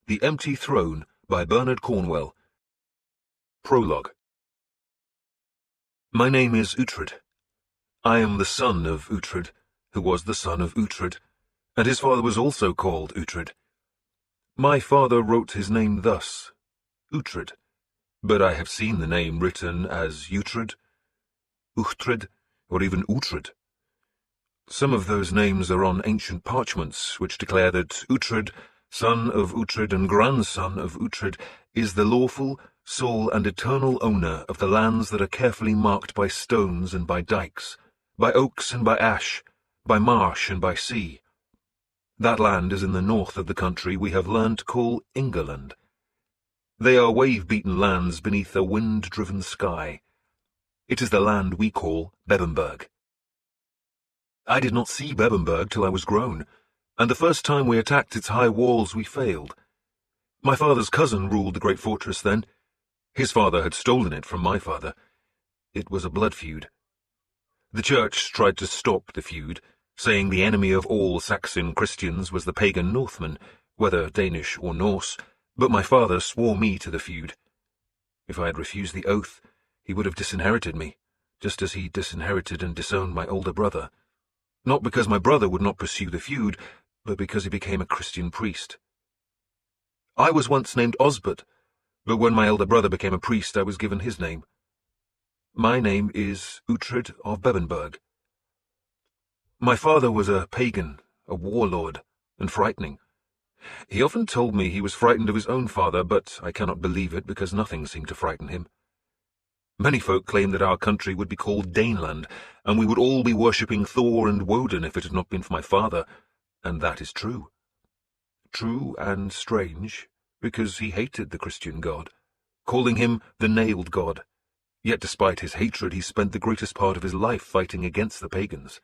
The Empty Throne by Bernard Cornwell. Prologue. My name is Uhtred. I am the son of Uhtred, who was the son of Uhtred, and his father was also called Uhtred. My father wrote his name thus, Uhtred, but I have seen the name written as Uhtred, Uhtred, or even Uhtred. Some of those names are on ancient parchments, which declare that Uhtred, son of Uhtred and grandson of Uhtred, is the lawful, sole and eternal owner of the lands that are carefully marked by stones and by dikes, by oaks and by ash, by marsh and by sea. That land is in the north of the country we have learned to call England. They are wave-beaten lands beneath a wind-driven sky. It is the land we call Brunenburgh. I did not see Brunenburgh till I was grown, and the first time we attacked its high walls we failed. My father's cousin ruled the great fortress then. His father had stolen it from my father. It was a blood feud. The church tried to stop the feud, saying the enemy of all Saxon Christians was the pagan Northman, whether Danish or Norse, but my father swore me to the feud. If I had refused the oath, he would have disinherited me, just as he disinherited and disowned my older brother. Not because my brother would not pursue the feud, but because he became a Christian priest. I was once named Osbert, but when my elder brother became a priest I was given his name. My name is Uhtred of Brunenburgh. My father was a pagan, a warlord, and frightening. He often told me he was frightened of his own father, but I cannot believe it because nothing seemed to frighten him. Many folk claim that our country would be called Daneland, and we would all be worshipping Thor and Woden if it had not been for my father, and that is true. True and strange, because he hated the Christian God, calling him the Nailed God. Yet despite his hatred he spent the greatest part of his life fighting against the pagans.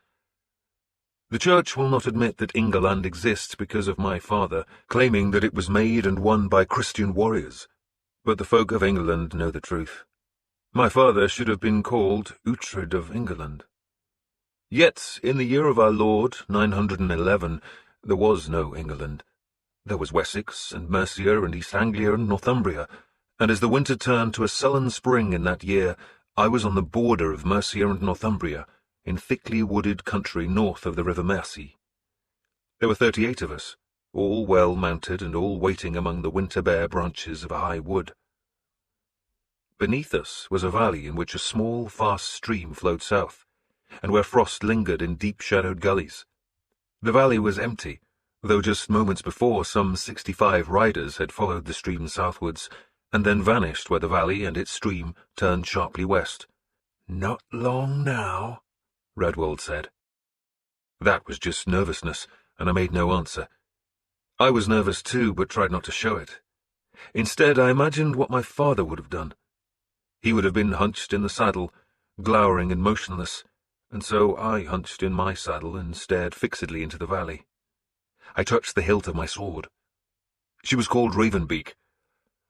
The Church will not admit that England exists because of my father, claiming that it was made and won by Christian warriors. But the folk of England know the truth. My father should have been called Uhtred of England. Yet, in the year of our Lord, 911, there was no England. There was Wessex, and Mercia, and East Anglia, and Northumbria, and as the winter turned to a sullen spring in that year, I was on the border of Mercia and Northumbria, in thickly wooded country north of the river Mercia. There were 38 of us, all well mounted and all waiting among the winter-bare branches of a high wood. Beneath us was a valley in which a small, fast stream flowed south, and where frost lingered in deep-shadowed gullies. The valley was empty, though just moments before some 65 riders had followed the stream southwards, and then vanished where the valley and its stream turned sharply west. "Not long now," Redwold said. That was just nervousness, and I made no answer. I was nervous too, but tried not to show it. Instead, I imagined what my father would have done. He would have been hunched in the saddle, glowering and motionless, and so I hunched in my saddle and stared fixedly into the valley. I touched the hilt of my sword. She was called Ravenbeak.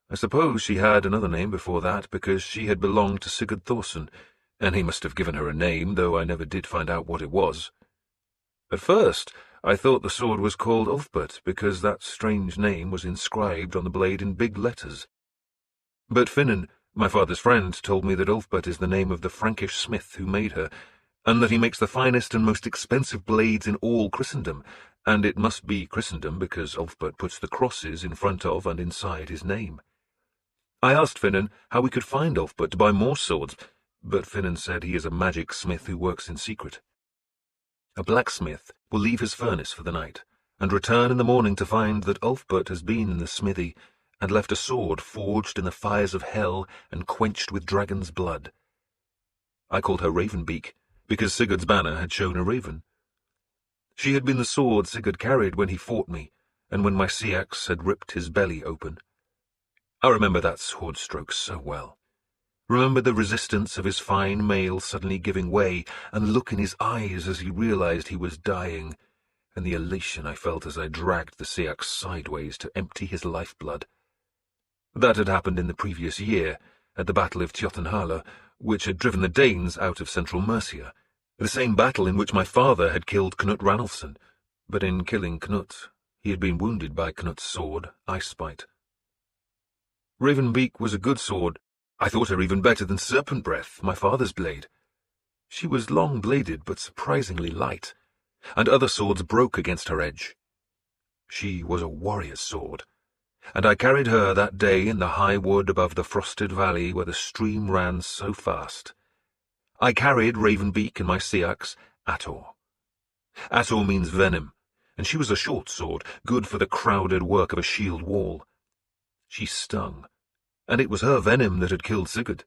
I suppose she had another name before that, because she had belonged to Sigurd Thorson, and he must have given her a name, though I never did find out what it was. At first, I thought the sword was called Ulfbert, because that strange name was inscribed on the blade in big letters. But Finan, my father's friend, told me that Ulfbert is the name of the Frankish smith who made her, and that he makes the finest and most expensive blades in all Christendom, and it must be Christendom because Ulfbert puts the crosses in front of and inside his name. I asked Finan how we could find Ulfbert to buy more swords, but Finan said he is a magic smith who works in secret. A blacksmith will leave his furnace for the night, and return in the morning to find that Ulfbert has been in the smithy, and left a sword forged in the fires of hell and quenched with dragon's blood. I called her Ravenbeak, because Sigurd's banner had shown a raven. She had been the sword Sigurd carried when he fought me, and when my sea-axe had ripped his belly open. I remember that sword stroke so well. Remember the resistance of his fine mail suddenly giving way, and the look in his eyes as he realized he was dying, and the elation I felt as I dragged the sea-axe sideways to empty his lifeblood. That had happened in the previous year, at the Battle of Tjotunheim, which had driven the Danes out of central Mercia, the same battle in which my father had killed Knut Ranulfsson, but in killing Knut, He had been wounded by Knut's sword, Icebite. Ravenbeak was a good sword. I thought her even better than Serpent Breath, my father's blade. She was long-bladed but surprisingly light, and other swords broke against her edge. She was a warrior's sword, and I carried her that day in the high wood above the frosted valley where the stream ran so fast. I carried Ravenbeak in my seax, Ator. Ator means venom, and she was a short sword, good for the crowded work of a shield wall. She stung, and it was her venom that had killed Sigurd.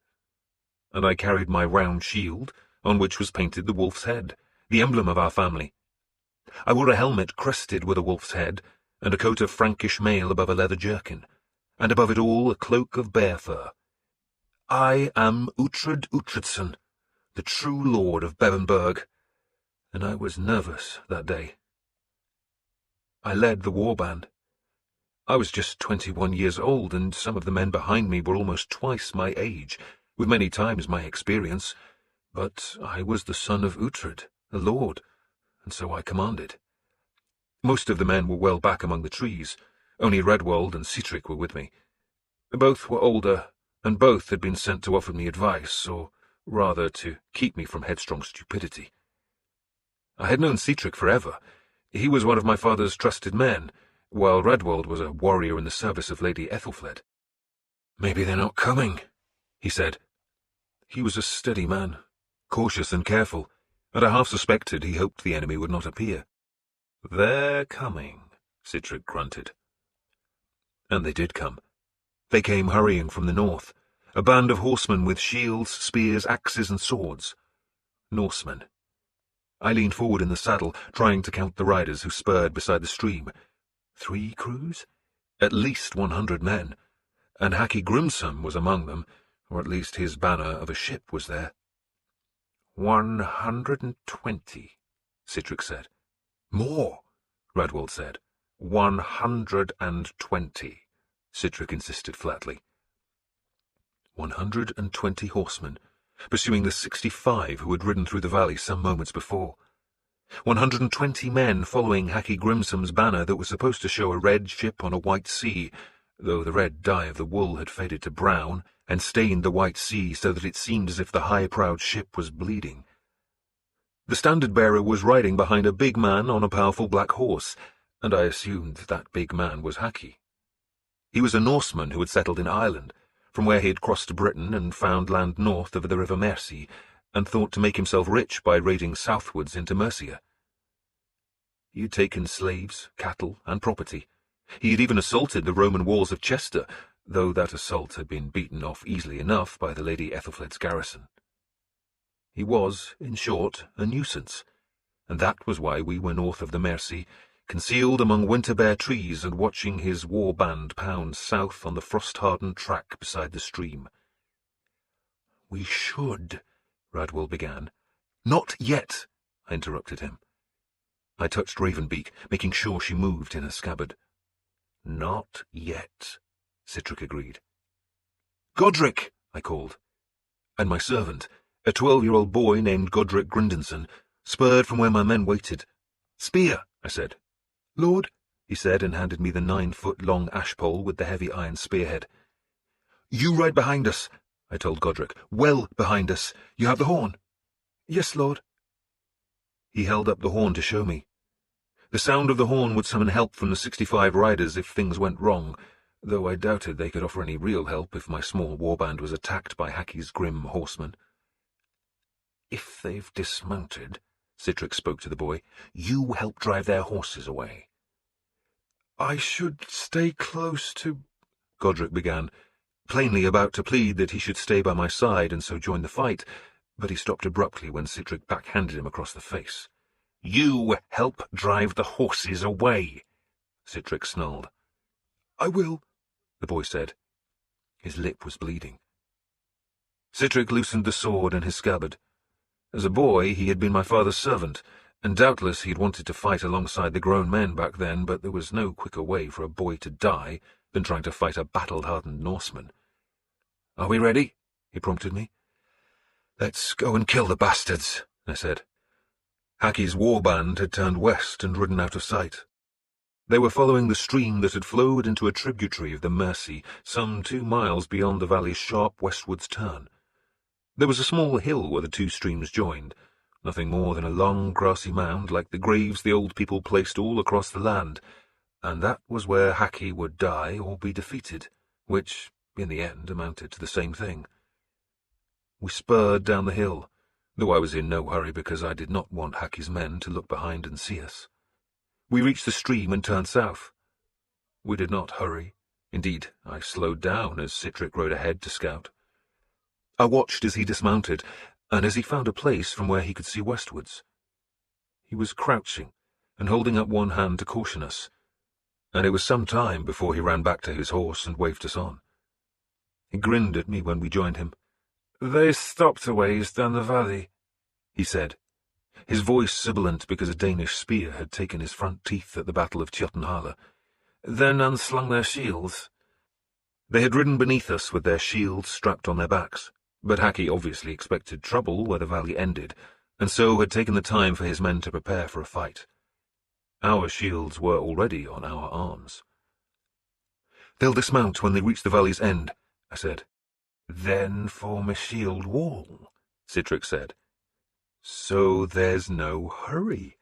And I carried my round shield, on which was painted the wolf's head, the emblem of our family. I wore a helmet crested with a wolf's head, and a coat of Frankish mail above a leather jerkin, and above it all a cloak of bear fur. I am Uhtred Uhtredson, the true lord of Brunenburgh, and I was nervous that day. I led the war band. I was just 21 years old, and some of the men behind me were almost twice my age, with many times my experience, but I was the son of Uhtred, a lord, and so I commanded. Most of the men were well back among the trees. Only Redwald and Sihtric were with me. Both were older, and both had been sent to offer me advice, or rather to keep me from headstrong stupidity. I had known Sihtric forever. He was one of my father's trusted men, while Redwald was a warrior in the service of Lady Ethelfled. "Maybe they're not coming," he said. He was a steady man, cautious and careful, and I half suspected he hoped the enemy would not appear. "They're coming," Sihtric grunted. And they did come. They came hurrying from the north, a band of horsemen with shields, spears, axes, and swords. Norsemen. I leaned forward in the saddle, trying to count the riders who spurred beside the stream. 3 crews? At least 100 men, and Haki Grimsome was among them, or at least his banner of a ship was there. 120, Sihtric said. "More," Redwald said. 120, Sihtric insisted flatly. 120 horsemen, pursuing the 65 who had ridden through the valley some moments before. 120 men following Haki Grimsome's banner that was supposed to show a red ship on a white sea, though the red dye of the wool had faded to brown and stained the white sea so that it seemed as if the high-prowed ship was bleeding. The standard-bearer was riding behind a big man on a powerful black horse, and I assumed that big man was Haki. He was a Norseman who had settled in Ireland, from where he had crossed to Britain and found land north of the river Mercia, and thought to make himself rich by raiding southwards into Mercia. He had taken slaves, cattle, and property. He had even assaulted the Roman walls of Chester, though that assault had been beaten off easily enough by the Lady Ethelfled's garrison. He was, in short, a nuisance, and that was why we were north of the Mercia, concealed among winter-bare trees and watching his war band pound south on the frost-hardened track beside the stream. "We should," Radwell began. "Not yet," I interrupted him. I touched Ravenbeak, making sure she moved in her scabbard. "Not yet," Sihtric agreed. "Godric!" I called, and my servant, a 12-year-old boy named Godric Grindenson, spurred from where my men waited. "Spear," I said. "Lord," he said, and handed me the 9-foot-long ash-pole with the heavy iron spearhead. "You ride behind us," I told Godric. "Well behind us. You have the horn." "Yes, Lord." He held up the horn to show me. The sound of the horn would summon help from the 65 riders if things went wrong, though I doubted they could offer any real help if my small warband was attacked by Haki's grim horsemen. "If they've dismounted," Sihtric spoke to the boy, "you help drive their horses away." "I should stay close to—" Godric began, plainly about to plead that he should stay by my side and so join the fight, but he stopped abruptly when Sihtric backhanded him across the face. "You help drive the horses away," Sihtric snarled. "I will," the boy said. His lip was bleeding. Sihtric loosened the sword in his scabbard. As a boy, he had been my father's servant, and doubtless he had wanted to fight alongside the grown men back then, but there was no quicker way for a boy to die than trying to fight a battle-hardened Norseman. "Are we ready?" he prompted me. "Let's go and kill the bastards," I said. Haki's warband had turned west and ridden out of sight. They were following the stream that had flowed into a tributary of the Mercia, some 2 miles beyond the valley's sharp westwards turn. There was a small hill where the 2 streams joined, nothing more than a long grassy mound like the graves the old people placed all across the land, and that was where Haki would die or be defeated, which, in the end, amounted to the same thing. We spurred down the hill, though I was in no hurry because I did not want Haki's men to look behind and see us. We reached the stream and turned south. We did not hurry. Indeed, I slowed down as Sihtric rode ahead to scout. I watched as he dismounted, and as he found a place from where he could see westwards. He was crouching and holding up one hand to caution us, and it was some time before he ran back to his horse and waved us on. He grinned at me when we joined him. "They stopped a ways down the valley," he said, his voice sibilant because a Danish spear had taken his front teeth at the Battle of Tjotunheim. "Then unslung their shields." They had ridden beneath us with their shields strapped on their backs, but Haki obviously expected trouble where the valley ended, and so had taken the time for his men to prepare for a fight. Our shields were already on our arms. "They'll dismount when they reach the valley's end," I said. "Then form a shield wall," Sihtric said. "So there's no hurry."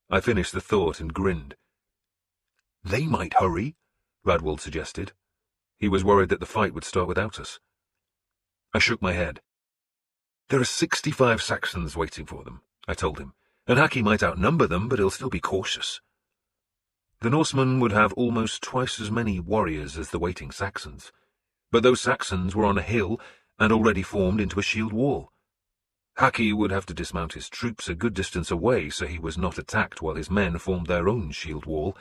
I finished the thought and grinned. "They might hurry," Radwold suggested. He was worried that the fight would start without us. I shook my head. "There are 65 Saxons waiting for them," I told him, "and Haki might outnumber them, but he'll still be cautious." The Norsemen would have almost twice as many warriors as the waiting Saxons, but those Saxons were on a hill and already formed into a shield wall. Haki would have to dismount his troops a good distance away so he was not attacked while his men formed their own shield wall,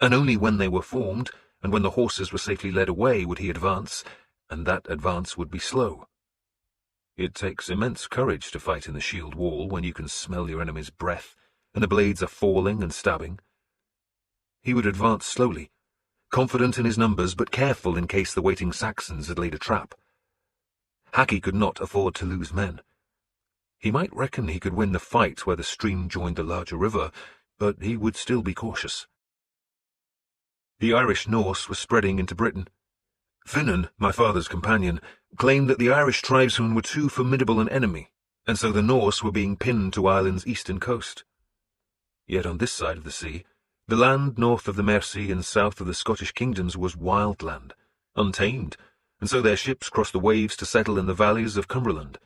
and only when they were formed and when the horses were safely led away would he advance, and that advance would be slow. It takes immense courage to fight in the shield wall when you can smell your enemy's breath and the blades are falling and stabbing. He would advance slowly, confident in his numbers but careful in case the waiting Saxons had laid a trap. Haki could not afford to lose men. He might reckon he could win the fight where the stream joined the larger river, but he would still be cautious. The Irish Norse was spreading into Britain. Finan, my father's companion, claimed that the Irish tribesmen were too formidable an enemy, and so the Norse were being pinned to Ireland's eastern coast. Yet on this side of the sea, the land north of the Mercia and south of the Scottish kingdoms was wild land, untamed, and so their ships crossed the waves to settle in the valleys of Cumberland.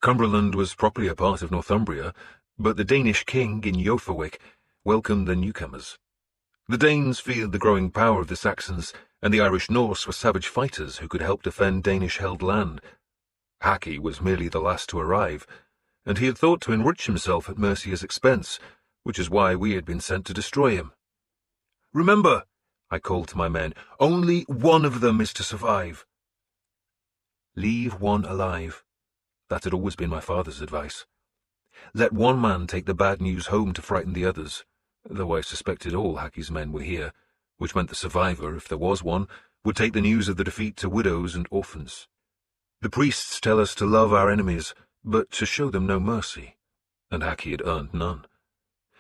Cumberland was properly a part of Northumbria, but the Danish king in Eoforwic welcomed the newcomers. The Danes feared the growing power of the Saxons, and the Irish Norse were savage fighters who could help defend Danish-held land. Haki was merely the last to arrive, and he had thought to enrich himself at Mercia's expense, which is why we had been sent to destroy him. "Remember," I called to my men, "only one of them is to survive." Leave one alive. That had always been my father's advice. Let one man take the bad news home to frighten the others, though I suspected all Haki's men were here, which meant the survivor, if there was one, would take the news of the defeat to widows and orphans. The priests tell us to love our enemies, but to show them no mercy, and Haki had earned none.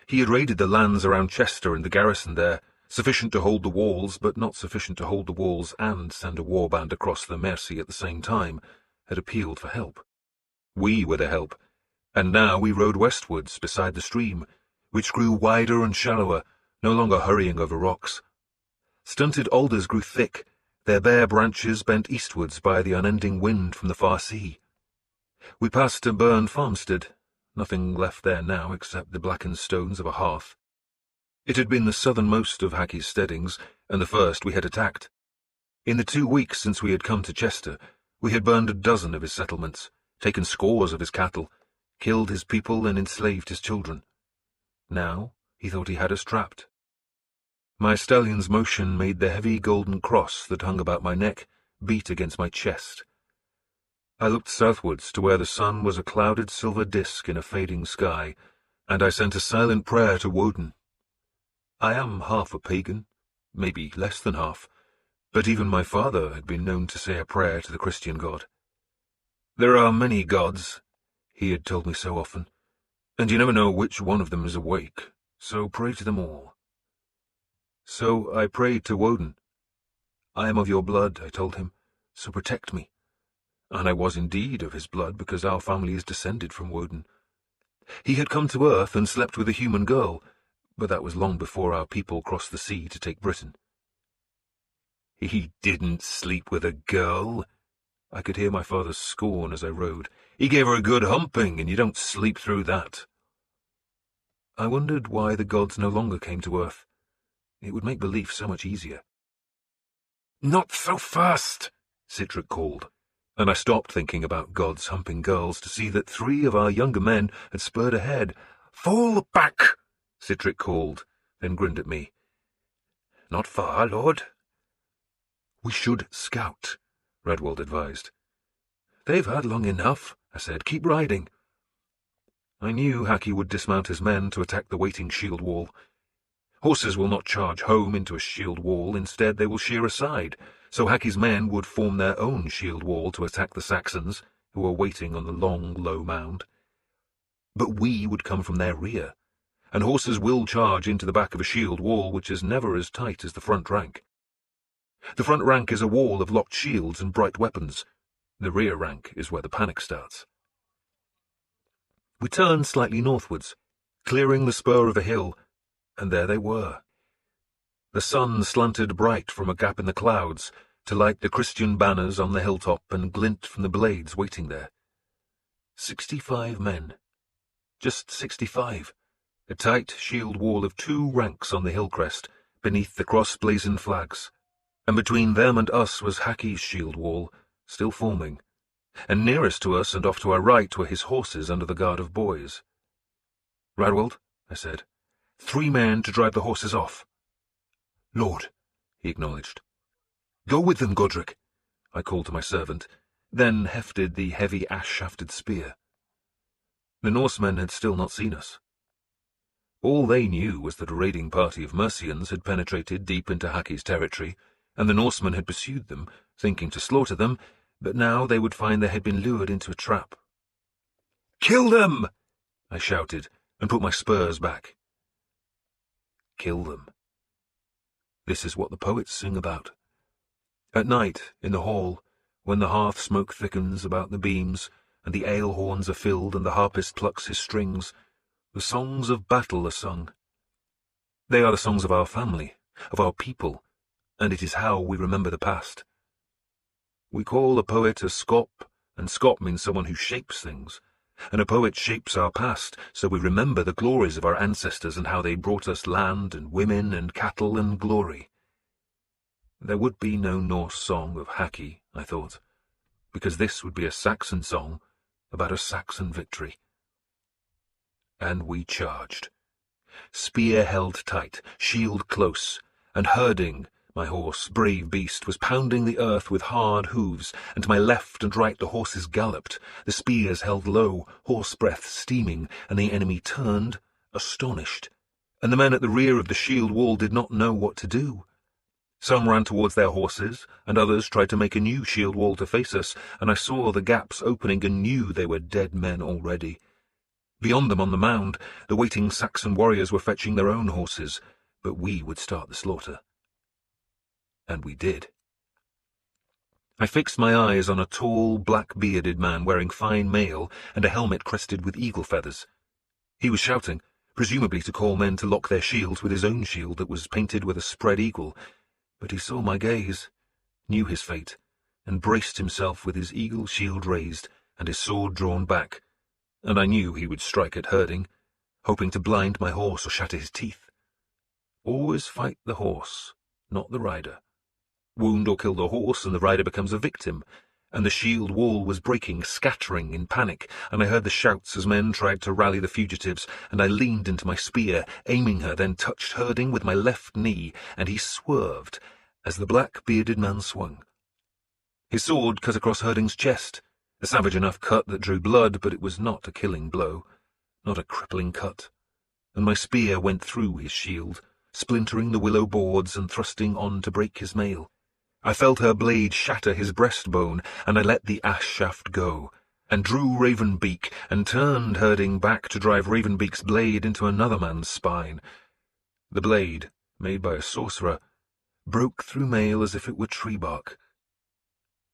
He had raided the lands around Chester and the garrison there, sufficient to hold the walls, but not sufficient to hold the walls and send a warband across the Mercia at the same time, had appealed for help. We were the help, and now we rode westwards beside the stream, which grew wider and shallower, no longer hurrying over rocks. Stunted alders grew thick, their bare branches bent eastwards by the unending wind from the far sea. We passed a burned farmstead, nothing left there now except the blackened stones of a hearth. It had been the southernmost of Haki's steadings, and the first we had attacked. In the 2 weeks since we had come to Chester, we had burned a dozen of his settlements, taken scores of his cattle, killed his people and enslaved his children. Now he thought he had us trapped. My stallion's motion made the heavy golden cross that hung about my neck beat against my chest. I looked southwards to where the sun was a clouded silver disk in a fading sky, and I sent a silent prayer to Woden. I am half a pagan, maybe less than half, but even my father had been known to say a prayer to the Christian God. There are many gods, he had told me so often, and you never know which one of them is awake, so pray to them all. So I prayed to Woden. I am of your blood, I told him, so protect me. And I was indeed of his blood, because our family is descended from Woden. He had come to earth and slept with a human girl, but that was long before our people crossed the sea to take Britain. He didn't sleep with a girl. I could hear my father's scorn as I rode. He gave her a good humping, and you don't sleep through that. I wondered why the gods no longer came to earth. It would make belief so much easier. Not so fast, Sihtric called, and I stopped thinking about gods humping girls to see that 3 of our younger men had spurred ahead. Fall back, Sihtric called, then grinned at me. Not far, lord. We should scout, Redwald advised. They've had long enough, I said. Keep riding. I knew Haki would dismount his men to attack the waiting shield wall. Horses will not charge home into a shield wall, instead they will sheer aside, so Haki's men would form their own shield wall to attack the Saxons, who were waiting on the long, low mound. But we would come from their rear, and horses will charge into the back of a shield wall which is never as tight as the front rank. The front rank is a wall of locked shields and bright weapons. The rear rank is where the panic starts. We turned slightly northwards, clearing the spur of a hill, and there they were. The sun slanted bright from a gap in the clouds to light the Christian banners on the hilltop and glint from the blades waiting there. 65 men. Just 65. A tight shield wall of 2 ranks on the hill crest, beneath the cross-blazoned flags. And between them and us was Haki's shield wall, still forming, and nearest to us and off to our right were his horses under the guard of boys. Radwald, I said, 3 men to drive the horses off. Lord, he acknowledged. Go with them, Godric, I called to my servant, then hefted the heavy ash-shafted spear. The Norsemen had still not seen us. All they knew was that a raiding party of Mercians had penetrated deep into Haki's territory, and the Norsemen had pursued them, thinking to slaughter them, but now they would find they had been lured into a trap. Kill them! I shouted, and put my spurs back. Kill them. This is what the poets sing about. At night, in the hall, when the hearth smoke thickens about the beams, and the ale horns are filled and the harpist plucks his strings, the songs of battle are sung. They are the songs of our family, of our people, and it is how we remember the past. We call a poet a scop, and scop means someone who shapes things, and a poet shapes our past, so we remember the glories of our ancestors and how they brought us land and women and cattle and glory. There would be no Norse song of Haki, I thought, because this would be a Saxon song about a Saxon victory. And we charged. Spear held tight, shield close, and Herding, my horse, brave beast, was pounding the earth with hard hooves, and to my left and right the horses galloped, the spears held low, horse breath steaming, and the enemy turned, astonished, and the men at the rear of the shield wall did not know what to do. Some ran towards their horses, and others tried to make a new shield wall to face us, and I saw the gaps opening and knew they were dead men already. Beyond them on the mound, the waiting Saxon warriors were fetching their own horses, but we would start the slaughter. And we did. I fixed my eyes on a tall, black-bearded man wearing fine mail and a helmet crested with eagle feathers. He was shouting, presumably to call men to lock their shields with his own shield that was painted with a spread eagle, but he saw my gaze, knew his fate, and braced himself with his eagle shield raised and his sword drawn back, and I knew he would strike at Herding, hoping to blind my horse or shatter his teeth. Always fight the horse, not the rider. Wound or kill the horse, and the rider becomes a victim, and the shield wall was breaking, scattering in panic, and I heard the shouts as men tried to rally the fugitives, and I leaned into my spear, aiming her, then touched Herding with my left knee, and he swerved as the black-bearded man swung. His sword cut across Herding's chest, a savage enough cut that drew blood, but it was not a killing blow, not a crippling cut, and my spear went through his shield, splintering the willow boards and thrusting on to break his mail. I felt her blade shatter his breastbone, and I let the ash shaft go, and drew Ravenbeak, and turned Herding back to drive Ravenbeak's blade into another man's spine. The blade, made by a sorcerer, broke through mail as if it were tree bark.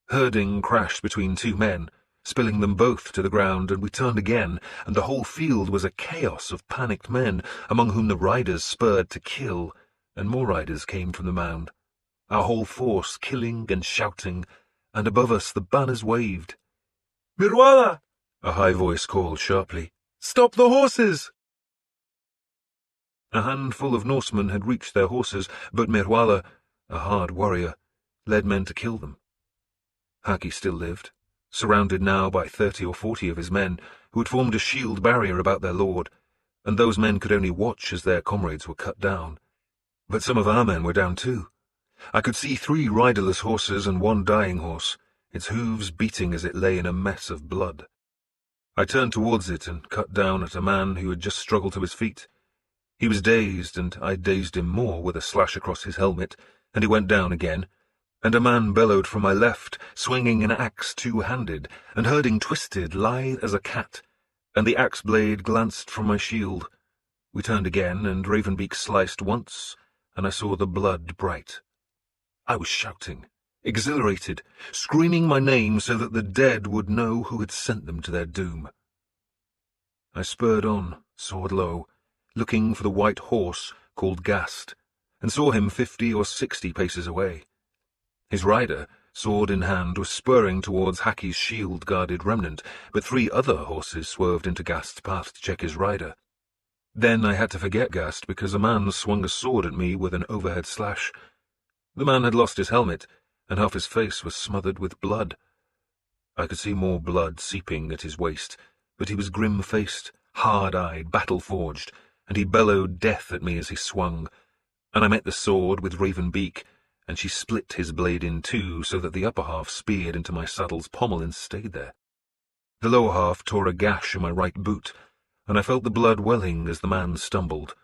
Herding crashed between two men, spilling them both to the ground, and we turned again, and the whole field was a chaos of panicked men, among whom the riders spurred to kill, and more riders came from the mound, our whole force killing and shouting, and above us the banners waved. "Mirwala!" a high voice called sharply. "Stop the horses!" A handful of Norsemen had reached their horses, but Mirwala, a hard warrior, led men to kill them. Haki still lived, surrounded now by 30 or 40 of his men, who had formed a shield barrier about their lord, and those men could only watch as their comrades were cut down. But some of our men were down too. I could see 3 riderless horses and 1 dying horse, its hooves beating as it lay in a mess of blood. I turned towards it and cut down at a man who had just struggled to his feet. He was dazed, and I dazed him more with a slash across his helmet, and he went down again, and a man bellowed from my left, swinging an axe 2-handed, and Herding twisted, lithe as a cat, and the axe blade glanced from my shield. We turned again, and Ravenbeak sliced once, and I saw the blood bright. I was shouting, exhilarated, screaming my name so that the dead would know who had sent them to their doom. I spurred on, sword low, looking for the white horse called Gast, and saw him 50 or 60 paces away. His rider, sword in hand, was spurring towards Haki's shield-guarded remnant, but 3 other horses swerved into Gast's path to check his rider. Then I had to forget Gast because a man swung a sword at me with an overhead slash. The man had lost his helmet, and half his face was smothered with blood. I could see more blood seeping at his waist, but he was grim-faced, hard-eyed, battle-forged, and he bellowed death at me as he swung, and I met the sword with Ravenbeak, and she split his blade in 2 so that the upper half speared into my saddle's pommel and stayed there. The lower half tore a gash in my right boot, and I felt the blood welling as the man stumbled.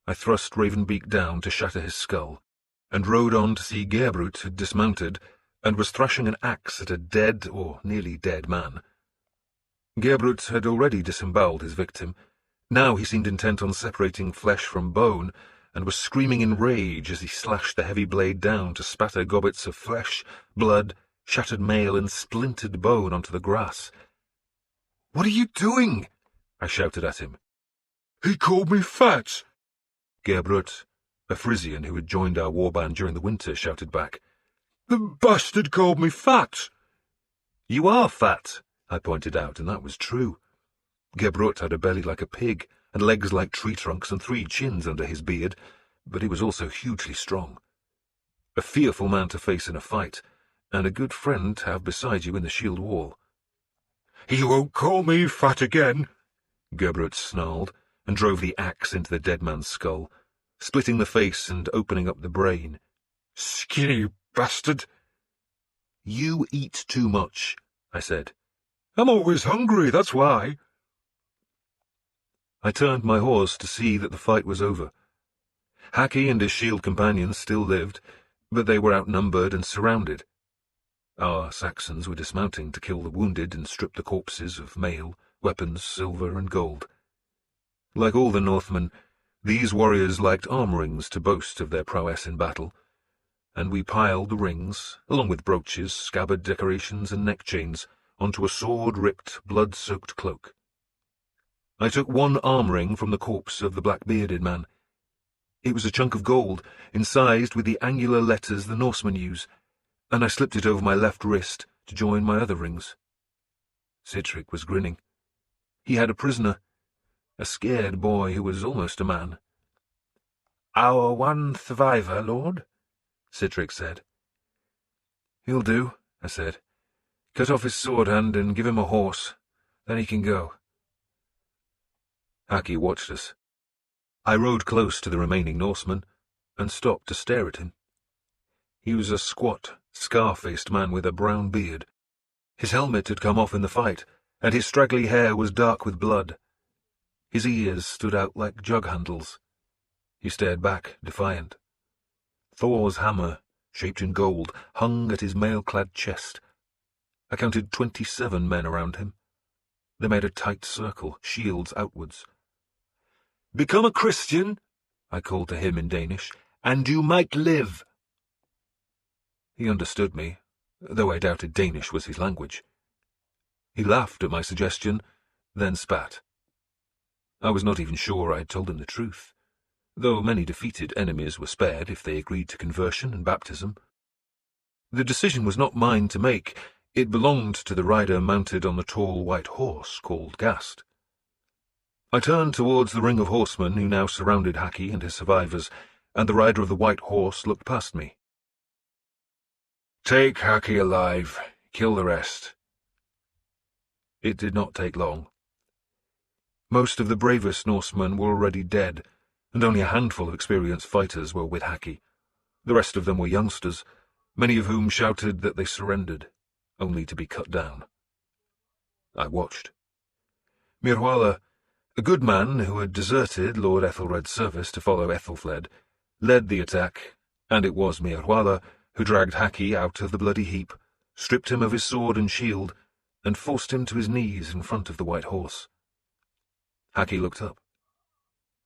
I thrust Ravenbeak down to shatter his skull, and rode on to see Gerbrut had dismounted, and was thrashing an axe at a dead or nearly dead man. Gerbrut had already disemboweled his victim. Now he seemed intent on separating flesh from bone, and was screaming in rage as he slashed the heavy blade down to spatter gobbets of flesh, blood, shattered mail, and splintered bone onto the grass. "What are you doing?" I shouted at him. "He called me fat," Gerbrut, a Frisian who had joined our warband during the winter, shouted back. "The bastard called me fat." "You are fat," I pointed out, and that was true. Gerbrut had a belly like a pig, and legs like tree trunks, and 3 chins under his beard, but he was also hugely strong. A fearful man to face in a fight, and a good friend to have beside you in the shield wall. "He won't call me fat again," Gerbrut snarled, and drove the axe into the dead man's skull, splitting the face and opening up the brain. "Skinny bastard." "You eat too much," I said. "I'm always hungry, that's why." I turned my horse to see that the fight was over. Haki and his shield companions still lived, but they were outnumbered and surrounded. Our Saxons were dismounting to kill the wounded and strip the corpses of mail, weapons, silver, and gold. Like all the Northmen, these warriors liked arm rings to boast of their prowess in battle, and we piled the rings, along with brooches, scabbard decorations, and neck chains, onto a sword-ripped, blood-soaked cloak. I took 1 arm ring from the corpse of the black-bearded man. It was a chunk of gold, incised with the angular letters the Norsemen use, and I slipped it over my left wrist to join my other rings. Sihtric was grinning. He had a prisoner, a scared boy who was almost a man. "Our one survivor, Lord," Sihtric said. "He'll do," I said. "Cut off his sword hand and give him a horse. Then he can go." Haki watched us. I rode close to the remaining Norseman and stopped to stare at him. He was a squat, scar-faced man with a brown beard. His helmet had come off in the fight, and his straggly hair was dark with blood. His ears stood out like jug handles. He stared back, defiant. Thor's hammer, shaped in gold, hung at his mail-clad chest. I counted 27 men around him. They made a tight circle, shields outwards. "Become a Christian?" I called to him in Danish, "and you might live." He understood me, though I doubted Danish was his language. He laughed at my suggestion, then spat. I was not even sure I had told him the truth, though many defeated enemies were spared if they agreed to conversion and baptism. The decision was not mine to make. It belonged to the rider mounted on the tall white horse called Gast. I turned towards the ring of horsemen who now surrounded Haki and his survivors, and the rider of the white horse looked past me. "Take Haki alive. Kill the rest." It did not take long. Most of the bravest Norsemen were already dead, and only a handful of experienced fighters were with Haki. The rest of them were youngsters, many of whom shouted that they surrendered, only to be cut down. I watched. Mirwala, a good man who had deserted Lord Ethelred's service to follow Ethelfled, led the attack, and it was Mirwala who dragged Haki out of the bloody heap, stripped him of his sword and shield, and forced him to his knees in front of the white horse. Haki looked up.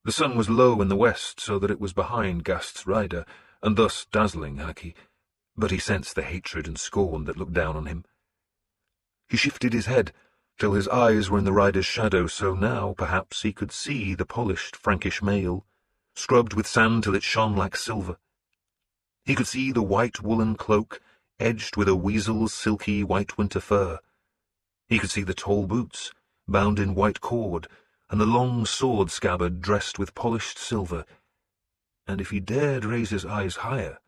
The sun was low in the west, so that it was behind Gast's rider, and thus dazzling Haki, but he sensed the hatred and scorn that looked down on him. He shifted his head, till his eyes were in the rider's shadow, so now, perhaps, he could see the polished Frankish mail, scrubbed with sand till it shone like silver. He could see the white woolen cloak, edged with a weasel's silky white winter fur. He could see the tall boots, bound in white cord, and the long sword scabbard dressed with polished silver. And if he dared raise his eyes higher,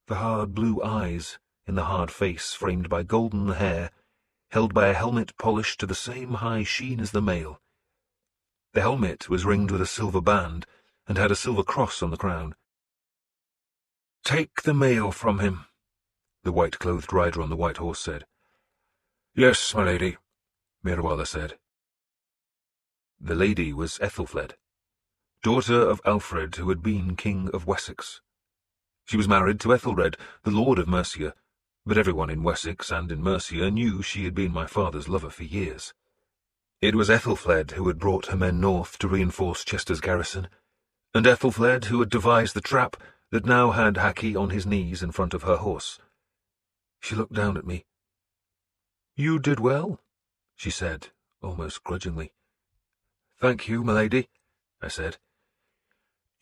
the hard blue eyes in the hard face framed by golden hair, held by a helmet polished to the same high sheen as the mail. The helmet was ringed with a silver band, and had a silver cross on the crown. "Take the mail from him," the white-clothed rider on the white horse said. "Yes, my lady," Mirwala said. The lady was Ethelfled, daughter of Alfred, who had been King of Wessex. She was married to Æthelred, the lord of Mercia, but everyone in Wessex and in Mercia knew she had been my father's lover for years. It was Ethelfled who had brought her men north to reinforce Chester's garrison, and Ethelfled who had devised the trap that now had Haki on his knees in front of her horse. She looked down at me. "You did well," she said, almost grudgingly. "Thank you, my lady," I said.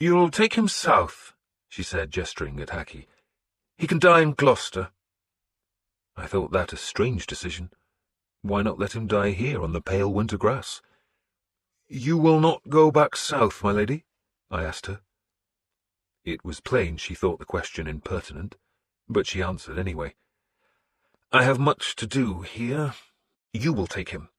"You'll take him south," she said, gesturing at Haki. "He can die in Gloucester." I thought that a strange decision. Why not let him die here on the pale winter grass? "You will not go back south, my lady?" I asked her. It was plain she thought the question impertinent, but she answered anyway. "I have much to do here. You will take him."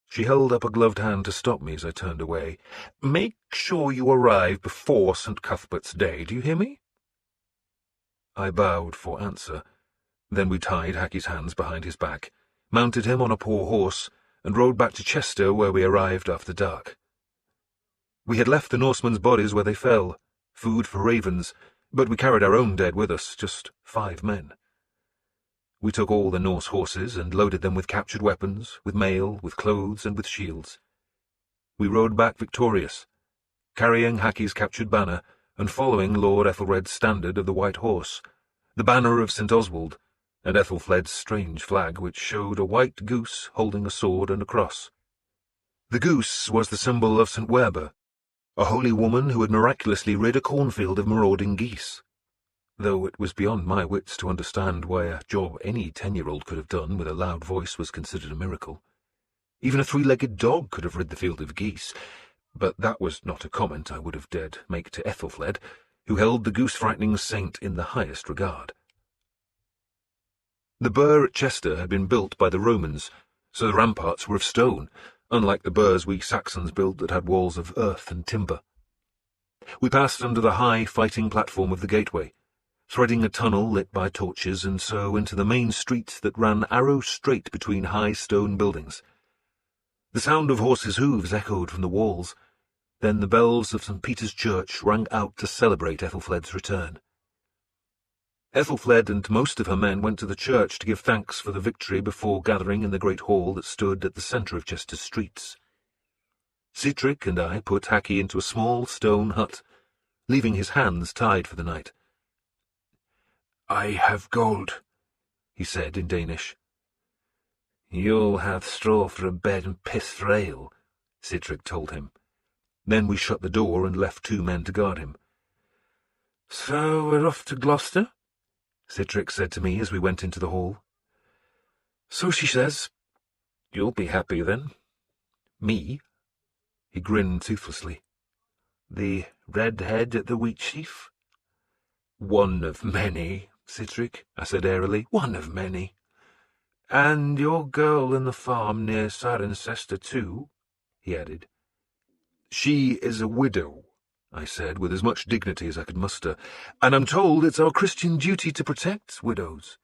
She held up a gloved hand to stop me as I turned away. "Make sure you arrive before St. Cuthbert's Day, do you hear me?" I bowed for answer. Then we tied Haki's hands behind his back, mounted him on a poor horse, and rode back to Chester, where we arrived after dark. We had left the Norsemen's bodies where they fell, food for ravens, but we carried our own dead with us, just 5 men. We took all the Norse horses and loaded them with captured weapons, with mail, with clothes, and with shields. We rode back victorious, carrying Haki's captured banner and following Lord Ethelred's standard of the white horse, the banner of St. Oswald, and Ethelfled's strange flag, which showed a white goose holding a sword and a cross. The goose was the symbol of St. Werburgh, a holy woman who had miraculously rid a cornfield of marauding geese, though it was beyond my wits to understand why a job any 10-year-old could have done with a loud voice was considered a miracle. Even a 3-legged dog could have rid the field of geese, but that was not a comment I would have dared make to Ethelfled, who held the goose-frightening saint in the highest regard. The burh at Chester had been built by the Romans, so the ramparts were of stone, unlike the burhs we Saxons built that had walls of earth and timber. We passed under the high fighting platform of the gateway, threading a tunnel lit by torches, and so into the main street that ran arrow-straight between high stone buildings. The sound of horses' hooves echoed from the walls. Then the bells of St. Peter's Church rang out to celebrate Ethelfled's return. Ethelfled and most of her men went to the church to give thanks for the victory before gathering in the great hall that stood at the centre of Chester's streets. Sihtric and I put Haki into a small stone hut, leaving his hands tied for the night. "I have gold," he said in Danish. "You'll have straw for a bed and piss for ale," Sihtric told him. Then we shut the door and left 2 men to guard him. "So we're off to Gloucester?" Sihtric said to me as we went into the hall. "So she says. You'll be happy then." "Me?" He grinned toothlessly. "The red-head at the Wheatsheaf?" "One of many, Sihtric," I said airily. "One of many." "And your girl in the farm near Cirencester too?" he added. "She is a widow," I said, with as much dignity as I could muster, "and I'm told it's our Christian duty to protect widows."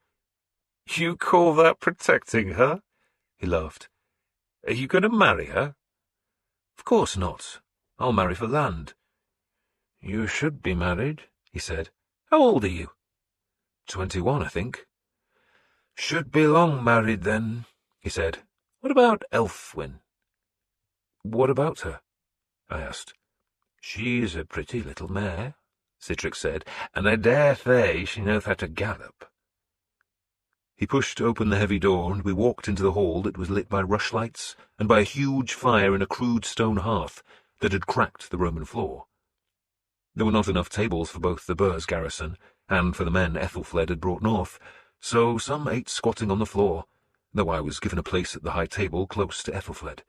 "You call that protecting her?" he laughed. "Are you going to marry her?" "Of course not. I'll marry for land." "You should be married," he said. "How old are you?" 21, I think. "Should be long married then," he said. "What about Elfwin?" "What about her?" I asked. "She's a pretty little mare," Sihtric said, "and I dare say she knows how to gallop." He pushed open the heavy door, and we walked into the hall that was lit by rushlights and by a huge fire in a crude stone hearth that had cracked the Roman floor. There were not enough tables for both the Burh's garrison and for the men Ethelfled had brought north, so some ate squatting on the floor, though I was given a place at the high table close to Ethelfled.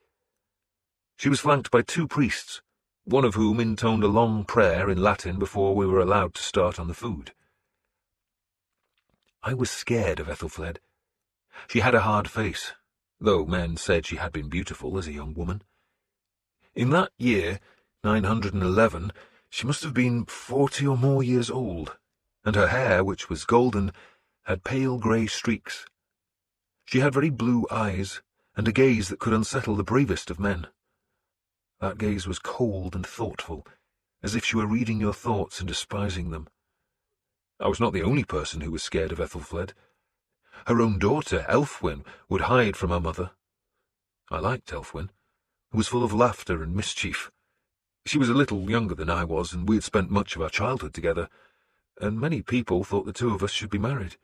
She was flanked by 2 priests, one of whom intoned a long prayer in Latin before we were allowed to start on the food. I was scared of Ethelfled. She had a hard face, though men said she had been beautiful as a young woman. In that year, 911, she must have been 40 or more years old, and her hair, which was golden, had pale grey streaks. She had very blue eyes, and a gaze that could unsettle the bravest of men. That gaze was cold and thoughtful, as if she were reading your thoughts and despising them. I was not the only person who was scared of Ethelfled. Her own daughter, Elfwin, would hide from her mother. I liked Elfwin, who was full of laughter and mischief. She was a little younger than I was, and we had spent much of our childhood together, and many people thought the 2 of us should be married.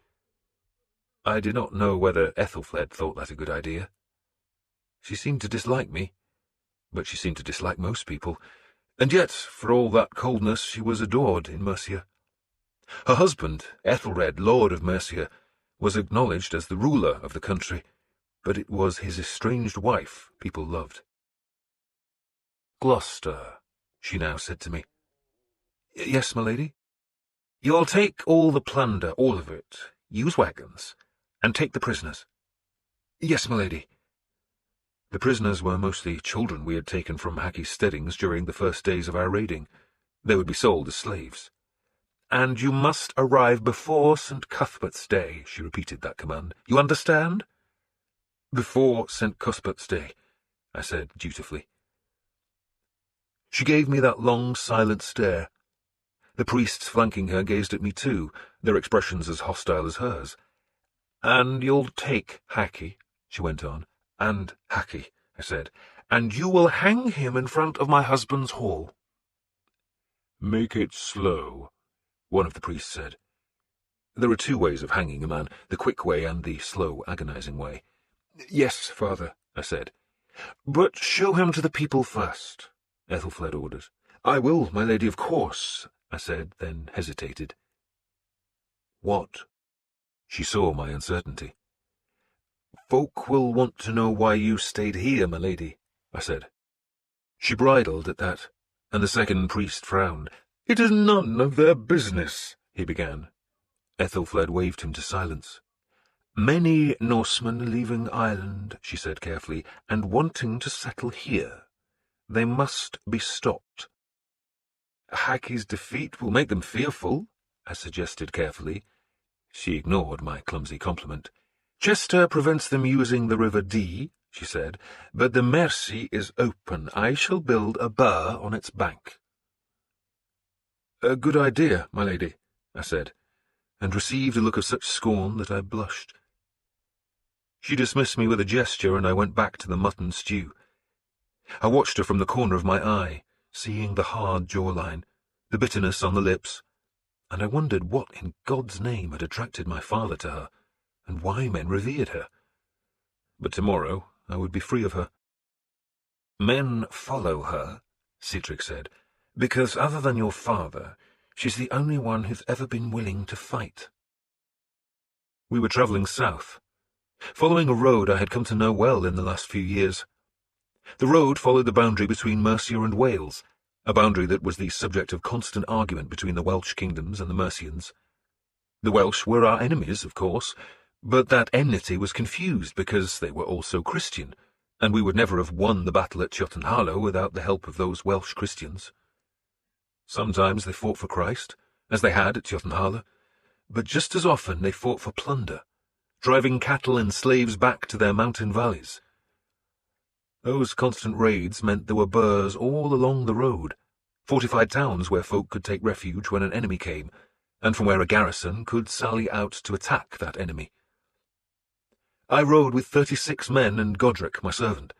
I did not know whether Ethelfled thought that a good idea. She seemed to dislike me, but she seemed to dislike most people, and yet, for all that coldness, she was adored in Mercia. Her husband, Æthelred, Lord of Mercia, was acknowledged as the ruler of the country, but it was his estranged wife people loved. "Gloucester," she now said to me. "Yes, my lady?" "You'll take all the plunder, all of it. Use wagons, and take the prisoners." "Yes, my lady." The prisoners were mostly children we had taken from Haki's steadings during the first days of our raiding. They would be sold as slaves. "And you must arrive before St. Cuthbert's Day," she repeated that command. "You understand?" "Before St. Cuthbert's Day," I said dutifully. She gave me that long, silent stare. The priests flanking her gazed at me too, their expressions as hostile as hers. "And you'll take Haki," she went on. "And Haki," I said, "and you will hang him in front of my husband's hall." "Make it slow," one of the priests said. There are 2 ways of hanging a man, the quick way and the slow, agonizing way. "Yes, father," I said. "But show him to the people first," Ethelfled ordered. "I will, my lady, of course," I said, then hesitated. "What?" She saw my uncertainty. "Folk will want to know why you stayed here, my lady," I said. She bridled at that, and the second priest frowned. "It is none of their business," he began. Ethelfled waved him to silence. "Many Norsemen leaving Ireland," she said carefully, "and wanting to settle here. They must be stopped." "Haki's defeat will make them fearful," I suggested carefully. She ignored my clumsy compliment. "Chester prevents them using the River Dee," she said, "but the Mercia is open. I shall build a burh on its bank." "A good idea, my lady," I said, and received a look of such scorn that I blushed. She dismissed me with a gesture, and I went back to the mutton stew. I watched her from the corner of my eye, seeing the hard jawline, the bitterness on the lips, and I wondered what in God's name had attracted my father to her, and why men revered her. But tomorrow I would be free of her. "Men follow her," Sihtric said, "because other than your father, she's the only one who's ever been willing to fight." We were travelling south, following a road I had come to know well in the last few years. The road followed the boundary between Mercia and Wales, a boundary that was the subject of constant argument between the Welsh kingdoms and the Mercians. The Welsh were our enemies, of course, but that enmity was confused because they were also Christian, and we would never have won the battle at Tjotunheim without the help of those Welsh Christians. Sometimes they fought for Christ, as they had at Tjotunheim, but just as often they fought for plunder, driving cattle and slaves back to their mountain valleys. Those constant raids meant there were burhs all along the road, fortified towns where folk could take refuge when an enemy came, and from where a garrison could sally out to attack that enemy. I rode with 36 men and Godric, my servant.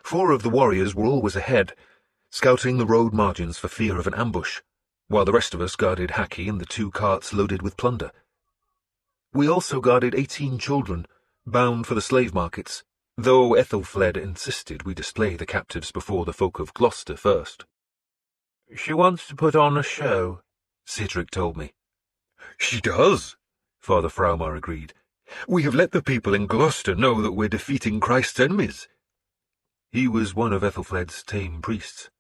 4 of the warriors were always ahead, scouting the road margins for fear of an ambush, while the rest of us guarded Haki and the 2 carts loaded with plunder. We also guarded 18 children, bound for the slave markets, though Ethelfled insisted we display the captives before the folk of Gloucester first. "She wants to put on a show," Sihtric told me. "She does," Father Fraumar agreed. "We have let the people in Gloucester know that we're defeating Christ's enemies." He was one of Ethelfled's tame priests,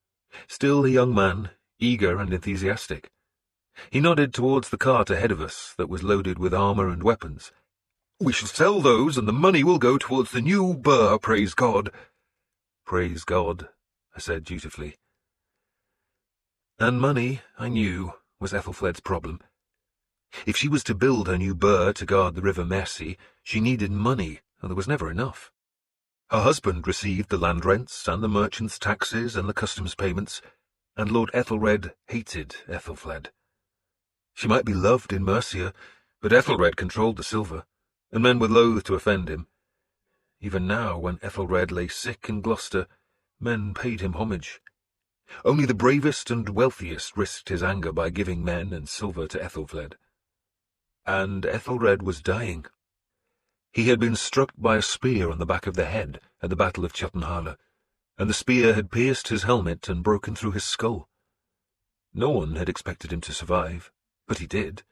still a young man, eager and enthusiastic. He nodded towards the cart ahead of us that was loaded with armour and weapons. "We shall sell those, and the money will go towards the new burh, praise God." "Praise God," I said dutifully. And money, I knew, was Ethelfled's problem. If she was to build her new burh to guard the river Mercia, she needed money, and there was never enough. Her husband received the land rents and the merchants' taxes and the customs payments, and Lord Æthelred hated Ethelfled. She might be loved in Mercia, but Æthelred controlled the silver, and men were loath to offend him. Even now, when Æthelred lay sick in Gloucester, men paid him homage. Only the bravest and wealthiest risked his anger by giving men and silver to Ethelfled. And Æthelred was dying. He had been struck by a spear on the back of the head at the Battle of Tjotunheim, and the spear had pierced his helmet and broken through his skull. No one had expected him to survive, but he did,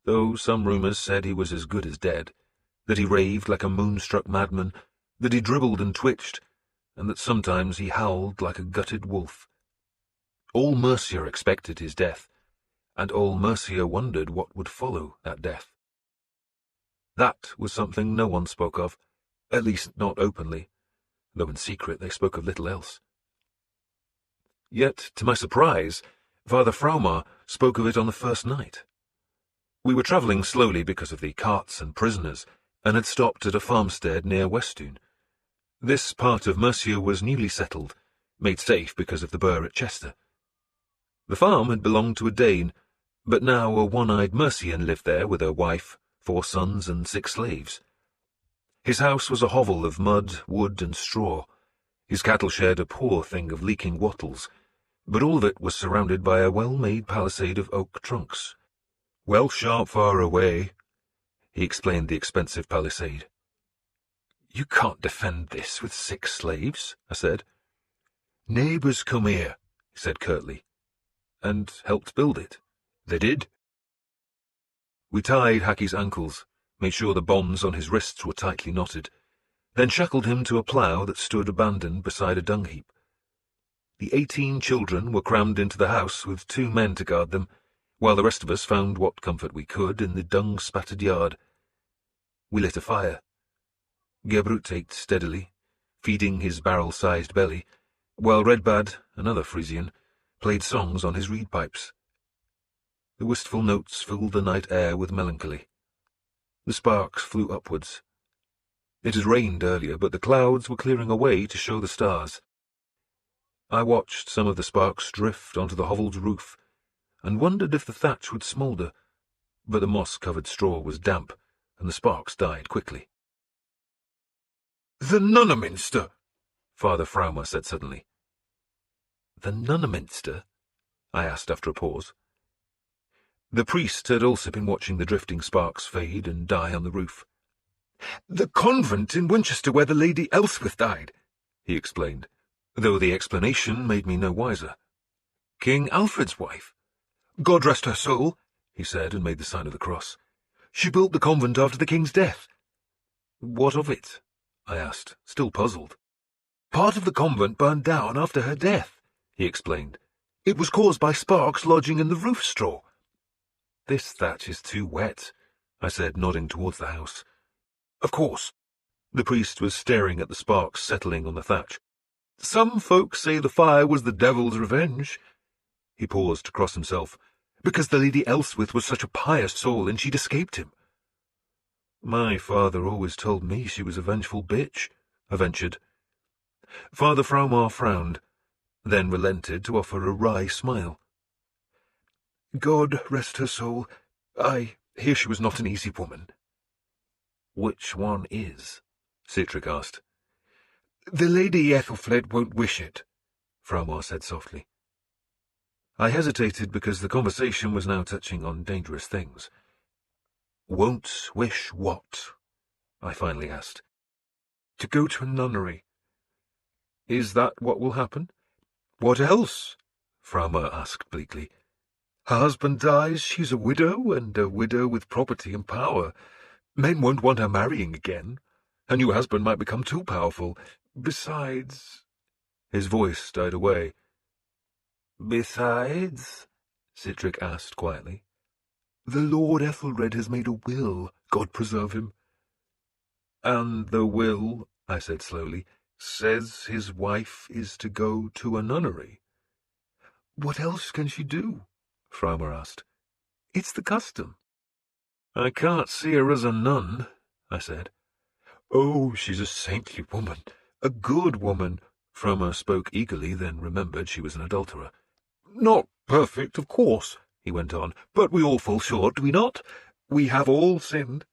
though some rumours said he was as good as dead, that he raved like a moonstruck madman, that he dribbled and twitched, and that sometimes he howled like a gutted wolf. All Mercia expected his death, and all Mercia wondered what would follow that death. That was something no one spoke of, at least not openly, though in secret they spoke of little else. Yet, to my surprise, Father Fraumar spoke of it on the first night. We were travelling slowly because of the carts and prisoners, and had stopped at a farmstead near Westun. This part of Mercia was newly settled, made safe because of the burh at Chester. The farm had belonged to a Dane, but now a one-eyed Mercian lived there with a wife, 4 sons and 6 slaves. His house was a hovel of mud, wood, and straw. His cattle shared a poor thing of leaking wattles, but all of it was surrounded by a well-made palisade of oak trunks. "Well sharp far away," he explained the expensive palisade. "You can't defend this with 6 slaves," I said. "Neighbours come here," he said curtly, and helped build it. They did. We tied Haki's ankles, made sure the bonds on his wrists were tightly knotted, then shackled him to a plough that stood abandoned beside a dung heap. The 18 children were crammed into the house with 2 men to guard them, while the rest of us found what comfort we could in the dung-spattered yard. We lit a fire. Gerbrut ate steadily, feeding his barrel-sized belly, while Redbad, another Frisian, played songs on his reed pipes. The wistful notes filled the night air with melancholy. The sparks flew upwards. It had rained earlier, but the clouds were clearing away to show the stars. I watched some of the sparks drift onto the hovel's roof, and wondered if the thatch would smoulder, but the moss-covered straw was damp, and the sparks died quickly. "The Nunnaminster," Father Fraumar said suddenly. "The Nunnaminster?" I asked after a pause. The priest had also been watching the drifting sparks fade and die on the roof. "The convent in Winchester where the Lady Elspeth died," he explained, though the explanation made me no wiser. "King Alfred's wife. God rest her soul," he said, and made the sign of the cross. "She built the convent after the king's death." "What of it?" I asked, still puzzled. "Part of the convent burned down after her death," he explained. "It was caused by sparks lodging in the roof straw." "This thatch is too wet," I said, nodding towards the house. "Of course." The priest was staring at the sparks settling on the thatch. "Some folks say the fire was the devil's revenge." He paused to cross himself. "Because the Lady Elspeth was such a pious soul and she'd escaped him." "My father always told me she was a vengeful bitch," I ventured. Father Fraumar frowned, then relented to offer a wry smile. "God rest her soul. I hear she was not an easy woman." "Which one is?" Sihtric asked. "The Lady Ethelfled won't wish it," Fraumar said softly. I hesitated because the conversation was now touching on dangerous things. "Won't wish what?" I finally asked. "To go to a nunnery." "Is that what will happen?" "What else?" Fraumar asked bleakly. "Her husband dies, she's a widow, and a widow with property and power. Men won't want her marrying again. Her new husband might become too powerful. Besides—" His voice died away. "Besides?" Sihtric asked quietly. "The Lord Ethelred has made a will, God preserve him." "And the will," I said slowly, "says his wife is to go to a nunnery." "What else can she do?" Fraumar asked. "It's the custom." "I can't see her as a nun," I said. "Oh, she's a saintly woman, a good woman." Fraumar spoke eagerly, then remembered she was an adulterer. "Not perfect, of course," he went on, "but we all fall short, do we not? We have all sinned."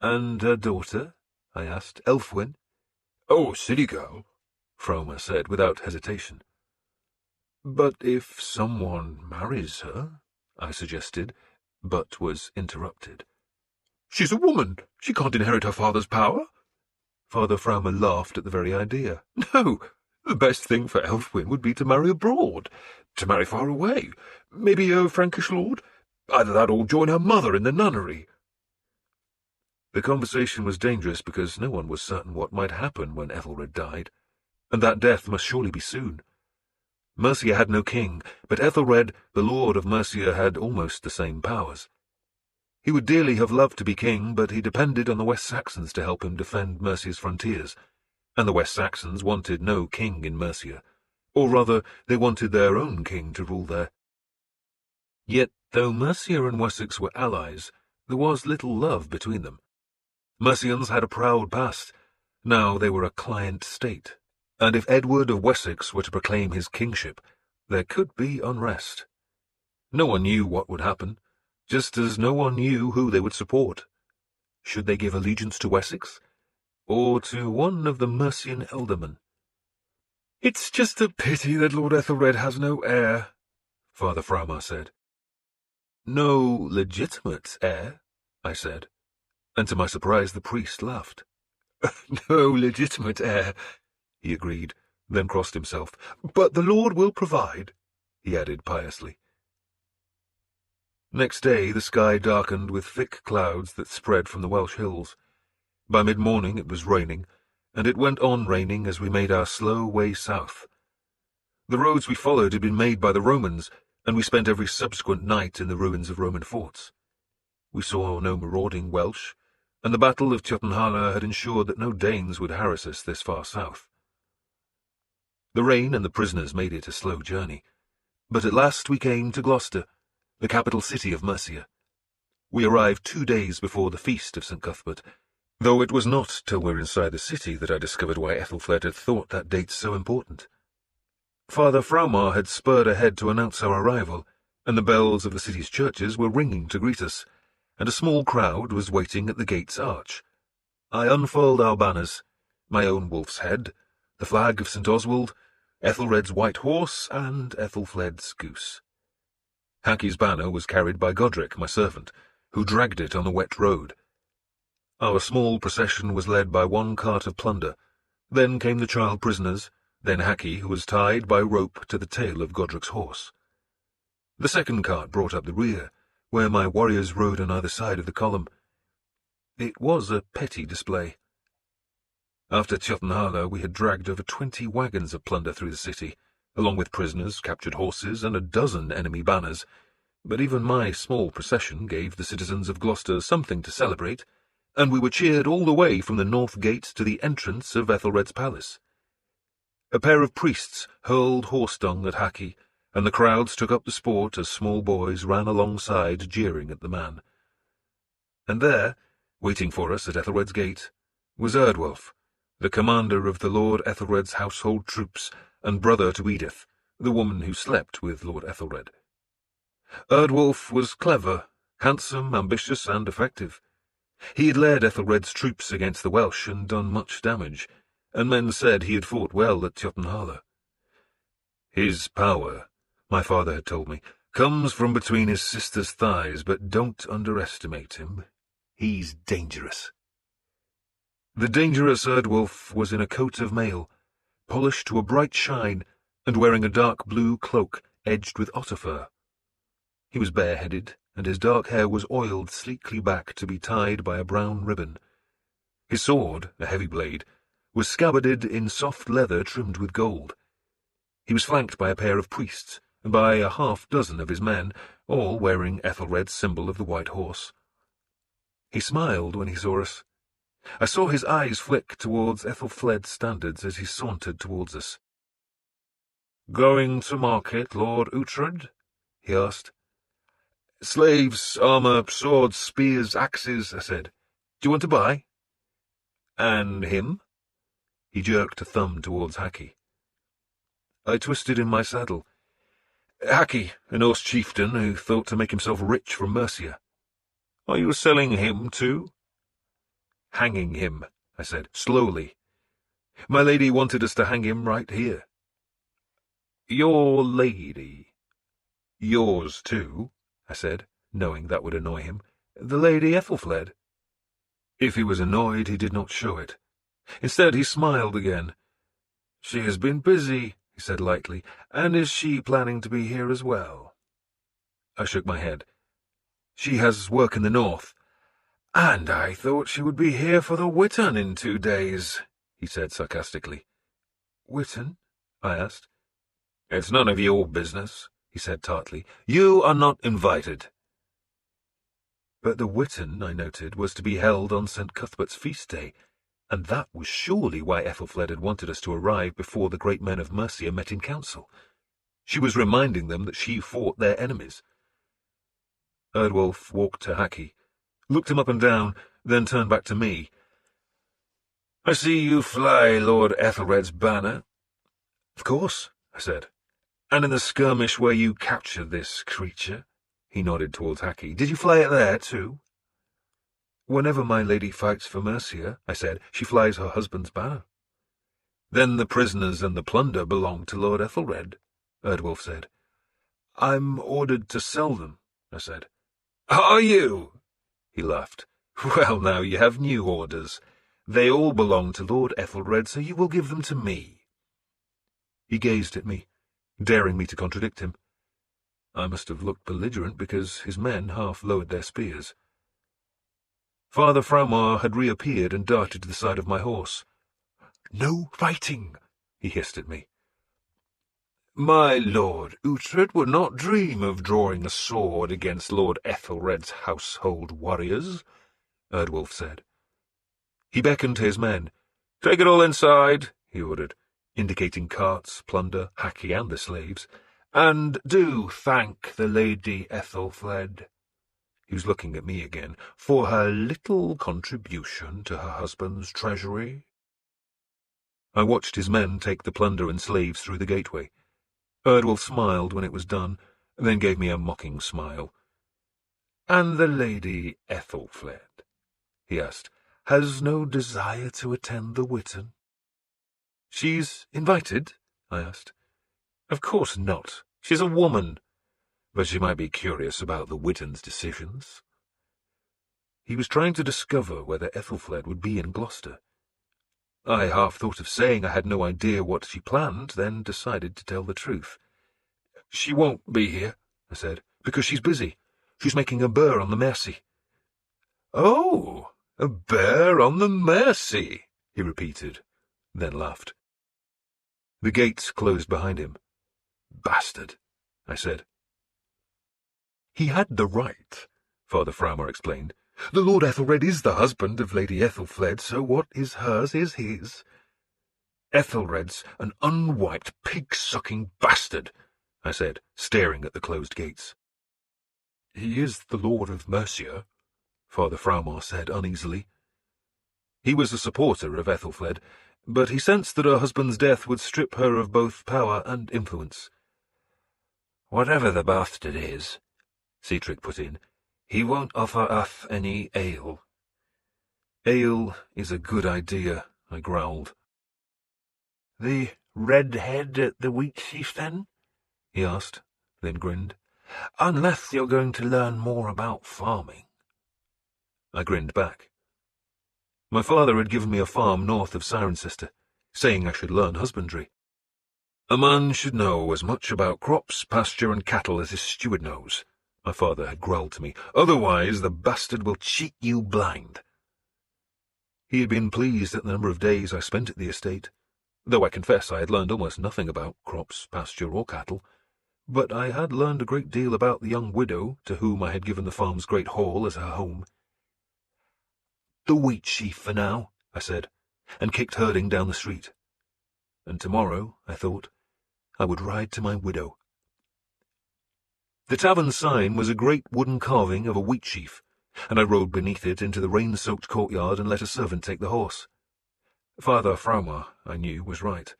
"And her daughter?" I asked. "Elfwin?" "Oh, silly girl," Fraumar said without hesitation. "But if someone marries her," I suggested, but was interrupted. "She's a woman. She can't inherit her father's power." Father Fraumar laughed at the very idea. "No, the best thing for Elfwin would be to marry abroad, to marry far away, maybe a Frankish lord. Either that or join her mother in the nunnery." The conversation was dangerous because no one was certain what might happen when Ethelred died, and that death must surely be soon. Mercia had no king, but Ethelred, the lord of Mercia, had almost the same powers. He would dearly have loved to be king, but he depended on the West Saxons to help him defend Mercia's frontiers, and the West Saxons wanted no king in Mercia, or rather, they wanted their own king to rule there. Yet, though Mercia and Wessex were allies, there was little love between them. Mercians had a proud past. Now they were a client state, and if Edward of Wessex were to proclaim his kingship, there could be unrest. No one knew what would happen, just as no one knew who they would support. Should they give allegiance to Wessex, or to one of the Mercian ealdormen? "It's just a pity that Lord Ethelred has no heir," Father Fraumar said. "No legitimate heir," I said, and to my surprise the priest laughed. "No legitimate heir," he agreed, then crossed himself. "But the Lord will provide," he added piously. Next day the sky darkened with thick clouds that spread from the Welsh hills. By mid-morning it was raining, and it went on raining as we made our slow way south. The roads we followed had been made by the Romans, and we spent every subsequent night in the ruins of Roman forts. We saw no marauding Welsh, and the Battle of Jotunheim had ensured that no Danes would harass us this far south. The rain and the prisoners made it a slow journey, but at last we came to Gloucester, the capital city of Mercia. We arrived 2 days before the feast of St. Cuthbert, though it was not till we were inside the city that I discovered why Ethelfled had thought that date so important. Father Fraumar had spurred ahead to announce our arrival, and the bells of the city's churches were ringing to greet us, and a small crowd was waiting at the gate's arch. I unfurled our banners, my own wolf's head, the flag of St. Oswald, Ethelred's white horse, and Ethelfled's goose. Haki's banner was carried by Godric, my servant, who dragged it on the wet road. Our small procession was led by one cart of plunder. Then came the child prisoners, then Haki, who was tied by rope to the tail of Godric's horse. The second cart brought up the rear, where my warriors rode on either side of the column. It was a petty display. After Tjotunheim, we had dragged over 20 wagons of plunder through the city, along with prisoners, captured horses, and a dozen enemy banners, but even my small procession gave the citizens of Gloucester something to celebrate, and we were cheered all the way from the north gate to the entrance of Æthelred's palace. A pair of priests hurled horse-dung at Haki, and the crowds took up the sport as small boys ran alongside, jeering at the man. And there, waiting for us at Æthelred's gate, was Erdwolf, the commander of the Lord Æthelred's household troops, and brother to Edith, the woman who slept with Lord Æthelred. Erdwolf was clever, handsome, ambitious, and effective. He had led Æthelred's troops against the Welsh and done much damage, and men said he had fought well at Tjotunheim. His power, my father had told me, comes from between his sister's thighs, but don't underestimate him. He's dangerous. The dangerous Erdwolf was in a coat of mail, polished to a bright shine, and wearing a dark blue cloak edged with otter fur. He was bareheaded, and his dark hair was oiled sleekly back to be tied by a brown ribbon. His sword, a heavy blade, was scabbarded in soft leather trimmed with gold. He was flanked by a pair of priests, and by a half-dozen of his men, all wearing Æthelred's symbol of the white horse. He smiled when he saw us. I saw his eyes flick towards Ethelfled's standards as he sauntered towards us. "Going to market, Lord Uhtred?" he asked. "Slaves, armour, swords, spears, axes," I said. "Do you want to buy?" "And him?" He jerked a thumb towards Haki. I twisted in my saddle. "Haki, a Norse chieftain who thought to make himself rich from Mercia. Are you selling him too?" "Hanging him," I said, slowly. "My lady wanted us to hang him right here." "Your lady?" "Yours too," I said, knowing that would annoy him. "The Lady Ethelfled." If he was annoyed, he did not show it. Instead, he smiled again. "She has been busy," he said lightly. "And is she planning to be here as well?" I shook my head. "She has work in the north." "And I thought she would be here for the Witten in 2 days," he said sarcastically. "Witten?" I asked. "It's none of your business," he said tartly. "You are not invited." But the Witten, I noted, was to be held on St. Cuthbert's feast day, and that was surely why Ethelfled had wanted us to arrive before the great men of Mercia met in council. She was reminding them that she fought their enemies. Erdwolf walked to Haki, looked him up and down, then turned back to me. "I see you fly Lord Æthelred's banner." "Of course," I said. "And in the skirmish where you captured this creature," he nodded towards Haki, "did you fly it there too?" "Whenever my lady fights for Mercia," I said, "she flies her husband's banner." "Then the prisoners and the plunder belong to Lord Æthelred," Erdwolf said. "I'm ordered to sell them," I said. "Are you?" He laughed. "Well, now you have new orders. They all belong to Lord Æthelred, so you will give them to me." He gazed at me, daring me to contradict him. I must have looked belligerent because his men half lowered their spears. Father Fraumar had reappeared and darted to the side of my horse. "No fighting," he hissed at me. "My Lord Uhtred would not dream of drawing a sword against Lord Æthelred's household warriors," Erdwolf said. He beckoned to his men. "Take it all inside," he ordered, indicating carts, plunder, Haki, and the slaves. "And do thank the Lady Ethelfled," he was looking at me again, "for her little contribution to her husband's treasury." I watched his men take the plunder and slaves through the gateway. Erdwolf smiled when it was done, then gave me a mocking smile. "And the Lady Ethelfled," he asked, "has no desire to attend the Witten?" "She's invited?" I asked. "Of course not. She's a woman." but she might be curious about the Wittens' decisions. He was trying to discover whether Ethelfled would be in Gloucester. I half thought of saying I had no idea what she planned, then decided to tell the truth. "She won't be here," I said, "because she's busy. She's making a bear on the Mercia." "Oh, a bear on the Mercia," he repeated, then laughed. The gates closed behind him. "Bastard," I said. "He had the right," Father Fraumar explained. "The Lord Ethelred is the husband of Lady Ethelfled, so what is hers is his." "Ethelred's an unwiped, pig-sucking bastard," I said, staring at the closed gates. "He is the Lord of Mercia," Father Fraumar said uneasily. He was a supporter of Ethelfled, but he sensed that her husband's death would strip her of both power and influence. "Whatever the bastard is," Sihtric put in, "he won't offer us any ale." "Ale is a good idea," I growled. "The redhead at the wheat sheaf, then?" he asked, then grinned. "Unless you're going to learn more about farming." I grinned back. My father had given me a farm north of Cirencester, saying I should learn husbandry. "A man should know as much about crops, pasture, and cattle as his steward knows," my father had growled to me. "Otherwise the bastard will cheat you blind." He had been pleased at the number of days I spent at the estate, though I confess I had learned almost nothing about crops, pasture, or cattle. But I had learned a great deal about the young widow to whom I had given the farm's great hall as her home. "The wheat sheaf for now," I said, and kicked herding down the street. And tomorrow, I thought, I would ride to my widow. The tavern sign was a great wooden carving of a wheat sheaf, and I rode beneath it into the rain-soaked courtyard and let a servant take the horse. Father Fraumar, I knew, was right.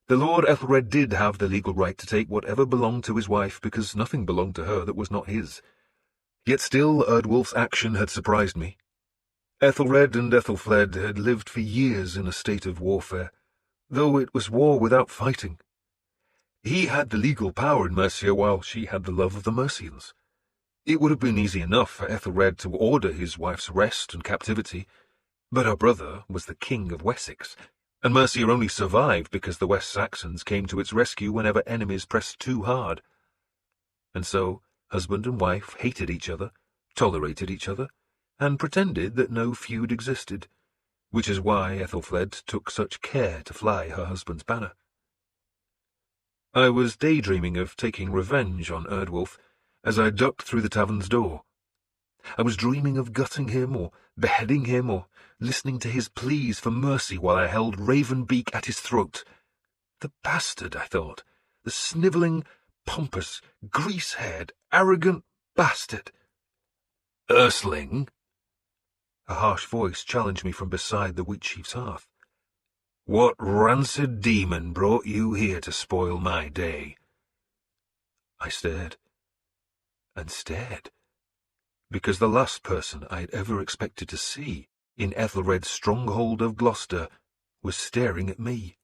The Lord Ethelred did have the legal right to take whatever belonged to his wife, because nothing belonged to her that was not his. Yet still Erdwolf's action had surprised me. Ethelred and Ethelfled had lived for years in a state of warfare, though it was war without fighting. He had the legal power in Mercia, while she had the love of the Mercians. It would have been easy enough for Æthelred to order his wife's arrest and captivity, but her brother was the King of Wessex, and Mercia only survived because the West Saxons came to its rescue whenever enemies pressed too hard. And so husband and wife hated each other, tolerated each other, and pretended that no feud existed, which is why Ethelfled took such care to fly her husband's banner. I was daydreaming of taking revenge on Erdwolf as I ducked through the tavern's door. I was dreaming of gutting him, or beheading him, or listening to his pleas for mercy while I held Ravenbeak at his throat. The bastard, I thought, the snivelling, pompous, grease-haired, arrogant bastard. "Ursling?" A harsh voice challenged me from beside the wheat sheaf's hearth. "What rancid demon brought you here to spoil my day?" I stared, and stared, because the last person I had ever expected to see in Ethelred's stronghold of Gloucester was staring at me.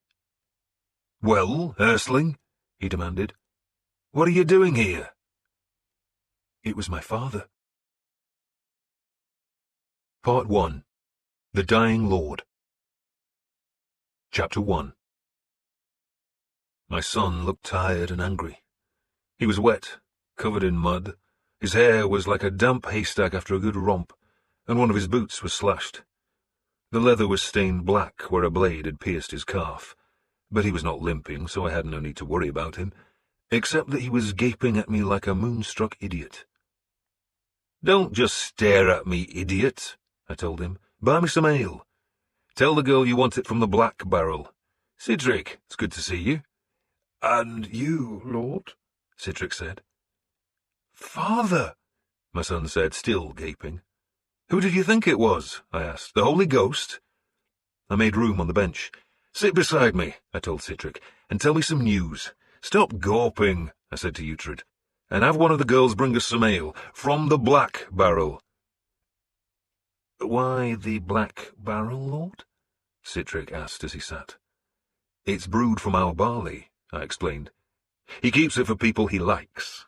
"Well, Ursling?" he demanded. "What are you doing here?" It was my father. Part 1. The Dying Lord. Chapter 1. My son looked tired and angry. He was wet, covered in mud. His hair was like a damp haystack after a good romp, and one of his boots was slashed. The leather was stained black where a blade had pierced his calf, but he was not limping, so I had no need to worry about him, except that he was gaping at me like a moonstruck idiot. "Don't just stare at me, idiot," I told him. "Buy me some ale. Tell the girl you want it from the Black Barrel. Sihtric, it's good to see you." "And you, Lord?" Sihtric said. "Father," my son said, still gaping. "Who did you think it was?" I asked. "The Holy Ghost?" I made room on the bench. "Sit beside me," I told Sihtric, "and tell me some news. Stop gawping," I said to Uhtred, "and have one of the girls bring us some ale, from the Black Barrel." "Why the Black Barrel, Lord?" Sihtric asked as he sat. "It's brewed from our barley," I explained. "He keeps it for people he likes."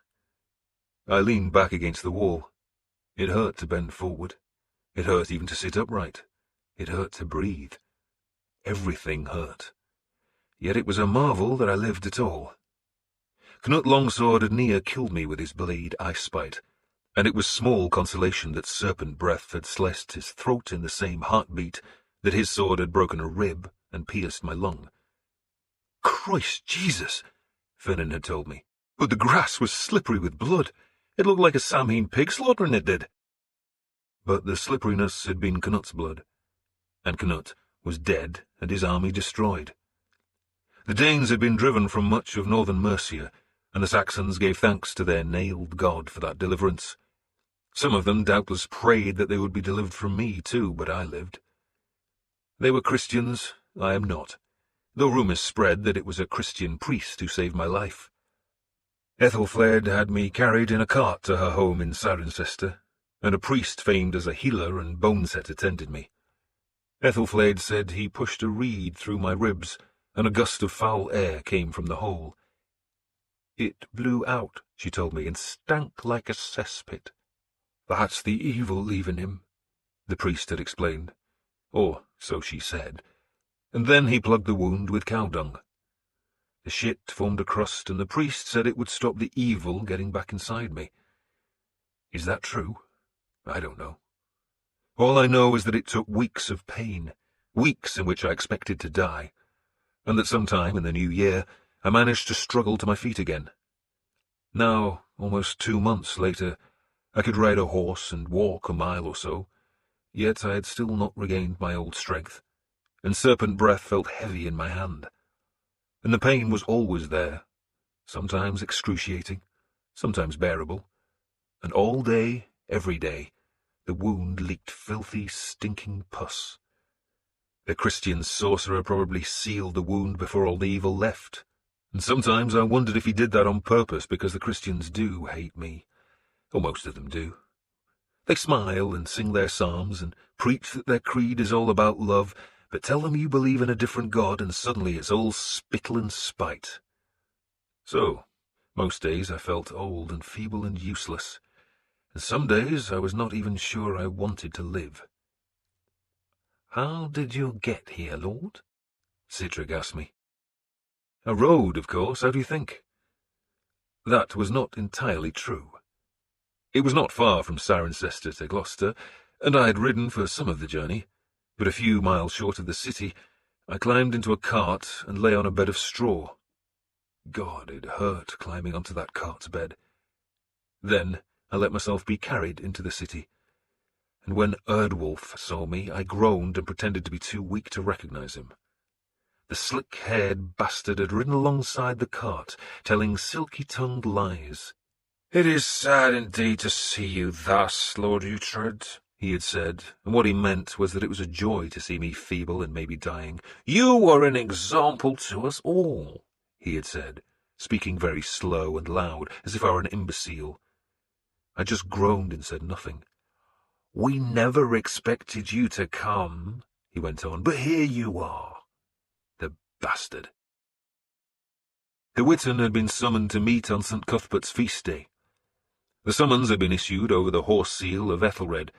I leaned back against the wall. It hurt to bend forward. It hurt even to sit upright. It hurt to breathe. Everything hurt. Yet it was a marvel that I lived at all. Knut Longsword had near killed me with his blade Icebite, and it was small consolation that serpent breath had sliced his throat in the same heartbeat, that his sword had broken a rib and pierced my lung. Christ Jesus, Finnan had told me, but the grass was slippery with blood. It looked like a Samhain pig slaughtering, it did. But the slipperiness had been Knut's blood, and Knut was dead and his army destroyed. The Danes had been driven from much of northern Mercia, and the Saxons gave thanks to their nailed god for that deliverance. Some of them doubtless prayed that they would be delivered from me too, but I lived. They were Christians, I am not, though rumours spread that it was a Christian priest who saved my life. Ethelfled had me carried in a cart to her home in Cirencester, and a priest famed as a healer and bone-set attended me. Ethelfled said he pushed a reed through my ribs, and a gust of foul air came from the hole. It blew out, she told me, and stank like a cesspit. That's the evil leaving him, the priest had explained, or so she said, and then he plugged the wound with cow dung. The shit formed a crust, and the priest said it would stop the evil getting back inside me. Is that true? I don't know. All I know is that it took weeks of pain, weeks in which I expected to die, and that sometime in the new year I managed to struggle to my feet again. Now, almost 2 months later, I could ride a horse and walk a mile or so, yet I had still not regained my old strength, and serpent breath felt heavy in my hand. And the pain was always there, sometimes excruciating, sometimes bearable, and all day, every day, the wound leaked filthy, stinking pus. The Christian sorcerer probably sealed the wound before all the evil left, and sometimes I wondered if he did that on purpose because the Christians do hate me, or most of them do. They smile and sing their psalms and preach that their creed is all about love, but tell them you believe in a different God and suddenly it's all spittle and spite. So, most days I felt old and feeble and useless, and some days I was not even sure I wanted to live. "How did you get here, Lord?" Sihtric asked me. "A road, of course. How do you think?" That was not entirely true. It was not far from Cirencester to Gloucester, and I had ridden for some of the journey, but a few miles short of the city, I climbed into a cart and lay on a bed of straw. God, it hurt climbing onto that cart's bed. Then I let myself be carried into the city, and when Erdwolf saw me, I groaned and pretended to be too weak to recognize him. The slick-haired bastard had ridden alongside the cart, telling silky-tongued lies. "It is sad indeed to see you thus, Lord Uhtred," he had said, and what he meant was that it was a joy to see me feeble and maybe dying. "You are an example to us all," he had said, speaking very slow and loud, as if I were an imbecile. I just groaned and said nothing. "We never expected you to come," he went on, "but here you are." The bastard. The Witten had been summoned to meet on St. Cuthbert's feast day. The summons had been issued over the horse seal of Æthelred,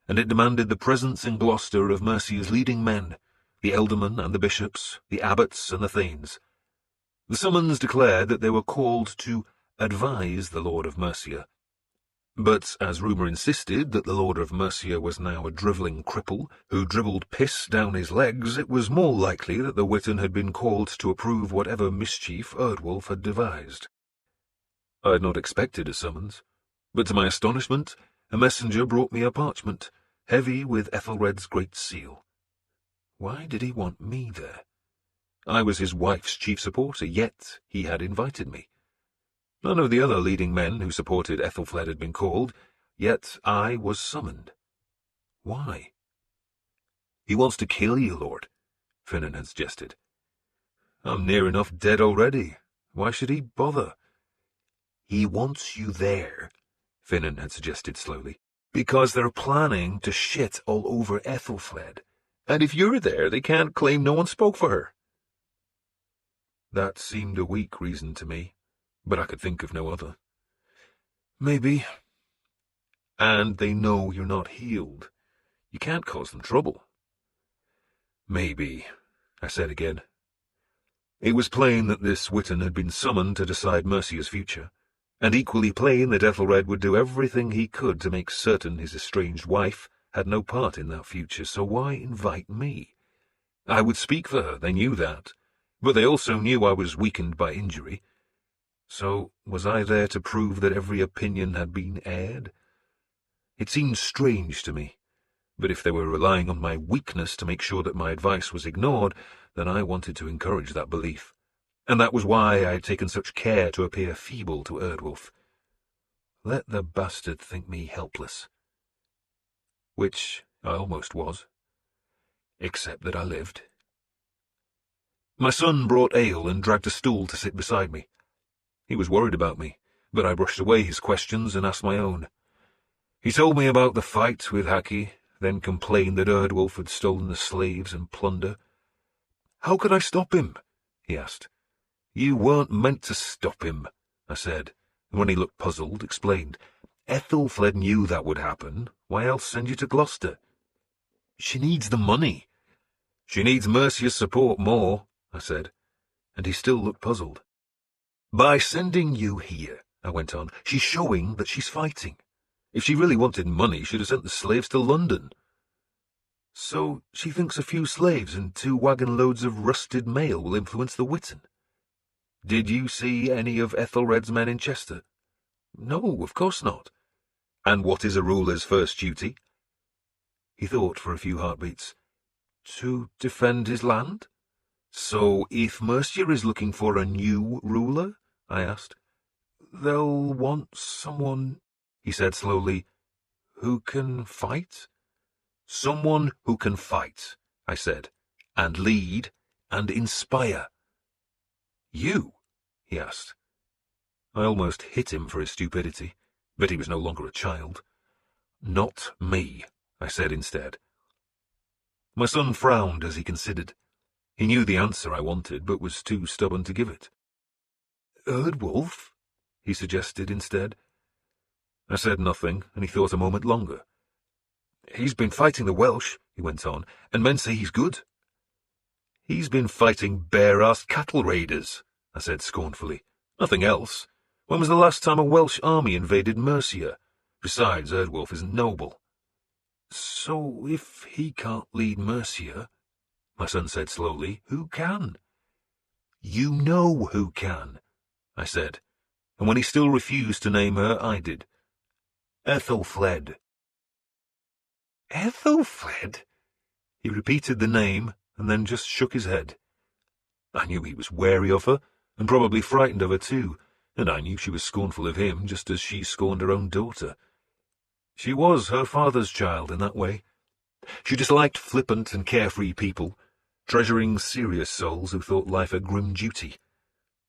and it demanded the presence in Gloucester of Mercia's leading men, the ealdormen and the bishops, the abbots and the thanes. The summons declared that they were called to advise the Lord of Mercia. But as rumour insisted that the Lord of Mercia was now a drivelling cripple who dribbled piss down his legs, it was more likely that the Witten had been called to approve whatever mischief Erdwolf had devised. I had not expected a summons, but to my astonishment, a messenger brought me a parchment, heavy with Ethelred's great seal. Why did he want me there? I was his wife's chief supporter, yet he had invited me. None of the other leading men who supported Ethelfled had been called, yet I was summoned. Why? "He wants to kill you, Lord," Finnan had suggested. "I'm near enough dead already. Why should he bother?" "He wants you there," Finnan had suggested slowly, "because they're planning to shit all over Ethelfled, and if you're there, they can't claim no one spoke for her." That seemed a weak reason to me, but I could think of no other. Maybe. And they know you're not healed. You can't cause them trouble. Maybe, I said again. It was plain that this Witten had been summoned to decide Mercia's future, and equally plain that Ethelred would do everything he could to make certain his estranged wife had no part in that future, so why invite me? I would speak for her, they knew that, but they also knew I was weakened by injury. So was I there to prove that every opinion had been aired? It seemed strange to me, but if they were relying on my weakness to make sure that my advice was ignored, then I wanted to encourage that belief, and that was why I had taken such care to appear feeble to Erdwolf. Let the bastard think me helpless. Which I almost was, except that I lived. My son brought ale and dragged a stool to sit beside me. He was worried about me, but I brushed away his questions and asked my own. He told me about the fight with Haki, then complained that Erdwolf had stolen the slaves and plunder. "How could I stop him?" he asked. "You weren't meant to stop him," I said, and when he looked puzzled, explained. "Ethelfled knew that would happen. Why else send you to Gloucester?" "She needs the money." "She needs Mercia's support more," I said, and he still looked puzzled. "By sending you here," I went on, "she's showing that she's fighting. If she really wanted money, she'd have sent the slaves to London." "So she thinks a few slaves and 2 wagon-loads of rusted mail will influence the Witten. Did you see any of Ethelred's men in Chester?" "No, of course not." "And what is a ruler's first duty?" He thought for a few heartbeats. "To defend his land." "So if Mercia is looking for a new ruler?" I asked. "They'll want someone," he said slowly, "who can fight." "Someone who can fight," I said, "and lead and inspire." "You?" he asked. I almost hit him for his stupidity, but he was no longer a child. "Not me," I said instead. My son frowned as he considered. He knew the answer I wanted, but was too stubborn to give it. "Erdwolf?" he suggested instead. I said nothing, and he thought a moment longer. "He's been fighting the Welsh," he went on, "and men say he's good." "He's been fighting bare-assed cattle raiders," I said scornfully. "Nothing else. When was the last time a Welsh army invaded Mercia? Besides, Erdwolf isn't noble." "So if he can't lead Mercia," my son said slowly, "who can?" "You know who can," I said, and when he still refused to name her, I did. "Ethelfled." "Ethelfled?" He repeated the name, and then just shook his head. I knew he was wary of her, and probably frightened of her too, and I knew she was scornful of him, just as she scorned her own daughter. She was her father's child in that way. She disliked flippant and carefree people, treasuring serious souls who thought life a grim duty.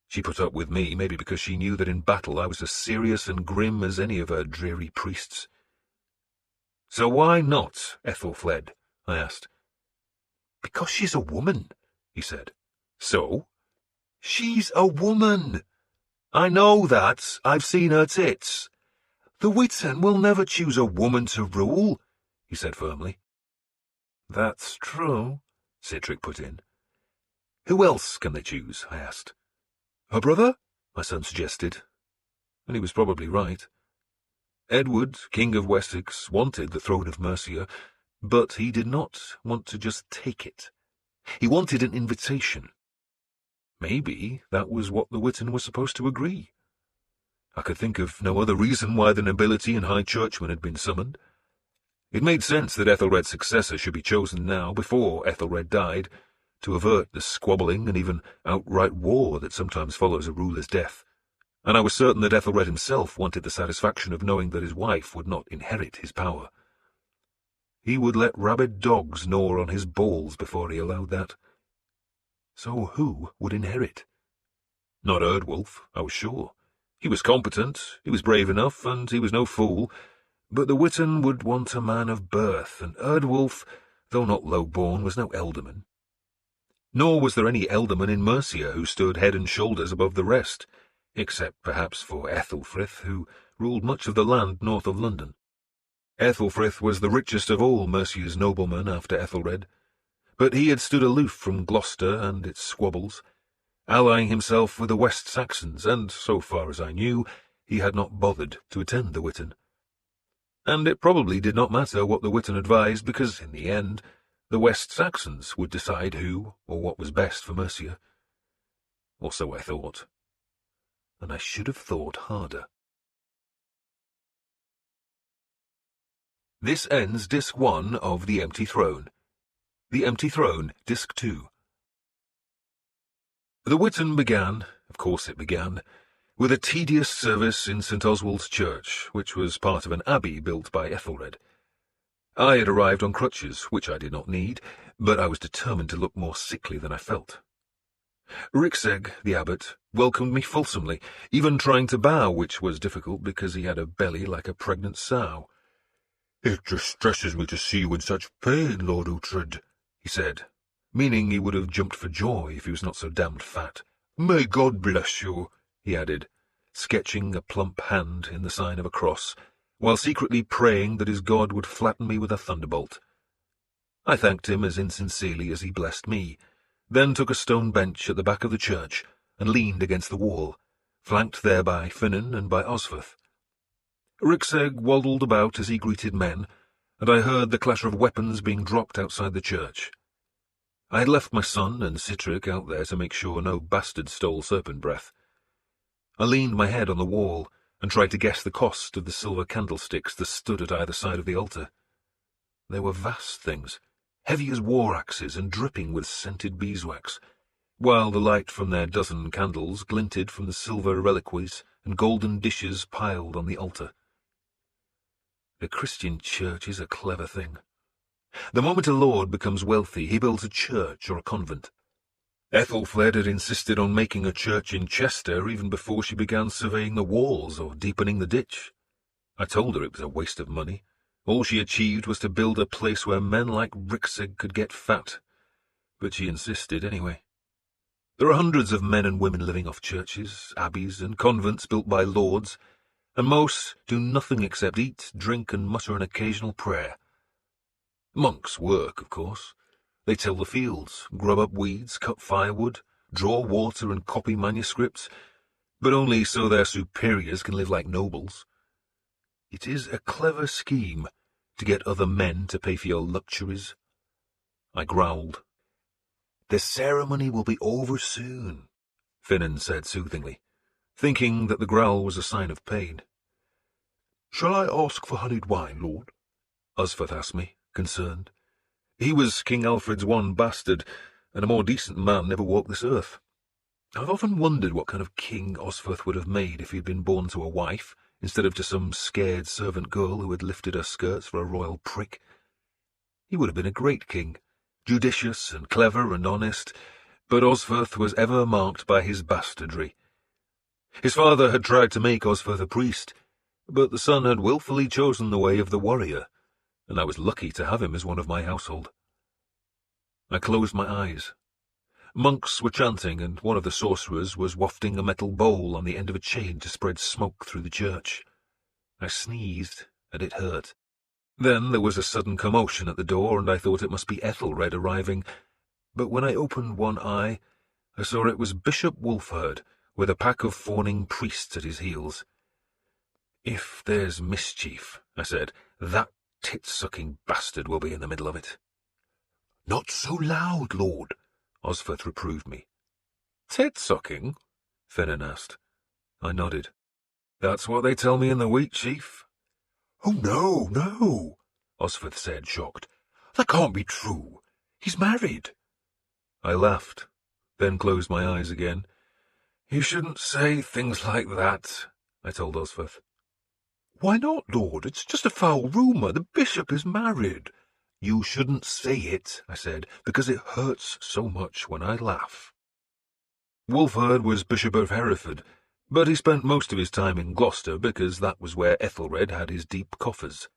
She put up with me, maybe because she knew that in battle I was as serious and grim as any of her dreary priests. "So why not Ethelfled?" I asked. "Because she's a woman," he said. "So?" "She's a woman." "I know that. I've seen her tits." "The Witten will never choose a woman to rule," he said firmly. "That's true," Citric put in. "Who else can they choose?" I asked. "Her brother?" my son suggested, and he was probably right. Edward, King of Wessex, wanted the throne of Mercia, but he did not want to just take it. He wanted an invitation. Maybe that was what the Witten were supposed to agree. I could think of no other reason why the nobility and high churchmen had been summoned. It made sense that Ethelred's successor should be chosen now, before Ethelred died, to avert the squabbling and even outright war that sometimes follows a ruler's death, and I was certain that Ethelred himself wanted the satisfaction of knowing that his wife would not inherit his power. He would let rabid dogs gnaw on his balls before he allowed that. So who would inherit? Not Erdwolf, I was sure. He was competent, he was brave enough, and he was no fool, but the Witten would want a man of birth, and Erdwolf, though not low-born, was no ealdorman. Nor was there any ealdorman in Mercia who stood head and shoulders above the rest. except perhaps for Æthelfrith, who ruled much of the land north of London. Æthelfrith was the richest of all Mercia's noblemen after Ethelred, but he had stood aloof from Gloucester and its squabbles, allying himself with the West Saxons, and, so far as I knew, he had not bothered to attend the Witten. And it probably did not matter what the Witten advised, because, in the end, the West Saxons would decide who or what was best for Mercia. Or so I thought. And I should have thought harder. This ends Disc 1 of The Empty Throne. The Empty Throne, Disc 2. The Witten began, of course it began, with a tedious service in St. Oswald's Church, which was part of an abbey built by Ethelred. I had arrived on crutches, which I did not need, but I was determined to look more sickly than I felt. Ricseg, the abbot, welcomed me fulsomely, even trying to bow, which was difficult because he had a belly like a pregnant sow. "It distresses me to see you in such pain, Lord Uhtred," he said, meaning he would have jumped for joy if he was not so damned fat. "May God bless you," he added, sketching a plump hand in the sign of a cross, while secretly praying that his God would flatten me with a thunderbolt. I thanked him as insincerely as he blessed me, then took a stone bench at the back of the church and leaned against the wall, flanked there by Finan and by Osferth. Ricseg waddled about as he greeted men, and I heard the clatter of weapons being dropped outside the church. I had left my son and Citric out there to make sure no bastard stole serpent breath. I leaned my head on the wall and tried to guess the cost of the silver candlesticks that stood at either side of the altar. They were vast things, heavy as war axes and dripping with scented beeswax, while the light from their dozen candles glinted from the silver reliquaries and golden dishes piled on the altar. The Christian church is a clever thing. The moment a lord becomes wealthy, he builds a church or a convent. Ethelfled had insisted on making a church in Chester even before she began surveying the walls or deepening the ditch. I told her it was a waste of money. All she achieved was to build a place where men like Ricseg could get fat. But she insisted anyway. There are hundreds of men and women living off churches, abbeys, and convents built by lords, and most do nothing except eat, drink, and mutter an occasional prayer. Monks work, of course. They till the fields, grub up weeds, cut firewood, draw water, and copy manuscripts, but only so their superiors can live like nobles. It is a clever scheme to get other men to pay for your luxuries. I growled. "The ceremony will be over soon," Finan said soothingly, thinking that the growl was a sign of pain. "Shall I ask for honeyed wine, Lord?" Osferth asked me, concerned. He was King Alfred's one bastard, and a more decent man never walked this earth. I've often wondered what kind of king Osferth would have made if he had been born to a wife, instead of to some scared servant girl who had lifted her skirts for a royal prick. He would have been a great king, judicious and clever and honest, but Osferth was ever marked by his bastardry. His father had tried to make Osferth a priest, but the son had wilfully chosen the way of the warrior, and I was lucky to have him as one of my household. I closed my eyes. Monks were chanting, and one of the sorcerers was wafting a metal bowl on the end of a chain to spread smoke through the church. I sneezed, and it hurt. Then there was a sudden commotion at the door, and I thought it must be Ethelred arriving, but when I opened one eye, I saw it was Bishop Wulfherd, with a pack of fawning priests at his heels. "If there's mischief," I said, "that tit-sucking bastard will be in the middle of it." "Not so loud, Lord," Osferth reproved me. "Tit-sucking?" Finan asked. I nodded. "That's what they tell me in the Wheat, Chief." "Oh, no, no," Osferth said, shocked. "That can't be true. He's married." I laughed, then closed my eyes again. "You shouldn't say things like that," I told Osferth. "Why not, Lord? It's just a foul rumour. The bishop is married." "You shouldn't say it," I said, "because it hurts so much when I laugh." Wulfherd was Bishop of Hereford, but he spent most of his time in Gloucester because that was where Ethelred had his deep coffers.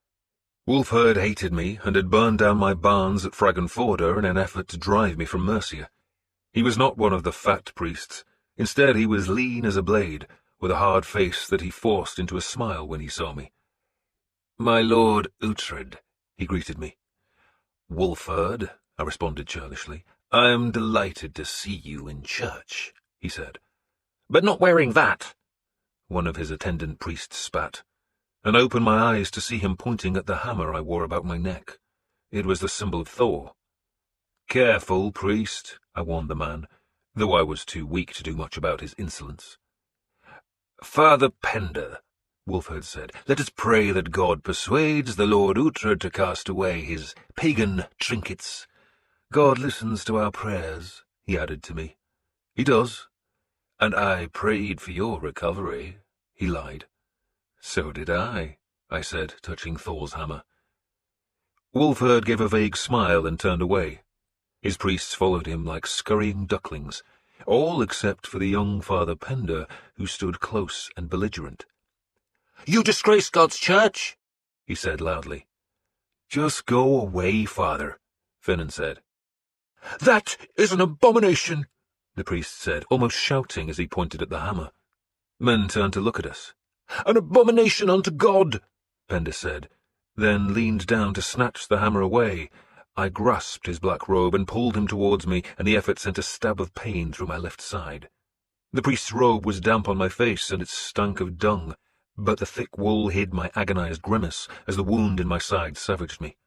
Wulfherd hated me and had burned down my barns at Fragonforda in an effort to drive me from Mercia. He was not one of the fat priests. Instead, he was lean as a blade, with a hard face that he forced into a smile when he saw me. "My lord Uhtred," he greeted me. "Wulfheard," I responded churlishly. "I am delighted to see you in church," he said. "But not wearing that," one of his attendant priests spat, and I opened my eyes to see him pointing at the hammer I wore about my neck. It was the symbol of Thor. "Careful, priest," I warned the man, though I was too weak to do much about his insolence. "Father Penda," Wulfheard said, "let us pray that God persuades the Lord Uhtred to cast away his pagan trinkets. God listens to our prayers," he added to me. "He does. And I prayed for your recovery," he lied. "So did I said, touching Thor's hammer. Wulfheard gave a vague smile and turned away. His priests followed him like scurrying ducklings, all except for the young Father Penda, who stood close and belligerent. "You disgrace God's church," he said loudly. "Just go away, Father," Finan said. "That is an abomination," the priest said, almost shouting as he pointed at the hammer. Men turned to look at us. "An abomination unto God," Penda said, then leaned down to snatch the hammer away. I grasped his black robe and pulled him towards me, and the effort sent a stab of pain through my left side. The priest's robe was damp on my face, and it stank of dung, but the thick wool hid my agonized grimace as the wound in my side savaged me.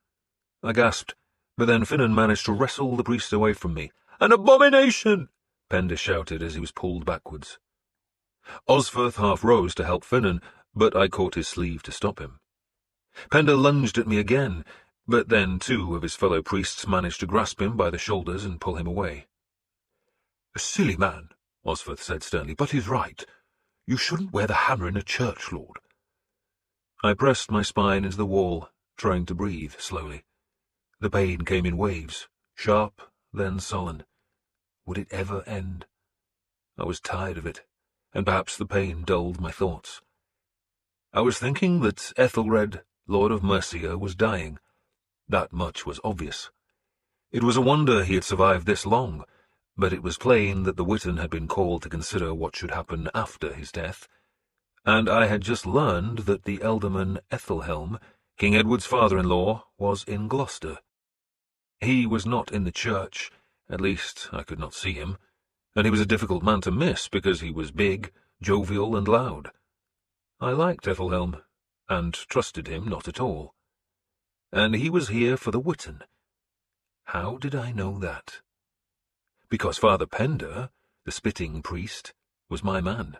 I gasped, but then Finan managed to wrestle the priest away from me. "An abomination!" Penda shouted as he was pulled backwards. Osferth half rose to help Finan, but I caught his sleeve to stop him. Penda lunged at me again, but then 2 of his fellow priests managed to grasp him by the shoulders and pull him away. "A silly man," Osferth said sternly, "but he's right. You shouldn't wear the hammer in a church, Lord." I pressed my spine into the wall, trying to breathe slowly. The pain came in waves, sharp, then sullen. Would it ever end? I was tired of it, and perhaps the pain dulled my thoughts. I was thinking that Æthelred, Lord of Mercia, was dying. That much was obvious. It was a wonder he had survived this long, but it was plain that the Witten had been called to consider what should happen after his death, and I had just learned that the ealdorman Æthelhelm, King Edward's father-in-law, was in Gloucester. He was not in the church, at least I could not see him, and he was a difficult man to miss because he was big, jovial, and loud. I liked Æthelhelm, and trusted him not at all. And he was here for the Witten. How did I know that? Because Father Penda, the spitting priest, was my man.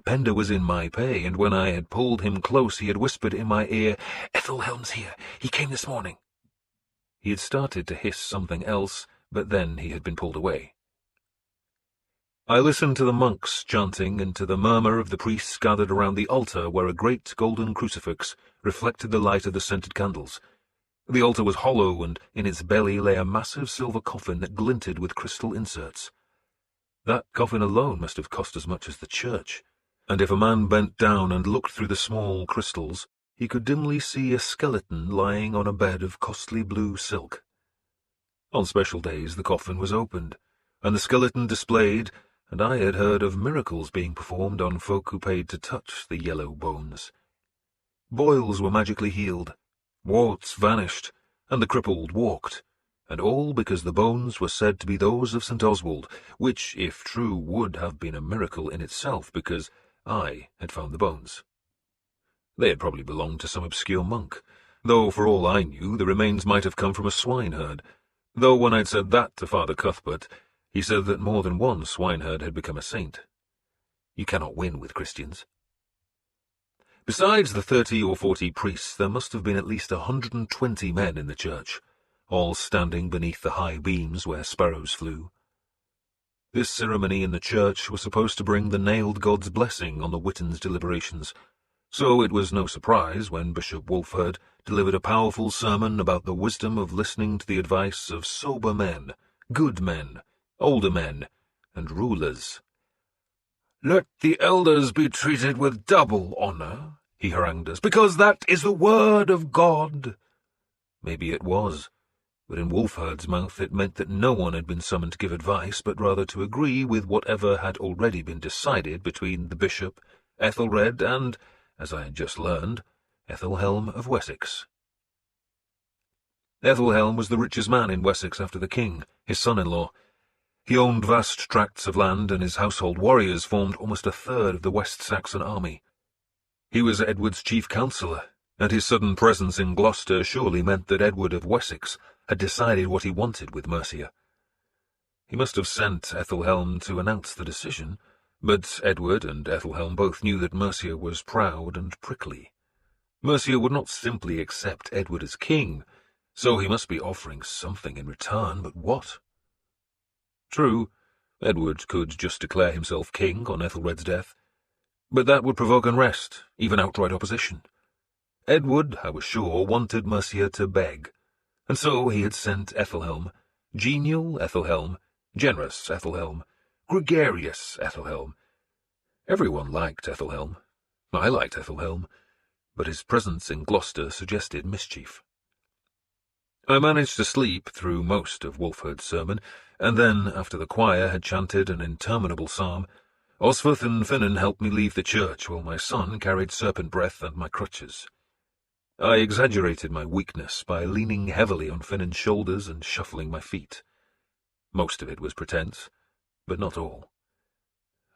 Penda was in my pay, and when I had pulled him close he had whispered in my ear, "Æthelhelm's here. He came this morning." He had started to hiss something else, but then he had been pulled away. I listened to the monks chanting and to the murmur of the priests gathered around the altar where a great golden crucifix reflected the light of the scented candles. The altar was hollow, and in its belly lay a massive silver coffin that glinted with crystal inserts. That coffin alone must have cost as much as the church, and if a man bent down and looked through the small crystals, he could dimly see a skeleton lying on a bed of costly blue silk. On special days the coffin was opened, and the skeleton displayed, and I had heard of miracles being performed on folk who paid to touch the yellow bones. Boils were magically healed, warts vanished, and the crippled walked, and all because the bones were said to be those of St. Oswald, which, if true, would have been a miracle in itself, because I had found the bones. They had probably belonged to some obscure monk, though for all I knew the remains might have come from a swineherd, though when I'd said that to Father Cuthbert, he said that more than one swineherd had become a saint. You cannot win with Christians. Besides the 30 or 40 priests, there must have been at least 120 men in the church, all standing beneath the high beams where sparrows flew. This ceremony in the church was supposed to bring the nailed god's blessing on the Witten's deliberations, so it was no surprise when Bishop Wulfheard delivered a powerful sermon about the wisdom of listening to the advice of sober men, good men, older men, and rulers. "Let the elders be treated with double honor," he harangued us, "because that is the word of God." Maybe it was, but in Wulfherd's mouth it meant that no one had been summoned to give advice, but rather to agree with whatever had already been decided between the bishop, Æthelred, and, as I had just learned, Æthelhelm of Wessex. Æthelhelm was the richest man in Wessex after the king, his son-in-law. He owned vast tracts of land, and his household warriors formed almost a third of the West Saxon army. He was Edward's chief counsellor, and his sudden presence in Gloucester surely meant that Edward of Wessex had decided what he wanted with Mercia. He must have sent Æthelhelm to announce the decision, but Edward and Æthelhelm both knew that Mercia was proud and prickly. Mercia would not simply accept Edward as king, so he must be offering something in return, but what? True, Edward could just declare himself king on Ethelred's death, but that would provoke unrest, even outright opposition. Edward, I was sure, wanted Mercia to beg, and so he had sent Æthelhelm, genial Æthelhelm, generous Æthelhelm, gregarious Æthelhelm. Everyone liked Æthelhelm. I liked Æthelhelm, but his presence in Gloucester suggested mischief. I managed to sleep through most of Wulfherd's sermon, and then, after the choir had chanted an interminable psalm, Osferth and Finan helped me leave the church while my son carried serpent breath and my crutches. I exaggerated my weakness by leaning heavily on Finan's shoulders and shuffling my feet. Most of it was pretense, but not all.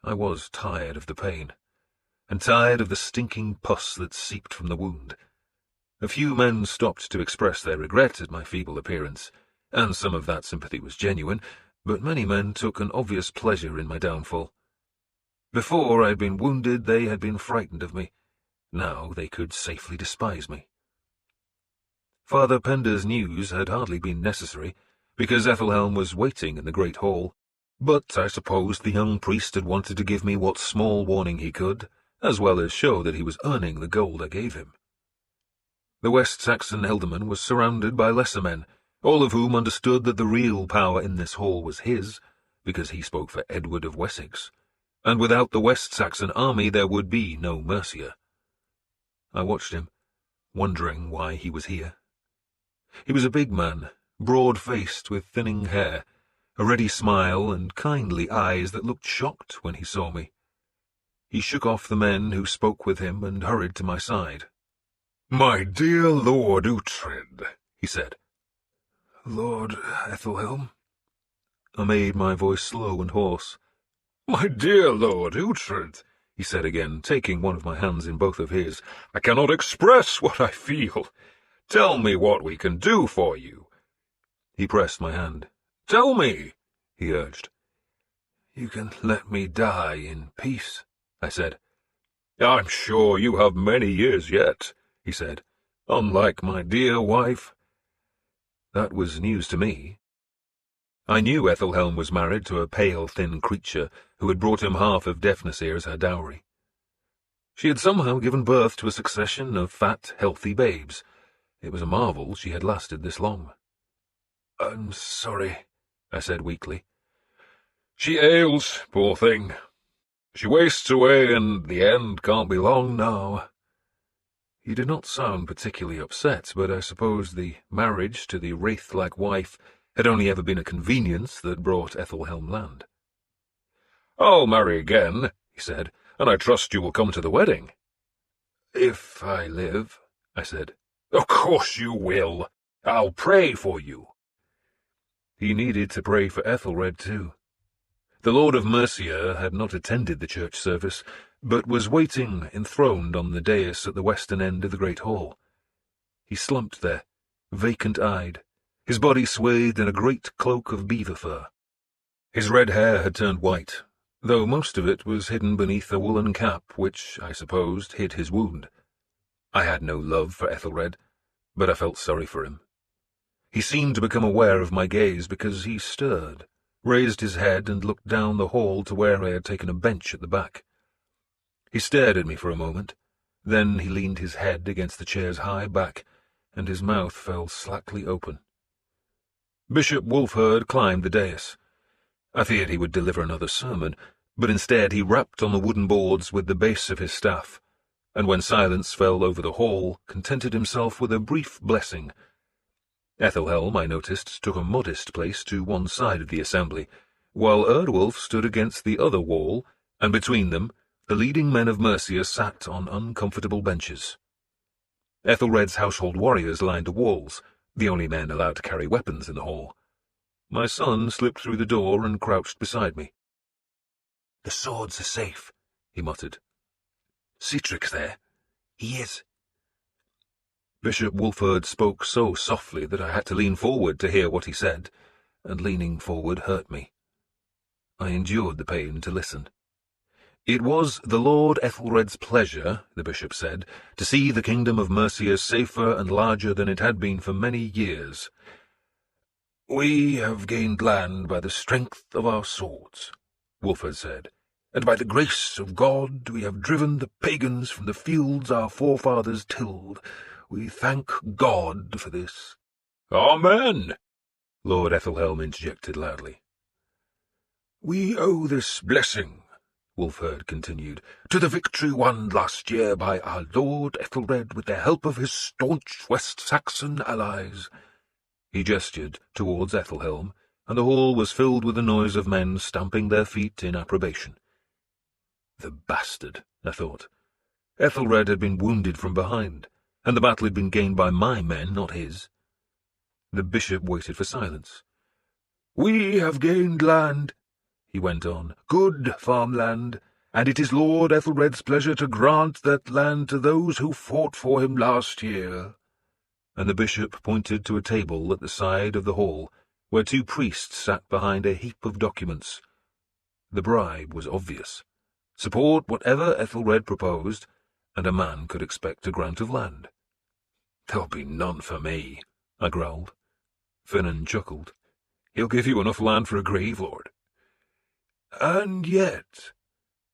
I was tired of the pain, and tired of the stinking pus that seeped from the wound. A few men stopped to express their regret at my feeble appearance, and some of that sympathy was genuine, but many men took an obvious pleasure in my downfall. Before I had been wounded, they had been frightened of me. Now they could safely despise me. Father Pender's news had hardly been necessary, because Æthelhelm was waiting in the great hall, but I supposed the young priest had wanted to give me what small warning he could, as well as show that he was earning the gold I gave him. The West Saxon ealdorman was surrounded by lesser men, all of whom understood that the real power in this hall was his, because he spoke for Edward of Wessex, and without the West Saxon army there would be no Mercia. I watched him, wondering why he was here. He was a big man, broad-faced with thinning hair, a ready smile and kindly eyes that looked shocked when he saw me. He shook off the men who spoke with him and hurried to my side. "My dear Lord Uhtred," he said. "Lord Æthelhelm?" I made my voice slow and hoarse. "My dear Lord Uhtred," he said again, taking one of my hands in both of his, "I cannot express what I feel. Tell me what we can do for you." He pressed my hand. "Tell me," he urged. "You can let me die in peace," I said. "I'm sure you have many years yet," he said, "unlike my dear wife." That was news to me. I knew Æthelhelm was married to a pale, thin creature who had brought him half of Devonshire as her dowry. She had somehow given birth to a succession of fat, healthy babes. It was a marvel she had lasted this long. "I'm sorry," I said weakly. "She ails, poor thing. She wastes away, and the end can't be long now." He did not sound particularly upset, but I suppose the marriage to the wraith-like wife had only ever been a convenience that brought Æthelhelm land. "I'll marry again," he said, "and I trust you will come to the wedding." "If I live," I said. "Of course you will. I'll pray for you." He needed to pray for Ethelred too. The Lord of Mercia had not attended the church service, but was waiting enthroned on the dais at the western end of the great hall. He slumped there, vacant-eyed, his body swathed in a great cloak of beaver fur. His red hair had turned white, though most of it was hidden beneath a woolen cap which, I supposed, hid his wound. I had no love for Ethelred, but I felt sorry for him. He seemed to become aware of my gaze because he stirred, raised his head and looked down the hall to where I had taken a bench at the back. He stared at me for a moment, then he leaned his head against the chair's high back, and his mouth fell slackly open. Bishop Wulfherd climbed the dais. I feared he would deliver another sermon, but instead he rapped on the wooden boards with the base of his staff, and when silence fell over the hall, contented himself with a brief blessing. Ethelhelm, I noticed, took a modest place to one side of the assembly, while Erdwolf stood against the other wall, and between them the leading men of Mercia sat on uncomfortable benches. Ethelred's household warriors lined the walls, the only men allowed to carry weapons in the hall. My son slipped through the door and crouched beside me. "The swords are safe," he muttered. "Citric's there. He is." Bishop Wulfheard spoke so softly that I had to lean forward to hear what he said, and leaning forward hurt me. I endured the pain to listen. It was the Lord Ethelred's pleasure, the bishop said, to see the kingdom of Mercia safer and larger than it had been for many years. "We have gained land by the strength of our swords," Wulfheard said, "and by the grace of God we have driven the pagans from the fields our forefathers tilled. We thank God for this." "Amen," Lord Ethelhelm interjected loudly. "We owe this blessing," Wulfheard continued, "to the victory won last year by our Lord Ethelred with the help of his staunch West Saxon allies." He gestured towards Ethelhelm, and the hall was filled with the noise of men stamping their feet in approbation. The bastard, I thought. Ethelred had been wounded from behind, and the battle had been gained by my men, not his. The bishop waited for silence. "We have gained land," he went on, "good farmland, and it is Lord Ethelred's pleasure to grant that land to those who fought for him last year." And the bishop pointed to a table at the side of the hall, where two priests sat behind a heap of documents. The bribe was obvious. Support whatever Ethelred proposed, and a man could expect a grant of land. "There'll be none for me," I growled. Finan chuckled. "He'll give you enough land for a grave lord." "And yet,"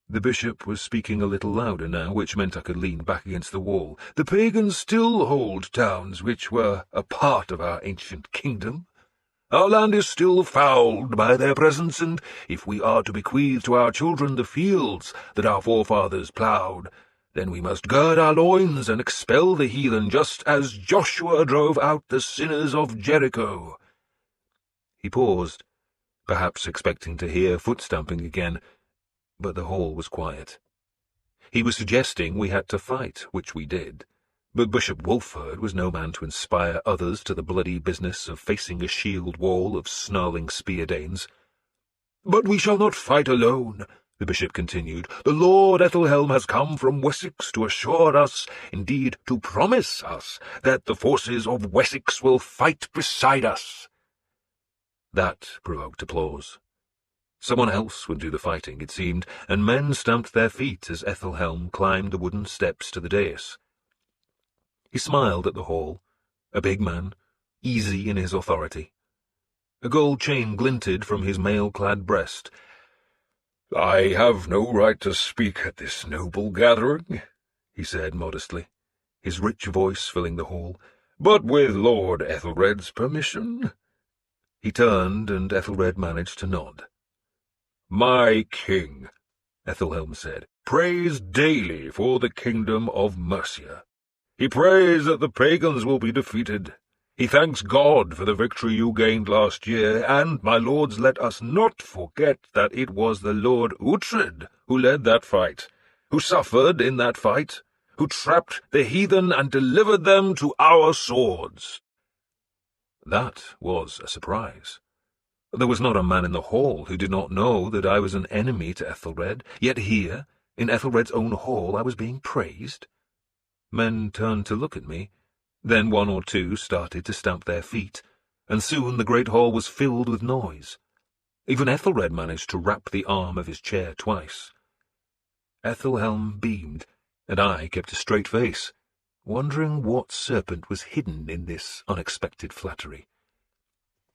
the bishop was speaking a little louder now, which meant I could lean back against the wall, "the pagans still hold towns which were a part of our ancient kingdom. Our land is still fouled by their presence, and if we are to bequeath to our children the fields that our forefathers ploughed, then we must gird our loins and expel the heathen, just as Joshua drove out the sinners of Jericho." He paused, perhaps expecting to hear foot-stamping again, but the hall was quiet. He was suggesting we had to fight, which we did, but Bishop Wulfheard was no man to inspire others to the bloody business of facing a shield wall of snarling spear-danes. "But we shall not fight alone," the bishop continued. "The Lord Ethelhelm has come from Wessex to assure us, indeed to promise us, that the forces of Wessex will fight beside us." That provoked applause. Someone else would do the fighting, it seemed, and men stamped their feet as Ethelhelm climbed the wooden steps to the dais. He smiled at the hall, a big man, easy in his authority. A gold chain glinted from his mail-clad breast. "I have no right to speak at this noble gathering," he said modestly, his rich voice filling the hall, "but with Lord Ethelred's permission." He turned, and Ethelred managed to nod. "My king," Ethelhelm said, "prays daily for the kingdom of Mercia. He prays that the pagans will be defeated. He thanks God for the victory you gained last year, and, my lords, let us not forget that it was the Lord Uhtred who led that fight, who suffered in that fight, who trapped the heathen and delivered them to our swords." That was a surprise. There was not a man in the hall who did not know that I was an enemy to Ethelred, yet here, in Ethelred's own hall, I was being praised. Men turned to look at me, then one or two started to stamp their feet, and soon the great hall was filled with noise. Even Ethelred managed to rap the arm of his chair twice. Ethelhelm beamed, and I kept a straight face, wondering what serpent was hidden in this unexpected flattery.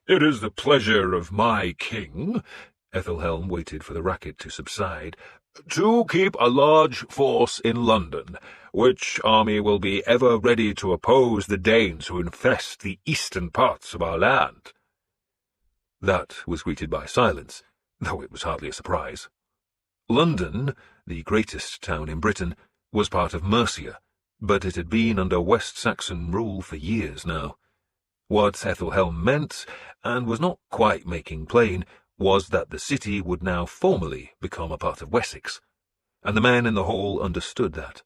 "It is the pleasure of my king," Ethelhelm waited for the racket to subside, "to keep a large force in London, which army will be ever ready to oppose the Danes who infest the eastern parts of our land." That was greeted by silence, though it was hardly a surprise. London, the greatest town in Britain, was part of Mercia, but it had been under West Saxon rule for years now. What Æthelhelm meant, and was not quite making plain, was that the city would now formally become a part of Wessex, and the men in the hall understood that.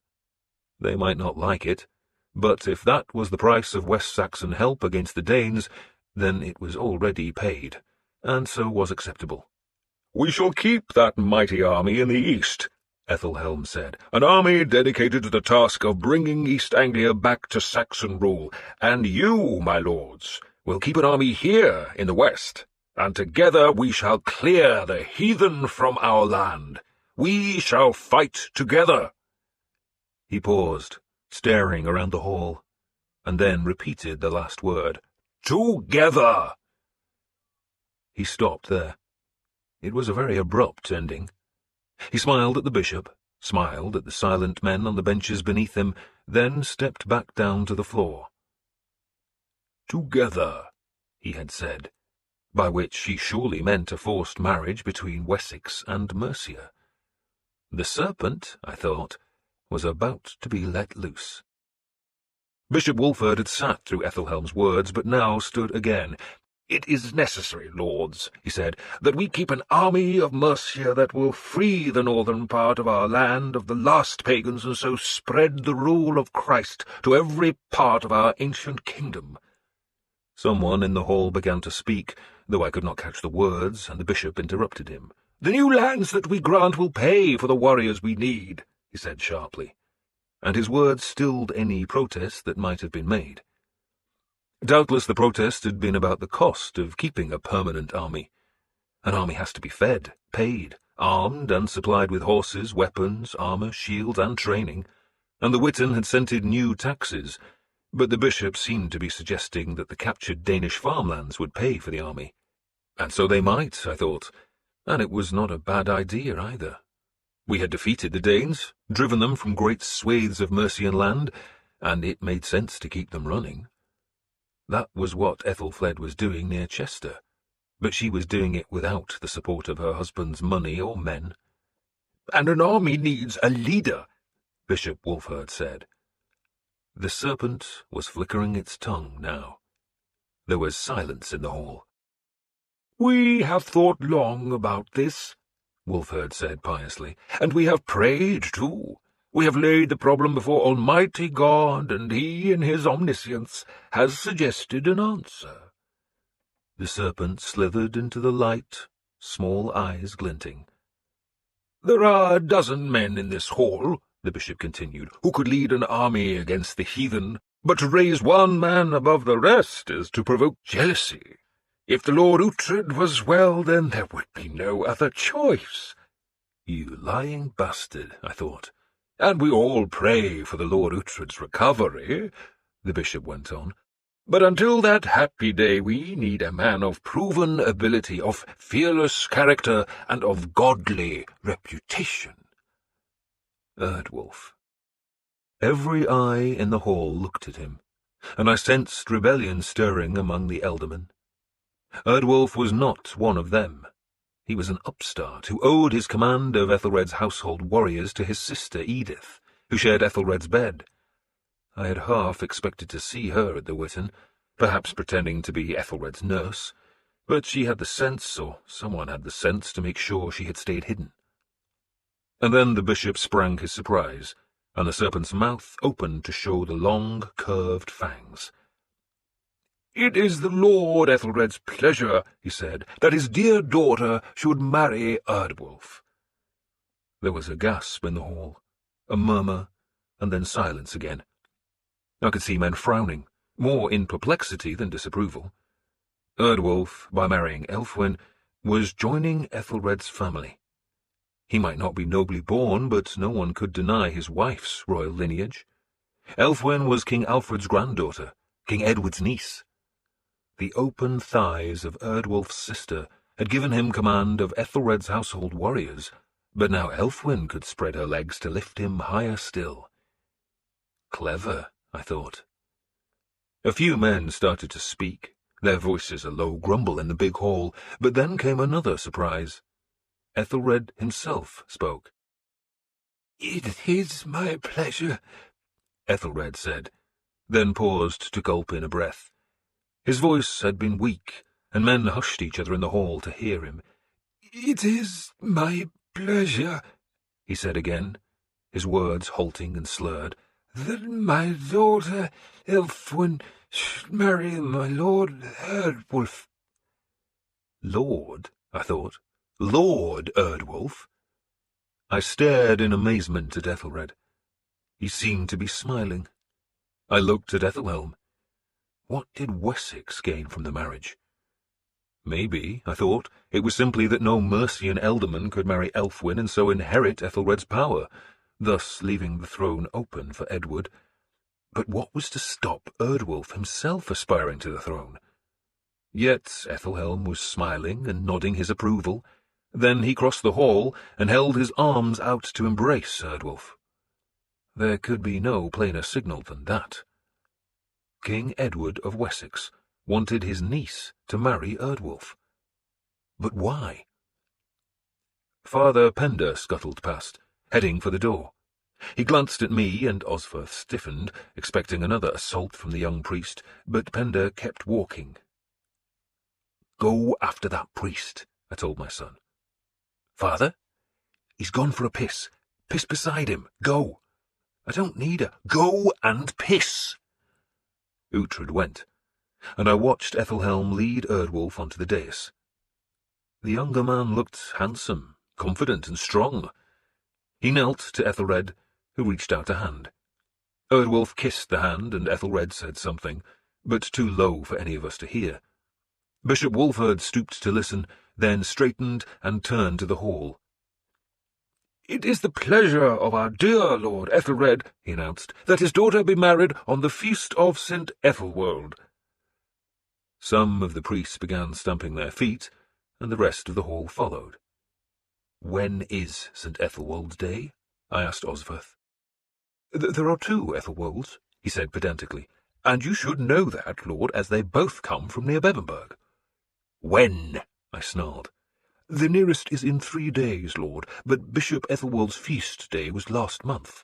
They might not like it, but if that was the price of West Saxon help against the Danes, then it was already paid, and so was acceptable. "We shall keep that mighty army in the east," Æthelhelm said, "an army dedicated to the task of bringing East Anglia back to Saxon rule, and you, my lords, will keep an army here in the west, and together we shall clear the heathen from our land. We shall fight together." He paused, staring around the hall, and then repeated the last word. "Together!" He stopped there. It was a very abrupt ending. He smiled at the bishop, smiled at the silent men on the benches beneath him, then stepped back down to the floor. "Together," he had said, by which he surely meant a forced marriage between Wessex and Mercia. The serpent, I thought, was about to be let loose. Bishop Wulfhere had sat through Æthelhelm's words, but now stood again. "It is necessary, lords," he said, "that we keep an army of Mercia that will free the northern part of our land of the last pagans, and so spread the rule of Christ to every part of our ancient kingdom." Someone in the hall began to speak, though I could not catch the words, and the bishop interrupted him. "The new lands that we grant will pay for the warriors we need," he said sharply, and his words stilled any protest that might have been made. Doubtless the protest had been about the cost of keeping a permanent army. An army has to be fed, paid, armed, and supplied with horses, weapons, armour, shields, and training, and the Witten had scented new taxes, but the bishop seemed to be suggesting that the captured Danish farmlands would pay for the army. And so they might, I thought, and it was not a bad idea either. We had defeated the Danes, driven them from great swathes of Mercian land, and it made sense to keep them running. That was what Ethelfled was doing near Chester, but she was doing it without the support of her husband's money or men. "And an army needs a leader," Bishop Wulfhere said. The serpent was flickering its tongue now. There was silence in the hall. "We have thought long about this," Wulfhere said piously, "and we have prayed too. We have laid the problem before Almighty God, and He, in His omniscience, has suggested an answer." The serpent slithered into the light, small eyes glinting. "There are a dozen men in this hall," the bishop continued, "who could lead an army against the heathen, but to raise one man above the rest is to provoke jealousy. If the Lord Uhtred was well, then there would be no other choice." "You lying bastard," I thought. "And we all pray for the Lord Uhtred's recovery," the bishop went on. "But until that happy day we need a man of proven ability, of fearless character, and of godly reputation." Erdwolf. Every eye in the hall looked at him, and I sensed rebellion stirring among the eldermen. Erdwolf was not one of them. He was an upstart who owed his command of Ethelred's household warriors to his sister Edith, who shared Ethelred's bed. I had half expected to see her at the Witten, perhaps pretending to be Ethelred's nurse, but she had the sense, or someone had the sense, to make sure she had stayed hidden. And then the bishop sprang his surprise, and the serpent's mouth opened to show the long, curved fangs. "It is the Lord Ethelred's pleasure," he said, "that his dear daughter should marry Erdwolf." There was a gasp in the hall, a murmur, and then silence again. I could see men frowning, more in perplexity than disapproval. Erdwolf, by marrying Elfwin, was joining Ethelred's family. He might not be nobly born, but no one could deny his wife's royal lineage. Elfwin was King Alfred's granddaughter, King Edward's niece. The open thighs of Erdwolf's sister had given him command of Ethelred's household warriors, but now Elfwin could spread her legs to lift him higher still. Clever, I thought. A few men started to speak, their voices a low grumble in the big hall, but then came another surprise. Ethelred himself spoke. "It is my pleasure," Ethelred said, then paused to gulp in a breath. His voice had been weak, and men hushed each other in the hall to hear him. "It is my pleasure," he said again, his words halting and slurred, "that my daughter Elfwin should marry my lord Erdwolf." Lord, I thought. Lord Erdwolf? I stared in amazement at Ethelred. He seemed to be smiling. I looked at Ethelhelm. What did Wessex gain from the marriage? Maybe, I thought, it was simply that no Mercian elderman could marry Elfwin and so inherit Ethelred's power, thus leaving the throne open for Edward. But what was to stop Erdwolf himself aspiring to the throne? Yet Ethelhelm was smiling and nodding his approval. Then he crossed the hall and held his arms out to embrace Erdwolf. There could be no plainer signal than that. King Edward of Wessex wanted his niece to marry Erdwolf. But why? Father Penda scuttled past, heading for the door. He glanced at me, and Osferth stiffened, expecting another assault from the young priest, but Penda kept walking. "Go after that priest," I told my son. "Father? He's gone for a piss. Piss beside him. Go." "I don't need a—" "Go and piss." Uhtred went, and I watched Ethelhelm lead Erdwolf onto the dais. The younger man looked handsome, confident, and strong. He knelt to Ethelred, who reached out a hand. Erdwolf kissed the hand, and Ethelred said something, but too low for any of us to hear. Bishop Wulfheard stooped to listen, then straightened and turned to the hall. "It is the pleasure of our dear Lord Ethelred," he announced, "that his daughter be married on the feast of St. Ethelwold." Some of the priests began stamping their feet, and the rest of the hall followed. "When is St. Ethelwold's Day?" I asked Osferth. "There are two Ethelwolds," he said pedantically, "and you should know that, Lord, as they both come from near Brunenburgh." "When?" I snarled. "The nearest is in 3 days, Lord, but Bishop Ethelwold's feast day was last month."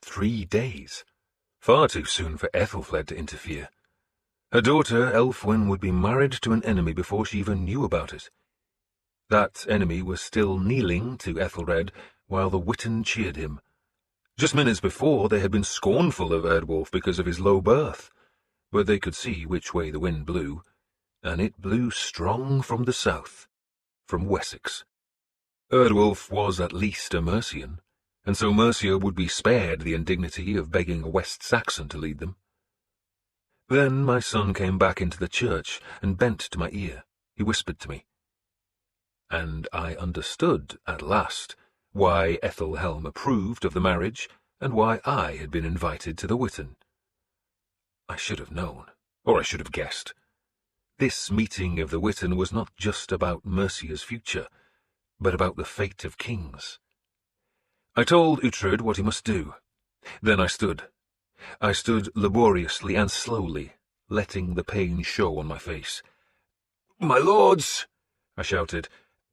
3 days? Far too soon for Ethelfled to interfere. Her daughter, Elfwin, would be married to an enemy before she even knew about it. That enemy was still kneeling to Ethelred while the Witten cheered him. Just minutes before, they had been scornful of Erdwolf because of his low birth, but they could see which way the wind blew, and it blew strong from the south, from Wessex. Erdwolf was at least a Mercian, and so Mercia would be spared the indignity of begging a West Saxon to lead them. Then my son came back into the church and bent to my ear. He whispered to me. And I understood, at last, why Ethelhelm approved of the marriage, and why I had been invited to the Witten. I should have known, or I should have guessed. This meeting of the Witten was not just about Mercia's future, but about the fate of kings. I told Uhtred what he must do. Then I stood. I stood laboriously and slowly, letting the pain show on my face. "My lords!" I shouted,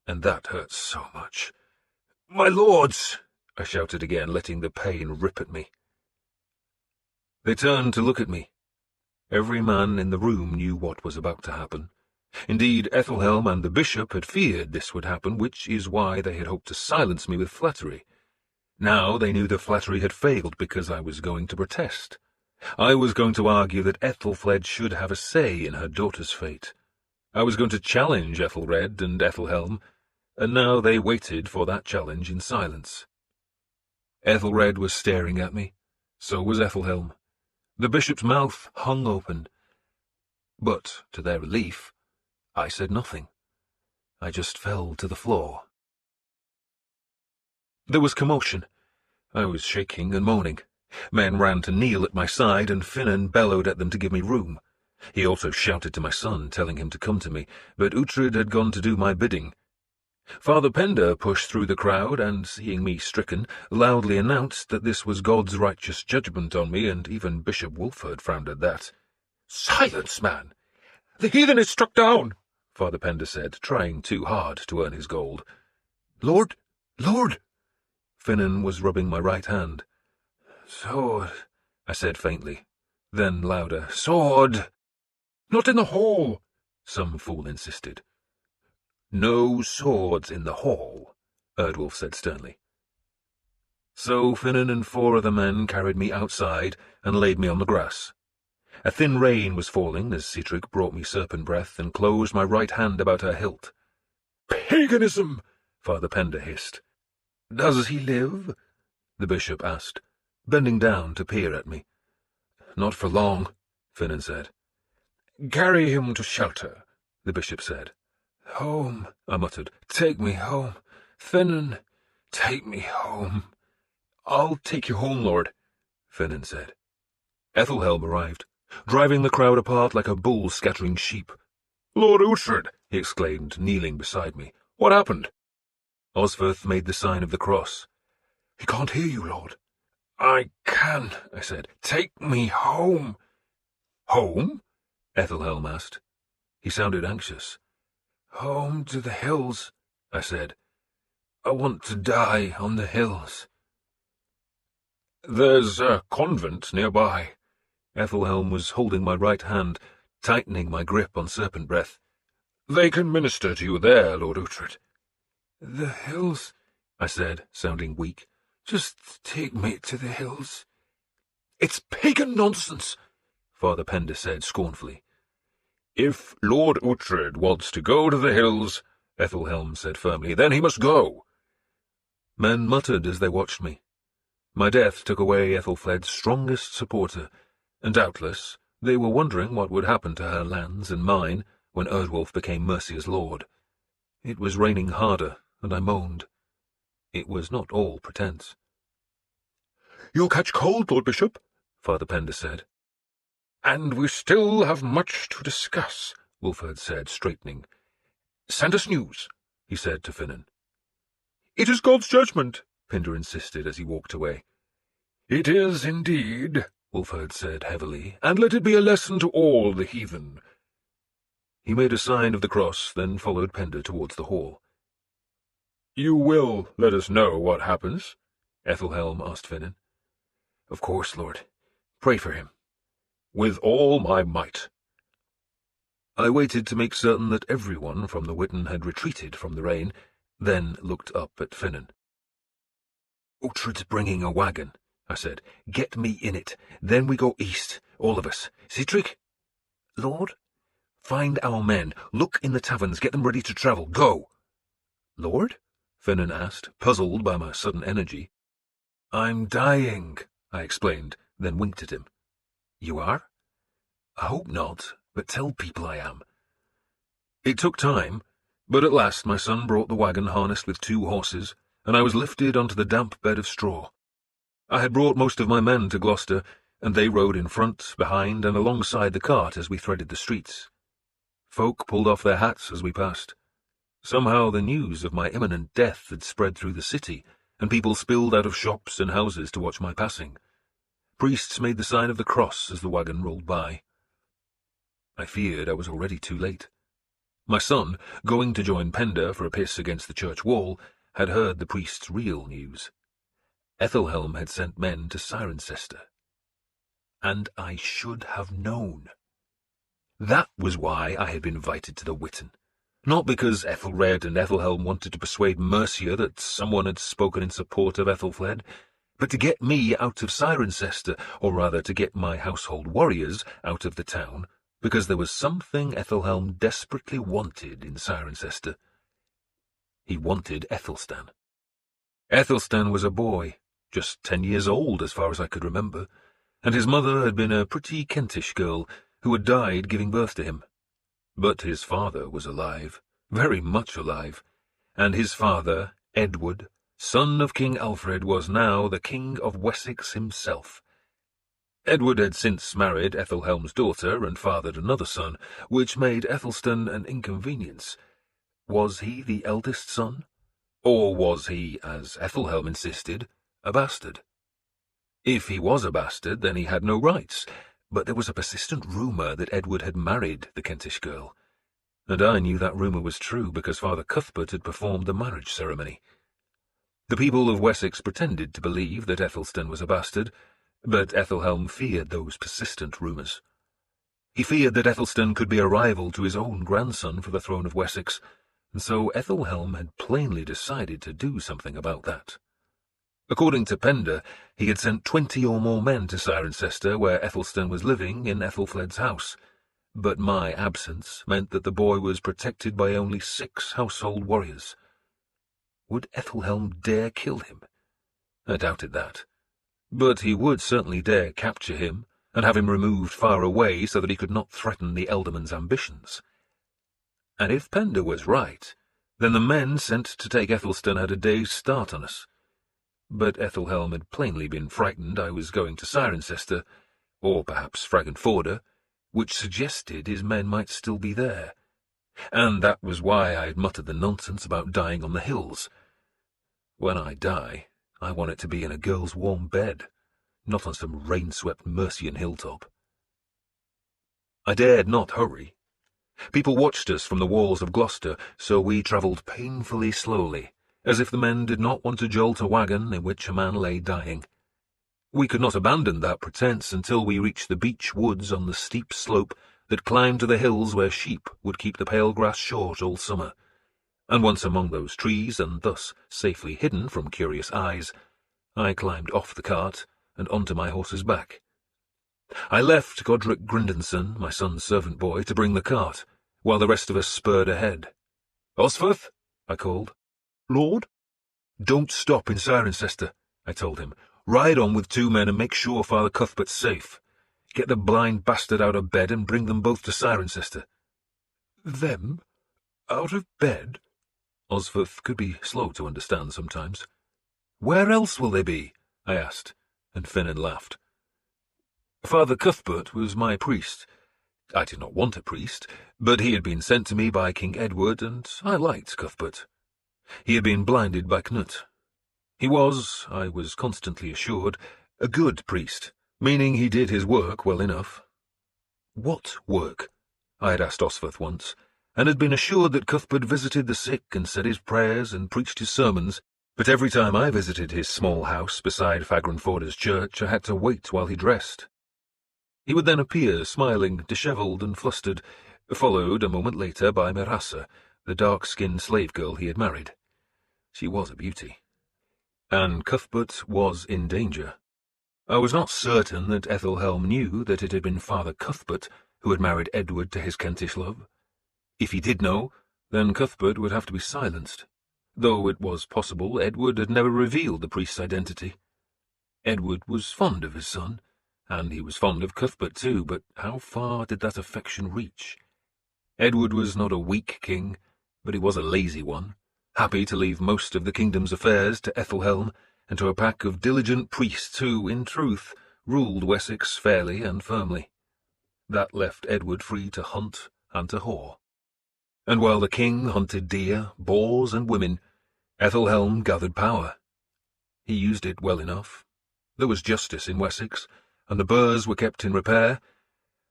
and that hurt so much. "My lords!" I shouted again, letting the pain rip at me. They turned to look at me. Every man in the room knew what was about to happen. Indeed, Ethelhelm and the bishop had feared this would happen, which is why they had hoped to silence me with flattery. Now they knew the flattery had failed because I was going to protest. I was going to argue that Ethelfled should have a say in her daughter's fate. I was going to challenge Ethelred and Ethelhelm, and now they waited for that challenge in silence. Ethelred was staring at me. So was Ethelhelm. The bishop's mouth hung open. But, to their relief, I said nothing. I just fell to the floor. There was commotion. I was shaking and moaning. Men ran to kneel at my side, and Finan bellowed at them to give me room. He also shouted to my son, telling him to come to me, but Uhtred had gone to do my bidding. Father Penda pushed through the crowd, and, seeing me stricken, loudly announced that this was God's righteous judgment on me, and even Bishop Wulfheard frowned at that. "Silence, man! The heathen is struck down!" Father Penda said, trying too hard to earn his gold. "Lord! Lord!" Finan was rubbing my right hand. "Sword," I said faintly. Then louder, "Sword!" Not in the hall, some fool insisted. No swords in the hall, Erdwolf said sternly. So Finan and 4 other men carried me outside and laid me on the grass. A thin rain was falling as Sihtric brought me serpent breath and closed my right hand about her hilt. "Paganism!" Father Pender hissed. "Does he live?" the bishop asked, bending down to peer at me. "Not for long," Finan said. "Carry him to shelter," the bishop said. "Home," I muttered. "Take me home. Finan, take me home." "I'll take you home, Lord," Finan said. Æthelhelm arrived, driving the crowd apart like a bull scattering sheep. "Lord Uhtred!" he exclaimed, kneeling beside me. "What happened?" Osferth made the sign of the cross. "He can't hear you, Lord." "I can," I said. "Take me home." "Home?" Æthelhelm asked. He sounded anxious. "Home to the hills," I said. "I want to die on the hills." "There's a convent nearby." Æthelhelm was holding my right hand, tightening my grip on serpent breath. "They can minister to you there, Lord Uhtred." "The hills," I said, sounding weak. "Just take me to the hills." "It's pagan nonsense," Father Pender said scornfully. "If Lord Uhtred wants to go to the hills," Æthelhelm said firmly, "then he must go." Men muttered as they watched me. My death took away Ethelfled's strongest supporter, and doubtless they were wondering what would happen to her lands and mine when Erdwolf became Mercia's lord. It was raining harder, and I moaned. It was not all pretence. "You'll catch cold, Lord Bishop," Father Pender said. "And we still have much to discuss," Wulfheard said, straightening. "Send us news," he said to Finan. "It is God's judgment," Pender insisted as he walked away. "It is indeed," Wulfheard said heavily, "and let it be a lesson to all the heathen." He made a sign of the cross, then followed Pender towards the hall. "You will let us know what happens?" Æthelhelm asked Finan. "Of course, Lord. Pray for him." "With all my might." I waited to make certain that everyone from the Witten had retreated from the rain, then looked up at Finan. "Uhtred's bringing a wagon," I said. "Get me in it. Then we go east, all of us. Sihtric?" "Lord?" "Find our men. Look in the taverns. Get them ready to travel. Go." "Lord?" Finan asked, puzzled by my sudden energy. "I'm dying," I explained, then winked at him. "You are?" "I hope not, but tell people I am." It took time, but at last my son brought the wagon harnessed with 2 horses, and I was lifted onto the damp bed of straw. I had brought most of my men to Gloucester, and they rode in front, behind, and alongside the cart as we threaded the streets. Folk pulled off their hats as we passed. Somehow the news of my imminent death had spread through the city, and people spilled out of shops and houses to watch my passing. Priests made the sign of the cross as the wagon rolled by. I feared I was already too late. My son, going to join Pender for a piss against the church wall, had heard the priest's real news. Æthelhelm had sent men to Cirencester. And I should have known. That was why I had been invited to the Witten. Not because Ethelred and Æthelhelm wanted to persuade Mercia that someone had spoken in support of Ethelfled, but to get me out of Cirencester, or rather to get my household warriors out of the town, because there was something Æthelhelm desperately wanted in Cirencester. He wanted Æthelstan. Æthelstan was a boy, just 10 years old as far as I could remember, and his mother had been a pretty Kentish girl who had died giving birth to him. But his father was alive, very much alive, and his father, Edward, son of King Alfred, was now the King of Wessex himself. Edward had since married Æthelhelm's daughter and fathered another son, which made Æthelstan an inconvenience. Was he the eldest son? Or was he, as Æthelhelm insisted, a bastard? If he was a bastard, then he had no rights, but there was a persistent rumour that Edward had married the Kentish girl, and I knew that rumour was true because Father Cuthbert had performed the marriage ceremony. The people of Wessex pretended to believe that Æthelstan was a bastard, but Æthelhelm feared those persistent rumours. He feared that Ethelstan could be a rival to his own grandson for the throne of Wessex, and so Ethelhelm had plainly decided to do something about that. According to Penda, he had sent 20 or more men to Cirencester, where Ethelstan was living in Ethelfled's house, but my absence meant that the boy was protected by only 6 household warriors. Would Ethelhelm dare kill him? I doubted that, but he would certainly dare capture him and have him removed far away so that he could not threaten the Elderman's ambitions. And if Penda was right, then the men sent to take Ethelstan had a day's start on us. But Ethelhelm had plainly been frightened I was going to Cirencester, or perhaps Fragenforder, which suggested his men might still be there. And that was why I had muttered the nonsense about dying on the hills. When I die, I want it to be in a girl's warm bed, not on some rain-swept Mercian hilltop. I dared not hurry. People watched us from the walls of Gloucester, so we travelled painfully slowly, as if the men did not want to jolt a wagon in which a man lay dying. We could not abandon that pretence until we reached the beech woods on the steep slope that climbed to the hills where sheep would keep the pale grass short all summer, and once among those trees, and thus safely hidden from curious eyes, I climbed off the cart and onto my horse's back. I left Godric Grindenson, my son's servant boy, to bring the cart, while the rest of us spurred ahead. "Osferth," I called. "Lord?" "Don't stop in Cirencester," I told him. "Ride on with 2 men and make sure Father Cuthbert's safe. Get the blind bastard out of bed and bring them both to Cirencester." "Them? Out of bed?" Osferth could be slow to understand sometimes. "Where else will they be?" I asked, and Finnan laughed. Father Cuthbert was my priest. I did not want a priest, but he had been sent to me by King Edward, and I liked Cuthbert. He had been blinded by Knut. He was, I was constantly assured, a good priest, meaning he did his work well enough. What work? I had asked Osferth once, and had been assured that Cuthbert visited the sick and said his prayers and preached his sermons, but every time I visited his small house beside Fagrenforder's church I had to wait while he dressed. He would then appear, smiling, dishevelled and flustered, followed a moment later by Mercia, the dark-skinned slave girl he had married. She was a beauty. And Cuthbert was in danger. I was not certain that Ethelhelm knew that it had been Father Cuthbert who had married Edward to his Kentish love. If he did know, then Cuthbert would have to be silenced, though it was possible Edward had never revealed the priest's identity. Edward was fond of his son, and he was fond of Cuthbert too, but how far did that affection reach? Edward was not a weak king, but he was a lazy one, happy to leave most of the kingdom's affairs to Ethelhelm and to a pack of diligent priests who, in truth, ruled Wessex fairly and firmly. That left Edward free to hunt and to whore. And while the king hunted deer, boars, and women, Ethelhelm gathered power. He used it well enough. There was justice in Wessex, and the burghs were kept in repair,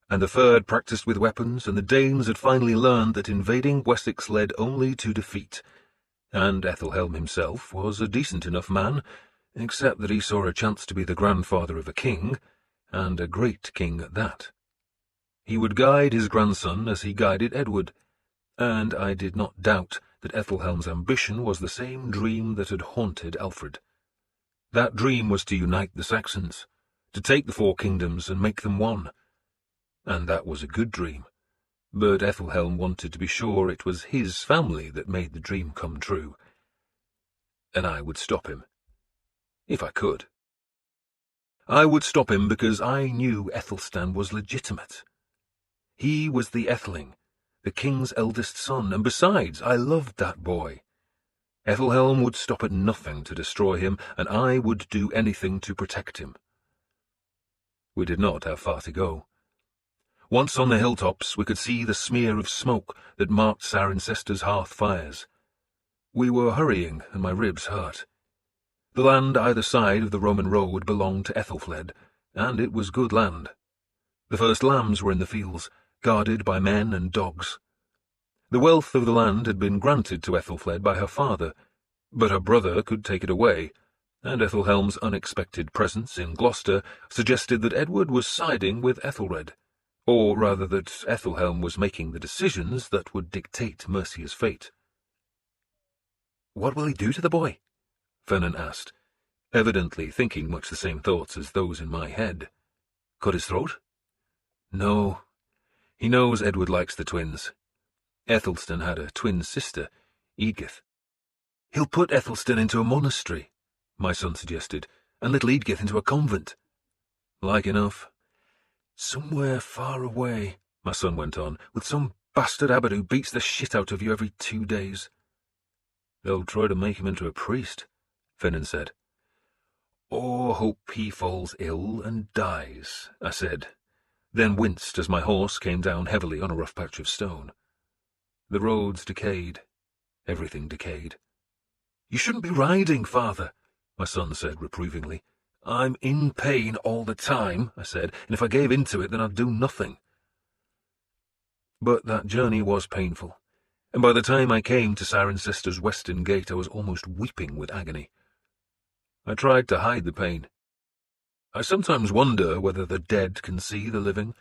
and the Fyrd practised with weapons, and the Danes had finally learned that invading Wessex led only to defeat, and Ethelhelm himself was a decent enough man, except that he saw a chance to be the grandfather of a king, and a great king at that. He would guide his grandson as he guided Edward, and I did not doubt that Ethelhelm's ambition was the same dream that had haunted Alfred. That dream was to unite the Saxons, to take the 4 kingdoms and make them one. And that was a good dream, but Ethelhelm wanted to be sure it was his family that made the dream come true. And I would stop him, if I could. I would stop him because I knew Ethelstan was legitimate. He was the Atheling, the king's eldest son, and besides, I loved that boy. Ethelhelm would stop at nothing to destroy him, and I would do anything to protect him. We did not have far to go. Once on the hilltops, we could see the smear of smoke that marked Cirencester's hearth fires. We were hurrying, and my ribs hurt. The land either side of the Roman road belonged to Ethelfled, and it was good land. The first lambs were in the fields, guarded by men and dogs. The wealth of the land had been granted to Ethelfled by her father, but her brother could take it away, and Ethelhelm's unexpected presence in Gloucester suggested that Edward was siding with Æthelred, or rather that Æthelhelm was making the decisions that would dictate Mercia's fate. "What will he do to the boy?" Vernon asked, evidently thinking much the same thoughts as those in my head. "Cut his throat?" "No. He knows Edward likes the twins. Ethelstan had a twin sister, Edgith." "He'll put Ethelstan into a monastery," my son suggested, "and little Edgith into a convent." "Like enough. Somewhere far away," my son went on, "with some bastard abbot who beats the shit out of you every 2 days. "They'll try to make him into a priest," Vernon said. "Or hope he falls ill and dies," I said, then winced as my horse came down heavily on a rough patch of stone. The roads decayed. Everything decayed. "You shouldn't be riding, father," my son said reprovingly. "I'm in pain all the time," I said, "and if I gave in to it, then I'd do nothing." But that journey was painful, and by the time I came to Cirencester's western gate I was almost weeping with agony. I tried to hide the pain. I sometimes wonder whether the dead can see the living.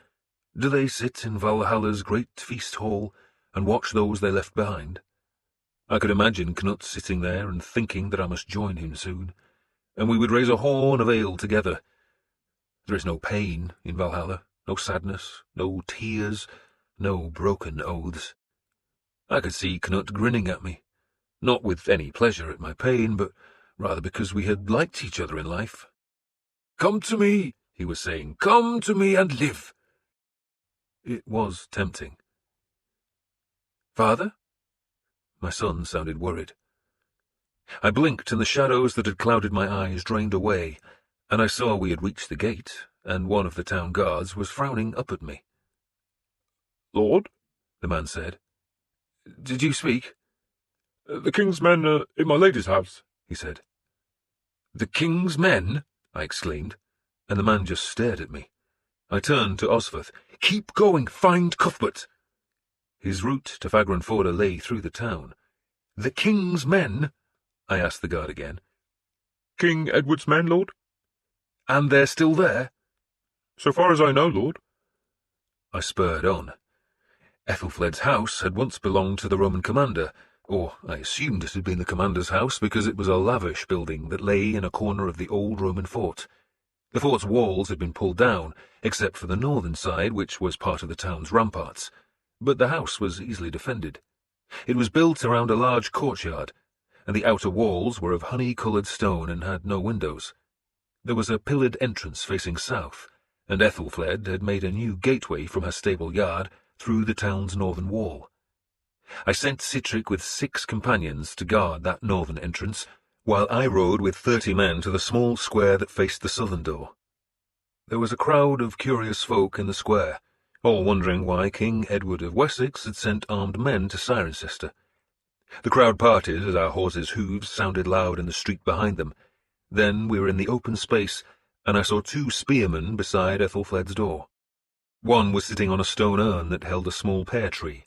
Do they sit in Valhalla's great feast hall and watch those they left behind? I could imagine Knut sitting there and thinking that I must join him soon, and we would raise a horn of ale together. There is no pain in Valhalla, no sadness, no tears, no broken oaths. I could see Knut grinning at me, not with any pleasure at my pain, but rather because we had liked each other in life. "Come to me," he was saying, "come to me and live." It was tempting. "Father?" My son sounded worried. I blinked, and the shadows that had clouded my eyes drained away, and I saw we had reached the gate, and one of the town guards was frowning up at me. "Lord?" the man said. "Did you speak?" "The king's men are in my lady's house," he said. "The king's men?" I exclaimed, and the man just stared at me. I turned to Osferth. "Keep going, find Cuthbert." His route to Fagranforda lay through the town. "The king's men?" I asked the guard again. "King Edward's men, lord." "And they're still there?" "So far as I know, lord." I spurred on. Ethelfled's house had once belonged to the Roman commander, or I assumed it had been the commander's house because it was a lavish building that lay in a corner of the old Roman fort. The fort's walls had been pulled down, except for the northern side, which was part of the town's ramparts, but the house was easily defended. It was built around a large courtyard, and the outer walls were of honey-coloured stone and had no windows. There was a pillared entrance facing south, and Ethelfled had made a new gateway from her stable yard through the town's northern wall. I sent Sihtric with 6 companions to guard that northern entrance, while I rode with 30 men to the small square that faced the southern door. There was a crowd of curious folk in the square, all wondering why King Edward of Wessex had sent armed men to Cirencester. The crowd parted as our horses' hooves sounded loud in the street behind them. Then we were in the open space, and I saw 2 spearmen beside Ethelfled's door. One was sitting on a stone urn that held a small pear tree.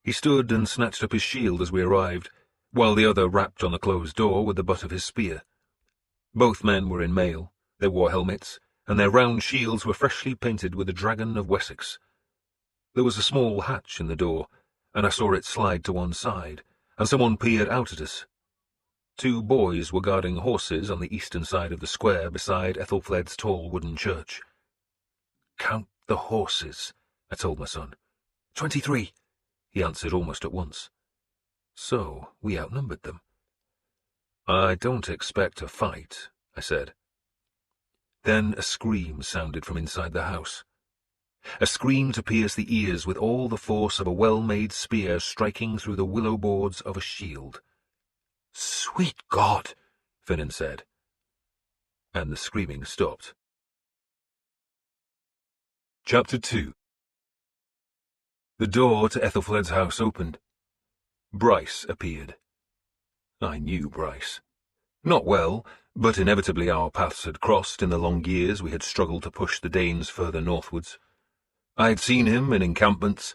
He stood and snatched up his shield as we arrived, while the other rapped on the closed door with the butt of his spear. Both men were in mail, they wore helmets, and their round shields were freshly painted with the dragon of Wessex. There was a small hatch in the door, and I saw it slide to one side, and someone peered out at us. 2 boys were guarding horses on the eastern side of the square beside Ethelfled's tall wooden church. "Count the horses," I told my son. 23, he answered almost at once. So we outnumbered them. "I don't expect a fight," I said. Then a scream sounded from inside the house. A scream to pierce the ears with all the force of a well-made spear striking through the willow boards of a shield. "Sweet God!" Vernon said. And the screaming stopped. Chapter 2. The door to Ethelfled's house opened. Bryce appeared. I knew Bryce. Not well, but inevitably our paths had crossed in the long years we had struggled to push the Danes further northwards. I had seen him in encampments,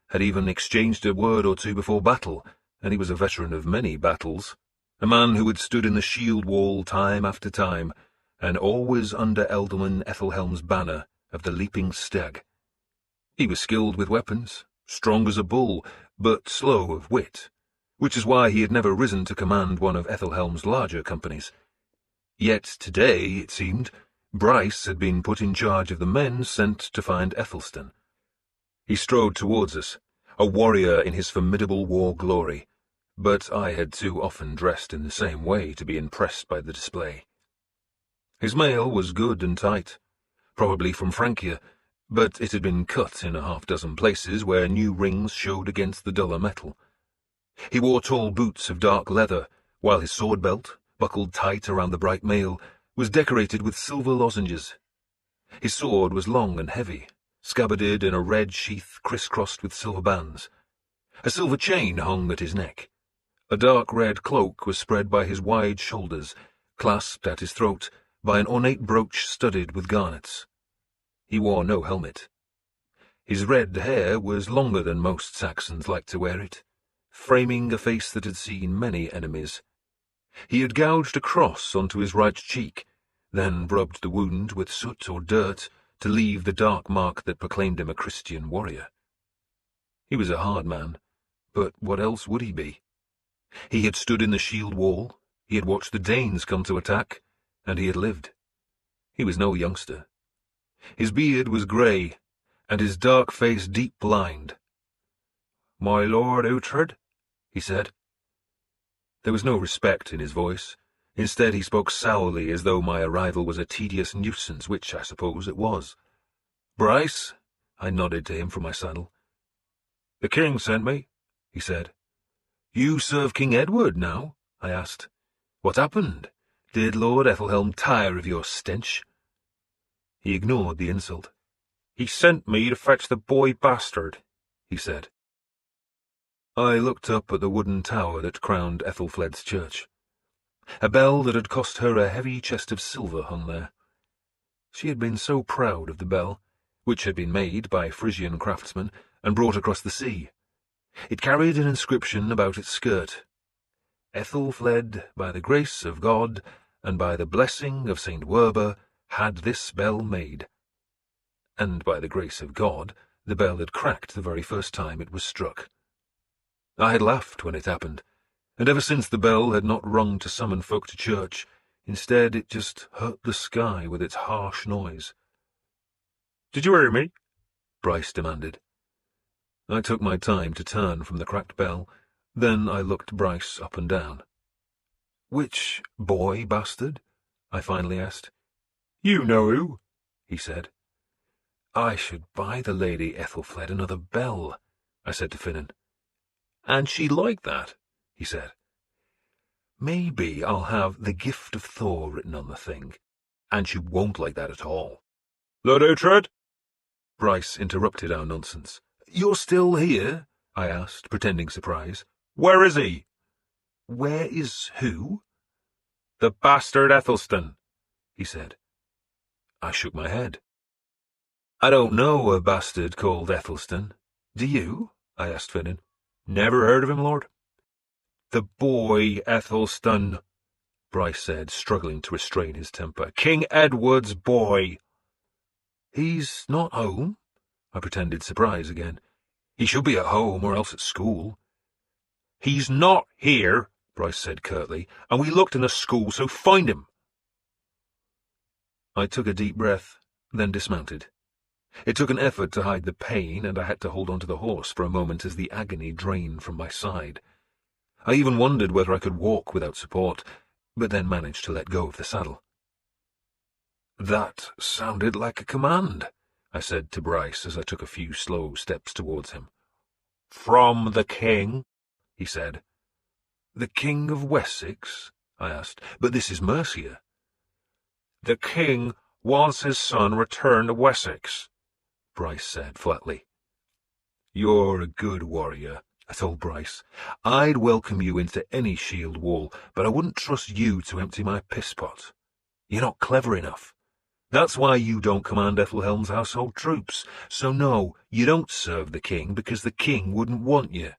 had even exchanged a word or two before battle, and he was a veteran of many battles, a man who had stood in the shield wall time after time, and always under Ealdorman Ethelhelm's banner of the leaping stag. He was skilled with weapons, strong as a bull, but slow of wit, which is why he had never risen to command one of Ethelhelm's larger companies. Yet today, it seemed, Bryce had been put in charge of the men sent to find Æthelstan. He strode towards us, a warrior in his formidable war glory, but I had too often dressed in the same way to be impressed by the display. His mail was good and tight, probably from Francia, but it had been cut in a half-dozen places where new rings showed against the duller metal. He wore tall boots of dark leather, while his sword belt, buckled tight around the bright mail, was decorated with silver lozenges. His sword was long and heavy, scabbarded in a red sheath crisscrossed with silver bands. A silver chain hung at his neck. A dark red cloak was spread by his wide shoulders, clasped at his throat by an ornate brooch studded with garnets. He wore no helmet. His red hair was longer than most Saxons liked to wear it, framing a face that had seen many enemies. He had gouged a cross onto his right cheek, then rubbed the wound with soot or dirt to leave the dark mark that proclaimed him a Christian warrior. He was a hard man, but what else would he be? He had stood in the shield wall, he had watched the Danes come to attack, and he had lived. He was no youngster. His beard was grey, and his dark face deep-lined. "My lord Uhtred," he said. There was no respect in his voice. Instead, he spoke sourly, as though my arrival was a tedious nuisance, which I suppose it was. "Bryce?" I nodded to him from my saddle. "The king sent me," he said. "You serve King Edward now?" I asked. "What happened? Did Lord Ethelhelm tire of your stench?" He ignored the insult. "He sent me to fetch the boy bastard," he said. I looked up at the wooden tower that crowned Ethelfled's church. A bell that had cost her a heavy chest of silver hung there. She had been so proud of the bell, which had been made by Frisian craftsmen and brought across the sea. It carried an inscription about its skirt. "Ethelfled, by the grace of God, and by the blessing of St. Werber, had this bell made." And by the grace of God, the bell had cracked the very first time it was struck. I had laughed when it happened, and ever since the bell had not rung to summon folk to church. Instead, it just hurt the sky with its harsh noise. "Did you hear me?" Bryce demanded. I took my time to turn from the cracked bell. Then I looked Bryce up and down. "Which boy bastard?" I finally asked. "You know who," he said. "I should buy the Lady Ethelfled another bell," I said to Finan. "And she liked that," he said. "Maybe I'll have the gift of Thor written on the thing, and she won't like that at all." "Lord Uhtred?" Bryce interrupted our nonsense. "You're still here?" I asked, pretending surprise. "Where is he?" "Where is who?" "The bastard Æthelstan," he said. I shook my head. "I don't know a bastard called Æthelstan. Do you?" I asked Finan. "Never heard of him, lord." "The boy Æthelstan," Bryce said, struggling to restrain his temper. "King Edward's boy." "He's not home?" I pretended surprise again. "He should be at home or else at school." "He's not here," Bryce said curtly, "and we looked in the school, so find him." I took a deep breath, then dismounted. It took an effort to hide the pain, and I had to hold on to the horse for a moment as the agony drained from my side. I even wondered whether I could walk without support, but then managed to let go of the saddle. "That sounded like a command," I said to Bryce as I took a few slow steps towards him. "From the king?" he said. "The King of Wessex?" I asked. "But this is Mercia." "The king wants his son returned to Wessex," Bryce said flatly. "You're a good warrior," I told Bryce. "I'd welcome you into any shield wall, but I wouldn't trust you to empty my pisspot. You're not clever enough. That's why you don't command Ethelhelm's household troops. So no, you don't serve the king because the king wouldn't want you.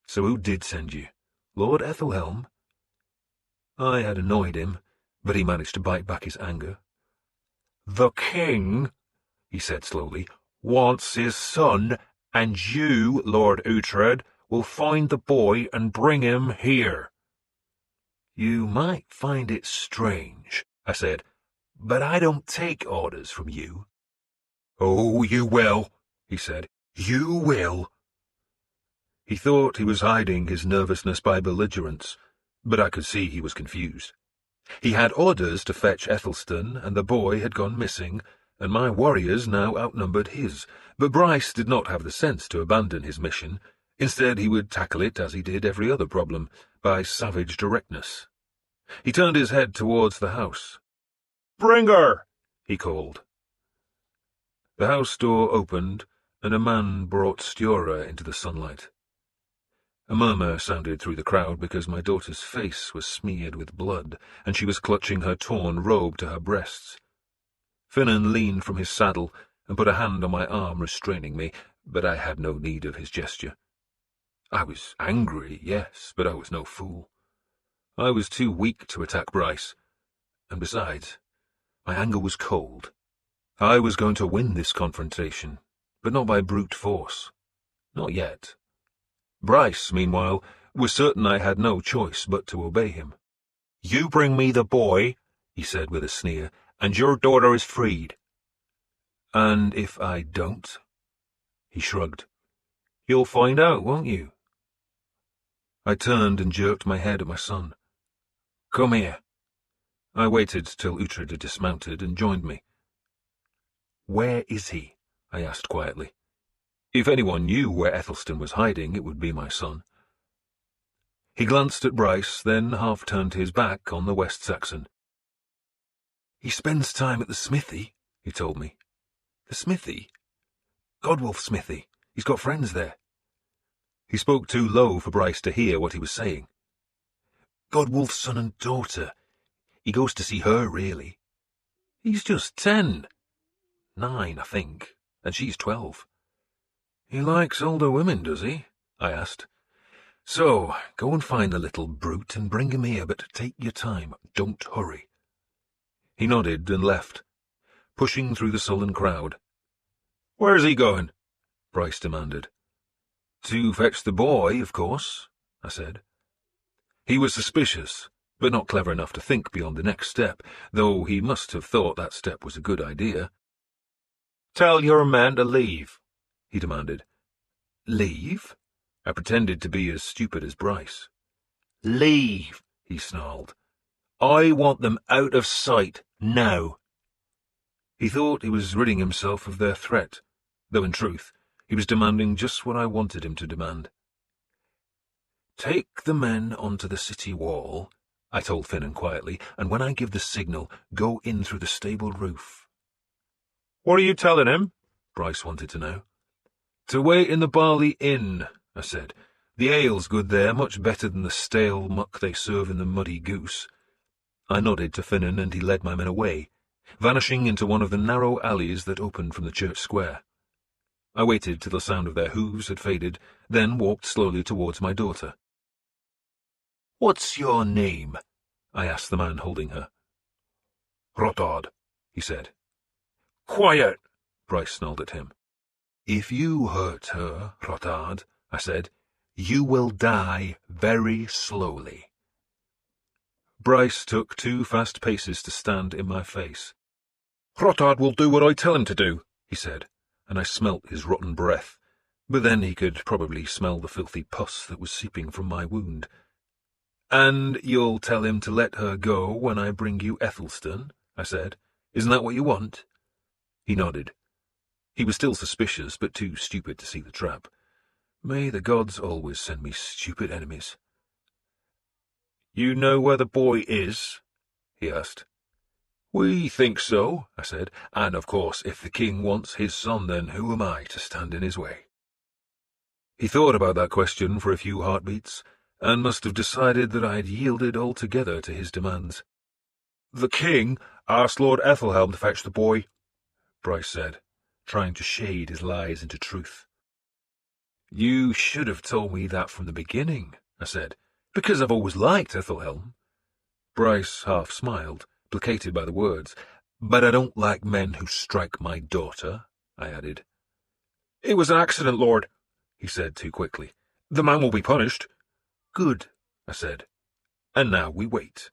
So who did send you? Lord Ethelhelm?" I had annoyed him, but he managed to bite back his anger. "The king," he said slowly, wants his son, and you, Lord Uhtred, will find the boy and bring him here." "You might find it strange," I said, "but I don't take orders from you." "Oh, you will," he said. "You will." He thought he was hiding his nervousness by belligerence, but I could see he was confused. He had orders to fetch Æthelstan, and the boy had gone missing, and my warriors now outnumbered his, but Bryce did not have the sense to abandon his mission. Instead, he would tackle it as he did every other problem, by savage directness. He turned his head towards the house. "Bring her!" he called. The house door opened, and a man brought Stiora into the sunlight. A murmur sounded through the crowd because my daughter's face was smeared with blood, and she was clutching her torn robe to her breasts. Finan leaned from his saddle and put a hand on my arm, restraining me, but I had no need of his gesture. I was angry, yes, but I was no fool. I was too weak to attack Bryce, and besides, my anger was cold. I was going to win this confrontation, but not by brute force. Not yet. Bryce, meanwhile, was certain I had no choice but to obey him. "You bring me the boy," he said with a sneer, "and your daughter is freed." "And if I don't?" He shrugged. "You'll find out, won't you?" I turned and jerked my head at my son. "Come here." I waited till Uhtred had dismounted and joined me. "Where is he?" I asked quietly. If anyone knew where Æthelstan was hiding, it would be my son. He glanced at Bryce, then half turned his back on the West Saxon. "He spends time at the smithy," he told me. "The smithy? Godwulf's smithy. He's got friends there." He spoke too low for Bryce to hear what he was saying. "Godwulf's son and daughter. He goes to see her, really. He's just 10. 9, I think, and she's 12. "He likes older women, does he?" I asked. "So, go and find the little brute and bring him here, but take your time. Don't hurry." He nodded and left, pushing through the sullen crowd. "Where's he going?" Bryce demanded. "To fetch the boy, of course," I said. He was suspicious, but not clever enough to think beyond the next step, though he must have thought that step was a good idea. "Tell your men to leave," he demanded. "Leave?" I pretended to be as stupid as Bryce. "Leave," he snarled. "I want them out of sight, now." He thought he was ridding himself of their threat, though in truth he was demanding just what I wanted him to demand. "Take the men onto the city wall," I told Finan quietly, "and when I give the signal, go in through the stable roof." "What are you telling him?" Bryce wanted to know. "To wait in the Barley Inn," I said. "The ale's good there, much better than the stale muck they serve in the Muddy Goose." I nodded to Finan, and he led my men away, vanishing into one of the narrow alleys that opened from the church square. I waited till the sound of their hooves had faded, then walked slowly towards my daughter. "What's your name?" I asked the man holding her. "Hrothgar," he said. "Quiet!" Bryce snarled at him. "If you hurt her, Hrothgar," I said, "you will die very slowly." Bryce took 2 fast paces to stand in my face. "Hrothgar will do what I tell him to do," he said, and I smelt his rotten breath, but then he could probably smell the filthy pus that was seeping from my wound. "And you'll tell him to let her go when I bring you Æthelstan?" I said. "Isn't that what you want?" He nodded. He was still suspicious, but too stupid to see the trap. May the gods always send me stupid enemies. "You know where the boy is?" he asked. "We think so," I said, "and of course if the king wants his son, then who am I to stand in his way?" He thought about that question for a few heartbeats, and must have decided that I had yielded altogether to his demands. "The king asked Lord Ethelhelm to fetch the boy," Bryce said, trying to shade his lies into truth. "You should have told me that from the beginning," I said, "because I've always liked Ethelhelm." Bryce half smiled, placated by the words. "But I don't like men who strike my daughter," I added. "It was an accident, Lord," he said too quickly. "The man will be punished." "Good," I said. "And now we wait."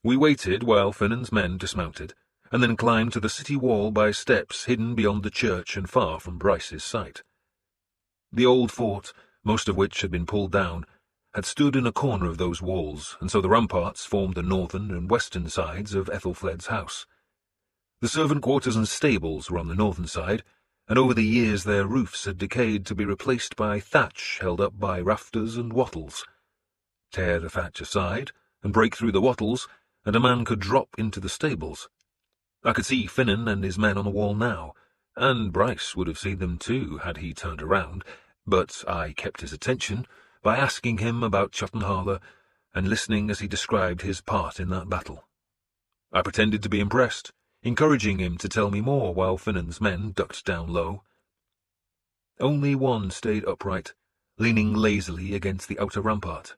We waited while Finnan's men dismounted, and then climbed to the city wall by steps hidden beyond the church and far from Bryce's sight. The old fort, most of which had been pulled down, had stood in a corner of those walls, and so the ramparts formed the northern and western sides of Ethelfled's house. The servant quarters and stables were on the northern side, and over the years their roofs had decayed to be replaced by thatch held up by rafters and wattles. Tear the thatch aside, and break through the wattles, and a man could drop into the stables. I could see Finnan and his men on the wall now, and Bryce would have seen them too had he turned around, but I kept his attention by asking him about Chottenhalla and listening as he described his part in that battle. I pretended to be impressed, encouraging him to tell me more while Finnan's men ducked down low. Only one stayed upright, leaning lazily against the outer rampart.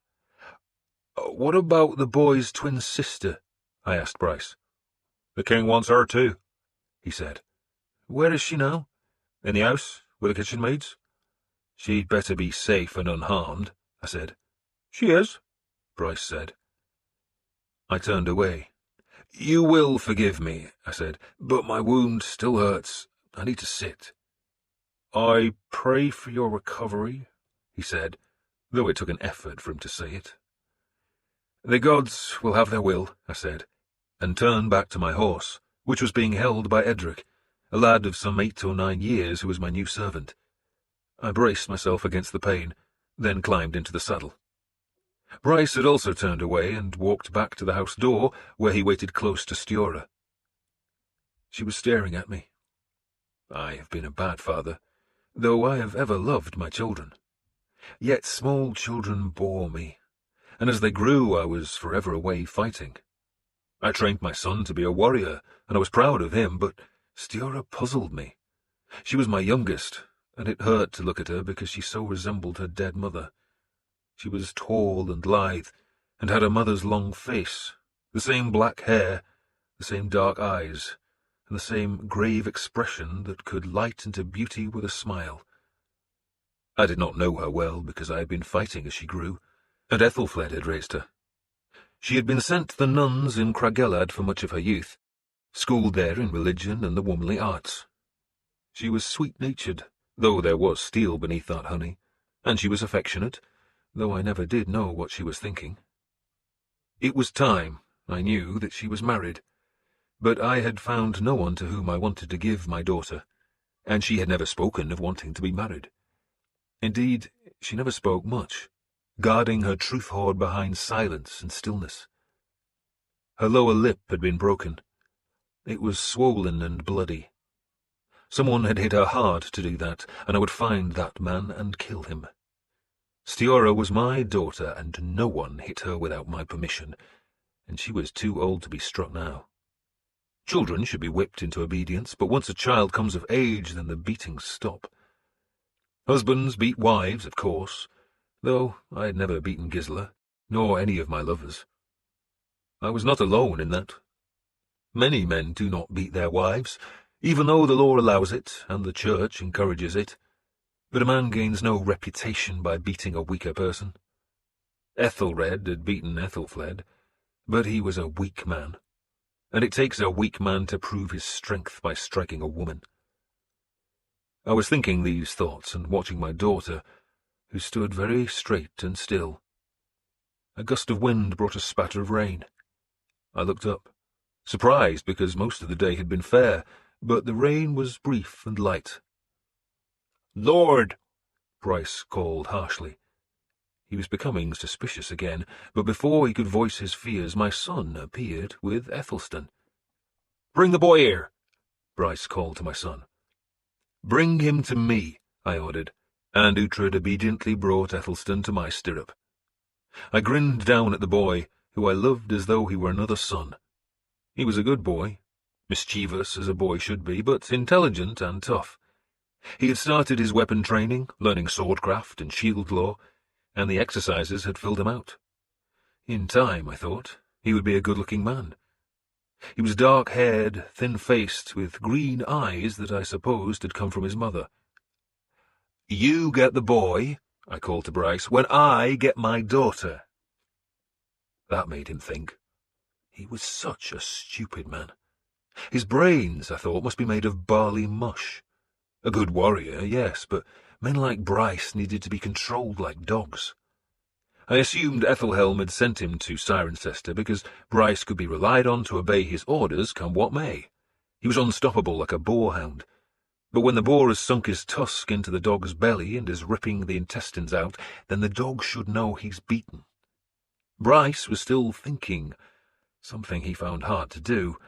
"What about the boy's twin sister?" I asked Bryce. "The king wants her too," he said. "Where is she now?" "In the house, with the kitchen maids." "She'd better be safe and unharmed," I said. "She is," Bryce said. I turned away. "You will forgive me," I said, "but my wound still hurts. I need to sit." "I pray for your recovery," he said, though it took an effort for him to say it. "The gods will have their will," I said, and turned back to my horse, which was being held by Edric, a lad of some 8 or 9 years who was my new servant. I braced myself against the pain, then climbed into the saddle. Bryce had also turned away and walked back to the house door, where he waited close to Stiora. She was staring at me. I have been a bad father, though I have ever loved my children. Yet small children bore me, and as they grew I was forever away fighting. I trained my son to be a warrior, and I was proud of him, but Stiora puzzled me. She was my youngest, and it hurt to look at her because she so resembled her dead mother. She was tall and lithe, and had her mother's long face, the same black hair, the same dark eyes, and the same grave expression that could light into beauty with a smile. I did not know her well because I had been fighting as she grew, and Ethelfled had raised her. She had been sent to the nuns in Cragelad for much of her youth, schooled there in religion and the womanly arts. She was sweet-natured, though there was steel beneath that honey, and she was affectionate, though I never did know what she was thinking. It was time, I knew, that she was married, but I had found no one to whom I wanted to give my daughter, and she had never spoken of wanting to be married. Indeed, she never spoke much, guarding her truth hoard behind silence and stillness. Her lower lip had been broken. It was swollen and bloody. Someone had hit her hard to do that, and I would find that man and kill him. Stiora was my daughter, and no one hit her without my permission, and she was too old to be struck now. Children should be whipped into obedience, but once a child comes of age, then the beatings stop. Husbands beat wives, of course, though I had never beaten Gisela, nor any of my lovers. I was not alone in that. Many men do not beat their wives, even though the law allows it and the church encourages it. But a man gains no reputation by beating a weaker person. Ethelred had beaten Ethelfled, but he was a weak man, and it takes a weak man to prove his strength by striking a woman. I was thinking these thoughts and watching my daughter, who stood very straight and still. A gust of wind brought a spatter of rain. I looked up, surprised because most of the day had been fair, but the rain was brief and light. "Lord!" Bryce called harshly. He was becoming suspicious again, but before he could voice his fears, my son appeared with Ethelstan. "Bring the boy here," Bryce called to my son. "Bring him to me," I ordered, and Uhtred obediently brought Ethelstan to my stirrup. I grinned down at the boy, who I loved as though he were another son. He was a good boy, mischievous as a boy should be, but intelligent and tough. He had started his weapon training, learning swordcraft and shield law, and the exercises had filled him out. In time, I thought, he would be a good-looking man. He was dark-haired, thin-faced, with green eyes that I supposed had come from his mother. You get the boy, I called to Bryce, when I get my daughter. That made him think. He was such a stupid man. His brains, I thought, must be made of barley mush. A good warrior, yes, but men like Bryce needed to be controlled like dogs. I assumed Ethelhelm had sent him to Cirencester because Bryce could be relied on to obey his orders come what may. He was unstoppable like a boarhound. But when the boar has sunk his tusk into the dog's belly and is ripping the intestines out, then the dog should know he's beaten. Bryce was still thinking, something he found hard to do,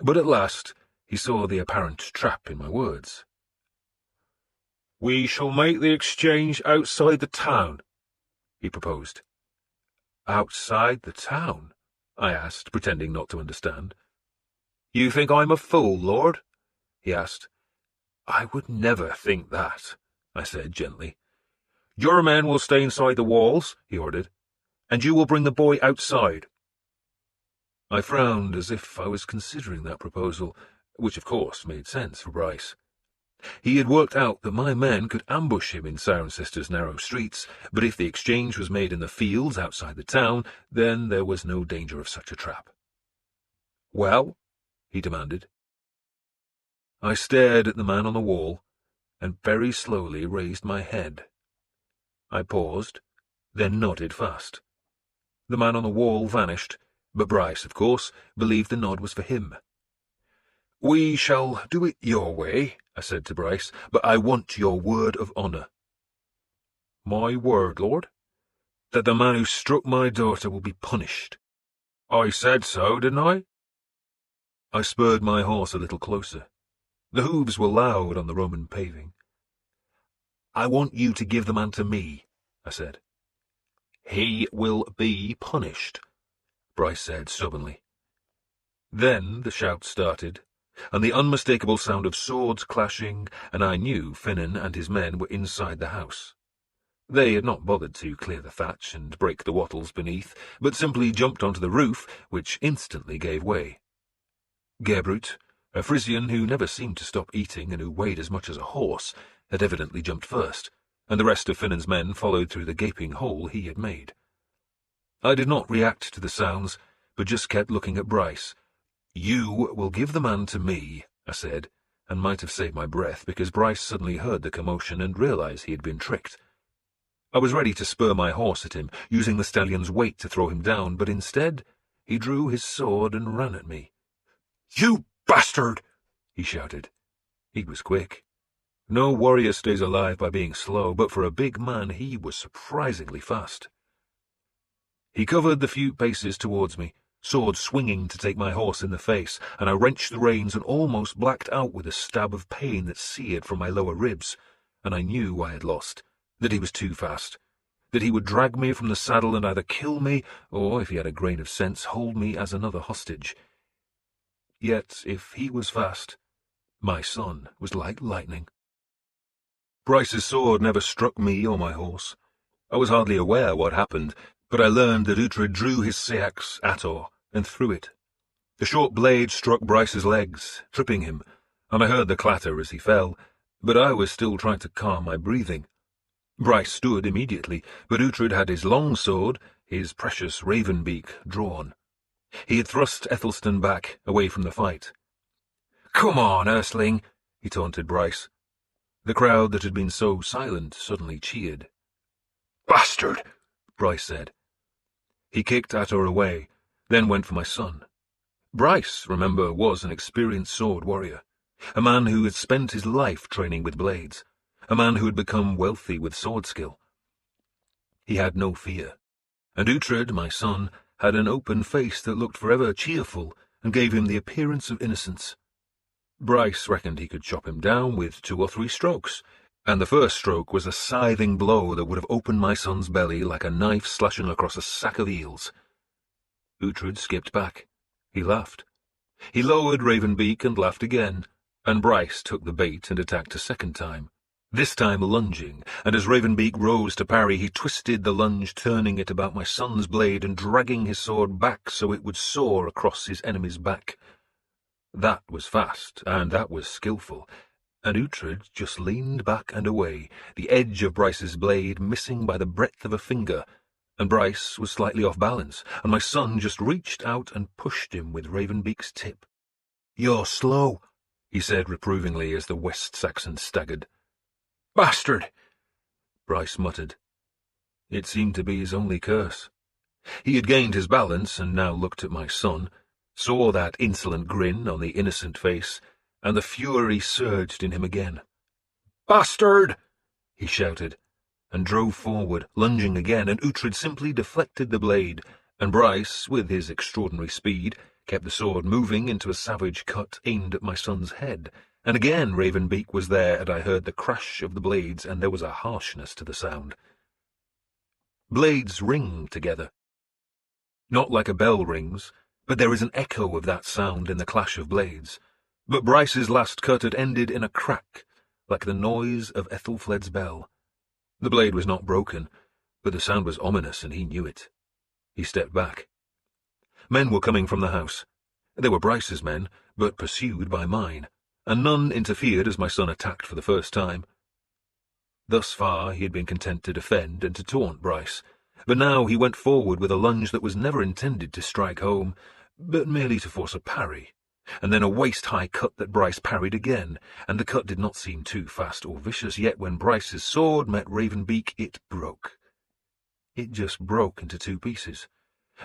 but at last he saw the apparent trap in my words. "We shall make the exchange outside the town," he proposed. "Outside the town?" I asked, pretending not to understand. "You think I'm a fool, Lord?" he asked. "I would never think that," I said gently. "Your men will stay inside the walls," he ordered, "and you will bring the boy outside." I frowned as if I was considering that proposal, which of course made sense for Bryce. He had worked out that my men could ambush him in Cirencester's narrow streets, but if the exchange was made in the fields outside the town, then there was no danger of such a trap. "Well?" he demanded. I stared at the man on the wall, and very slowly raised my head. I paused, then nodded fast. The man on the wall vanished, but Bryce, of course, believed the nod was for him. "We shall do it your way," I said to Bryce, "but I want your word of honour." "My word, Lord?" "That the man who struck my daughter will be punished." "I said so, didn't I?" I spurred my horse a little closer. The hooves were loud on the Roman paving. "I want you to give the man to me," I said. "He will be punished," Bryce said stubbornly. Then the shout started, and the unmistakable sound of swords clashing, and I knew Finan and his men were inside the house. They had not bothered to clear the thatch and break the wattles beneath, but simply jumped onto the roof, which instantly gave way. Gerbrut, a Frisian who never seemed to stop eating and who weighed as much as a horse, had evidently jumped first, and the rest of Finan's men followed through the gaping hole he had made. I did not react to the sounds, but just kept looking at Bryce. "You will give the man to me," I said, and might have saved my breath because Bryce suddenly heard the commotion and realized he had been tricked. I was ready to spur my horse at him, using the stallion's weight to throw him down, but instead he drew his sword and ran at me. "You bastard!" he shouted. He was quick. No warrior stays alive by being slow, but for a big man he was surprisingly fast. He covered the few paces towards me, sword swinging to take my horse in the face, and I wrenched the reins and almost blacked out with a stab of pain that seared from my lower ribs, and I knew I had lost, that he was too fast, that he would drag me from the saddle and either kill me, or, if he had a grain of sense, hold me as another hostage. Yet, if he was fast, my son was like lightning. Bryce's sword never struck me or my horse. I was hardly aware what happened, but I learned that Uhtred drew his seax, Ator, and threw it. The short blade struck Bryce's legs, tripping him, and I heard the clatter as he fell, but I was still trying to calm my breathing. Bryce stood immediately, but Uhtred had his long sword, his precious raven-beak, drawn. He had thrust Ethelstan back, away from the fight. "Come on, Earthling," he taunted Bryce. The crowd that had been so silent suddenly cheered. "Bastard!" Bryce said. He kicked Ator away, then went for my son. Bryce, remember, was an experienced sword warrior, a man who had spent his life training with blades, a man who had become wealthy with sword skill. He had no fear, and Uhtred, my son, had an open face that looked forever cheerful and gave him the appearance of innocence. Bryce reckoned he could chop him down with 2 or 3 strokes, and the first stroke was a scything blow that would have opened my son's belly like a knife slashing across a sack of eels. Uhtred skipped back. He laughed. He lowered Ravenbeak and laughed again, and Bryce took the bait and attacked a second time, this time lunging, and as Ravenbeak rose to parry, he twisted the lunge, turning it about my son's blade and dragging his sword back so it would soar across his enemy's back. That was fast, and that was skillful, and Uhtred just leaned back and away, the edge of Bryce's blade missing by the breadth of a finger, and Bryce was slightly off balance, and my son just reached out and pushed him with Ravenbeak's tip. "You're slow," he said reprovingly as the West Saxon staggered. "Bastard!" Bryce muttered. It seemed to be his only curse. He had gained his balance and now looked at my son, saw that insolent grin on the innocent face, and the fury surged in him again. "Bastard!" he shouted, and drove forward, lunging again, and Uhtred simply deflected the blade, and Bryce, with his extraordinary speed, kept the sword moving into a savage cut aimed at my son's head, and again Ravenbeak was there, and I heard the crash of the blades, and there was a harshness to the sound. Blades ring together. Not like a bell rings, but there is an echo of that sound in the clash of blades. But Bryce's last cut had ended in a crack, like the noise of Ethelfled's bell. The blade was not broken, but the sound was ominous, and he knew it. He stepped back. Men were coming from the house. They were Bryce's men, but pursued by mine, and none interfered as my son attacked for the first time. Thus far he had been content to defend and to taunt Bryce, but now he went forward with a lunge that was never intended to strike home, but merely to force a parry, and then a waist-high cut that Bryce parried again, and the cut did not seem too fast or vicious, yet when Bryce's sword met Ravenbeak it broke. It just broke into two pieces,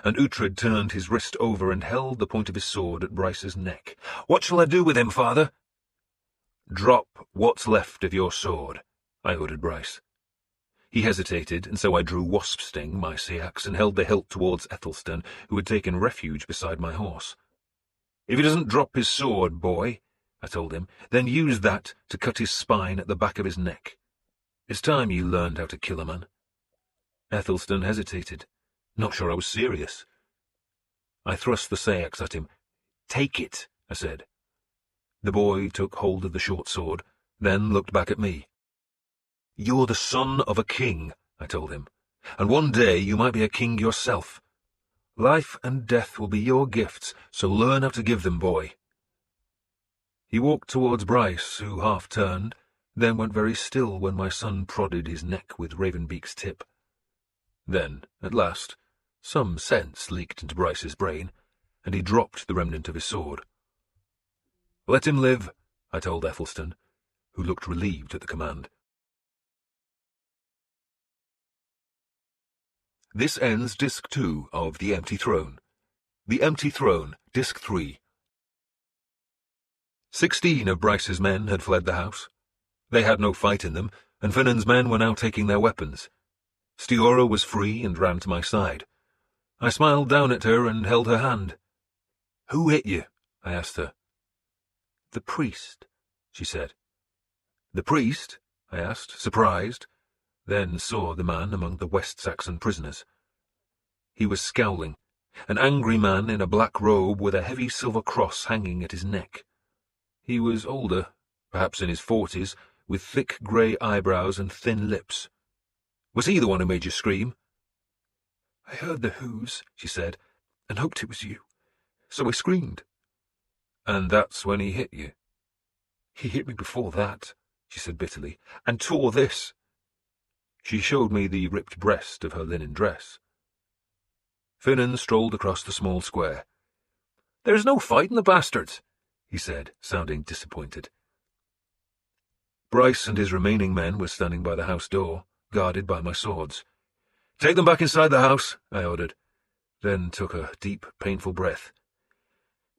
and Uhtred turned his wrist over and held the point of his sword at Bryce's neck. "What shall I do with him, father?" "Drop what's left of your sword," I ordered Bryce. He hesitated, and so I drew Wasp Sting, my seax, and held the hilt towards Aethelstan, who had taken refuge beside my horse. "If he doesn't drop his sword, boy," I told him, "then use that to cut his spine at the back of his neck. It's time you learned how to kill a man." Aethelstan hesitated, not sure I was serious. I thrust the seax at him. "Take it," I said. The boy took hold of the short sword, then looked back at me. "You're the son of a king," I told him, "and one day you might be a king yourself. Life and death will be your gifts, so learn how to give them, boy." He walked towards Bryce, who half turned, then went very still when my son prodded his neck with Ravenbeak's tip. Then, at last, some sense leaked into Bryce's brain, and he dropped the remnant of his sword. "Let him live," I told Aethelstan, who looked relieved at the command. This ends Disc 2 of The Empty Throne. The Empty Throne, Disc 3. 16 of Bryce's men had fled the house. They had no fight in them, and Finan's men were now taking their weapons. Stiora was free and ran to my side. I smiled down at her and held her hand. "Who hit you?" I asked her. "The priest," she said. "The priest?" I asked, surprised, then saw the man among the West Saxon prisoners. He was scowling, an angry man in a black robe with a heavy silver cross hanging at his neck. He was older, perhaps in his 40s, with thick grey eyebrows and thin lips. "Was he the one who made you scream?" "I heard the whoos," she said, "and hoped it was you. So I screamed." "And that's when he hit you?" "He hit me before that," she said bitterly, "and tore this." She showed me the ripped breast of her linen dress. Finan strolled across the small square. "There's no fight in the bastards," he said, sounding disappointed. Bryce and his remaining men were standing by the house door, guarded by my swords. "Take them back inside the house," I ordered, then took a deep, painful breath.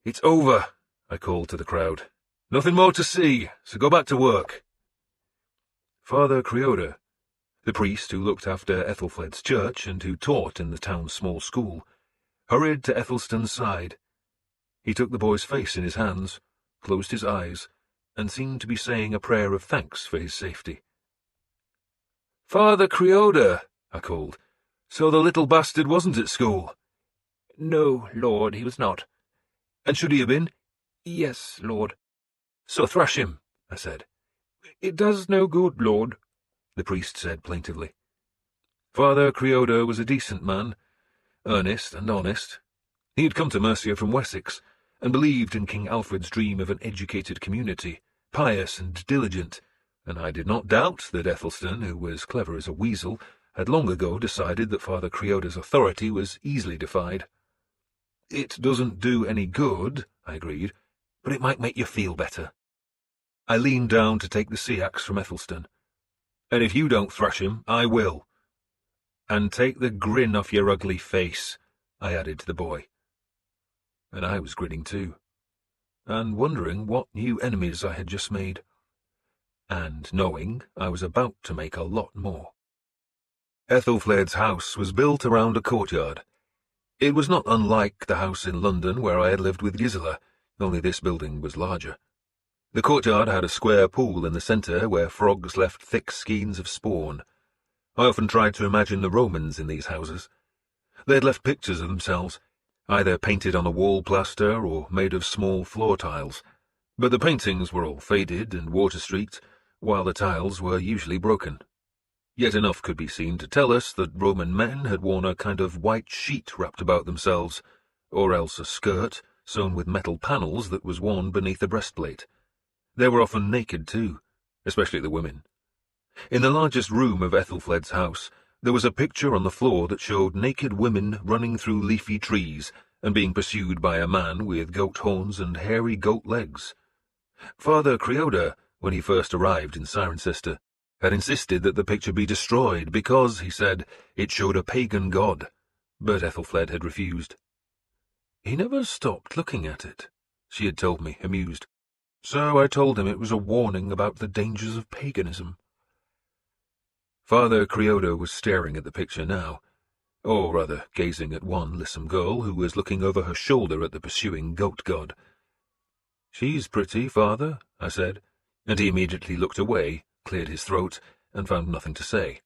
"It's over," I called to the crowd. "Nothing more to see, so go back to work." Father Creoda, the priest who looked after Ethelfled's church and who taught in the town's small school, hurried to Ethelstan's side. He took the boy's face in his hands, closed his eyes, and seemed to be saying a prayer of thanks for his safety. "Father Creoda," I called, "so the little bastard wasn't at school?" "No, Lord, he was not." "And should he have been?" "Yes, Lord." "So thrash him," I said. "It does no good, Lord," the priest said plaintively. Father Creoda was a decent man, earnest and honest. He had come to Mercia from Wessex, and believed in King Alfred's dream of an educated community, pious and diligent, and I did not doubt that Ethelstan, who was clever as a weasel, had long ago decided that Father Creoda's authority was easily defied. "It doesn't do any good," I agreed, "but it might make you feel better." I leaned down to take the sea-axe from Ethelstan. "And if you don't thrash him, I will. And take the grin off your ugly face," I added to the boy. And I was grinning too, and wondering what new enemies I had just made, and knowing I was about to make a lot more. Ethelflaed's house was built around a courtyard. It was not unlike the house in London where I had lived with Gisela, only this building was larger. The courtyard had a square pool in the centre where frogs left thick skeins of spawn. I often tried to imagine the Romans in these houses. They had left pictures of themselves, either painted on a wall plaster or made of small floor tiles, but the paintings were all faded and water-streaked, while the tiles were usually broken. Yet enough could be seen to tell us that Roman men had worn a kind of white sheet wrapped about themselves, or else a skirt sewn with metal panels that was worn beneath the breastplate. They were often naked too, especially the women. In the largest room of Ethelfled's house, there was a picture on the floor that showed naked women running through leafy trees and being pursued by a man with goat horns and hairy goat legs. Father Creoda, when he first arrived in Cirencester, had insisted that the picture be destroyed because, he said, it showed a pagan god, but Ethelfled had refused. He never stopped looking at it, she had told me, amused, so I told him it was a warning about the dangers of paganism. Father Creoda was staring at the picture now, or rather gazing at one lissom girl who was looking over her shoulder at the pursuing goat god. "She's pretty, Father," I said, and he immediately looked away, cleared his throat, and found nothing to say.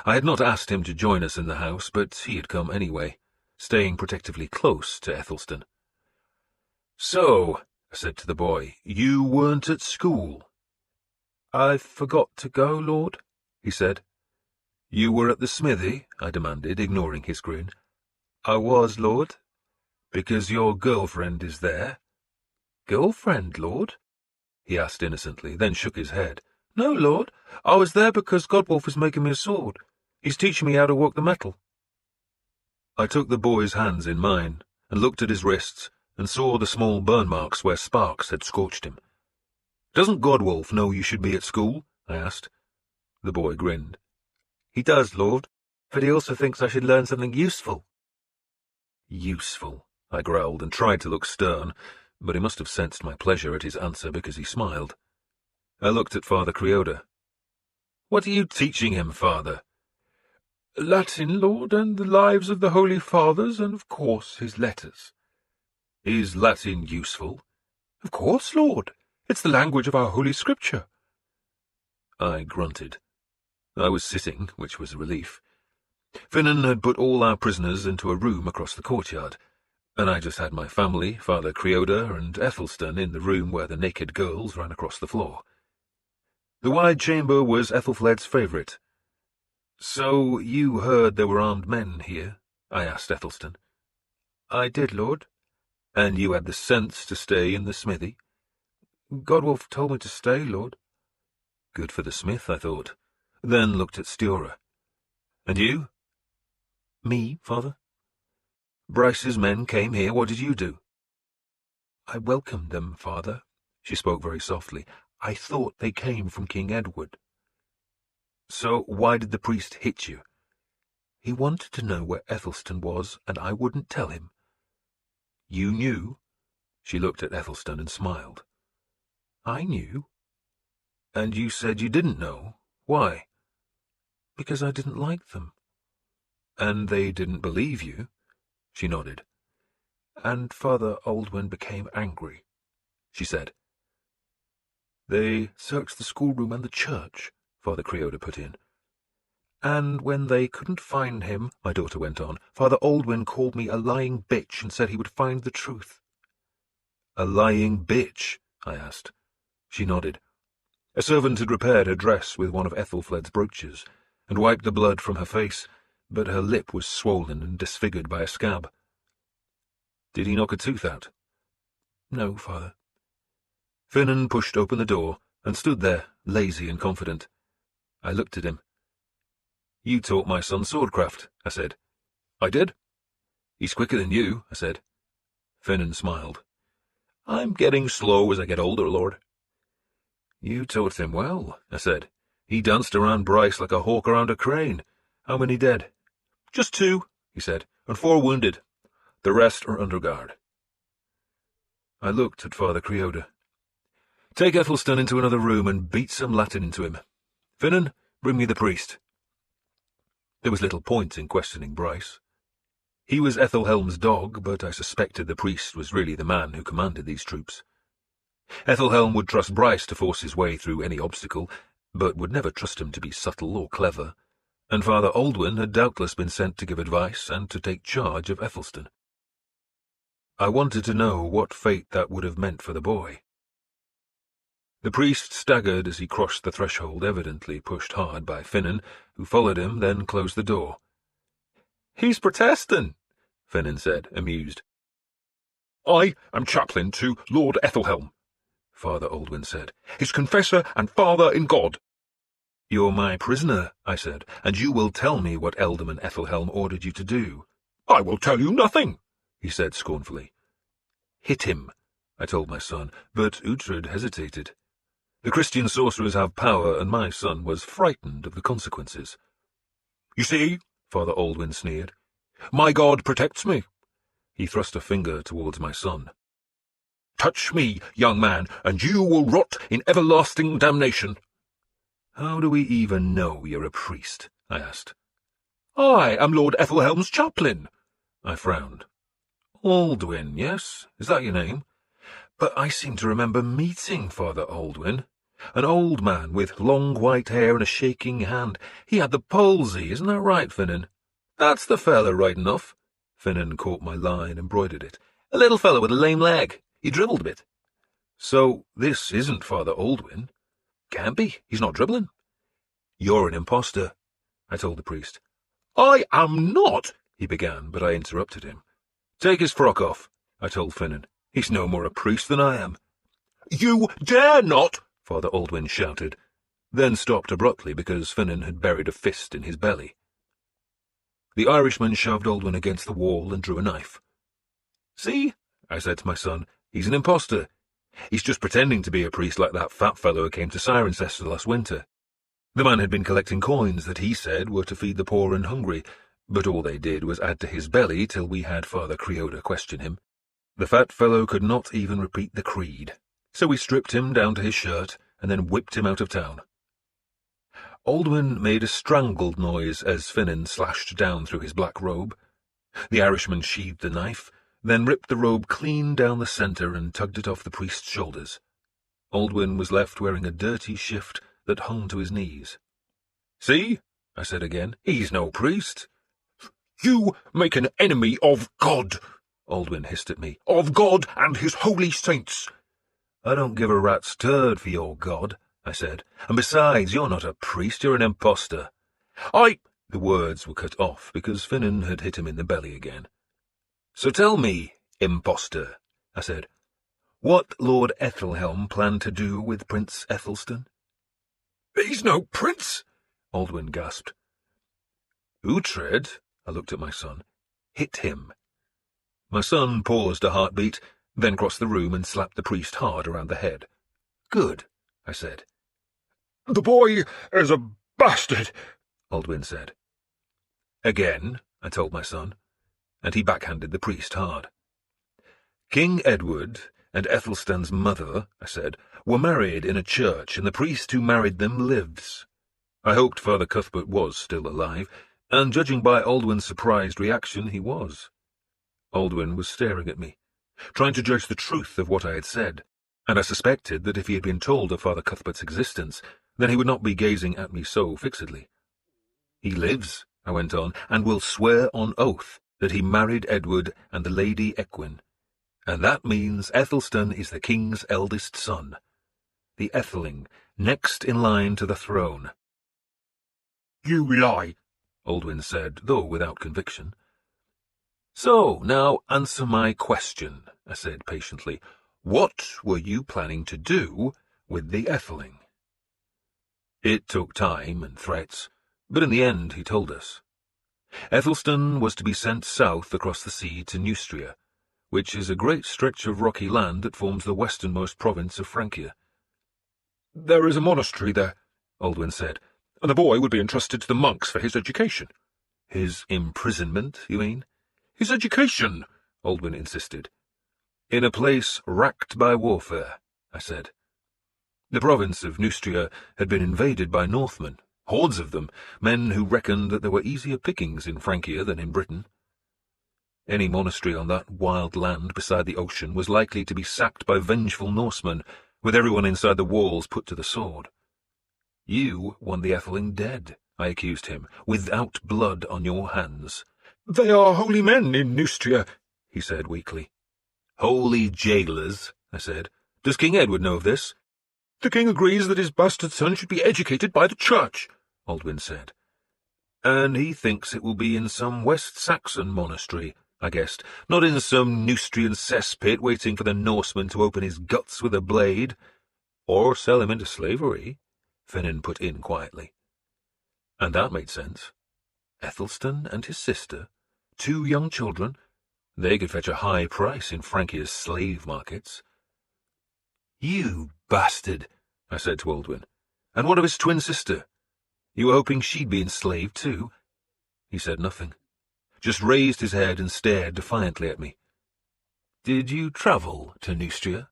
I had not asked him to join us in the house, but he had come anyway, staying protectively close to Ethelstan. "So," I said to the boy, "you weren't at school?" "I forgot to go, Lord," he said. "You were at the smithy?" I demanded, ignoring his grin. "I was, Lord." "Because your girlfriend is there?" "Girlfriend, Lord?" he asked innocently, then shook his head. "No, Lord. I was there because Godwolf is making me a sword. He's teaching me how to work the metal." I took the boy's hands in mine and looked at his wrists and saw the small burn marks where sparks had scorched him. "Doesn't Godwolf know you should be at school?" I asked. The boy grinned. "He does, Lord, but he also thinks I should learn something useful." "Useful," I growled and tried to look stern, but he must have sensed my pleasure at his answer because he smiled. I looked at Father Creoda. "What are you teaching him, Father?" "Latin, Lord, and the lives of the Holy Fathers, and of course his letters." "Is Latin useful?" "Of course, Lord. It's the language of our Holy Scripture." I grunted. I was sitting, which was a relief. Finan had put all our prisoners into a room across the courtyard, and I just had my family, Father Creoda and Ethelstan, in the room where the naked girls ran across the floor. The wide chamber was Ethelfled's favourite. "So you heard there were armed men here?" I asked Ethelstan. "I did, Lord." "And you had the sense to stay in the smithy?" "Godwolf told me to stay, Lord." Good for the smith, I thought, then looked at Stiora. "And you?" "Me, Father." "Bryce's men came here. What did you do?" "I welcomed them, Father." She spoke very softly. "I thought they came from King Edward." "So why did the priest hit you?" "He wanted to know where Ethelstan was, and I wouldn't tell him." "You knew?" She looked at Ethelstan and smiled. "I knew." "And you said you didn't know. Why?" "Because I didn't like them." "And they didn't believe you?" She nodded. "And Father Aldwin became angry," she said. "They searched the schoolroom and the church," Father Creoda put in. "And when they couldn't find him," my daughter went on, "Father Aldwin called me a lying bitch and said he would find the truth." "A lying bitch?" I asked. She nodded. A servant had repaired her dress with one of Ethelfled's brooches, and wiped the blood from her face, but her lip was swollen and disfigured by a scab. "Did he knock a tooth out?" "No, Father." Finan pushed open the door and stood there, lazy and confident. I looked at him. "You taught my son swordcraft," I said. "I did." "He's quicker than you," I said. Finan smiled. "I'm getting slow as I get older, Lord." "You taught him well," I said. "He danced around Bryce like a hawk around a crane. How many dead?" "Just 2, he said, "and 4 wounded. The rest are under guard." I looked at Father Creoda. "Take Ethelstan into another room and beat some Latin into him. Finan, bring me the priest." There was little point in questioning Bryce. He was Ethelhelm's dog, but I suspected the priest was really the man who commanded these troops. Ethelhelm would trust Bryce to force his way through any obstacle, but would never trust him to be subtle or clever, and Father Aldwin had doubtless been sent to give advice and to take charge of Ethelstan. I wanted to know what fate that would have meant for the boy. The priest staggered as he crossed the threshold, evidently pushed hard by Finan, who followed him, then closed the door. "He's protesting," Finan said, amused. "I am chaplain to Lord Ethelhelm," Father Aldwin said, "his confessor and father in God." "You're my prisoner," I said, "and you will tell me what Ealdorman Ethelhelm ordered you to do." "I will tell you nothing," he said scornfully. "Hit him," I told my son, but Uhtred hesitated. The Christian sorcerers have power, and my son was frightened of the consequences. "You see," Father Aldwin sneered, "my God protects me." He thrust a finger towards my son. "Touch me, young man, and you will rot in everlasting damnation." "How do we even know you're a priest?" I asked. "I am Lord Ethelhelm's chaplain." I frowned. "Aldwin, yes? Is that your name? But I seem to remember meeting Father Aldwin. An old man with long white hair and a shaking hand. He had the palsy, isn't that right, Finan?" "That's the fella, right enough." Finan caught my line, embroidered it. "A little fellow with a lame leg. He dribbled a bit." "So this isn't Father Aldwin?" "Can't be. He's not dribbling." "You're an impostor," I told the priest. "I am not," he began, but I interrupted him. "Take his frock off," I told Finan. "He's no more a priest than I am." "You dare not!" Father Aldwin shouted, then stopped abruptly because Finan had buried a fist in his belly. The Irishman shoved Aldwin against the wall and drew a knife. "See," I said to my son, "he's an impostor. He's just pretending to be a priest like that fat fellow who came to Cirencester last winter." The man had been collecting coins that he said were to feed the poor and hungry, but all they did was add to his belly till we had Father Creoda question him. The fat fellow could not even repeat the creed, so we stripped him down to his shirt and then whipped him out of town. Aldwin made a strangled noise as Finan slashed down through his black robe. The Irishman sheathed the knife, then ripped the robe clean down the centre and tugged it off the priest's shoulders. Aldwin was left wearing a dirty shift that hung to his knees. "See," I said again, "he's no priest." "You make an enemy of God," Aldwin hissed at me, "of God and his holy saints." "I don't give a rat's turd for your God," I said, "and besides, you're not a priest, you're an impostor." The words were cut off because Finan had hit him in the belly again. "So tell me, impostor," I said, "what Lord Ethelhelm planned to do with Prince Ethelstan?" "He's no prince," Aldwin gasped. "Uhtred," I looked at my son, "hit him." My son paused a heartbeat, then crossed the room and slapped the priest hard around the head. "Good," I said. "The boy is a bastard," Aldwin said. "Again," I told my son, and he backhanded the priest hard. "King Edward and Ethelstan's mother," I said, "were married in a church, and the priest who married them lives." I hoped Father Cuthbert was still alive, and judging by Aldwin's surprised reaction, he was. Aldwin was staring at me, trying to judge the truth of what I had said, and I suspected that if he had been told of Father Cuthbert's existence, then he would not be gazing at me so fixedly. "He lives," I went on, "and will swear on oath that he married Edward and the Lady Equin, and that means Ethelstan is the king's eldest son, the Etheling, next in line to the throne." "You lie," Aldwin said, though without conviction. "So, now answer my question," I said patiently. What were you planning to do with the Ætheling? It took time and threats, but in the end he told us. Æthelstan was to be sent south across the sea to Neustria, which is a great stretch of rocky land that forms the westernmost province of Francia. There is a monastery there, Aldwin said, and the boy would be entrusted to the monks for his education. His imprisonment, you mean? His education, Aldwin insisted. In a place racked by warfare, I said. The province of Neustria had been invaded by Northmen, hordes of them, men who reckoned that there were easier pickings in Francia than in Britain. Any monastery on that wild land beside the ocean was likely to be sacked by vengeful Norsemen, with everyone inside the walls put to the sword. You want the Ætheling dead, I accused him, without blood on your hands. They are holy men in Neustria, he said weakly. Holy jailers, I said. Does King Edward know of this? The king agrees that his bastard son should be educated by the church, Aldwin said. And he thinks it will be in some West Saxon monastery, I guessed, not in some Neustrian cesspit waiting for the Norseman to open his guts with a blade. Or sell him into slavery, Finan put in quietly. And that made sense. Æthelstan and his sister, 2 young children, they could fetch a high price in Francia's slave markets. You bastard, I said to Aldwin. And what of his twin sister? You were hoping she'd be enslaved too? He said nothing, just raised his head and stared defiantly at me. Did you travel to Neustria?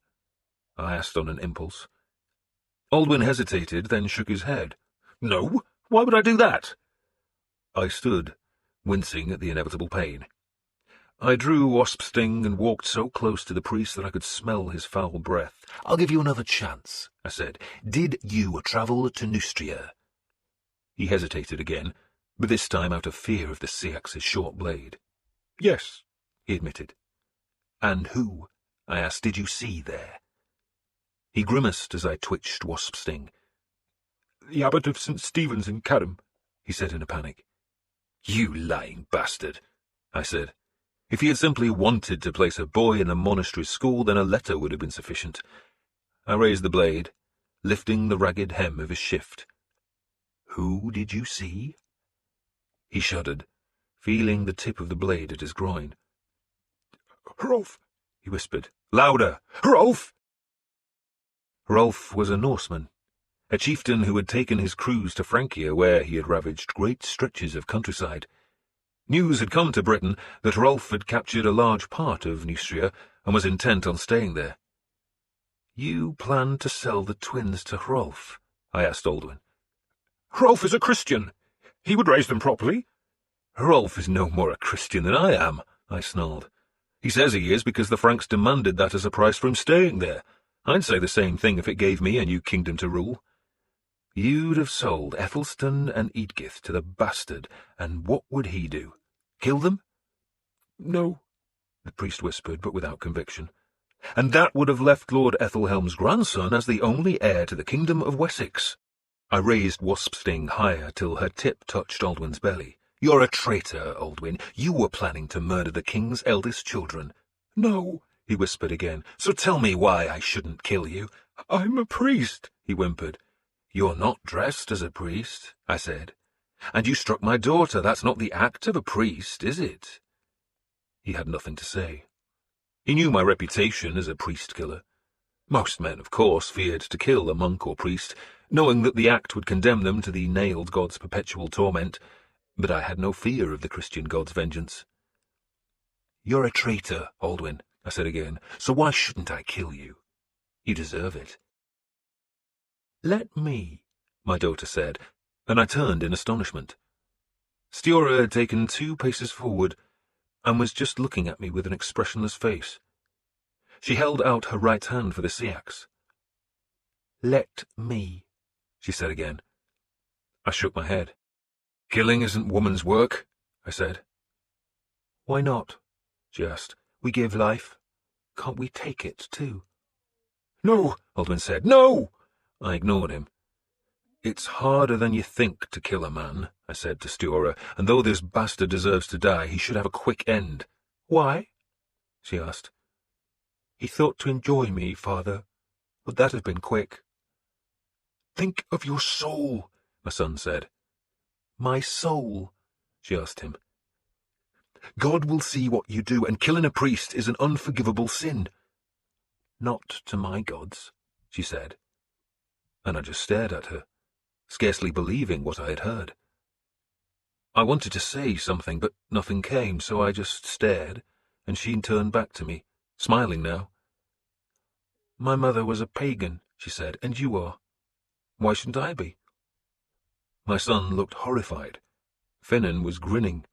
I asked on an impulse. Aldwin hesitated, then shook his head. No, why would I do that? I stood, wincing at the inevitable pain. I drew wasp sting and walked so close to the priest that I could smell his foul breath. I'll give you another chance, I said. Did you travel to Neustria? He hesitated again, but this time out of fear of the Seax's short blade. Yes, he admitted. And who, I asked, did you see there? He grimaced as I twitched wasp sting. The abbot of St. Stephen's in Carham, he said in a panic. You lying bastard, I said. If he had simply wanted to place a boy in a monastery school, then a letter would have been sufficient. I raised the blade, lifting the ragged hem of his shift. Who did you see? He shuddered, feeling the tip of the blade at his groin. Hrolf, he whispered. Louder! Hrolf! Hrolf was a Norseman, a chieftain who had taken his crews to Francia, where he had ravaged great stretches of countryside. News had come to Britain that Hrolf had captured a large part of Neustria and was intent on staying there. You planned to sell the twins to Hrolf? I asked Aldwin. Hrolf is a Christian. He would raise them properly. Hrolf is no more a Christian than I am, I snarled. He says he is because the Franks demanded that as a price for him staying there. I'd say the same thing if it gave me a new kingdom to rule. You'd have sold Æthelstan and Eadgith to the bastard, and what would he do? Kill them? No, the priest whispered, but without conviction. And that would have left Lord Ethelhelm's grandson as the only heir to the kingdom of Wessex. I raised Wasp Sting higher till her tip touched Aldwin's belly. You're a traitor, Aldwin. You were planning to murder the king's eldest children. No, he whispered again. So tell me why I shouldn't kill you. I'm a priest, he whimpered. You're not dressed as a priest, I said. And you struck my daughter. That's not the act of a priest, is it? He had nothing to say. He knew my reputation as a priest-killer. Most men, of course, feared to kill a monk or priest, knowing that the act would condemn them to the nailed god's perpetual torment, but I had no fear of the Christian god's vengeance. You're a traitor, Aldwin, I said again, so why shouldn't I kill you? You deserve it. Let me, my daughter said, and I turned in astonishment. Stiora had taken 2 paces forward and was just looking at me with an expressionless face. She held out her right hand for the seax. Let me, she said again. I shook my head. Killing isn't woman's work, I said. Why not? She asked. We give life. Can't we take it, too? No, Aldwin said. No! I ignored him. It's harder than you think to kill a man, I said to Stiora, and though this bastard deserves to die, he should have a quick end. Why? She asked. He thought to enjoy me, father. Would that have been quick? Think of your soul, my son said. My soul? She asked him. God will see what you do, and killing a priest is an unforgivable sin. Not to my gods, she said. And I just stared at her, scarcely believing what I had heard. I wanted to say something, but nothing came, so I just stared, and she turned back to me, smiling now. My mother was a pagan, she said, and you are. Why shouldn't I be? My son looked horrified. Finan was grinning.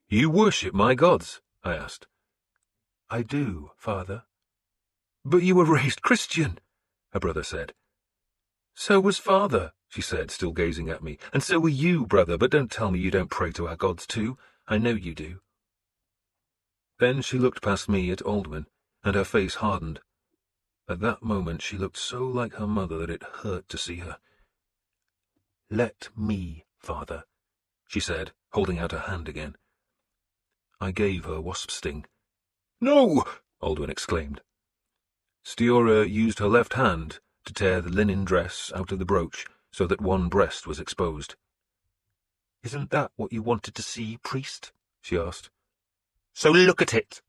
You worship my gods? I asked. I do, father. But you were raised Christian, her brother said. So was father, she said, still gazing at me. And so were you, brother, but don't tell me you don't pray to our gods too. I know you do. Then she looked past me at Aldwin, and her face hardened. At that moment she looked so like her mother that it hurt to see her. Let me, father, she said, holding out her hand again. I gave her wasp sting. No! Aldwin exclaimed. Stiora used her left hand to tear the linen dress out of the brooch so that one breast was exposed. Isn't that what you wanted to see, priest? She asked. So look at it.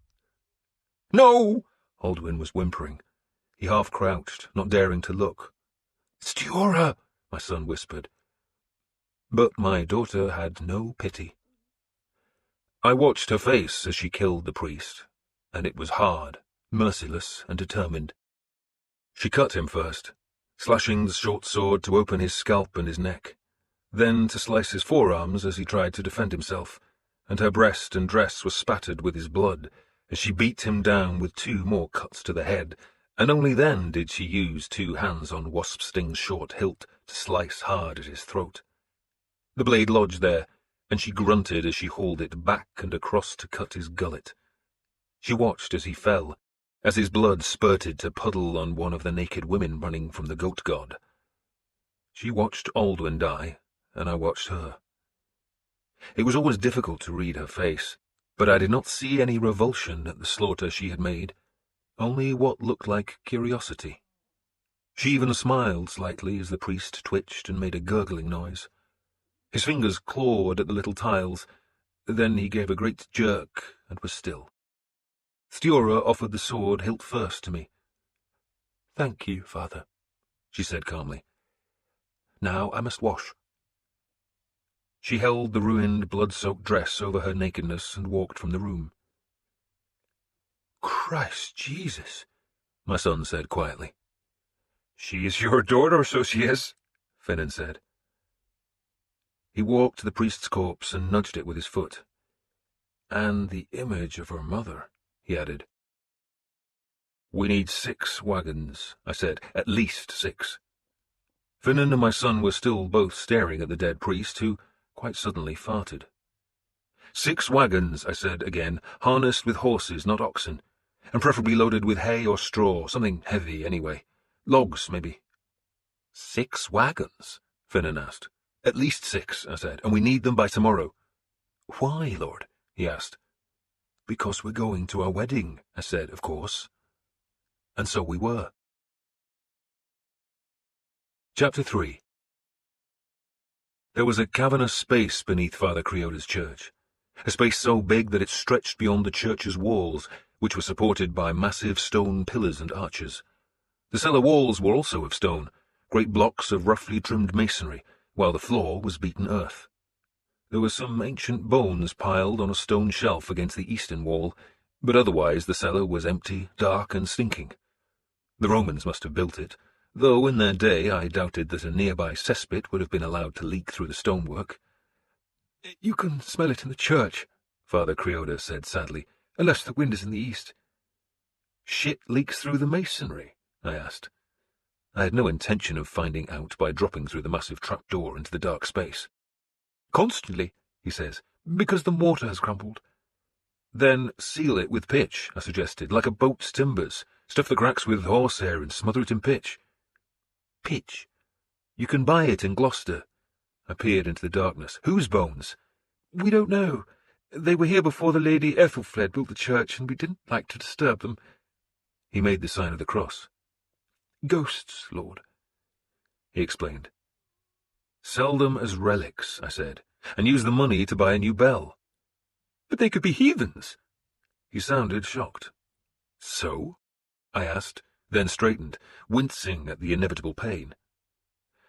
No! Aldwin was whimpering. He half crouched, not daring to look. Stiora, my son whispered. But my daughter had no pity. I watched her face as she killed the priest, and it was hard, merciless, and determined. She cut him first, slashing the short sword to open his scalp and his neck, then to slice his forearms as he tried to defend himself, and her breast and dress were spattered with his blood as she beat him down with 2 more cuts to the head, and only then did she use 2 hands on Wasp Sting's short hilt to slice hard at his throat. The blade lodged there, and she grunted as she hauled it back and across to cut his gullet. She watched as he fell, as his blood spurted to puddle on one of the naked women running from the goat god. She watched Aldwin die, and I watched her. It was always difficult to read her face, but I did not see any revulsion at the slaughter she had made, only what looked like curiosity. She even smiled slightly as the priest twitched and made a gurgling noise. His fingers clawed at the little tiles, then he gave a great jerk and was still. Stiora offered the sword hilt first to me. Thank you, father, she said calmly. Now I must wash. She held the ruined, blood-soaked dress over her nakedness and walked from the room. Christ Jesus, my son said quietly. She is your daughter, so she is, Finan said. He walked to the priest's corpse and nudged it with his foot. And the image of her mother, he added. We need 6 wagons, I said, at least 6. Finan and my son were still both staring at the dead priest, who quite suddenly farted. 6 wagons, I said again, harnessed with horses, not oxen, and preferably loaded with hay or straw, something heavy anyway. Logs, maybe. 6 wagons? Finan asked. At least 6, I said, and we need them by tomorrow. Why, Lord? He asked. Because we're going to our wedding, I said, of course. And so we were. Chapter 3. There was a cavernous space beneath Father Creoda's church, a space so big that it stretched beyond the church's walls, which were supported by massive stone pillars and arches. The cellar walls were also of stone, great blocks of roughly trimmed masonry, while the floor was beaten earth. There were some ancient bones piled on a stone shelf against the eastern wall, but otherwise the cellar was empty, dark, and stinking. The Romans must have built it, though in their day I doubted that a nearby cesspit would have been allowed to leak through the stonework. You can smell it in the church, Father Creoda said sadly, unless the wind is in the east. Shit leaks through the masonry? I asked. I had no intention of finding out by dropping through the massive trapdoor into the dark space. Constantly, he says, because the mortar has crumbled. Then seal it with pitch, I suggested, like a boat's timbers. Stuff the cracks with horsehair and smother it in pitch. Pitch? You can buy it in Gloucester. I peered into the darkness. Whose bones? We don't know. They were here before the Lady Ethelfled built the church, and we didn't like to disturb them. He made the sign of the cross. Ghosts, Lord, he explained. Sell them as relics, I said, and use the money to buy a new bell. But they could be heathens. He sounded shocked. So? I asked, then straightened, wincing at the inevitable pain.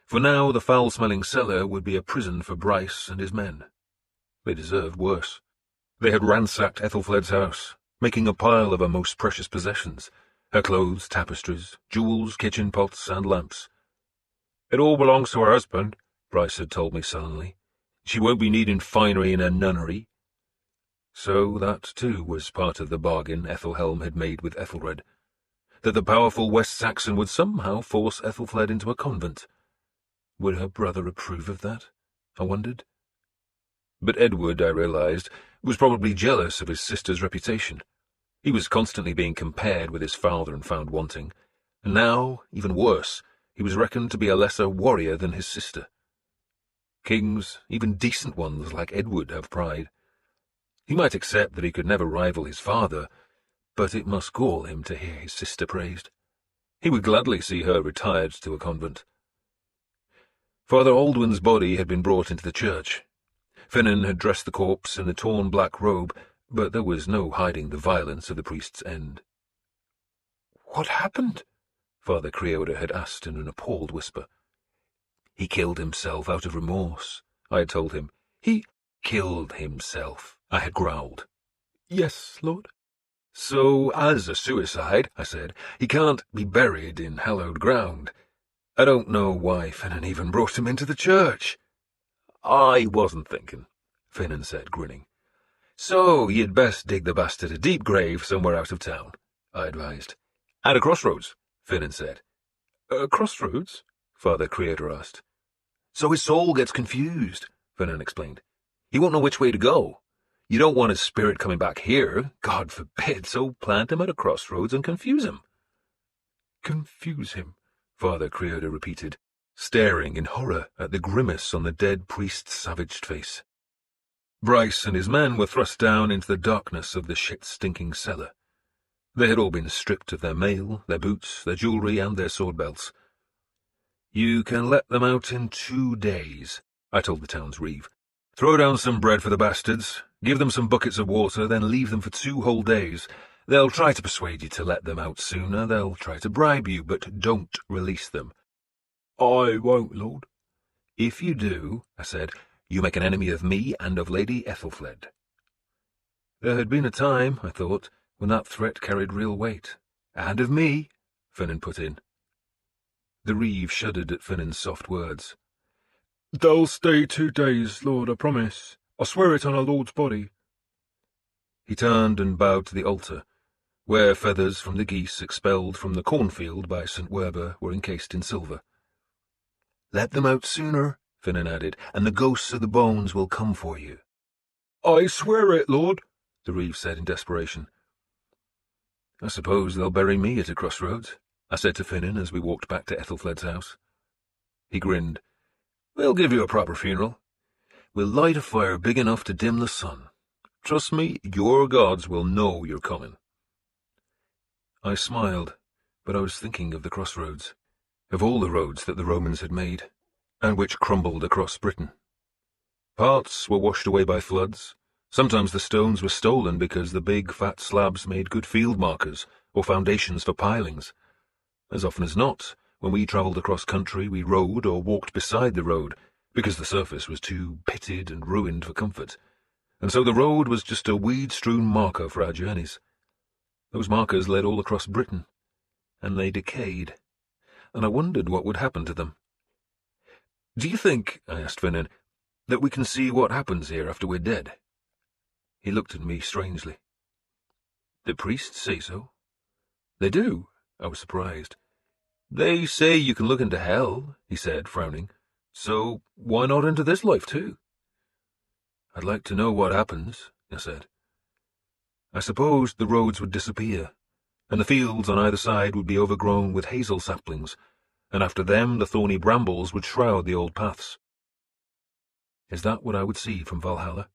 For now the foul-smelling cellar would be a prison for Bryce and his men. They deserved worse. They had ransacked Ethelfled's house, making a pile of her most precious possessions, her clothes, tapestries, jewels, kitchen pots, and lamps. "It all belongs to her husband," Bryce had told me sullenly. "She won't be needing finery in her nunnery." So that, too, was part of the bargain Ethelhelm had made with Æthelred, that the powerful West Saxon would somehow force Ethelfled into a convent. Would her brother approve of that? I wondered. But Edward, I realized, was probably jealous of his sister's reputation. He was constantly being compared with his father and found wanting, and now, even worse, he was reckoned to be a lesser warrior than his sister. Kings, even decent ones like Edward, have pride. He might accept that he could never rival his father, but it must gall him to hear his sister praised. He would gladly see her retired to a convent. Father Aldwin's body had been brought into the church. Finan had dressed the corpse in a torn black robe, but there was no hiding the violence of the priest's end. "What happened?" Father Creoda had asked in an appalled whisper. "He killed himself out of remorse," I had told him. "He killed himself," I had growled. "Yes, Lord." "So, as a suicide," I said, "he can't be buried in hallowed ground. I don't know why Finan even brought him into the church." "I wasn't thinking," Finan said, grinning. "So you'd best dig the bastard a deep grave somewhere out of town," I advised. "At a crossroads," Finan said. Crossroads?" Father Creator asked. "So his soul gets confused," Finan explained. "He won't know which way to go. You don't want his spirit coming back here, God forbid, so plant him at a crossroads and confuse him." "Confuse him," Father Creator repeated, staring in horror at the grimace on the dead priest's savaged face. Bryce and his men were thrust down into the darkness of the shit-stinking cellar. They had all been stripped of their mail, their boots, their jewellery, and their sword belts. "You can let them out in 2 days," I told the town's reeve. "Throw down some bread for the bastards, give them some buckets of water, then leave them for 2 whole days. They'll try to persuade you to let them out sooner, they'll try to bribe you, but don't release them." "I won't, Lord." "If you do," I said, "you make an enemy of me and of Lady Ethelfled." There had been a time, I thought, when that threat carried real weight. "And of me," Finan put in. The reeve shuddered at Finan's soft words. "They'll stay 2 days, Lord, I promise. I swear it on our Lord's body." He turned and bowed to the altar, where feathers from the geese expelled from the cornfield by St. Werber were encased in silver. "Let them out sooner," Finan added, "and the ghosts of the bones will come for you." "I swear it, Lord," the reeve said in desperation. "I suppose they'll bury me at a crossroads," I said to Finan as we walked back to Ethelfled's house. He grinned. "We'll give you a proper funeral. We'll light a fire big enough to dim the sun. Trust me, your gods will know you're coming." I smiled, but I was thinking of the crossroads, of all the roads that the Romans had made, and which crumbled across Britain. Parts were washed away by floods. Sometimes the stones were stolen because the big, fat slabs made good field markers or foundations for pilings. As often as not, when we travelled across country, we rode or walked beside the road, because the surface was too pitted and ruined for comfort, and so the road was just a weed-strewn marker for our journeys. Those markers led all across Britain, and they decayed, and I wondered what would happen to them. "Do you think," I asked Finan, "that we can see what happens here after we're dead?" He looked at me strangely. "The priests say so." "They do?" I was surprised. "They say you can look into hell," he said, frowning. "So why not into this life, too?" "I'd like to know what happens," I said. I supposed the roads would disappear, and the fields on either side would be overgrown with hazel saplings, and after them the thorny brambles would shroud the old paths. Is that what I would see from Valhalla?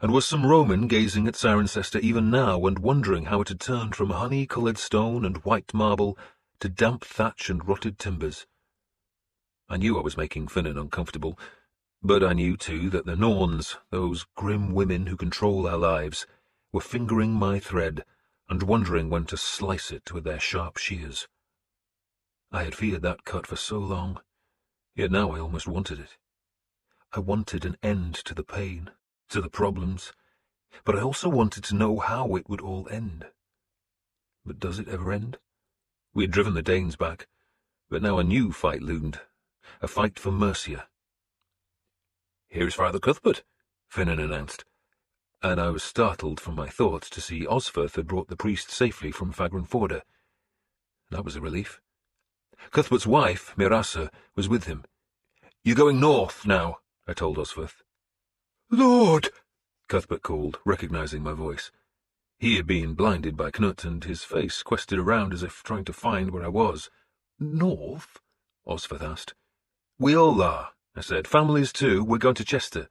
And was some Roman gazing at Cirencester even now and wondering how it had turned from honey-coloured stone and white marble to damp thatch and rotted timbers? I knew I was making Finnan uncomfortable, but I knew too that the Norns, those grim women who control our lives, were fingering my thread and wondering when to slice it with their sharp shears. I had feared that cut for so long, yet now I almost wanted it. I wanted an end to the pain, to the problems, but I also wanted to know how it would all end. But does it ever end? We had driven the Danes back, but now a new fight loomed, a fight for Mercia. "Here's Father Cuthbert," Finnan announced, and I was startled from my thoughts to see Osferth had brought the priest safely from Fagranforda. That was a relief. Cuthbert's wife, Mirasa, was with him. "You're going north now," I told Osferth. "Lord!" Cuthbert called, recognizing my voice. He had been blinded by Knut, and his face quested around as if trying to find where I was. "North?" Osferth asked. "We all are," I said. "Families too. We're going to Chester."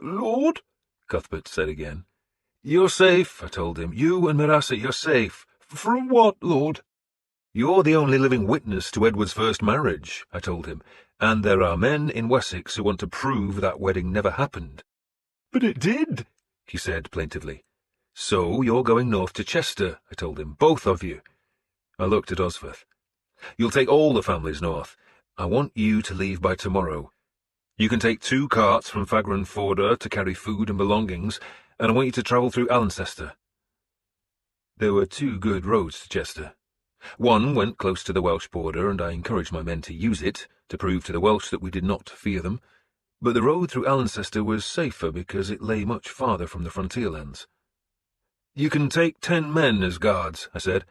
"Lord?" Cuthbert said again. "You're safe," I told him. "You and Mirasa, you're safe." "From what, Lord?" "You're the only living witness to Edward's first marriage," I told him, "and there are men in Wessex who want to prove that wedding never happened." "But it did," he said plaintively. "So you're going north to Chester," I told him. "Both of you." I looked at Osferth. "You'll take all the families north. I want you to leave by tomorrow. You can take 2 carts from Fagranforda to carry food and belongings, and I want you to travel through Alcester." There were 2 good roads to Chester. One went close to the Welsh border, and I encouraged my men to use it, to prove to the Welsh that we did not fear them. But the road through Alcester was safer because it lay much farther from the frontier lands. "You can take 10 men as guards," I said,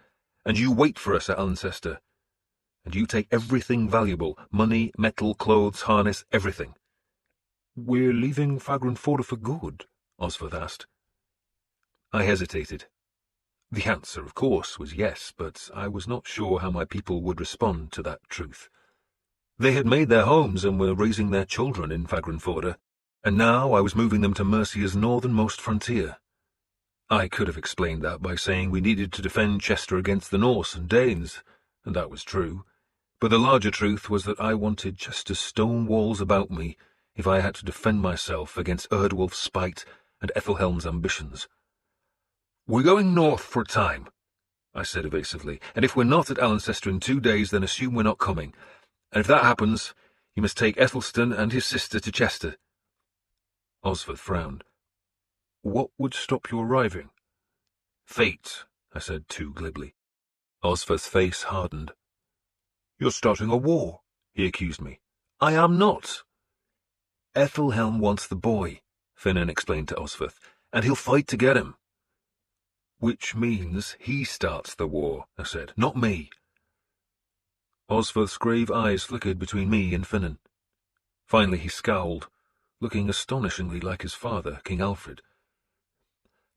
"and you wait for us at Alcester. And you take everything valuable, money, metal, clothes, harness, everything." "We're leaving Fagranforda for good?" Osferth asked. I hesitated. The answer, of course, was yes, but I was not sure how my people would respond to that truth. They had made their homes and were raising their children in Fagranforda, and now I was moving them to Mercia's northernmost frontier. I could have explained that by saying we needed to defend Chester against the Norse and Danes, and that was true. But the larger truth was that I wanted Chester's stone walls about me if I had to defend myself against Erdwolf's spite and Ethelhelm's ambitions. "We're going north for a time," I said evasively, "and if we're not at Alcester in 2 days, then assume we're not coming. And if that happens, you must take Ethelstan and his sister to Chester." Osferth frowned. "What would stop you arriving?" "Fate," I said too glibly. Osferth's face hardened. "You're starting a war," he accused me. "I am not." "Ethelhelm wants the boy," Finnan explained to Osferth, "and he'll fight to get him." "Which means he starts the war," I said, "not me." Osferth's grave eyes flickered between me and Finnan. Finally he scowled, looking astonishingly like his father, King Alfred.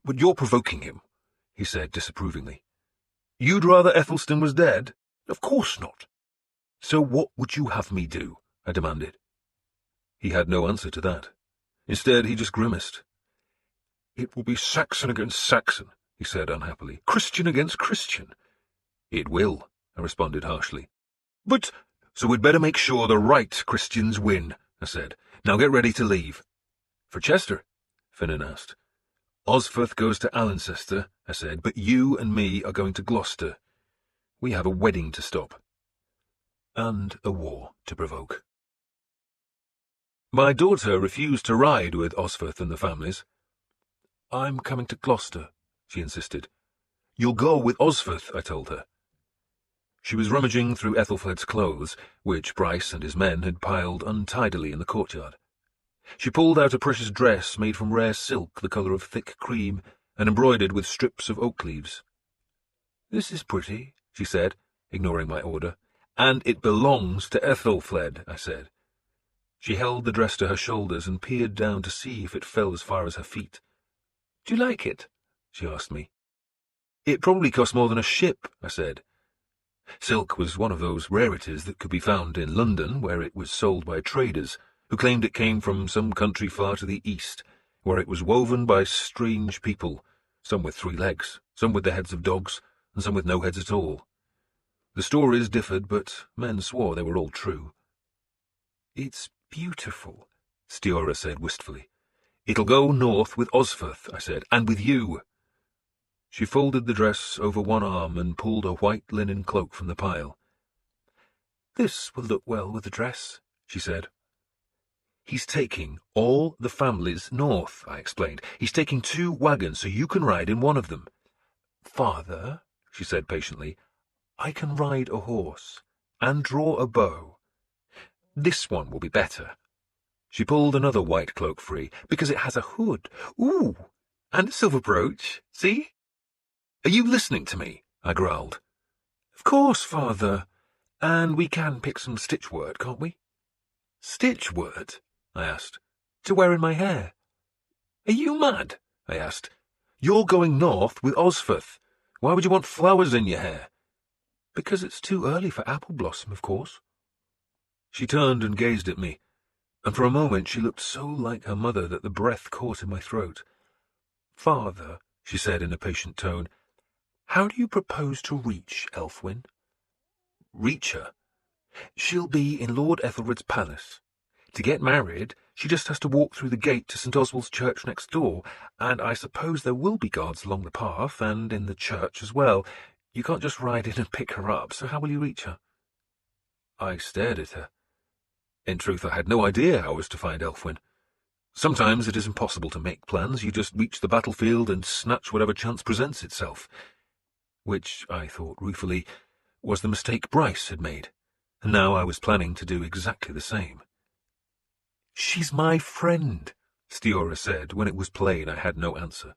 "But you're provoking him," he said disapprovingly. "You'd rather Ethelstan was dead?" "Of course not." "So what would you have me do?" I demanded. He had no answer to that. Instead, he just grimaced. "It will be Saxon against Saxon," he said unhappily. "Christian against Christian." "It will," I responded harshly. "But—" "So we'd better make sure the right Christians win," I said. "Now get ready to leave." "For Chester?" Finnan asked. "Osferth goes to Alcester," I said, "but you and me are going to Gloucester. We have a wedding to stop. And a war to provoke." My daughter refused to ride with Osferth and the families. "I'm coming to Gloucester," she insisted. "You'll go with Osferth," I told her. She was rummaging through Ethelfled's clothes, which Bryce and his men had piled untidily in the courtyard. She pulled out a precious dress made from rare silk the colour of thick cream and embroidered with strips of oak leaves. "This is pretty," she said, ignoring my order. "And it belongs to Ethelfled," I said. She held the dress to her shoulders and peered down to see if it fell as far as her feet. "Do you like it?" she asked me. "It probably cost more than a ship," I said. Silk was one of those rarities that could be found in London, where it was sold by traders, who claimed it came from some country far to the east, where it was woven by strange people, some with 3 legs, some with the heads of dogs, and some with no heads at all. The stories differed, but men swore they were all true. "It's beautiful," Stiorra said wistfully. "It'll go north with Osferth," I said, "and with you." She folded the dress over one arm and pulled a white linen cloak from the pile. "This will look well with the dress," she said. "He's taking all the families north," I explained. "He's taking 2 wagons, so you can ride in one of them." "Father," she said patiently, "I can ride a horse and draw a bow. This one will be better." She pulled another white cloak free, "because it has a hood. Ooh, and a silver brooch, see?" "Are you listening to me?" I growled. "Of course, father. And we can pick some stitchwork, can't we?" "Stitchwork?" I asked. "To wear in my hair." "Are you mad?" I asked. "You're going north with Osferth. Why would you want flowers in your hair?" "Because it's too early for apple blossom, of course." She turned and gazed at me, and for a moment she looked so like her mother that the breath caught in my throat. "Father," she said in a patient tone, "how do you propose to reach Elfwin?" "Reach her? She'll be in Lord Ethelred's palace. To get married, she just has to walk through the gate to St. Oswald's church next door, and I suppose there will be guards along the path and in the church as well. You can't just ride in and pick her up, so how will you reach her?" I stared at her. In truth, I had no idea how I was to find Elfwin. Sometimes it is impossible to make plans. You just reach the battlefield and snatch whatever chance presents itself. Which, I thought ruefully, was the mistake Bryce had made, and now I was planning to do exactly the same. "She's my friend," Stiorra said when it was plain I had no answer.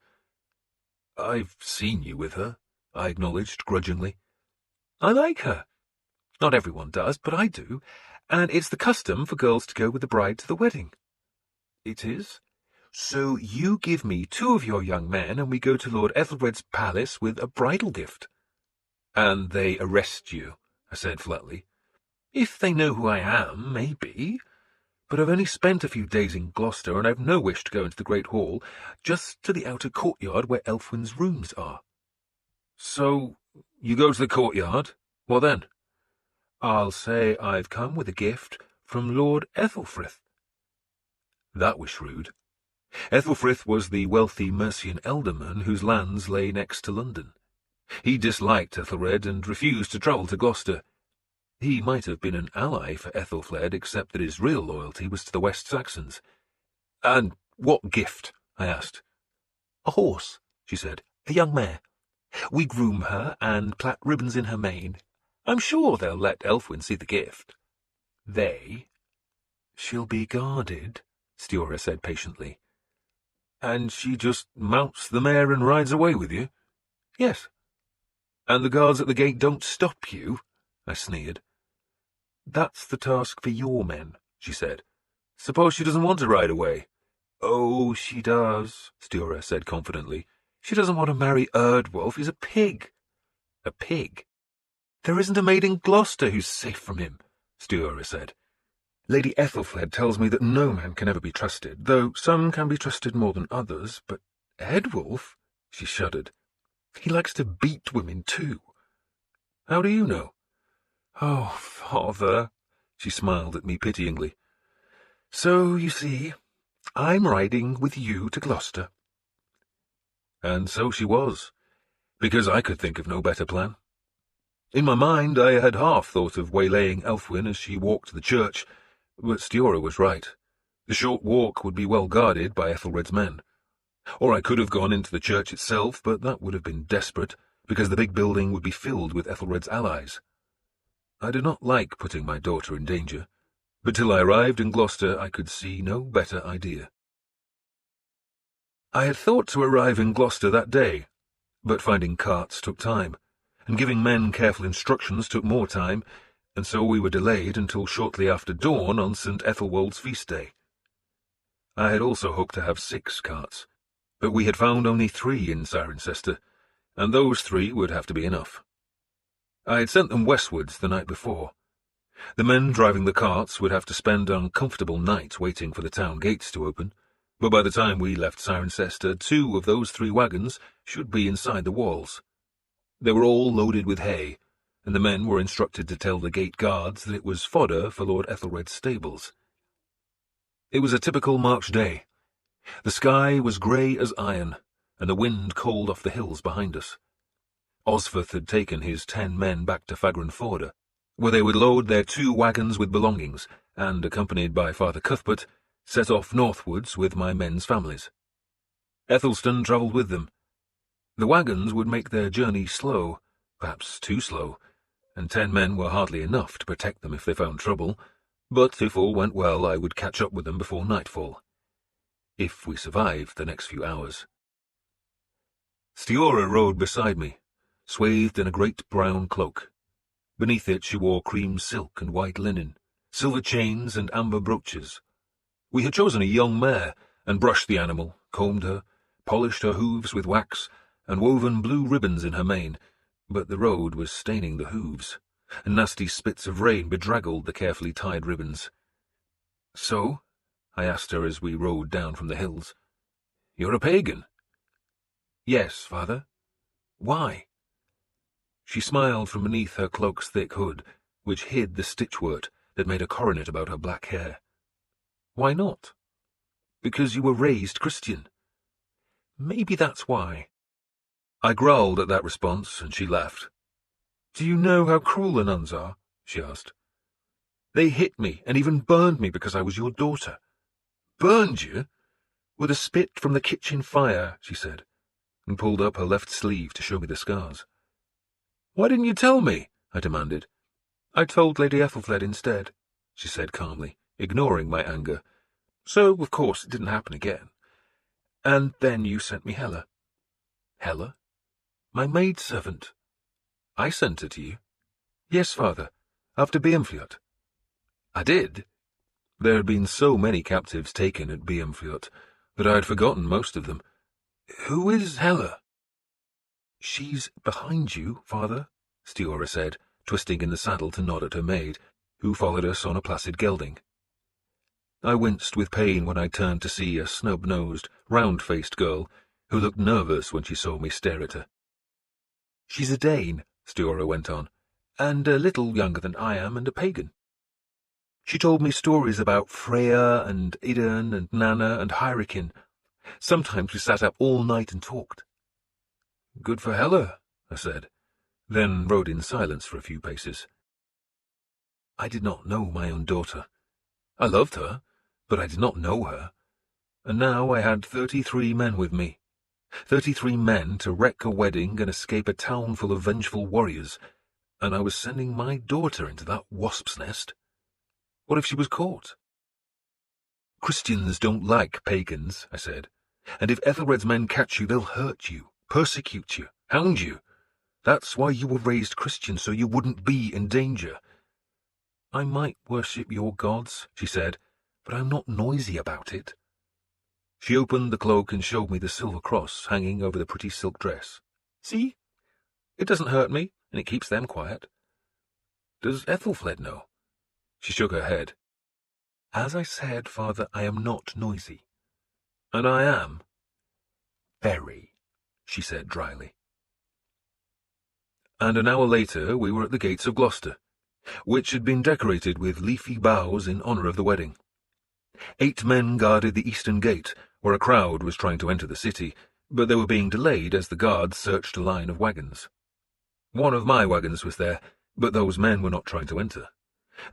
"I've seen you with her," I acknowledged grudgingly. "I like her. Not everyone does, but I do, and it's the custom for girls to go with the bride to the wedding." "It is? So you give me 2 of your young men, and we go to Lord Ethelred's palace with a bridal gift." "And they arrest you," I said flatly. "If they know who I am, maybe. But I've only spent a few days in Gloucester, and I've no wish to go into the Great Hall, just to the outer courtyard where Elfwin's rooms are." "So you go to the courtyard? What then?" "I'll say I've come with a gift from Lord Ethelfrith." That was shrewd. Ethelfrith was the wealthy Mercian ealdorman whose lands lay next to London. He disliked Ethelred and refused to travel to Gloucester. He might have been an ally for Ethelfled, except that his real loyalty was to the West Saxons. "And what gift?" I asked. "A horse," she said, "a young mare. We groom her and plait ribbons in her mane. I'm sure they'll let Elfwin see the gift." "They?" "She'll be guarded," Stiorra said patiently. "And she just mounts the mare and rides away with you?" "Yes." "And the guards at the gate don't stop you?" I sneered. "That's the task for your men," she said. "Suppose she doesn't want to ride away?" "Oh, she does," Stiorra said confidently. "She doesn't want to marry Erdwolf. He's a pig." "A pig?" "There isn't a maid in Gloucester who's safe from him," Stiorra said. "Lady Ethelfled tells me that no man can ever be trusted, though some can be trusted more than others, but Erdwolf," she shuddered. "He likes to beat women, too." "How do you know?" "Oh, father," she smiled at me pityingly. "So, you see, I'm riding with you to Gloucester." And so she was, because I could think of no better plan. In my mind, I had half thought of waylaying Elfwin as she walked to the church, but Stiorra was right. The short walk would be well guarded by Ethelred's men. Or I could have gone into the church itself, but that would have been desperate, because the big building would be filled with Ethelred's allies. I did not like putting my daughter in danger, but till I arrived in Gloucester I could see no better idea. I had thought to arrive in Gloucester that day, but finding carts took time, and giving men careful instructions took more time, and so we were delayed until shortly after dawn on St. Ethelwold's feast day. I had also hoped to have 6 carts, but we had found only 3 in Cirencester, and those 3 would have to be enough. I had sent them westwards the night before. The men driving the carts would have to spend an uncomfortable night waiting for the town gates to open, but by the time we left Cirencester, 2 of those 3 wagons should be inside the walls. They were all loaded with hay, and the men were instructed to tell the gate guards that it was fodder for Lord Ethelred's stables. It was a typical March day. The sky was grey as iron, and the wind cold off the hills behind us. Osferth had taken his 10 men back to Fagranforda, where they would load their 2 wagons with belongings, and, accompanied by Father Cuthbert, set off northwards with my men's families. Ethelstan travelled with them. The wagons would make their journey slow, perhaps too slow, and 10 men were hardly enough to protect them if they found trouble, but if all went well I would catch up with them before nightfall, if we survived the next few hours. Stiora rode beside me, swathed in a great brown cloak. Beneath it she wore cream silk and white linen, silver chains and amber brooches. We had chosen a young mare, and brushed the animal, combed her, polished her hooves with wax, and woven blue ribbons in her mane, but the road was staining the hooves, and nasty spits of rain bedraggled the carefully tied ribbons. "So?" I asked her as we rode down from the hills. "You're a pagan?" "Yes, father." "Why?" She smiled from beneath her cloak's thick hood, which hid the stitchwort that made a coronet about her black hair. "Why not?" "Because you were raised Christian." "Maybe that's why." I growled at that response, and she laughed. "Do you know how cruel the nuns are?" she asked. "They hit me and even burned me because I was your daughter." "Burned you?" "With a spit from the kitchen fire," she said, and pulled up her left sleeve to show me the scars. "Why didn't you tell me?" I demanded. "I told Lady Ethelfled instead," she said calmly, ignoring my anger. "So, of course, it didn't happen again. And then you sent me Hela." "Hela?" "My maidservant." "I sent her to you?" "Yes, father, after Beamfliot." "I did?" There had been so many captives taken at Beamfliot that I had forgotten most of them. "Who is Hela?" "She's behind you, father," Stiora said, twisting in the saddle to nod at her maid, who followed us on a placid gelding. I winced with pain when I turned to see a snub-nosed, round-faced girl who looked nervous when she saw me stare at her. "She's a Dane," Stiora went on, "and a little younger than I am, and a pagan. She told me stories about Freya and Idun and Nanna and Hyreken. Sometimes we sat up all night and talked." "Good for Hela," I said, then rode in silence for a few paces. I did not know my own daughter. I loved her, but I did not know her. And now I had 33 men with me. 33 men to wreck a wedding and escape a town full of vengeful warriors, and I was sending my daughter into that wasp's nest. What if she was caught? "Christians don't like pagans," I said, "and if Ethelred's men catch you, they'll hurt you, persecute you, hound you. That's why you were raised Christian, so you wouldn't be in danger." "I might worship your gods," she said, "but I'm not noisy about it." She opened the cloak and showed me the silver cross hanging over the pretty silk dress. "See? It doesn't hurt me, and it keeps them quiet." "Does Ethelfled know?" She shook her head. "As I said, father, I am not noisy." "And I am?" "Very," she said dryly. And an hour later we were at the gates of Gloucester, which had been decorated with leafy boughs in honour of the wedding. 8 men guarded the eastern gate, where a crowd was trying to enter the city, but they were being delayed as the guards searched a line of wagons. One of my wagons was there, but those men were not trying to enter.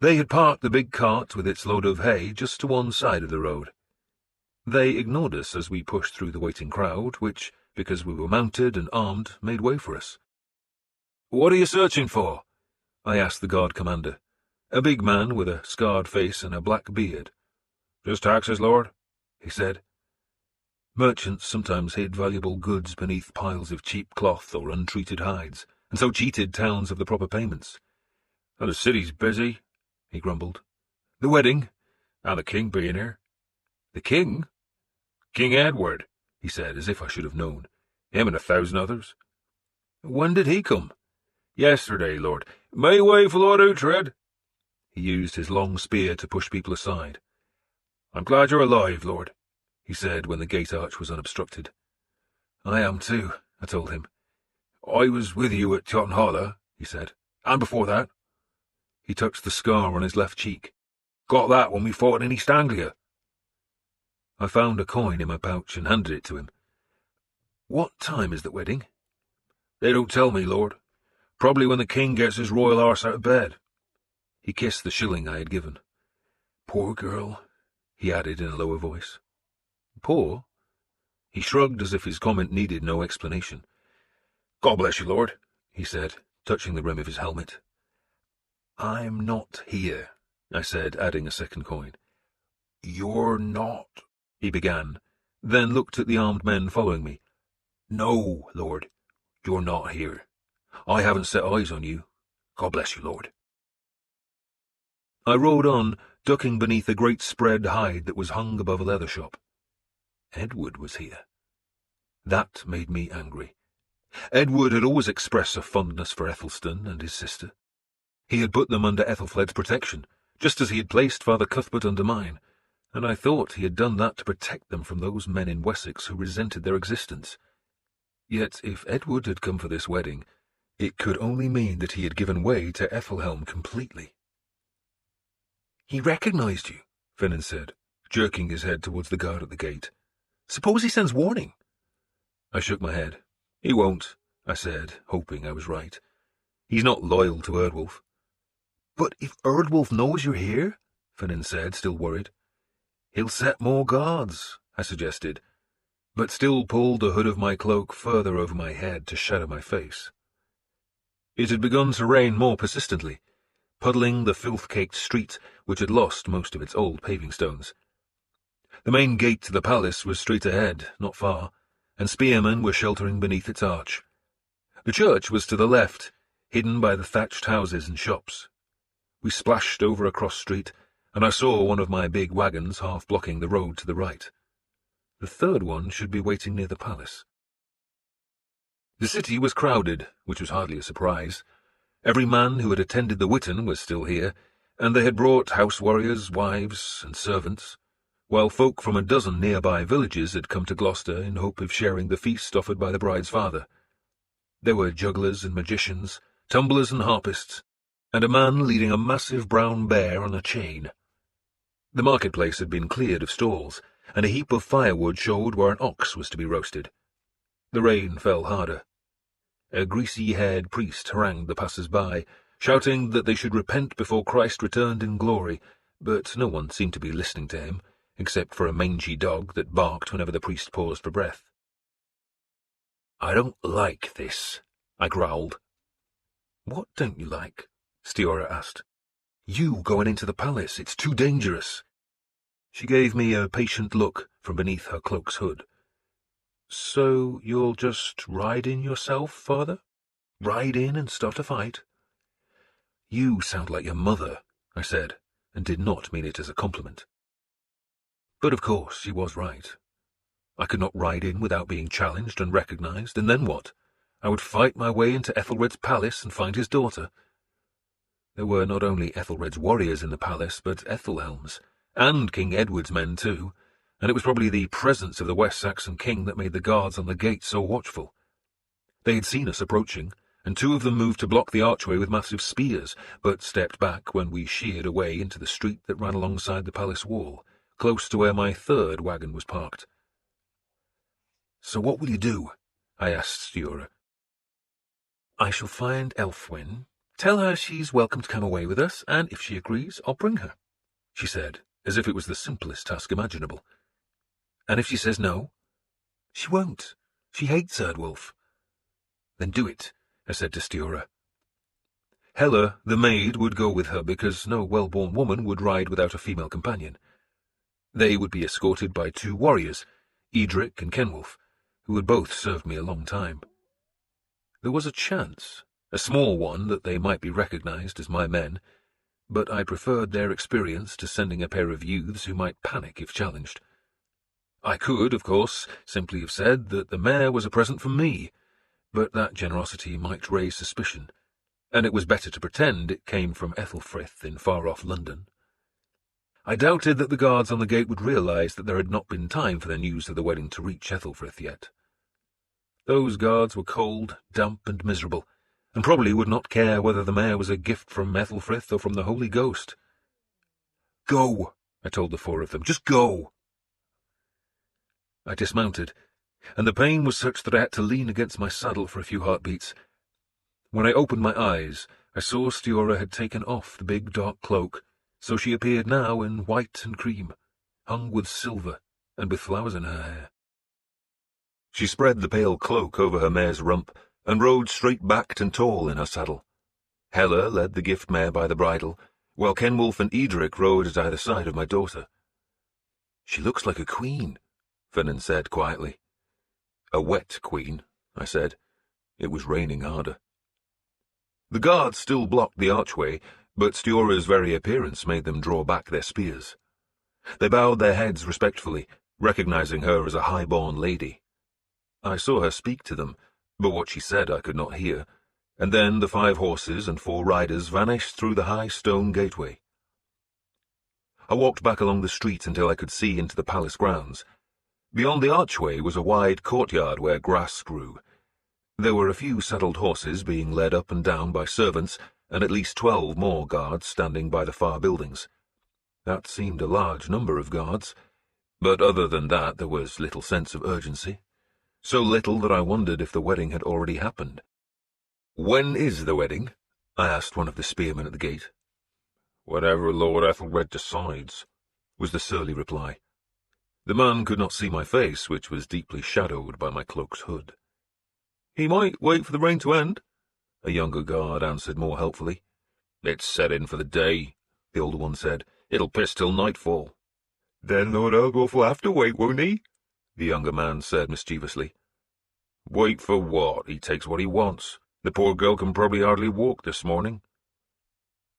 They had parked the big cart with its load of hay just to one side of the road. They ignored us as we pushed through the waiting crowd, which, because we were mounted and armed, made way for us. "What are you searching for?" I asked the guard commander, a big man with a scarred face and a black beard. "Just taxes, lord," he said. Merchants sometimes hid valuable goods beneath piles of cheap cloth or untreated hides, and so cheated towns of the proper payments. "And the city's busy," he grumbled. "The wedding, and the king being here." "The king?" "King Edward," he said, as if I should have known. "Him and 1,000 others." "When did he come?" "Yesterday, lord. Make way for Lord Uhtred." He used his long spear to push people aside. "I'm glad you're alive, lord," he said when the gate arch was unobstructed. I am too, I told him. I was with you at Tottenhalla, he said, and before that. He touched the scar on his left cheek. Got that when we fought in East Anglia. I found a coin in my pouch and handed it to him. What time is the wedding? They don't tell me, Lord. Probably when the king gets his royal arse out of bed. He kissed the shilling I had given. Poor girl, he added in a lower voice. Poor? He shrugged as if his comment needed no explanation. God bless you, Lord, he said, touching the rim of his helmet. I'm not here, I said, adding a second coin. You're not, he began, then looked at the armed men following me. No, Lord, you're not here. I haven't set eyes on you. God bless you, Lord. I rode on, ducking beneath a great spread hide that was hung above a leather shop. Edward was here. That made me angry. Edward had always expressed a fondness for Ethelstan and his sister. He had put them under Ethelfled's protection, just as he had placed Father Cuthbert under mine, and I thought he had done that to protect them from those men in Wessex who resented their existence. Yet if Edward had come for this wedding, it could only mean that he had given way to Ethelhelm completely. He recognized you, Finan said, jerking his head towards the guard at the gate. Suppose he sends warning? I shook my head. He won't, I said, hoping I was right. He's not loyal to Erdwolf. But if Erdwolf knows you're here, Finan said, still worried. He'll set more guards, I suggested, but still pulled the hood of my cloak further over my head to shadow my face. It had begun to rain more persistently, puddling the filth-caked street which had lost most of its old paving stones. The main gate to the palace was straight ahead, not far, and spearmen were sheltering beneath its arch. The church was to the left, hidden by the thatched houses and shops. We splashed over a cross-street, and I saw one of my big wagons half blocking the road to the right. The third one should be waiting near the palace. The city was crowded, which was hardly a surprise. Every man who had attended the Witten was still here, and they had brought house warriors, wives, and servants, while folk from a dozen nearby villages had come to Gloucester in hope of sharing the feast offered by the bride's father. There were jugglers and magicians, tumblers and harpists, and a man leading a massive brown bear on a chain. The marketplace had been cleared of stalls, and a heap of firewood showed where an ox was to be roasted. The rain fell harder. A greasy-haired priest harangued the passers-by, shouting that they should repent before Christ returned in glory, but no one seemed to be listening to him, except for a mangy dog that barked whenever the priest paused for breath. I don't like this, I growled. What don't you like? Stiora asked. You going into the palace, it's too dangerous. She gave me a patient look from beneath her cloak's hood. So you'll just ride in yourself, father? Ride in and start a fight? You sound like your mother, I said, and did not mean it as a compliment. But of course she was right. I could not ride in without being challenged and recognized, and then what? I would fight my way into Ethelred's palace and find his daughter. There were not only Ethelred's warriors in the palace, but Ethelhelm's, and King Edward's men too, and it was probably the presence of the West Saxon king that made the guards on the gate so watchful. They had seen us approaching, and two of them moved to block the archway with massive spears, but stepped back when we sheared away into the street that ran alongside the palace wall, close to where my third wagon was parked. So what will you do? I asked Stiora. I shall find Elfwyn, tell her she's welcome to come away with us, and if she agrees, I'll bring her, she said, as if it was the simplest task imaginable. And if she says no? She won't. She hates Erdwolf. Then do it, I said to Stiora. Hela, the maid, would go with her because no well-born woman would ride without a female companion. They would be escorted by two warriors, Edric and Kenwulf, who had both served me a long time. There was a chance, a small one, that they might be recognized as my men, but I preferred their experience to sending a pair of youths who might panic if challenged. I could, of course, simply have said that the mare was a present from me, but that generosity might raise suspicion, and it was better to pretend it came from Ethelfrith in far-off London. I doubted that the guards on the gate would realize that there had not been time for their news of the wedding to reach Ethelfled yet. Those guards were cold, damp, and miserable, and probably would not care whether the mare was a gift from Ethelfrith or from the Holy Ghost. "Go," I told the four of them. "Just go." I dismounted, and the pain was such that I had to lean against my saddle for a few heartbeats. When I opened my eyes, I saw Stiorra had taken off the big dark cloak, so she appeared now in white and cream, hung with silver and with flowers in her hair. She spread the pale cloak over her mare's rump and rode straight-backed and tall in her saddle. Hela led the gift mare by the bridle, while Kenwulf and Edric rode at either side of my daughter. "She looks like a queen," Finan said quietly. "A wet queen," I said. It was raining harder. The guards still blocked the archway, but Stiorra's very appearance made them draw back their spears. They bowed their heads respectfully, recognizing her as a high-born lady. I saw her speak to them, but what she said I could not hear, and then the 5 horses and 4 riders vanished through the high stone gateway. I walked back along the street until I could see into the palace grounds. Beyond the archway was a wide courtyard where grass grew. There were a few saddled horses being led up and down by servants, and at least 12 more guards standing by the far buildings. That seemed a large number of guards, but other than that there was little sense of urgency. So little that I wondered if the wedding had already happened. "When is the wedding?" I asked one of the spearmen at the gate. "Whatever Lord Ethelred decides," was the surly reply. The man could not see my face, which was deeply shadowed by my cloak's hood. "He might wait for the rain to end," a younger guard answered more helpfully. "It's set in for the day," the older one said. "It'll piss till nightfall." "Then Lord Erdwolf will have to wait, won't he?" the younger man said mischievously. "Wait for what? He takes what he wants. The poor girl can probably hardly walk this morning."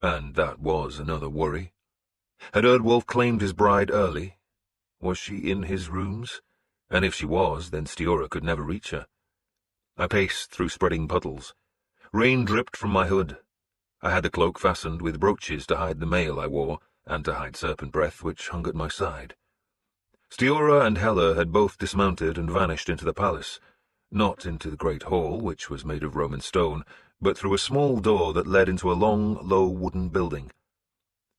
And that was another worry. Had Erdwolf claimed his bride early? Was she in his rooms? And if she was, then Stiorra could never reach her. I paced through spreading puddles. Rain dripped from my hood. I had the cloak fastened with brooches to hide the mail I wore, and to hide serpent breath which hung at my side. Stiorra and Hela had both dismounted and vanished into the palace, not into the great hall, which was made of Roman stone, but through a small door that led into a long, low wooden building.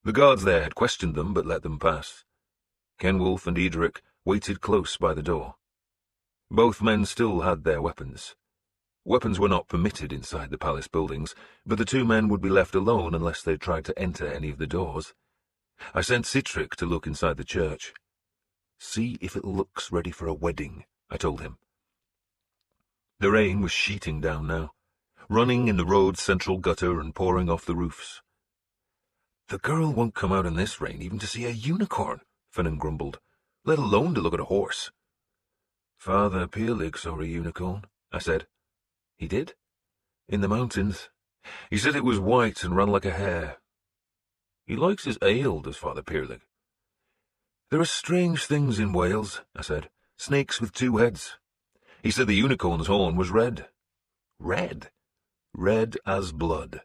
The guards there had questioned them, but let them pass. Kenwulf and Edric waited close by the door. Both men still had their weapons. Weapons were not permitted inside the palace buildings, but the 2 men would be left alone unless they tried to enter any of the doors. I sent Sitric to look inside the church. "See if it looks ready for a wedding," I told him. The rain was sheeting down now, running in the road's central gutter and pouring off the roofs. "The girl won't come out in this rain even to see a unicorn," Finan grumbled, "let alone to look at a horse." "Father Peerlig saw a unicorn," I said. "He did?" "In the mountains. He said it was white and ran like a hare. He likes his ale, does Father Peerlig." "There are strange things in Wales," I said. "Snakes with 2 heads. He said the unicorn's horn was red." "Red?" "Red as blood."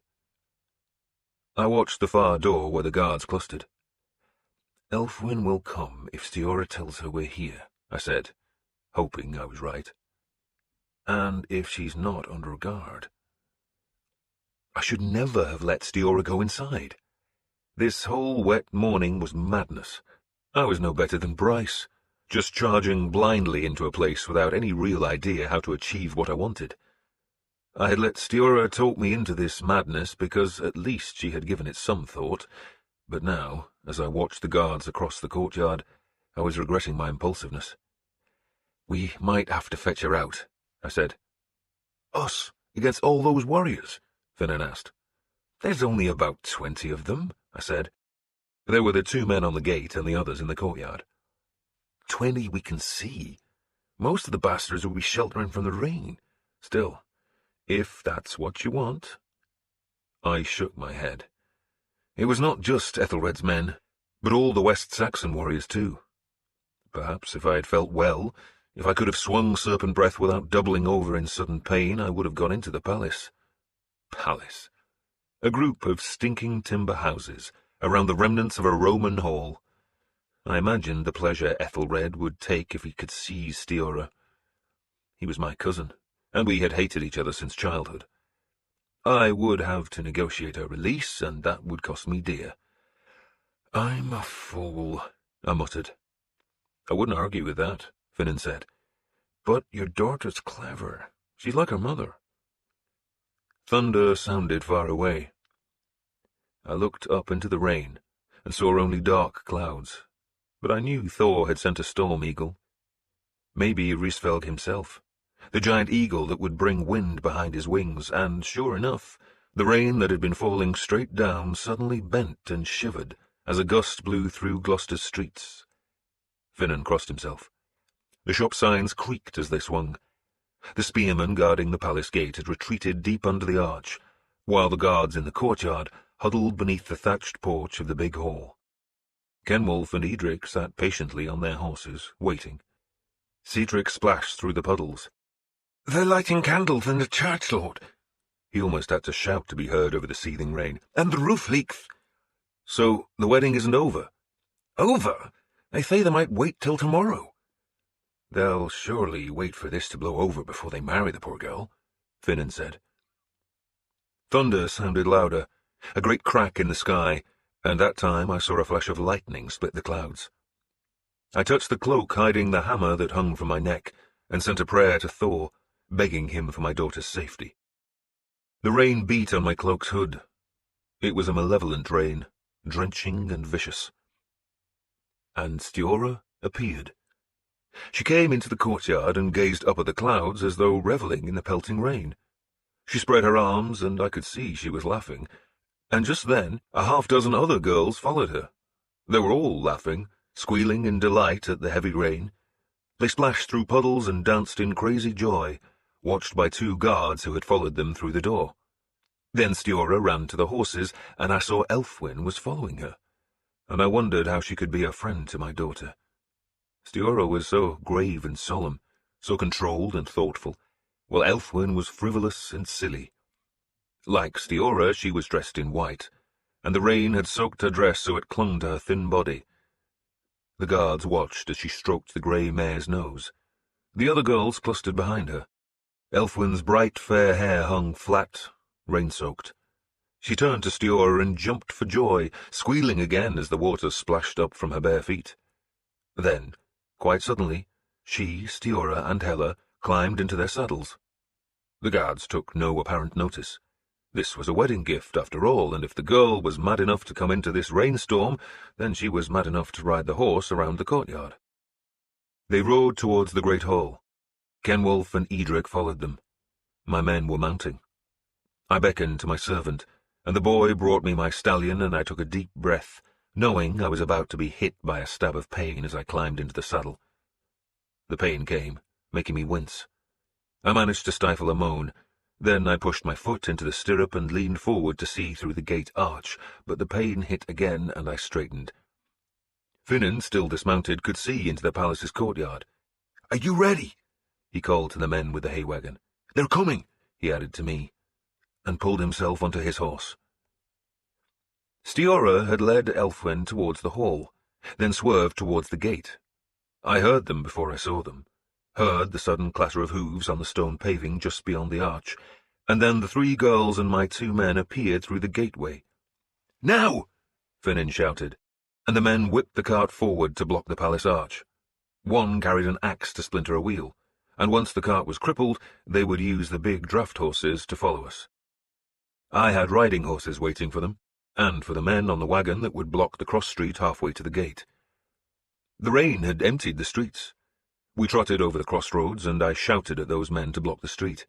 I watched the far door where the guards clustered. "Elfwin will come if Stiorra tells her we're here," I said, hoping I was right. "And if she's not under guard." I should never have let Stiorra go inside. This whole wet morning was madness. I was no better than Bryce, just charging blindly into a place without any real idea how to achieve what I wanted. I had let Stiorra talk me into this madness because at least she had given it some thought, but now, as I watched the guards across the courtyard, I was regretting my impulsiveness. "We might have to fetch her out," I said. "Us, against all those warriors?" Finan asked. "There's only about 20 of them," I said. There were the 2 men on the gate and the others in the courtyard. 20 we can see. Most of the bastards will be sheltering from the rain. Still, if that's what you want." I shook my head. It was not just Ethelred's men, but all the West Saxon warriors too. Perhaps if I had felt well, if I could have swung serpent breath without doubling over in sudden pain, I would have gone into the palace. Palace. A group of stinking timber houses around the remnants of a Roman hall, I imagined the pleasure Ethelred would take if he could seize Stiora. He was my cousin, and we had hated each other since childhood. I would have to negotiate a release, and that would cost me dear. "I'm a fool," I muttered. "I wouldn't argue with that," Finan said. "But your daughter's clever. She's like her mother." Thunder sounded far away. I looked up into the rain and saw only dark clouds, but I knew Thor had sent a storm eagle. Maybe Rhysfelg himself, the giant eagle that would bring wind behind his wings, and sure enough, the rain that had been falling straight down suddenly bent and shivered as a gust blew through Gloucester's streets. Finan crossed himself. The shop signs creaked as they swung. The spearmen guarding the palace gate had retreated deep under the arch, while the guards in the courtyard huddled beneath the thatched porch of the big hall. Kenwulf and Edric sat patiently on their horses, waiting. Cedric splashed through the puddles. "They're lighting candles in the church, Lord." He almost had to shout to be heard over the seething rain. "And the roof leaks." "So the wedding isn't over?" "Over? They say they might wait till tomorrow." "They'll surely wait for this to blow over before they marry the poor girl," Finan said. Thunder sounded louder, a great crack in the sky, and that time I saw a flash of lightning split the clouds. I touched the cloak hiding the hammer that hung from my neck, and sent a prayer to Thor, begging him for my daughter's safety. The rain beat on my cloak's hood. It was a malevolent rain, drenching and vicious. And Stiora appeared. She came into the courtyard and gazed up at the clouds as though reveling in the pelting rain. She spread her arms, and I could see she was laughing, and just then a half-dozen other girls followed her. They were all laughing, squealing in delight at the heavy rain. They splashed through puddles and danced in crazy joy, watched by 2 guards who had followed them through the door. Then Stiora ran to the horses, and I saw Elfwin was following her, and I wondered how she could be a friend to my daughter. Stiora was so grave and solemn, so controlled and thoughtful, while Elfwin was frivolous and silly. Like Stiora, she was dressed in white, and the rain had soaked her dress so it clung to her thin body. The guards watched as she stroked the grey mare's nose. The other girls clustered behind her. Elfwin's bright fair hair hung flat, rain-soaked. She turned to Stiora and jumped for joy, squealing again as the water splashed up from her bare feet. Then, quite suddenly, she, Stiora, and Hela climbed into their saddles. The guards took no apparent notice. This was a wedding gift, after all, and if the girl was mad enough to come into this rainstorm, then she was mad enough to ride the horse around the courtyard. They rode towards the great hall. Kenwulf and Edric followed them. My men were mounting. I beckoned to my servant, and the boy brought me my stallion, and I took a deep breath, knowing I was about to be hit by a stab of pain as I climbed into the saddle. The pain came, making me wince. I managed to stifle a moan. Then I pushed my foot into the stirrup and leaned forward to see through the gate arch, but the pain hit again, and I straightened. Finan, still dismounted, could see into the palace's courtyard. "Are you ready?" he called to the men with the hay wagon. "They're coming," he added to me, and pulled himself onto his horse. Stiora had led Elfwin towards the hall, then swerved towards the gate. I heard them before I saw them, heard the sudden clatter of hooves on the stone paving just beyond the arch, and then the 3 girls and my 2 men appeared through the gateway. "Now!" Finan shouted, and the men whipped the cart forward to block the palace arch. One carried an axe to splinter a wheel, and once the cart was crippled, they would use the big draft horses to follow us. I had riding horses waiting for them, and for the men on the wagon that would block the cross street halfway to the gate. The rain had emptied the streets. We trotted over the crossroads, and I shouted at those men to block the street.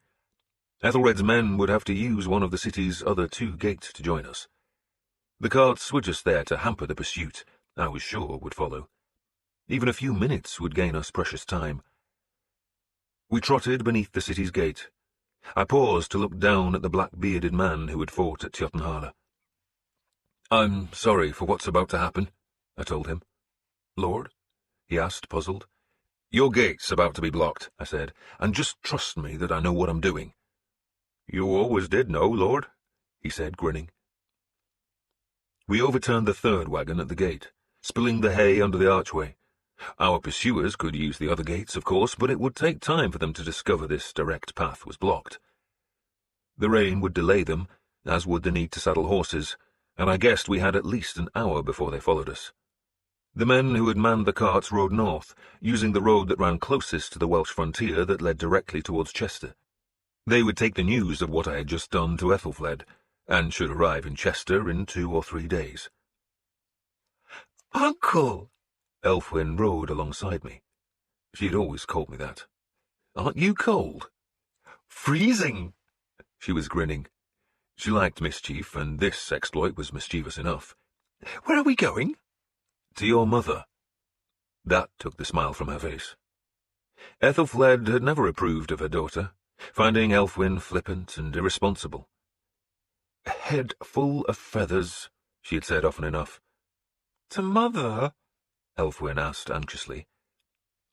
Ethelred's men would have to use one of the city's other 2 gates to join us. The carts were just there to hamper the pursuit I was sure would follow. Even a few minutes would gain us precious time. We trotted beneath the city's gate. I paused to look down at the black-bearded man who had fought at Tjotunheim. "I'm sorry for what's about to happen," I told him. "Lord?" he asked, puzzled. "Your gate's about to be blocked," I said, "and just trust me that I know what I'm doing." "You always did know, Lord," he said, grinning. We overturned the 3rd wagon at the gate, spilling the hay under the archway. Our pursuers could use the other gates, of course, but it would take time for them to discover this direct path was blocked. The rain would delay them, as would the need to saddle horses, and I guessed we had at least an hour before they followed us. The men who had manned the carts rode north, using the road that ran closest to the Welsh frontier that led directly towards Chester. They would take the news of what I had just done to Ethelfled, and should arrive in Chester in 2 or 3 days. "Uncle!" Elfwyn rode alongside me. She had always called me that. "Aren't you cold?" "Freezing!" She was grinning. She liked mischief, and this exploit was mischievous enough. "Where are we going?" "To your mother." That took the smile from her face. Ethelfled had never approved of her daughter, finding Elfwyn flippant and irresponsible. "A head full of feathers," she had said often enough. "To Mother?" Elfwyn asked anxiously.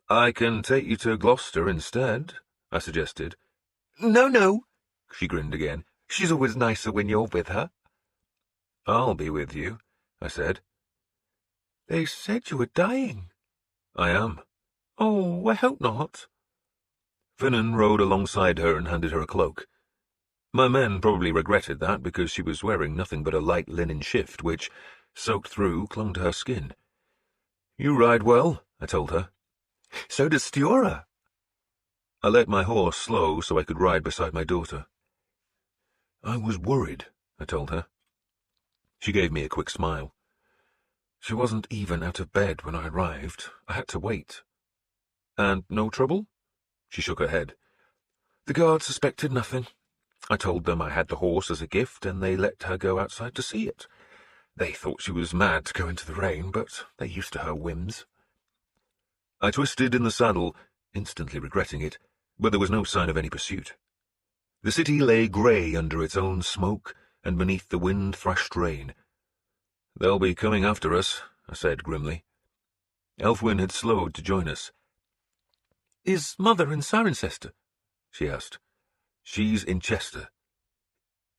"I can take you to Gloucester instead," I suggested. No, she grinned again. "She's always nicer when you're with her." "I'll be with you," I said. "They said you were dying." "I am." "Oh, I hope not." Finan rode alongside her and handed her a cloak. My men probably regretted that, because she was wearing nothing but a light linen shift, which, soaked through, clung to her skin. "You ride well," I told her. "So does Stiora." I let my horse slow so I could ride beside my daughter. "I was worried," I told her. She gave me a quick smile. She wasn't even out of bed when I arrived. I had to wait. "And no trouble?" She shook her head. "The guards suspected nothing. I told them I had the horse as a gift, and they let her go outside to see it. They thought she was mad to go into the rain, but they're used to her whims." I twisted in the saddle, instantly regretting it, but there was no sign of any pursuit. The city lay grey under its own smoke and beneath the wind-thrashed rain. "They'll be coming after us," I said grimly. Elfwyn had slowed to join us. "Is Mother in Cirencester?" she asked. "She's in Chester."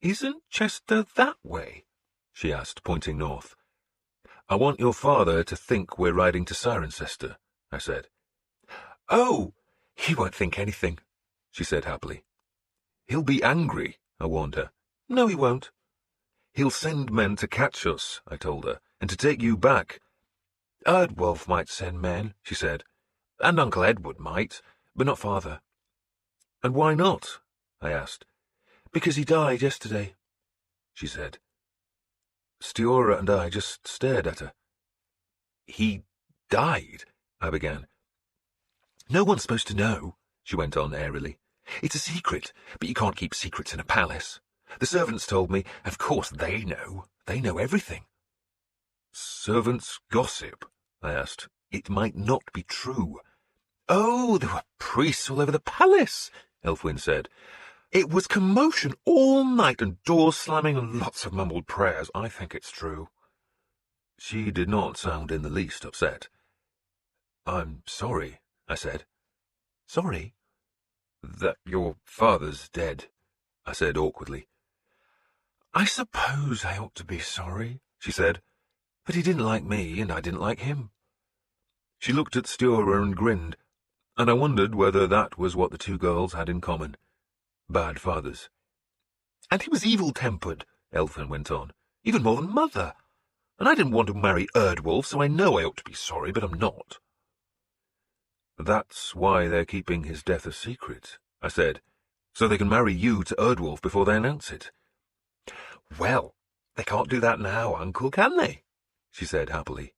"Isn't Chester that way?" she asked, pointing north. "I want your father to think we're riding to Cirencester," I said. "Oh, he won't think anything," she said happily. "He'll be angry," I warned her. "No, he won't." "He'll send men to catch us," I told her, "and to take you back." "Erdwolf might send men," she said, "and Uncle Edward might, but not Father." "And why not?" I asked. "Because he died yesterday," she said. Stiora and I just stared at her. "He died," I began. "No one's supposed to know," she went on airily. "It's a secret, but you can't keep secrets in a palace. The servants told me, of course they know. They know everything." "Servants gossip?" I asked. "It might not be true." "Oh, there were priests all over the palace," Elfwyn said. "It was commotion all night and doors slamming and lots of mumbled prayers. I think it's true." She did not sound in the least upset. "I'm sorry," I said. "Sorry?" "That your father's dead," I said awkwardly. "I suppose I ought to be sorry," she said, "but he didn't like me and I didn't like him." She looked at Stiora and grinned, and I wondered whether that was what the two girls had in common. Bad fathers. "And he was evil-tempered," Elfwyn went on, "even more than Mother. And I didn't want to marry Erdwolf, so I know I ought to be sorry, but I'm not." "That's why they're keeping his death a secret," I said, "so they can marry you to Erdwolf before they announce it." "Well, they can't do that now, Uncle, can they?" she said happily.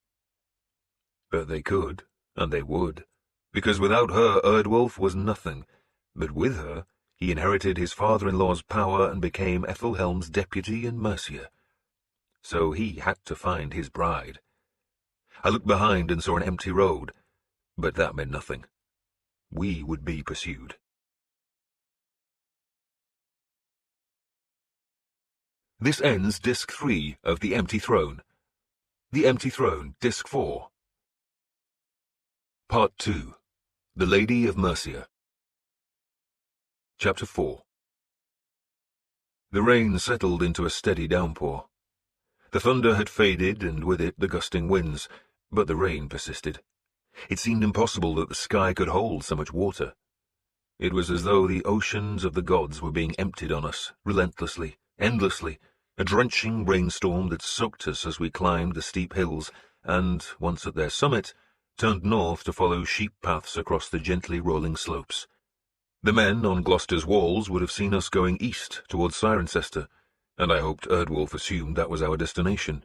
But they could, and they would, because without her Erdwolf was nothing, but with her he inherited his father-in-law's power and became Æthelhelm's deputy in Mercia. So he had to find his bride. I looked behind and saw an empty road, but that meant nothing. We would be pursued. This ends Disc 3 of The Empty Throne. The Empty Throne, Disc 4. Part 2. The Lady of Mercia. Chapter 4. The rain settled into a steady downpour. The thunder had faded, and with it the gusting winds, But the rain persisted. It seemed impossible that the sky could hold so much water. It was as though the oceans of the gods were being emptied on us, relentlessly, endlessly, a drenching rainstorm that soaked us as we climbed the steep hills, and, once at their summit, turned north to follow sheep paths across the gently rolling slopes. The men on Gloucester's walls would have seen us going east towards Cirencester, and I hoped Erdwolf assumed that was our destination.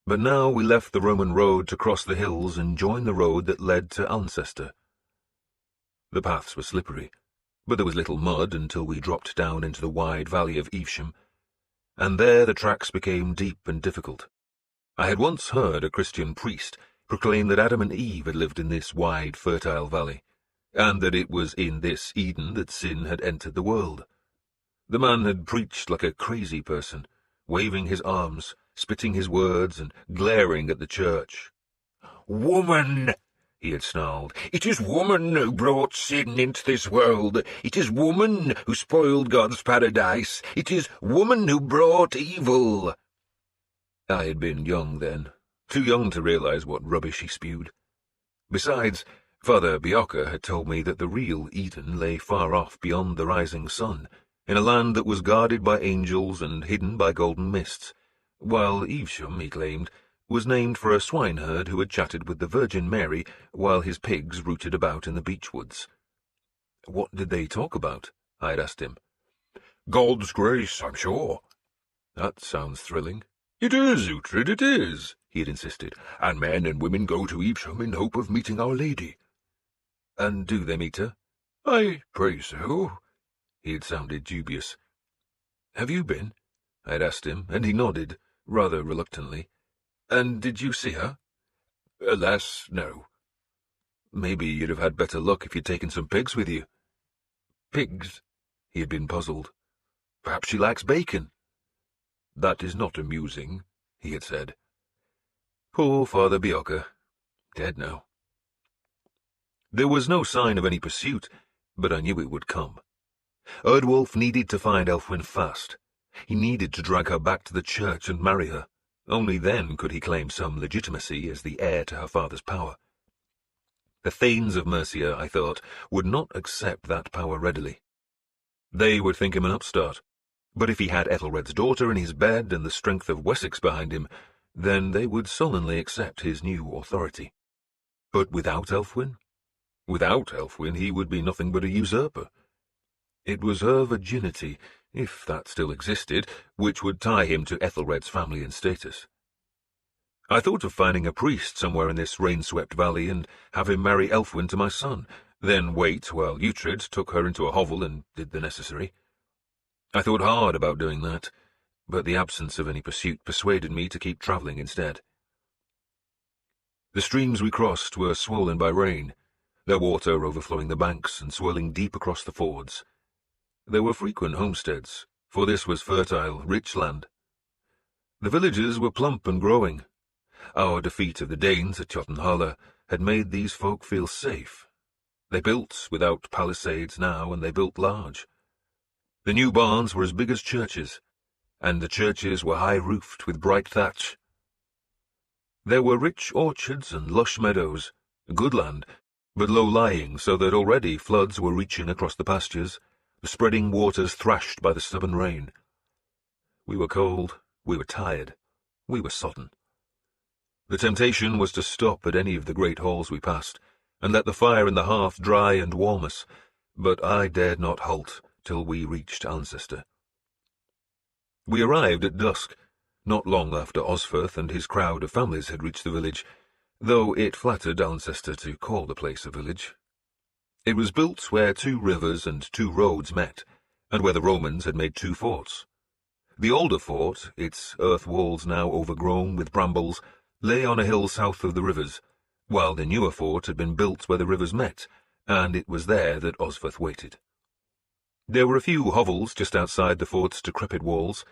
But now we left the Roman road to cross the hills and join the road that led to Alcester. The paths were slippery, but there was little mud until we dropped down into the wide valley of Evesham, and there the tracks became deep and difficult. I had once heard a Christian priest proclaim that Adam and Eve had lived in this wide, fertile valley, and that it was in this Eden that sin had entered the world. The man had preached like a crazy person, waving his arms, spitting his words, and glaring at the church. "Woman!" he had snarled. "It is woman who brought sin into this world. It is woman who spoiled God's paradise. It is woman who brought evil." I had been young then, too young to realize what rubbish he spewed. Besides, Father Bioka had told me that the real Eden lay far off beyond the rising sun, in a land that was guarded by angels and hidden by golden mists, while Evesham, he claimed, was named for a swineherd who had chatted with the Virgin Mary while his pigs rooted about in the beechwoods. What did they talk about? I had asked him. "God's grace, I'm sure." That sounds thrilling. "It is, Uhtred, it is," he had insisted, "and men and women go to Evesham in hope of meeting Our Lady." And do they meet her? "I pray so." He had sounded dubious. Have you been? I had asked him, and he nodded, rather reluctantly. And did you see her? Alas, no. Maybe you'd have had better luck if you'd taken some pigs with you. Pigs? He had been puzzled. Perhaps she likes bacon. That is not amusing, he had said. Poor Father Bioka. Dead now. There was no sign of any pursuit, but I knew it would come. Erdwolf needed to find Elfwin fast. He needed to drag her back to the church and marry her. Only then could he claim some legitimacy as the heir to her father's power. The Thanes of Mercia, I thought, would not accept that power readily. They would think him an upstart, but if he had Ethelred's daughter in his bed and the strength of Wessex behind him, then they would sullenly accept his new authority. But without Elfwin? Without Elfwin he would be nothing but a usurper. It was her virginity, if that still existed, which would tie him to Ethelred's family and status. I thought of finding a priest somewhere in this rain-swept valley and have him marry Elfwin to my son, then wait while Uhtred took her into a hovel and did the necessary. I thought hard about doing that, but the absence of any pursuit persuaded me to keep travelling instead. The streams we crossed were swollen by rain, their water overflowing the banks and swirling deep across the fords. There were frequent homesteads, for this was fertile, rich land. The villages were plump and growing. Our defeat of the Danes at Jotunheim had made these folk feel safe. They built without palisades now, and they built large. The new barns were as big as churches, and the churches were high-roofed with bright thatch. There were rich orchards and lush meadows, good land, but low-lying so that already floods were reaching across the pastures, the spreading waters thrashed by the stubborn rain. We were cold, we were tired, we were sodden. The temptation was to stop at any of the great halls we passed, and let the fire in the hearth dry and warm us, but I dared not halt till we reached Alcester. We arrived at dusk, not long after Osferth and his crowd of families had reached the village, though it flattered Alcester to call the place a village. It was built where 2 rivers and 2 roads met, and where the Romans had made 2 forts. The older fort, its earth walls now overgrown with brambles, lay on a hill south of the rivers, while the newer fort had been built where the rivers met, and it was there that Osferth waited. There were a few hovels just outside the fort's decrepit walls,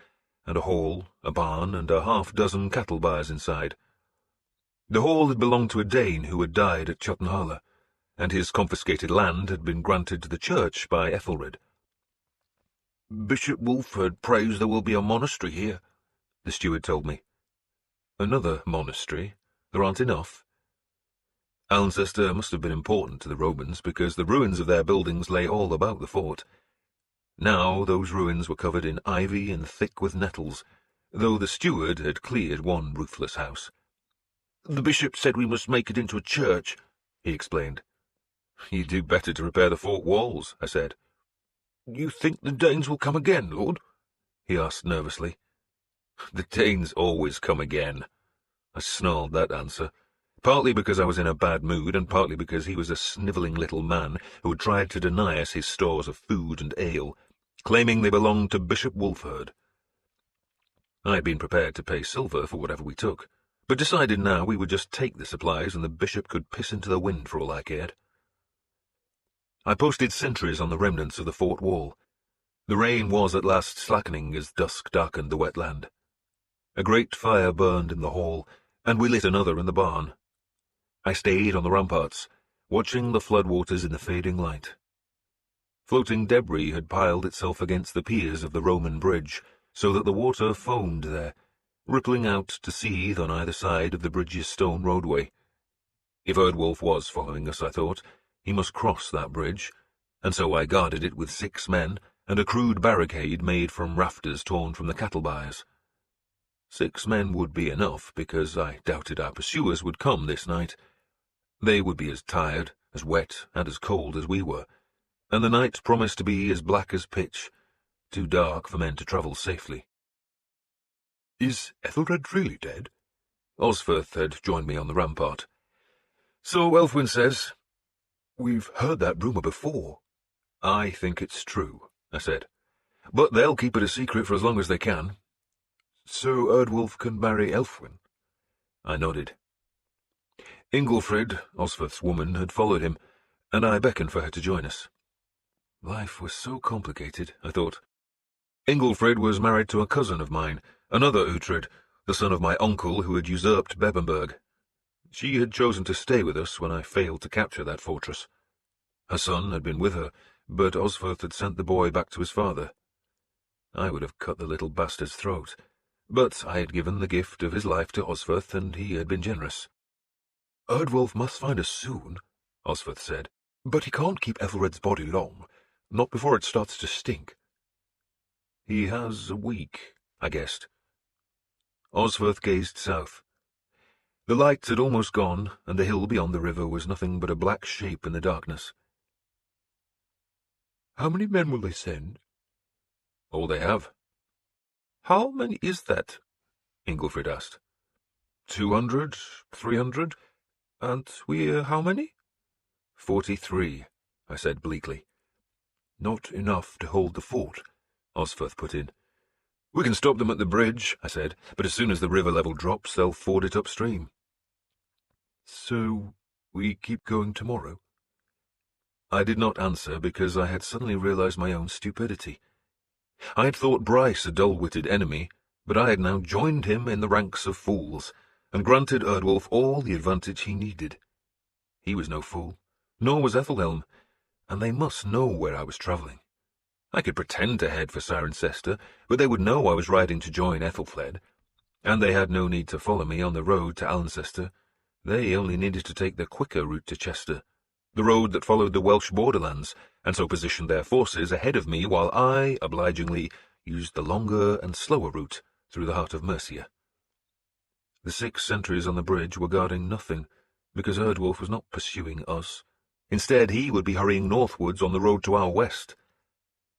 and a hall, a barn, and a half-dozen cattle byres inside. The hall had belonged to a Dane who had died at Jotunheim, and his confiscated land had been granted to the church by Æthelred. "Bishop Wulfheard prays there will be a monastery here," the steward told me. Another monastery? There aren't enough? Alcester must have been important to the Romans, because the ruins of their buildings lay all about the fort. Now those ruins were covered in ivy and thick with nettles, though the steward had cleared one roofless house. "The bishop said we must make it into a church," he explained. "You do better to repair the fort walls," I said. "You think the Danes will come again, Lord?" he asked nervously. "The Danes always come again." I snarled that answer, partly because I was in a bad mood, and partly because he was a snivelling little man who had tried to deny us his stores of food and ale, claiming they belonged to Bishop Wulfheard. I had been prepared to pay silver for whatever we took, but decided now we would just take the supplies and the bishop could piss into the wind for all I cared. I posted sentries on the remnants of the fort wall. The rain was at last slackening as dusk darkened the wet land. A great fire burned in the hall, and we lit another in the barn. I stayed on the ramparts, watching the floodwaters in the fading light. Floating debris had piled itself against the piers of the Roman bridge, so that the water foamed there, rippling out to seethe on either side of the bridge's stone roadway. If Erdwolf was following us, I thought, he must cross that bridge, and so I guarded it with 6 men and a crude barricade made from rafters torn from the cattle byres. 6 men would be enough, because I doubted our pursuers would come this night. They would be as tired, as wet, and as cold as we were, and the night promised to be as black as pitch, too dark for men to travel safely. "Is Ethelred really dead?" Osferth had joined me on the rampart. "So Elfwin says." "We've heard that rumour before." "I think it's true," I said. "But they'll keep it a secret for as long as they can." "So Erdwolf can marry Elfwin?" I nodded. Ingelfrid, Osferth's woman, had followed him, and I beckoned for her to join us. Life was so complicated, I thought. Ingelfrid was married to a cousin of mine, another Uhtred, the son of my uncle who had usurped Bebbanburg. She had chosen to stay with us when I failed to capture that fortress. Her son had been with her, but Osferth had sent the boy back to his father. I would have cut the little bastard's throat, but I had given the gift of his life to Osferth, and he had been generous. "Erdwolf must find us soon," Osferth said. "But he can't keep Ethelred's body long, not before it starts to stink." "He has a week," I guessed. Osferth gazed south. The light had almost gone, and the hill beyond the river was nothing but a black shape in the darkness. "How many men will they send?" "All they have." "How many is that?" Ingelfrid asked. 200, 300, and we're how many?" 43, I said bleakly. "Not enough to hold the fort," Osferth put in. "We can stop them at the bridge," I said, "but as soon as the river level drops, they'll ford it upstream." "So we keep going tomorrow?" I did not answer, because I had suddenly realized my own stupidity. I had thought Bryce a dull-witted enemy, but I had now joined him in the ranks of fools, and granted Erdwolf all the advantage he needed. He was no fool, nor was Ethelhelm, and they must know where I was travelling. I could pretend to head for Cirencester, but they would know I was riding to join Ethelfled, and they had no need to follow me on the road to Alcester. They only needed to take the quicker route to Chester, the road that followed the Welsh borderlands, and so positioned their forces ahead of me while I, obligingly, used the longer and slower route through the heart of Mercia. The 6 sentries on the bridge were guarding nothing, because Erdwolf was not pursuing us. Instead, he would be hurrying northwards on the road to our west.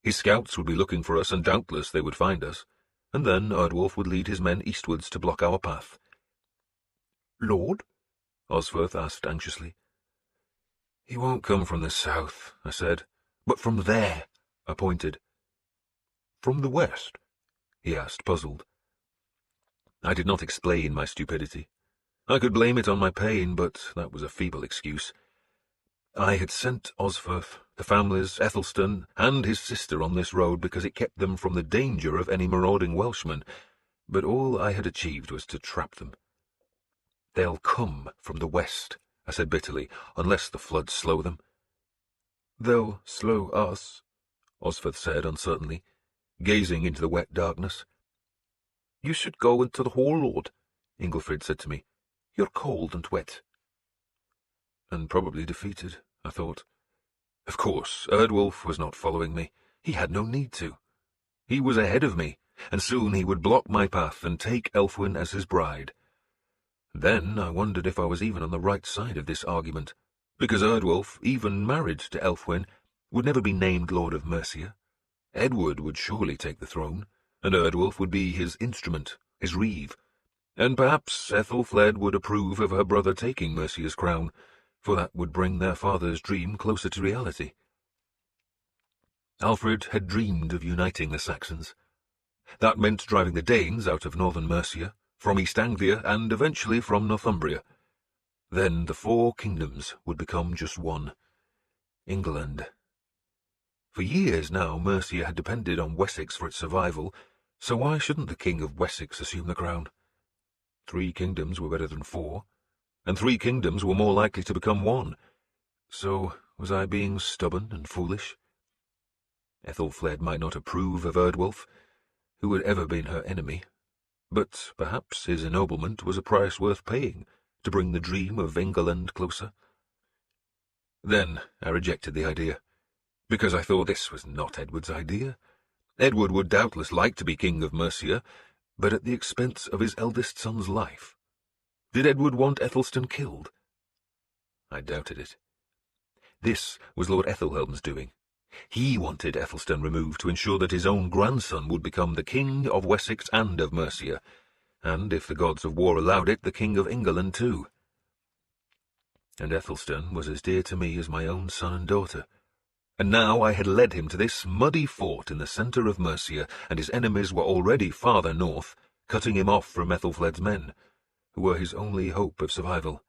His scouts would be looking for us, and doubtless they would find us, and then Erdwolf would lead his men eastwards to block our path. "Lord?" Osferth asked anxiously. "He won't come from the south," I said, "but from there," I pointed. "From the west?" he asked, puzzled. I did not explain my stupidity. I could blame it on my pain, but that was a feeble excuse. I had sent Osferth, the families, Ethelstan, and his sister on this road because it kept them from the danger of any marauding Welshmen, but all I had achieved was to trap them. "They'll come from the west," I said bitterly, "unless the floods slow them." "They'll slow us," Osferth said uncertainly, gazing into the wet darkness. "You should go into the hall, Lord," Ingelfrid said to me. "You're cold and wet." And probably defeated, I thought. Of course, Erdwolf was not following me. He had no need to. He was ahead of me, and soon he would block my path and take Elfwin as his bride. Then I wondered if I was even on the right side of this argument, because Erdwolf, even married to Elfwin, would never be named Lord of Mercia. Edward would surely take the throne, and Erdwolf would be his instrument, his reeve, and perhaps Ethelfled would approve of her brother taking Mercia's crown, for that would bring their father's dream closer to reality. Alfred had dreamed of uniting the Saxons. That meant driving the Danes out of northern Mercia, from East Anglia, and eventually from Northumbria. Then the 4 kingdoms would become just one, England. For years now, Mercia had depended on Wessex for its survival, so why shouldn't the King of Wessex assume the crown? 3 kingdoms were better than 4, and 3 kingdoms were more likely to become one. So was I being stubborn and foolish? Ethelfled might not approve of Erdwolf, who had ever been her enemy, but perhaps his ennoblement was a price worth paying to bring the dream of England closer. Then I rejected the idea, because I thought this was not Edward's idea. Edward would doubtless like to be king of Mercia, but at the expense of his eldest son's life. Did Edward want Ethelstan killed? I doubted it. This was Lord Ethelhelm's doing. He wanted Ethelstan removed to ensure that his own grandson would become the King of Wessex and of Mercia, and, if the gods of war allowed it, the King of England too. And Ethelstan was as dear to me as my own son and daughter. And now I had led him to this muddy fort in the centre of Mercia, and his enemies were already farther north, cutting him off from Ethelfled's men, who were his only hope of survival.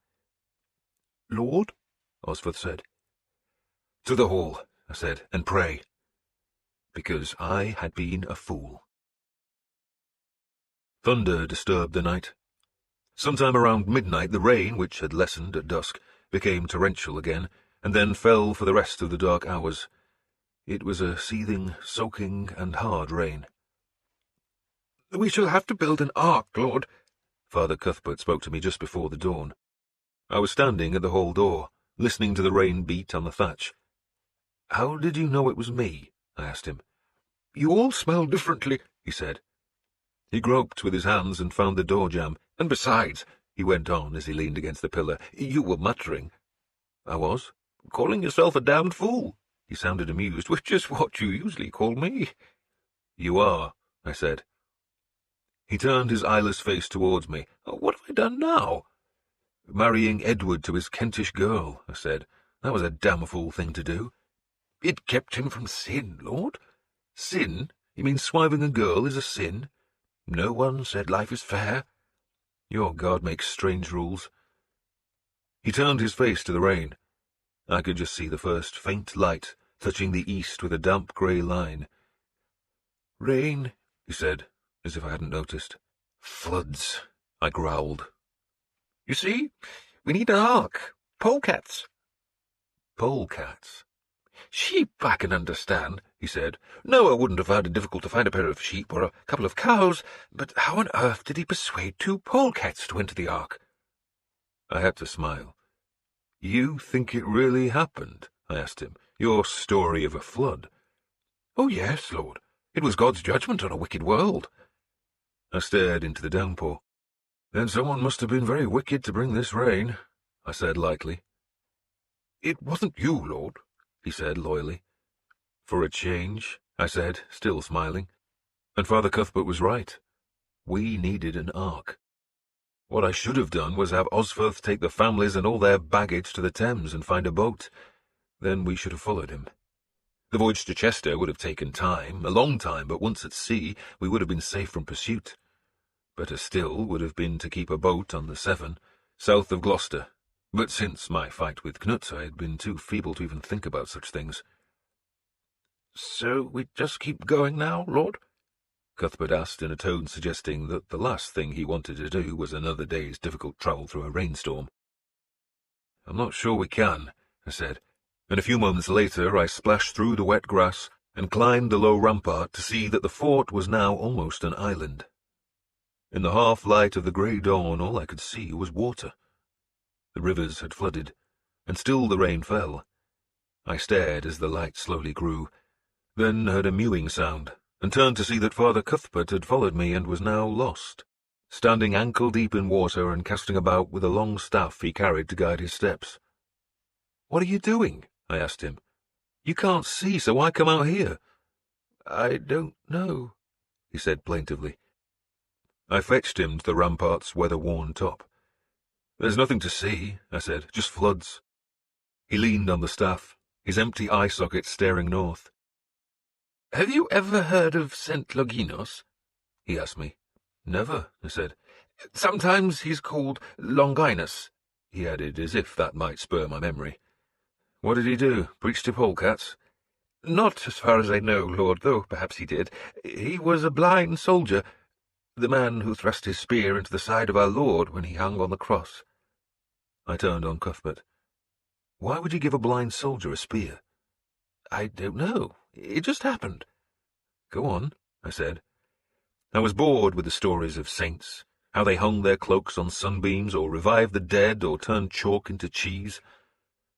"Lord?" Osferth said. "To the hall," I said, "and pray." Because I had been a fool. Thunder disturbed the night. Sometime around midnight the rain, which had lessened at dusk, became torrential again, and then fell for the rest of the dark hours. It was a seething, soaking, and hard rain. "We shall have to build an ark, Lord." Father Cuthbert spoke to me just before the dawn. I was standing at the hall door, listening to the rain beat on the thatch. "How did you know it was me?" I asked him. "You all smell differently," he said. He groped with his hands and found the door jamb. "And besides," he went on as he leaned against the pillar, "you were muttering." "I was?" "Calling yourself a damned fool." He sounded amused, "which is what you usually call me." "You are," I said. He turned his eyeless face towards me. "What have I done now?" "Marrying Edward to his Kentish girl," I said. "That was a damn fool thing to do." "It kept him from sin, Lord." "Sin? You mean swiving a girl is a sin?" "No one said life is fair." "Your God makes strange rules." He turned his face to the rain. I could just see the first faint light touching the east with a damp grey line. "Rain," he said, as if I hadn't noticed. "Floods," I growled. "You see, we need an ark. Polecats." "Polecats?" "Sheep, I can understand," he said. "Noah wouldn't have found it difficult to find a pair of sheep or a couple of cows, but how on earth did he persuade 2 polecats to enter the ark?" I had to smile. "You think it really happened?" I asked him. "Your story of a flood?" "Oh, yes, Lord. It was God's judgment on a wicked world." I stared into the downpour. "Then someone must have been very wicked to bring this rain," I said lightly. "It wasn't you, Lord," he said loyally. "For a change," I said, still smiling. And Father Cuthbert was right. We needed an ark. What I should have done was have Osferth take the families and all their baggage to the Thames and find a boat. Then we should have followed him. The voyage to Chester would have taken time, a long time, but once at sea we would have been safe from pursuit. Better still would have been to keep a boat on the Severn, south of Gloucester, but since my fight with Knut I had been too feeble to even think about such things. "So we just keep going now, Lord?" Cuthbert asked in a tone suggesting that the last thing he wanted to do was another day's difficult travel through a rainstorm. "I'm not sure we can," I said, and a few moments later I splashed through the wet grass and climbed the low rampart to see that the fort was now almost an island. In the half-light of the grey dawn all I could see was water. The rivers had flooded, and still the rain fell. I stared as the light slowly grew, then heard a mewing sound, and turned to see that Father Cuthbert had followed me and was now lost, standing ankle-deep in water and casting about with a long staff he carried to guide his steps. "What are you doing?" I asked him. "You can't see, so why come out here?" "I don't know," he said plaintively. I fetched him to the rampart's weather-worn top. "There's nothing to see," I said, "just floods." He leaned on the staff, his empty eye socket staring north. "Have you ever heard of St. Longinos?" he asked me. "Never," I said. "Sometimes he's called Longinus," he added, as if that might spur my memory. "What did he do? Preach to polecats?" "Not as far as I know, Lord, though perhaps he did. He was a blind soldier, the man who thrust his spear into the side of our Lord when he hung on the cross." I turned on Cuthbert. "Why would you give a blind soldier a spear?" "I don't know. It just happened." "Go on," I said. I was bored with the stories of saints, how they hung their cloaks on sunbeams, or revived the dead, or turned chalk into cheese.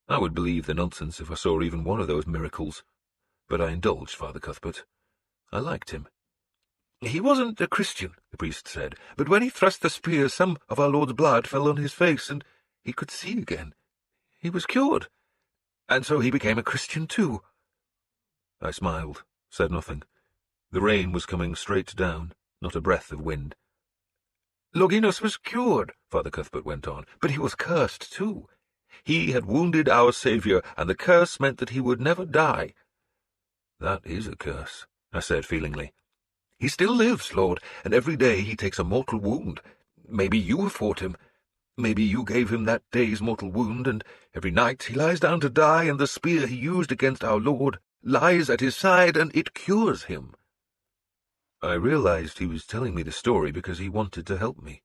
I would believe the nonsense if I saw even one of those miracles. But I indulged Father Cuthbert. I liked him. "He wasn't a Christian," the priest said, "but when he thrust the spear, some of our Lord's blood fell on his face, and he could see again. He was cured, and so he became a Christian too." I smiled, said nothing. The rain was coming straight down, not a breath of wind. "Longinus was cured," Father Cuthbert went on, "but he was cursed too. He had wounded our Saviour, and the curse meant that he would never die." "That is a curse," I said feelingly. "He still lives, Lord, and every day he takes a mortal wound. Maybe you have fought him. Maybe you gave him that day's mortal wound, and every night he lies down to die, and the spear he used against our Lord lies at his side, and it cures him." I realized he was telling me the story because he wanted to help me.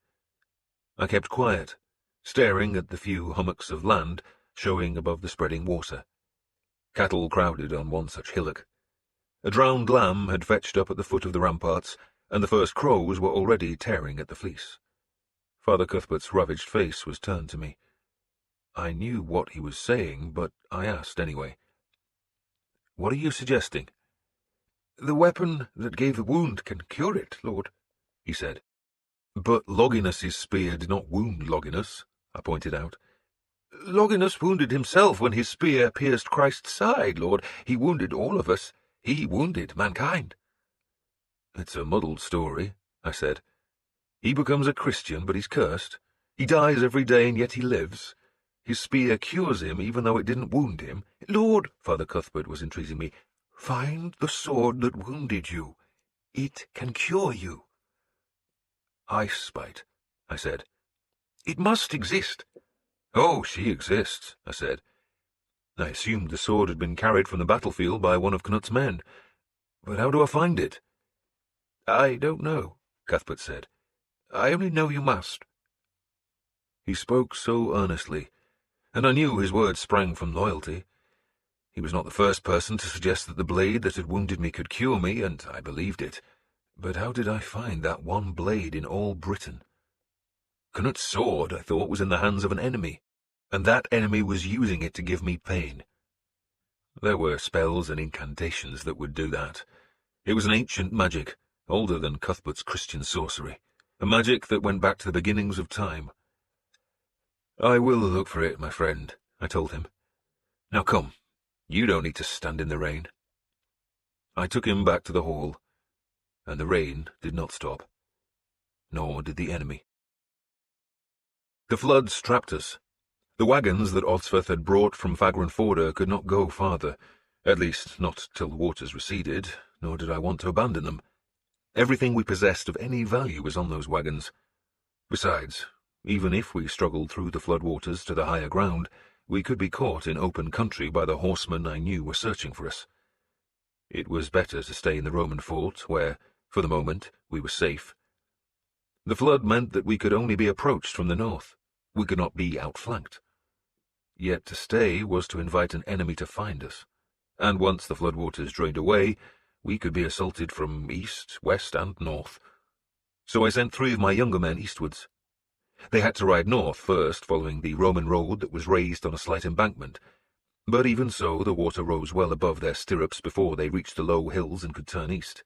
I kept quiet, staring at the few hummocks of land showing above the spreading water. Cattle crowded on one such hillock. A drowned lamb had fetched up at the foot of the ramparts, and the first crows were already tearing at the fleece. Father Cuthbert's ravaged face was turned to me. I knew what he was saying, but I asked anyway. "What are you suggesting?" "The weapon that gave the wound can cure it, Lord," he said. "But Longinus's spear did not wound Longinus," I pointed out. "Longinus wounded himself when his spear pierced Christ's side, Lord. He wounded all of us. He wounded mankind." "It's a muddled story," I said. "He becomes a Christian, but he's cursed. He dies every day, and yet he lives. His spear cures him, even though it didn't wound him." "Lord," Father Cuthbert was entreating me, "find the sword that wounded you. It can cure you." "Icebite," I said. "It must exist." "Oh, she exists," I said. I assumed the sword had been carried from the battlefield by one of Knut's men. "But how do I find it?" "I don't know," Cuthbert said. "I only know you must." He spoke so earnestly, and I knew his words sprang from loyalty. He was not the first person to suggest that the blade that had wounded me could cure me, and I believed it. But how did I find that one blade in all Britain? Knut's sword, I thought, was in the hands of an enemy, and that enemy was using it to give me pain. There were spells and incantations that would do that. It was an ancient magic, older than Cuthbert's Christian sorcery, a magic that went back to the beginnings of time. "I will look for it, my friend," I told him. "Now come, you don't need to stand in the rain." I took him back to the hall, and the rain did not stop, nor did the enemy. The floods trapped us. The wagons that Osferth had brought from Fagranforda could not go farther, at least not till the waters receded, nor did I want to abandon them. Everything we possessed of any value was on those wagons. Besides, even if we struggled through the floodwaters to the higher ground, we could be caught in open country by the horsemen I knew were searching for us. It was better to stay in the Roman fort, where, for the moment, we were safe. The flood meant that we could only be approached from the north. We could not be outflanked. Yet to stay was to invite an enemy to find us, and once the floodwaters drained away, we could be assaulted from east, west, and north. So I sent 3 of my younger men eastwards. They had to ride north first, following the Roman road that was raised on a slight embankment. But even so, the water rose well above their stirrups before they reached the low hills and could turn east.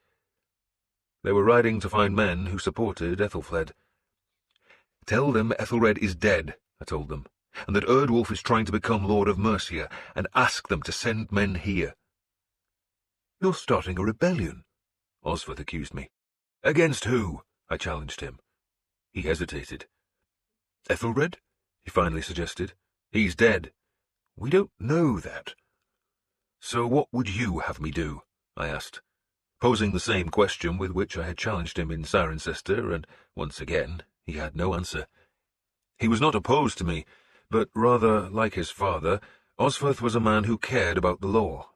They were riding to find men who supported Ethelfled. "Tell them Ethelred is dead," I told them, "and that Erdwolf is trying to become Lord of Mercia, and ask them to send men here." "You're starting a rebellion," Osferth accused me. "Against who?" I challenged him. He hesitated. "Ethelred?" he finally suggested. "He's dead." "We don't know that." "So what would you have me do?" I asked, posing the same question with which I had challenged him in Cirencester, and once again he had no answer. He was not opposed to me, but rather, like his father, Osferth was a man who cared about the law.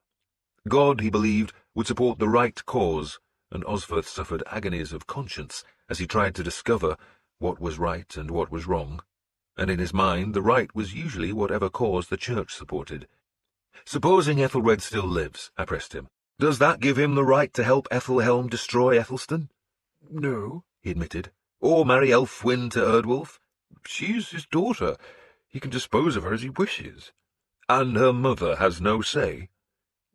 God, he believed, would support the right cause, and Osferth suffered agonies of conscience as he tried to discover what was right and what was wrong, and in his mind the right was usually whatever cause the church supported. "Supposing Ethelred still lives," I pressed him, "does that give him the right to help Ethelhelm destroy Ethelstan?" "No," he admitted. "Or marry Elfwin to Erdwolf?" "She's his daughter. He can dispose of her as he wishes." "And her mother has no say?"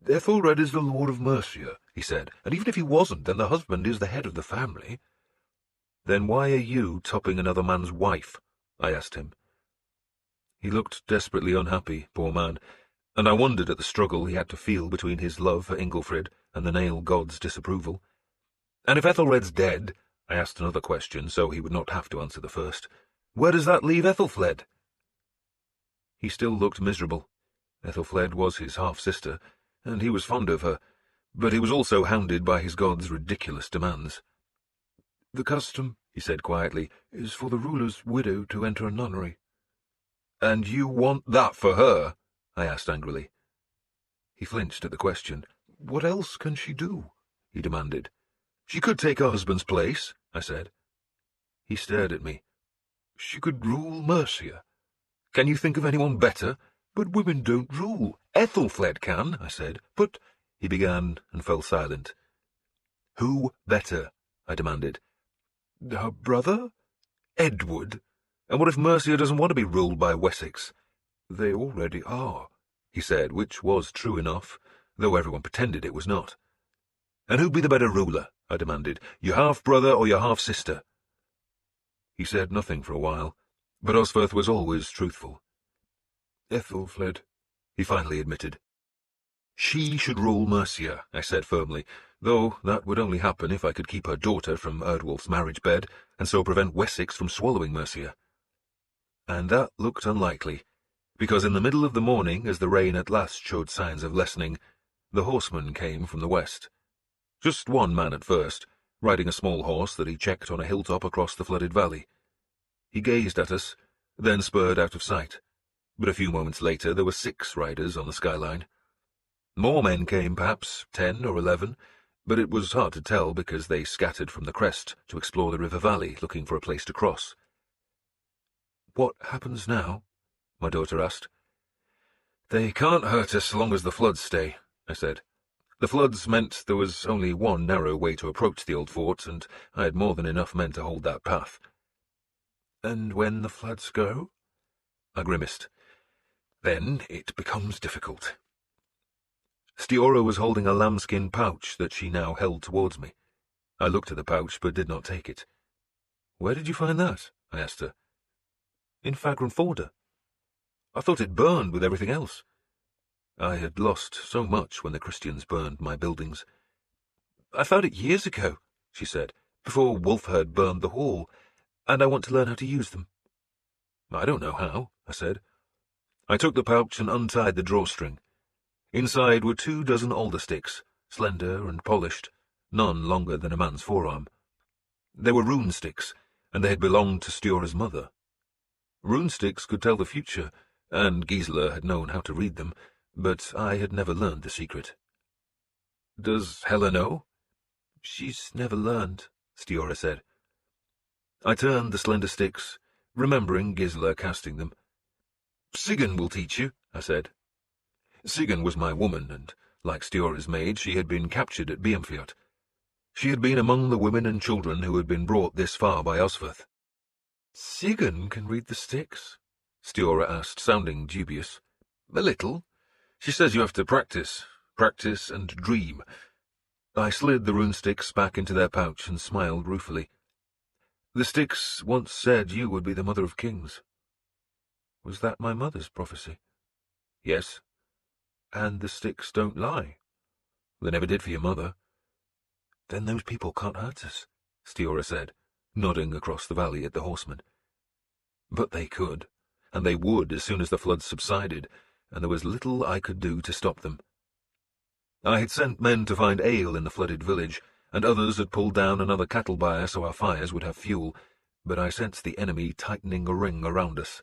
"Ethelred is the Lord of Mercia," he said, "and even if he wasn't, then the husband is the head of the family." "Then why are you topping another man's wife?" I asked him. He looked desperately unhappy, poor man, and I wondered at the struggle he had to feel between his love for Ingolfrid and the Nail god's disapproval. "And if Ethelred's dead," I asked another question, so he would not have to answer the first, "where does that leave Ethelfled?" He still looked miserable. Ethelfled was his half-sister, and he was fond of her, but he was also hounded by his god's ridiculous demands. "The custom," he said quietly, "is for the ruler's widow to enter a nunnery." "And you want that for her?" I asked angrily. He flinched at the question. "What else can she do?" he demanded. "She could take her husband's place," I said. He stared at me. "She could rule Mercia." "Can you think of anyone better?" "But women don't rule." "Ethelfled can," I said. "But—" he began and fell silent. "Who better?" I demanded. "Her brother?" "Edward? And what if Mercia doesn't want to be ruled by Wessex?" "They already are," he said, which was true enough, though everyone pretended it was not. "And who'd be the better ruler?" I demanded. "Your half-brother or your half-sister?" He said nothing for a while, but Osferth was always truthful. "Ethelfled," he finally admitted. "She should rule Mercia," I said firmly, though that would only happen if I could keep her daughter from Erdwolf's marriage bed, and so prevent Wessex from swallowing Mercia. And that looked unlikely, because in the middle of the morning, as the rain at last showed signs of lessening, the horseman came from the west. Just one man at first, riding a small horse that he checked on a hilltop across the flooded valley. He gazed at us, then spurred out of sight, but a few moments later there were 6 riders on the skyline. More men came, perhaps 10 or 11, but it was hard to tell because they scattered from the crest to explore the river valley, looking for a place to cross. "What happens now?" my daughter asked. "They can't hurt us so long as the floods stay," I said. "The floods meant there was only one narrow way to approach the old fort, and I had more than enough men to hold that path." "And when the floods go?" I grimaced. "Then it becomes difficult." Stiorra was holding a lambskin pouch that she now held towards me. I looked at the pouch, but did not take it. "Where did you find that?" I asked her. "In Fagrenforda. I thought it burned with everything else." I had lost so much when the Christians burned my buildings. "I found it years ago," she said, "before Wulfhere burned the hall, and I want to learn how to use them." "I don't know how," I said. I took the pouch and untied the drawstring. Inside were 24 alder sticks, slender and polished, none longer than a man's forearm. They were rune sticks, and they had belonged to Stiorra's mother. Rune sticks could tell the future, and Gisela had known how to read them, but I had never learned the secret. "Does Hela know?" "She's never learned," Stiorra said. I turned the slender sticks, remembering Gisela casting them. "Sigyn will teach you," I said. Sigyn was my woman, and, like Stiorra's maid, she had been captured at Beamfiot. She had been among the women and children who had been brought this far by Osferth. Sigyn can read the sticks? Stiora asked, sounding dubious. A little. She says you have to practice and dream. I slid the rune sticks back into their pouch and smiled ruefully. The sticks once said you would be the mother of kings. Was that my mother's prophecy? Yes. And the sticks don't lie? They never did for your mother. Then those people can't hurt us, Stiora said, nodding across the valley at the horsemen. But they could, and they would as soon as the floods subsided, and there was little I could do to stop them. I had sent men to find ale in the flooded village, and others had pulled down another cattle byre so our fires would have fuel, but I sensed the enemy tightening a ring around us.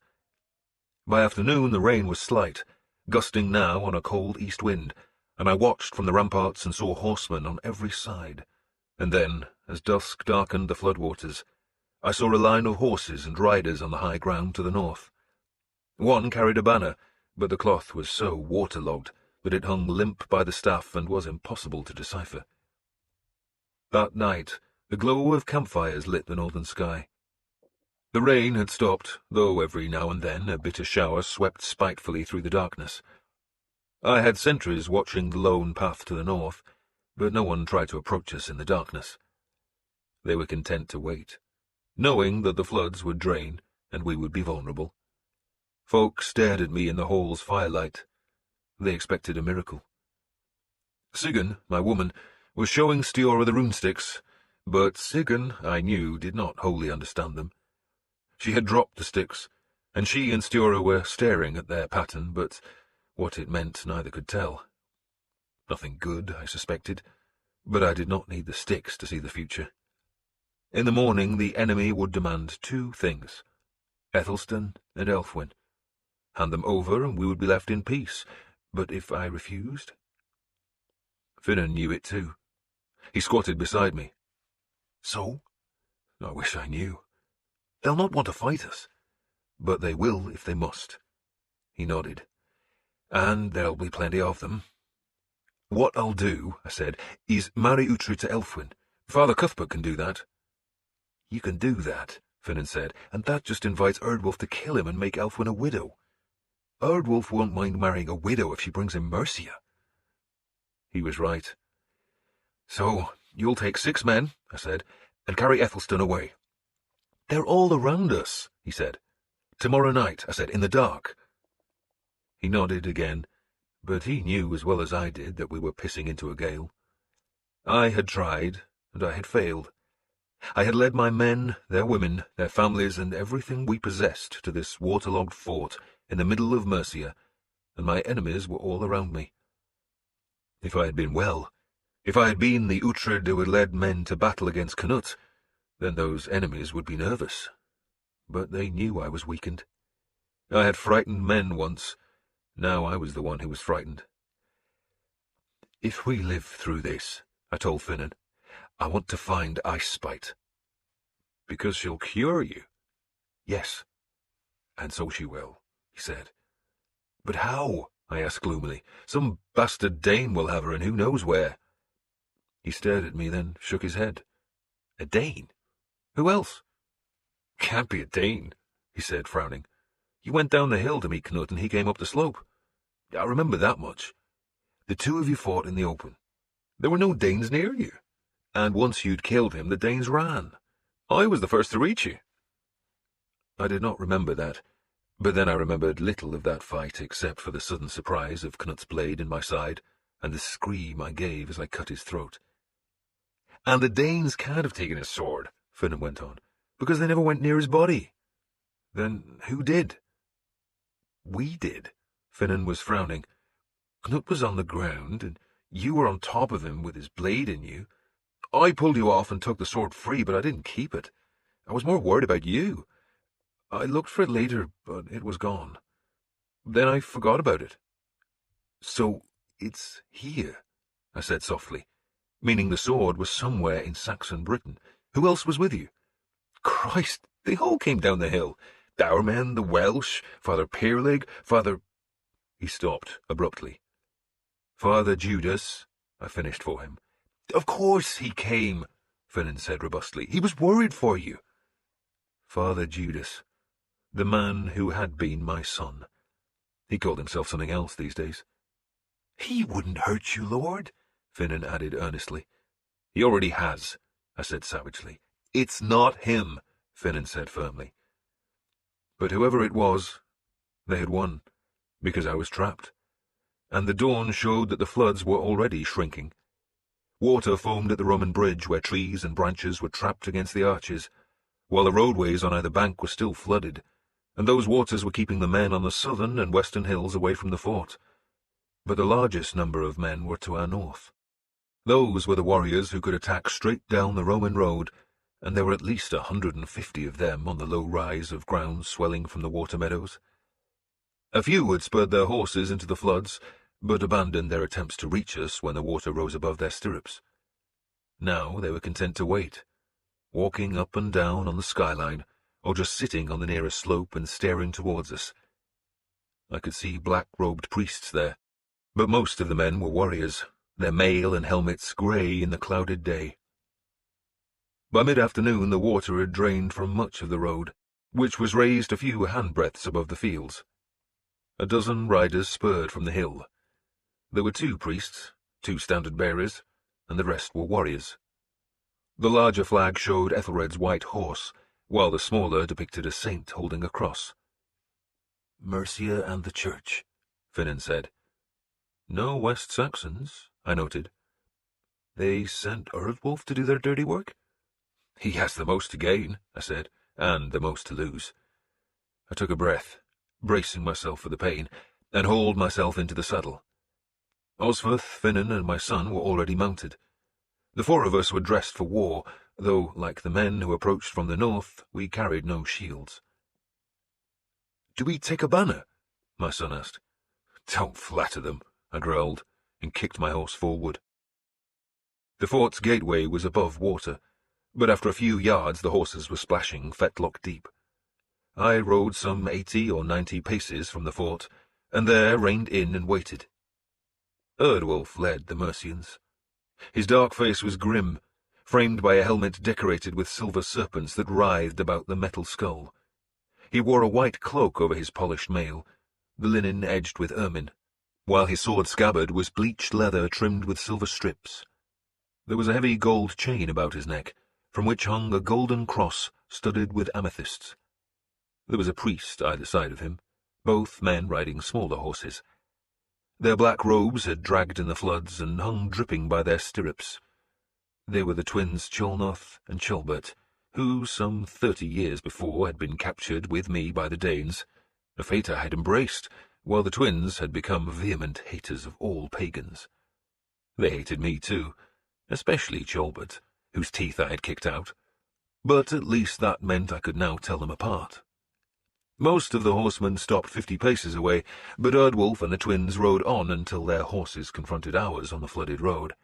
By afternoon the rain was slight, gusting now on a cold east wind, and I watched from the ramparts and saw horsemen on every side. And then, as dusk darkened the floodwaters, I saw a line of horses and riders on the high ground to the north. One carried a banner, but the cloth was so waterlogged that it hung limp by the staff and was impossible to decipher. That night, the glow of campfires lit the northern sky. The rain had stopped, though every now and then a bitter shower swept spitefully through the darkness. I had sentries watching the lone path to the north, but no one tried to approach us in the darkness. They were content to wait, knowing that the floods would drain and we would be vulnerable. Folk stared at me in the hall's firelight. They expected a miracle. Sigyn, my woman, was showing Stiora the runesticks, but Sigyn, I knew, did not wholly understand them. She had dropped the sticks, and she and Stiora were staring at their pattern, but what it meant neither could tell. Nothing good, I suspected, but I did not need the sticks to see the future. In the morning the enemy would demand two things, Ethelstan and Elfwin. Hand them over and we would be left in peace, but if I refused? Finan knew it too. He squatted beside me. So? I wish I knew. They'll not want to fight us, but they will if they must. He nodded. And there'll be plenty of them. What I'll do, I said, is marry Uhtred to Elfwin. Father Cuthbert can do that. You can do that, Finan said, and that just invites Erdwolf to kill him and make Elfwin a widow. Erdwolf won't mind marrying a widow if she brings him Mercia. He was right. So, you'll take 6 men, I said, and carry Ethelstan away. They're all around us, he said. Tomorrow night, I said, in the dark. He nodded again, but he knew as well as I did that we were pissing into a gale. I had tried, and I had failed. I had led my men, their women, their families, and everything we possessed to this waterlogged fort in the middle of Mercia, and my enemies were all around me. If I had been well, if I had been the Uhtred who had led men to battle against Canute, then those enemies would be nervous. But they knew I was weakened. I had frightened men once. Now I was the one who was frightened. If we live through this, I told Finan, I want to find Icebite. Because she'll cure you? Yes. And so she will, he said. But how? I asked gloomily. Some bastard Dane will have her, and who knows where. He stared at me, then shook his head. A Dane? Who else? Can't be a Dane, he said, frowning. You went down the hill to meet Canute, and he came up the slope. I remember that much. The two of you fought in the open. There were no Danes near you. And once you'd killed him, the Danes ran. I was the first to reach you. I did not remember that, but then I remembered little of that fight except for the sudden surprise of Canute's blade in my side and the scream I gave as I cut his throat. And the Danes can't have taken his sword, Finan went on, because they never went near his body. Then who did? We did. Finan was frowning. Canute was on the ground, and you were on top of him with his blade in you. I pulled you off and took the sword free, but I didn't keep it. I was more worried about you. I looked for it later, but it was gone. Then I forgot about it. So it's here, I said softly, meaning the sword was somewhere in Saxon Britain. Who else was with you? Christ, they all came down the hill. Our men, the Welsh, Father Peerlig, Father... He stopped abruptly. Father Judas, I finished for him. Of course he came, Finan said robustly. He was worried for you. Father Judas, the man who had been my son. He called himself something else these days. He wouldn't hurt you, Lord, Finan added earnestly. He already has, I said savagely. It's not him, Finan said firmly. But whoever it was, they had won, because I was trapped, and the dawn showed that the floods were already shrinking. Water foamed at the Roman bridge where trees and branches were trapped against the arches, while the roadways on either bank were still flooded, and those waters were keeping the men on the southern and western hills away from the fort. But the largest number of men were to our north. Those were the warriors who could attack straight down the Roman road, and there were at least 150 of them on the low rise of ground swelling from the water meadows. A few had spurred their horses into the floods, but abandoned their attempts to reach us when the water rose above their stirrups. Now they were content to wait, walking up and down on the skyline, or just sitting on the nearest slope and staring towards us. I could see black-robed priests there, but most of the men were warriors, their mail and helmets grey in the clouded day. By mid-afternoon the water had drained from much of the road, which was raised a few handbreadths above the fields. A dozen riders spurred from the hill. There were 2 priests, 2 standard-bearers, and the rest were warriors. The larger flag showed Æthelred's white horse, while the smaller depicted a saint holding a cross. Mercia and the church, Finan said. No West Saxons, I noted. They sent Erdwolf to do their dirty work? He has the most to gain, I said, and the most to lose. I took a breath, bracing myself for the pain, and hauled myself into the saddle. Osferth, Finan, and my son were already mounted. The 4 of us were dressed for war, though, like the men who approached from the north, we carried no shields. "Do we take a banner?" my son asked. "Don't flatter them," I growled, and kicked my horse forward. The fort's gateway was above water, but after a few yards the horses were splashing fetlock deep. I rode some 80 or 90 paces from the fort, and there reined in and waited. Erdwolf led the Mercians. His dark face was grim, framed by a helmet decorated with silver serpents that writhed about the metal skull. He wore a white cloak over his polished mail, the linen edged with ermine, while his sword scabbard was bleached leather trimmed with silver strips. There was a heavy gold chain about his neck, from which hung a golden cross studded with amethysts. There was a priest either side of him, both men riding smaller horses. Their black robes had dragged in the floods and hung dripping by their stirrups. They were the twins Ceolnoth and Ceolbert, who, some 30 years before, had been captured with me by the Danes, a fate I had embraced, while the twins had become vehement haters of all pagans. They hated me too, especially Ceolbert, whose teeth I had kicked out, but at least that meant I could now tell them apart. Most of the horsemen stopped 50 paces away, but Erdwolf and the twins rode on until their horses confronted ours on the flooded road.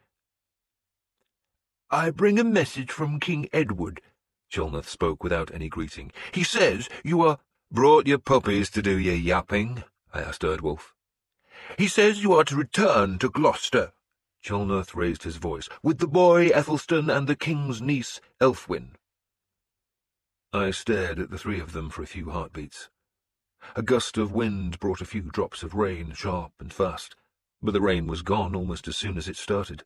"I bring a message from King Edward," Ceolnoth spoke without any greeting. "He says you are—" "Brought your puppies to do your yapping?" I asked Erdwolf. "He says you are to return to Gloucester." Ceolnoth raised his voice, "with the boy Ethelstan and the king's niece Elfwin." I stared at the 3 of them for a few heartbeats. A gust of wind brought a few drops of rain, sharp and fast, but the rain was gone almost as soon as it started.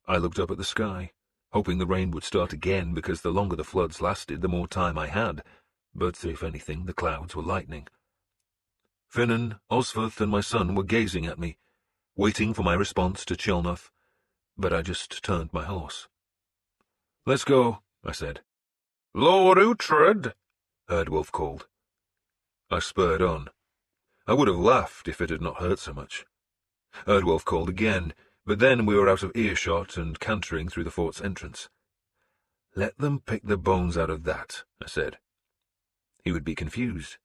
I looked up at the sky, hoping the rain would start again, because the longer the floods lasted, the more time I had, but if anything, the clouds were lightening. Finan, Osferth, and my son were gazing at me, waiting for my response to Ceolnoth, but I just turned my horse. "Let's go," I said. "Lord Uhtred," Erdwolf called. I spurred on. I would have laughed if it had not hurt so much. Erdwolf called again, but then we were out of earshot and cantering through the fort's entrance. "Let them pick the bones out of that," I said. He would be confused.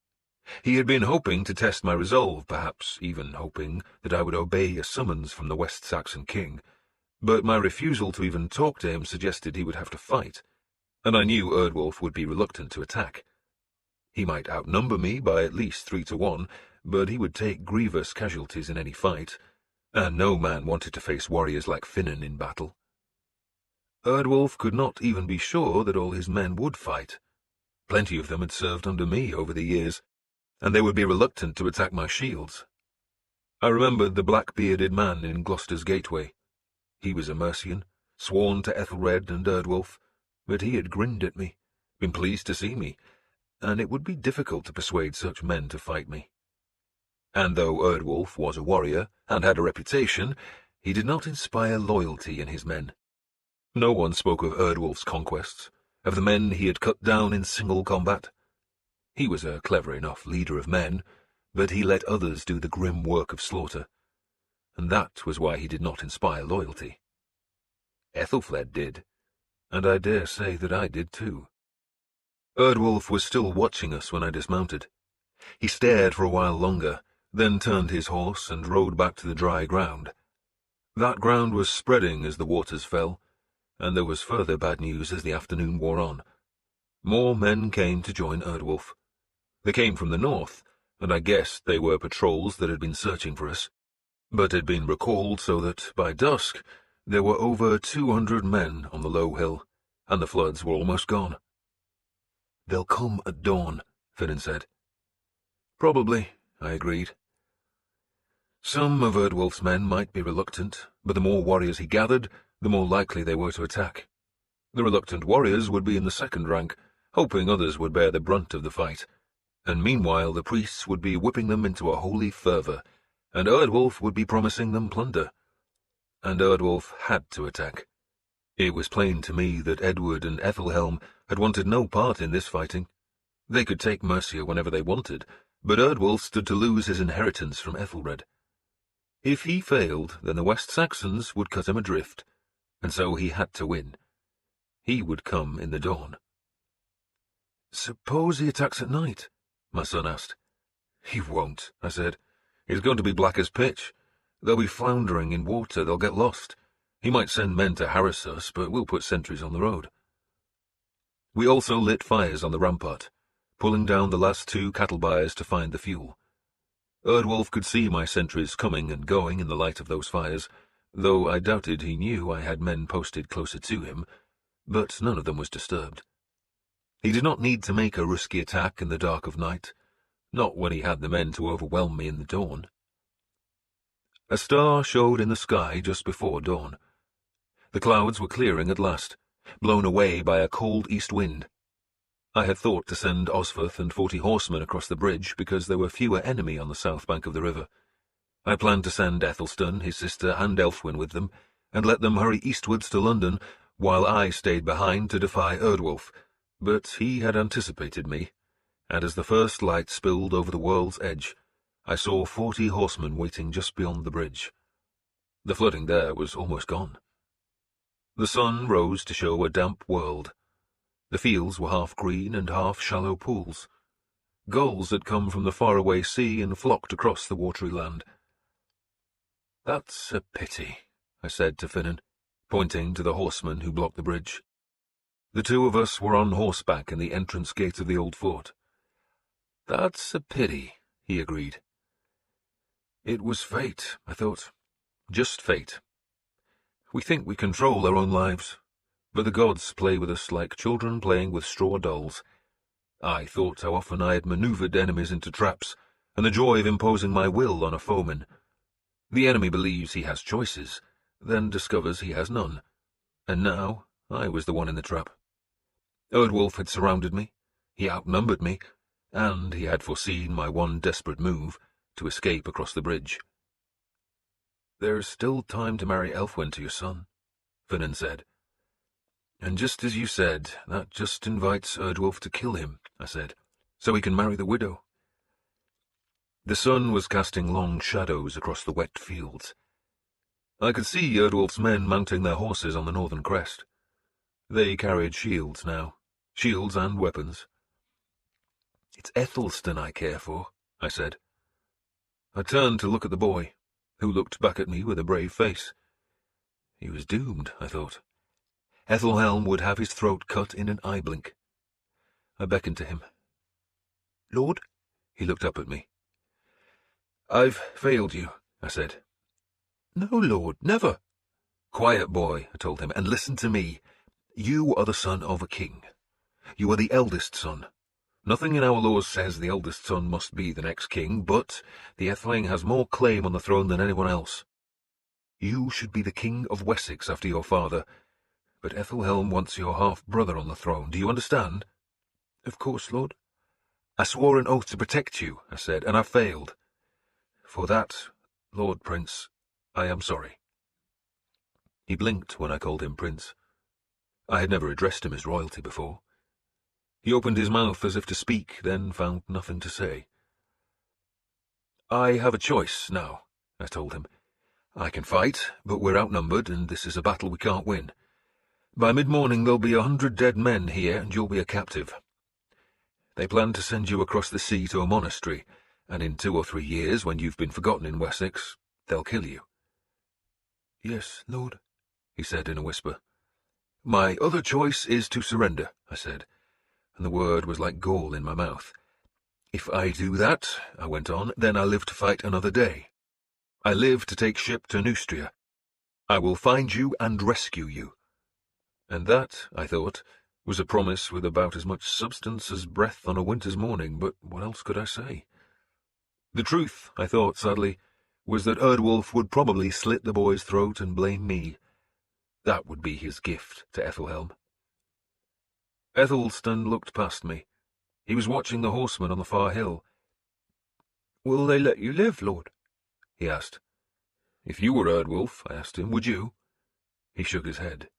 He had been hoping to test my resolve, perhaps even hoping that I would obey a summons from the West Saxon king, but my refusal to even talk to him suggested he would have to fight, and I knew Erdwolf would be reluctant to attack. He might outnumber me by at least 3 to 1, but he would take grievous casualties in any fight, and no man wanted to face warriors like Finan in battle. Erdwolf could not even be sure that all his men would fight, Plenty of them had served under me over the years, and they would be reluctant to attack my shields. I remembered the black-bearded man in Gloucester's gateway. He was a Mercian, sworn to Æthelred and Erdwolf, but he had grinned at me, been pleased to see me, and it would be difficult to persuade such men to fight me. And though Erdwolf was a warrior and had a reputation, he did not inspire loyalty in his men. No one spoke of Erdwolf's conquests, of the men he had cut down in single combat. He was a clever enough leader of men, but he let others do the grim work of slaughter, and that was why he did not inspire loyalty. Ethelfled did, and I dare say that I did too. Erdwolf was still watching us when I dismounted. He stared for a while longer, then turned his horse and rode back to the dry ground. That ground was spreading as the waters fell, and there was further bad news as the afternoon wore on. More men came to join Erdwolf. They came from the north, and I guessed they were patrols that had been searching for us, but had been recalled so that, by dusk, there were over 200 men on the low hill, and the floods were almost gone. "They'll come at dawn," Finnan said. "Probably," I agreed. Some of Erdwolf's men might be reluctant, but the more warriors he gathered, the more likely they were to attack. The reluctant warriors would be in the second rank, hoping others would bear the brunt of the fight, and meanwhile the priests would be whipping them into a holy fervour, and Erdwolf would be promising them plunder. And Erdwolf had to attack. It was plain to me that Edward and Ethelhelm had wanted no part in this fighting. They could take Mercia whenever they wanted, but Erdwolf stood to lose his inheritance from Ethelred. If he failed, then the West Saxons would cut him adrift, and so he had to win. He would come in the dawn. "Suppose he attacks at night?" my son asked. "He won't," I said. "It's going to be black as pitch. They'll be floundering in water, they'll get lost. He might send men to harass us, but we'll put sentries on the road." We also lit fires on the rampart, pulling down the last 2 cattle buyers to find the fuel. Erdwolf could see my sentries coming and going in the light of those fires, though I doubted he knew I had men posted closer to him, but none of them was disturbed. He did not need to make a risky attack in the dark of night, not when he had the men to overwhelm me in the dawn. A star showed in the sky just before dawn. The clouds were clearing at last, blown away by a cold east wind. I had thought to send Osferth and 40 horsemen across the bridge because there were fewer enemy on the south bank of the river. I planned to send Ethelstan, his sister, and Elfwin with them, and let them hurry eastwards to London, while I stayed behind to defy Erdwolf, but he had anticipated me, and as the first light spilled over the world's edge, I saw 40 horsemen waiting just beyond the bridge. The flooding there was almost gone. The sun rose to show a damp world. The fields were half green and half shallow pools. Gulls had come from the faraway sea and flocked across the watery land. "That's a pity," I said to Finnan, pointing to the horsemen who blocked the bridge. The 2 of us were on horseback in the entrance gate of the old fort. "That's a pity," he agreed. It was fate, I thought. Just fate. We think we control our own lives, but the gods play with us like children playing with straw dolls. I thought how often I had manoeuvred enemies into traps, and the joy of imposing my will on a foeman. The enemy believes he has choices, then discovers he has none, and now I was the one in the trap. Erdwolf had surrounded me, he outnumbered me, and he had foreseen my one desperate move, to escape across the bridge. "There's still time to marry Elfwin to your son," Finnan said. "And just as you said, that just invites Erdwolf to kill him," I said, "so he can marry the widow." The sun was casting long shadows across the wet fields. I could see Erdwolf's men mounting their horses on the northern crest. They carried shields now, shields and weapons. "It's Ethelstan I care for," I said. I turned to look at the boy, who looked back at me with a brave face. He was doomed, I thought. Ethelhelm would have his throat cut in an eye blink. I beckoned to him. "Lord?" He looked up at me. "I've failed you," I said. "No, Lord, never." "Quiet, boy," I told him, "and listen to me. You are the son of a king. You are the eldest son, Nothing in our laws says the eldest son must be the next king, but the Aetheling has more claim on the throne than anyone else. You should be the King of Wessex after your father, but Æthelhelm wants your half-brother on the throne. Do you understand?" "Of course, lord." "I swore an oath to protect you," I said, "and I failed. For that, Lord Prince, I am sorry." He blinked when I called him Prince. I had never addressed him as royalty before. He opened his mouth as if to speak, then found nothing to say. "I have a choice now," I told him. "I can fight, but we're outnumbered, and this is a battle we can't win. By mid-morning there'll be 100 dead men here, and you'll be a captive. They plan to send you across the sea to a monastery, and in 2 or 3 years, when you've been forgotten in Wessex, they'll kill you." "Yes, lord," he said in a whisper. "My other choice is to surrender," I said, and the word was like gall in my mouth. "If I do that," I went on, "then I live to fight another day. I live to take ship to Neustria. I will find you and rescue you." And that, I thought, was a promise with about as much substance as breath on a winter's morning, but what else could I say? The truth, I thought sadly, was that Erdwolf would probably slit the boy's throat and blame me. That would be his gift to Æthelhelm. Ethelstan looked past me. He was watching the horsemen on the far hill. "Will they let you live, lord?" he asked. "If you were Erdwolf," I asked him, "would you?" He shook his head.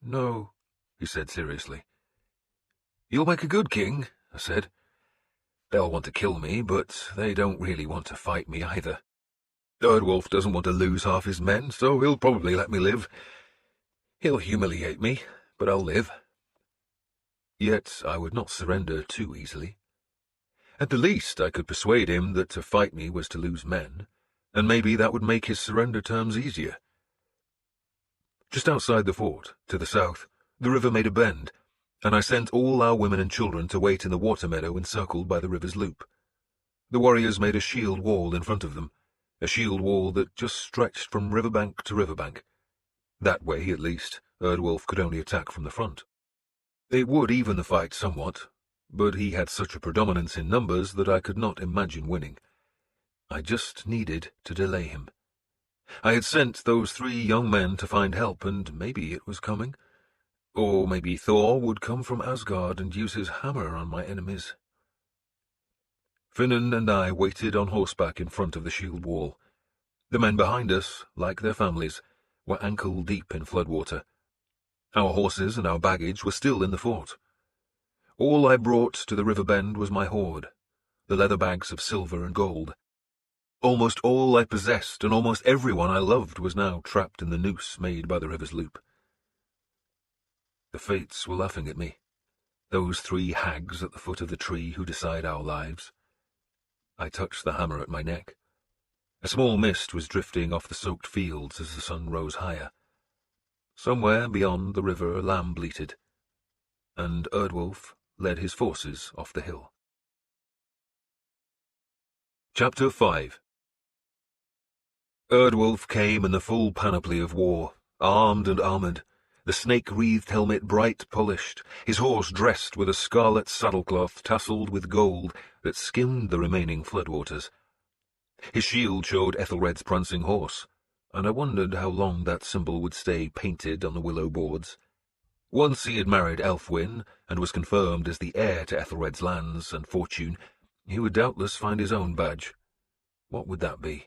"No," he said seriously. "You'll make a good king," I said. "They'll want to kill me, but they don't really want to fight me either. Erdwolf doesn't want to lose half his men, so he'll probably let me live. He'll humiliate me, but I'll live." Yet I would not surrender too easily. At the least I could persuade him that to fight me was to lose men, and maybe that would make his surrender terms easier. Just outside the fort, to the south, the river made a bend, and I sent all our women and children to wait in the water meadow encircled by the river's loop. The warriors made a shield wall in front of them, a shield wall that just stretched from riverbank to riverbank. That way, at least, Erdwolf could only attack from the front. It would even the fight somewhat, but he had such a predominance in numbers that I could not imagine winning. I just needed to delay him. I had sent those 3 young men to find help, and maybe it was coming. Or maybe Thor would come from Asgard and use his hammer on my enemies. Finan and I waited on horseback in front of the shield wall. The men behind us, like their families, were ankle-deep in floodwater. Our horses and our baggage were still in the fort. All I brought to the river bend was my hoard, the leather bags of silver and gold. Almost all I possessed and almost everyone I loved was now trapped in the noose made by the river's loop. The fates were laughing at me, those 3 hags at the foot of the tree who decide our lives. I touched the hammer at my neck. A small mist was drifting off the soaked fields as the sun rose higher. Somewhere beyond the river a lamb bleated, and Erdwolf led his forces off the hill. Chapter 5. Erdwolf came in the full panoply of war, armed and armoured, the snake-wreathed helmet bright polished, his horse dressed with a scarlet saddlecloth tasselled with gold that skimmed the remaining floodwaters. His shield showed Ethelred's prancing horse, and I wondered how long that symbol would stay painted on the willow boards. Once he had married Elfwin, and was confirmed as the heir to Ethelred's lands and fortune, he would doubtless find his own badge. What would that be?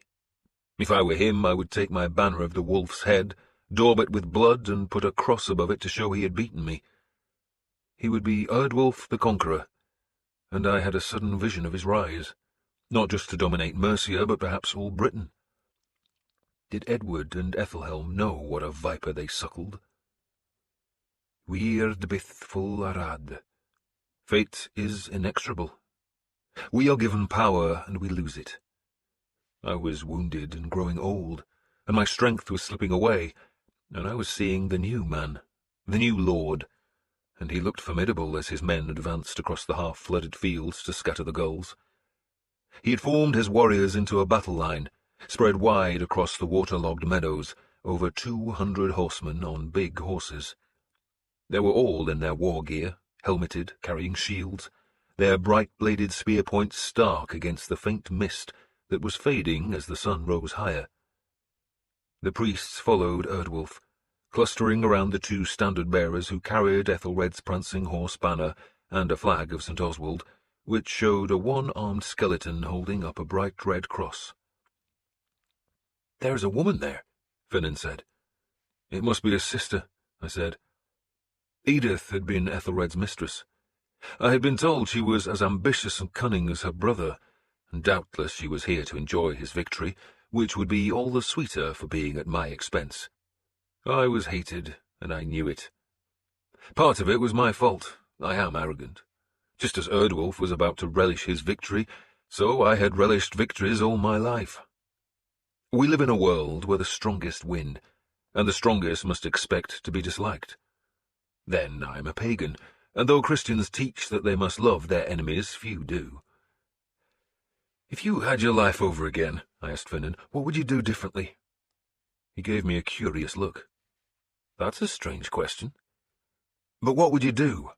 If I were him, I would take my banner of the wolf's head, daub it with blood, and put a cross above it to show he had beaten me. He would be Erdwolf the Conqueror, and I had a sudden vision of his rise, not just to dominate Mercia, but perhaps all Britain. Did Edward and Æthelhelm know what a viper they suckled? Weird bithful arad. Fate is inexorable. We are given power, and we lose it. I was wounded and growing old, and my strength was slipping away, and I was seeing the new man, the new lord, and he looked formidable as his men advanced across the half-flooded fields to scatter the gulls. He had formed his warriors into a battle line, spread wide across the waterlogged meadows, over 200 horsemen on big horses. They were all in their war gear, helmeted, carrying shields, their bright-bladed spear points stark against the faint mist that was fading as the sun rose higher. The priests followed Erdwolf, clustering around the two standard-bearers who carried Ethelred's prancing horse banner and a flag of St. Oswald, which showed a one-armed skeleton holding up a bright red cross. "There's a woman there," Finan said. "It must be his sister," I said. Edith had been Ethelred's mistress. I had been told she was as ambitious and cunning as her brother, and doubtless she was here to enjoy his victory, which would be all the sweeter for being at my expense. I was hated, and I knew it. Part of it was my fault. I am arrogant. Just as Erdwolf was about to relish his victory, so I had relished victories all my life. We live in a world where the strongest win, and the strongest must expect to be disliked. Then I am a pagan, and though Christians teach that they must love their enemies, few do. "If you had your life over again," I asked Finan, "what would you do differently?" He gave me a curious look. "That's a strange question. But what would you do?"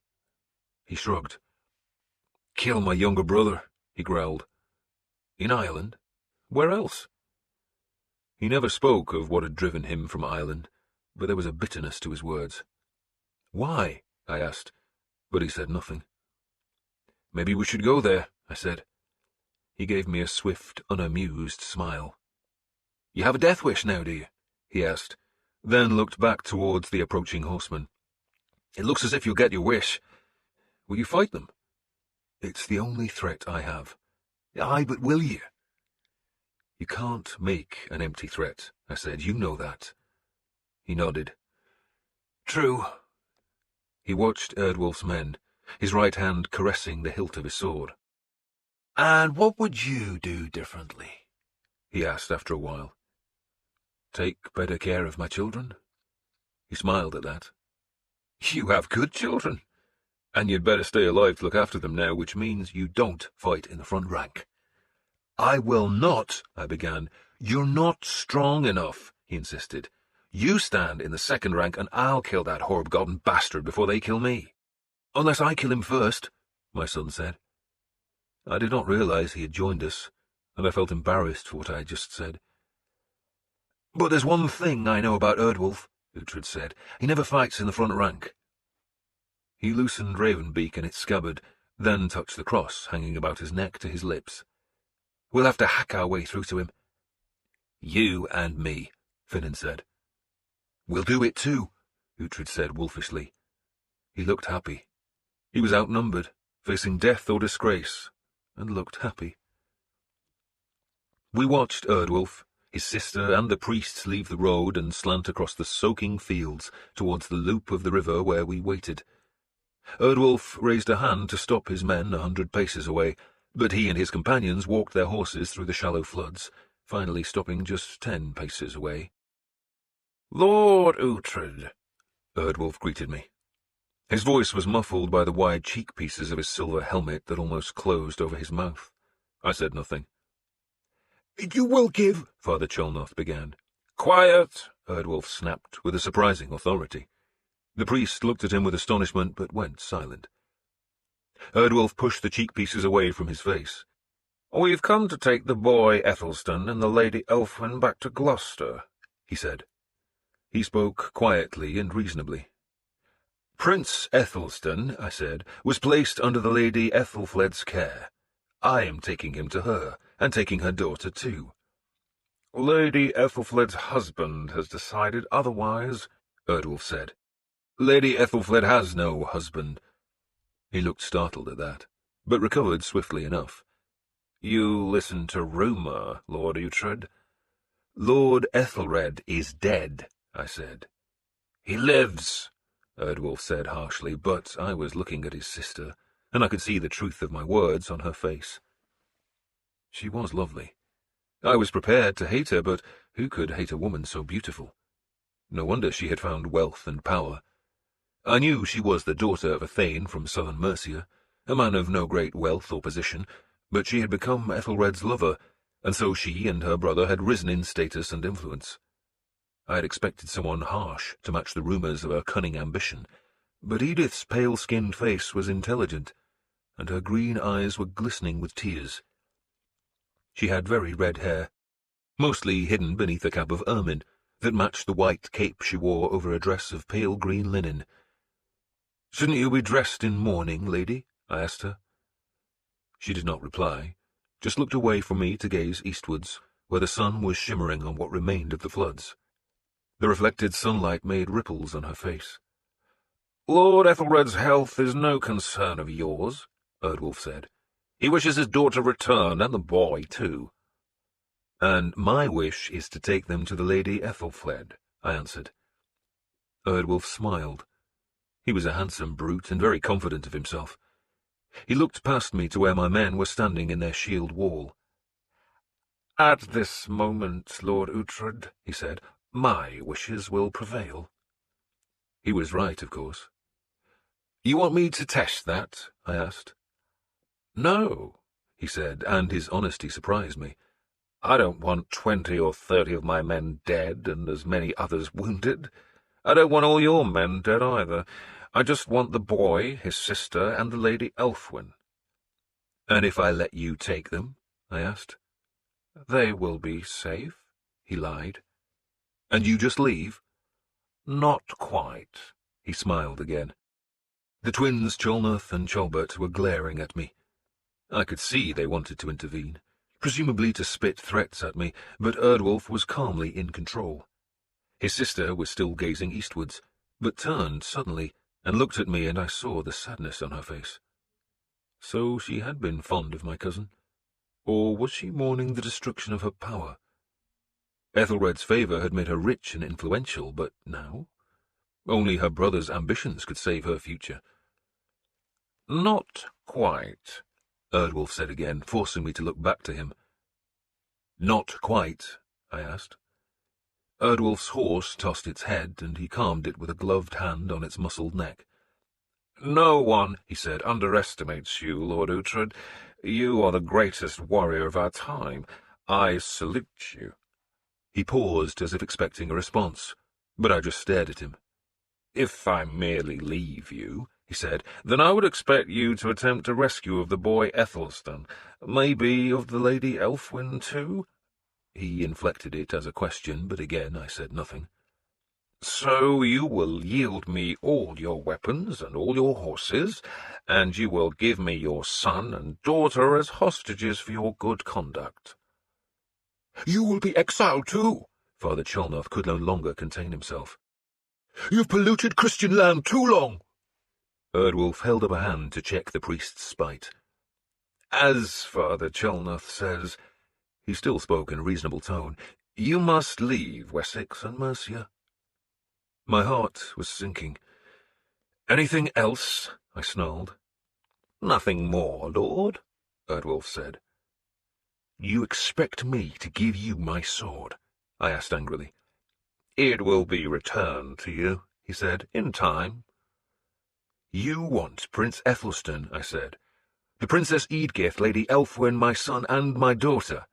He shrugged. "Kill my younger brother," he growled. "In Ireland? Where else?" He never spoke of what had driven him from Ireland, but there was a bitterness to his words. "Why?" I asked, but he said nothing. "Maybe we should go there," I said. He gave me a swift, unamused smile. "You have a death wish now, do you?" he asked, then looked back towards the approaching horsemen. "It looks as if you'll get your wish. Will you fight them?" "It's the only threat I have." "Aye, but will you?" "You can't make an empty threat," I said. "You know that." He nodded. "True." He watched Erdwolf's men, his right hand caressing the hilt of his sword. "And what would you do differently?" he asked after a while. "Take better care of my children." He smiled at that. "You have good children, and you'd better stay alive to look after them now, which means you don't fight in the front rank." "I will not," I began. "You're not strong enough," he insisted. "You stand in the second rank, and I'll kill that Horb-gotten bastard before they kill me." "Unless I kill him first," my son said. I did not realize he had joined us, and I felt embarrassed for what I had just said. "But there's one thing I know about Erdwolf," Uhtred said. "He never fights in the front rank." He loosened Ravenbeak and its scabbard, then touched the cross hanging about his neck to his lips. "We'll have to hack our way through to him." "You and me," Finan said. "We'll do it too," Uhtred said wolfishly. He looked happy. He was outnumbered, facing death or disgrace, and looked happy. We watched Erdwolf, his sister, and the priests leave the road and slant across the soaking fields towards the loop of the river where we waited. Erdwolf raised a hand to stop his men 100 paces away, but he and his companions walked their horses through the shallow floods, finally stopping just 10 paces away. "Lord Uhtred," Erdwolf greeted me. His voice was muffled by the wide cheek-pieces of his silver helmet that almost closed over his mouth. I said nothing. "You will give—" Father Cholnoth began. "Quiet!" Erdwolf snapped with a surprising authority. The priest looked at him with astonishment, but went silent. Erdwolf pushed the cheek-pieces away from his face. "We've come to take the boy Ethelstan and the Lady Elfwin back to Gloucester," he said. He spoke quietly and reasonably. "Prince Ethelstan," I said, "was placed under the Lady Ethelfled's care. I am taking him to her, and taking her daughter too." "Lady Ethelfled's husband has decided otherwise," Erdwolf said. "Lady Ethelfled has no husband." He looked startled at that, but recovered swiftly enough. "You listen to rumour, Lord Uhtred." "Lord Ethelred is dead," I said. "He lives," Erdwolf said harshly, but I was looking at his sister, and I could see the truth of my words on her face. She was lovely. I was prepared to hate her, but who could hate a woman so beautiful? No wonder she had found wealth and power. I knew she was the daughter of a thane from southern Mercia, a man of no great wealth or position, but she had become Ethelred's lover, and so she and her brother had risen in status and influence. I had expected someone harsh to match the rumours of her cunning ambition, but Edith's pale-skinned face was intelligent, and her green eyes were glistening with tears. She had very red hair, mostly hidden beneath a cap of ermine that matched the white cape she wore over a dress of pale green linen. "Shouldn't you be dressed in mourning, lady?" I asked her. She did not reply, just looked away from me to gaze eastwards, where the sun was shimmering on what remained of the floods. The reflected sunlight made ripples on her face. "Lord Ethelred's health is no concern of yours," Erdwolf said. "He wishes his daughter returned, and the boy, too." "And my wish is to take them to the Lady Ethelfled," I answered. Erdwolf smiled. He was a handsome brute and very confident of himself. He looked past me to where my men were standing in their shield wall. "At this moment, Lord Uhtred," he said, "my wishes will prevail." He was right, of course. "You want me to test that?" I asked. "No," he said, and his honesty surprised me. "I don't want 20 or 30 of my men dead and as many others wounded. I don't want all your men dead either. I just want the boy, his sister, and the Lady Elfwin." "And if I let you take them?" I asked. "They will be safe," he lied. "And you just leave?" "Not quite," he smiled again. The twins Cholnoth and Cholbert were glaring at me. I could see they wanted to intervene, presumably to spit threats at me, but Erdwolf was calmly in control. His sister was still gazing eastwards, but turned suddenly and looked at me, and I saw the sadness on her face. So she had been fond of my cousin, or was she mourning the destruction of her power? Ethelred's favour had made her rich and influential, but now? Only her brother's ambitions could save her future. "Not quite," Erdwolf said again, forcing me to look back to him. "Not quite?" I asked. Erdwolf's horse tossed its head, and he calmed it with a gloved hand on its muscled neck. "No one," he said, "underestimates you, Lord Uhtred. You are the greatest warrior of our time. I salute you." He paused as if expecting a response, but I just stared at him. "If I merely leave you," he said, "then I would expect you to attempt a rescue of the boy Ethelstan, maybe of the Lady Elfwin too?" He inflected it as a question, but again I said nothing. "So you will yield me all your weapons and all your horses, and you will give me your son and daughter as hostages for your good conduct." "You will be exiled too." Father Cholnoth could no longer contain himself. "You've polluted Christian land too long." Erdwolf held up a hand to check the priest's spite. "As Father Cholnoth says," he still spoke in a reasonable tone, "you must leave Wessex and Mercia." My heart was sinking. "Anything else?" I snarled. "Nothing more, Lord," Erdwolf said. "You expect me to give you my sword?" I asked angrily. "It will be returned to you," he said, "in time." "You want Prince Ethelstan," I said. "The Princess Eadgith, Lady Elfwin, my son, and my daughter."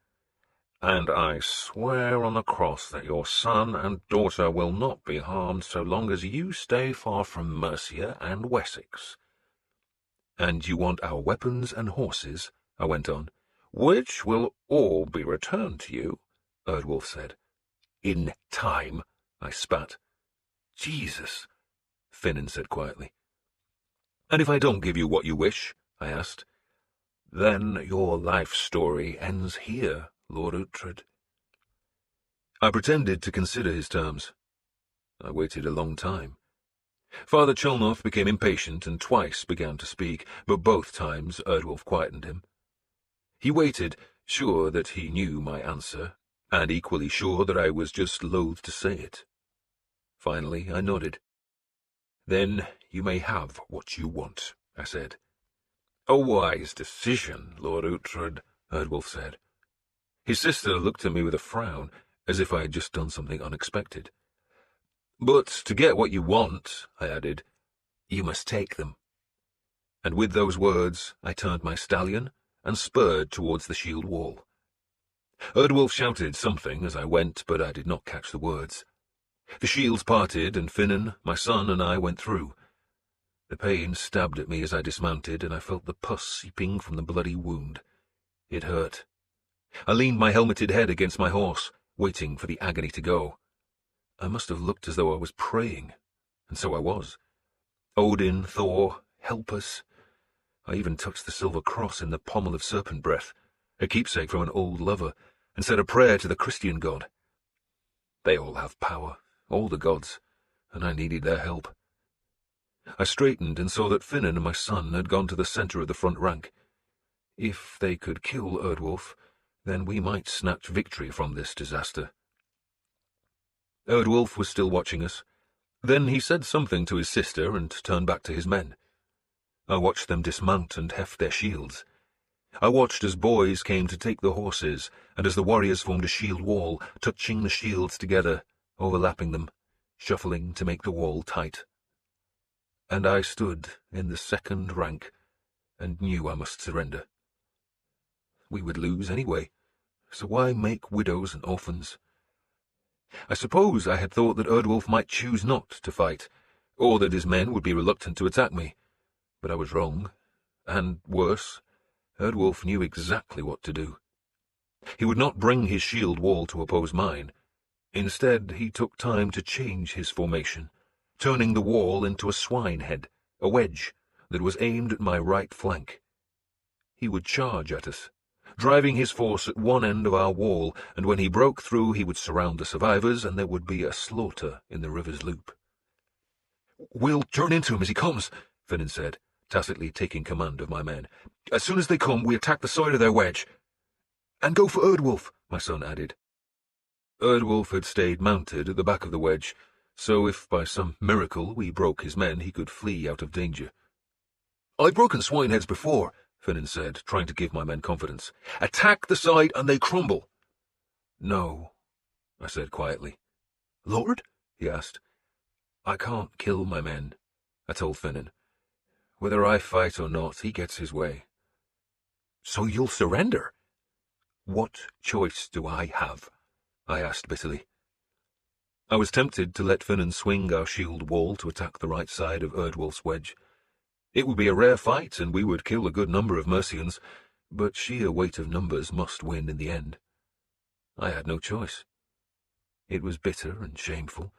"And I swear on the cross that your son and daughter will not be harmed so long as you stay far from Mercia and Wessex." "And you want our weapons and horses," I went on. "Which will all be returned to you," Erdwolf said. "In time," I spat. "Jesus," Finnan said quietly. "And if I don't give you what you wish?" I asked. "Then your life story ends here, Lord Uhtred." I pretended to consider his terms. I waited a long time. Father Cholnoth became impatient and twice began to speak, but both times Erdwolf quietened him. He waited, sure that he knew my answer, and equally sure that I was just loath to say it. Finally I nodded. "Then you may have what you want," I said. "A wise decision, Lord Uhtred," Erdwolf said. His sister looked at me with a frown, as if I had just done something unexpected. "But to get what you want," I added, "you must take them." And with those words I turned my stallion and spurred towards the shield wall. Erdwolf shouted something as I went, but I did not catch the words. The shields parted, and Finnan, my son, and I went through. The pain stabbed at me as I dismounted, and I felt the pus seeping from the bloody wound. It hurt. I leaned my helmeted head against my horse, waiting for the agony to go. I must have looked as though I was praying, and so I was. Odin, Thor, help us. I even touched the silver cross in the pommel of serpent breath, a keepsake from an old lover, and said a prayer to the Christian god. They all have power, all the gods, and I needed their help. I straightened and saw that Finan and my son had gone to the centre of the front rank. If they could kill Erdwolf, then we might snatch victory from this disaster. Erdwolf was still watching us. Then he said something to his sister and turned back to his men. I watched them dismount and heft their shields. I watched as boys came to take the horses, and as the warriors formed a shield wall, touching the shields together, overlapping them, shuffling to make the wall tight. And I stood in the second rank and knew I must surrender. We would lose anyway, so why make widows and orphans? I suppose I had thought that Erdwolf might choose not to fight, or that his men would be reluctant to attack me, but I was wrong, and worse, Erdwolf knew exactly what to do. He would not bring his shield wall to oppose mine. Instead, he took time to change his formation, turning the wall into a swine head, a wedge that was aimed at my right flank. He would charge at us, driving his force at one end of our wall, and when he broke through he would surround the survivors, and there would be a slaughter in the river's loop. "We'll turn into him as he comes," Finan said, tacitly taking command of my men. "As soon as they come, we attack the side of their wedge." "And go for Erdwolf," my son added. Erdwolf had stayed mounted at the back of the wedge, so if by some miracle we broke his men, he could flee out of danger. "I've broken swineheads before," Finan said, trying to give my men confidence. "Attack the side and they crumble." "No," I said quietly. "Lord?" he asked. "I can't kill my men," I told Finan. "Whether I fight or not, he gets his way." "So you'll surrender?" "What choice do I have?" I asked bitterly. I was tempted to let Finan swing our shield wall to attack the right side of Erdwolf's wedge. It would be a rare fight, and we would kill a good number of Mercians, but sheer weight of numbers must win in the end. I had no choice. It was bitter and shameful,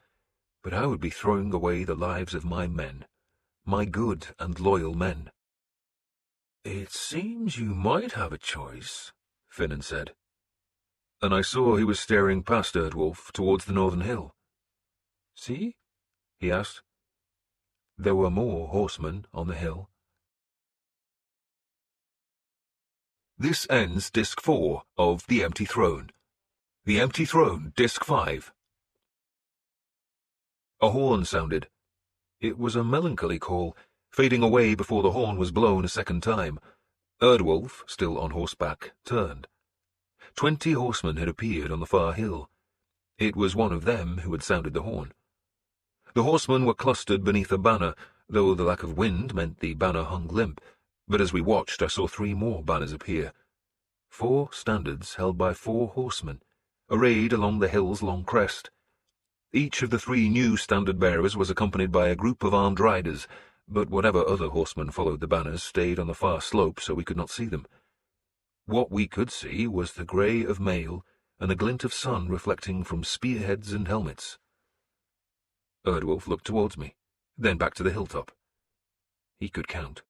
but I would be throwing away the lives of my men, my good and loyal men. "It seems you might have a choice," Finan said, and I saw he was staring past Erdwolf towards the northern hill. "See?" he asked. There were more horsemen on the hill. This ends Disc 4 of The Empty Throne. The Empty Throne, Disc 5. A horn sounded. It was a melancholy call, fading away before the horn was blown a second time. Erdwolf, still on horseback, turned. 20 horsemen had appeared on the far hill. It was one of them who had sounded the horn. The horsemen were clustered beneath a banner, though the lack of wind meant the banner hung limp, but as we watched I saw 3 more banners appear. 4 standards held by 4 horsemen, arrayed along the hill's long crest. Each of the 3 new standard-bearers was accompanied by a group of armed riders, but whatever other horsemen followed the banners stayed on the far slope so we could not see them. What we could see was the grey of mail and the glint of sun reflecting from spearheads and helmets. Erdwolf looked towards me, then back to the hilltop. He could count.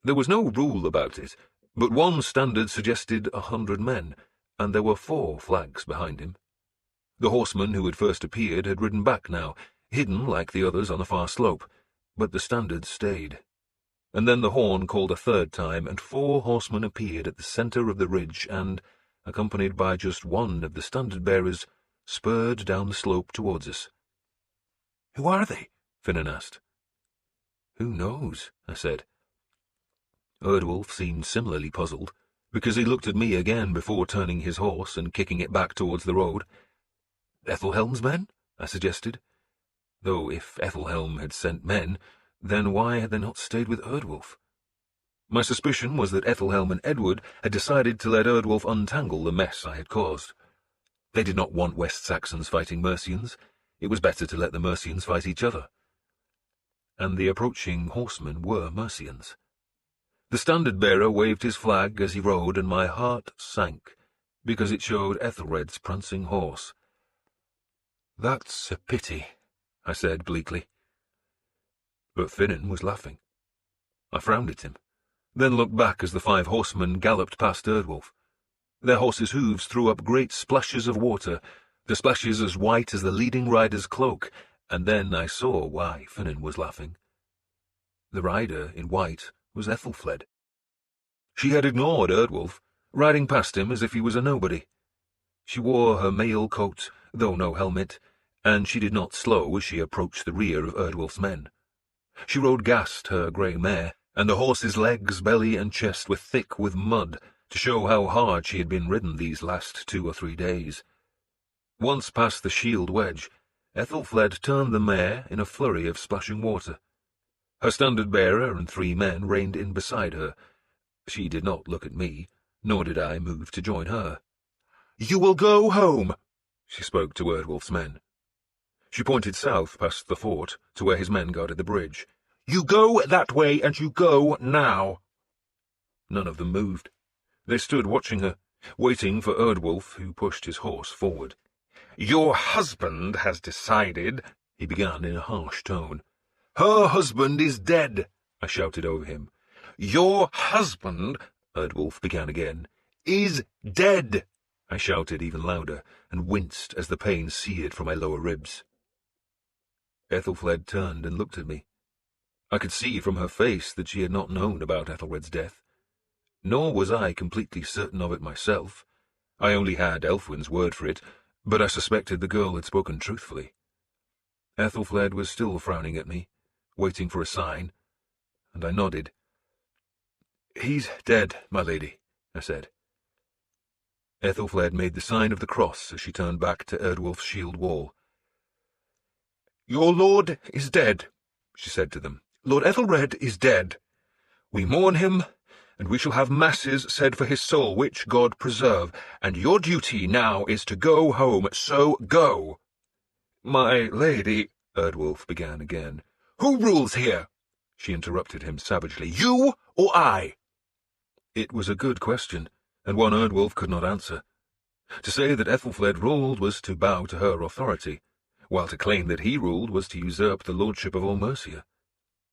There was no rule about it, but one standard suggested 100 men, and there were 4 flags behind him. The horseman who had first appeared had ridden back now, hidden like the others on the far slope, but the standard stayed. And then the horn called a third time, and 4 horsemen appeared at the centre of the ridge and, accompanied by just one of the standard-bearers, spurred down the slope towards us. "Who are they?" Finan asked. "Who knows?" I said. Erdwolf seemed similarly puzzled, because he looked at me again before turning his horse and kicking it back towards the road. "Ethelhelm's men?" I suggested. Though if Ethelhelm had sent men, then why had they not stayed with Erdwolf? My suspicion was that Ethelhelm and Edward had decided to let Erdwolf untangle the mess I had caused. They did not want West Saxons fighting Mercians. It was better to let the Mercians fight each other. and the approaching horsemen were Mercians. The standard-bearer waved his flag as he rode, and my heart sank, because it showed Æthelred's prancing horse. "That's a pity," I said bleakly. But Finan was laughing. I frowned at him, then looked back as the 5 horsemen galloped past Erdwolf. Their horses' hooves threw up great splashes of water, the splashes as white as the leading rider's cloak, and then I saw why Finan was laughing. The rider in white was Ethelfled. She had ignored Erdwolf, riding past him as if he was a nobody. She wore her mail coat, though no helmet, and she did not slow as she approached the rear of Erdwolf's men. She rode Gast, her grey mare, and the horse's legs, belly, and chest were thick with mud, to show how hard she had been ridden these last 2 or 3 days. Once past the shield wedge, Ethelfled turned the mare in a flurry of splashing water. Her standard-bearer and 3 men reined in beside her. She did not look at me, nor did I move to join her. "You will go home," she spoke to Erdwolf's men. She pointed south past the fort to where his men guarded the bridge. "You go that way, and you go now." None of them moved. They stood watching her, waiting for Erdwolf, who pushed his horse forward. "Your husband has decided," he began in a harsh tone. "Her husband is dead," I shouted over him. "Your husband," Erdwolf began again, "is dead," I shouted even louder, and winced as the pain seared from my lower ribs. Ethelfled turned and looked at me. I could see from her face that she had not known about Ethelred's death. Nor was I completely certain of it myself. I only had Elfwin's word for it, but I suspected the girl had spoken truthfully. Ethelfled was still frowning at me, waiting for a sign, and I nodded. "He's dead, my lady," I said. Ethelfled made the sign of the cross as she turned back to Erdwolf's shield wall. "Your lord is dead," she said to them. "Lord Ethelred is dead. We mourn him, and we shall have masses said for his soul, which God preserve, and your duty now is to go home, so go." "My lady," Erdwolf began again. "Who rules here?" she interrupted him savagely. "You or I?" It was a good question, and one Erdwolf could not answer. To say that Ethelfled ruled was to bow to her authority, while to claim that he ruled was to usurp the lordship of all Mercia.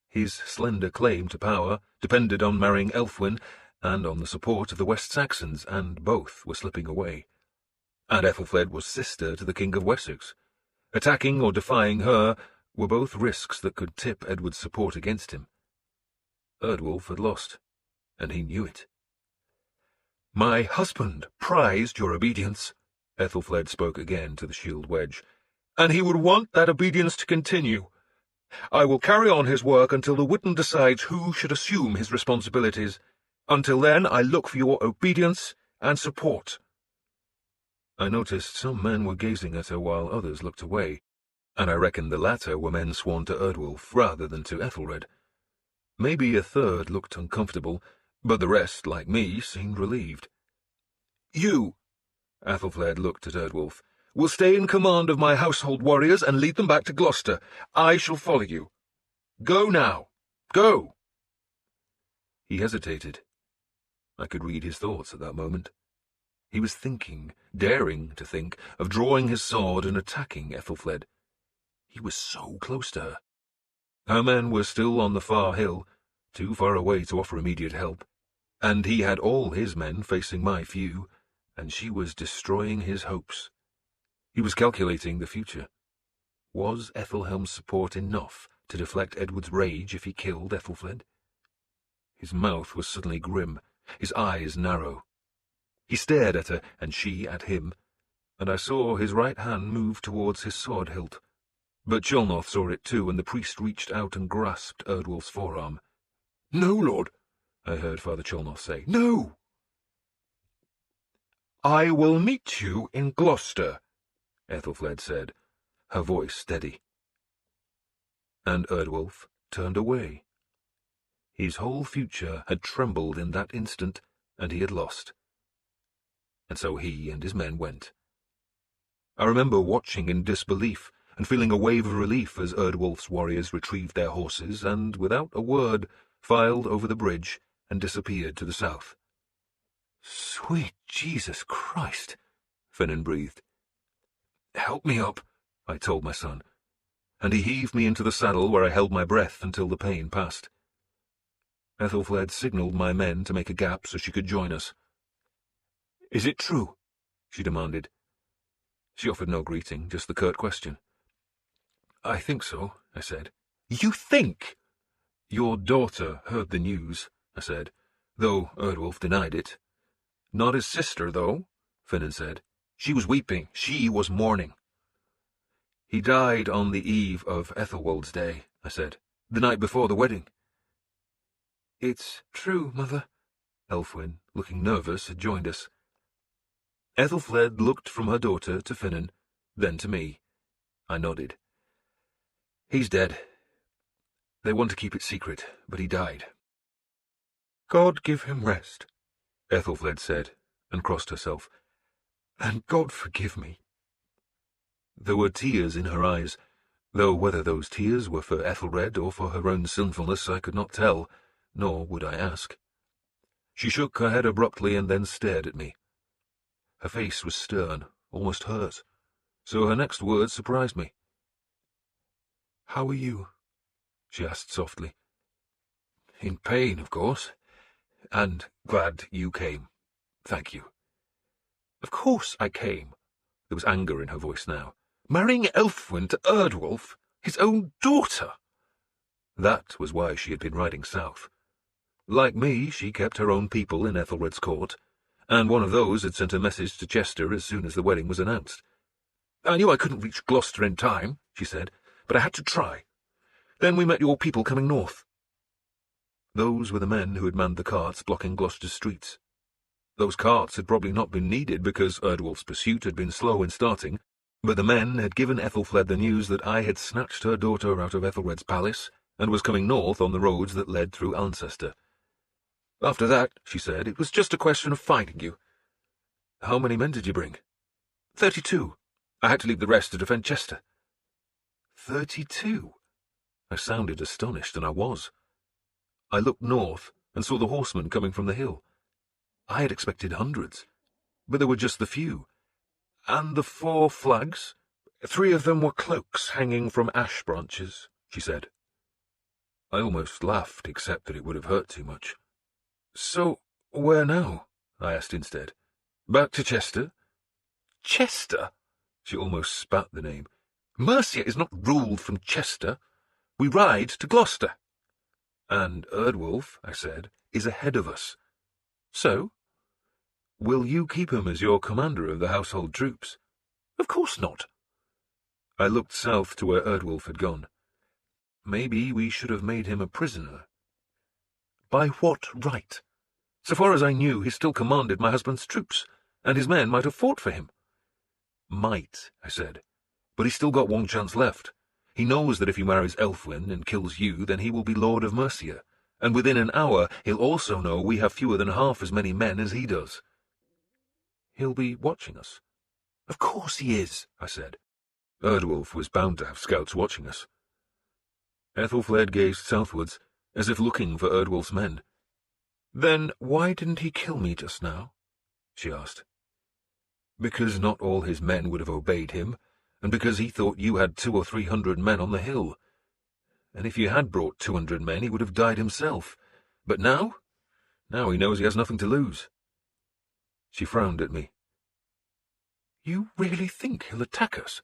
His slender claim to power depended on marrying Elfwin and on the support of the West Saxons, and both were slipping away. And Ethelfled was sister to the King of Wessex. Attacking or defying her were both risks that could tip Edward's support against him. Erdwolf had lost, and he knew it. "My husband prized your obedience," Ethelfled spoke again to the shield wedge, "and he would want that obedience to continue. I will carry on his work until the Witten decides who should assume his responsibilities. Until then, I look for your obedience and support." I noticed some men were gazing at her while others looked away, and I reckoned the latter were men sworn to Erdwolf rather than to Ethelred. Maybe a third looked uncomfortable, but the rest, like me, seemed relieved. "You," Athelflaed looked at Erdwolf, "will stay in command of my household warriors and lead them back to Gloucester. I shall follow you. Go now. Go." He hesitated. I could read his thoughts at that moment. He was thinking, daring to think, of drawing his sword and attacking Ethelfled. He was so close to her. Her men were still on the far hill, too far away to offer immediate help, and he had all his men facing my few, and she was destroying his hopes. He was calculating the future. Was Ethelhelm's support enough to deflect Edward's rage if he killed Ethelfled? His mouth was suddenly grim, his eyes narrow. He stared at her, and she at him, and I saw his right hand move towards his sword hilt. But Cholnoth saw it too, and the priest reached out and grasped Erdwolf's forearm. "No, lord," I heard Father Cholnoth say. "No." "I will meet you in Gloucester," Ethelfled said, her voice steady. And Erdwolf turned away. His whole future had trembled in that instant, and he had lost. And so he and his men went. I remember watching in disbelief and feeling a wave of relief as Erdwolf's warriors retrieved their horses and, without a word, filed over the bridge and disappeared to the south. "Sweet Jesus Christ," Finan breathed. "Help me up," I told my son, and he heaved me into the saddle where I held my breath until the pain passed. Ethelfled signalled my men to make a gap so she could join us. "Is it true?" she demanded. She offered no greeting, just the curt question. "I think so," I said. "You think?" "Your daughter heard the news," I said, though Erdwolf denied it. "Not his sister, though," Finan said. "She was weeping. She was mourning." "He died on the eve of Ethelwold's day," I said, "the night before the wedding." "It's true, Mother." Elfwin, looking nervous, had joined us. Ethelfled looked from her daughter to Finan, then to me. I nodded. "He's dead. They want to keep it secret, but he died." "God give him rest," Ethelfled said, and crossed herself. "And God forgive me." There were tears in her eyes, though whether those tears were for Ethelred or for her own sinfulness I could not tell, nor would I ask. She shook her head abruptly and then stared at me. Her face was stern, almost hurt, so her next words surprised me. "How are you?" she asked softly. "In pain, of course, and glad you came. Thank you." "Of course I came." There was anger in her voice now. "Marrying Elfwin to Erdwolf, his own daughter!" That was why she had been riding south. Like me, she kept her own people in Ethelred's court, and one of those had sent a message to Chester as soon as the wedding was announced. "I knew I couldn't reach Gloucester in time," she said, "but I had to try. Then we met your people coming north." Those were the men who had manned the carts blocking Gloucester's streets. Those carts had probably not been needed because Erdwolf's pursuit had been slow in starting, but the men had given Ethelfled the news that I had snatched her daughter out of Ethelred's palace and was coming north on the roads that led through Alcester. "After that," she said, "it was just a question of finding you." "How many men did you bring?" 32. I had to leave the rest to defend Chester." 32? I sounded astonished, and I was. I looked north and saw the horsemen coming from the hill. I had expected hundreds, but there were just the few. "And the 4 flags? 3 of them were cloaks hanging from ash branches," she said. I almost laughed, except that it would have hurt too much. "So, where now?" I asked instead. "Back to Chester." "Chester?" She almost spat the name. "Mercia is not ruled from Chester. We ride to Gloucester." "And Erdwolf," I said, "is ahead of us. So? Will you keep him as your commander of the household troops?" "Of course not." I looked south to where Erdwolf had gone. Maybe we should have made him a prisoner. By what right? So far as I knew, he still commanded my husband's troops, and his men might have fought for him. "Might," I said, "but he's still got one chance left. He knows that if he marries Elfwin and kills you, then he will be Lord of Mercia, and within an hour he'll also know we have fewer than half as many men as he does." "He'll be watching us." "Of course he is," I said. Erdwolf was bound to have scouts watching us. Ethelfled gazed southwards, as if looking for Erdwolf's men. "Then why didn't he kill me just now?" she asked. "Because not all his men would have obeyed him, and because he thought you had 200 or 300 men on the hill. And if you had brought 200 men, he would have died himself. But now he knows he has nothing to lose." She frowned at me. "You really think he'll attack us?"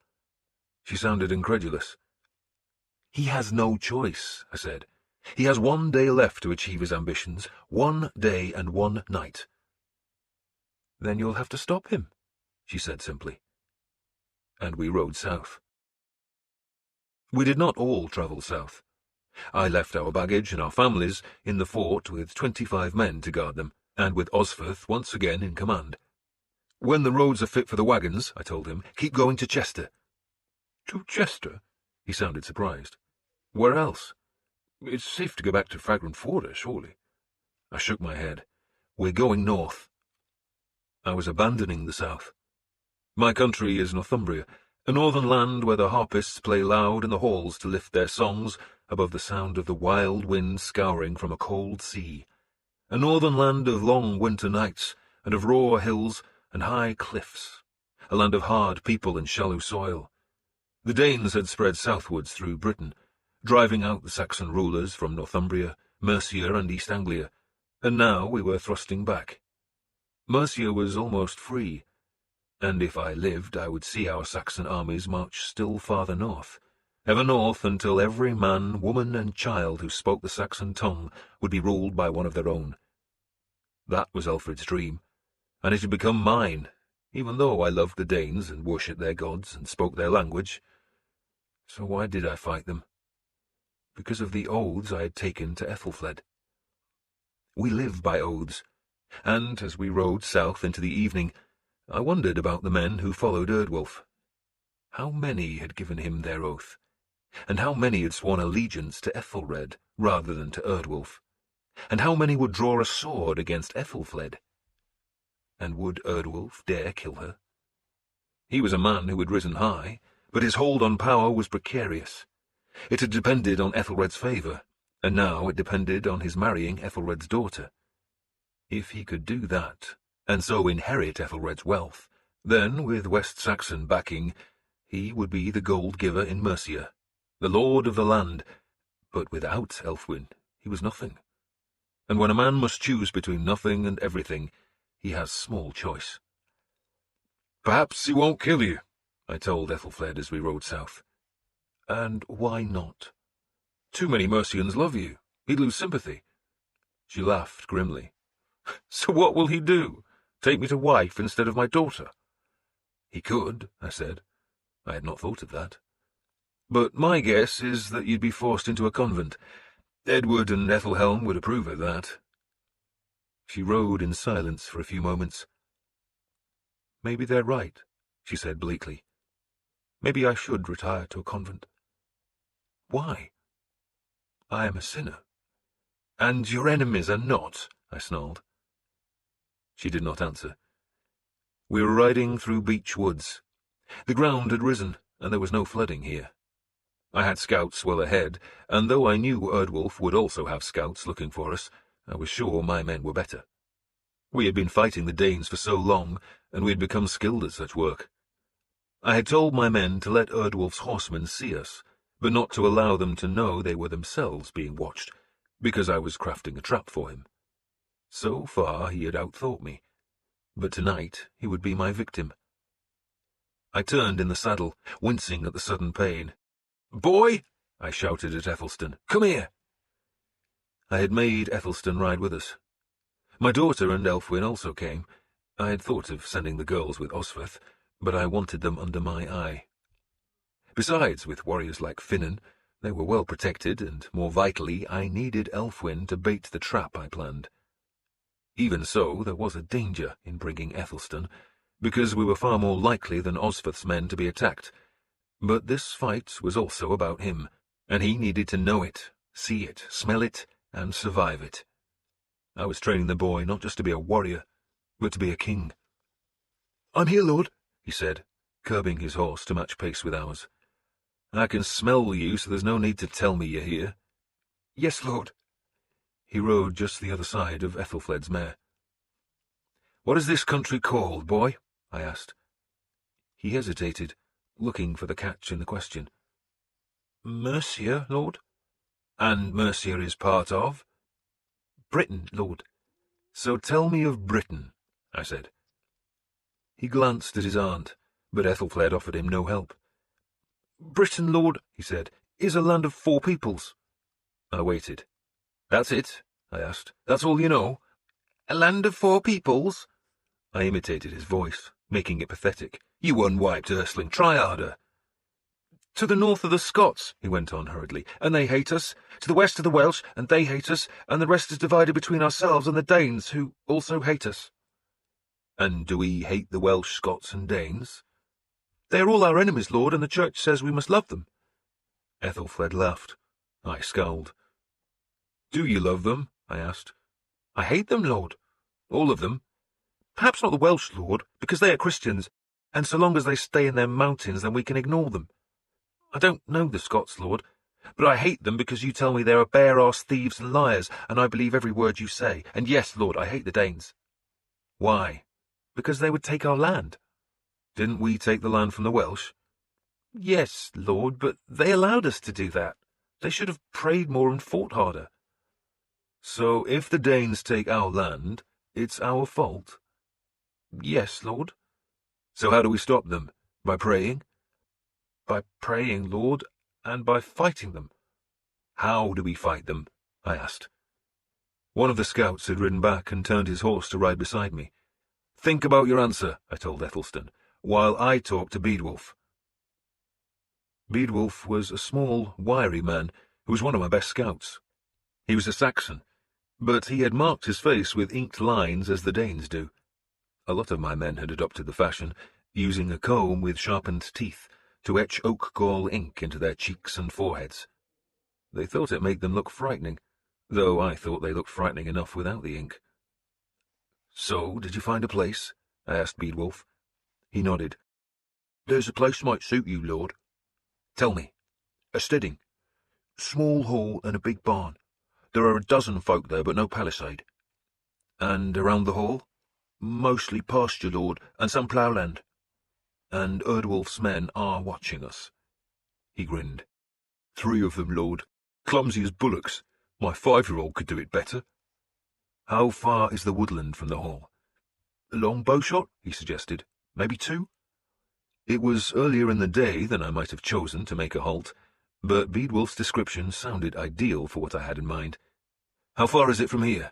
She sounded incredulous. "He has no choice," I said. "He has 1 day left to achieve his ambitions, 1 day and 1 night." "Then you'll have to stop him," she said simply. And we rode south. We did not all travel south. I left our baggage and our families in the fort with 25 men to guard them, and with Osferth once again in command. "When the roads are fit for the wagons," I told him, "keep going to Chester." "To Chester?" He sounded surprised. "Where else? It's safe to go back to Fragranford, surely." I shook my head. "We're going north." I was abandoning the south. My country is Northumbria, A northern land where the harpists play loud in the halls to lift their songs above the sound of the wild wind scouring from a cold sea. A northern land of long winter nights, and of raw hills and high cliffs. A land of hard people and shallow soil. The Danes had spread southwards through Britain, driving out the Saxon rulers from Northumbria, Mercia, and East Anglia, and now we were thrusting back. Mercia was almost free, and if I lived I would see our Saxon armies march still farther north, ever north until every man, woman, and child who spoke the Saxon tongue would be ruled by one of their own. That was Alfred's dream, and it had become mine, even though I loved the Danes and worshipped their gods and spoke their language. So why did I fight them? Because of the oaths I had taken to Ethelfled. We live by oaths, and as we rode south into the evening, I wondered about the men who followed Erdwolf. How many had given him their oath, and how many had sworn allegiance to Ethelred rather than to Erdwolf, and how many would draw a sword against Ethelfled? And would Erdwolf dare kill her? He was a man who had risen high, but his hold on power was precarious. It had depended on Ethelred's favour, and now it depended on his marrying Ethelred's daughter. If he could do that, and so inherit Ethelred's wealth, then, with West Saxon backing, he would be the gold-giver in Mercia, the lord of the land, but without Elfwin he was nothing. And when a man must choose between nothing and everything, he has small choice. "Perhaps he won't kill you," I told Ethelfled as we rode south. "And why not?" "Too many Mercians love you. He'd lose sympathy." She laughed grimly. "So what will he do? Take me to wife instead of my daughter?" "He could," I said. I had not thought of that. "But my guess is that you'd be forced into a convent. Edward and Ethelhelm would approve of that." She rode in silence for a few moments. "Maybe they're right," she said bleakly. "Maybe I should retire to a convent." "Why?" "I am a sinner." "And your enemies are not," I snarled. She did not answer. We were riding through beech woods. The ground had risen, and there was no flooding here. I had scouts well ahead, and though I knew Erdwolf would also have scouts looking for us, I was sure my men were better. We had been fighting the Danes for so long, and we had become skilled at such work. I had told my men to let Erdwolf's horsemen see us, but not to allow them to know they were themselves being watched, because I was crafting a trap for him. So far he had outthought me, but tonight he would be my victim. I turned in the saddle, wincing at the sudden pain. "Boy!" I shouted at Ethelstan. "Come here!" I had made Ethelstan ride with us. My daughter and Elfwin also came. I had thought of sending the girls with Osferth, but I wanted them under my eye. Besides, with warriors like Finan, they were well protected, and more vitally, I needed Elfwin to bait the trap I planned. Even so, there was a danger in bringing Ethelstan, because we were far more likely than Osferth's men to be attacked. But this fight was also about him, and he needed to know it, see it, smell it, and survive it. I was training the boy not just to be a warrior, but to be a king. "I'm here, lord," he said, curbing his horse to match pace with ours. "I can smell you, so there's no need to tell me you're here." "Yes, lord." He rode just the other side of Ethelfled's mare. "What is this country called, boy?" I asked. He hesitated, looking for the catch in the question. "Mercia, lord." "And Mercia is part of?" "Britain, lord." "So tell me of Britain," I said. He glanced at his aunt, but Ethelfled offered him no help. "Britain, lord," he said, "is a land of 4 peoples." I waited. "That's it?" I asked. "That's all you know?" "A land of 4 peoples?" I imitated his voice, making it pathetic. "You unwiped earthling, try harder." "To the north of the Scots," he went on hurriedly, "and they hate us. To the west of the Welsh, and they hate us, and the rest is divided between ourselves and the Danes, who also hate us." "And do we hate the Welsh, Scots, and Danes?" "They are all our enemies, lord, and the Church says we must love them." Ethelfled laughed. I scowled. "Do you love them?" I asked. "I hate them, lord." "All of them?" "Perhaps not the Welsh, lord, because they are Christians, and so long as they stay in their mountains, then we can ignore them. I don't know the Scots, Lord, but I hate them because you tell me they are bare-arse thieves and liars, and I believe every word you say. And yes, Lord, I hate the Danes. Why? Because they would take our land. Didn't we take the land from the Welsh? Yes, Lord, but they allowed us to do that. They should have prayed more and fought harder. So if the Danes take our land, it's our fault? Yes, Lord. So how do we stop them? By praying? By praying, Lord, and by fighting them. How do we fight them? I asked. One of the scouts had ridden back and turned his horse to ride beside me. Think about your answer, I told Ethelstan, while I talk to Beedwulf. Beedwulf was a small, wiry man who was one of my best scouts. He was a Saxon, but he had marked his face with inked lines as the Danes do. A lot of my men had adopted the fashion, using a comb with sharpened teeth to etch oak gall ink into their cheeks and foreheads. They thought it made them look frightening, though I thought they looked frightening enough without the ink. So, did you find a place? I asked Beedwulf. He nodded. There's a place might suit you, Lord. Tell me. A steading. Small hall and a big barn. There are a dozen folk there, but no palisade. And around the hall? Mostly pasture, Lord, and some ploughland. And Erdwolf's men are watching us. He grinned. 3 of them, Lord. Clumsy as bullocks. My 5-year-old could do it better. How far is the woodland from the hall? A long bow shot, he suggested. Maybe 2? It was earlier in the day than I might have chosen to make a halt, but Beedwulf's description sounded ideal for what I had in mind. How far is it from here?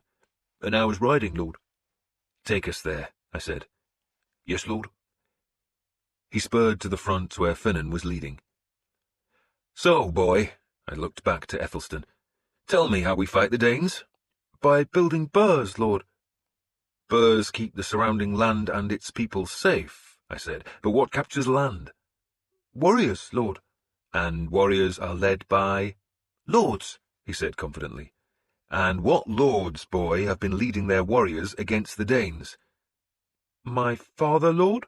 An hour's riding, Lord. Take us there, I said. Yes, Lord. He spurred to the front where Finan was leading. So, boy, I looked back to Ethelstan, tell me how we fight the Danes. By building burhs, Lord. Burhs keep the surrounding land and its people safe, I said, but what captures land? Warriors, Lord. And warriors are led by? Lords, he said confidently. And what lords, boy, have been leading their warriors against the Danes? My father, Lord?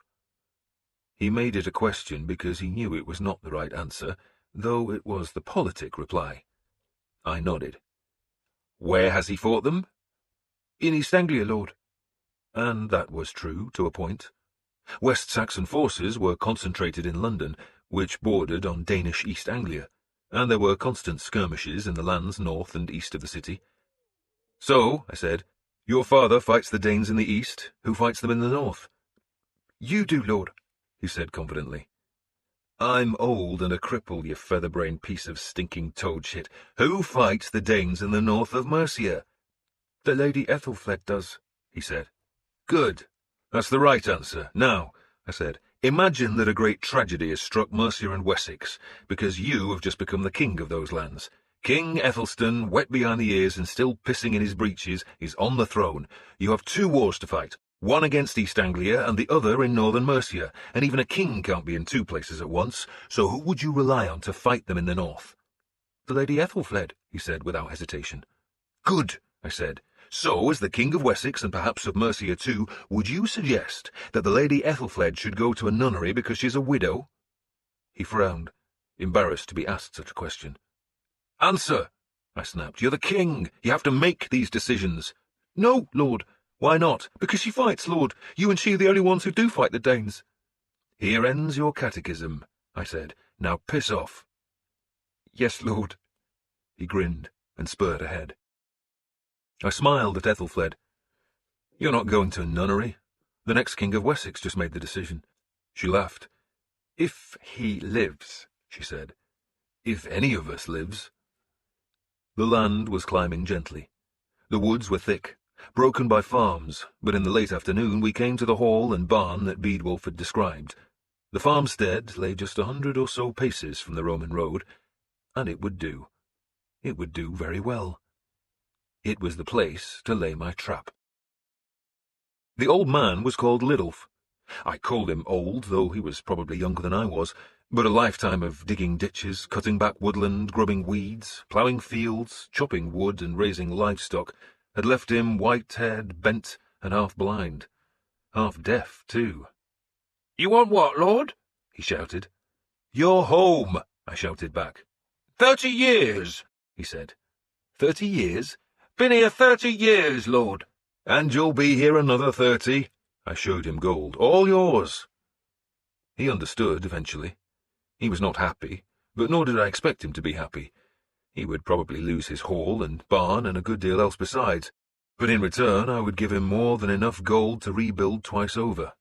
He made it a question because he knew it was not the right answer, though it was the politic reply. I nodded. Where has he fought them? In East Anglia, Lord. And that was true, to a point. West Saxon forces were concentrated in London, which bordered on Danish East Anglia, and there were constant skirmishes in the lands north and east of the city. So, I said, your father fights the Danes in the east, who fights them in the north? You do, Lord, he said confidently. I'm old and a cripple, you feather-brained piece of stinking toad shit. Who fights the Danes in the north of Mercia? The Lady Ethelfled does, he said. Good. That's the right answer. Now, I said, imagine that a great tragedy has struck Mercia and Wessex, because you have just become the king of those lands. King Ethelstan, wet behind the ears and still pissing in his breeches, is on the throne. You have 2 wars to fight. One against East Anglia and the other in northern Mercia, and even a king can't be in 2 places at once, so who would you rely on to fight them in the north? The Lady Ethelfled, he said without hesitation. Good, I said. So, as the King of Wessex, and perhaps of Mercia too, would you suggest that the Lady Ethelfled should go to a nunnery because she's a widow? He frowned, embarrassed to be asked such a question. Answer, I snapped. You're the king. You have to make these decisions. No, Lord. Why not? Because she fights, Lord. You and she are the only ones who do fight the Danes. Here ends your catechism, I said. Now piss off. Yes, Lord. He grinned and spurred ahead. I smiled at Ethelfled. You're not going to a nunnery. The next King of Wessex just made the decision. She laughed. If he lives, she said. If any of us lives. The land was climbing gently. The woods were thick, broken by farms, but in the late afternoon we came to the hall and barn that Beedwulf had described. The farmstead lay just 100 or so paces from the Roman road, and it would do. It would do very well. It was the place to lay my trap. The old man was called Lidulf. I called him old, though he was probably younger than I was, but a lifetime of digging ditches, cutting back woodland, grubbing weeds, ploughing fields, chopping wood and raising livestock had left him white-haired, bent, and half-blind. Half-deaf, too. You want what, lord? He shouted. Your home, I shouted back. 30 years, he said. 30 years? Been here 30 years, lord. And you'll be here another 30. I showed him gold. All yours. He understood eventually. He was not happy, but nor did I expect him to be happy. He would probably lose his hall and barn and a good deal else besides, but in return I would give him more than enough gold to rebuild twice over.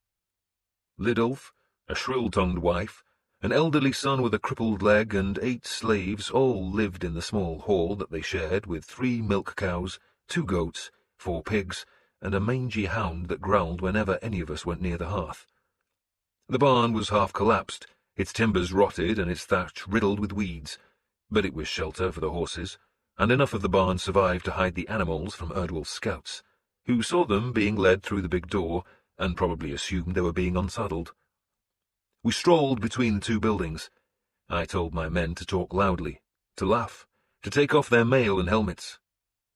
Lidulf, a shrill-tongued wife, an elderly son with a crippled leg, and 8 slaves all lived in the small hall that they shared with 3 milk cows, 2 goats, 4 pigs, and a mangy hound that growled whenever any of us went near the hearth. The barn was half collapsed, its timbers rotted and its thatch riddled with weeds, but it was shelter for the horses, and enough of the barn survived to hide the animals from Erdwolf's scouts, who saw them being led through the big door and probably assumed they were being unsaddled. We strolled between the 2 buildings. I told my men to talk loudly, to laugh, to take off their mail and helmets.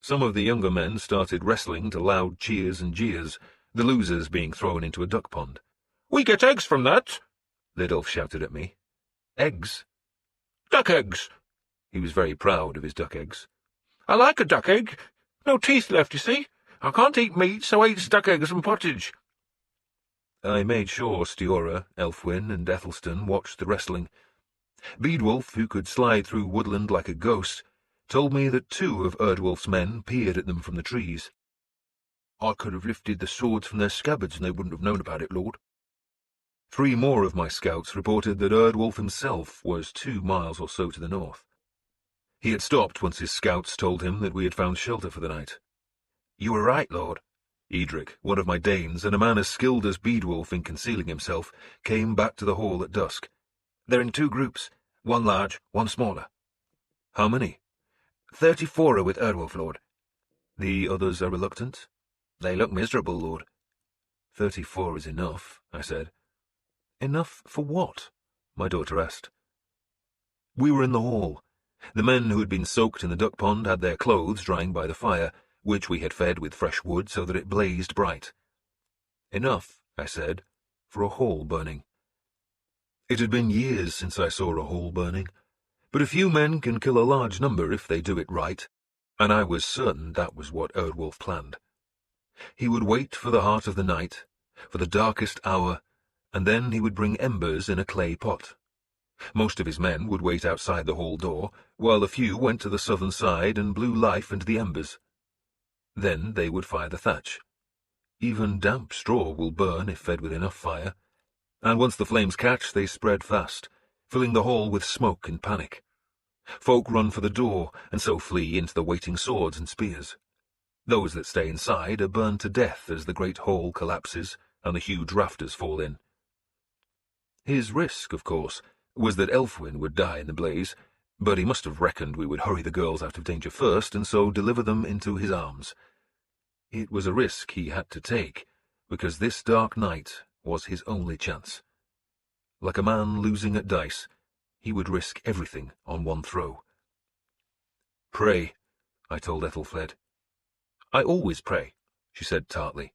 Some of the younger men started wrestling to loud cheers and jeers, the losers being thrown into a duck pond. We get eggs from that, Lidulf shouted at me. Eggs? Duck eggs. He was very proud of his duck eggs. I like a duck egg. No teeth left, you see. I can't eat meat, so I eat duck eggs and pottage. I made sure Stiora, Elfwin, and Ethelstan watched the wrestling. Beedwulf, who could slide through woodland like a ghost, told me that 2 of Erdwolf's men peered at them from the trees. I could have lifted the swords from their scabbards and they wouldn't have known about it, lord. 3 more of my scouts reported that Erdwolf himself was 2 miles or so to the north. He had stopped once his scouts told him that we had found shelter for the night. You were right, lord. Edric, one of my Danes, and a man as skilled as Beedwulf in concealing himself, came back to the hall at dusk. They're in 2 groups, one large, one smaller. How many? 34 are with Erdwolf, lord. The others are reluctant? They look miserable, lord. 34 is enough, I said. Enough for what? My daughter asked. We were in the hall. The men who had been soaked in the duck pond had their clothes drying by the fire, which we had fed with fresh wood so that it blazed bright. Enough, I said, for a hall burning. It had been years since I saw a hall burning, but a few men can kill a large number if they do it right, and I was certain that was what Erdwolf planned. He would wait for the heart of the night, for the darkest hour, and then he would bring embers in a clay pot. Most of his men would wait outside the hall door, while a few went to the southern side and blew life into the embers. Then they would fire the thatch. Even damp straw will burn if fed with enough fire, and once the flames catch, they spread fast, filling the hall with smoke and panic. Folk run for the door, and so flee into the waiting swords and spears. Those that stay inside are burned to death as the great hall collapses and the huge rafters fall in. His risk, of course, was that Elfwin would die in the blaze, but he must have reckoned we would hurry the girls out of danger first, and so deliver them into his arms. It was a risk he had to take, because this dark night was his only chance. Like a man losing at dice, he would risk everything on one throw. "Pray," I told Ethelfled. "I always pray," she said tartly.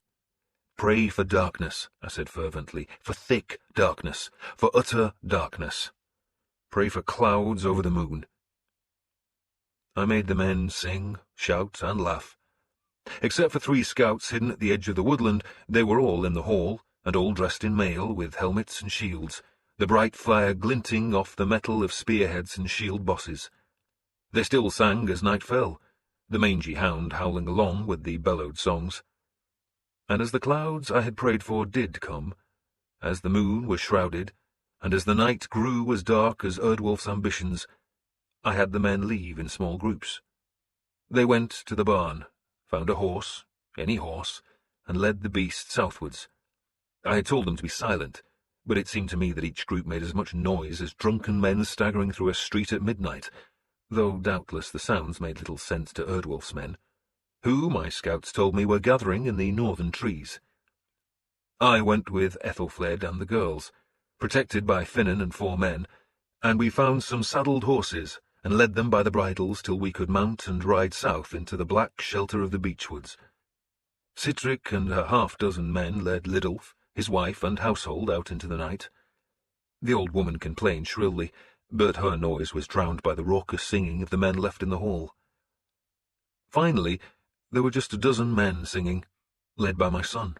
"Pray for darkness," I said fervently, "for thick darkness, for utter darkness. Pray for clouds over the moon." I made the men sing, shout, and laugh. Except for 3 scouts hidden at the edge of the woodland, they were all in the hall, and all dressed in mail, with helmets and shields, the bright fire glinting off the metal of spearheads and shield bosses. They still sang as night fell, the mangy hound howling along with the bellowed songs. And as the clouds I had prayed for did come, as the moon was shrouded, and as the night grew as dark as Erdwolf's ambitions, I had the men leave in small groups. They went to the barn, found a horse, any horse, and led the beast southwards. I had told them to be silent, but it seemed to me that each group made as much noise as drunken men staggering through a street at midnight, though doubtless the sounds made little sense to Erdwolf's men, who, my scouts told me, were gathering in the northern trees. I went with Ethelfled and the girls, protected by Finan and 4 men, and we found some saddled horses and led them by the bridles till we could mount and ride south into the black shelter of the beechwoods. Sitrick and her 6 men led Lidulf, his wife and household out into the night. The old woman complained shrilly, but her noise was drowned by the raucous singing of the men left in the hall. Finally, there were just a dozen men singing, led by my son.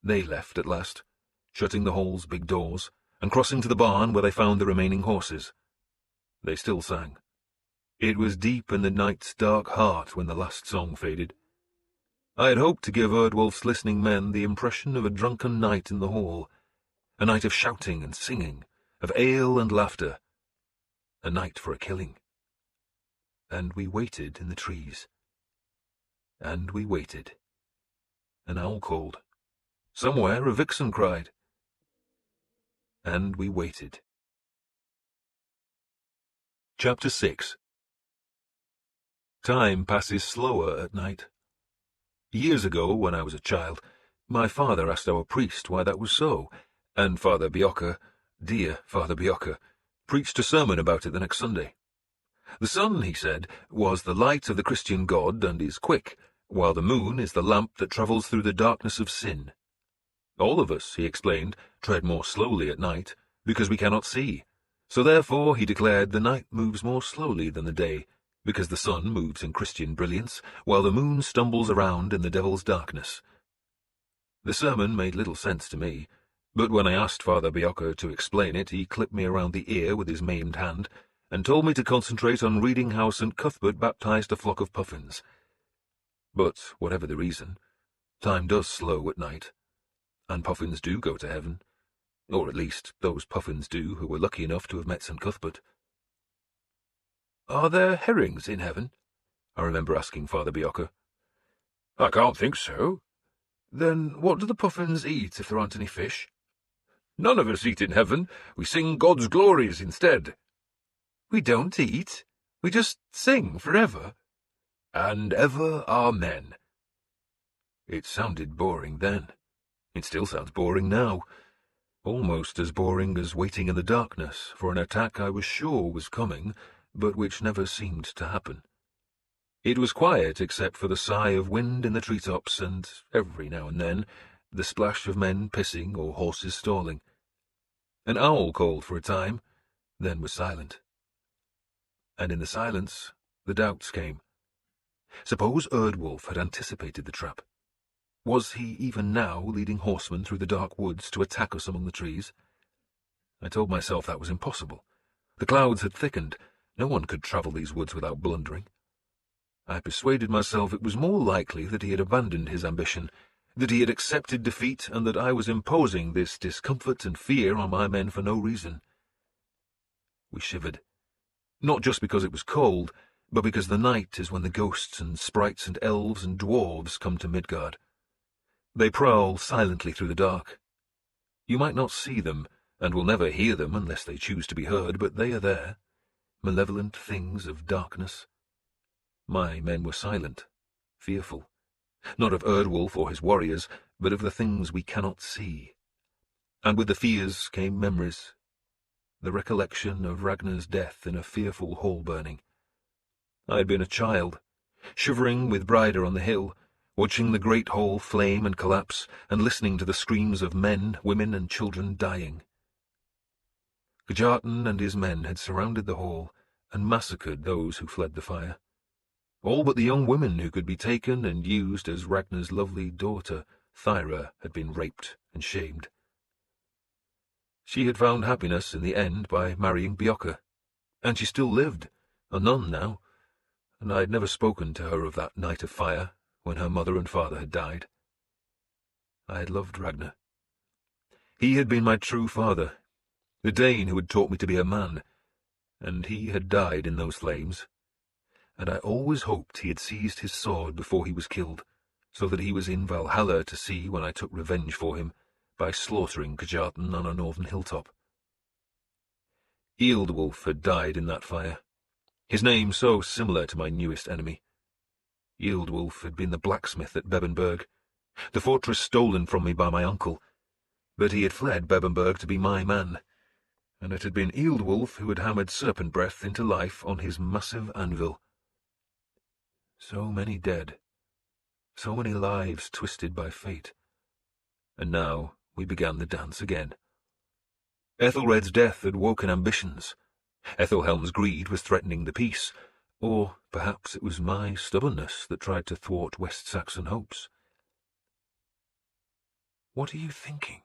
They left at last, shutting the hall's big doors, and crossing to the barn where they found the remaining horses. They still sang. It was deep in the night's dark heart when the last song faded. I had hoped to give Erdwolf's listening men the impression of a drunken night in the hall, a night of shouting and singing, of ale and laughter, a night for a killing. And we waited in the trees. And we waited. An owl called. Somewhere a vixen cried. And we waited. Chapter 6. Time passes slower at night. Years ago, when I was a child, my father asked our priest why that was so, and Father Bjocka, dear Father Bjocka, preached a sermon about it the next Sunday. The sun, he said, was the light of the Christian God and is quick, while the moon is the lamp that travels through the darkness of sin. All of us, he explained, tread more slowly at night, because we cannot see. So therefore, he declared, the night moves more slowly than the day, because the sun moves in Christian brilliance, while the moon stumbles around in the devil's darkness. The sermon made little sense to me, but when I asked Father Bjocka to explain it, he clipped me around the ear with his maimed hand, and told me to concentrate on reading how St. Cuthbert baptized a flock of puffins. But, whatever the reason, time does slow at night, and puffins do go to heaven, or at least those puffins do who were lucky enough to have met St. Cuthbert. Are there herrings in heaven? I remember asking Father Bjocka. I can't think so. Then what do the puffins eat if there aren't any fish? None of us eat in heaven. We sing God's glories instead. We don't eat. We just sing forever. And ever amen. It sounded boring then. It still sounds boring now. Almost as boring as waiting in the darkness for an attack I was sure was coming, but which never seemed to happen. It was quiet except for the sigh of wind in the treetops and, every now and then, the splash of men pissing or horses stalling. An owl called for a time, then was silent. And in the silence, the doubts came. Suppose Erdwolf had anticipated the trap. Was he even now leading horsemen through the dark woods to attack us among the trees? I told myself that was impossible. The clouds had thickened. No one could travel these woods without blundering. I persuaded myself it was more likely that he had abandoned his ambition, that he had accepted defeat, and that I was imposing this discomfort and fear on my men for no reason. We shivered, not just because it was cold, but because the night is when the ghosts and sprites and elves and dwarves come to Midgard. They prowl silently through the dark. You might not see them, and will never hear them unless they choose to be heard, but they are there, malevolent things of darkness. My men were silent, fearful, not of Erdwolf or his warriors, but of the things we cannot see. And with the fears came memories, the recollection of Ragnar's death in a fearful hall burning. I had been a child, shivering with Bryder on the hill, watching the great hall flame and collapse, and listening to the screams of men, women, and children dying. Kjartan and his men had surrounded the hall and massacred those who fled the fire. All but the young women who could be taken and used as Ragnar's lovely daughter, Thyra, had been raped and shamed. She had found happiness in the end by marrying Bjocka, and she still lived, a nun now, and I had never spoken to her of that night of fire, when her mother and father had died. I had loved Ragnar. He had been my true father, the Dane who had taught me to be a man, and he had died in those flames, and I always hoped he had seized his sword before he was killed, so that he was in Valhalla to see when I took revenge for him by slaughtering Kjartan on a northern hilltop. Erdwolf had died in that fire, his name so similar to my newest enemy. Erdwolf had been the blacksmith at Brunenburgh, the fortress stolen from me by my uncle, but he had fled Brunenburgh to be my man, and it had been Erdwolf who had hammered serpent breath into life on his massive anvil. So many dead, so many lives twisted by fate, and now, we began the dance again. Ethelred's death had woken ambitions. Ethelhelm's greed was threatening the peace, or perhaps it was my stubbornness that tried to thwart West Saxon hopes. "What are you thinking?"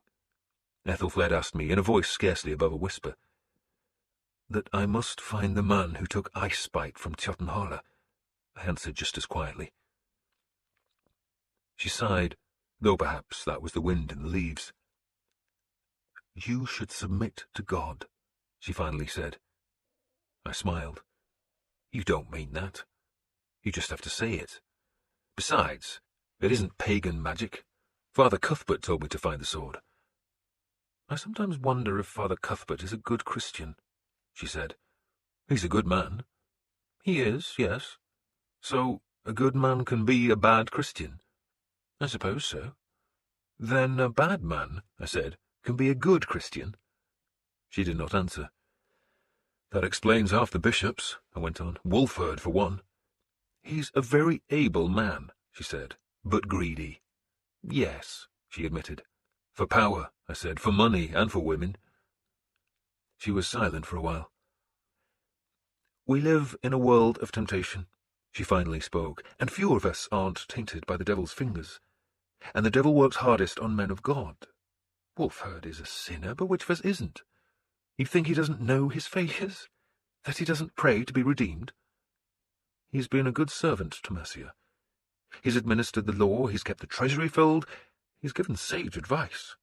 Ethelfled asked me in a voice scarcely above a whisper. "That I must find the man who took Icebite from Tjotunheim," I answered just as quietly. She sighed, though perhaps that was the wind in the leaves. "You should submit to God," she finally said. I smiled. "You don't mean that. You just have to say it. Besides, it isn't pagan magic. Father Cuthbert told me to find the sword." "I sometimes wonder if Father Cuthbert is a good Christian," she said. "He's a good man." "He is, yes. So a good man can be a bad Christian?" "I suppose so." "Then a bad man," I said, "can be a good Christian?" She did not answer. "That explains half the bishops," I went on. "Wulfhere, for one." "He's a very able man," she said, "but greedy." "Yes," she admitted. "For power," I said, "for money and for women." She was silent for a while. "We live in a world of temptation," she finally spoke, "and few of us aren't tainted by the devil's fingers. And the devil works hardest on men of God. Wulfhere is a sinner, but which of us isn't? You think he doesn't know his failures? That he doesn't pray to be redeemed? He's been a good servant to Mercia. He's administered the law, he's kept the treasury filled, he's given sage advice."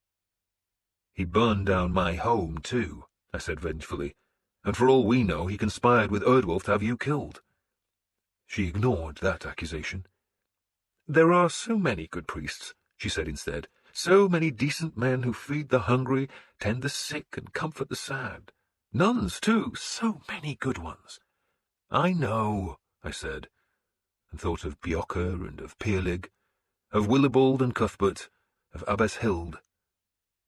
"He burned down my home, too," I said vengefully, "and for all we know, he conspired with Erdwolf to have you killed." She ignored that accusation. "There are so many good priests," she said instead, "so many decent men who feed the hungry, tend the sick, and comfort the sad. Nuns, too, so many good ones." "I know," I said, and thought of Bjocka and of Peerlig, of Willibald and Cuthbert, of Abbess Hild.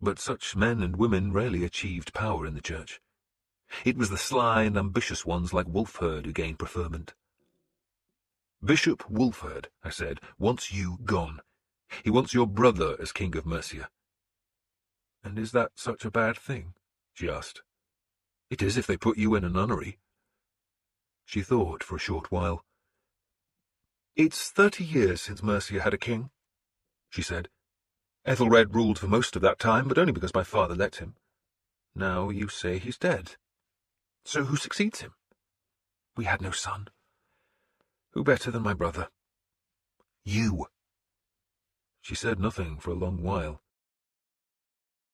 But such men and women rarely achieved power in the church. It was the sly and ambitious ones like Wulfhere who gained preferment. "Bishop Wulfhere," I said, "wants you gone. He wants your brother as king of Mercia." "And is that such a bad thing?" she asked. "It is if they put you in a nunnery." She thought for a short while. "It's 30 years since Mercia had a king," she said. "Ethelred ruled for most of that time, but only because my father let him. Now you say he's dead. So who succeeds him? We had no son. Who better than my brother?" "You." She said nothing for a long while.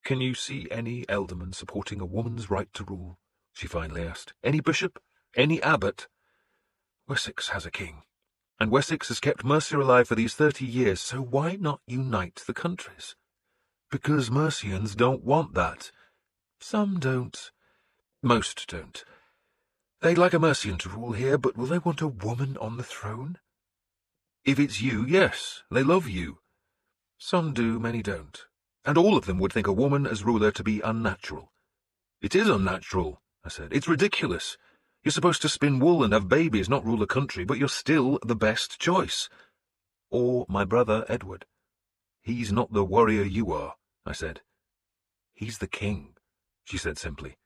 "Can you see any ealdorman supporting a woman's right to rule?" she finally asked. "Any bishop? Any abbot? Wessex has a king, and Wessex has kept Mercia alive for these 30 years, so why not unite the countries?" "Because Mercians don't want that." "Some don't. Most don't. They'd like a Mercian to rule here, but will they want a woman on the throne?" "If it's you, yes. They love you." "Some do, many don't. And all of them would think a woman as ruler to be unnatural." "It is unnatural," I said. "It's ridiculous. You're supposed to spin wool and have babies, not rule a country, but you're still the best choice." "Or my brother Edward." "He's not the warrior you are," I said. "He's the king," she said simply.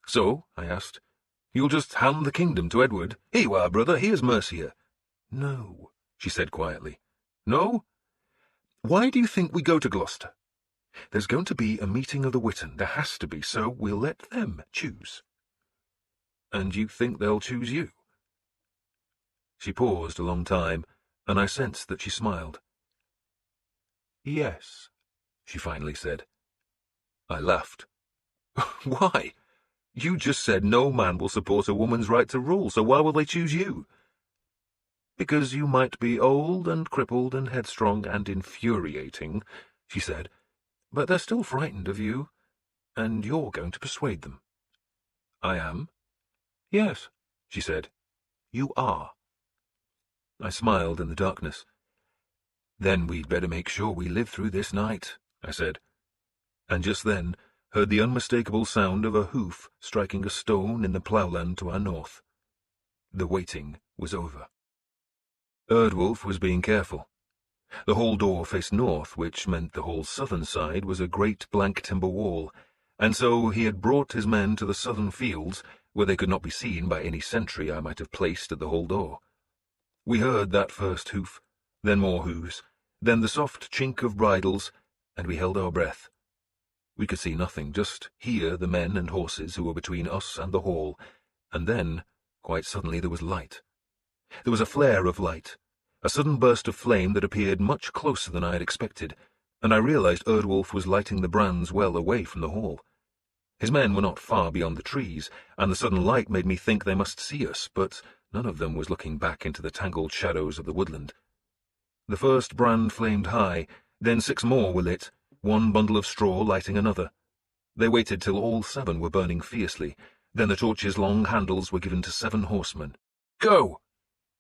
"So," I asked, "you'll just hand the kingdom to Edward? Here you are, brother, here's Mercia." "No," she said quietly. "No? Why do you think we go to Gloucester? There's going to be a meeting of the Witten. There has to be, so we'll let them choose." "And you think they'll choose you?" She paused a long time, and I sensed that she smiled. "Yes," she finally said. I laughed. "Why? You just said no man will support a woman's right to rule, so why will they choose you?" "Because you might be old and crippled and headstrong and infuriating," she said, "but they're still frightened of you, and you're going to persuade them." "I am?" "Yes," she said. "You are." I smiled in the darkness. "Then we'd better make sure we live through this night," I said, and just then heard the unmistakable sound of a hoof striking a stone in the ploughland to our north. The waiting was over. Erdwolf was being careful. The hall door faced north, which meant the hall's southern side was a great blank timber wall, and so he had brought his men to the southern fields, where they could not be seen by any sentry I might have placed at the hall door. We heard that first hoof, then more hoofs, then the soft chink of bridles, and we held our breath. We could see nothing, just hear the men and horses who were between us and the hall, and then, quite suddenly, there was light. There was a flare of light, a sudden burst of flame that appeared much closer than I had expected, and I realized Erdwolf was lighting the brands well away from the hall. His men were not far beyond the trees, and the sudden light made me think they must see us, but none of them was looking back into the tangled shadows of the woodland. The first brand flamed high, then 6 more were lit, one bundle of straw lighting another. They waited till all 7 were burning fiercely, then the torches' long handles were given to 7 horsemen. "Go!"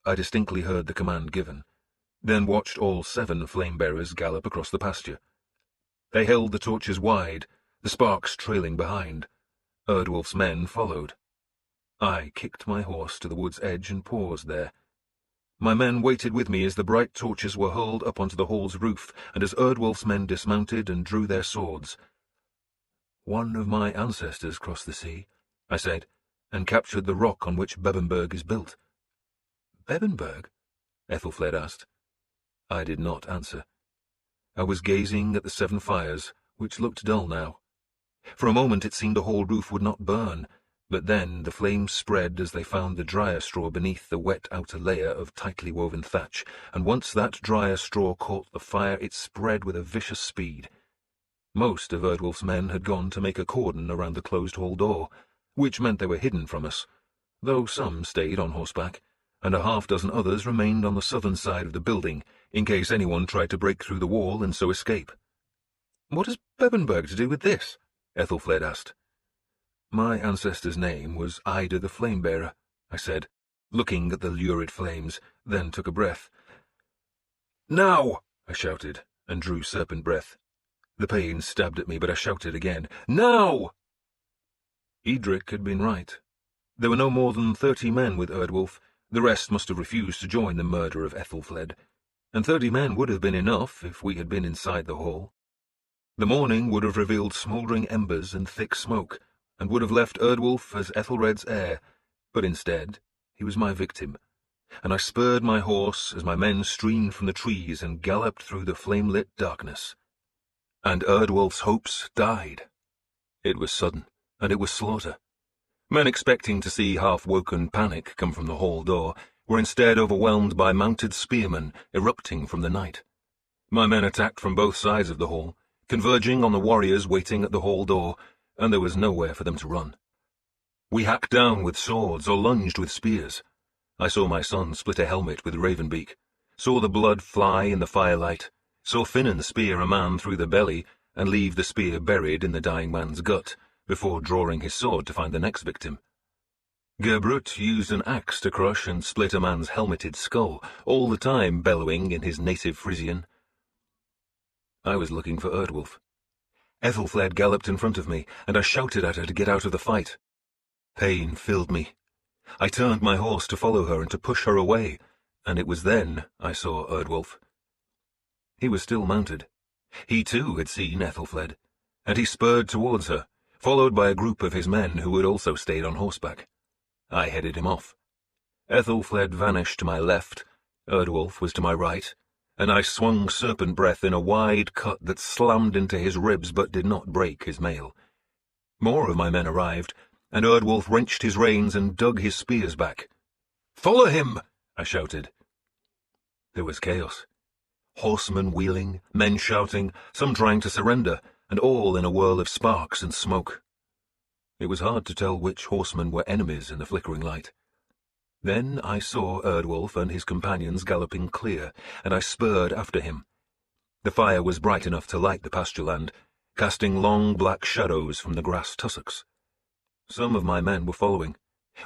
I distinctly heard the command given, then watched all 7 flame-bearers gallop across the pasture. They held the torches wide, the sparks trailing behind. Erdwolf's men followed. I kicked my horse to the wood's edge and paused there. My men waited with me as the bright torches were hurled up onto the hall's roof, and as Erdwolf's men dismounted and drew their swords. "One of my ancestors crossed the sea," I said, "and captured the rock on which Brunenburgh is built." "Brunenburgh?" Ethelfled asked. I did not answer. I was gazing at the 7 fires, which looked dull now. For a moment it seemed the whole roof would not burn, but then the flames spread as they found the drier straw beneath the wet outer layer of tightly woven thatch, and once that drier straw caught the fire it spread with a vicious speed. Most of Erdwolf's men had gone to make a cordon around the closed hall door, which meant they were hidden from us, though some stayed on horseback, and a half-dozen others remained on the southern side of the building, in case anyone tried to break through the wall and so escape. "What has Brunenburgh to do with this?" Ethelfled asked. "My ancestor's name was Ida the Flame-Bearer," I said, looking at the lurid flames, then took a breath. "Now!" I shouted, and drew serpent breath. The pain stabbed at me, but I shouted again, "Now!" Edric had been right. There were no more than 30 men with Erdwolf. The rest must have refused to join the murder of Ethelfled, and 30 men would have been enough if we had been inside the hall. The morning would have revealed smouldering embers and thick smoke, and would have left Erdwolf as Ethelred's heir, but instead he was my victim, and I spurred my horse as my men streamed from the trees and galloped through the flame-lit darkness. And Erdwolf's hopes died. It was sudden, and it was slaughter. Men expecting to see half-woken panic come from the hall door were instead overwhelmed by mounted spearmen erupting from the night. My men attacked from both sides of the hall, converging on the warriors waiting at the hall door, and there was nowhere for them to run. We hacked down with swords or lunged with spears. I saw my son split a helmet with Ravenbeak, saw the blood fly in the firelight, saw Finan spear a man through the belly and leave the spear buried in the dying man's gut, before drawing his sword to find the next victim. Gerbrut used an axe to crush and split a man's helmeted skull, all the time bellowing in his native Frisian. I was looking for Erdwolf. Ethelfled galloped in front of me, and I shouted at her to get out of the fight. Pain filled me. I turned my horse to follow her and to push her away, and it was then I saw Erdwolf. He was still mounted. He too had seen Ethelfled, and he spurred towards her, followed by a group of his men who had also stayed on horseback. I headed him off. Ethelfled vanished to my left, Erdwolf was to my right, and I swung serpent breath in a wide cut that slammed into his ribs but did not break his mail. More of my men arrived, and Erdwolf wrenched his reins and dug his spears back. "Follow him!" I shouted. There was chaos. Horsemen wheeling, men shouting, some trying to surrender, and all in a whirl of sparks and smoke. It was hard to tell which horsemen were enemies in the flickering light. Then I saw Erdwolf and his companions galloping clear, and I spurred after him. The fire was bright enough to light the pasture land, casting long black shadows from the grass tussocks. Some of my men were following,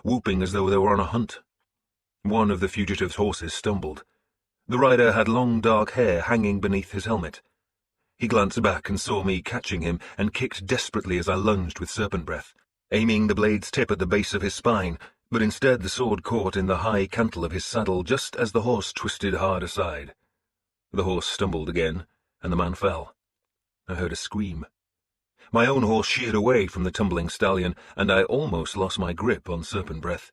whooping as though they were on a hunt. One of the fugitive's horses stumbled. The rider had long dark hair hanging beneath his helmet. He glanced back and saw me catching him and kicked desperately as I lunged with serpent breath, aiming the blade's tip at the base of his spine, but instead the sword caught in the high cantle of his saddle just as the horse twisted hard aside. The horse stumbled again, and the man fell. I heard a scream. My own horse sheered away from the tumbling stallion, and I almost lost my grip on serpent breath.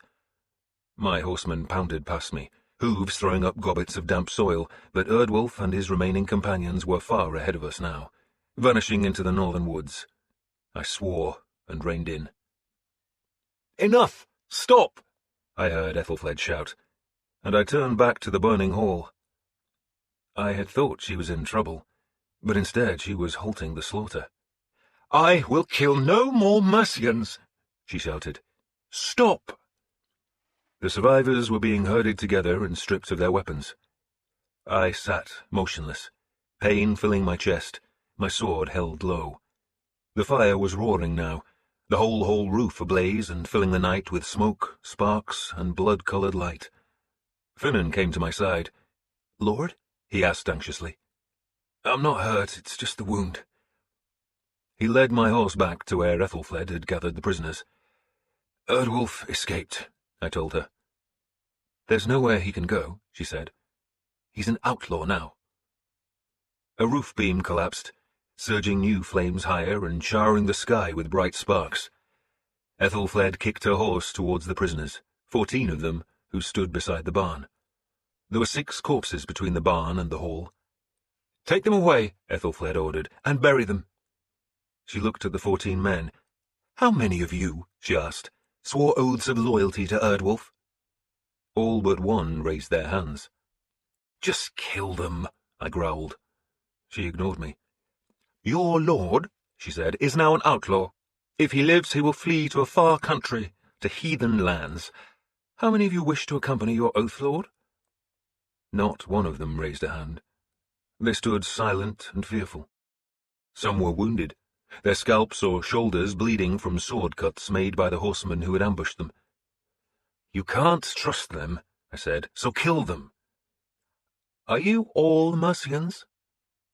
My horseman pounded past me, hooves throwing up gobbets of damp soil, but Erdwolf and his remaining companions were far ahead of us now, vanishing into the northern woods. I swore and reined in. "Enough! Stop!" I heard Ethelfled shout, and I turned back to the burning hall. I had thought she was in trouble, but instead she was halting the slaughter. "I will kill no more Mercians," she shouted. "Stop!" The survivors were being herded together and stripped of their weapons. I sat motionless, pain filling my chest, my sword held low. The fire was roaring now, the whole hall roof ablaze and filling the night with smoke, sparks, and blood-coloured light. Finan came to my side. "Lord?" he asked anxiously. "I'm not hurt, it's just the wound." He led my horse back to where Ethelfled had gathered the prisoners. "Erdwolf escaped," I told her. "There's nowhere he can go," she said. "He's an outlaw now." A roof beam collapsed, surging new flames higher and showering the sky with bright sparks. Ethelfled kicked her horse towards the prisoners, 14 of them, who stood beside the barn. There were 6 corpses between the barn and the hall. "Take them away," Ethelfled ordered, "and bury them." She looked at the 14 men. "How many of you," she asked, "swore oaths of loyalty to Erdwolf?" All but one raised their hands. "Just kill them," I growled. She ignored me. "Your lord," she said, "is now an outlaw. If he lives, he will flee to a far country, to heathen lands. How many of you wish to accompany your oath lord?" Not one of them raised a hand. They stood silent and fearful. Some were wounded, their scalps or shoulders bleeding from sword cuts made by the horsemen who had ambushed them. "You can't trust them," I said, "so kill them." "Are you all Mercians?"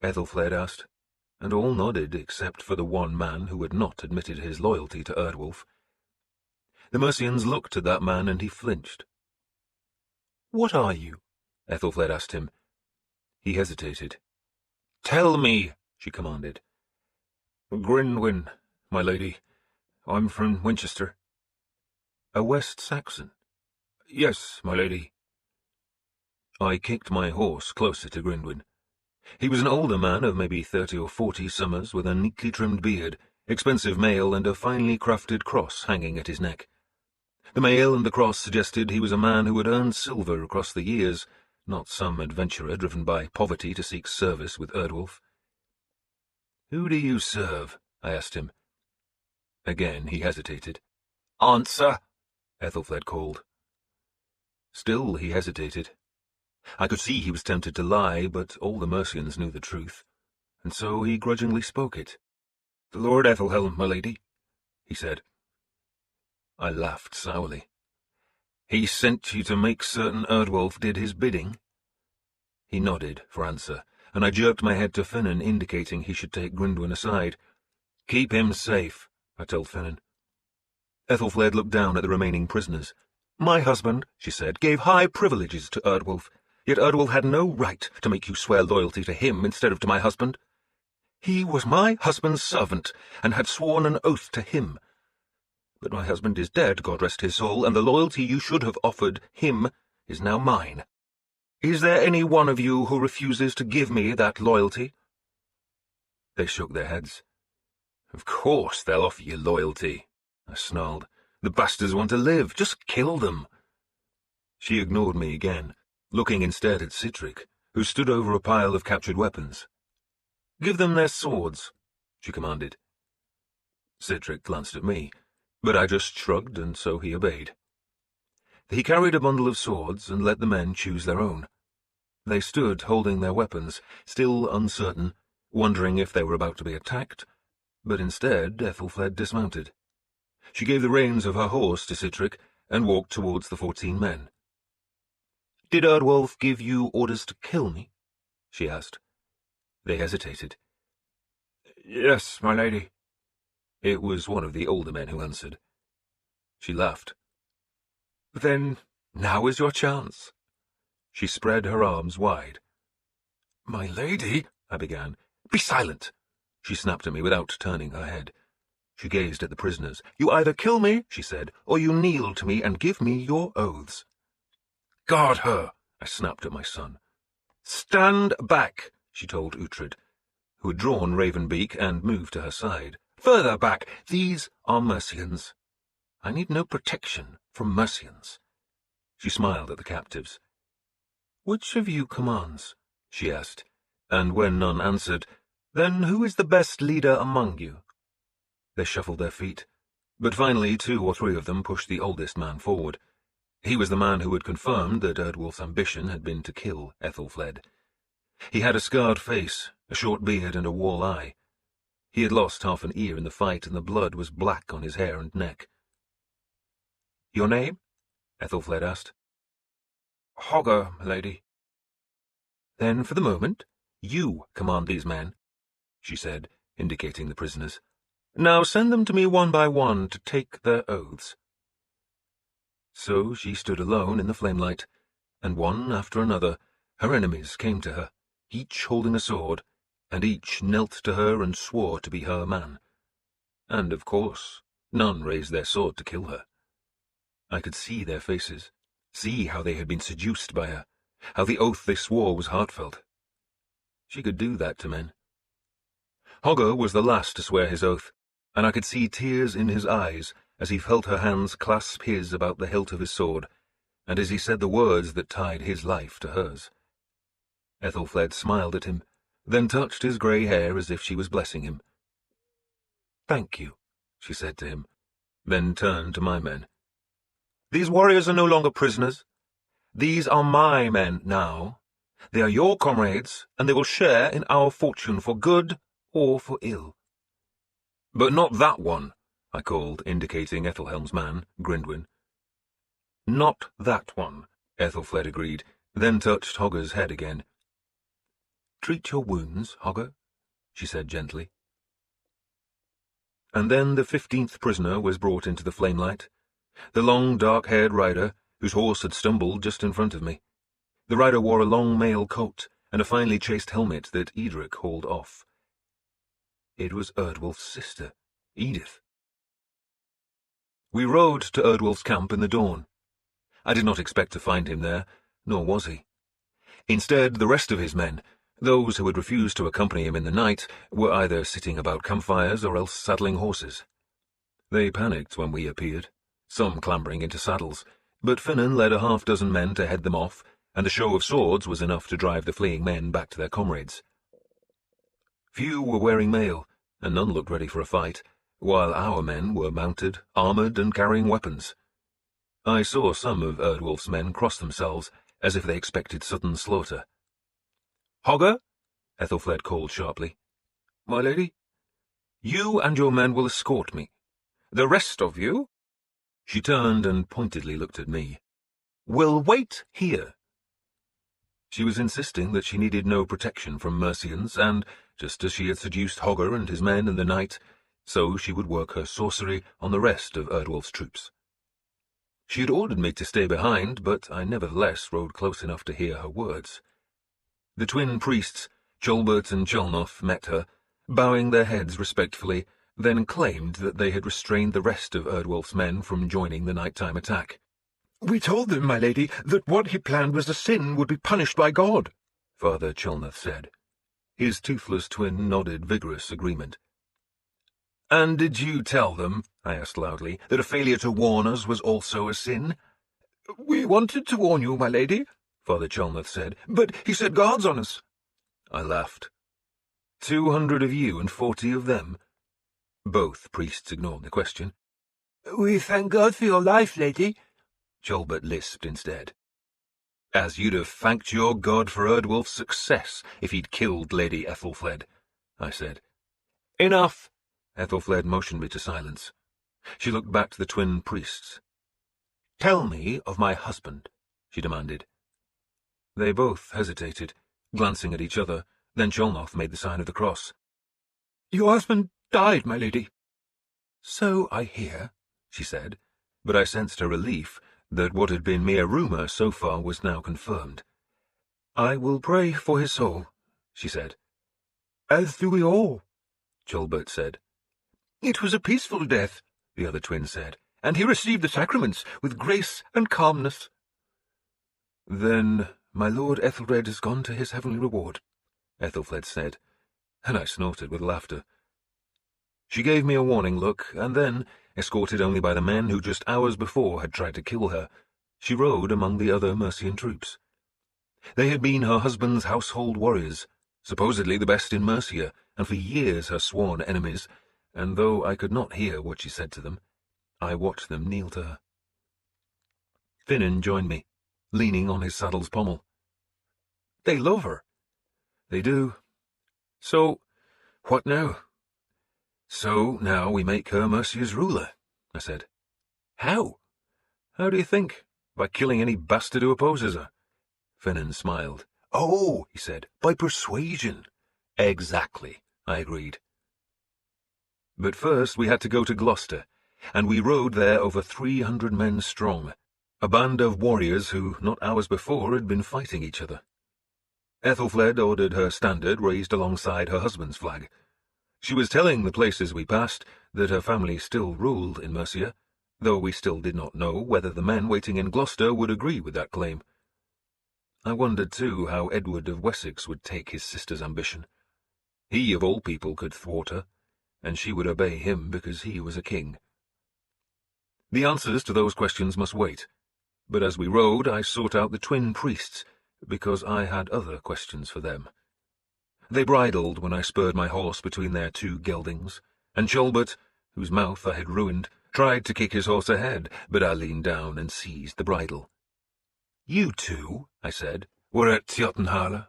Ethelfled asked, and all nodded except for the one man who had not admitted his loyalty to Erdwolf. The Mercians looked at that man and he flinched. "What are you?" Ethelfled asked him. He hesitated. "Tell me," she commanded. "Grinwyn, my lady. I'm from Winchester." "A West Saxon?" "Yes, my lady." I kicked my horse closer to Grinwyn. He was an older man of maybe 30 or 40 summers, with a neatly trimmed beard, expensive mail, and a finely crafted cross hanging at his neck. The mail and the cross suggested he was a man who had earned silver across the years, not some adventurer driven by poverty to seek service with Erdwolf. "Who do you serve?" I asked him. Again he hesitated. "Answer!" Ethelfled called. Still he hesitated. I could see he was tempted to lie, but all the Mercians knew the truth, and so he grudgingly spoke it. "The Lord Ethelhelm, my lady," he said. I laughed sourly. "He sent you to make certain Erdwolf did his bidding?" He nodded for answer, and I jerked my head to Finan, indicating he should take Grinwyn aside. "Keep him safe," I told Finan. Ethelfled looked down at the remaining prisoners. "My husband," she said, "gave high privileges to Erdwolf, yet Erdwolf had no right to make you swear loyalty to him instead of to my husband. He was my husband's servant, and had sworn an oath to him. But my husband is dead, God rest his soul, and the loyalty you should have offered him is now mine. Is there any one of you who refuses to give me that loyalty?" They shook their heads. "Of course they'll offer you loyalty," I snarled. "The bastards want to live. Just kill them." She ignored me again, looking instead at Sihtric, who stood over a pile of captured weapons. "Give them their swords," she commanded. Sihtric glanced at me, but I just shrugged, and so he obeyed. He carried a bundle of swords and let the men choose their own. They stood holding their weapons, still uncertain, wondering if they were about to be attacked, but instead Ethelfled dismounted. She gave the reins of her horse to Sihtric and walked towards the 14 men. "Did Erdwolf give you orders to kill me?" she asked. They hesitated. "Yes, my lady." It was one of the older men who answered. She laughed. "Then now is your chance." She spread her arms wide. "My lady," I began. "Be silent!" She snapped at me without turning her head. She gazed at the prisoners. "You either kill me," she said, "or you kneel to me and give me your oaths." "Guard her!" I snapped at my son. "Stand back," she told Uhtred, who had drawn Ravenbeak and moved to her side. "Further back. These are Mercians. I need no protection from Mercians." She smiled at the captives. "Which of you commands?" she asked, and when none answered, "Then who is the best leader among you?" They shuffled their feet, but finally 2 or 3 of them pushed the oldest man forward. He was the man who had confirmed that Erdwolf's ambition had been to kill Ethelfled. He had a scarred face, a short beard, and a wall eye. He had lost half an ear in the fight, and the blood was black on his hair and neck. "Your name?" Ethelfled asked. "Hogger, lady." "Then, for the moment, you command these men," she said, indicating the prisoners. "Now send them to me one by one to take their oaths." So she stood alone in the flamelight, and one after another her enemies came to her, each holding a sword, and each knelt to her and swore to be her man. And, of course, none raised their sword to kill her. I could see their faces, see how they had been seduced by her, how the oath they swore was heartfelt. She could do that to men. Hogger was the last to swear his oath, and I could see tears in his eyes as he felt her hands clasp his about the hilt of his sword, and as he said the words that tied his life to hers. Ethelfled smiled at him, then touched his grey hair as if she was blessing him. "Thank you," she said to him, then turned to my men. "These warriors are no longer prisoners. These are my men now. They are your comrades, and they will share in our fortune for good or for ill." "But not that one," I called, indicating Ethelhelm's man, Grindwin. "Not that one," Ethelfled agreed, then touched Hogger's head again. "Treat your wounds, Hogger," she said gently. And then the 15th prisoner was brought into the flamelight, the long, dark-haired rider, whose horse had stumbled just in front of me. The rider wore a long mail coat and a finely chased helmet that Edric hauled off. It was Erdwolf's sister, Edith. We rode to Erdwolf's camp in the dawn. I did not expect to find him there, nor was he. Instead, the rest of his men, those who had refused to accompany him in the night, were either sitting about campfires or else saddling horses. They panicked when we appeared, some clambering into saddles, but Finan led a half-dozen men to head them off, and the show of swords was enough to drive the fleeing men back to their comrades. Few were wearing mail, and none looked ready for a fight, while our men were mounted, armoured, and carrying weapons. I saw some of Erdwolf's men cross themselves, as if they expected sudden slaughter. "Hogger," Ethelfled called sharply. "My lady?" "You and your men will escort me. The rest of you," she turned and pointedly looked at me, "will wait here." She was insisting that she needed no protection from Mercians, and, just as she had seduced Hogger and his men in the night, so she would work her sorcery on the rest of Erdwolf's troops. She had ordered me to stay behind, but I nevertheless rode close enough to hear her words. The twin priests, Chulbert and Chulnoth, met her, bowing their heads respectfully, then claimed that they had restrained the rest of Erdwolf's men from joining the nighttime attack. "We told them, my lady, that what he planned was a sin would be punished by God," Father Chulnoth said. His toothless twin nodded vigorous agreement. "And did you tell them," I asked loudly, "that a failure to warn us was also a sin?" "We wanted to warn you, my lady," Father Chulnoth said, "but he set guards on us." I laughed. 200 of you and 40 of them? Both priests ignored the question. "We thank God for your life, lady," Chulbert lisped instead. "As you'd have thanked your God for Erdwolf's success if he'd killed Lady Ethelfled," I said. "Enough!" Ethelfled motioned me to silence. She looked back to the twin priests. "Tell me of my husband," she demanded. They both hesitated, glancing at each other. Then Chulnoth made the sign of the cross. "Your husband died, my lady." "So I hear," she said, but I sensed her relief that what had been mere rumour so far was now confirmed. "I will pray for his soul," she said. As do we all, Chulbert said. It was a peaceful death, the other twin said, and he received the sacraments with grace and calmness. Then my lord Ethelred has gone to his heavenly reward, Ethelfled said, and I snorted with laughter. She gave me a warning look, and then, escorted only by the men who just hours before had tried to kill her, she rode among the other Mercian troops. They had been her husband's household warriors, supposedly the best in Mercia, and for years her sworn enemies, and though I could not hear what she said to them, I watched them kneel to her. Finan joined me, leaning on his saddle's pommel. They love her. They do. So, what now? So now we make her Mercia's ruler, I said. How? How do you think? By killing any bastard who opposes her. Finan smiled. Oh, he said, by persuasion. Exactly, I agreed. But first we had to go to Gloucester, and we rode there over 300 men strong, a band of warriors who, not hours before, had been fighting each other. Ethelfled ordered her standard raised alongside her husband's flag. She was telling the places we passed that her family still ruled in Mercia, though we still did not know whether the men waiting in Gloucester would agree with that claim. I wondered, too, how Edward of Wessex would take his sister's ambition. He, of all people, could thwart her, and she would obey him because he was a king. The answers to those questions must wait, but as we rode I sought out the twin priests, because I had other questions for them. They bridled when I spurred my horse between their two geldings, and Chulbert, whose mouth I had ruined, tried to kick his horse ahead, but I leaned down and seized the bridle. You two, I said, were at Jotunheim.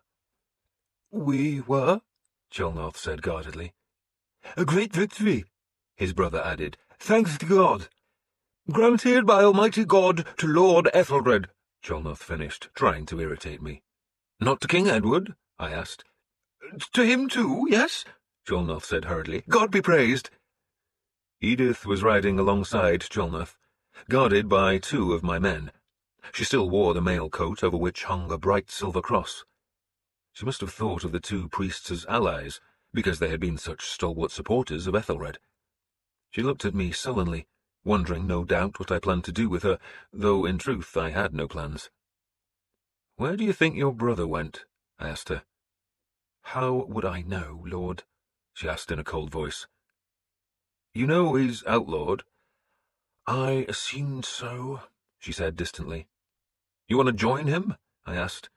We were, Chulnoth said guardedly. A great victory, his brother added. Thanks to God. Granted by Almighty God to Lord Æthelred, Chulnoth finished, trying to irritate me. Not to King Edward? I asked. To him too, yes, Chulnoth said hurriedly. God be praised. Edith was riding alongside Chulnoth, guarded by 2 of my men. She still wore the mail coat over which hung a bright silver cross. She must have thought of the 2 priests as allies, because they had been such stalwart supporters of Ethelred. She looked at me sullenly, wondering no doubt what I planned to do with her, though in truth I had no plans. "Where do you think your brother went?" I asked her. "How would I know, Lord?" she asked in a cold voice. "You know he's outlawed." "I assumed so," she said distantly. "You want to join him?" I asked.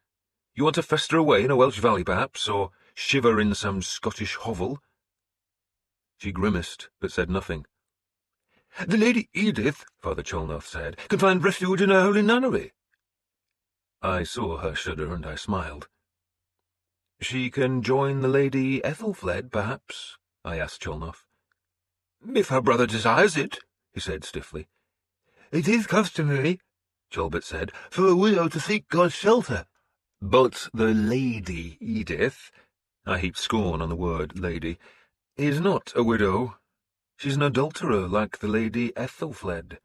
"You want to fester away in a Welsh valley, perhaps, or shiver in some Scottish hovel?" She grimaced, but said nothing. "The Lady Edith," Father Chulnoth said, "can find refuge in her holy nunnery." I saw her shudder, and I smiled. "She can join the Lady Ethelfled, perhaps?" I asked Chulnoth. "If her brother desires it," he said stiffly. "It is customary," Chulbert said, "for a widow to seek God's shelter." "But the Lady Edith," I heaped scorn on the word lady, "is not a widow. She's an adulterer like the Lady Ethelfled."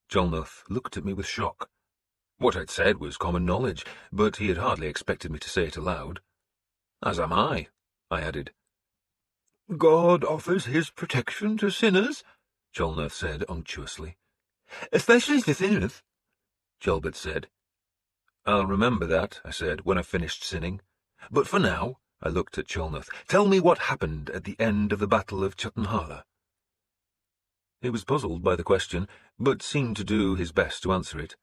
Chulnoth looked at me with shock. What I'd said was common knowledge, but he had hardly expected me to say it aloud. "As am I," I added. "God offers his protection to sinners," Chulnoth said unctuously. "Especially to sinners," Chulbert said. "I'll remember that," I said, when I finished sinning. "But for now," I looked at Chulnoth, "tell me what happened at the end of the Battle of Jotunheim." He was puzzled by the question, but seemed to do his best to answer it.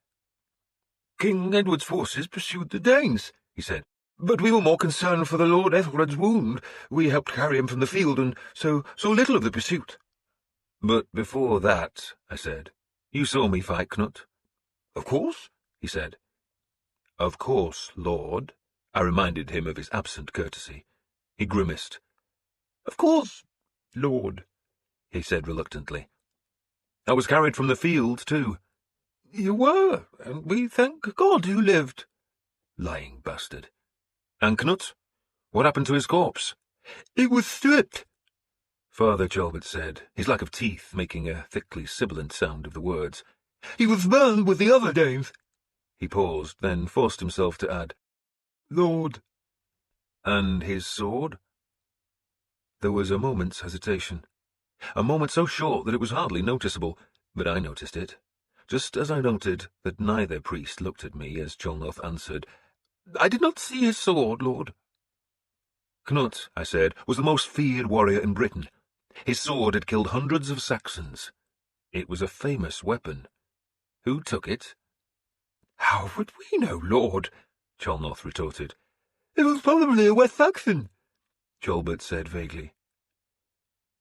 "King Edward's forces pursued the Danes," he said, "but we were more concerned for the Lord Ethelred's wound. We helped carry him from the field, and so little of the pursuit." "But before that," I said, "you saw me fight Knut?" "Of course," he said. "Of course, Lord," I reminded him of his absent courtesy. He grimaced. "Of course, Lord," he said reluctantly. "I was carried from the field, too." "You were, and we thank God you lived." Lying bastard. "And Knut? What happened to his corpse?" "It was stripped," Father Chulbert said, his lack of teeth making a thickly sibilant sound of the words. "He was burned with the other Danes." He paused, then forced himself to add, "Lord." And his sword? There was a moment's hesitation. A moment so short that it was hardly noticeable, but I noticed it. Just as I noted that neither priest looked at me as Cholnoth answered, "I did not see his sword, lord." Knut, I said, was the most feared warrior in Britain. His sword had killed hundreds of Saxons. It was a famous weapon. Who took it? "How would we know, lord?" Cholnoth retorted. "It was probably a West Saxon," Cholbert said vaguely.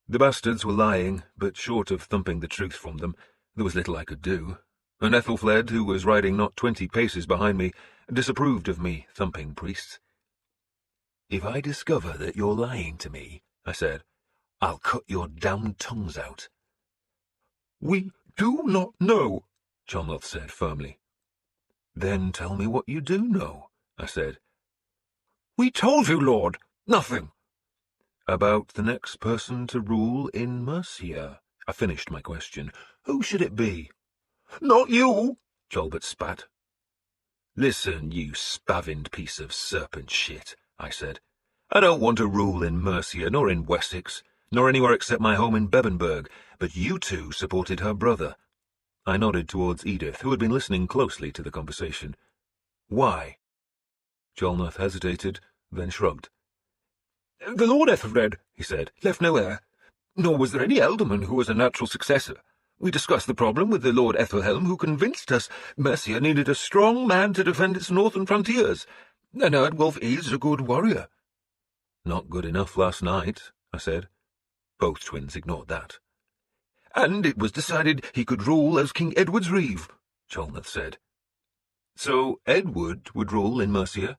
The bastards were lying, but short of thumping the truth from them, there was little I could do, and Ethelfled, who was riding not 20 paces behind me, disapproved of me thumping priests. "If I discover that you're lying to me," I said, "I'll cut your damned tongues out." "We do not know," Cholnoth said firmly. "Then tell me what you do know," I said. "We told you, lord, nothing." "About the next person to rule in Mercia?" I finished my question. "Who should it be?" "Not you," Cholbert spat. "Listen, you spavined piece of serpent shit," I said. "I don't want to rule in Mercia, nor in Wessex, nor anywhere except my home in Bebbanburg, but you two supported her brother." I nodded towards Edith, who had been listening closely to the conversation. "Why?" Cholnoth hesitated, then shrugged. "The Lord Æthelred," he said, "left no heir, nor was there any ealdorman who was a natural successor. We discussed the problem with the Lord Ethelhelm, who convinced us Mercia needed a strong man to defend its northern frontiers, and Erdwolf is a good warrior." "Not good enough last night," I said. Both twins ignored that. "And it was decided he could rule as King Edward's reeve," Cholnoth said. "So Edward would rule in Mercia?"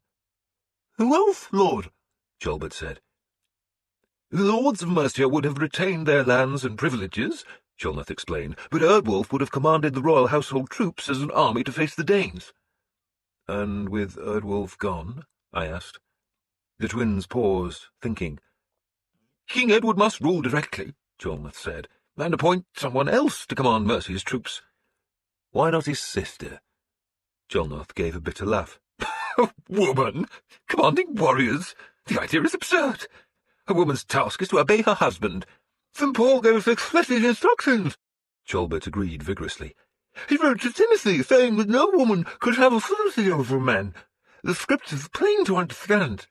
"Who else, lord?" Cholbert said. "The lords of Mercia would have retained their lands and privileges," Cholnoth explained, "but Erdwolf would have commanded the royal household troops as an army to face the Danes." "And with Erdwolf gone?" I asked. The twins paused, thinking. "King Edward must rule directly," Cholnoth said, "and appoint someone else to command Mercia's troops." "Why not his sister?" Cholnoth gave a bitter laugh. "A woman commanding warriors? The idea is absurd. A woman's task is to obey her husband. St. Paul gave us explicit instructions." Cholbert agreed vigorously. "He wrote to Timothy, saying that no woman could have authority over a man. The scriptures are plain to understand."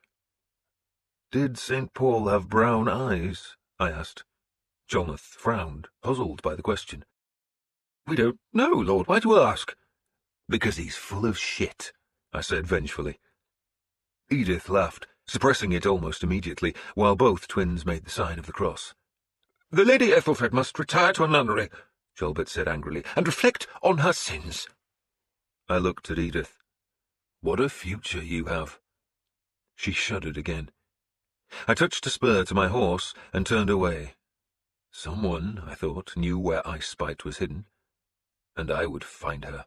"Did St. Paul have brown eyes?" I asked. Cholnoth frowned, puzzled by the question. "We don't know, lord. Why do you ask?" "Because he's full of shit," I said vengefully. Edith laughed, suppressing it almost immediately, while both twins made the sign of the cross. "The Lady Ethelfled must retire to a nunnery," Cholbert said angrily, "and reflect on her sins." I looked at Edith. "What a future you have." She shuddered again. I touched a spur to my horse and turned away. Someone, I thought, knew where Icebite was hidden, and I would find her.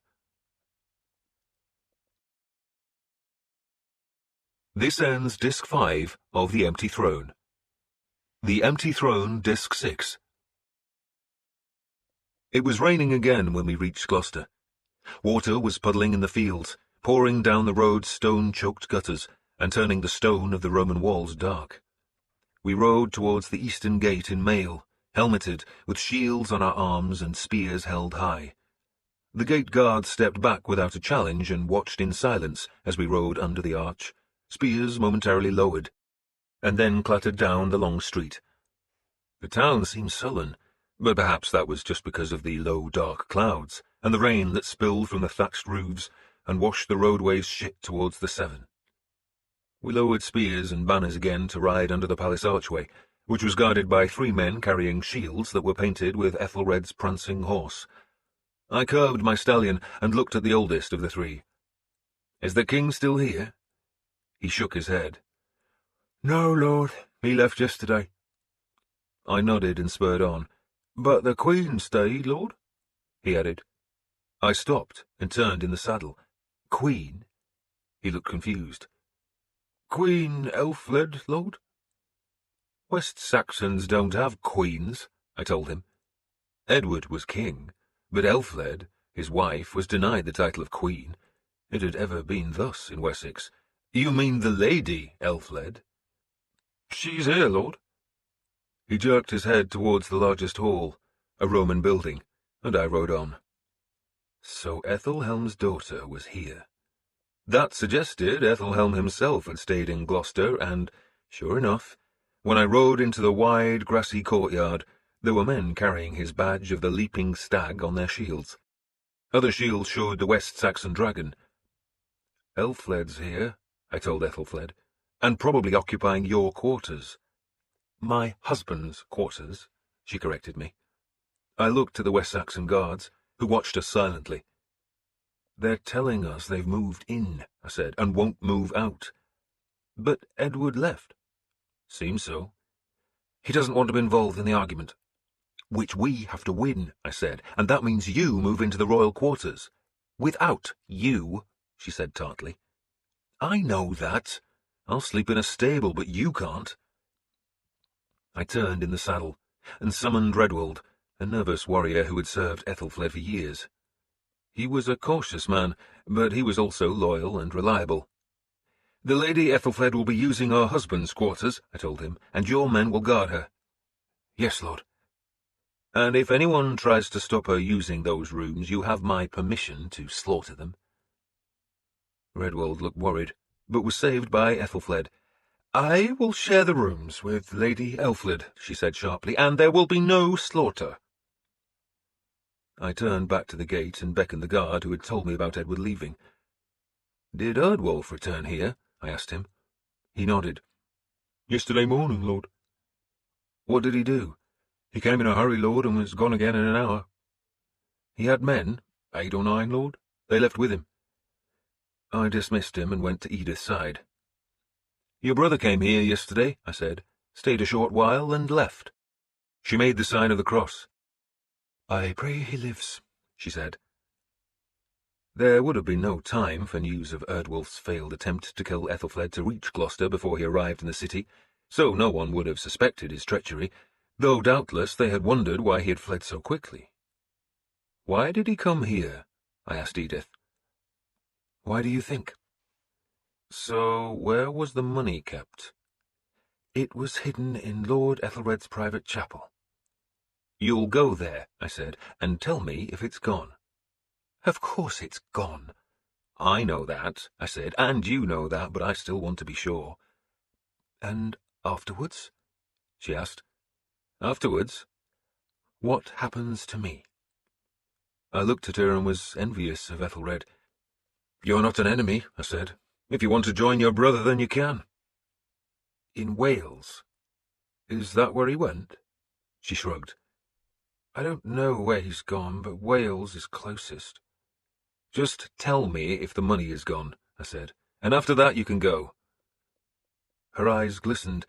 This ends Disc 5 of The Empty Throne. The Empty Throne, Disc 6. It was raining again when we reached Gloucester. Water was puddling in the fields, pouring down the road's stone-choked gutters, and turning the stone of the Roman walls dark. We rode towards the eastern gate in mail, helmeted, with shields on our arms and spears held high. The gate guard stepped back without a challenge and watched in silence as we rode under the arch, spears momentarily lowered, and then clattered down the long street. The town seemed sullen, but perhaps that was just because of the low, dark clouds, and the rain that spilled from the thatched roofs and washed the roadway's shit towards the Severn. We lowered spears and banners again to ride under the palace archway, which was guarded by 3 men carrying shields that were painted with Ethelred's prancing horse. I curbed my stallion and looked at the oldest of the 3. "Is the king still here?" He shook his head. "No, lord. He left yesterday." I nodded and spurred on. "But the queen stayed, lord," he added. I stopped and turned in the saddle. "Queen?" He looked confused. "Queen Ethelfled, lord." "West Saxons don't have queens," I told him. Edward was king, but Ethelfled, his wife, was denied the title of queen. It had ever been thus in Wessex. "You mean the Lady Ethelfled?" She's here, lord. He jerked his head towards the largest hall, a Roman building, and I rode on. So Ethelhelm's daughter was here. That suggested Ethelhelm himself had stayed in Gloucester, and, sure enough, when I rode into the wide, grassy courtyard, there were men carrying his badge of the leaping stag on their shields. Other shields showed the West Saxon dragon. Ethelfled's here, I told Ethelfled, and probably occupying your quarters. My husband's quarters, she corrected me. I looked at the West Saxon guards, who watched us silently. They're telling us they've moved in, I said, and won't move out. But Edward left. Seems so. He doesn't want to be involved in the argument. Which we have to win, I said, and that means you move into the royal quarters. Without you, she said tartly. I know that. I'll sleep in a stable, but you can't. I turned in the saddle and summoned Erdwolf, a nervous warrior who had served Ethelfled for years. He was a cautious man, but he was also loyal and reliable. The Lady Ethelfled will be using her husband's quarters, I told him, and your men will guard her. Yes, lord. And if anyone tries to stop her using those rooms, you have my permission to slaughter them. Erdwolf looked worried, but was saved by Ethelfled. I will share the rooms with Lady Ethelred, she said sharply, and there will be no slaughter. I turned back to the gate and beckoned the guard who had told me about Edward leaving. Did Erdwolf return here? I asked him. He nodded. Yesterday morning, lord. What did he do? He came in a hurry, lord, and was gone again in an hour. He had men, 8 or 9, lord. They left with him. I dismissed him and went to Edith's side. Your brother came here yesterday, I said, stayed a short while, and left. She made the sign of the cross. I pray he lives, she said. There would have been no time for news of Erdwolf's failed attempt to kill Ethelfled to reach Gloucester before he arrived in the city, so no one would have suspected his treachery, though doubtless they had wondered why he had fled so quickly. Why did he come here? I asked Edith. Why do you think? So, where was the money kept? It was hidden in Lord Ethelred's private chapel. You'll go there, I said, and tell me if it's gone. Of course it's gone. I know that, I said, and you know that, but I still want to be sure. And afterwards? She asked. Afterwards? What happens to me? I looked at her and was envious of Ethelred. You're not an enemy, I said. If you want to join your brother, then you can. In Wales? Is that where he went? She shrugged. I don't know where he's gone, but Wales is closest. Just tell me if the money is gone, I said, and after that you can go. Her eyes glistened,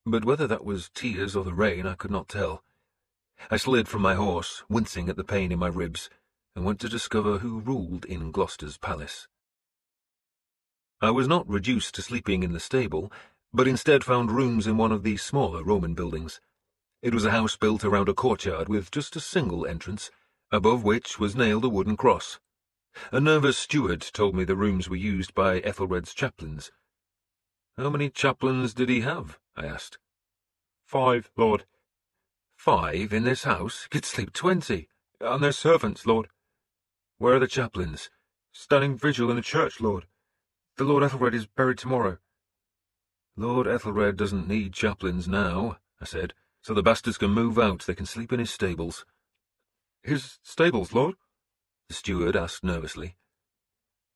but whether that was tears or the rain I could not tell. I slid from my horse, wincing at the pain in my ribs, and went to discover who ruled in Gloucester's palace. I was not reduced to sleeping in the stable, but instead found rooms in one of the smaller Roman buildings. It was a house built around a courtyard with just a single entrance, above which was nailed a wooden cross. A nervous steward told me the rooms were used by Ethelred's chaplains. How many chaplains did he have? I asked. 5, lord. 5 in this house? Could sleep 20. And they're servants, lord. Where are the chaplains? Standing vigil in the church, lord. The Lord Ethelred is buried tomorrow. Lord Ethelred doesn't need chaplains now, I said, so the bastards can move out. They can sleep in his stables. His stables, lord? The steward asked nervously.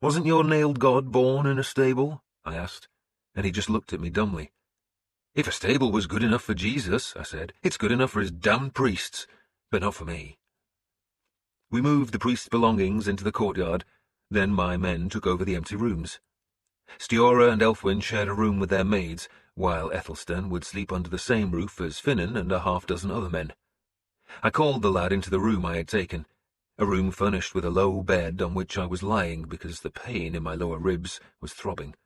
Wasn't your nailed god born in a stable? I asked, and he just looked at me dumbly. If a stable was good enough for Jesus, I said, it's good enough for his damned priests, but not for me. We moved the priest's belongings into the courtyard, then my men took over the empty rooms. Stiora and Elfwin shared a room with their maids, while Ethelstan would sleep under the same roof as Finan and a half-dozen other men. I called the lad into the room I had taken, a room furnished with a low bed on which I was lying because the pain in my lower ribs was throbbing.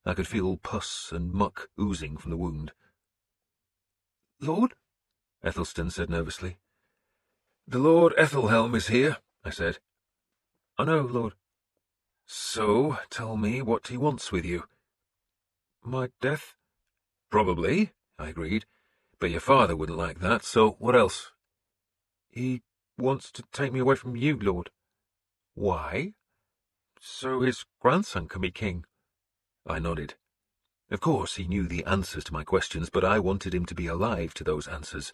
I could feel pus and muck oozing from the wound. Lord? Ethelstan said nervously. The Lord Ethelhelm is here, I said. I know, lord. So, tell me what he wants with you. My death? Probably, I agreed, but your father wouldn't like that, so what else? He wants to take me away from you, Lord. Why? So his grandson can be king. I nodded. Of course, he knew the answers to my questions, but I wanted him to be alive to those answers.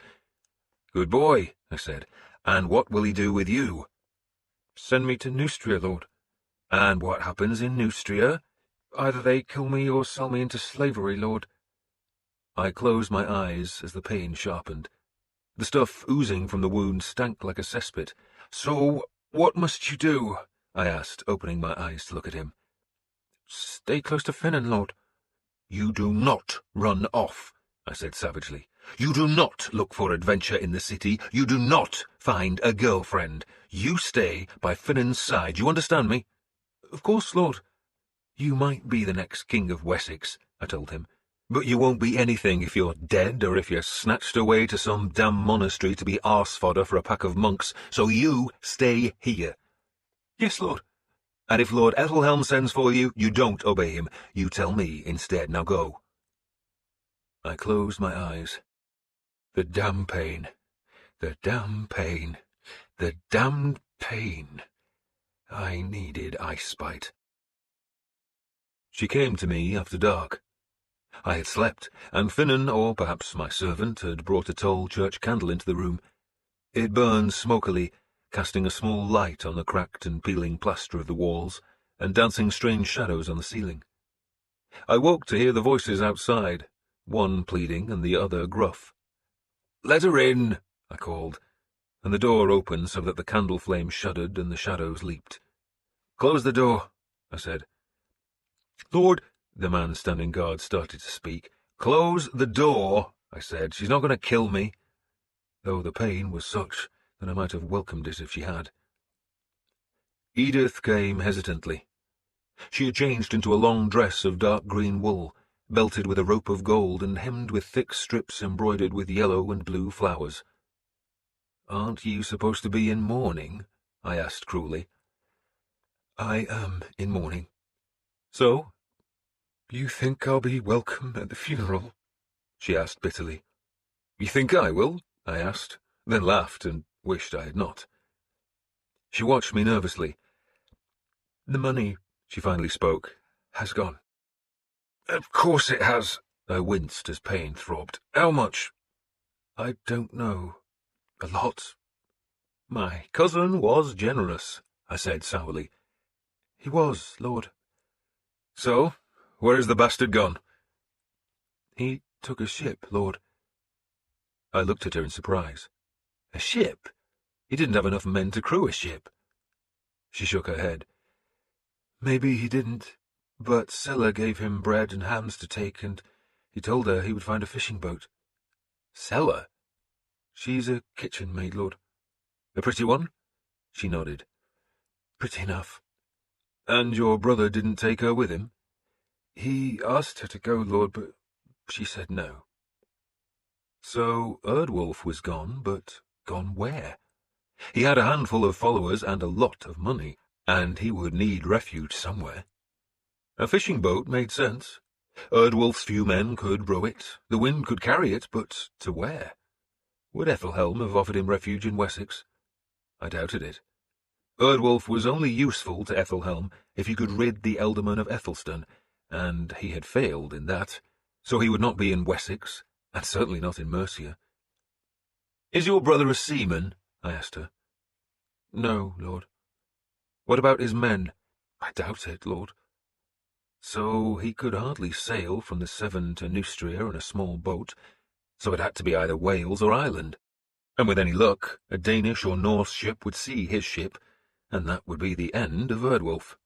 Good boy, I said. And what will he do with you? Send me to Neustria, Lord. And what happens in Neustria? Either they kill me or sell me into slavery, Lord. I closed my eyes as the pain sharpened. The stuff oozing from the wound stank like a cesspit. So, what must you do? I asked, opening my eyes to look at him. Stay close to Finan, Lord. You do not run off, I said savagely. You do not look for adventure in the city. You do not find a girlfriend. You stay by Finan's side. You understand me? Of course, Lord. You might be the next King of Wessex, I told him, but you won't be anything if you're dead or if you're snatched away to some damn monastery to be arse fodder for a pack of monks, so you stay here. Yes, Lord. And if Lord Ethelhelm sends for you, you don't obey him. You tell me instead. Now go. I closed my eyes. The damn pain. The damn pain. The damned pain. I needed Icebite. She came to me after dark. I had slept, and Finan, or perhaps my servant, had brought a tall church candle into the room. It burned smokily, casting a small light on the cracked and peeling plaster of the walls, and dancing strange shadows on the ceiling. I woke to hear the voices outside, one pleading and the other gruff. "Let her in," I called, and the door opened so that the candle flame shuddered and the shadows leaped. "Close the door," I said. Lord, the man standing guard started to speak. "Close the door," I said. "She's not going to kill me," though the pain was such that I might have welcomed it if she had. Edith came hesitantly. She had changed into a long dress of dark green wool, belted with a rope of gold and hemmed with thick strips embroidered with yellow and blue flowers. "Aren't you supposed to be in mourning?" I asked cruelly. "I am in mourning." "So? You think I'll be welcome at the funeral?" she asked bitterly. "You think I will?" I asked, then laughed and wished I had not. She watched me nervously. "The money," she finally spoke, "has gone." "Of course it has." I winced as pain throbbed. "How much?" "I don't know. A lot." "My cousin was generous," I said sourly. "He was, Lord." "So, where is the bastard gone?" "He took a ship, Lord." I looked at her in surprise. "A ship? He didn't have enough men to crew a ship." She shook her head. "Maybe he didn't, but Sella gave him bread and hams to take, and he told her he would find a fishing boat." "Sella?" "She's a kitchen maid, Lord." "A pretty one?" She nodded. "Pretty enough." "And your brother didn't take her with him?" "He asked her to go, Lord, but she said no." So Erdwolf was gone, but gone where? He had a handful of followers and a lot of money, and he would need refuge somewhere. A fishing boat made sense. Erdwolf's few men could row it, the wind could carry it, but to where? Would Ethelhelm have offered him refuge in Wessex? I doubted it. Erdwolf was only useful to Ethelhelm if he could rid the ealdorman of Ethelstan, and he had failed in that, so he would not be in Wessex, and certainly not in Mercia. "Is your brother a seaman?" I asked her. "No, Lord." "What about his men?" "I doubt it, Lord." So he could hardly sail from the Severn to Neustria in a small boat, so it had to be either Wales or Ireland. And with any luck, a Danish or Norse ship would see his ship, and that would be the end of Erdwolf.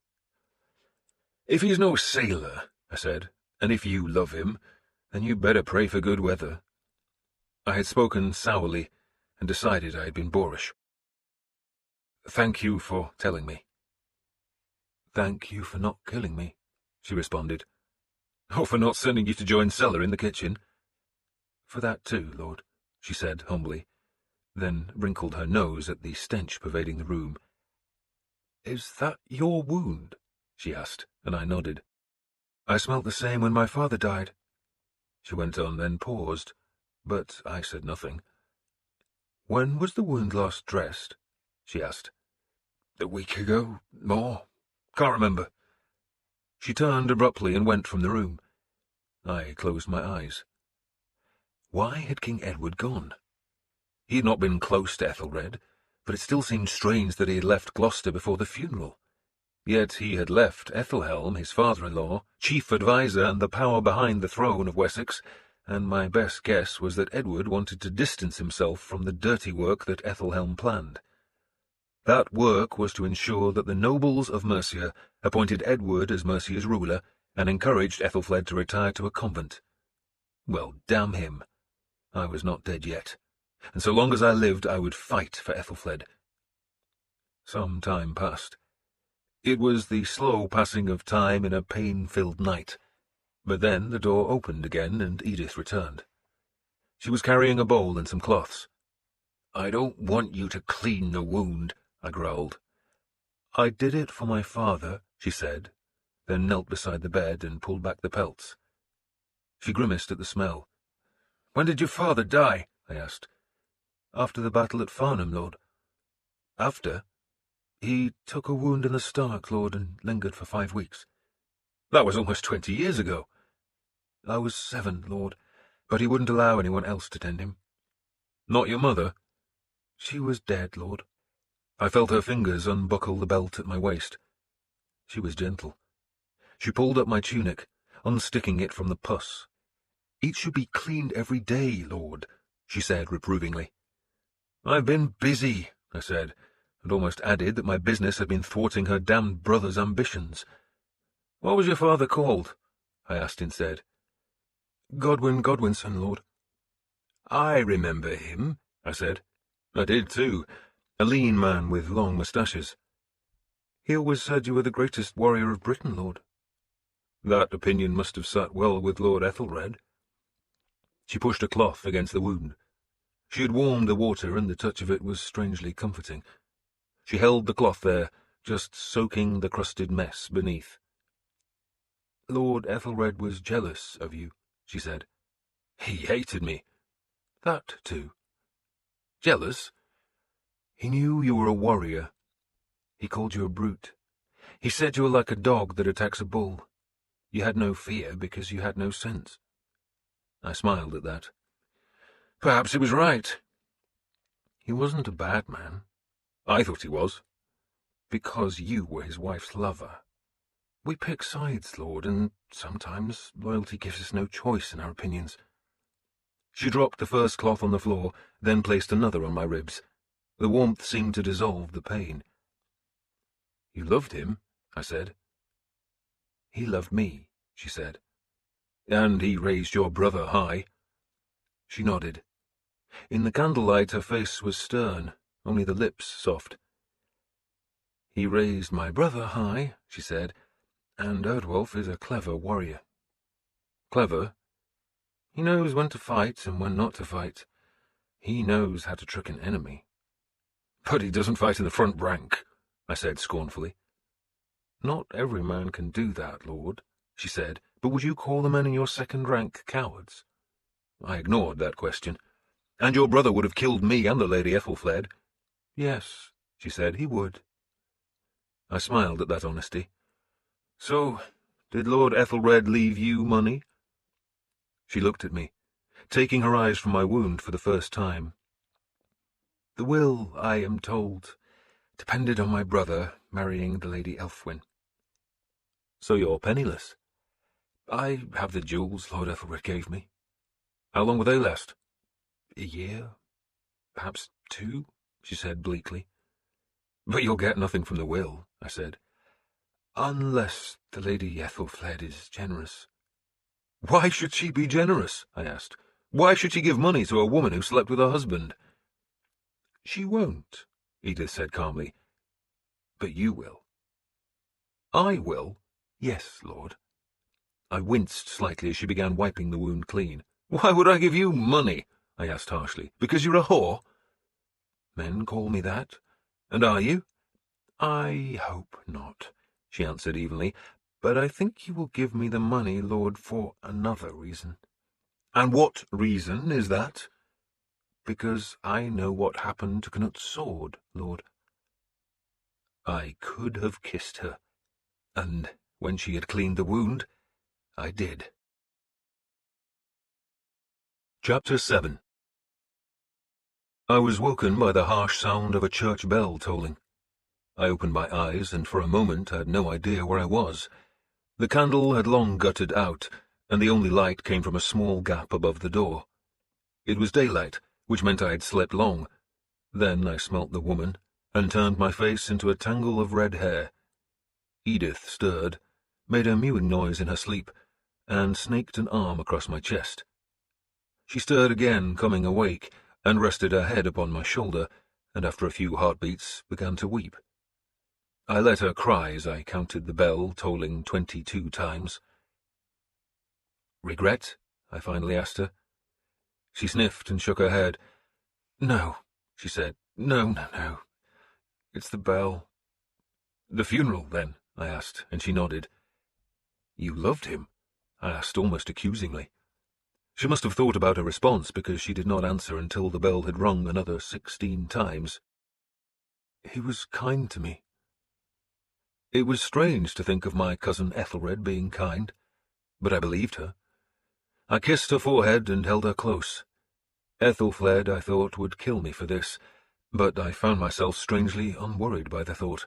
"If he's no sailor," I said, "and if you love him, then you'd better pray for good weather." I had spoken sourly, and decided I had been boorish. "Thank you for telling me." "Thank you for not killing me," she responded. "Or for not sending you to join Sella in the kitchen." "For that too, Lord," she said humbly, then wrinkled her nose at the stench pervading the room. "Is that your wound?" she asked, and I nodded. "I smelt the same when my father died." she went on, then paused, but I said nothing. "When was the wound last dressed?" she asked. "A week ago, more. Can't remember." She turned abruptly and went from the room. I closed my eyes. Why had King Edward gone? He had not been close to Ethelred, but it still seemed strange that he had left Gloucester before the funeral. Yet he had left Ethelhelm, his father-in-law, chief adviser and the power behind the throne of Wessex, and my best guess was that Edward wanted to distance himself from the dirty work that Ethelhelm planned. That work was to ensure that the nobles of Mercia appointed Edward as Mercia's ruler and encouraged Ethelfled to retire to a convent. Well, damn him. I was not dead yet, and so long as I lived I would fight for Ethelfled. Some time passed. It was the slow passing of time in a pain-filled night, but then the door opened again and Edith returned. She was carrying a bowl and some cloths. "I don't want you to clean the wound," I growled. "I did it for my father," she said, then knelt beside the bed and pulled back the pelts. She grimaced at the smell. "When did your father die?" I asked. "After the battle at Farnham, Lord." "After?" "He took a wound in the stomach, Lord, and lingered for 5 weeks." "That was almost 20 years ago." "I was 7, Lord, but he wouldn't allow anyone else to tend him." "Not your mother?" "She was dead, Lord." I felt her fingers unbuckle the belt at my waist. She was gentle. She pulled up my tunic, unsticking it from the pus. "It should be cleaned every day, Lord," she said reprovingly. "I've been busy," I said, and almost added that my business had been thwarting her damned brother's ambitions. "What was your father called?" I asked instead. "Godwinson, Lord." "I remember him," I said. I did too, a lean man with long moustaches. "He always said you were the greatest warrior of Britain, Lord." That opinion must have sat well with Lord Ethelred. She pushed a cloth against the wound. She had warmed the water, and the touch of it was strangely comforting. She held the cloth there, just soaking the crusted mess beneath. "Lord Ethelred was jealous of you," she said. "He hated me." "That too." "Jealous?" "He knew you were a warrior. He called you a brute. He said you were like a dog that attacks a bull. You had no fear because you had no sense." I smiled at that. Perhaps he was right. "He wasn't a bad man." "I thought he was." "Because you were his wife's lover. We pick sides, Lord, and sometimes loyalty gives us no choice in our opinions." She dropped the first cloth on the floor, then placed another on my ribs. The warmth seemed to dissolve the pain. "You loved him?" I said. "He loved me," she said. "And he raised your brother high?" She nodded. In the candlelight her face was stern, only the lips soft. "He raised my brother high," she said, "and Erdwolf is a clever warrior." "Clever?" "He knows when to fight and when not to fight. He knows how to trick an enemy." "But he doesn't fight in the front rank," I said scornfully. "Not every man can do that, Lord," she said, "but would you call the men in your second rank cowards?" I ignored that question. "And your brother would have killed me and the Lady Ethelfled." "Yes," she said, "he would." I smiled at that honesty. "So, did Lord Ethelred leave you money?" She looked at me, taking her eyes from my wound for the first time. "The will, I am told, depended on my brother marrying the Lady Elfwin." "So you're penniless?" "I have the jewels Lord Ethelred gave me." "How long will they last?" "A year, perhaps 2, she said bleakly. "But you'll get nothing from the will," I said. "Unless the Lady Ethelfled is generous." "Why should she be generous?" I asked. "Why should she give money to a woman who slept with her husband?" "She won't," Edith said calmly. "But you will." "I will?" "Yes, Lord." I winced slightly as she began wiping the wound clean. "Why would I give you money?" I asked harshly. "Because you're a whore?" "Men call me that. And are you?" "I hope not," she answered evenly, "but I think you will give me the money, Lord, for another reason." And what reason is that? Because I know what happened to Knut's sword, Lord. I could have kissed her, and when she had cleaned the wound, I did. Chapter 7. I was woken by the harsh sound of a church bell tolling. I opened my eyes, and for a moment had no idea where I was. The candle had long gutted out, and the only light came from a small gap above the door. It was daylight, which meant I had slept long. Then I smelt the woman, and turned my face into a tangle of red hair. Edith stirred, made a mewing noise in her sleep, and snaked an arm across my chest. She stirred again, coming awake, and rested her head upon my shoulder, and after a few heartbeats began to weep. I let her cry as I counted the bell tolling 22 times. "Regret?" I finally asked her. She sniffed and shook her head. "No," she said. No. It's the bell." "The funeral, then?" I asked, and she nodded. "You loved him?" I asked almost accusingly. She must have thought about her response, because she did not answer until the bell had rung another 16 times. "He was kind to me." It was strange to think of my cousin Ethelred being kind, but I believed her. I kissed her forehead and held her close. Ethelfled, I thought, would kill me for this, but I found myself strangely unworried by the thought.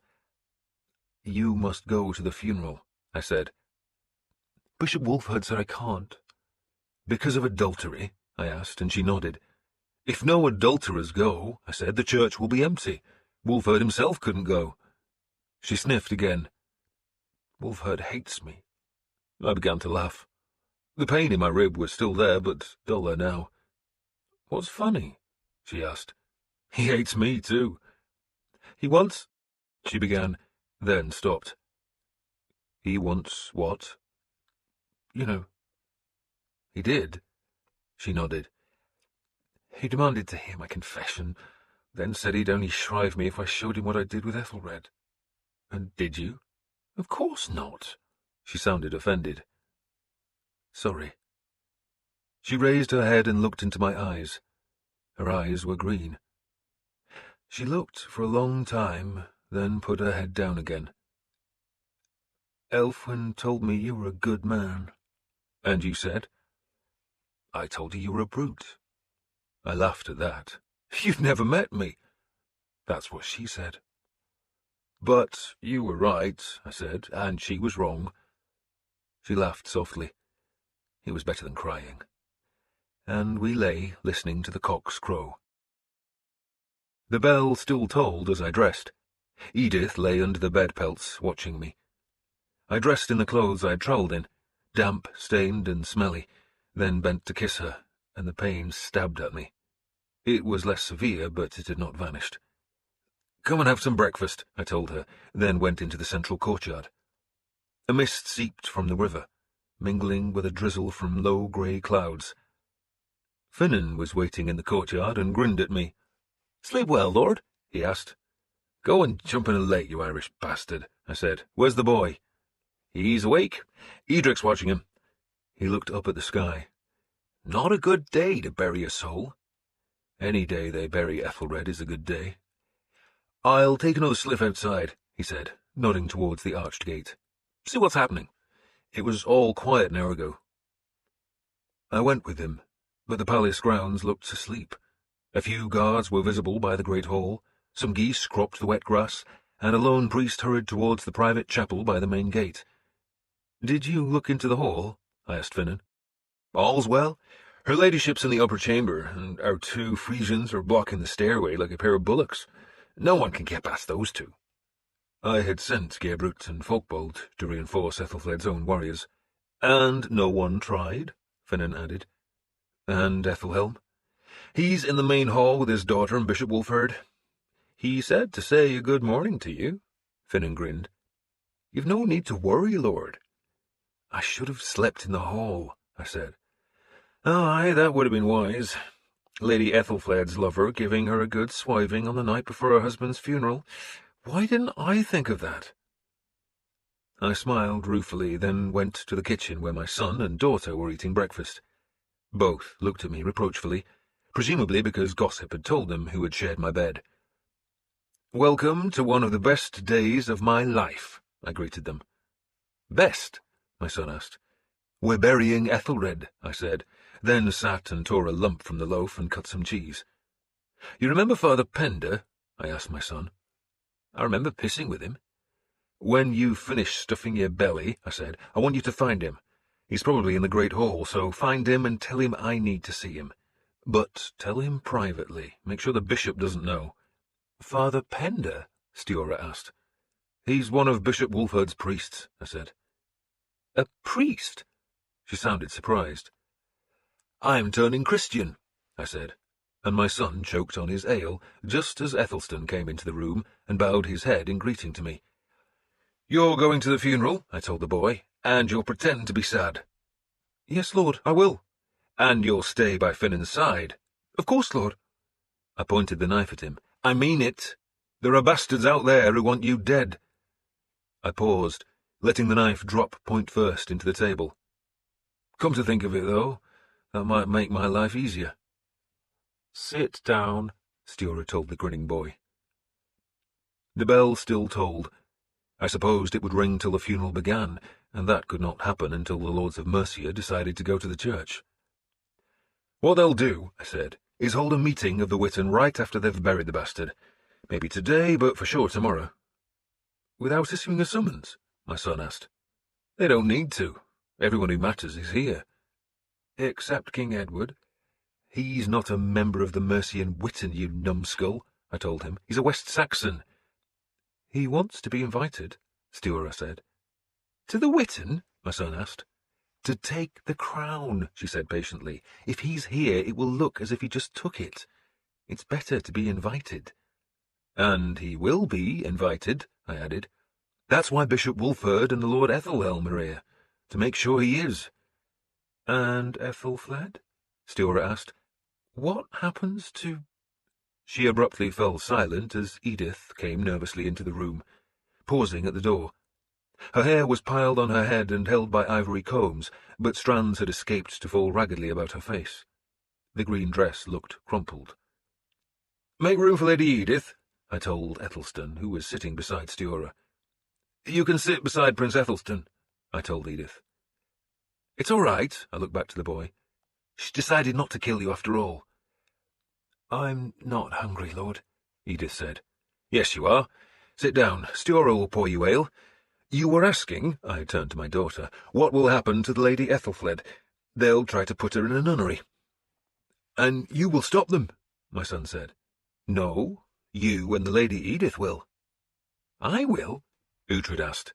"You must go to the funeral," I said. "Bishop Wulfheard said I can't." "Because of adultery?" I asked, and she nodded. "If no adulterers go," I said, "the church will be empty. Wulfheard himself couldn't go." She sniffed again. "Wulfheard hates me." I began to laugh. The pain in my rib was still there, but duller now. "What's funny?" she asked. "He hates me, too." "He wants—" she began, then stopped. "He wants what?" "You know." "He did?" She nodded. "He demanded to hear my confession, then said he'd only shrive me if I showed him what I did with Æthelred." "And did you?" "Of course not." She sounded offended. "Sorry." She raised her head and looked into my eyes. Her eyes were green. She looked for a long time, then put her head down again. "Elfwin told me you were a good man." "And you said?" "I told you you were a brute." I laughed at that. "You've never met me." "That's what she said." "But you were right," I said, "and she was wrong." She laughed softly. It was better than crying. And we lay listening to the cocks crow. The bell still tolled as I dressed. Edith lay under the bed-pelts, watching me. I dressed in the clothes I had travelled in, damp, stained, and smelly, then bent to kiss her, and the pain stabbed at me. It was less severe, but it had not vanished. "Come and have some breakfast," I told her, then went into the central courtyard. A mist seeped from the river, mingling with a drizzle from low grey clouds. Finan was waiting in the courtyard and grinned at me. "Sleep well, Lord?" he asked. "Go and jump in a lake, you Irish bastard," I said. "Where's the boy?" "He's awake. Edric's watching him." He looked up at the sky. "Not a good day to bury a soul." "Any day they bury Ethelred is a good day." "I'll take another sniff outside," he said, nodding towards the arched gate. "See what's happening. It was all quiet an hour ago." I went with him, but the palace grounds looked asleep. A few guards were visible by the great hall, some geese cropped the wet grass, and a lone priest hurried towards the private chapel by the main gate. "Did you look into the hall?" I asked Finan. "All's well. Her ladyship's in the upper chamber, and our 2 Frisians are blocking the stairway like a pair of bullocks. No one can get past those 2. I had sent Geirbrut and Folkbold to reinforce Ethelfled's own warriors. "And no one tried?" Finan added. "And Ethelhelm?" "He's in the main hall with his daughter and Bishop Wulfheard. He said to say a good morning to you." Finan grinned. "You've no need to worry, Lord." "I should have slept in the hall," I said. "Aye, that would have been wise. Lady Ethelflaed's lover giving her a good swiving on the night before her husband's funeral. Why didn't I think of that?" I smiled ruefully, then went to the kitchen where my son and daughter were eating breakfast. Both looked at me reproachfully, presumably because gossip had told them who had shared my bed. "Welcome to one of the best days of my life," I greeted them. "Best?" my son asked. "We're burying Ethelred," I said, then sat and tore a lump from the loaf and cut some cheese. "You remember Father Pender?" I asked my son. "I remember pissing with him." "When you finish stuffing your belly," I said, "I want you to find him. He's probably in the Great Hall, so find him and tell him I need to see him. But tell him privately. Make sure the bishop doesn't know." "Father Pender?" Stiora asked. "He's one of Bishop Wulfhered's priests," I said. "A priest?" She sounded surprised. "I'm turning Christian," I said, and my son choked on his ale just as Ethelstan came into the room and bowed his head in greeting to me. "You're going to the funeral," I told the boy, "and you'll pretend to be sad." "Yes, Lord, I will." "And you'll stay by Finnan's side." "Of course, Lord." I pointed the knife at him. "I mean it. There are bastards out there who want you dead." I paused, letting the knife drop point first into the table. "Come to think of it, though, that might make my life easier." "Sit down," Stiora told the grinning boy. The bell still tolled. I supposed it would ring till the funeral began, and that could not happen until the lords of Mercia decided to go to the church. "What they'll do," I said, "is hold a meeting of the Witten right after they've buried the bastard. Maybe today, but for sure tomorrow." "Without issuing a summons?" my son asked. "They don't need to. Everyone who matters is here." "Except King Edward. He's not a member of the Mercian Witten, you numbskull," I told him. "He's a West Saxon." "He wants to be invited," Stiora said. "To the Witten?" my son asked. "To take the crown," she said patiently. "If he's here, it will look as if he just took it. It's better to be invited." "And he will be invited," I added. "That's why Bishop Wulfhered and the Lord Ethelhelm are here, to make sure he is." "And Ethelfled?" Stiora asked. "What happens to—" She abruptly fell silent as Edith came nervously into the room, pausing at the door. Her hair was piled on her head and held by ivory combs, but strands had escaped to fall raggedly about her face. The green dress looked crumpled. "Make room for Lady Edith," I told Ethelstan, who was sitting beside Stiora. "You can sit beside Prince Ethelstan," I told Edith. "It's all right," I looked back to the boy. "She's decided not to kill you after all." "I'm not hungry, Lord," Edith said. "Yes, you are. Sit down. Stiora will pour you ale. You were asking," I turned to my daughter, "what will happen to the Lady Ethelfled? They'll try to put her in a nunnery." "And you will stop them," my son said. "No, you and the Lady Edith will." "I will?" Uhtred asked.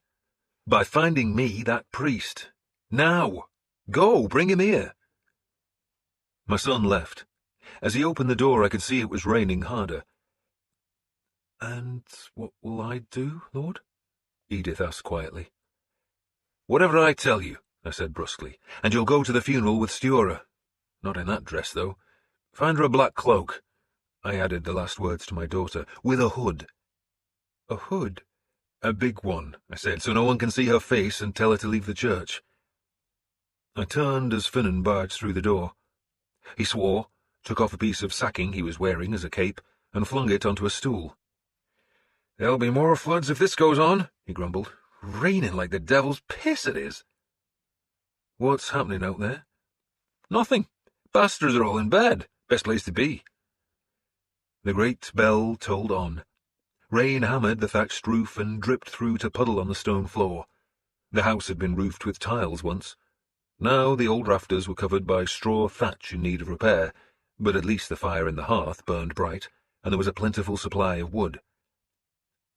"By finding me that priest. Now! Go, bring him here." My son left. As he opened the door, I could see it was raining harder. "And what will I do, Lord?" Edith asked quietly. "Whatever I tell you," I said brusquely, "and you'll go to the funeral with Stiora. Not in that dress, though. Find her a black cloak." I added the last words to my daughter, "with a hood." "A hood?" "A big one," I said, "so no one can see her face and tell her to leave the church." I turned as Finan barged through the door. He swore, took off a piece of sacking he was wearing as a cape, and flung it onto a stool. "There'll be more floods if this goes on," he grumbled. "Raining like the devil's piss it is." "What's happening out there?" "Nothing. Bastards are all in bed. Best place to be." The great bell tolled on. Rain hammered the thatched roof and dripped through to puddle on the stone floor. The house had been roofed with tiles once. Now the old rafters were covered by straw thatch in need of repair, but at least the fire in the hearth burned bright, and there was a plentiful supply of wood.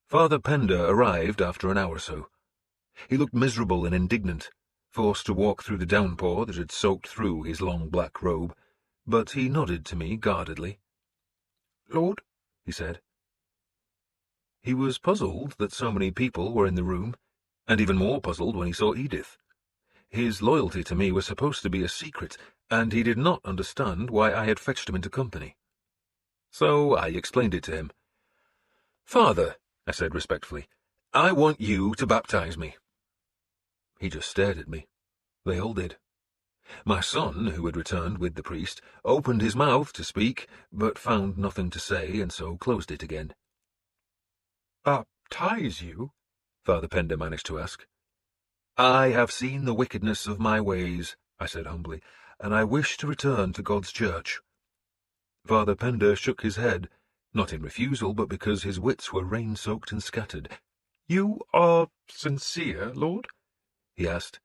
Father Pender arrived after an hour or so. He looked miserable and indignant, forced to walk through the downpour that had soaked through his long black robe, but he nodded to me guardedly. "Lord," he said. He was puzzled that so many people were in the room, and even more puzzled when he saw Edith. His loyalty to me was supposed to be a secret, and he did not understand why I had fetched him into company. So I explained it to him. "Father," I said respectfully, "I want you to baptize me." He just stared at me. They all did. My son, who had returned with the priest, opened his mouth to speak, but found nothing to say, and so closed it again. "Baptize you?" Father Pender managed to ask. "I have seen the wickedness of my ways," I said humbly, "and I wish to return to God's church." Father Pender shook his head, not in refusal, but because his wits were rain-soaked and scattered. "You are sincere, Lord?" he asked.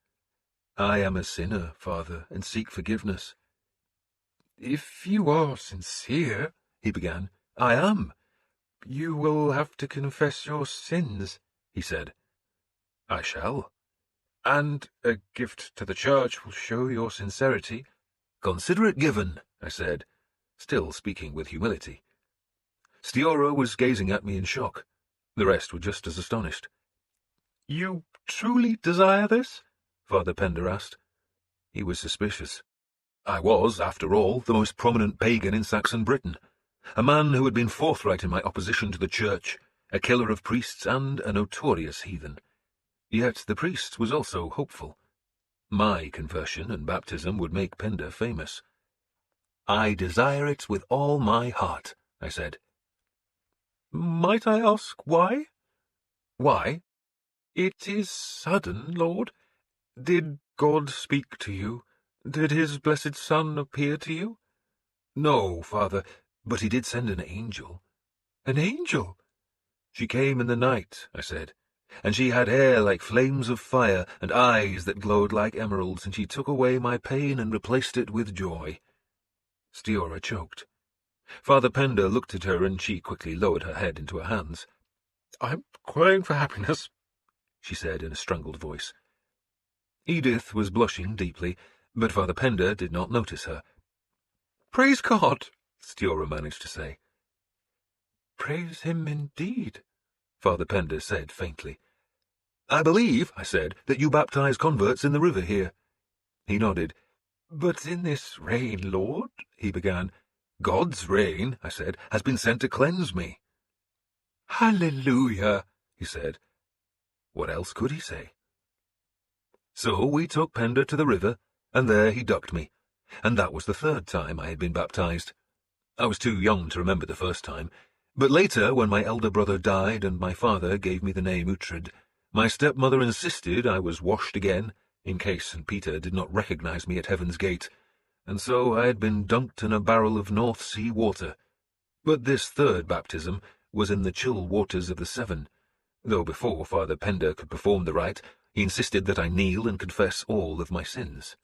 "I am a sinner, Father, and seek forgiveness." "If you are sincere," he began. "I am." "You will have to confess your sins," he said. "I shall." "And a gift to the church will show your sincerity." "Consider it given," I said, still speaking with humility. Stiorra was gazing at me in shock. The rest were just as astonished. "You truly desire this?" Father Pender asked. He was suspicious. I was, after all, the most prominent pagan in Saxon Britain, a man who had been forthright in my opposition to the church, a killer of priests and a notorious heathen. Yet the priest was also hopeful. My conversion and baptism would make Pender famous. "I desire it with all my heart," I said. "Might I ask why?" "Why?" "It is sudden, Lord. Did God speak to you? Did his blessed Son appear to you?" "No, Father, but he did send an angel." "An angel?" "She came in the night," I said, "and she had hair like flames of fire and eyes that glowed like emeralds, and she took away my pain and replaced it with joy." Stiorra choked. Father Pender looked at her, and she quickly lowered her head into her hands. "I'm crying for happiness," she said in a strangled voice. Edith was blushing deeply, but Father Pender did not notice her. "Praise God," Stiorra managed to say. "Praise him indeed," Father Pender said faintly. "I believe," I said, "that you baptize converts in the river here." He nodded. "But in this rain, Lord," he began. "God's rain," I said, "has been sent to cleanse me." "Hallelujah," he said. What else could he say? So we took Pender to the river, and there he ducked me, and that was the third time I had been baptized. I was too young to remember the first time, but later, when my elder brother died and my father gave me the name Uhtred, my stepmother insisted I was washed again, in case St. Peter did not recognize me at Heaven's Gate, and so I had been dunked in a barrel of North Sea water. But this third baptism was in the chill waters of the Severn, though before Father Pender could perform the rite, he insisted that I kneel and confess all of my sins.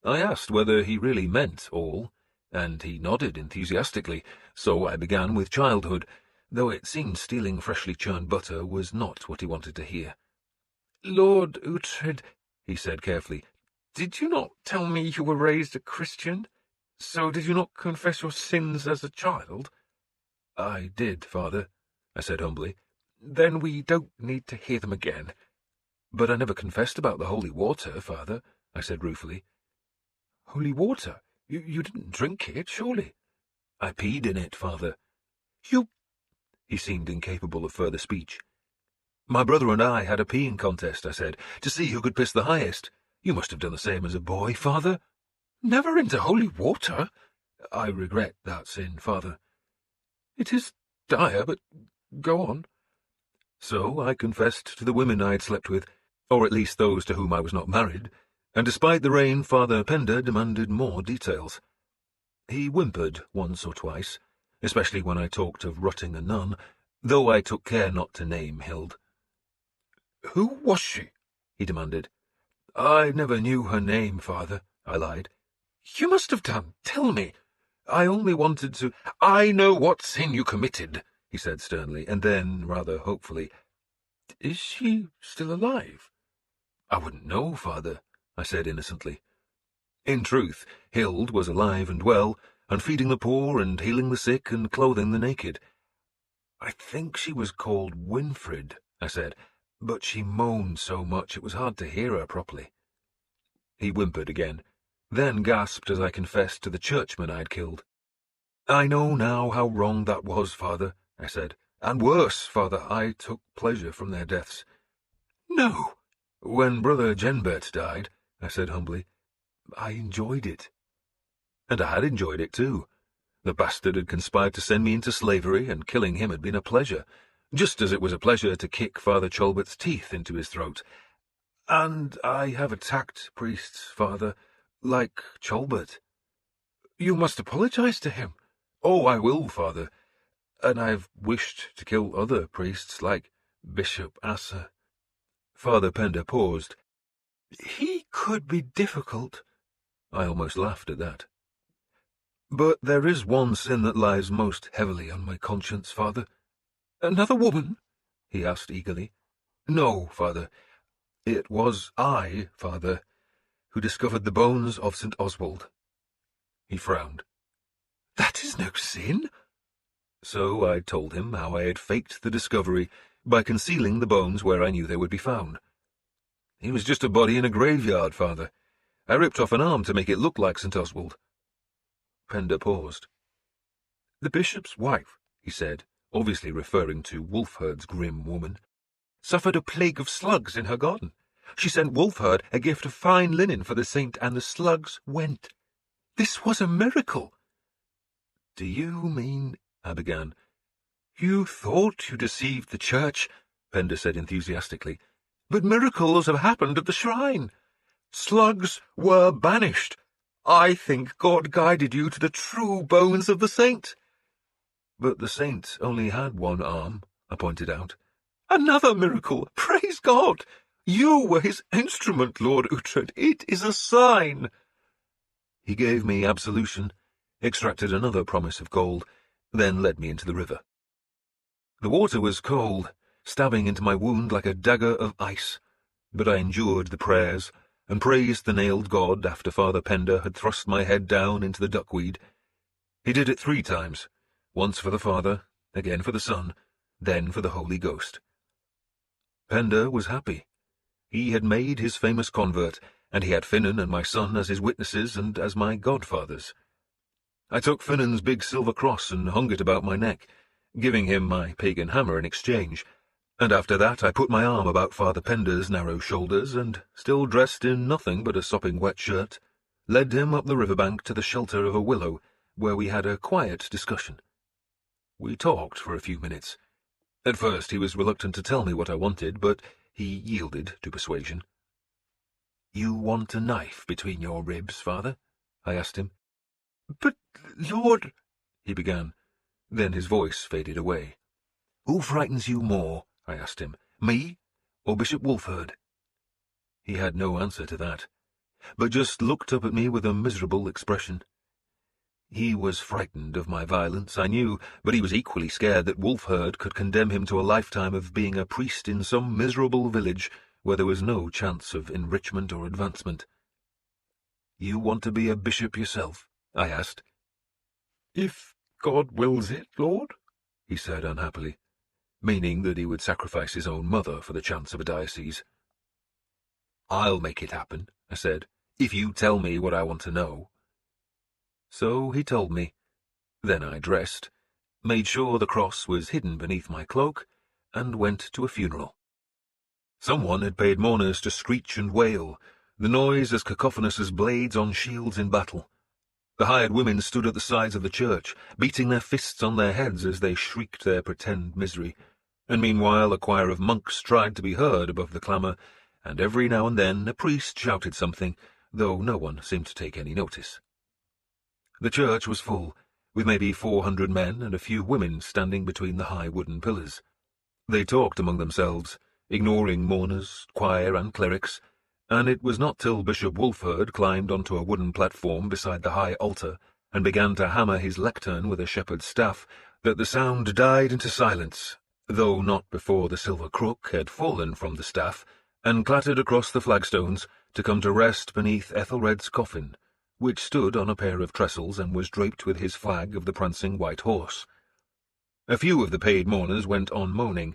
I asked whether he really meant all, and he nodded enthusiastically, so I began with childhood, though it seemed stealing freshly churned butter was not what he wanted to hear. "Lord Uhtred," he said carefully, "did you not tell me you were raised a Christian? So did you not confess your sins as a child?" "I did, Father," I said humbly. "Then we don't need to hear them again." "But I never confessed about the holy water, Father," I said ruefully. "Holy water? You didn't drink it, surely?" "I peed in it, Father." "You—" He seemed incapable of further speech. "My brother and I had a peeing contest," I said, "to see who could piss the highest. You must have done the same as a boy, Father." "Never into holy water?" "I regret that sin, Father." "It is dire, but go on." So I confessed to the women I had slept with, or at least those to whom I was not married, and despite the rain, Father Pender demanded more details. He whimpered once or twice, especially when I talked of rotting a nun, though I took care not to name Hild. "Who was she?" he demanded. "I never knew her name, Father," I lied. "You must have done. Tell me." "I only wanted to—" "I know what sin you committed," he said sternly, and then, rather hopefully, "Is she still alive?" "I wouldn't know, Father," I said innocently. In truth, Hild was alive and well, and feeding the poor and healing the sick and clothing the naked. "I think she was called Winfred," I said, "but she moaned so much it was hard to hear her properly." He whimpered again, then gasped as I confessed to the churchmen I had killed. "I know now how wrong that was, Father," I said, "and worse, Father, I took pleasure from their deaths." "No." "When Brother Genbert died," I said humbly, I enjoyed it. And I had enjoyed it too. The bastard had conspired to send me into slavery, and killing him had been a pleasure, just as it was a pleasure to kick Father Talbot's teeth into his throat. And I have attacked priests, Father, like Talbot. You must apologize to him. Oh, I will, Father. And I've wished to kill other priests, like Bishop Asser. Father Pender paused. He could be difficult. I almost laughed at that. But there is one sin that lies most heavily on my conscience, Father. Another woman? He asked eagerly. No, Father. It was I, Father, who discovered the bones of St. Oswald. He frowned. That is no sin. So I told him how I had faked the discovery by concealing the bones where I knew they would be found. He was just a body in a graveyard, Father. I ripped off an arm to make it look like St. Oswald. Pender paused. The bishop's wife, he said, obviously referring to Wulfherd's grim woman, suffered a plague of slugs in her garden. She sent Wulfherd a gift of fine linen for the saint, and the slugs went. This was a miracle. Do you mean... I began. You thought you deceived the church, Pender said enthusiastically, but miracles have happened at the shrine. Slugs were banished. I think God guided you to the true bones of the saint. But the saint only had one arm, I pointed out. Another miracle! Praise God! You were his instrument, Lord Uhtred. It is a sign. He gave me absolution, extracted another promise of gold, then led me into the river. The water was cold, stabbing into my wound like a dagger of ice, but I endured the prayers and praised the nailed god after Father Pender had thrust my head down into the duckweed. He did it 3 times, once for the Father, again for the Son, then for the Holy Ghost. Pender was happy. He had made his famous convert, and he had Finan and my son as his witnesses and as my godfathers. I took Finan's big silver cross and hung it about my neck, giving him my pagan hammer in exchange, and after that I put my arm about Father Pender's narrow shoulders and, still dressed in nothing but a sopping wet shirt, led him up the riverbank to the shelter of a willow, where we had a quiet discussion. We talked for a few minutes. At first he was reluctant to tell me what I wanted, but he yielded to persuasion. "You want a knife between your ribs, Father?" I asked him. "But, Lord—" he began. Then his voice faded away. "Who frightens you more?" I asked him. "Me or Bishop Wulfherd?" He had no answer to that, but just looked up at me with a miserable expression. He was frightened of my violence, I knew, but he was equally scared that Wulfherd could condemn him to a lifetime of being a priest in some miserable village where there was no chance of enrichment or advancement. "You want to be a bishop yourself?" I asked. "If God wills it, Lord," he said unhappily, meaning that he would sacrifice his own mother for the chance of a diocese. "I'll make it happen," I said, "if you tell me what I want to know." So he told me. Then I dressed, made sure the cross was hidden beneath my cloak, and went to a funeral. Someone had paid mourners to screech and wail, the noise as cacophonous as blades on shields in battle. The hired women stood at the sides of the church, beating their fists on their heads as they shrieked their pretend misery, and meanwhile a choir of monks tried to be heard above the clamour, and every now and then a priest shouted something, though no one seemed to take any notice. The church was full, with maybe 400 men and a few women standing between the high wooden pillars. They talked among themselves, ignoring mourners, choir, and clerics, and it was not till Bishop Wulfherd climbed onto a wooden platform beside the high altar and began to hammer his lectern with a shepherd's staff that the sound died into silence, though not before the silver crook had fallen from the staff and clattered across the flagstones to come to rest beneath Ethelred's coffin, which stood on a pair of trestles and was draped with his flag of the prancing white horse. A few of the paid mourners went on moaning,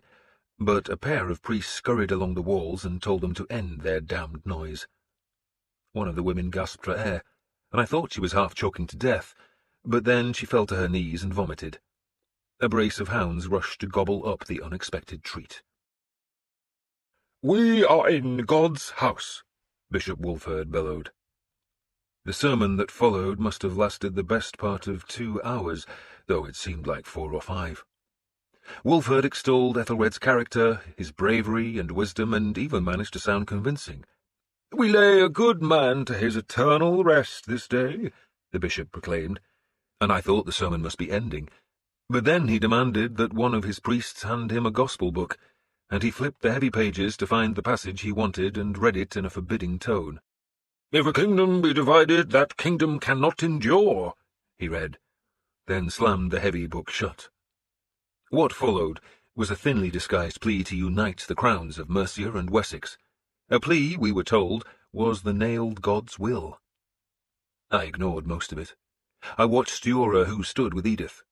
but a pair of priests scurried along the walls and told them to end their damned noise. One of the women gasped for air, and I thought she was half choking to death, but then she fell to her knees and vomited. A brace of hounds rushed to gobble up the unexpected treat. "We are in God's house," Bishop Wulfherd bellowed. The sermon that followed must have lasted the best part of 2 hours, though it seemed like 4 or 5. Wulfhere extolled Ethelred's character, his bravery and wisdom, and even managed to sound convincing. "We lay a good man to his eternal rest this day," the bishop proclaimed, and I thought the sermon must be ending. But then he demanded that one of his priests hand him a gospel book, and he flipped the heavy pages to find the passage he wanted and read it in a forbidding tone. "If a kingdom be divided, that kingdom cannot endure," he read, then slammed the heavy book shut. What followed was a thinly disguised plea to unite the crowns of Mercia and Wessex. A plea, we were told, was the nailed God's will. I ignored most of it. I watched Ura, who stood with Edith.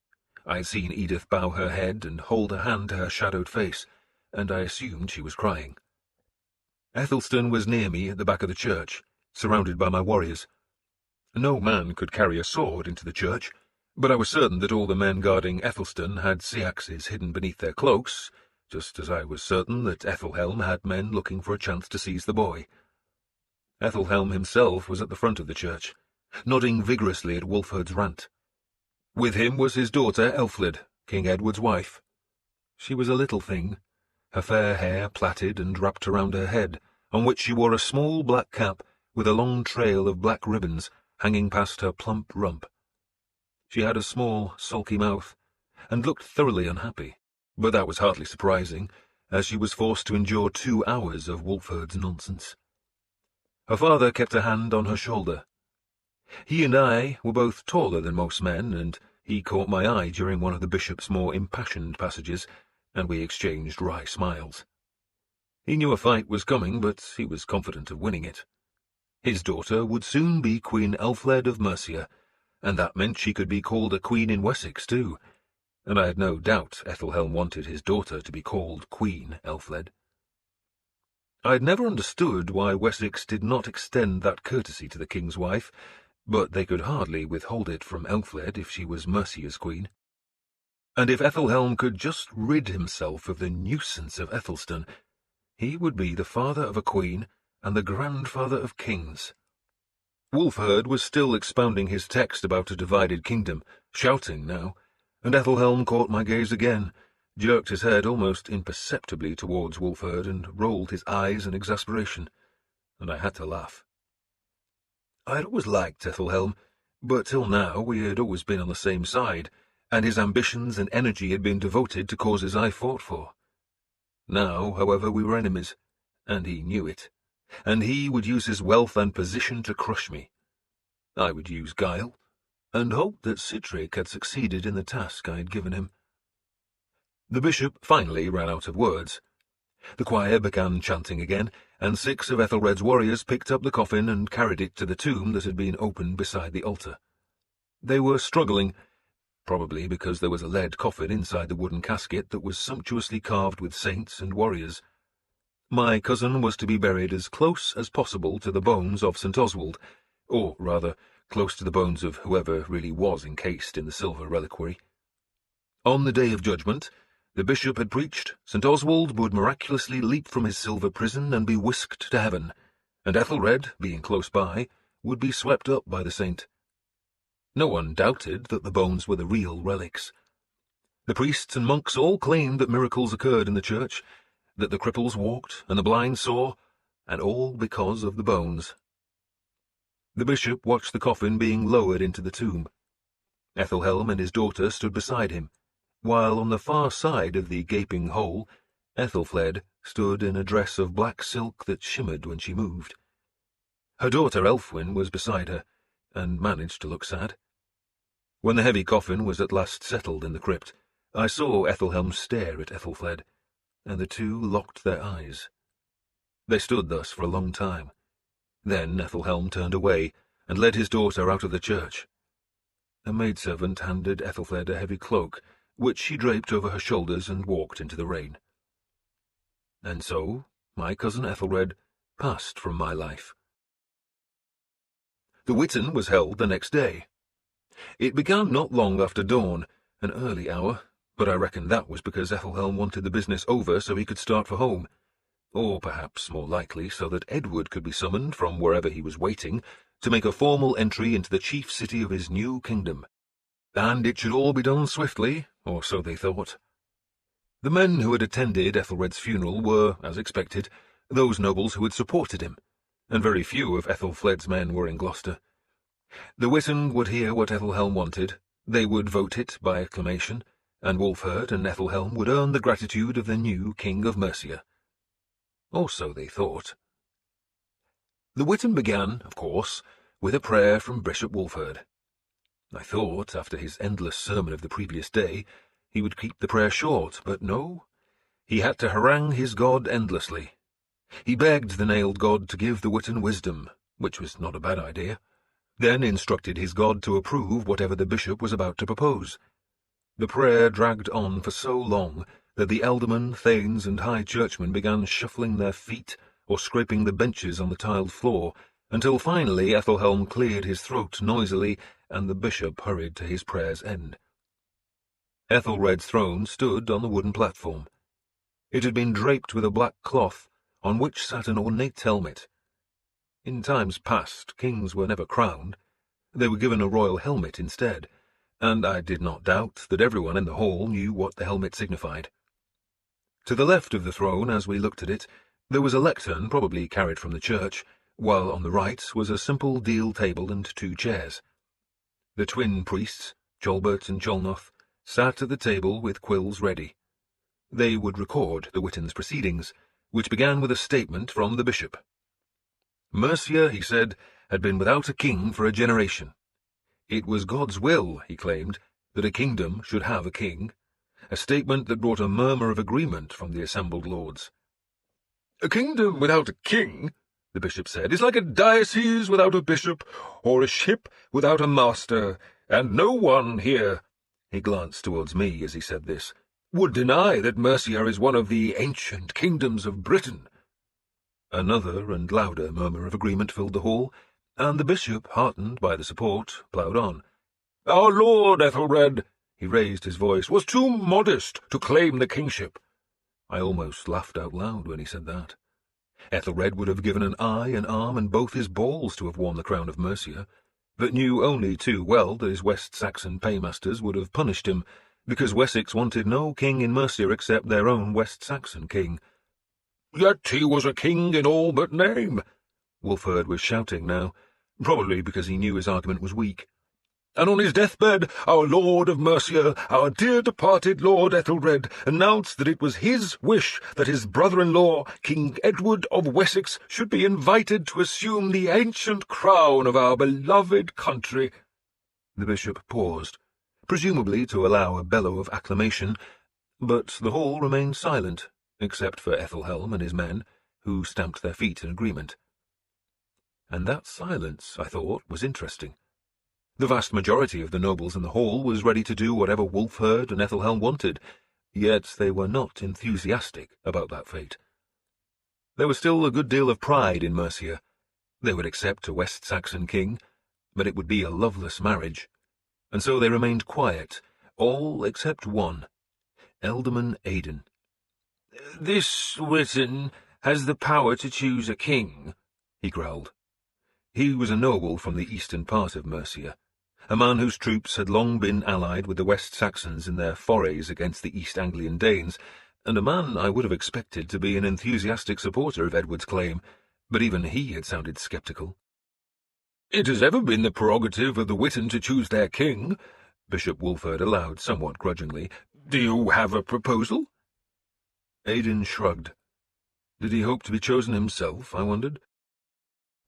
I had seen Edith bow her head and hold a hand to her shadowed face, and I assumed she was crying. Aethelstan was near me at the back of the church, surrounded by my warriors. No man could carry a sword into the church, but I was certain that all the men guarding Aethelstan had sea-axes hidden beneath their cloaks, just as I was certain that Æthelhelm had men looking for a chance to seize the boy. Æthelhelm himself was at the front of the church, nodding vigorously at Wulfhere's rant. With him was his daughter Ethelfled, King Edward's wife. She was a little thing, her fair hair plaited and wrapped around her head, on which she wore a small black cap with a long trail of black ribbons hanging past her plump rump. She had a small, sulky mouth, and looked thoroughly unhappy, but that was hardly surprising, as she was forced to endure 2 hours of Wulfhere's nonsense. Her father kept a hand on her shoulder. He and I were both taller than most men, and he caught my eye during one of the bishop's more impassioned passages, and we exchanged wry smiles. He knew a fight was coming, but he was confident of winning it. His daughter would soon be Queen Ethelfled of Mercia, and that meant she could be called a queen in Wessex too, and I had no doubt Æthelhelm wanted his daughter to be called Queen Ethelfled. I had never understood why Wessex did not extend that courtesy to the king's wife, but they could hardly withhold it from Ethelfled if she was Mercia's queen. And if Æthelhelm could just rid himself of the nuisance of Æthelstan, he would be the father of a queen and the grandfather of kings. Wulfhere was still expounding his text about a divided kingdom, shouting now, and Æthelhelm caught my gaze again, jerked his head almost imperceptibly towards Wulfhere, and rolled his eyes in exasperation, and I had to laugh. I had always liked Æthelhelm, but till now we had always been on the same side, and his ambitions and energy had been devoted to causes I fought for. Now, however, we were enemies, and he knew it, and he would use his wealth and position to crush me. I would use guile, and hope that Sihtric had succeeded in the task I had given him. The bishop finally ran out of words. The choir began chanting again, and 6 of Ethelred's warriors picked up the coffin and carried it to the tomb that had been opened beside the altar. They were struggling, probably because there was a lead coffin inside the wooden casket that was sumptuously carved with saints and warriors. My cousin was to be buried as close as possible to the bones of St. Oswald, or rather, close to the bones of whoever really was encased in the silver reliquary. On the Day of Judgment, the bishop had preached, St. Oswald would miraculously leap from his silver prison and be whisked to heaven, and Ethelred, being close by, would be swept up by the saint. No one doubted that the bones were the real relics. The priests and monks all claimed that miracles occurred in the church, that the cripples walked and the blind saw, and all because of the bones. The bishop watched the coffin being lowered into the tomb. Æthelhelm and his daughter stood beside him, while on the far side of the gaping hole, Ethelfled stood in a dress of black silk that shimmered when she moved. Her daughter Elfwin was beside her, and managed to look sad. When the heavy coffin was at last settled in the crypt, I saw Æthelhelm stare at Ethelfled, and the two locked their eyes. They stood thus for a long time. Then Æthelhelm turned away, and led his daughter out of the church. A maidservant handed Ethelfled a heavy cloak, which she draped over her shoulders and walked into the rain. And so my cousin Ethelred passed from my life. The Witten was held the next day. It began not long after dawn, an early hour, but I reckon that was because Æthelhelm wanted the business over so he could start for home, or perhaps more likely so that Edward could be summoned from wherever he was waiting to make a formal entry into the chief city of his new kingdom. And it should all be done swiftly, or so they thought. The men who had attended Ethelred's funeral were, as expected, those nobles who had supported him, and very few of Ethelfled's men were in Gloucester. The Witten would hear what Ethelhelm wanted, they would vote it by acclamation, and Wulfhere and Ethelhelm would earn the gratitude of the new King of Mercia. Or so they thought. The Witten began, of course, with a prayer from Bishop Wulfhere. I thought, after his endless sermon of the previous day, he would keep the prayer short, but no. He had to harangue his god endlessly. He begged the nailed god to give the Witten wisdom, which was not a bad idea, then instructed his god to approve whatever the bishop was about to propose. The prayer dragged on for so long that the aldermen, thanes, and high churchmen began shuffling their feet or scraping the benches on the tiled floor, until finally Ethelhelm cleared his throat noisily, and the bishop hurried to his prayer's end. Ethelred's throne stood on the wooden platform. It had been draped with a black cloth, on which sat an ornate helmet. In times past, kings were never crowned. They were given a royal helmet instead, and I did not doubt that everyone in the hall knew what the helmet signified. To the left of the throne, as we looked at it, there was a lectern probably carried from the church, while on the right was a simple deal table and 2 chairs. The twin priests, Jolbert and Jolnoth, sat at the table with quills ready. They would record the Witten's proceedings, which began with a statement from the bishop. Mercia, he said, had been without a king for a generation. It was God's will, he claimed, that a kingdom should have a king, a statement that brought a murmur of agreement from the assembled lords. "A kingdom without a king," the bishop said, "is like a diocese without a bishop, or a ship without a master, and no one here," he glanced towards me as he said this, "would deny that Mercia is one of the ancient kingdoms of Britain." Another and louder murmur of agreement filled the hall, and the bishop, heartened by the support, ploughed on. "Our lord Ethelred," he raised his voice, "was too modest to claim the kingship." I almost laughed out loud when he said that. Ethelred would have given an eye, an arm, and both his balls to have worn the crown of Mercia, but knew only too well that his West Saxon paymasters would have punished him, because Wessex wanted no king in Mercia except their own West Saxon king. "Yet he was a king in all but name," Wulfhere was shouting now, probably because he knew his argument was weak. "And on his deathbed, our lord of Mercia, our dear departed Lord Ethelred, announced that it was his wish that his brother-in-law, King Edward of Wessex, should be invited to assume the ancient crown of our beloved country." The bishop paused, presumably to allow a bellow of acclamation, but the hall remained silent, except for Ethelhelm and his men, who stamped their feet in agreement. And that silence, I thought, was interesting. The vast majority of the nobles in the hall was ready to do whatever Wulfhere and Ethelhelm wanted, yet they were not enthusiastic about that fate. There was still a good deal of pride in Mercia. They would accept a West Saxon king, but it would be a loveless marriage, and so they remained quiet, all except one, Ealdorman Aidan. "This Witten has the power to choose a king," he growled. He was a noble from the eastern part of Mercia, a man whose troops had long been allied with the West Saxons in their forays against the East Anglian Danes, and a man I would have expected to be an enthusiastic supporter of Edward's claim, but even he had sounded sceptical. "It has ever been the prerogative of the Witten to choose their king," Bishop Wulfhere allowed somewhat grudgingly. "Do you have a proposal?" Aidan shrugged. Did he hope to be chosen himself, I wondered?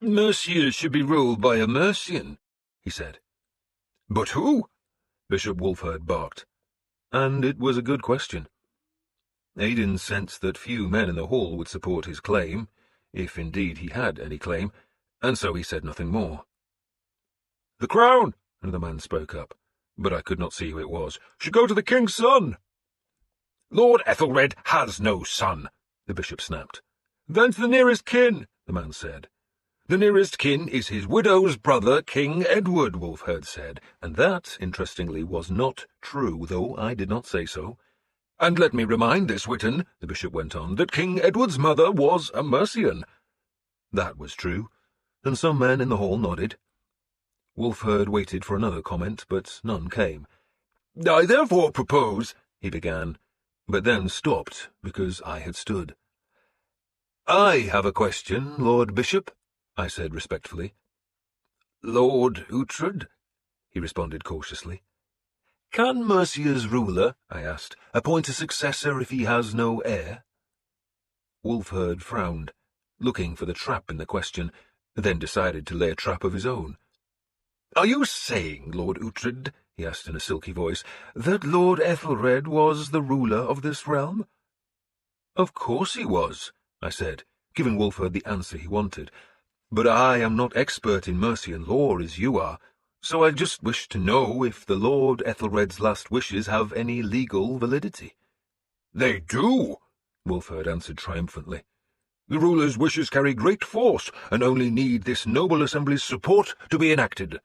"Mercia should be ruled by a Mercian," he said. "But who?" Bishop Wulfhere barked. And it was a good question. Aidan sensed that few men in the hall would support his claim, if indeed he had any claim, and so he said nothing more. "The crown," another man spoke up, but I could not see who it was, "should go to the king's son." "Lord Ethelred has no son," the bishop snapped. "Then to the nearest kin," the man said. "The nearest kin is his widow's brother, King Edward," Wulfhere said, and that, interestingly, was not true, though I did not say so. "And let me remind this Witten," the bishop went on, "that King Edward's mother was a Mercian." That was true. and some men in the hall nodded. Wulfhere waited for another comment, but none came. "I therefore propose," he began, but then stopped because I had stood. "I have a question, Lord Bishop," I said respectfully. "Lord Uhtred?" he responded cautiously. "Can Mercia's ruler," I asked, "appoint a successor if he has no heir?" Wulfhere frowned, looking for the trap in the question, then decided to lay a trap of his own. "Are you saying, Lord Uhtred," he asked in a silky voice, "that Lord Ethelred was the ruler of this realm?" "Of course he was," I said, giving Wulfhere the answer he wanted. "But I am not expert in Mercian law as you are, so I just wish to know if the Lord Ethelred's last wishes have any legal validity." "They do," Wulfhere answered triumphantly. "The ruler's wishes carry great force, and only need this noble assembly's support to be enacted."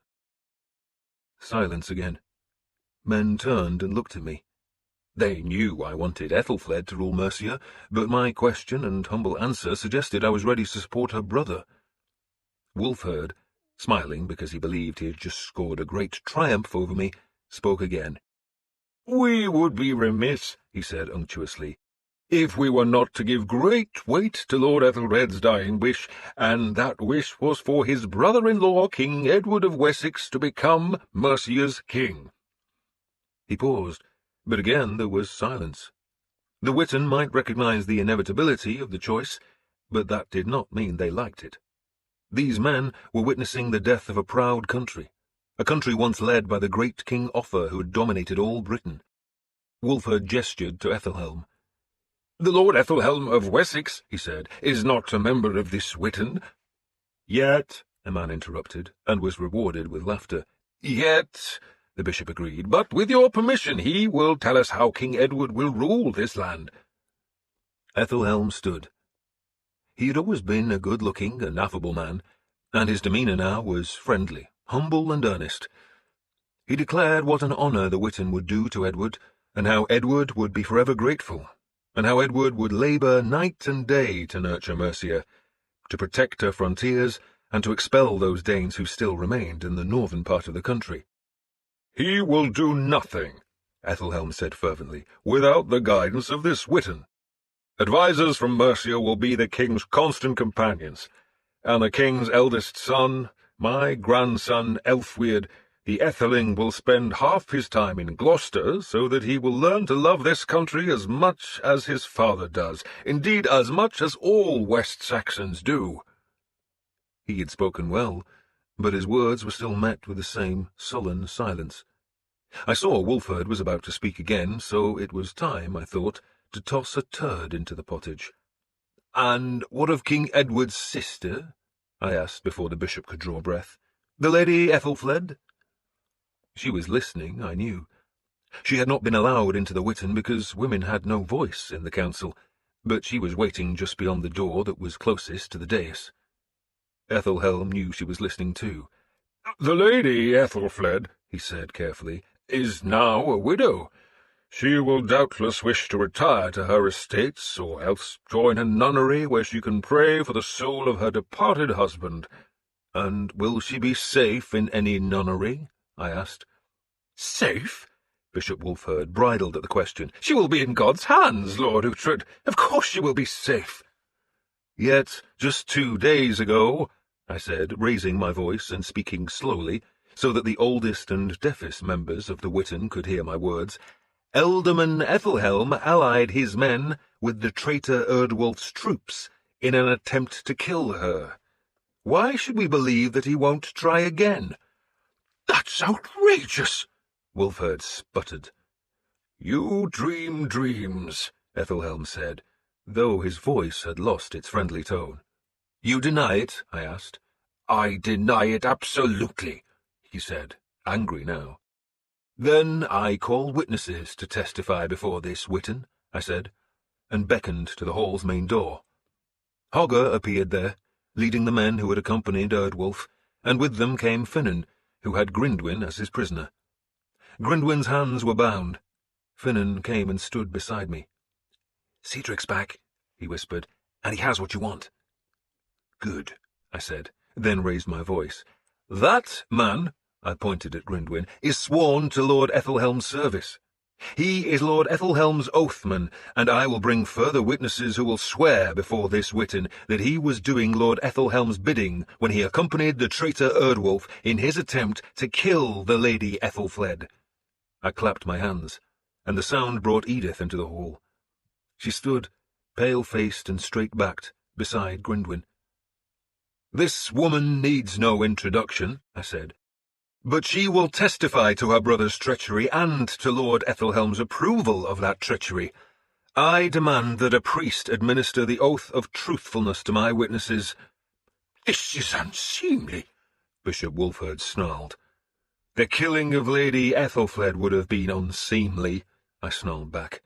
Silence again. Men turned and looked at me. They knew I wanted Ethelfled to rule Mercia, but my question and humble answer suggested I was ready to support her brother. Wulfhere, smiling because he believed he had just scored a great triumph over me, spoke again. "We would be remiss," he said unctuously, "if we were not to give great weight to Lord Ethelred's dying wish, and that wish was for his brother-in-law, King Edward of Wessex, to become Mercia's king." He paused, but again there was silence. The Witten might recognize the inevitability of the choice, but that did not mean they liked it. These men were witnessing the death of a proud country, a country once led by the great King Offa who had dominated all Britain. Wulfhere gestured to Ethelhelm. "The Lord Ethelhelm of Wessex," he said, "is not a member of this Witten." "Yet," a man interrupted, and was rewarded with laughter. "Yet," the bishop agreed, "but with your permission he will tell us how King Edward will rule this land." Ethelhelm stood. He had always been a good-looking and affable man, and his demeanour now was friendly, humble and earnest. He declared what an honour the Witten would do to Edward, and how Edward would be forever grateful, and how Edward would labour night and day to nurture Mercia, to protect her frontiers, and to expel those Danes who still remained in the northern part of the country. "He will do nothing," Ethelhelm said fervently, "without the guidance of this Witten. Advisers from Mercia will be the king's constant companions, and the king's eldest son, my grandson Æthelflaed, the Ætheling, will spend half his time in Gloucester, so that he will learn to love this country as much as his father does, indeed as much as all West Saxons do." He had spoken well, but his words were still met with the same sullen silence. I saw Wulfhere was about to speak again, so it was time, I thought, to toss a turd into the pottage. "And what of King Edward's sister?" I asked before the bishop could draw breath. "The Lady Ethelfled?" She was listening, I knew. She had not been allowed into the Witten because women had no voice in the council, but she was waiting just beyond the door that was closest to the dais. Ethelhelm knew she was listening too. "The Lady Ethelfled," he said carefully, "is now a widow. She will doubtless wish to retire to her estates, or else join a nunnery where she can pray for the soul of her departed husband." "And will she be safe in any nunnery?" I asked. "Safe?" Bishop Wulfhere bridled at the question. "She will be in God's hands, Lord Uhtred. Of course she will be safe." "Yet, just 2 days ago," I said, raising my voice and speaking slowly, so that the oldest and deafest members of the Witten could hear my words, "Ealdorman Ethelhelm allied his men with the traitor Erdwolf's troops in an attempt to kill her. Why should we believe that he won't try again?" "That's outrageous!" Wulfhere sputtered. "You dream dreams," Ethelhelm said, though his voice had lost its friendly tone. "You deny it?" I asked. "I deny it absolutely," he said, angry now. "Then I call witnesses to testify before this Witten," I said, and beckoned to the hall's main door. Hogger appeared there, leading the men who had accompanied Erdwolf, and with them came Finnen, who had Gryndwin as his prisoner. Gryndwin's hands were bound. Finnen came and stood beside me. "Cedric's back," he whispered, "and he has what you want." "Good," I said. then raised my voice. "That man," I pointed at Gwyndwyn, "is sworn to Lord Ethelhelm's service. He is Lord Ethelhelm's oathman, and I will bring further witnesses who will swear before this Witten that he was doing Lord Ethelhelm's bidding when he accompanied the traitor Erdwolf in his attempt to kill the Lady Ethelfled." I clapped my hands, and the sound brought Edith into the hall. She stood, pale-faced and straight-backed, beside Gwyndwyn. "This woman needs no introduction," I said, "but she will testify to her brother's treachery and to Lord Ethelhelm's approval of that treachery. I demand that a priest administer the oath of truthfulness to my witnesses." "This is unseemly," Bishop Wulfheard snarled. "The killing of Lady Ethelfled would have been unseemly," I snarled back.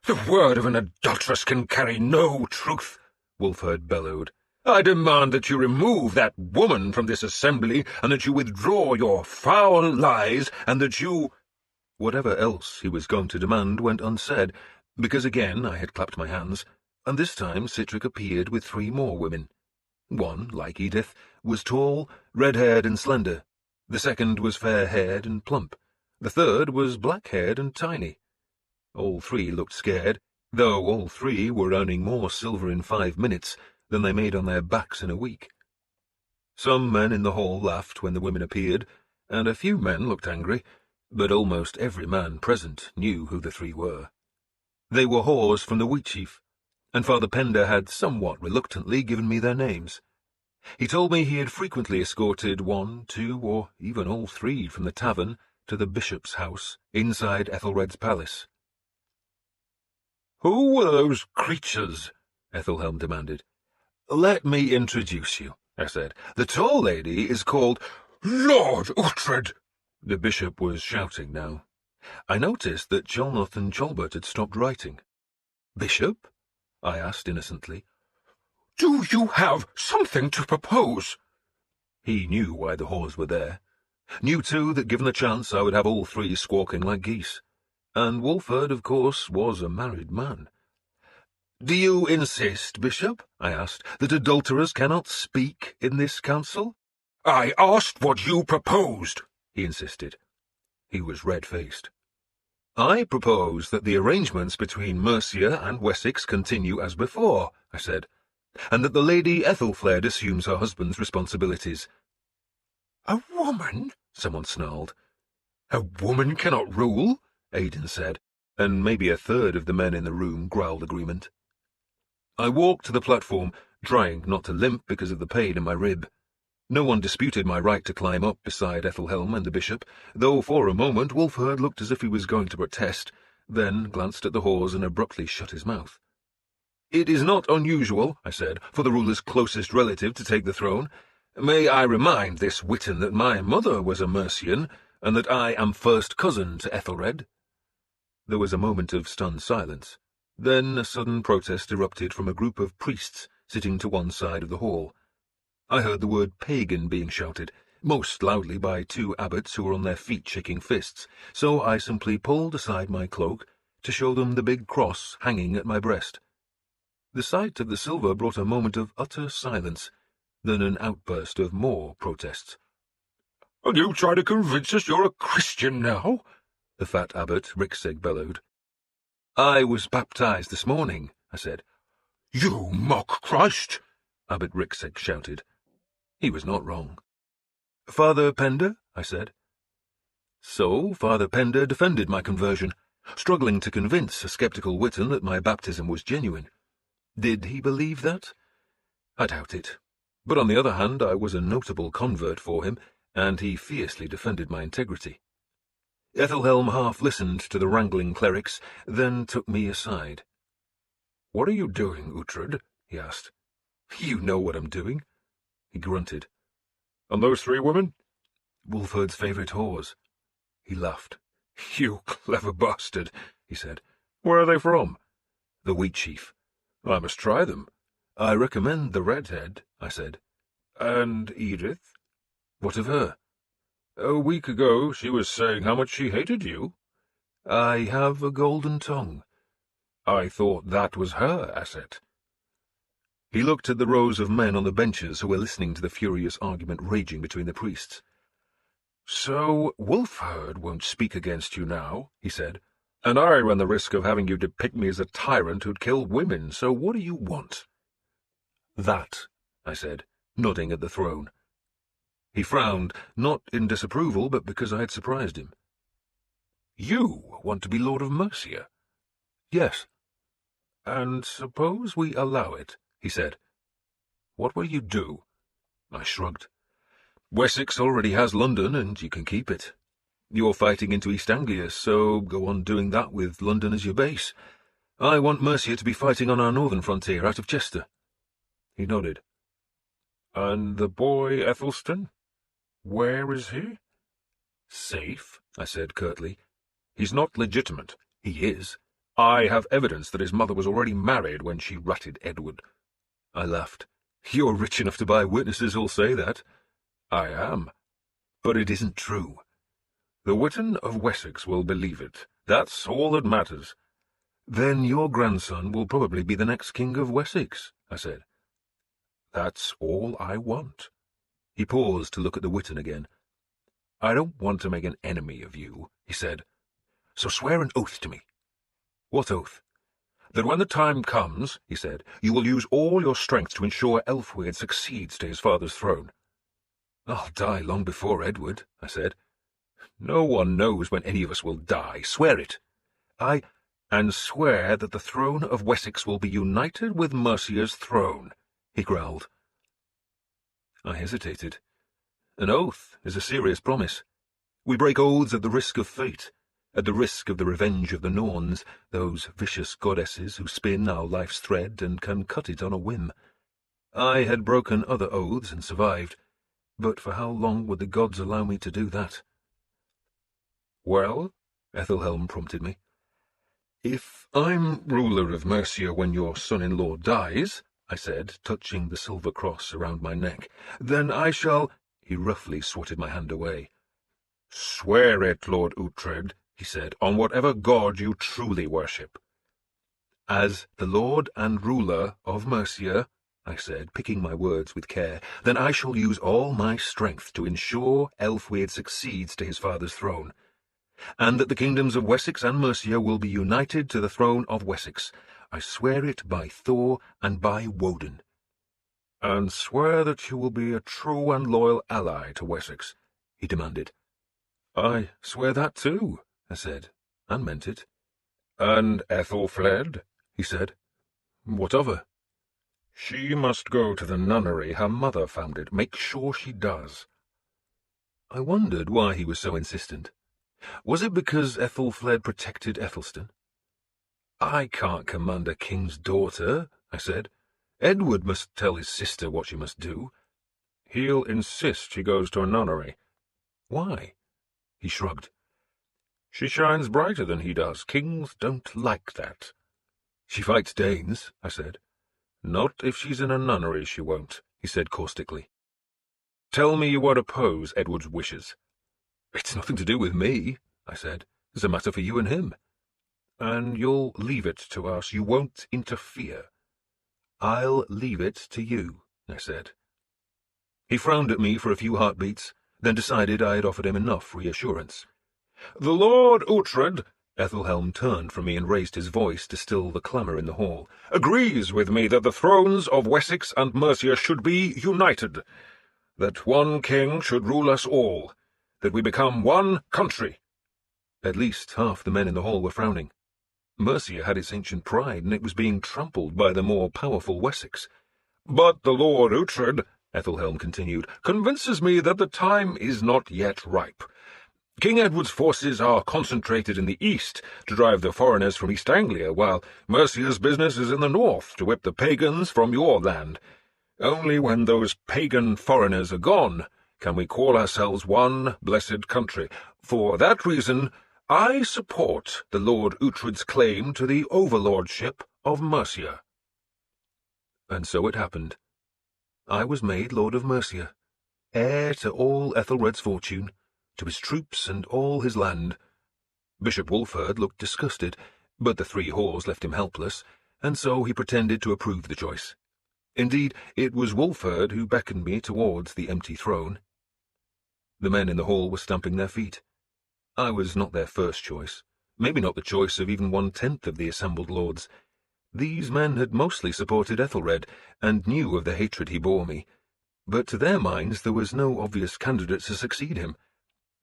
"The word of an adulteress can carry no truth," Wulfheard bellowed. "I demand that you remove that woman from this assembly, and that you withdraw your foul lies, and that you—" Whatever else he was going to demand went unsaid, because again I had clapped my hands, and this time Citric appeared with 3 more women. One, like Edith, was tall, red-haired and slender. The second was fair-haired and plump. The third was black-haired and tiny. All 3 looked scared, though all 3 were earning more silver in 5 minutes than they made on their backs in a week. Some men in the hall laughed when the women appeared, and a few men looked angry, but almost every man present knew who the 3 were. They were whores from the Wheatsheaf, and Father Pender had somewhat reluctantly given me their names. He told me he had frequently escorted 1, 2, or even all 3 from the tavern to the bishop's house inside Ethelred's palace. "Who were those creatures?" Ethelhelm demanded. "Let me introduce you," I said. "The tall lady is called—" "Lord Uhtred!" The bishop was shouting now. I noticed that Cholnoth and Cholbert had stopped writing. "Bishop?" I asked innocently. "Do you have something to propose?" He knew why the whores were there. Knew, too, that given the chance I would have all 3 squawking like geese. And Wulfheard, of course, was a married man. "Do you insist, Bishop," I asked, "that adulterers cannot speak in this council?" "I asked what you proposed," he insisted. He was red-faced. "I propose that the arrangements between Mercia and Wessex continue as before," I said, "and that the Lady Ethelfled assumes her husband's responsibilities." "A woman?" someone snarled. "A woman cannot rule?" Aidan said, and maybe a third of the men in the room growled agreement. I walked to the platform, trying not to limp because of the pain in my rib. No one disputed my right to climb up beside Ethelhelm and the bishop, though for a moment Wulfheard looked as if he was going to protest, then glanced at the whores and abruptly shut his mouth. "It is not unusual," I said, "for the ruler's closest relative to take the throne. May I remind this Witten that my mother was a Mercian, and that I am first cousin to Æthelred?" There was a moment of stunned silence. Then a sudden protest erupted from a group of priests sitting to one side of the hall. I heard the word pagan being shouted, most loudly by 2 abbots who were on their feet shaking fists, so I simply pulled aside my cloak to show them the big cross hanging at my breast. The sight of the silver brought a moment of utter silence, then an outburst of more protests. "And you try to convince us you're a Christian now?" the fat abbot Rikseg bellowed. "I was baptized this morning," I said. "You mock Christ!" Abbot Rikseg shouted. He was not wrong. "Father Pender?" I said. So Father Pender defended my conversion, struggling to convince a sceptical Witten that my baptism was genuine. Did he believe that? I doubt it. But on the other hand, I was a notable convert for him, and he fiercely defended my integrity. Ethelhelm half listened to the wrangling clerics, then took me aside. "What are you doing, Uhtred?" he asked. "You know what I'm doing." He grunted. "And those 3 women?" "Wulfheard's favourite whores." He laughed. "You clever bastard," he said. "Where are they from?" "The Wheatsheaf." "I must try them." "I recommend the redhead," I said. "And Edith?" "What of her?" "A week ago she was saying how much she hated you." "I have a golden tongue." "I thought that was her asset." He looked at the rows of men on the benches who were listening to the furious argument raging between the priests. "So Wulfherd won't speak against you now," he said, "and I run the risk of having you depict me as a tyrant who'd kill women, so what do you want?" "That," I said, nodding at the throne. He frowned, not in disapproval, but because I had surprised him. "You want to be Lord of Mercia?" "Yes." "And suppose we allow it," he said. "What will you do?" I shrugged. "Wessex already has London, and you can keep it. You're fighting into East Anglia, so go on doing that with London as your base. I want Mercia to be fighting on our northern frontier, out of Chester." He nodded. "And the boy Ethelstan? Where is he?" "Safe," I said curtly. "He's not legitimate." "He is. I have evidence that his mother was already married when she ratted Edward." I laughed. "You're rich enough to buy witnesses who'll say that." "I am. But it isn't true. The Witten of Wessex will believe it. That's all that matters." "Then your grandson will probably be the next King of Wessex," I said. "That's all I want." He paused to look at the Witten again. "I don't want to make an enemy of you," he said. "So swear an oath to me." "What oath?" "That when the time comes," he said, "you will use all your strength to ensure Æthelflaed succeeds to his father's throne." "I'll die long before Edward," I said. "No one knows when any of us will die. Swear it." "And swear that the throne of Wessex will be united with Mercia's throne," he growled. I hesitated. An oath is a serious promise. We break oaths at the risk of fate, at the risk of the revenge of the Norns, those vicious goddesses who spin our life's thread and can cut it on a whim. I had broken other oaths and survived, but for how long would the gods allow me to do that? "Well," Ethelhelm prompted me, "if I'm ruler of Mercia when your son-in-law dies," I said, touching the silver cross around my neck, "then I shall—" He roughly swatted my hand away. "Swear it, Lord Uhtred," he said, "on whatever god you truly worship." "As the lord and ruler of Mercia," I said, picking my words with care, "then I shall use all my strength to ensure Æthelflaed succeeds to his father's throne, and that the kingdoms of Wessex and Mercia will be united to the throne of Wessex. I swear it by Thor and by Woden." "And swear that you will be a true and loyal ally to Wessex," he demanded. "I swear that too," I said, and meant it. "And Ethelfled?" he said. "What of her?" "She must go to the nunnery her mother founded. Make sure she does." I wondered why he was so insistent. Was it because Ethelfled protected Ethelstan? "I can't command a king's daughter," I said. "Edward must tell his sister what she must do." "He'll insist she goes to a nunnery." "Why?" He shrugged. "She shines brighter than he does. Kings don't like that." "She fights Danes," I said. "Not if she's in a nunnery, she won't," he said caustically. "Tell me you won't oppose Edward's wishes." "It's nothing to do with me," I said. "It's a matter for you and him." "And you'll leave it to us. You won't interfere." "I'll leave it to you," I said. He frowned at me for a few heartbeats, then decided I had offered him enough reassurance. "The Lord Uhtred," Ethelhelm turned from me and raised his voice to still the clamour in the hall, "agrees with me that the thrones of Wessex and Mercia should be united, that one king should rule us all, that we become one country." At least half the men in the hall were frowning. Mercia had its ancient pride, and it was being trampled by the more powerful Wessex. "But the Lord Uhtred," Ethelhelm continued, "convinces me that the time is not yet ripe. King Edward's forces are concentrated in the east to drive the foreigners from East Anglia, while Mercia's business is in the north to whip the pagans from your land. Only when those pagan foreigners are gone can we call ourselves one blessed country. For that reason, I support the Lord Uhtred's claim to the overlordship of Mercia." And so it happened. I was made Lord of Mercia, heir to all Ethelred's fortune, to his troops and all his land. Bishop Wulfherd looked disgusted, but the three whores left him helpless, and so he pretended to approve the choice. Indeed, it was Wulfhere who beckoned me towards the empty throne. The men in the hall were stamping their feet. I was not their first choice, maybe not the choice of even 1/10 of the assembled lords. These men had mostly supported Ethelred, and knew of the hatred he bore me, but to their minds there was no obvious candidate to succeed him,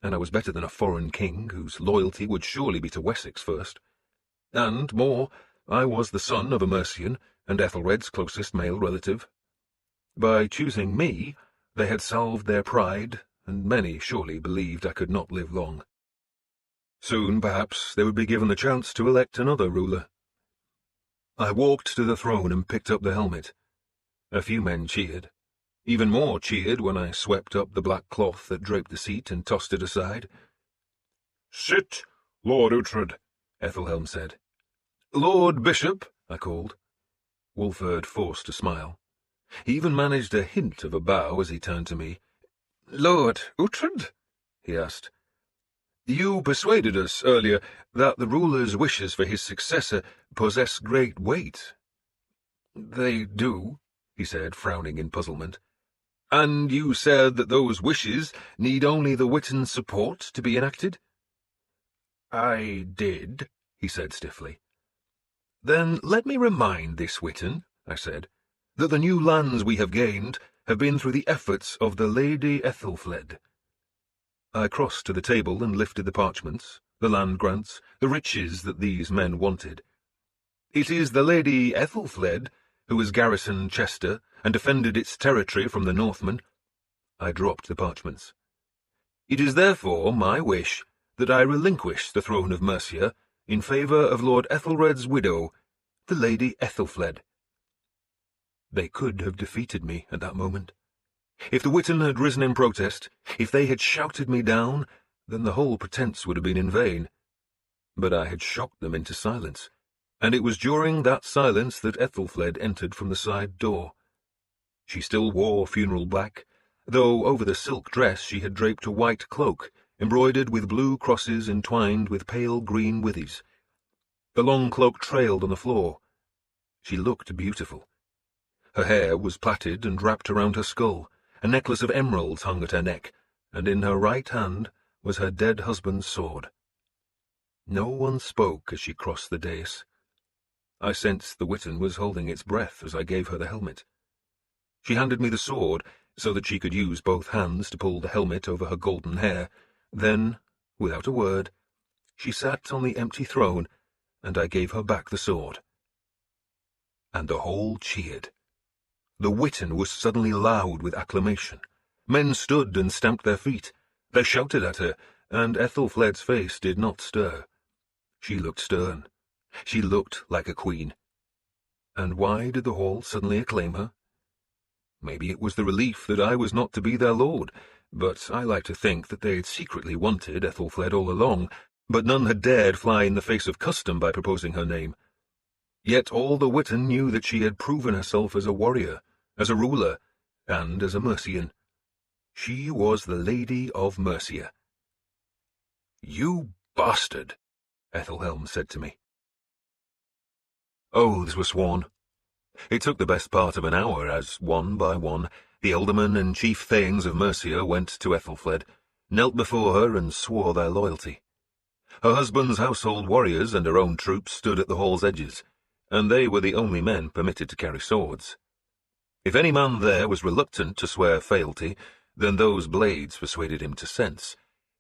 and I was better than a foreign king whose loyalty would surely be to Wessex first. And more, I was the son of a Mercian, and Ethelred's closest male relative. By choosing me, they had salved their pride, and many surely believed I could not live long. Soon, perhaps, they would be given the chance to elect another ruler. I walked to the throne and picked up the helmet. A few men cheered. Even more cheered when I swept up the black cloth that draped the seat and tossed it aside. "Sit, Lord Uhtred," Ethelhelm said. "Lord Bishop," I called. Wulfhere forced a smile. He even managed a hint of a bow as he turned to me. "Lord Uhtred?" he asked. "You persuaded us earlier that the ruler's wishes for his successor possess great weight." "They do," he said, frowning in puzzlement. "And you said that those wishes need only the Witten's support to be enacted?" "I did," he said stiffly. "Then let me remind this Witten," I said, "that the new lands we have gained have been through the efforts of the Lady Ethelfled." I crossed to the table and lifted the parchments, the land grants, the riches that these men wanted. "It is the Lady Ethelfled who has garrisoned Chester and defended its territory from the Northmen." I dropped the parchments. "It is therefore my wish that I relinquish the throne of Mercia in favour of Lord Ethelred's widow, the Lady Ethelfled." They could have defeated me at that moment. If the Witten had risen in protest, if they had shouted me down, then the whole pretence would have been in vain. But I had shocked them into silence, and it was during that silence that Ethelfled entered from the side door. She still wore funeral black, though over the silk dress she had draped a white cloak, embroidered with blue crosses entwined with pale green withies. The long cloak trailed on the floor. She looked beautiful. Her hair was plaited and wrapped around her skull. A necklace of emeralds hung at her neck, and in her right hand was her dead husband's sword. No one spoke as she crossed the dais. I sensed the Witten was holding its breath as I gave her the helmet. She handed me the sword so that she could use both hands to pull the helmet over her golden hair. Then, without a word, she sat on the empty throne, and I gave her back the sword. And the whole cheered. The Witten was suddenly loud with acclamation. Men stood and stamped their feet. They shouted at her, and Ethelfled's face did not stir. She looked stern. She looked like a queen. And why did the hall suddenly acclaim her? Maybe it was the relief that I was not to be their lord, but I like to think that they had secretly wanted Ethelfled all along, but none had dared fly in the face of custom by proposing her name. Yet all the Witten knew that she had proven herself as a warrior, as a ruler, and as a Mercian. She was the Lady of Mercia. "You bastard," Ethelhelm said to me. Oaths were sworn. It took the best part of an hour as, one by one, the aldermen and chief thanes of Mercia went to Ethelfled, knelt before her and swore their loyalty. Her husband's household warriors and her own troops stood at the hall's edges, and they were the only men permitted to carry swords. If any man there was reluctant to swear fealty, then those blades persuaded him to sense,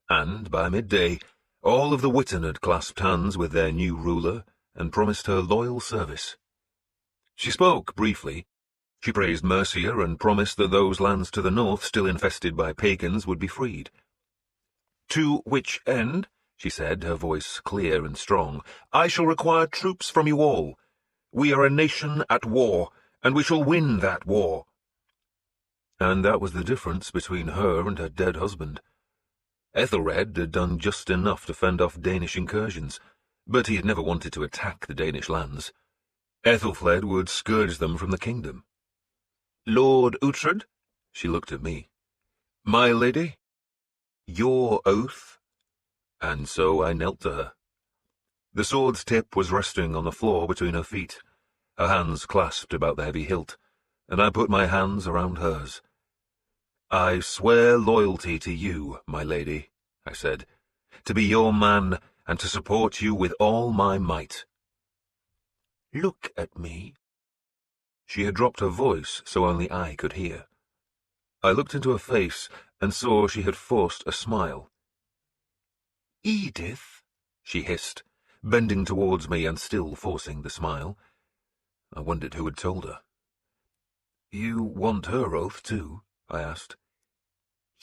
and by midday all of the Witten had clasped hands with their new ruler and promised her loyal service. She spoke briefly. She praised Mercia and promised that those lands to the north still infested by pagans would be freed. "To which end," she said, her voice clear and strong, "I shall require troops from you all. We are a nation at war, and we shall win that war." And that was the difference between her and her dead husband. Ethelred had done just enough to fend off Danish incursions, but he had never wanted to attack the Danish lands. Ethelfled would scourge them from the kingdom. "Lord Uhtred?" She looked at me. "My lady? Your oath?" And so I knelt to her. The sword's tip was resting on the floor between her feet, her hands clasped about the heavy hilt, and I put my hands around hers. "I swear loyalty to you, my lady," I said, "to be your man and to support you with all my might." "Look at me." She had dropped her voice so only I could hear. I looked into her face and saw she had forced a smile. "Edith," she hissed, bending towards me and still forcing the smile. I wondered who had told her. "You want her oath too?" I asked.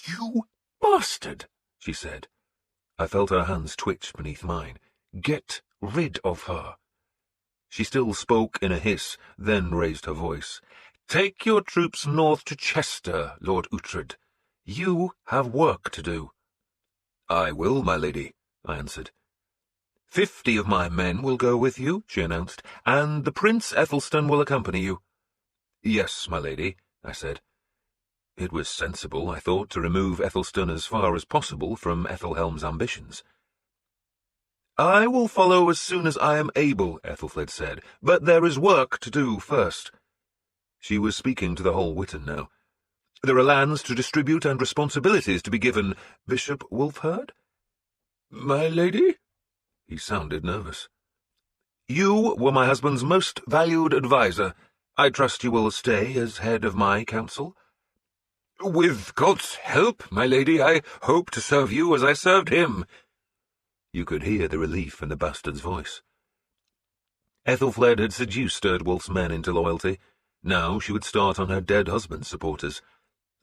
"You bastard," she said. I felt her hands twitch beneath mine. "Get rid of her." She still spoke in a hiss, then raised her voice. "Take your troops north to Chester, Lord Uhtred. You have work to do." "I will, my lady," I answered. 50 of my men will go with you," she announced, "and the Prince Aethelstan will accompany you." "Yes, my lady," I said. It was sensible, I thought, to remove Aethelstan as far as possible from Ethelhelm's ambitions. "I will follow as soon as I am able," Ethelfled said, "but there is work to do first." She was speaking to the whole Witten now. "There are lands to distribute and responsibilities to be given. Bishop Wulfheard?" "My lady?" He sounded nervous. "You were my husband's most valued adviser. I trust you will stay as head of my council?" "With God's help, my lady, I hope to serve you as I served him." You could hear the relief in the bastard's voice. Ethelfled had seduced Erdwolf's men into loyalty. Now she would start on her dead husband's supporters.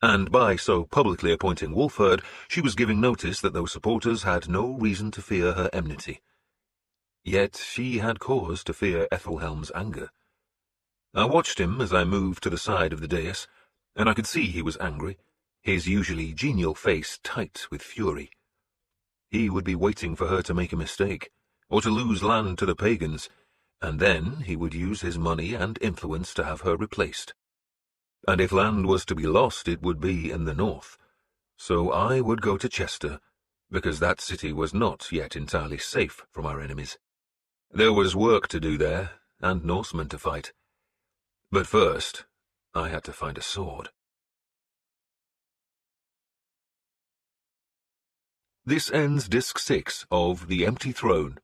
And by so publicly appointing Wulfheard, she was giving notice that those supporters had no reason to fear her enmity. Yet she had cause to fear Ethelhelm's anger. I watched him as I moved to the side of the dais, and I could see he was angry, his usually genial face tight with fury. He would be waiting for her to make a mistake, or to lose land to the pagans, and then he would use his money and influence to have her replaced. And if land was to be lost, it would be in the north. So I would go to Chester, because that city was not yet entirely safe from our enemies. There was work to do there, and Norsemen to fight. But first, I had to find a sword. This ends Disc 6 of The Empty Throne.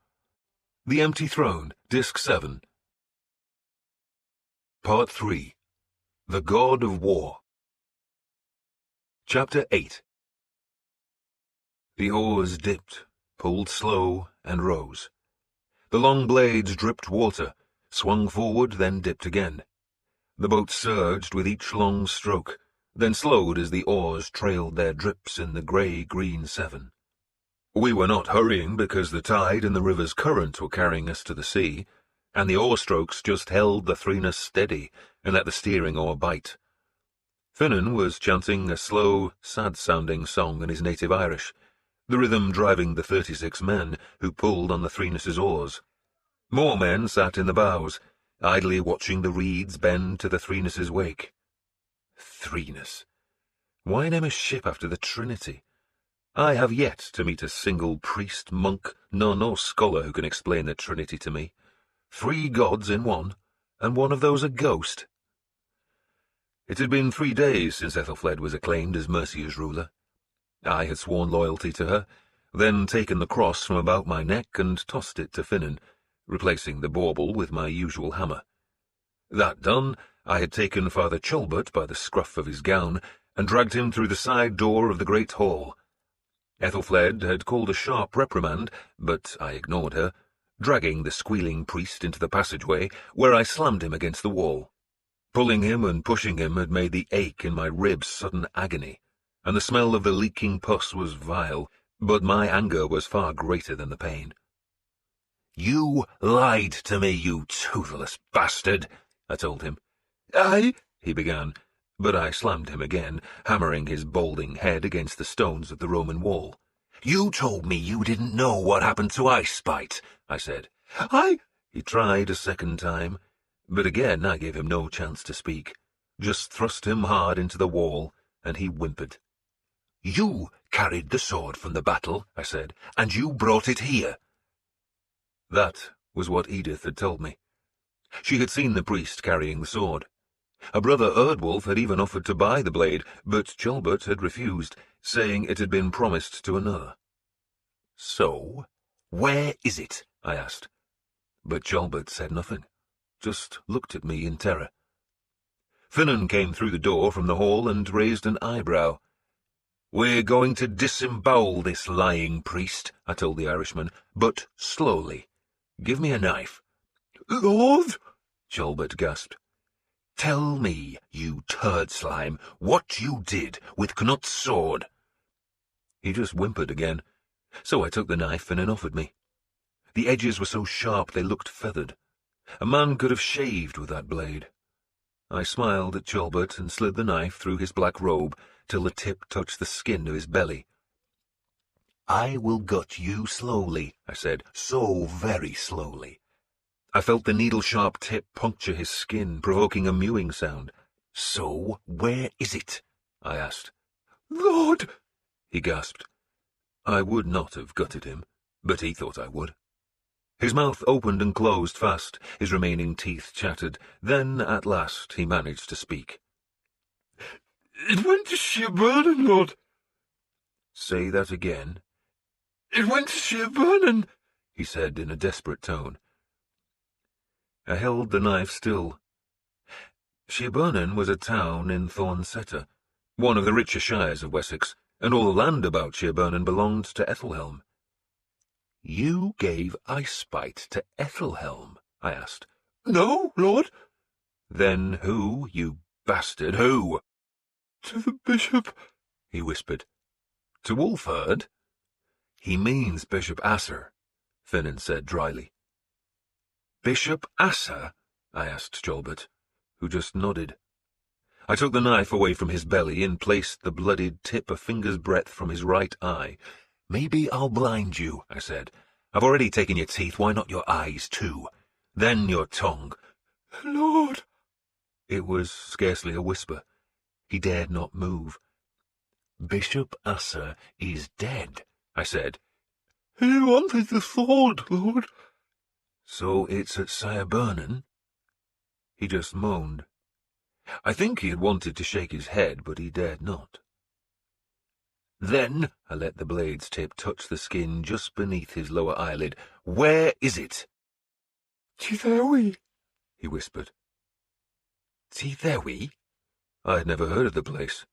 The Empty Throne, Disc 7. Part 3. The God of War. Chapter 8. The oars dipped, pulled slow, and rose. The long blades dripped water, swung forward, then dipped again. The boat surged with each long stroke, then slowed as the oars trailed their drips in the grey-green Severn. We were not hurrying because the tide and the river's current were carrying us to the sea, and the oar-strokes just held the threeness steady and let the steering oar bite. Finan was chanting a slow, sad-sounding song in his native Irish, the rhythm driving the 36 men who pulled on the threeness's oars. More men sat in the bows, idly watching the reeds bend to the threeness's wake. Threeness. Why name a ship after the Trinity? I have yet to meet a single priest, monk, nun, or scholar who can explain the Trinity to me. 3 gods in one, and one of those a ghost. It had been 3 days since Ethelfled was acclaimed as Mercia's ruler. I had sworn loyalty to her, then taken the cross from about my neck and tossed it to Finan, replacing the bauble with my usual hammer. That done, I had taken Father Chulbert by the scruff of his gown and dragged him through the side door of the great hall. Ethelfled had called a sharp reprimand, but I ignored her, dragging the squealing priest into the passageway, where I slammed him against the wall. Pulling him and pushing him had made the ache in my ribs sudden agony, and the smell of the leaking pus was vile, but my anger was far greater than the pain. "You lied to me, you toothless bastard," I told him. He began, but I slammed him again, hammering his balding head against the stones of the Roman wall. "You told me you didn't know what happened to Icebite," I said. He tried a second time, but again I gave him no chance to speak, just thrust him hard into the wall, and he whimpered. "You carried the sword from the battle," I said, "and you brought it here." That was what Edith had told me. She had seen the priest carrying the sword. A brother Erdwolf had even offered to buy the blade, but Tjolbert had refused, saying it had been promised to another. "So, where is it?" I asked. But Tjolbert said nothing, just looked at me in terror. Finan came through the door from the hall and raised an eyebrow. "We're going to disembowel this lying priest," I told the Irishman, "but slowly. Give me a knife." "Lord!" Tjolbert gasped. "Tell me, you turd slime, what you did with Knut's sword." He just whimpered again, so I took the knife Finan offered me. The edges were so sharp they looked feathered. A man could have shaved with that blade. I smiled at Tjolbert and slid the knife through his black robe till the tip touched the skin of his belly. "I will gut you slowly," I said, "so very slowly." I felt the needle-sharp tip puncture his skin, provoking a mewing sound. "So, where is it?" I asked. "Lord!" he gasped. I would not have gutted him, but he thought I would. His mouth opened and closed fast, his remaining teeth chattered. Then, at last, he managed to speak. "It went to Sheerburnen, Lord." "Say that again." "It went to Sheerburnen," he said in a desperate tone. I held the knife still. Sheerburnen was a town in Thornsetta, one of the richer shires of Wessex, and all the land about Sheerburnen belonged to Æthelhelm. "You gave Icebite to Æthelhelm?" I asked. "No, Lord." "Then who, you bastard, who?" "To the bishop," he whispered. "To Uhtred?" "He means Bishop Asser," Finan said dryly. "Bishop Asser?" I asked Tjolbert, who just nodded. I took the knife away from his belly and placed the bloodied tip a finger's breadth from his right eye. "Maybe I'll blind you," I said. "I've already taken your teeth, why not your eyes too? Then your tongue." "Lord!" It was scarcely a whisper. He dared not move. "Bishop Asser is dead," I said. "He wanted the sword, Lord." "So it's at Sheerburnen?" He just moaned. I think he had wanted to shake his head, but he dared not. Then I let the blade's tip touch the skin just beneath his lower eyelid. "Where is it?" "Tithewi," he whispered. Tithewi? I had never heard of the place.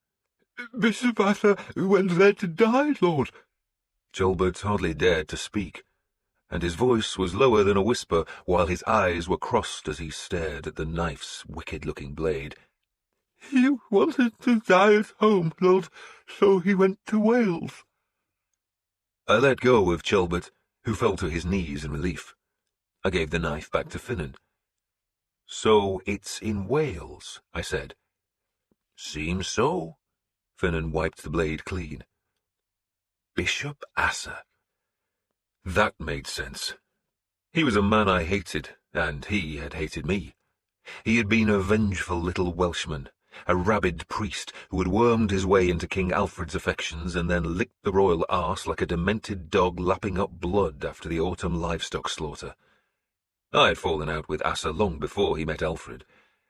"Bishop Asser went there to die, Lord." Tjolbert hardly dared to speak, and his voice was lower than a whisper, while his eyes were crossed as he stared at the knife's wicked-looking blade. "He wanted to die at home, Lord, so he went to Wales." I let go of Tjolbert, who fell to his knees in relief. I gave the knife back to Finan. "So it's in Wales," I said. "Seems so." Finan wiped the blade clean. Bishop Asser. That made sense. He was a man I hated, and he had hated me. He had been a vengeful little Welshman, a rabid priest who had wormed his way into King Alfred's affections and then licked the royal arse like a demented dog lapping up blood after the autumn livestock slaughter. I had fallen out with Asser long before he met Alfred,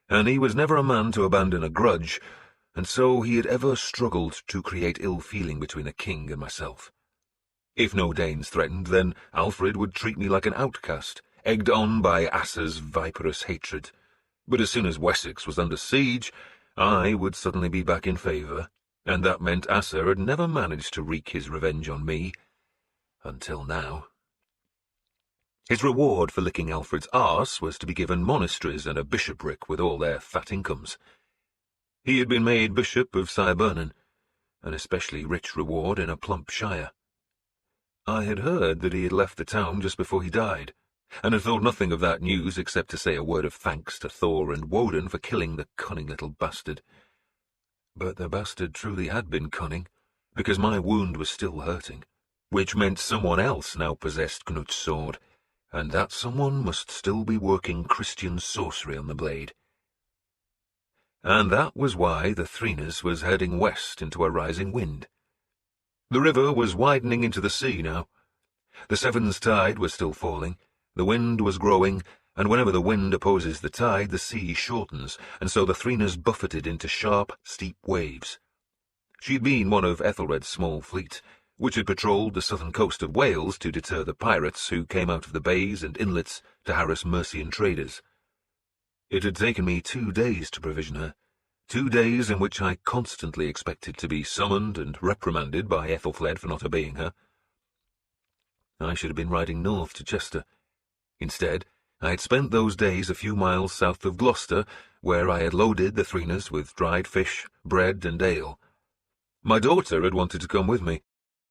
and he was never a man to abandon a grudge, and so he had ever struggled to create ill feeling between the king and myself. If no Danes threatened, then Alfred would treat me like an outcast, egged on by Asser's viperous hatred. But as soon as Wessex was under siege, I would suddenly be back in favour, and that meant Asser had never managed to wreak his revenge on me. Until now. His reward for licking Alfred's arse was to be given monasteries and a bishopric with all their fat incomes. He had been made Bishop of Sheerburnen, an especially rich reward in a plump shire. I had heard that he had left the town just before he died, and had thought nothing of that news except to say a word of thanks to Thor and Woden for killing the cunning little bastard. But the bastard truly had been cunning, because my wound was still hurting, which meant someone else now possessed Knut's sword, and that someone must still be working Christian sorcery on the blade. And that was why the Threnus was heading west into a rising wind. The river was widening into the sea now. The Severn's tide was still falling, the wind was growing, and whenever the wind opposes the tide, the sea shortens, and so the Threeners buffeted into sharp, steep waves. She had been one of Ethelred's small fleet, which had patrolled the southern coast of Wales to deter the pirates who came out of the bays and inlets to harass Mercian traders. It had taken me 2 days to provision her, 2 days in which I constantly expected to be summoned and reprimanded by Ethelfled for not obeying her. I should have been riding north to Chester. Instead, I had spent those days a few miles south of Gloucester, where I had loaded the Threeners with dried fish, bread, and ale. My daughter had wanted to come with me,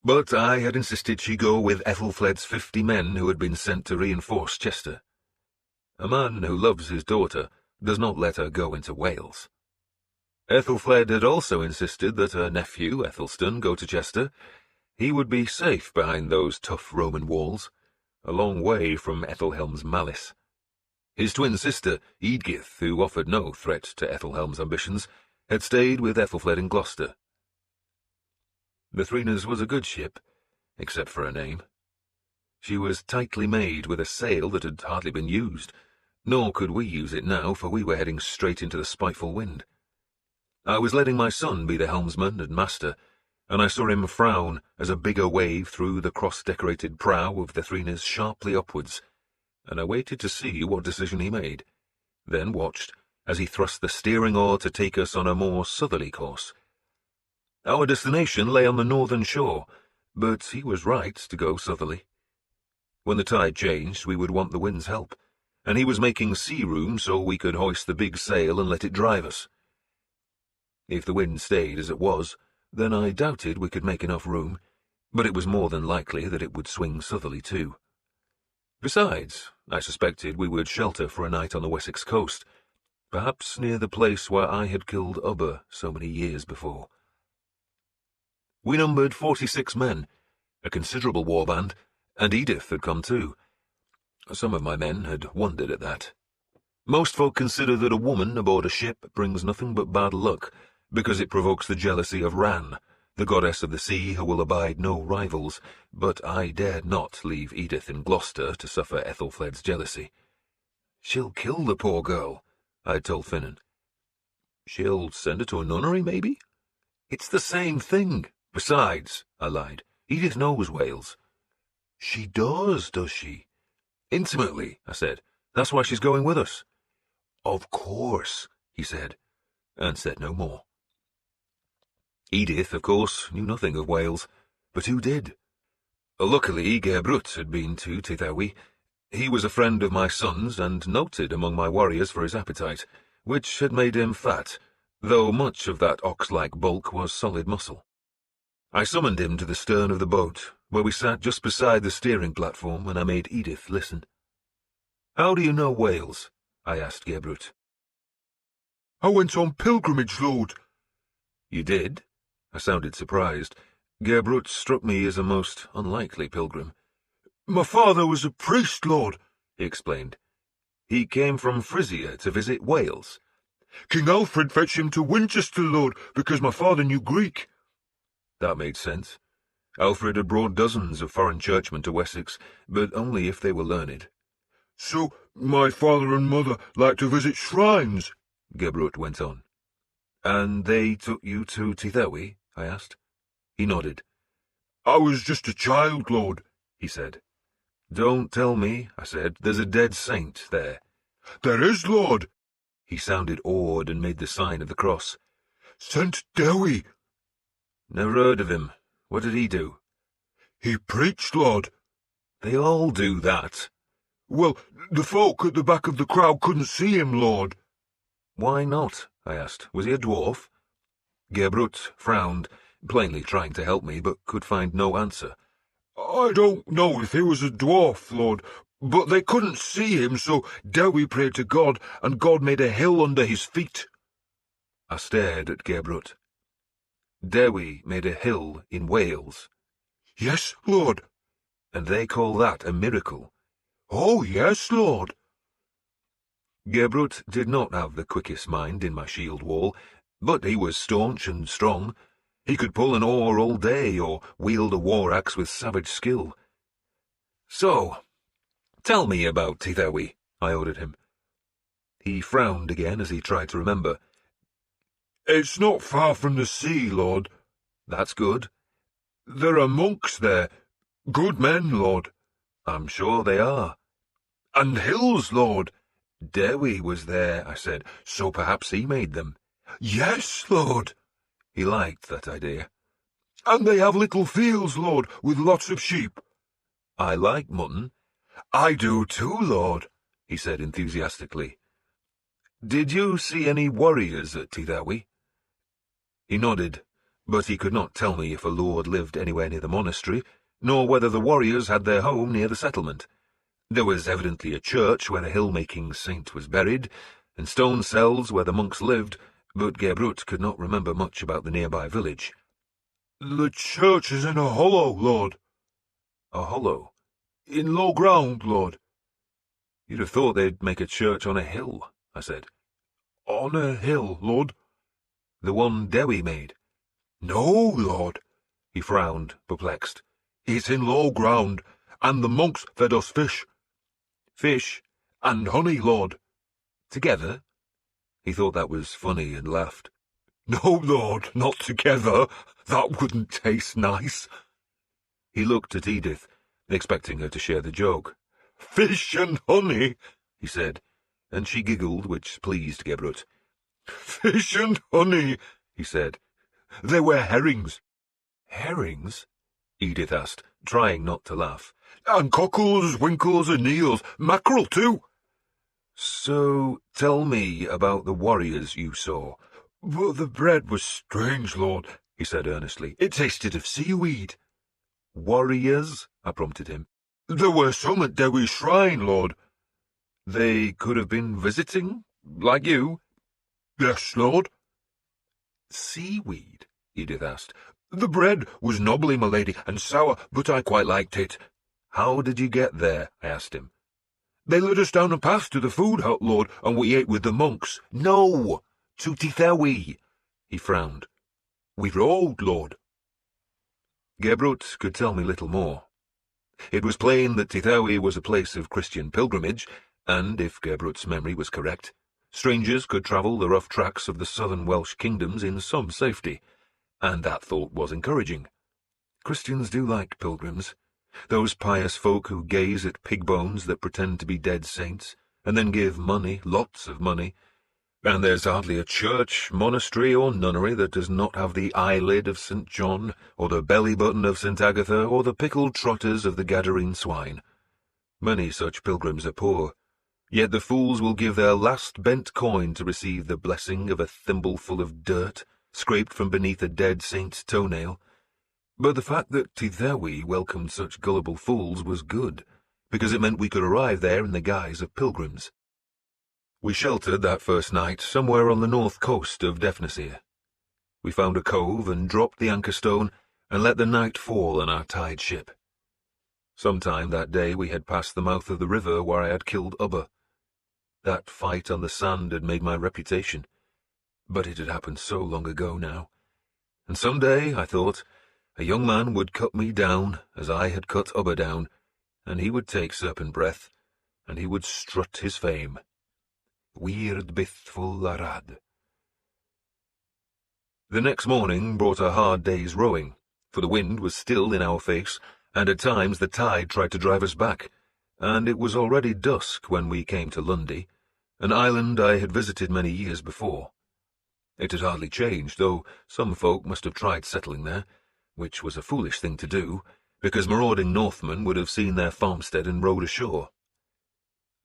but I had insisted she go with Ethelfled's 50 men who had been sent to reinforce Chester. A man who loves his daughter does not let her go into Wales. Ethelfled had also insisted that her nephew, Ethelstan, go to Chester. He would be safe behind those tough Roman walls, a long way from Ethelhelm's malice. His twin sister, Eadgith, who offered no threat to Ethelhelm's ambitions, had stayed with Ethelfled in Gloucester. The Threeners was a good ship, except for her name. She was tightly made with a sail that had hardly been used, nor could we use it now, for we were heading straight into the spiteful wind. I was letting my son be the helmsman and master, and I saw him frown as a bigger wave threw the cross-decorated prow of the Threeners sharply upwards, and I waited to see what decision he made, then watched as he thrust the steering oar to take us on a more southerly course. Our destination lay on the northern shore, but he was right to go southerly. When the tide changed, we would want the wind's help, and he was making sea room so we could hoist the big sail and let it drive us. If the wind stayed as it was, then I doubted we could make enough room, but it was more than likely that it would swing southerly too. Besides, I suspected we would shelter for a night on the Wessex coast, perhaps near the place where I had killed Ubba so many years before. We numbered 46 men, a considerable warband, and Edith had come too. Some of my men had wondered at that. Most folk consider that a woman aboard a ship brings nothing but bad luck, because it provokes the jealousy of Ran, the goddess of the sea who will abide no rivals, but I dared not leave Edith in Gloucester to suffer Ethelfled's jealousy. "She'll kill the poor girl," I told Finnan. "She'll send her to a nunnery, maybe?" "It's the same thing. Besides," I lied, "Edith knows Wales." "She does she?" "Intimately," I said. "That's why she's going with us." "Of course," he said, and said no more. Edith, of course, knew nothing of Wales, but who did? Luckily, Gerbrut had been to Tithawi. He was a friend of my son's and noted among my warriors for his appetite, which had made him fat, though much of that ox-like bulk was solid muscle. I summoned him to the stern of the boat, where we sat just beside the steering platform, and I made Edith listen. "How do you know Wales?" I asked Gerbrut. "I went on pilgrimage, Lord." "You did?" I sounded surprised. Gerbrut struck me as a most unlikely pilgrim. "My father was a priest, Lord," he explained. "He came from Frisia to visit Wales." "King Alfred fetched him to Winchester, Lord, because my father knew Greek." That made sense. Alfred had brought dozens of foreign churchmen to Wessex, but only if they were learned. "So my father and mother like to visit shrines," Gerbrut went on. "And they took you to Tithawi?" I asked. He nodded. "I was just a child, Lord," he said. "Don't tell me," I said. "There's a dead saint there." "There is, Lord." He sounded awed and made the sign of the cross. "St. Dewi." "Never heard of him. What did he do?" "He preached, Lord." "They all do that." "Well, the folk at the back of the crowd couldn't see him, Lord." "Why not?" I asked. "Was he a dwarf?" Gerbrut frowned, plainly trying to help me, but could find no answer. "I don't know if he was a dwarf, Lord, but they couldn't see him, so Dewi prayed to God, and God made a hill under his feet." I stared at Gerbrut. Dewi made a hill in Wales. "Yes, Lord." "And they call that a miracle?" "Oh, yes, Lord." Gerbrut did not have the quickest mind in my shield wall, but he was staunch and strong. He could pull an oar all day, or wield a war-axe with savage skill. "So, tell me about Tithawi," I ordered him. He frowned again as he tried to remember. It's not far from the sea, Lord. That's good. There are monks there. Good men, Lord. I'm sure they are. And hills, Lord. Dewi was there, I said, so perhaps he made them. Yes, Lord. He liked that idea. And they have little fields, Lord, with lots of sheep. I like mutton. I do too, Lord, he said enthusiastically. Did you see any warriors at Teithawi? He nodded, but he could not tell me if a lord lived anywhere near the monastery, nor whether the warriors had their home near the settlement. There was evidently a church where the hill-making saint was buried, and stone cells where the monks lived, but Gebrut could not remember much about the nearby village. The church is in a hollow, Lord. A hollow? In low ground, Lord. You'd have thought they'd make a church on a hill, I said. On a hill, Lord. The one Dewi made. No, Lord. He frowned, perplexed. It's in low ground, and the monks fed us fish. Fish? And honey, Lord. Together? He thought that was funny and laughed. No, Lord, not together. That wouldn't taste nice. He looked at Edith, expecting her to share the joke. Fish and honey, he said, and she giggled, which pleased Gebrut. Fish and honey, he said. They were herrings. Herrings? Edith asked, trying not to laugh. And cockles, winkles, and eels. Mackerel, too. So, tell me about the warriors you saw. But the bread was strange, Lord, he said earnestly. It tasted of seaweed. Warriors? I prompted him. There were some at Dewi's shrine, Lord. They could have been visiting, like you? Yes, Lord. Seaweed? Edith asked. The bread was knobbly, my lady, and sour, but I quite liked it. How did you get there? I asked him. They led us down a path to the food hut, Lord, and we ate with the monks. No, to Teithawi. He frowned. We rode, Lord. Gebrut could tell me little more. It was plain that Teithawi was a place of Christian pilgrimage, and, if Gebrut's memory was correct, strangers could travel the rough tracks of the southern Welsh kingdoms in some safety, and that thought was encouraging. Christians do like pilgrims, those pious folk who gaze at pig bones that pretend to be dead saints, and then give money, lots of money, and there's hardly a church, monastery, or nunnery that does not have the eyelid of St. John, or the belly-button of St. Agatha, or the pickled trotters of the Gadarene swine. Many such pilgrims are poor, yet the fools will give their last bent coin to receive the blessing of a thimbleful of dirt, scraped from beneath a dead saint's toenail. But the fact that Teithawi welcomed such gullible fools was good, because it meant we could arrive there in the guise of pilgrims. We sheltered that first night somewhere on the north coast of Devonshire. We found a cove and dropped the anchor stone and let the night fall on our tied ship. Sometime that day we had passed the mouth of the river where I had killed Ubba. That fight on the sand had made my reputation, but it had happened so long ago now. And some day, I thought, a young man would cut me down as I had cut Ubba down, and he would take serpent breath, and he would strut his fame. Weird bithful arad. The next morning brought a hard day's rowing, for the wind was still in our face, and at times the tide tried to drive us back, and it was already dusk when we came to Lundy, an island I had visited many years before. It had hardly changed, though some folk must have tried settling there, which was a foolish thing to do, because marauding Northmen would have seen their farmstead and rowed ashore.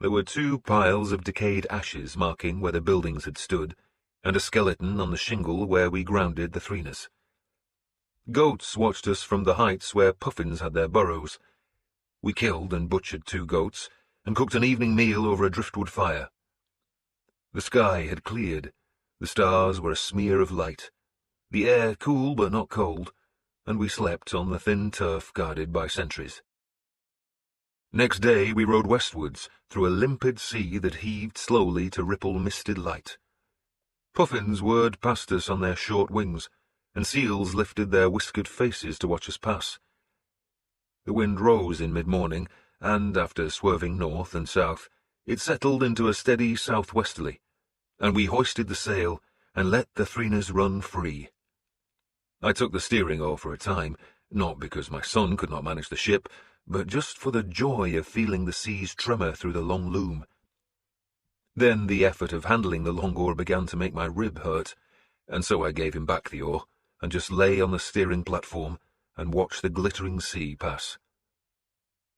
There were 2 piles of decayed ashes marking where the buildings had stood, and a skeleton on the shingle where we grounded the threeners. Goats watched us from the heights where puffins had their burrows. We killed and butchered 2 goats, and cooked an evening meal over a driftwood fire. The sky had cleared, the stars were a smear of light, the air cool but not cold, and we slept on the thin turf guarded by sentries. Next day we rowed westwards through a limpid sea that heaved slowly to ripple misted light. Puffins whirred past us on their short wings, and seals lifted their whiskered faces to watch us pass. The wind rose in mid-morning, and, after swerving north and south, It settled into a steady southwesterly, and we hoisted the sail and let the threeners run free. I took the steering oar for a time, not because my son could not manage the ship, but just for the joy of feeling the seas tremor through the long loom. Then the effort of handling the long oar began to make my rib hurt, and so I gave him back the oar, and just lay on the steering platform and watched the glittering sea pass.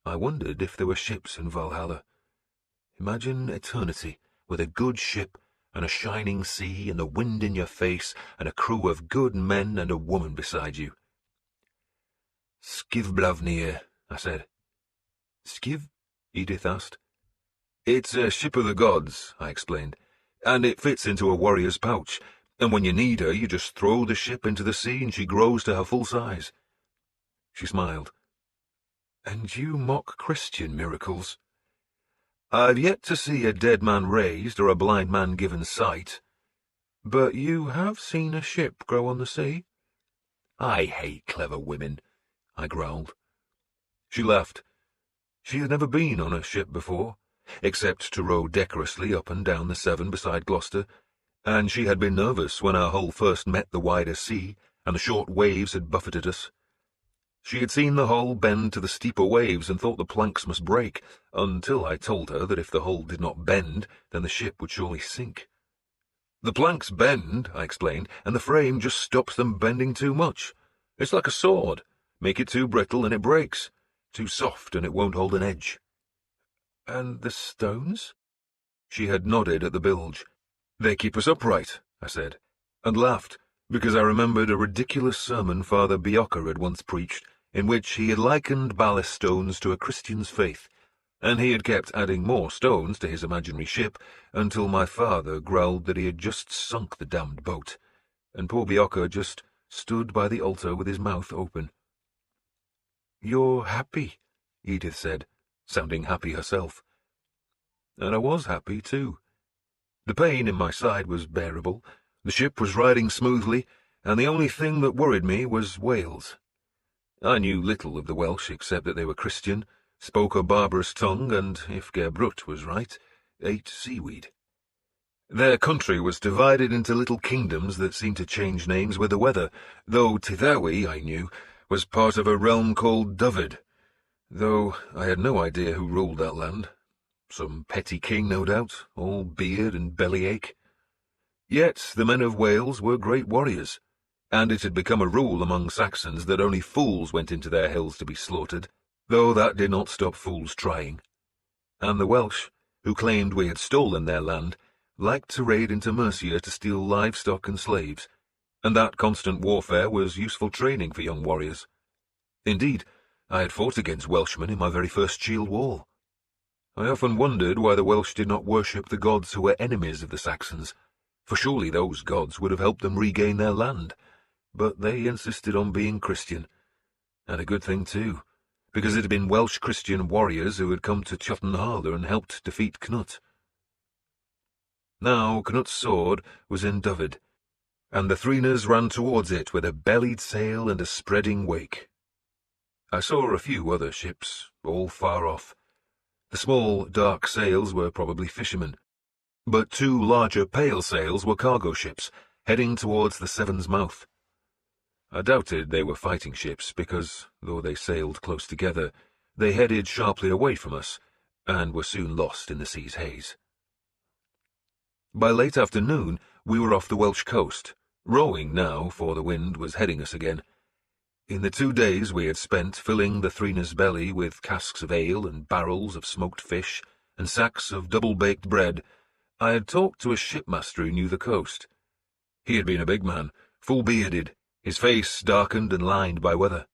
I wondered if there were ships in Valhalla. Imagine eternity, with a good ship, and a shining sea, and the wind in your face, and a crew of good men and a woman beside you. Skivblavnir, I said. Skiv? Edith asked. It's a ship of the gods, I explained, and it fits into a warrior's pouch, and when you need her, you just throw the ship into the sea and she grows to her full size. She smiled. And you mock Christian miracles? I've yet to see a dead man raised or a blind man given sight. But you have seen a ship grow on the sea? I hate clever women, I growled. She laughed. She had never been on a ship before, except to row decorously up and down the Severn beside Gloucester, and she had been nervous when our hull first met the wider sea, and the short waves had buffeted us. She had seen the hull bend to the steeper waves and thought the planks must break, until I told her that if the hull did not bend, then the ship would surely sink. The planks bend, I explained, and the frame just stops them bending too much. It's like a sword. Make it too brittle and it breaks. Too soft and it won't hold an edge. And the stones? She had nodded at the bilge. They keep us upright, I said, and laughed, because I remembered a ridiculous sermon Father Biocker had once preached, in which he had likened ballast stones to a Christian's faith, and he had kept adding more stones to his imaginary ship until my father growled that he had just sunk the damned boat, and poor Biocker just stood by the altar with his mouth open. You're happy, Edith said, sounding happy herself. And I was happy, too. The pain in my side was bearable, the ship was riding smoothly, and the only thing that worried me was Wales. I knew little of the Welsh except that they were Christian, spoke a barbarous tongue, and, if Gerbrut was right, ate seaweed. Their country was divided into little kingdoms that seemed to change names with the weather, though Tithawi, I knew, was part of a realm called Dyfed, though I had no idea who ruled that land. Some petty king, no doubt, all beard and bellyache. Yet the men of Wales were great warriors, and it had become a rule among Saxons that only fools went into their hills to be slaughtered, though that did not stop fools trying. And the Welsh, who claimed we had stolen their land, liked to raid into Mercia to steal livestock and slaves, and that constant warfare was useful training for young warriors. Indeed, I had fought against Welshmen in my very first shield wall. I often wondered why the Welsh did not worship the gods who were enemies of the Saxons, for surely those gods would have helped them regain their land. But they insisted on being Christian, and a good thing too, because it had been Welsh Christian warriors who had come to Jotunheim and helped defeat Knut. Now Knut's sword was in Dyfed, and the threeners ran towards it with a bellied sail and a spreading wake. I saw a few other ships, all far off. The small, dark sails were probably fishermen, but two larger pale sails were cargo ships, heading towards the Severn's mouth. I doubted they were fighting ships because, though they sailed close together, they headed sharply away from us, and were soon lost in the sea's haze. By late afternoon, we were off the Welsh coast, rowing now, for the wind was heading us again. In the 2 days we had spent filling the threener's belly with casks of ale and barrels of smoked fish and sacks of double-baked bread, I had talked to a shipmaster who knew the coast. He had been a big man, full-bearded, his face darkened and lined by weather.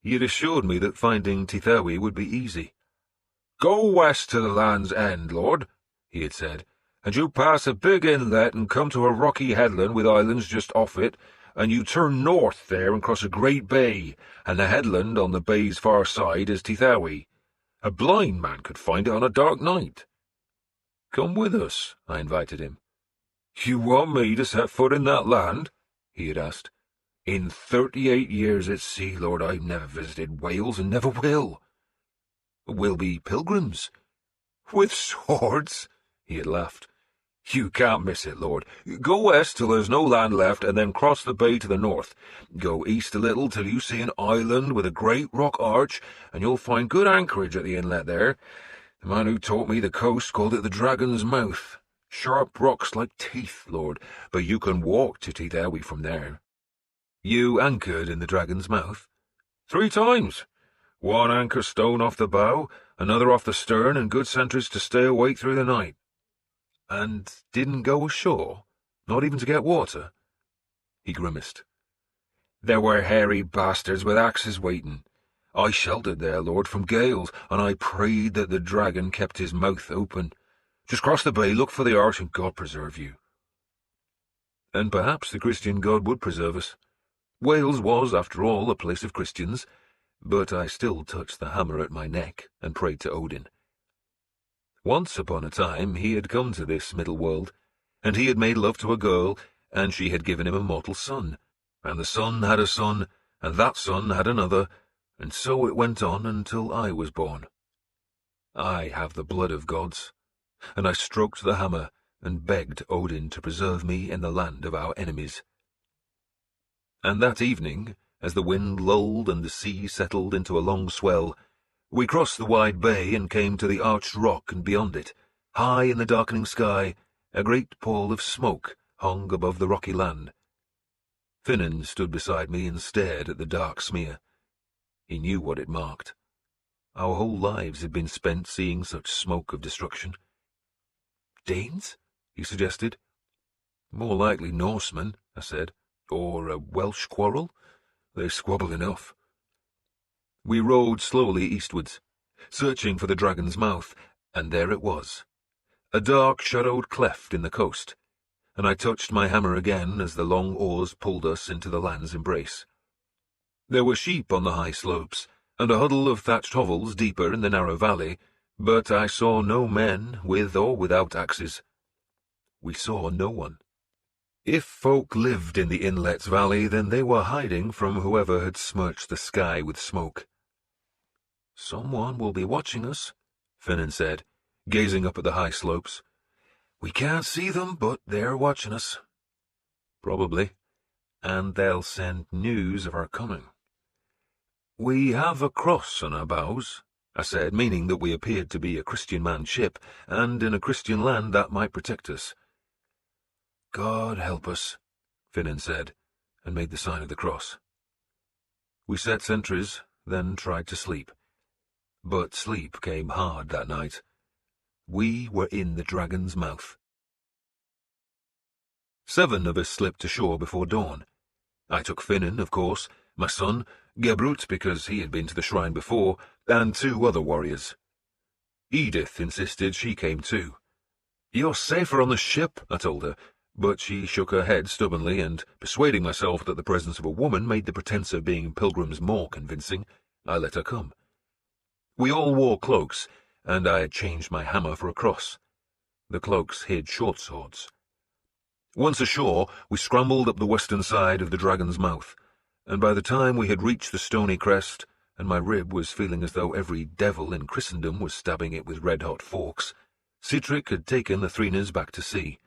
He had assured me that finding Tithawi would be easy. "Go west to the Land's End, Lord," he had said, "and you pass a big inlet and come to a rocky headland with islands just off it, and you turn north there and cross a great bay, and the headland on the bay's far side is Tithawi. A blind man could find it on a dark night." "Come with us," I invited him. "You want me to set foot in that land?" he had asked. "In 38 years at sea, Lord, I've never visited Wales and never will." "We'll be pilgrims." With swords? He had laughed. You can't miss it, lord. Go west till there's no land left, and then cross the bay to the north. Go east a little till you see an island with a great rock arch, and you'll find good anchorage at the inlet there. The man who taught me the coast called it the Dragon's Mouth. Sharp rocks like teeth, lord, but you can walk to Teethawi from there. You anchored in the Dragon's Mouth? 3 times. One anchor stone off the bow, another off the stern, and good sentries to stay awake through the night. And didn't go ashore? Not even to get water? He grimaced. There were hairy bastards with axes waiting. I sheltered there, lord, from gales, and I prayed that the dragon kept his mouth open. Just cross the bay, look for the arch, and God preserve you. And perhaps the Christian God would preserve us. Wales was, after all, a place of Christians, but I still touched the hammer at my neck and prayed to Odin. Once upon a time he had come to this middle world, and he had made love to a girl, and she had given him a mortal son, and the son had a son, and that son had another, and so it went on until I was born. I have the blood of gods, and I stroked the hammer and begged Odin to preserve me in the land of our enemies. And that evening, as the wind lulled and the sea settled into a long swell, we crossed the wide bay and came to the arched rock, and beyond it, high in the darkening sky, a great pall of smoke hung above the rocky land. Finan stood beside me and stared at the dark smear. He knew what it marked. Our whole lives had been spent seeing such smoke of destruction. Danes? He suggested. More likely Norsemen, I said. Or a Welsh quarrel? They squabble enough. We rowed slowly eastwards, searching for the Dragon's Mouth, and there it was, a dark shadowed cleft in the coast, and I touched my hammer again as the long oars pulled us into the land's embrace. There were sheep on the high slopes, and a huddle of thatched hovels deeper in the narrow valley, but I saw no men, with or without axes. We saw no one. If folk lived in the inlet's valley, then they were hiding from whoever had smirched the sky with smoke. Someone will be watching us, Finan said, gazing up at the high slopes. We can't see them, but they're watching us. Probably. And they'll send news of our coming. We have a cross on our bows, I said, meaning that we appeared to be a Christian manned ship, and in a Christian land that might protect us. God help us, Finan said, and made the sign of the cross. We set sentries, then tried to sleep. But sleep came hard that night. We were in the Dragon's Mouth. 7 of us slipped ashore before dawn. I took Finan, of course, my son, Gebrut, because he had been to the shrine before, and 2 other warriors. Edith insisted she came too. You're safer on the ship, I told her, but she shook her head stubbornly, and, persuading myself that the presence of a woman made the pretense of being pilgrims more convincing, I let her come. We all wore cloaks, and I had changed my hammer for a cross. The cloaks hid short swords. Once ashore, we scrambled up the western side of the Dragon's Mouth, and by the time we had reached the stony crest, and my rib was feeling as though every devil in Christendom was stabbing it with red-hot forks, Sihtric had taken the Threnes back to sea.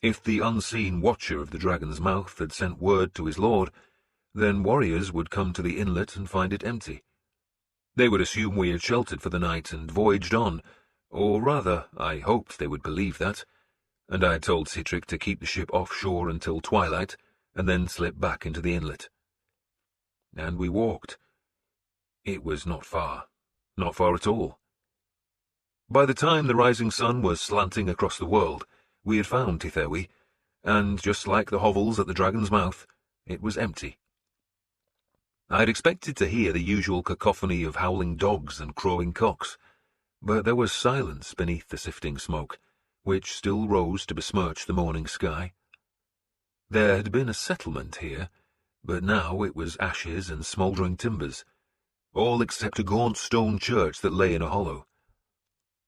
If the unseen watcher of the Dragon's Mouth had sent word to his lord, then warriors would come to the inlet and find it empty. They would assume we had sheltered for the night and voyaged on, or rather, I hoped they would believe that, and I had told Sihtric to keep the ship offshore until twilight, and then slip back into the inlet. And we walked. It was not far at all. By the time the rising sun was slanting across the world, we had found Teethawi, and just like the hovels at the Dragon's Mouth, it was empty. I had expected to hear the usual cacophony of howling dogs and crowing cocks, but there was silence beneath the sifting smoke, which still rose to besmirch the morning sky. There had been a settlement here, but now it was ashes and smouldering timbers, all except a gaunt stone church that lay in a hollow.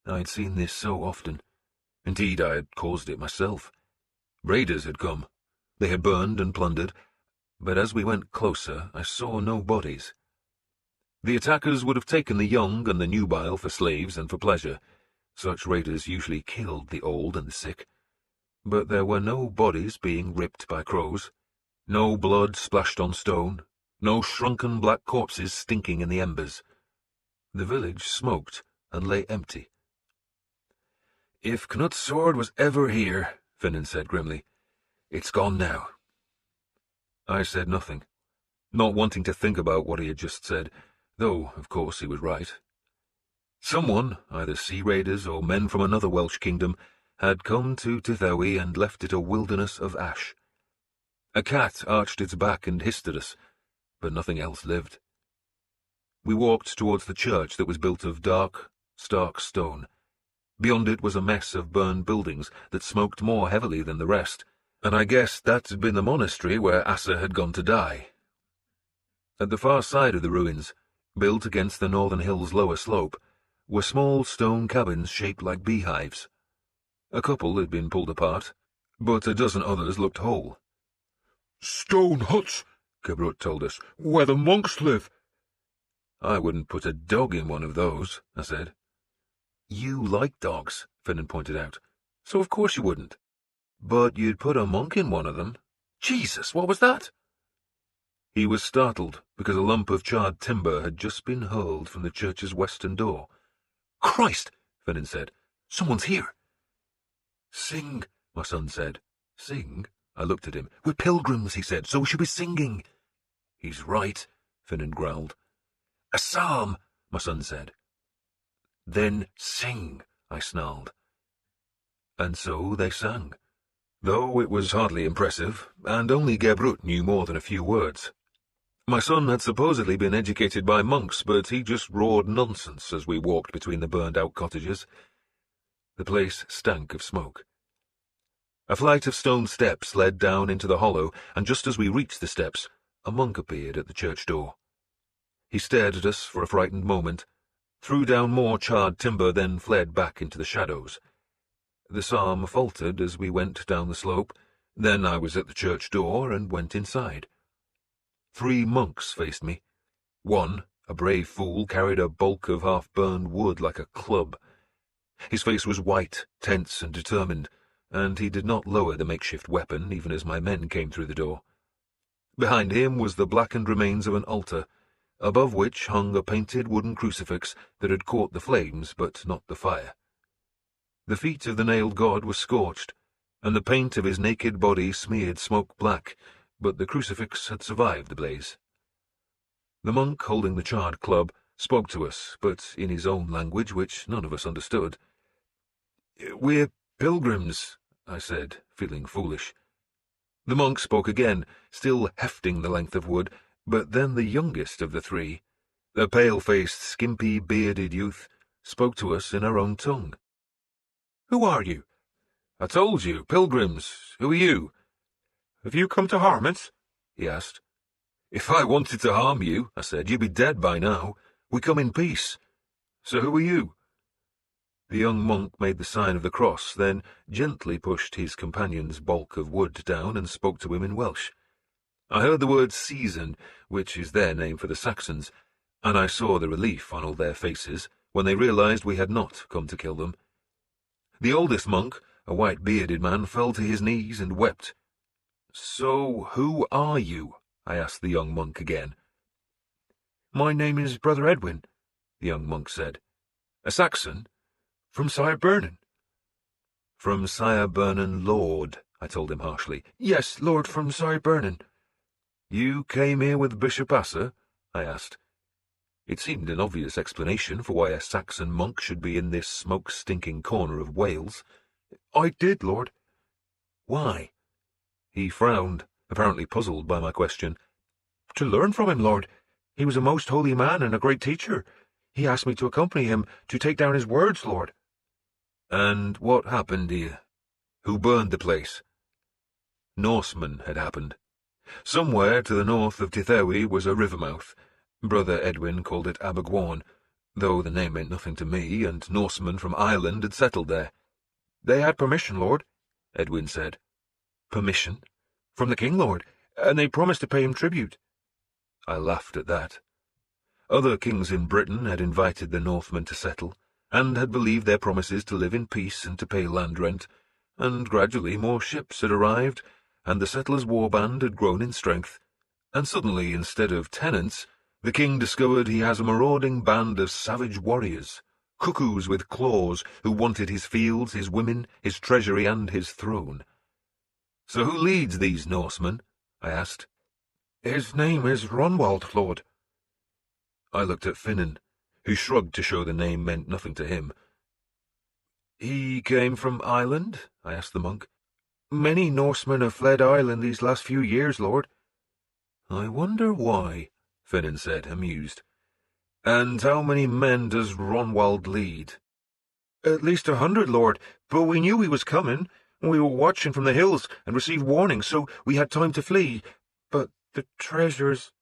I had seen this so often. Indeed, I had caused it myself. Raiders had come. They had burned and plundered, but as we went closer, I saw no bodies. The attackers would have taken the young and the nubile for slaves and for pleasure, Such raiders usually killed the old and the sick, but there were no bodies being ripped by crows, no blood splashed on stone, no shrunken black corpses stinking in the embers. The village smoked and lay empty. "If Knut's sword was ever here," Finan said grimly, "it's gone now." I said nothing, not wanting to think about what he had just said, though, of course, he was right. Someone, either sea raiders or men from another Welsh kingdom, had come to Tithawi and left it a wilderness of ash. A cat arched its back and hissed at us, but nothing else lived. We walked towards the church that was built of dark, stark stone. Beyond it was a mess of burned buildings that smoked more heavily than the rest, and I guessed that had been the monastery where Asa had gone to die. At the far side of the ruins, built against the northern hill's lower slope, were small stone cabins shaped like beehives. A couple had been pulled apart, but a dozen others looked whole. "Stone huts," Gebrut told us, "where the monks live." "I wouldn't put a dog in one of those," I said. "You like dogs," Finan pointed out, "so of course you wouldn't. But you'd put a monk in one of them. Jesus, what was that?" He was startled because a lump of charred timber had just been hurled from the church's western door. "Christ," Finan said, "someone's here." "Sing," my son said. "Sing?" I looked at him. "We're pilgrims," he said, "so we should be singing." "He's right," Finan growled. "A psalm," my son said. "Then sing," I snarled. And so they sang, though it was hardly impressive, and only Gebrut knew more than a few words. My son had supposedly been educated by monks, but he just roared nonsense as we walked between the burned-out cottages. The place stank of smoke. A flight of stone steps led down into the hollow, and just as we reached the steps, a monk appeared at the church door. He stared at us for a frightened moment, threw down more charred timber, then fled back into the shadows. The psalm faltered as we went down the slope. Then I was at the church door and went inside. 3 monks faced me. One, a brave fool, carried a bulk of half-burned wood like a club. His face was white, tense, and determined, and he did not lower the makeshift weapon even as my men came through the door. Behind him was the blackened remains of an altar, above which hung a painted wooden crucifix that had caught the flames but not the fire. The feet of the nailed god were scorched, and the paint of his naked body smeared smoke black, but the crucifix had survived the blaze. The monk holding the charred club spoke to us, but in his own language, which none of us understood. "We're pilgrims," I said, feeling foolish. The monk spoke again, still hefting the length of wood, but then the youngest of the 3, a pale-faced, skimpy, bearded youth, spoke to us in our own tongue. "Who are you?" "I told you, pilgrims. Who are you?" "Have you come to harm us?" he asked. "If I wanted to harm you," I said, "you'd be dead by now. We come in peace. So who are you?" The young monk made the sign of the cross, then gently pushed his companion's bulk of wood down and spoke to him in Welsh. I heard the word season, which is their name for the Saxons, and I saw the relief on all their faces when they realized we had not come to kill them. The oldest monk, a white-bearded man, fell to his knees and wept. "So who are you?" I asked the young monk again. "My name is Brother Edwin," the young monk said. "A Saxon?" "From Sire Bernan." "From Sire Bernan, Lord," I told him harshly. "Yes, Lord, from Sire Bernan." "You came here with Bishop Asa?" I asked. It seemed an obvious explanation for why a Saxon monk should be in this smoke-stinking corner of Wales. "I did, Lord." "Why?" He frowned, apparently puzzled by my question. "To learn from him, Lord. He was a most holy man and a great teacher. He asked me to accompany him to take down his words, Lord." "And what happened here? Who burned the place?" Norsemen had happened. Somewhere to the north of Tithawi was a river mouth. Brother Edwin called it Abergwaun, though the name meant nothing to me, and Norsemen from Ireland had settled there. "They had permission, Lord," Edwin said. "Permission?" "From the king, Lord, and they promised to pay him tribute." I laughed at that. Other kings in Britain had invited the Northmen to settle, and had believed their promises to live in peace and to pay land rent, and gradually more ships had arrived, and the settlers' warband had grown in strength, and suddenly, instead of tenants, the king discovered he has a marauding band of savage warriors, cuckoos with claws, who wanted his fields, his women, his treasury, and his throne. "So who leads these Norsemen?" I asked. "His name is Ronwald, lord." I looked at Finan, who shrugged to show the name meant nothing to him. "He came from Ireland?" I asked the monk. "Many Norsemen have fled Ireland these last few years, lord." "I wonder why," Finan said, amused. "And how many men does Ronwald lead?" "At least 100, lord, but we knew he was coming. We were watching from the hills and received warning, so we had time to flee. But the treasures—"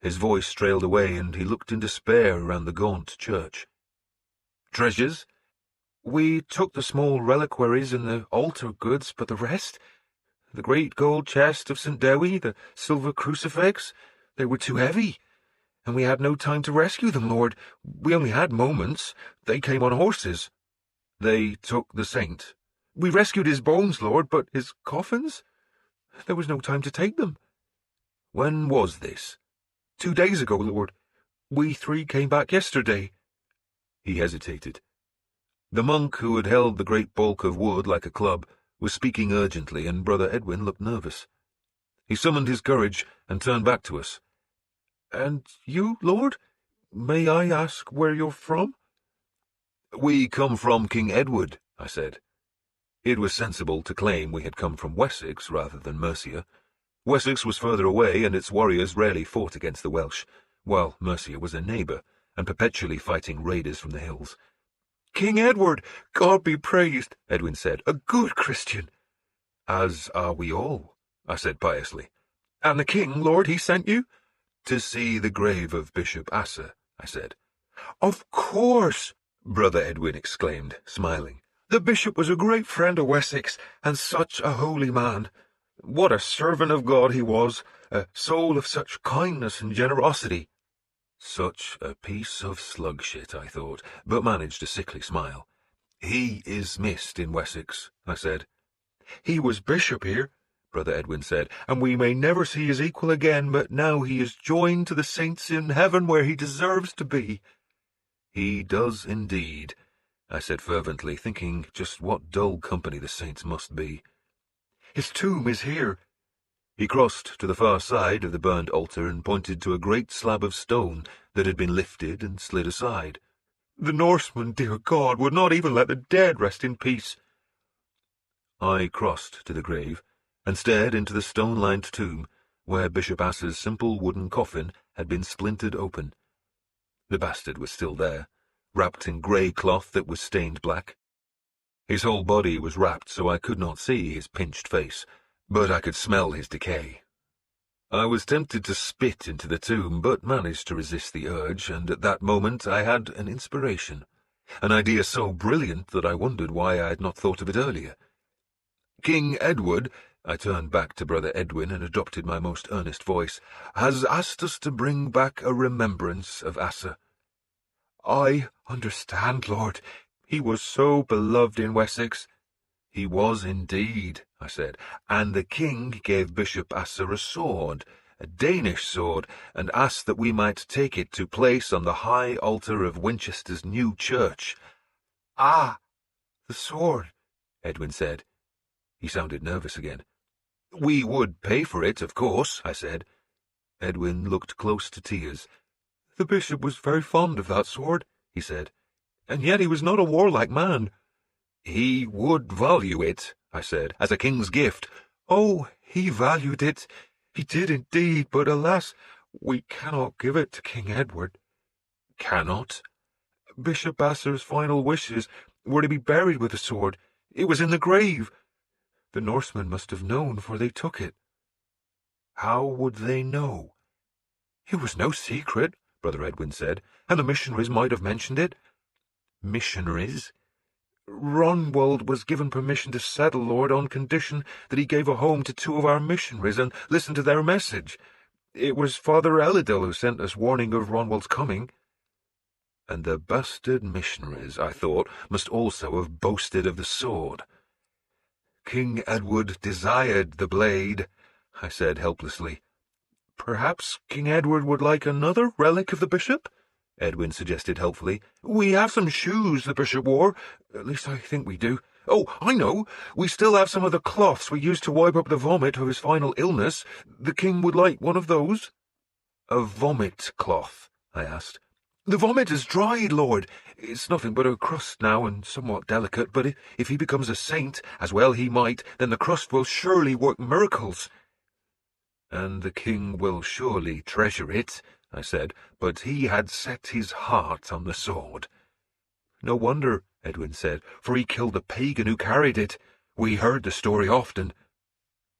His voice trailed away, and he looked in despair around the gaunt church. "Treasures?" "We took the small reliquaries and the altar goods, but the rest? The great gold chest of St. Dewi, the silver crucifix, they were too heavy, and we had no time to rescue them, lord. We only had moments. They came on horses." "They took the saint?" "We rescued his bones, lord, but his coffins? There was no time to take them." "When was this?" 2 days ago, lord. We 3 came back yesterday." He hesitated. The monk, who had held the great bulk of wood like a club, was speaking urgently, and Brother Edwin looked nervous. He summoned his courage and turned back to us. "And you, lord? May I ask where you're from?" "We come from King Edward," I said. It was sensible to claim we had come from Wessex rather than Mercia. Wessex was further away, and its warriors rarely fought against the Welsh, while Mercia was a neighbour, and perpetually fighting raiders from the hills. "King Edward, God be praised," Edwin said, "a good Christian." "As are we all," I said piously. "And the king, lord, he sent you?" "To see the grave of Bishop Asser," I said. "Of course," Brother Edwin exclaimed, smiling. "The bishop was a great friend of Wessex, and such a holy man. What a servant of God he was, a soul of such kindness and generosity." Such a piece of slug shit, I thought, but managed a sickly smile. "He is missed in Wessex," I said. "He was bishop here," Brother Edwin said, "and we may never see his equal again, but now he is joined to the saints in heaven where he deserves to be." "He does indeed," I said fervently, thinking just what dull company the saints must be. "His tomb is here." He crossed to the far side of the burned altar and pointed to a great slab of stone that had been lifted and slid aside. "The Norsemen, dear God, would not even let the dead rest in peace." I crossed to the grave and stared into the stone-lined tomb where Bishop Asser's simple wooden coffin had been splintered open. The bastard was still there, wrapped in grey cloth that was stained black. His whole body was wrapped so I could not see his pinched face, but I could smell his decay. I was tempted to spit into the tomb, but managed to resist the urge, and at that moment I had an inspiration, an idea so brilliant that I wondered why I had not thought of it earlier. "King Edward," I turned back to Brother Edwin and adopted my most earnest voice, "has asked us to bring back a remembrance of Asser." "I understand, lord. He was so beloved in Wessex." "He was indeed," I said, "and the king gave Bishop Asser a sword, a Danish sword, and asked that we might take it to place on the high altar of Winchester's new church." "Ah, the sword," Edwin said. He sounded nervous again. "We would pay for it, of course," I said. Edwin looked close to tears. "The bishop was very fond of that sword," he said, "and yet he was not a warlike man." "He would value it," I said, "as a king's gift." "Oh, he valued it. He did indeed, but alas, we cannot give it to King Edward." "Cannot?" "Bishop Asser's final wishes were to be buried with the sword. It was in the grave. The Norsemen must have known, for they took it." "How would they know?" "It was no secret," Brother Edwin said, "and the missionaries might have mentioned it." "Missionaries?" "Ronwald was given permission to settle, lord, on condition that he gave a home to 2 of our missionaries and listened to their message. It was Father Elidel who sent us warning of Ronwald's coming." And the bastard missionaries, I thought, must also have boasted of the sword. King Edward desired the blade, I said helplessly. Perhaps King Edward would like another relic of the bishop? Edwin suggested helpfully. We have some shoes the bishop wore. At least I think we do. Oh, I know. We still have some of the cloths we used to wipe up the vomit of his final illness. The king would like one of those. A vomit cloth? I asked. The vomit is dried, Lord. It's nothing but a crust now, and somewhat delicate, but if he becomes a saint, as well he might, then the crust will surely work miracles. And the king will surely treasure it, I said, but he had set his heart on the sword. No wonder, Edwin said, for he killed the pagan who carried it. We heard the story often.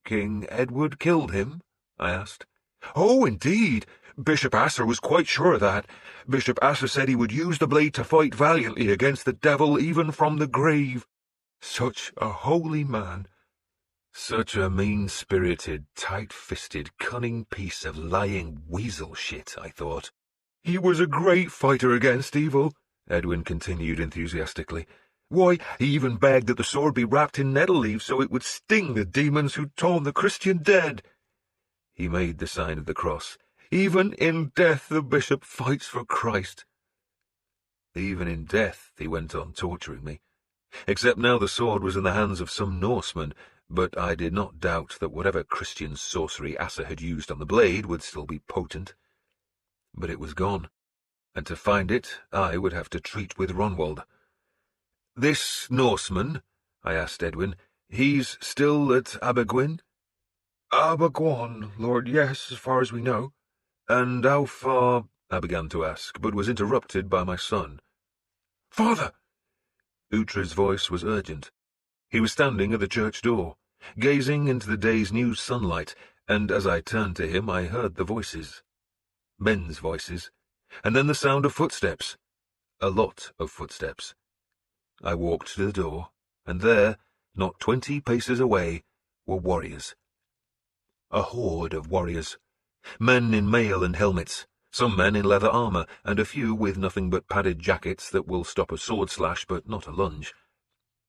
King Edward killed him? I asked. Oh, indeed. Bishop Asser was quite sure of that. Bishop Asser said he would use the blade to fight valiantly against the devil even from the grave. Such a holy man. Such a mean-spirited, tight-fisted, cunning piece of lying weasel shit, I thought. He was a great fighter against evil, Edwin continued enthusiastically. Why, he even begged that the sword be wrapped in nettle leaves so it would sting the demons who'd torn the Christian dead. He made the sign of the cross. Even in death the bishop fights for Christ. Even in death, he went on torturing me. Except now the sword was in the hands of some Norseman, but I did not doubt that whatever Christian sorcery Asser had used on the blade would still be potent. But it was gone, and to find it I would have to treat with Ronwald. This Norseman, I asked Edwin, he's still at Abergwyn? Abergwyn, Lord, yes, as far as we know. And how far? I began to ask, but was interrupted by my son. Father! Uhtred's voice was urgent. He was standing at the church door, gazing into the day's new sunlight, and as I turned to him I heard the voices. Men's voices, and then the sound of footsteps. A lot of footsteps. I walked to the door, and there, not 20 paces away, were warriors. A horde of warriors. Men in mail and helmets, some men in leather armour, and a few with nothing but padded jackets that will stop a sword slash but not a lunge.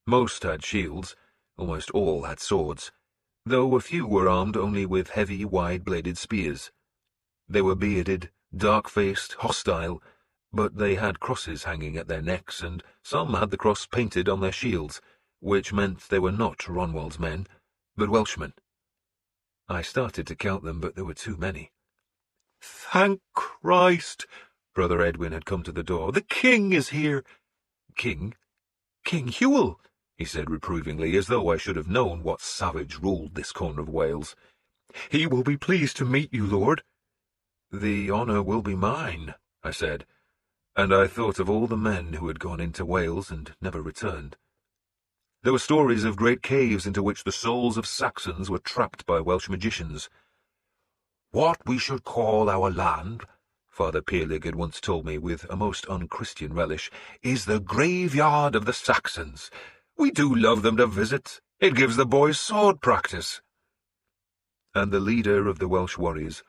Most had shields, almost all had swords, though a few were armed only with heavy, wide-bladed spears. They were bearded, dark-faced, hostile, but they had crosses hanging at their necks, and some had the cross painted on their shields, which meant they were not Ronwald's men, but Welshmen. I started to count them, but there were too many. Thank Christ! Brother Edwin had come to the door. The king is here. King? King Hewel, he said reprovingly, as though I should have known what savage ruled this corner of Wales. He will be pleased to meet you, Lord. The honour will be mine, I said, and I thought of all the men who had gone into Wales and never returned. There were stories of great caves into which the souls of Saxons were trapped by Welsh magicians. What we should call our land, Father Peerlig had once told me with a most unchristian relish, is the graveyard of the Saxons. We do love them to visit. It gives the boys sword practice. And the leader of the Welsh warriors,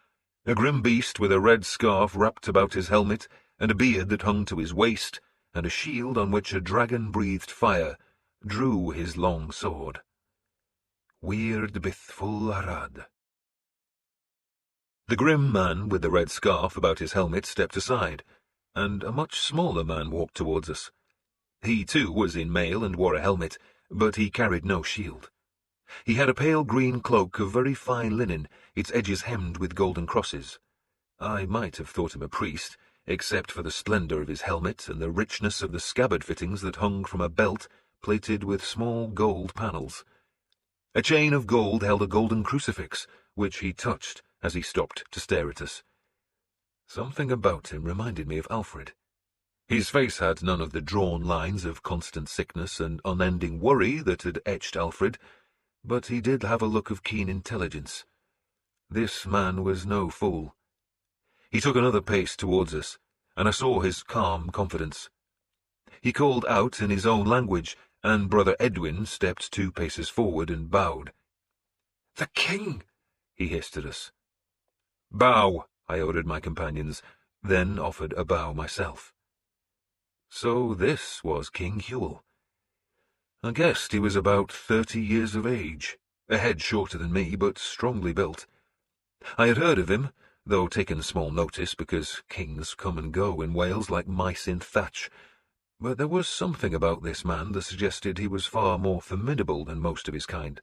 a grim beast with a red scarf wrapped about his helmet, and a beard that hung to his waist, and a shield on which a dragon breathed fire, drew his long sword. Weird Bithful Arad. The grim man with the red scarf about his helmet stepped aside, and a much smaller man walked towards us. He, too, was in mail and wore a helmet, but he carried no shield. He had a pale green cloak of very fine linen, its edges hemmed with golden crosses. I might have thought him a priest, except for the splendour of his helmet and the richness of the scabbard fittings that hung from a belt plated with small gold panels. A chain of gold held a golden crucifix, which he touched as he stopped to stare at us. Something about him reminded me of Alfred. His face had none of the drawn lines of constant sickness and unending worry that had etched Alfred, but he did have a look of keen intelligence. This man was no fool. He took another pace towards us, and I saw his calm confidence. He called out in his own language, and Brother Edwin stepped 2 paces forward and bowed. "The king!" he hissed at us. "Bow," I ordered my companions, then offered a bow myself. So this was King Huel. I guessed he was about 30 years of age, a head shorter than me, but strongly built. I had heard of him, though taken small notice, because kings come and go in Wales like mice in thatch. But there was something about this man that suggested he was far more formidable than most of his kind.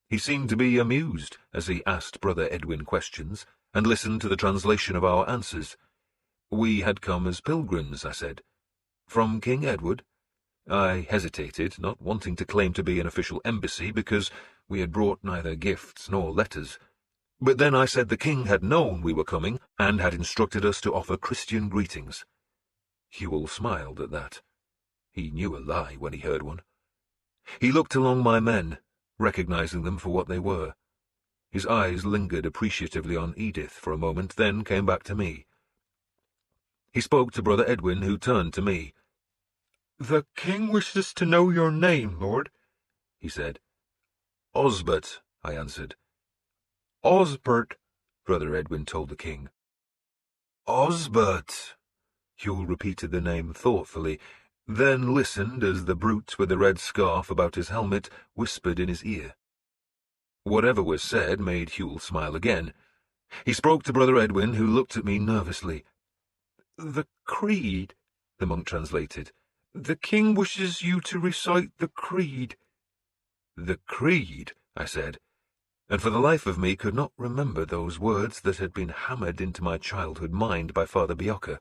He seemed to be amused as he asked Brother Edwin questions, and listened to the translation of our answers. We had come as pilgrims, I said. From King Edward? I hesitated, not wanting to claim to be an official embassy, because we had brought neither gifts nor letters. But then I said the king had known we were coming, and had instructed us to offer Christian greetings. Huel smiled at that. He knew a lie when he heard one. He looked along my men, recognizing them for what they were. His eyes lingered appreciatively on Edith for a moment, then came back to me. He spoke to Brother Edwin, who turned to me. "The king wishes to know your name, lord," he said. "Osbert," I answered. "Osbert," Brother Edwin told the king. Osbert. Huel repeated the name thoughtfully, then listened as the brute with the red scarf about his helmet whispered in his ear. Whatever was said made Huel smile again. He spoke to Brother Edwin, who looked at me nervously. "The creed," the monk translated. "The king wishes you to recite the creed." "The creed," I said, and for the life of me could not remember those words that had been hammered into my childhood mind by Father Biocca.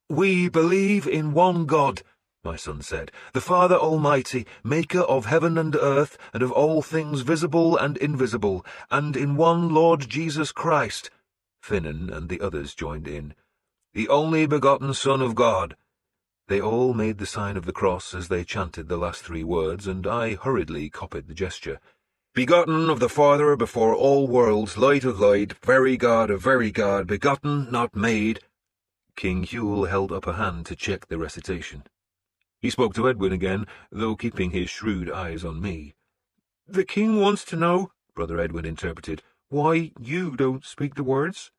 "We believe in one God," my son said, "the Father Almighty, maker of heaven and earth, and of all things visible and invisible, and in one Lord Jesus Christ." Finan and the others joined in. "The only begotten Son of God." They all made the sign of the cross as they chanted the last 3 words, and I hurriedly copied the gesture. "Begotten of the Father before all worlds, light of light, very God of very God, begotten, not made." King Huel held up a hand to check the recitation. He spoke to Edwin again, though keeping his shrewd eyes on me. "The king wants to know," Brother Edwin interpreted, "why you don't speak the words."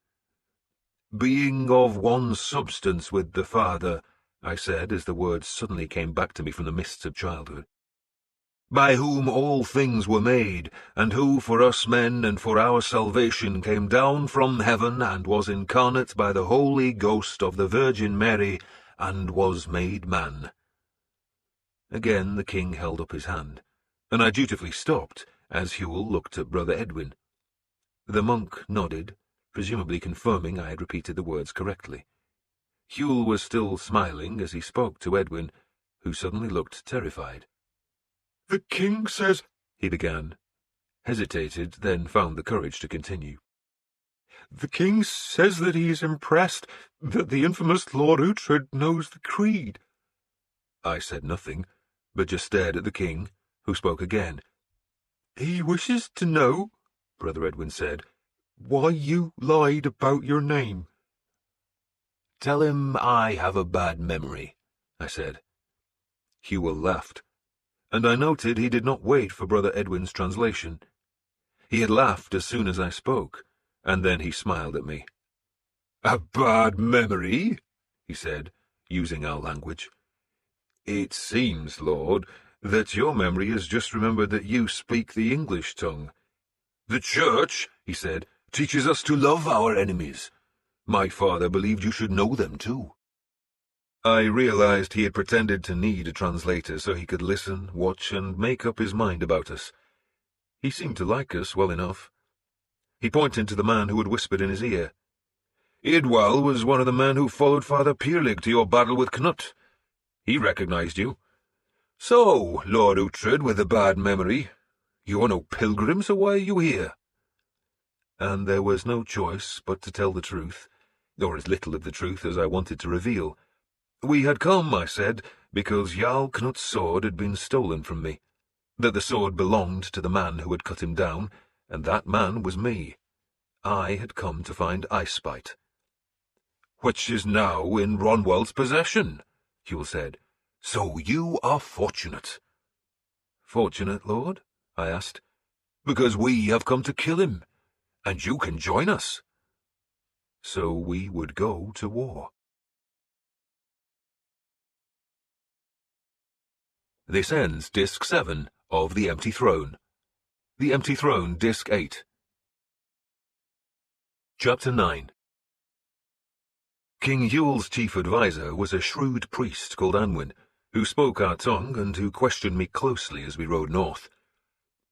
"Being of one substance with the Father," I said, as the words suddenly came back to me from the mists of childhood. "By whom all things were made, and who for us men and for our salvation came down from heaven and was incarnate by the Holy Ghost of the Virgin Mary, and was made man." Again the king held up his hand, and I dutifully stopped as Huel looked at Brother Edwin. The monk nodded, presumably confirming I had repeated the words correctly. Huel was still smiling as he spoke to Edwin, who suddenly looked terrified. "The king says," he began, hesitated, then found the courage to continue. "The king says that he is impressed that the infamous Lord Uhtred knows the creed." I said nothing, but just stared at the king, who spoke again. "He wishes to know," Brother Edwin said, "why you lied about your name." "Tell him I have a bad memory," I said. Huel laughed, and I noted he did not wait for Brother Edwin's translation. He had laughed as soon as I spoke, and then he smiled at me. "A bad memory?" he said, using our language. "It seems, Lord, that your memory has just remembered that you speak the English tongue. The Church," he said, "teaches us to love our enemies. My father believed you should know them too." I realized he had pretended to need a translator so he could listen, watch, and make up his mind about us. He seemed to like us well enough. He pointed to the man who had whispered in his ear. "Idwal was one of the men who followed Father Peerlig to your battle with Knut. He recognized you. So, Lord Uhtred with the bad memory, you are no pilgrim, so why are you here?" And there was no choice but to tell the truth, or as little of the truth as I wanted to reveal. We had come, I said, because Jarl Knut's sword had been stolen from me, that the sword belonged to the man who had cut him down, and that man was me. I had come to find Icebite. "Which is now in Ronwell's possession," Huel said. "So you are fortunate." "Fortunate, Lord?" I asked. "Because we have come to kill him, and you can join us." So we would go to war. This ends Disc 7 of The Empty Throne. The Empty Throne, Disc 8. Chapter 9. King Huel's chief adviser was a shrewd priest called Anwin, who spoke our tongue and who questioned me closely as we rode north.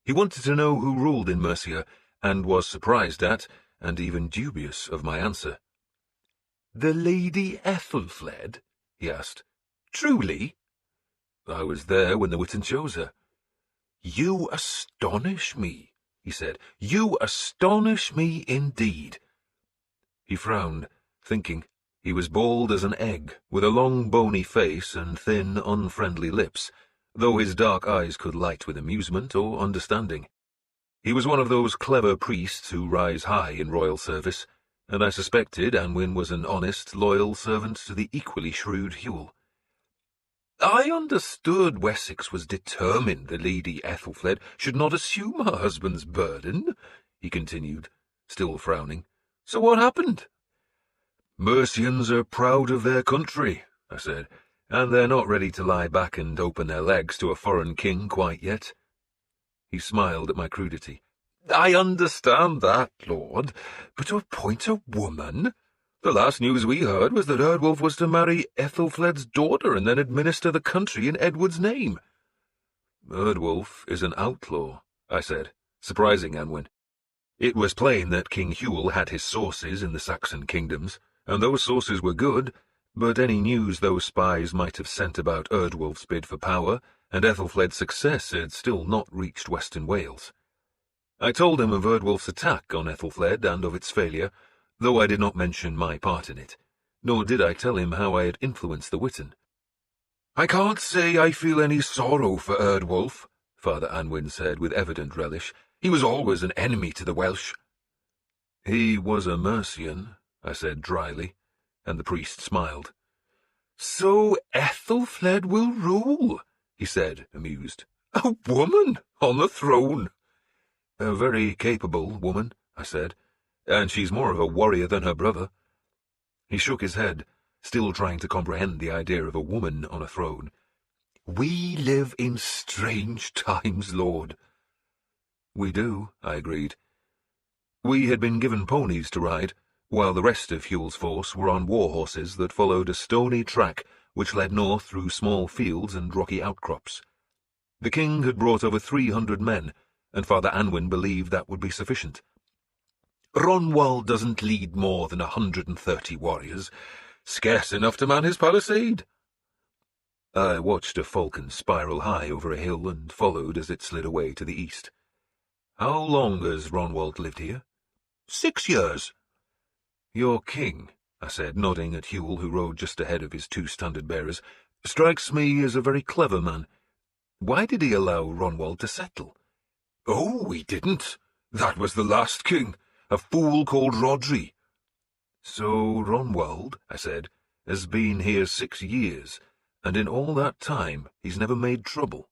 He wanted to know who ruled in Mercia, and was surprised at, and even dubious of my answer. "The Lady Ethelfled?" he asked. "Truly?" "I was there when the Witten chose her." "You astonish me," he said. "You astonish me indeed." He frowned, thinking. He was bald as an egg, with a long bony face and thin, unfriendly lips, though his dark eyes could light with amusement or understanding. He was one of those clever priests who rise high in royal service, and I suspected Anwin was an honest, loyal servant to the equally shrewd Huel. "I understood Wessex was determined the Lady Ethelfled should not assume her husband's burden," he continued, still frowning. "So what happened?" "Mercians are proud of their country," I said, "and they're not ready to lie back and open their legs to a foreign king quite yet." He smiled at my crudity. "I understand that, Lord, but to appoint a woman? The last news we heard was that Erdwolf was to marry Ethelfled's daughter and then administer the country in Edward's name." "Erdwolf is an outlaw," I said, surprising Anwin. It was plain that King Huel had his sources in the Saxon kingdoms, and those sources were good, but any news those spies might have sent about Erdwolf's bid for power and Ethelfled's success had still not reached Western Wales. I told him of Erdwolf's attack on Ethelfled and of its failure, though I did not mention my part in it, nor did I tell him how I had influenced the Witten. "I can't say I feel any sorrow for Erdwolf," Father Anwin said with evident relish. "He was always an enemy to the Welsh." "He was a Mercian," I said dryly, and the priest smiled. "So Ethelfled will rule," he said, amused. "A woman on the throne." "A very capable woman," I said, "and she's more of a warrior than her brother." He shook his head, still trying to comprehend the idea of a woman on a throne. "We live in strange times, Lord." "We do," I agreed. We had been given ponies to ride, while the rest of Huel's force were on war horses that followed a stony track which led north through small fields and rocky outcrops. The king had brought over 300 men, and Father Anwin believed that would be sufficient. "Ronwald doesn't lead more than 130 warriors, scarce enough to man his palisade." I watched a falcon spiral high over a hill and followed as it slid away to the east. "How long has Ronwald lived here?" 6 years. "Your king," I said, nodding at Huel, who rode just ahead of his 2 standard-bearers, "strikes me as a very clever man. Why did he allow Ronwald to settle?" "Oh, he didn't. That was the last king, a fool called Rodri." "So Ronwald," I said, "has been here 6 years, and in all that time he's never made trouble."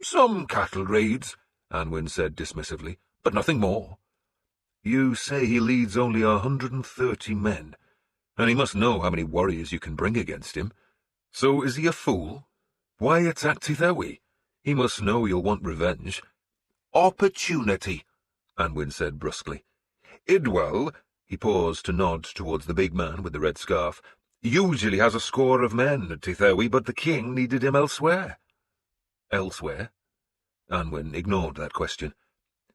"Some cattle raids," Anwin said dismissively, "but nothing more." "You say he leads only 130 men, and he must know how many warriors you can bring against him. So is he a fool? Why attack Tithawi? He must know you'll want revenge." "Opportunity," Anwin said brusquely. "Idwell," he paused to nod towards the big man with the red scarf, "usually has a score of men at Tithawi, but the king needed him elsewhere." "Elsewhere?" Anwin ignored that question.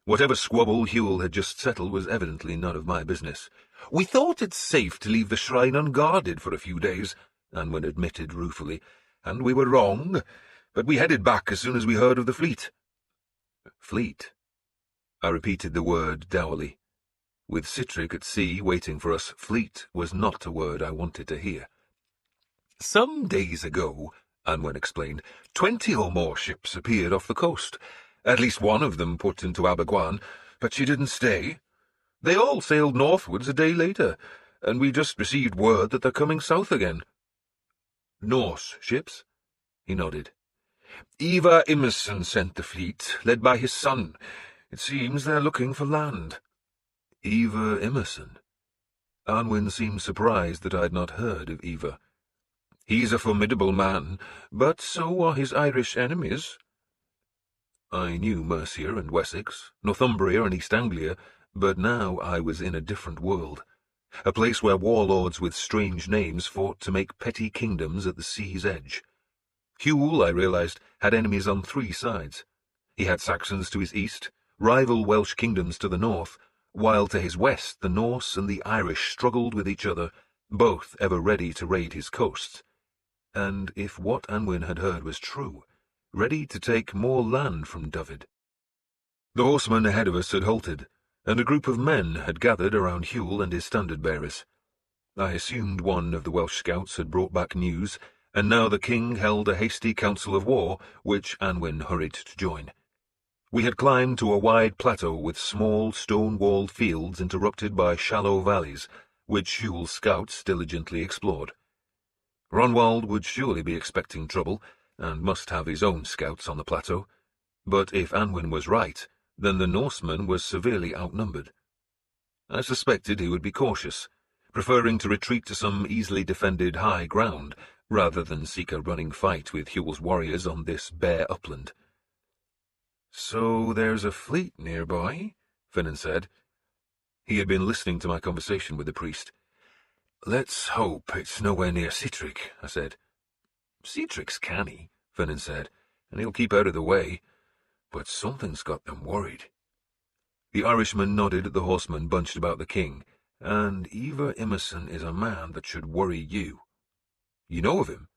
Whatever squabble Huel had just settled was evidently none of my business. "We thought it safe to leave the shrine unguarded for a few days," Anwin admitted ruefully, "and we were wrong, but we headed back as soon as we heard of the fleet." "Fleet?" I repeated the word dourly. With Sihtric at sea waiting for us, fleet was not a word I wanted to hear. "Some days ago," Anwin explained, 20 or more ships appeared off the coast. At least one of them put into Abergwan, but she didn't stay. They all sailed northwards a day later, and we just received word that they're coming south again." "Norse ships?" He nodded. "Ivar Immerson sent the fleet, led by his son. It seems they're looking for land." "Ivar Immerson?" Anwin seemed surprised that I had not heard of Ivar. He's a formidable man, but so are his Irish enemies. I knew Mercia and Wessex, Northumbria and East Anglia, but now I was in a different world, a place where warlords with strange names fought to make petty kingdoms at the sea's edge. Hewell, I realized, had enemies on 3 sides. He had Saxons to his east, rival Welsh kingdoms to the north, while to his west the Norse and the Irish struggled with each other, both ever ready to raid his coasts. And if what Anwin had heard was true, ready to take more land from Dyfed. The horsemen ahead of us had halted, and a group of men had gathered around Hewell and his standard-bearers. I assumed one of the Welsh scouts had brought back news, and now the king held a hasty council of war, which Anwin hurried to join. We had climbed to a wide plateau with small stone-walled fields interrupted by shallow valleys, which Hewell's scouts diligently explored. Ronwald would surely be expecting trouble, and must have his own scouts on the plateau, but if Anwin was right, then the Norseman was severely outnumbered. I suspected he would be cautious, preferring to retreat to some easily defended high ground, rather than seek a running fight with Hewell's warriors on this bare upland. "So there's a fleet nearby," Finnan said. He had been listening to my conversation with the priest. "Let's hope it's nowhere near Sihtric," I said. "Sihtric's canny," Finnan said, "and he'll keep out of the way. But something's got them worried." The Irishman nodded at the horsemen bunched about the king. "And Ivar Immerson is a man that should worry you." "You know of him?"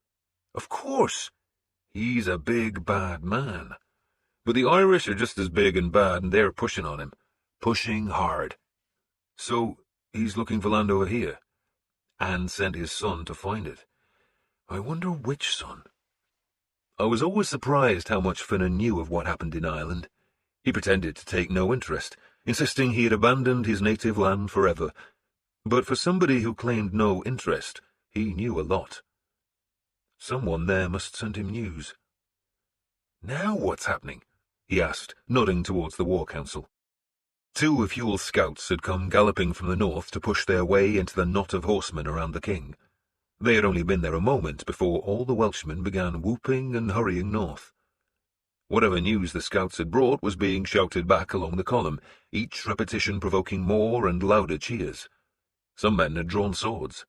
"Of course. He's a big, bad man. But the Irish are just as big and bad, and they're pushing on him. Pushing hard. So he's looking for land over here, and sent his son to find it. I wonder which son." I was always surprised how much Finnan knew of what happened in Ireland. He pretended to take no interest, insisting he had abandoned his native land forever. But for somebody who claimed no interest, he knew a lot. Someone there must send him news. "Now what's happening?" he asked, nodding towards the war council. 2 of Hewell's scouts had come galloping from the north to push their way into the knot of horsemen around the king. They had only been there a moment before all the Welshmen began whooping and hurrying north. Whatever news the scouts had brought was being shouted back along the column, each repetition provoking more and louder cheers. Some men had drawn swords.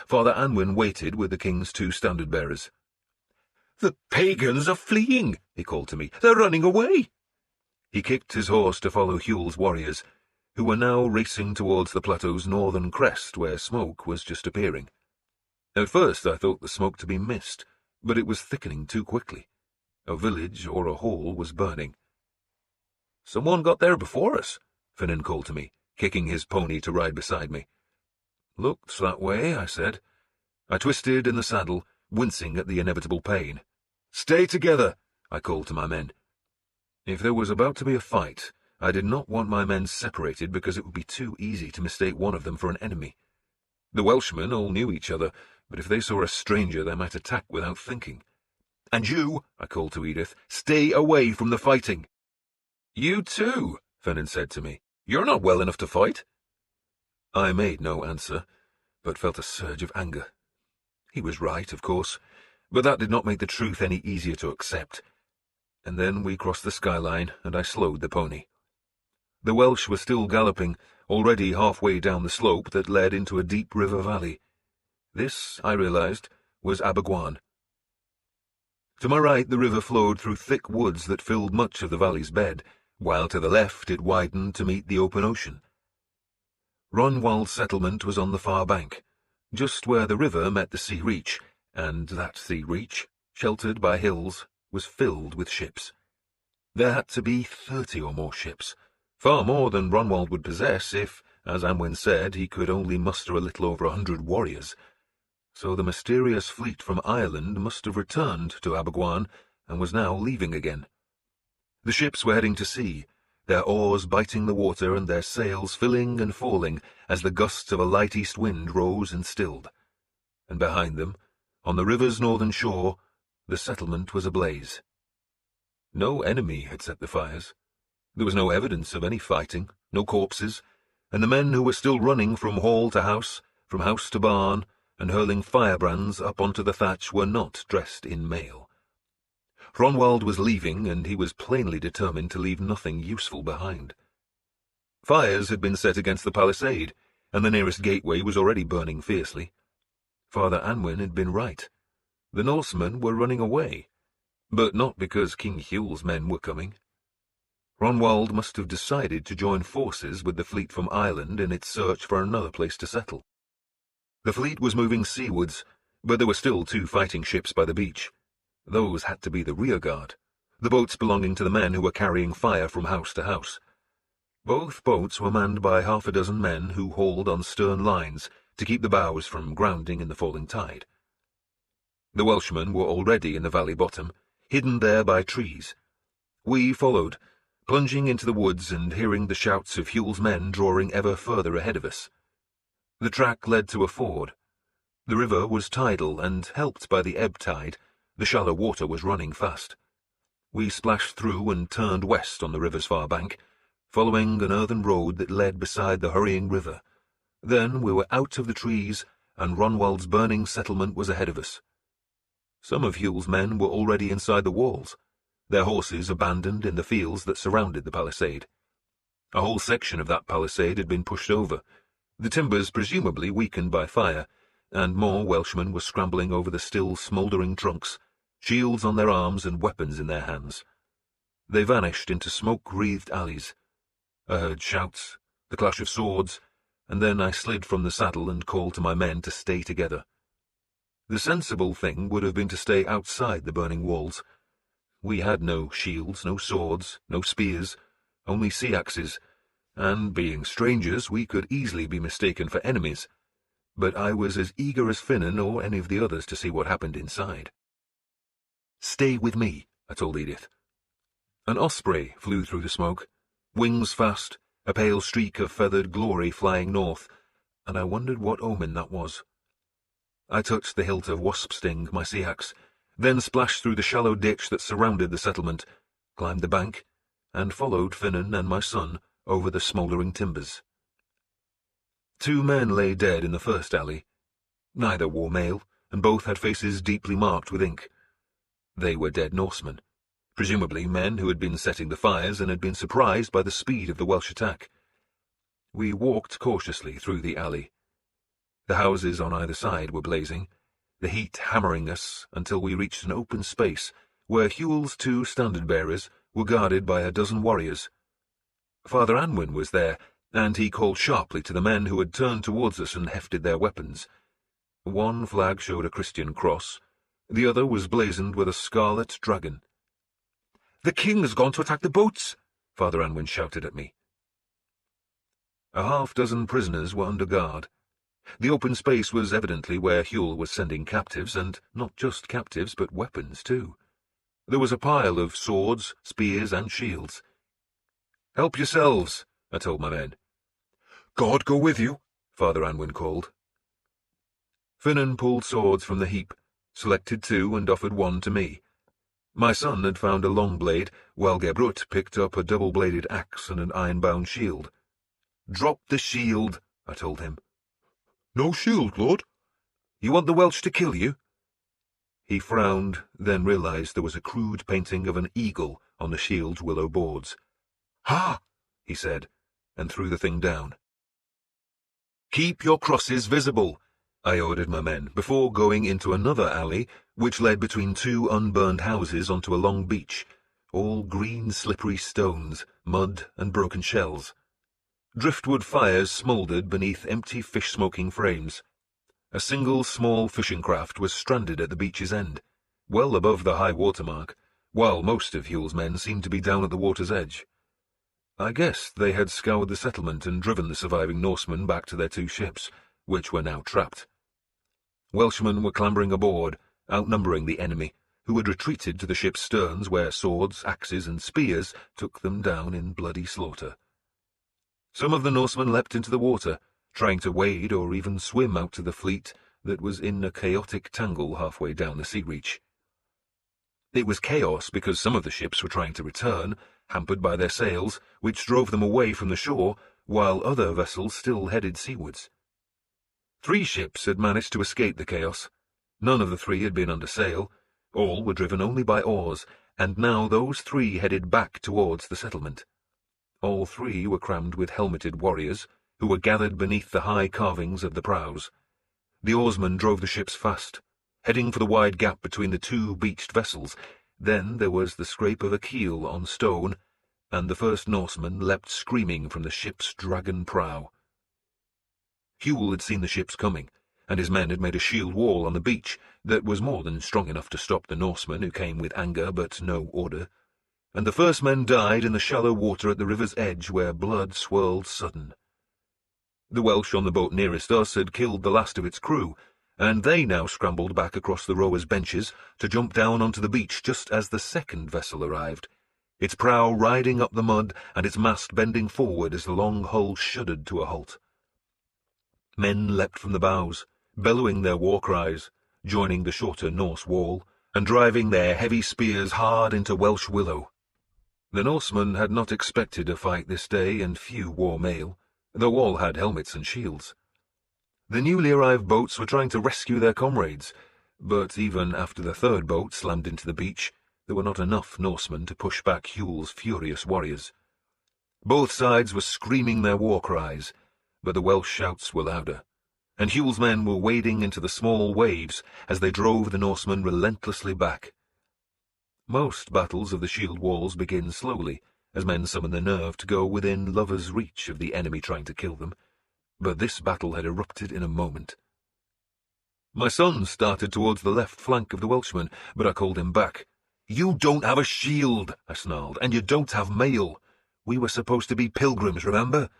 Father Anwin waited with the king's 2 standard-bearers. "The pagans are fleeing," he called to me. "They're running away." He kicked his horse to follow Hewell's warriors, who were now racing towards the plateau's northern crest where smoke was just appearing. At first I thought the smoke to be mist, but it was thickening too quickly. A village or a hall was burning. "Someone got there before us," Finnan called to me, kicking his pony to ride beside me. "Looks that way," I said. I twisted in the saddle, wincing at the inevitable pain. "Stay together," I called to my men. If there was about to be a fight, I did not want my men separated because it would be too easy to mistake one of them for an enemy. The Welshmen all knew each other, but if they saw a stranger they might attack without thinking. "And you," I called to Edith, "stay away from the fighting." "You too," Finnan said to me. "You're not well enough to fight." I made no answer, but felt a surge of anger. He was right, of course, but that did not make the truth any easier to accept. And then we crossed the skyline, and I slowed the pony. The Welsh were still galloping, already halfway down the slope that led into a deep river valley. This, I realized, was Abergwan. To my right the river flowed through thick woods that filled much of the valley's bed, while to the left it widened to meet the open ocean. Ronwald's settlement was on the far bank, just where the river met the sea reach, and that sea reach, sheltered by hills, was filled with ships. There had to be 30 or more ships, far more than Ronwald would possess if, as Anwin said, he could only muster a little over 100 warriors. So the mysterious fleet from Ireland must have returned to Abergwan and was now leaving again. The ships were heading to sea, their oars biting the water and their sails filling and falling as the gusts of a light east wind rose and stilled. And behind them, on the river's northern shore, the settlement was ablaze. No enemy had set the fires. There was no evidence of any fighting, no corpses, and the men who were still running from hall to house, from house to barn, and hurling firebrands up onto the thatch were not dressed in mail. Ronwald was leaving, and he was plainly determined to leave nothing useful behind. Fires had been set against the palisade, and the nearest gateway was already burning fiercely. Father Anwin had been right. The Norsemen were running away, but not because King Hugh's men were coming. Ronwald must have decided to join forces with the fleet from Ireland in its search for another place to settle. The fleet was moving seawards, but there were still 2 fighting ships by the beach. Those had to be the rearguard, the boats belonging to the men who were carrying fire from house to house. Both boats were manned by half a dozen men who hauled on stern lines to keep the bows from grounding in the falling tide. The Welshmen were already in the valley bottom, hidden there by trees. We followed, plunging into the woods and hearing the shouts of Hugh's men drawing ever further ahead of us. The track led to a ford. The river was tidal, and, helped by the ebb tide, the shallow water was running fast. We splashed through and turned west on the river's far bank, following an earthen road that led beside the hurrying river. Then we were out of the trees, and Ronwald's burning settlement was ahead of us. Some of Hugh's men were already inside the walls, their horses abandoned in the fields that surrounded the palisade. A whole section of that palisade had been pushed over, the timbers presumably weakened by fire, and more Welshmen were scrambling over the still smouldering trunks, shields on their arms and weapons in their hands. They vanished into smoke-wreathed alleys. I heard shouts, the clash of swords, and then I slid from the saddle and called to my men to stay together. The sensible thing would have been to stay outside the burning walls. We had no shields, no swords, no spears, only sea-axes, and, being strangers, we could easily be mistaken for enemies. But I was as eager as Finan or any of the others to see what happened inside. "Stay with me," I told Edith. An osprey flew through the smoke, wings fast, a pale streak of feathered glory flying north, and I wondered what omen that was. I touched the hilt of Wasp Sting, my sea-axe, then splashed through the shallow ditch that surrounded the settlement, climbed the bank, and followed Finan and my son over the smouldering timbers. 2 men lay dead in the first alley. Neither wore mail, and both had faces deeply marked with ink. They were dead Norsemen, presumably men who had been setting the fires and had been surprised by the speed of the Welsh attack. We walked cautiously through the alley. The houses on either side were blazing, the heat hammering us until we reached an open space where Hugh's 2 standard-bearers were guarded by a dozen warriors. Father Anwin was there, and he called sharply to the men who had turned towards us and hefted their weapons. One flag showed a Christian cross, the other was blazoned with a scarlet dragon. "The king has gone to attack the boats!" Father Anwin shouted at me. A half-dozen prisoners were under guard. The open space was evidently where Hugh was sending captives, and not just captives, but weapons too. There was a pile of swords, spears, and shields. "Help yourselves," I told my men. "God go with you," Father Anwin called. Finan pulled swords from the heap, selected 2 and offered one to me. My son had found a long blade, while Gebrut picked up a double-bladed axe and an iron-bound shield. "Drop the shield," I told him. "No shield, Lord." "You want the Welsh to kill you?" He frowned, then realized there was a crude painting of an eagle on the shield's willow boards. "Ha!" he said, and threw the thing down. "Keep your crosses visible," I ordered my men, before going into another alley, which led between 2 unburned houses onto a long beach, all green slippery stones, mud, and broken shells. Driftwood fires smouldered beneath empty fish-smoking frames. A single small fishing craft was stranded at the beach's end, well above the high water mark, while most of Hugh's men seemed to be down at the water's edge. I guessed they had scoured the settlement and driven the surviving Norsemen back to their 2 ships, which were now trapped. Welshmen were clambering aboard, outnumbering the enemy, who had retreated to the ship's sterns where swords, axes, and spears took them down in bloody slaughter. Some of the Norsemen leapt into the water, trying to wade or even swim out to the fleet that was in a chaotic tangle halfway down the sea reach. It was chaos because some of the ships were trying to return, hampered by their sails, which drove them away from the shore, while other vessels still headed seawards. 3 ships had managed to escape the chaos. None of the 3 had been under sail. All were driven only by oars, and now those 3 headed back towards the settlement. All 3 were crammed with helmeted warriors, who were gathered beneath the high carvings of the prows. The oarsmen drove the ships fast, heading for the wide gap between the 2 beached vessels. Then there was the scrape of a keel on stone, and the first Norseman leapt screaming from the ship's dragon prow. Hewell had seen the ships coming, and his men had made a shield wall on the beach that was more than strong enough to stop the Norsemen, who came with anger but no order. And the first men died in the shallow water at the river's edge, where blood swirled sudden. The Welsh on the boat nearest us had killed the last of its crew, and they now scrambled back across the rowers' benches to jump down onto the beach just as the second vessel arrived, its prow riding up the mud and its mast bending forward as the long hull shuddered to a halt. Men leapt from the bows, bellowing their war cries, joining the shorter Norse wall, and driving their heavy spears hard into Welsh willow. The Norsemen had not expected a fight this day, and few wore mail, though all had helmets and shields. The newly arrived boats were trying to rescue their comrades, but even after the 3rd boat slammed into the beach, there were not enough Norsemen to push back Hewell's furious warriors. Both sides were screaming their war cries, but the Welsh shouts were louder, and Hewell's men were wading into the small waves as they drove the Norsemen relentlessly back. Most battles of the shield walls begin slowly, as men summon the nerve to go within lovers' reach of the enemy trying to kill them, but this battle had erupted in a moment. My son started towards the left flank of the Welshman, but I called him back. "You don't have a shield," I snarled, "and you don't have mail. We were supposed to be pilgrims, remember?"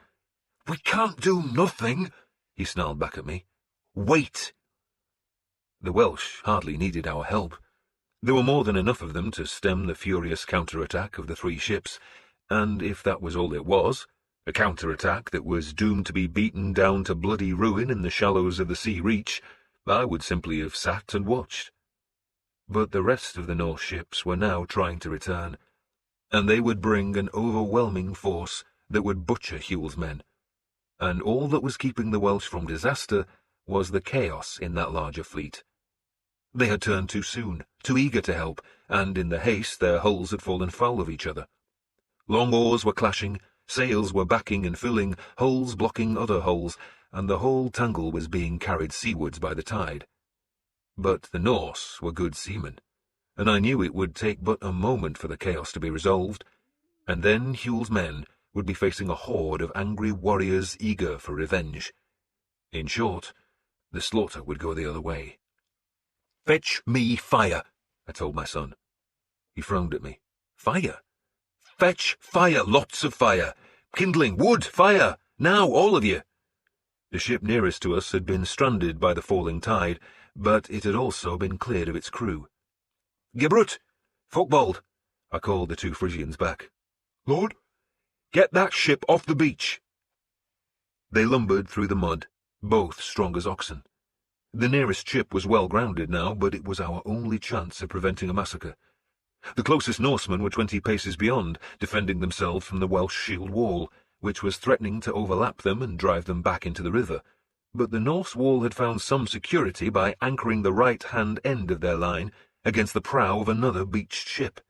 "We can't do nothing," he snarled back at me. "Wait!" The Welsh hardly needed our help. There were more than enough of them to stem the furious counter-attack of the 3 ships, and if that was all it was, a counter-attack that was doomed to be beaten down to bloody ruin in the shallows of the Sea Reach, I would simply have sat and watched. But the rest of the Norse ships were now trying to return, and they would bring an overwhelming force that would butcher Hewell's men. And all that was keeping the Welsh from disaster was the chaos in that larger fleet. They had turned too soon, too eager to help, and in the haste their hulls had fallen foul of each other. Long oars were clashing, sails were backing and filling, hulls blocking other hulls, and the whole tangle was being carried seawards by the tide. But the Norse were good seamen, and I knew it would take but a moment for the chaos to be resolved, and then Hewell's men would be facing a horde of angry warriors eager for revenge. In short, the slaughter would go the other way. "Fetch me fire," I told my son. He frowned at me. "Fire? Fetch fire, lots of fire. Kindling, wood, fire, now, all of you." The ship nearest to us had been stranded by the falling tide, but it had also been cleared of its crew. "Gebrut! Folkbold!" I called the 2 Frisians back. "Lord?" "Get that ship off the beach." They lumbered through the mud, both strong as oxen. The nearest ship was well grounded now, but it was our only chance of preventing a massacre. The closest Norsemen were 20 paces beyond, defending themselves from the Welsh shield wall, which was threatening to overlap them and drive them back into the river. But the Norse wall had found some security by anchoring the right-hand end of their line against the prow of another beached ship.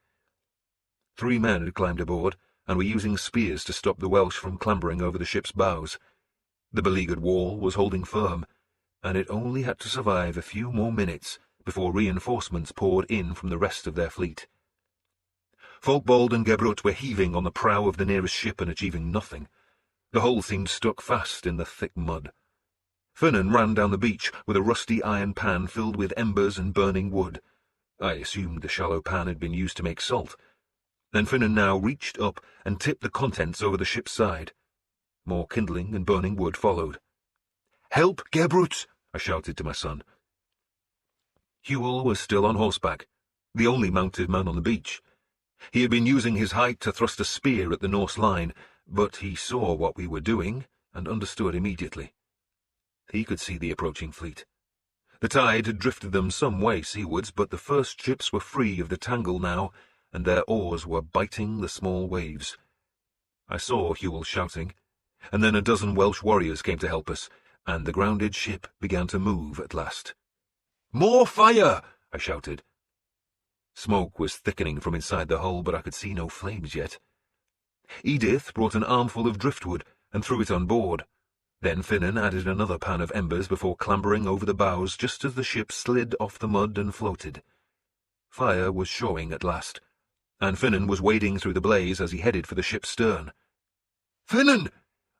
3 men had climbed aboard, and were using spears to stop the Welsh from clambering over the ship's bows. The beleaguered wall was holding firm, and it only had to survive a few more minutes before reinforcements poured in from the rest of their fleet. Folkbold and Gebrut were heaving on the prow of the nearest ship and achieving nothing. The hull seemed stuck fast in the thick mud. Finan ran down the beach with a rusty iron pan filled with embers and burning wood. I assumed the shallow pan had been used to make salt. Then Finan now reached up and tipped the contents over the ship's side. More kindling and burning wood followed. "Help, Gebrut!" I shouted to my son. Hewell was still on horseback, the only mounted man on the beach. He had been using his height to thrust a spear at the Norse line, but he saw what we were doing and understood immediately. He could see the approaching fleet. The tide had drifted them some way seawards, but the first ships were free of the tangle now, and their oars were biting the small waves. I saw Hewell shouting, and then a dozen Welsh warriors came to help us, and the grounded ship began to move at last. "More fire!" I shouted. Smoke was thickening from inside the hull, but I could see no flames yet. Edith brought an armful of driftwood and threw it on board. Then Finan added another pan of embers before clambering over the bows just as the ship slid off the mud and floated. Fire was showing at last, and Finan was wading through the blaze as he headed for the ship's stern. "Finan!"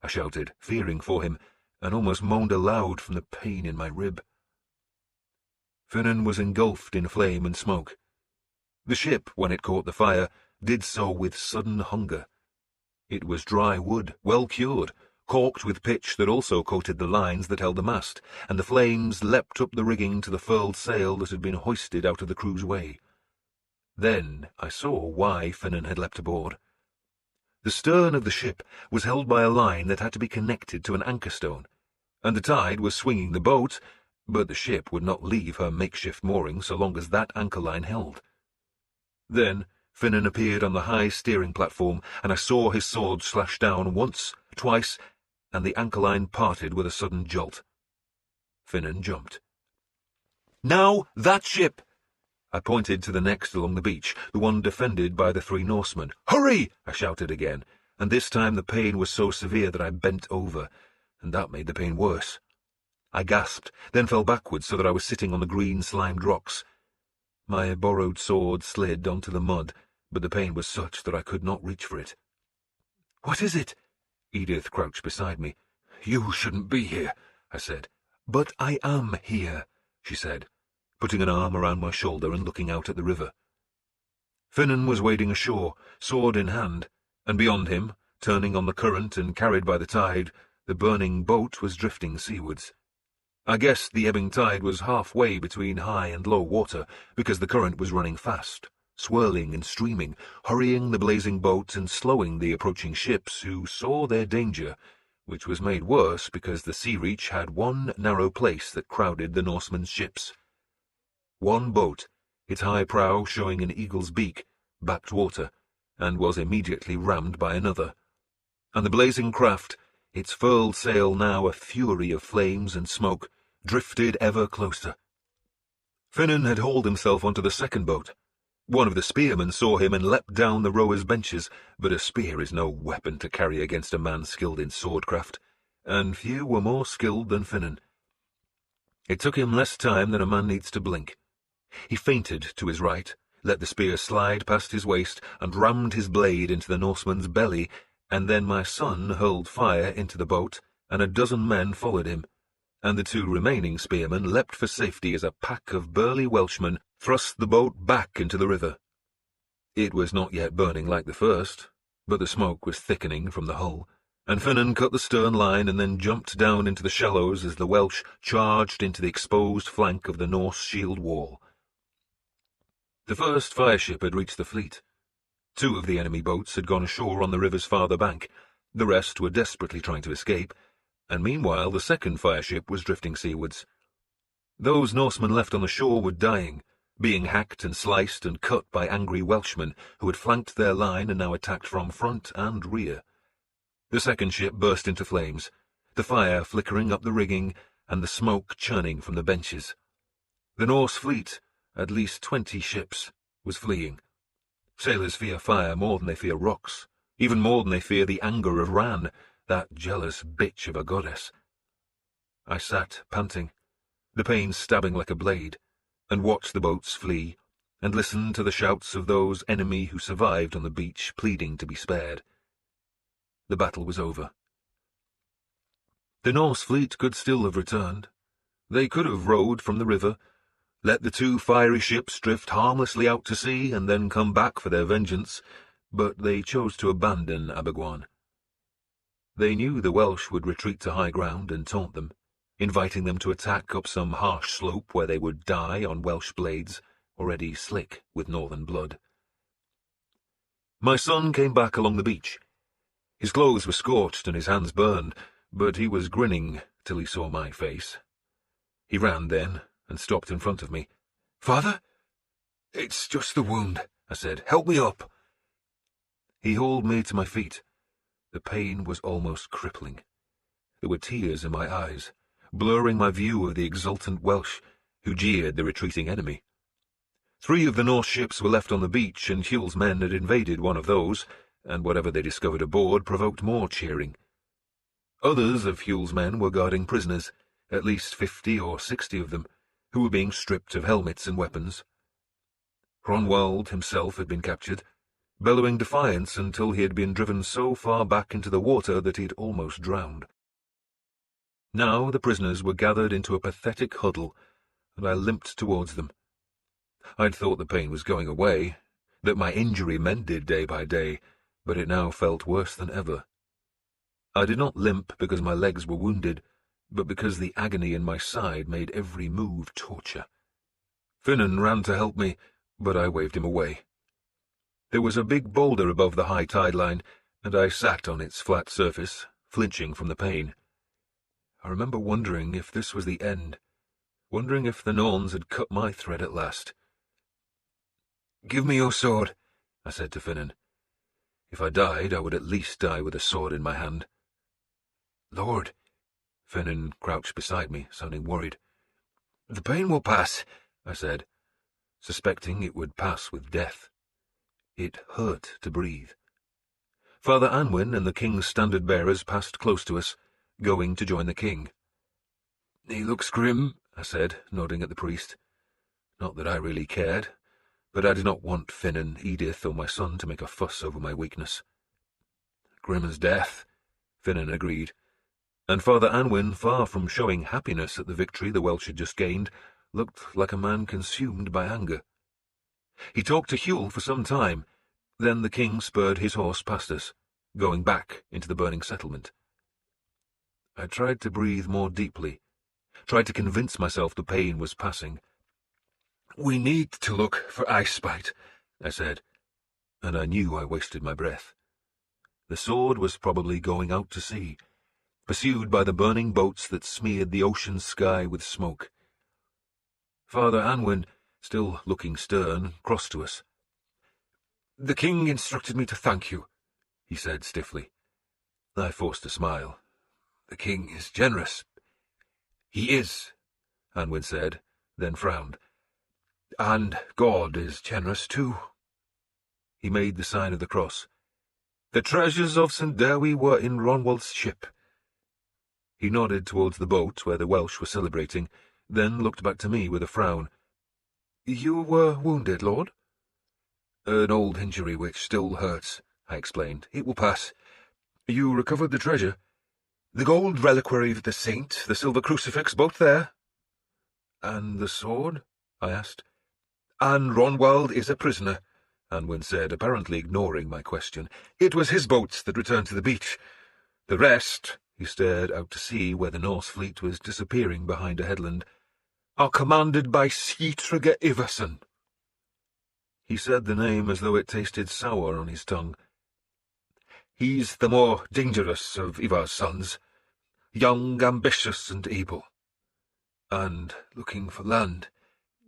I shouted, fearing for him, and almost moaned aloud from the pain in my rib. Finan was engulfed in flame and smoke. The ship, when it caught the fire, did so with sudden hunger. It was dry wood, well cured, caulked with pitch that also coated the lines that held the mast, and the flames leapt up the rigging to the furled sail that had been hoisted out of the crew's way. Then I saw why Finan had leapt aboard. The stern of the ship was held by a line that had to be connected to an anchor stone, and the tide was swinging the boat, but the ship would not leave her makeshift mooring so long as that anchor line held. Then Finan appeared on the high steering platform, and I saw his sword slash down once, twice, and the anchor line parted with a sudden jolt. Finan jumped. "Now that ship!" I pointed to the next along the beach, the one defended by the 3 Norsemen. "Hurry!" I shouted again, and this time the pain was so severe that I bent over, and that made the pain worse. I gasped, then fell backwards so that I was sitting on the green slimed rocks. My borrowed sword slid onto the mud, but the pain was such that I could not reach for it. "What is it?" Edith crouched beside me. "You shouldn't be here," I said. "But I am here," she said, putting an arm around my shoulder and looking out at the river. Finan was wading ashore, sword in hand, and beyond him, turning on the current and carried by the tide, the burning boat was drifting seawards. I guessed the ebbing tide was halfway between high and low water, because the current was running fast, swirling and streaming, hurrying the blazing boat and slowing the approaching ships, who saw their danger, which was made worse because the sea reach had one narrow place that crowded the Norsemen's ships. One boat, its high prow showing an eagle's beak, backed water, and was immediately rammed by another. And the blazing craft, its furled sail now a fury of flames and smoke, drifted ever closer. Finan had hauled himself onto the second boat. One of the spearmen saw him and leapt down the rowers' benches, but a spear is no weapon to carry against a man skilled in swordcraft, and few were more skilled than Finan. It took him less time than a man needs to blink. He feinted to his right, let the spear slide past his waist, and rammed his blade into the Norseman's belly, and then my son hurled fire into the boat, and a dozen men followed him, and the 2 remaining spearmen leapt for safety as a pack of burly Welshmen thrust the boat back into the river. It was not yet burning like the first, but the smoke was thickening from the hull, and Finan cut the stern line and then jumped down into the shallows as the Welsh charged into the exposed flank of the Norse shield wall. The first fireship had reached the fleet. 2 of the enemy boats had gone ashore on the river's farther bank. The rest were desperately trying to escape, and meanwhile the second fireship was drifting seawards. Those Norsemen left on the shore were dying, being hacked and sliced and cut by angry Welshmen who had flanked their line and now attacked from front and rear. The second ship burst into flames, the fire flickering up the rigging and the smoke churning from the benches. The Norse fleet, at least 20 ships, was fleeing. Sailors fear fire more than they fear rocks, even more than they fear the anger of Ran, that jealous bitch of a goddess. I sat, panting, the pain stabbing like a blade, and watched the boats flee, and listened to the shouts of those enemy who survived on the beach pleading to be spared. The battle was over. The Norse fleet could still have returned. They could have rowed from the river, let the 2 fiery ships drift harmlessly out to sea, and then come back for their vengeance, but they chose to abandon Abergwan. They knew the Welsh would retreat to high ground and taunt them, inviting them to attack up some harsh slope where they would die on Welsh blades, already slick with northern blood. My son came back along the beach. His clothes were scorched and his hands burned, but he was grinning till he saw my face. He ran then, and stopped in front of me. "Father?" "It's just the wound," I said. "Help me up." He hauled me to my feet. The pain was almost crippling. There were tears in my eyes, blurring my view of the exultant Welsh, who jeered the retreating enemy. 3 of the Norse ships were left on the beach, and Hugh's men had invaded one of those, and whatever they discovered aboard provoked more cheering. Others of Hugh's men were guarding prisoners, at least 50 or 60 of them, who were being stripped of helmets and weapons. Cornwell himself had been captured, bellowing defiance until he had been driven so far back into the water that he had almost drowned. Now the prisoners were gathered into a pathetic huddle, and I limped towards them. I'd thought the pain was going away, that my injury mended day by day, but it now felt worse than ever. I did not limp because my legs were wounded, but because the agony in my side made every move torture. Finan ran to help me, but I waved him away. There was a big boulder above the high tide line, and I sat on its flat surface, flinching from the pain. I remember wondering if this was the end, wondering if the Norns had cut my thread at last. "Give me your sword," I said to Finan. If I died, I would at least die with a sword in my hand. "Lord," Finan crouched beside me, sounding worried. "The pain will pass," I said, suspecting it would pass with death. It hurt to breathe. Father Anwin and the king's standard-bearers passed close to us, going to join the king. "He looks grim," I said, nodding at the priest. Not that I really cared, but I did not want Finan, Edith, or my son to make a fuss over my weakness. "Grim as death," Finan agreed, and Father Anwin, far from showing happiness at the victory the Welsh had just gained, looked like a man consumed by anger. He talked to Hugh for some time, then the king spurred his horse past us, going back into the burning settlement. I tried to breathe more deeply, tried to convince myself the pain was passing. "We need to look for Icebite," I said, and I knew I wasted my breath. The sword was probably going out to sea, pursued by the burning boats that smeared the ocean sky with smoke. Father Anwin, still looking stern, crossed to us. "The king instructed me to thank you," he said stiffly. I forced a smile. "The king is generous." "He is," Anwin said, then frowned. "And God is generous too." He made the sign of the cross. "The treasures of St. Dewi were in Ronwald's ship." He nodded towards the boat where the Welsh were celebrating, then looked back to me with a frown. "You were wounded, Lord?" "An old injury which still hurts," I explained. "It will pass." "You recovered the treasure?" "The gold reliquary of the saint, the silver crucifix, both there." "And the sword?" I asked. "And Ronwald is a prisoner," Anwin said, apparently ignoring my question. "It was his boats that returned to the beach. The rest," he stared out to sea where the Norse fleet was disappearing behind a headland, "are commanded by Sietrige Iverson." He said the name as though it tasted sour on his tongue. "He's the more dangerous of Ivar's sons, young, ambitious, and able. And looking for land,"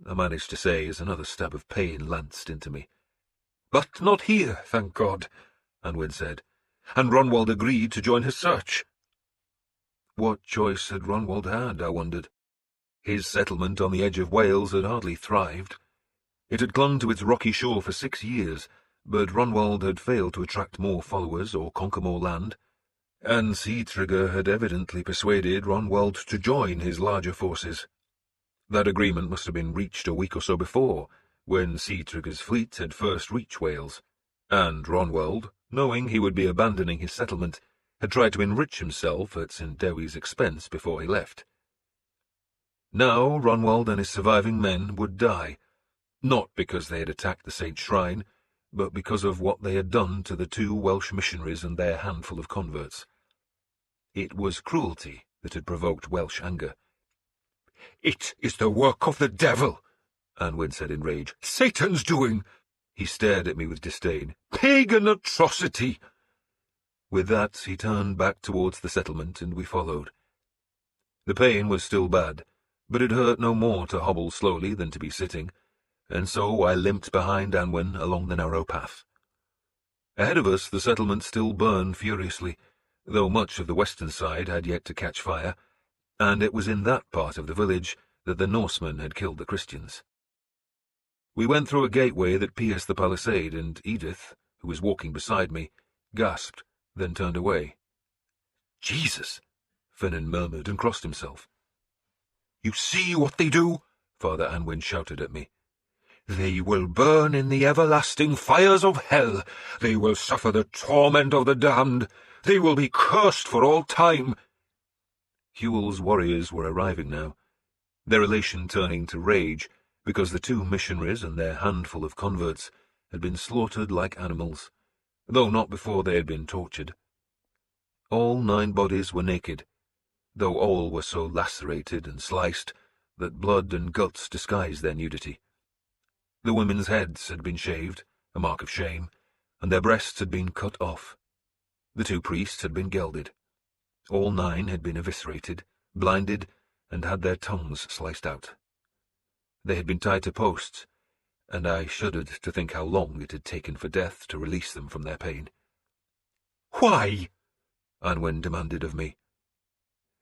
I managed to say as another stab of pain lanced into me. "But not here, thank God," Anwin said, "and Ronwald agreed to join his search." What choice had Ronwald had, I wondered. His settlement on the edge of Wales had hardly thrived. It had clung to its rocky shore for 6 years, but Ronwald had failed to attract more followers or conquer more land, and Sietrige had evidently persuaded Ronwald to join his larger forces. That agreement must have been reached a week or so before, when Sietrige's fleet had first reached Wales, and Ronwald, knowing he would be abandoning his settlement, had tried to enrich himself at St. Dewi's expense before he left. Now Ronwald and his surviving men would die, not because they had attacked the saint's shrine, but because of what they had done to the 2 Welsh missionaries and their handful of converts. It was cruelty that had provoked Welsh anger. "It is the work of the devil," Anwin said in rage. "Satan's doing." He stared at me with disdain. "Pagan atrocity." With that, he turned back towards the settlement, and we followed. The pain was still bad, but it hurt no more to hobble slowly than to be sitting, and so I limped behind Anwin along the narrow path. Ahead of us the settlement still burned furiously, though much of the western side had yet to catch fire, and it was in that part of the village that the Norsemen had killed the Christians. We went through a gateway that pierced the palisade, and Edith, who was walking beside me, gasped, then turned away. Jesus! Finan murmured and crossed himself. You see what they do? Father Anwin shouted at me. They will burn in the everlasting fires of hell. They will suffer the torment of the damned. They will be cursed for all time. Hewell's warriors were arriving now, their elation turning to rage, because the 2 missionaries and their handful of converts had been slaughtered like animals, though not before they had been tortured. All 9 bodies were naked, though all were so lacerated and sliced that blood and guts disguised their nudity. The women's heads had been shaved, a mark of shame, and their breasts had been cut off. The 2 priests had been gelded. All 9 had been eviscerated, blinded, and had their tongues sliced out. They had been tied to posts, and I shuddered to think how long it had taken for death to release them from their pain. Why? Anwen demanded of me.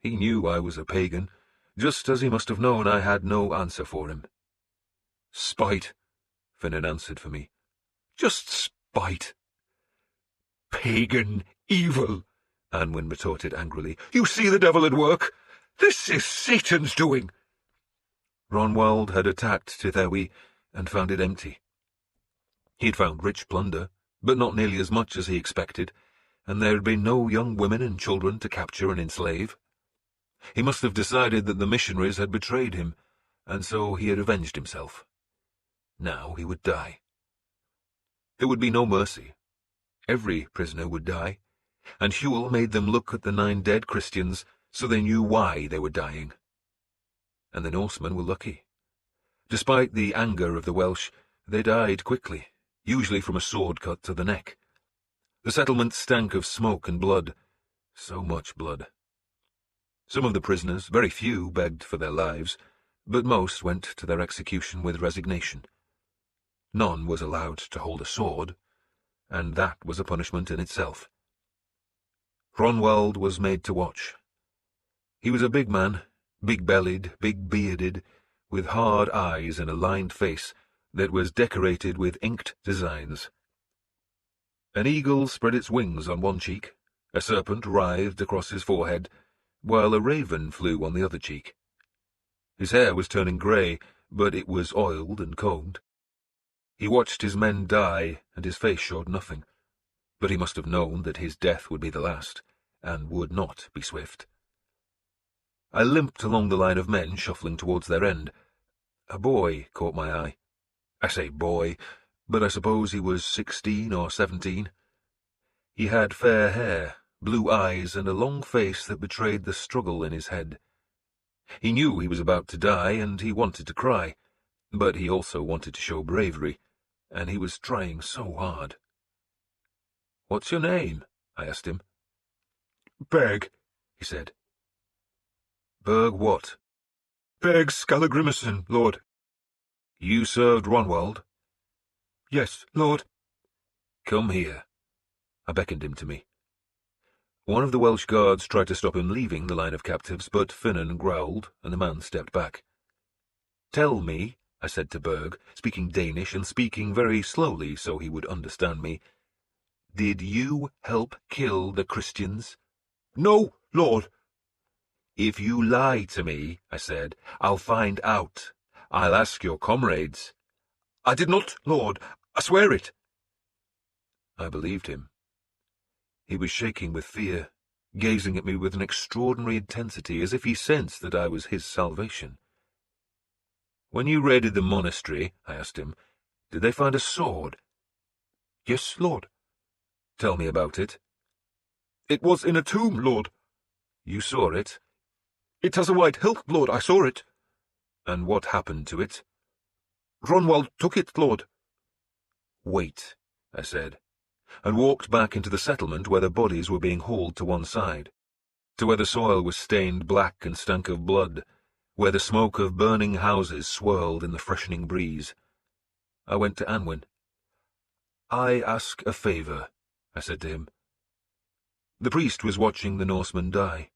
He knew I was a pagan, just as he must have known I had no answer for him. Spite, Finan answered for me. Just spite. Pagan evil, Anwen retorted angrily. You see the devil at work? This is Satan's doing. Ronwald had attacked Tithawi and found it empty. He had found rich plunder, but not nearly as much as he expected, and there had been no young women and children to capture and enslave. He must have decided that the missionaries had betrayed him, and so he had avenged himself. Now he would die. There would be no mercy. Every prisoner would die, and Hewell made them look at the 9 dead Christians so they knew why they were dying. And the Norsemen were lucky. Despite the anger of the Welsh, they died quickly, usually from a sword cut to the neck. The settlement stank of smoke and blood, so much blood. Some of the prisoners, very few, begged for their lives, but most went to their execution with resignation. None was allowed to hold a sword, and that was a punishment in itself. Ronwald was made to watch. He was a big man, big-bellied, big-bearded, with hard eyes and a lined face that was decorated with inked designs. An eagle spread its wings on one cheek, a serpent writhed across his forehead, while a raven flew on the other cheek. His hair was turning grey, but it was oiled and combed. He watched his men die, and his face showed nothing, but he must have known that his death would be the last, and would not be swift. I limped along the line of men shuffling towards their end. A boy caught my eye. I say boy, but I suppose he was 16 or 17. He had fair hair, blue eyes, and a long face that betrayed the struggle in his head. He knew he was about to die, and he wanted to cry, but he also wanted to show bravery, and he was trying so hard. "What's your name?" I asked him. "Berg," he said. "Berg what?" "Berg Skallagrimsson, lord." "You served Ronwald?" "Yes, lord." "Come here." I beckoned him to me. One of the Welsh guards tried to stop him leaving the line of captives, but Finan growled, and the man stepped back. "Tell me," I said to Berg, speaking Danish and speaking very slowly so he would understand me, "did you help kill the Christians?" "No, lord." "If you lie to me," I said, "I'll find out. I'll ask your comrades." "I did not, lord. I swear it." I believed him. He was shaking with fear, gazing at me with an extraordinary intensity, as if he sensed that I was his salvation. "When you raided the monastery," I asked him, "did they find a sword?" "Yes, lord." "Tell me about it." "It was in a tomb, lord." "You saw it?" "It has a white hilt, lord. I saw it." "And what happened to it?" "Ronwald took it, lord." "Wait," I said, and walked back into the settlement where the bodies were being hauled to one side, to where the soil was stained black and stank of blood, where the smoke of burning houses swirled in the freshening breeze. I went to Anwen. "I ask a favour," I said to him. The priest was watching the Norseman die.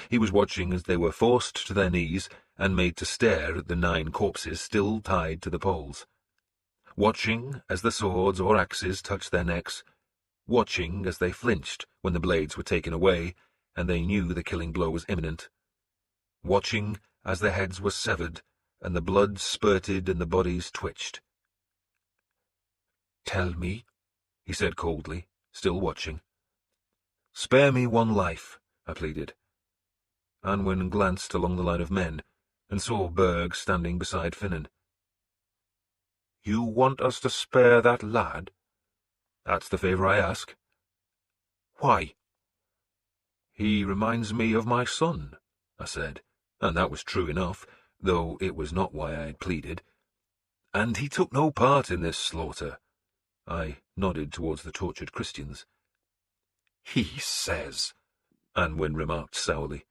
He was watching as they were forced to their knees and made to stare at the 9 corpses still tied to the poles. Watching as the swords or axes touched their necks, watching as they flinched when the blades were taken away and they knew the killing blow was imminent, watching as their heads were severed and the blood spurted and the bodies twitched. "Tell me," he said coldly, still watching. "Spare me one life," I pleaded. Anwen glanced along the line of men and saw Berg standing beside Finan. "You want us to spare that lad?" "That's the favour I ask." "Why?" "He reminds me of my son," I said, and that was true enough, though it was not why I had pleaded. "And he took no part in this slaughter." I nodded towards the tortured Christians. "He says," Anwen remarked sourly.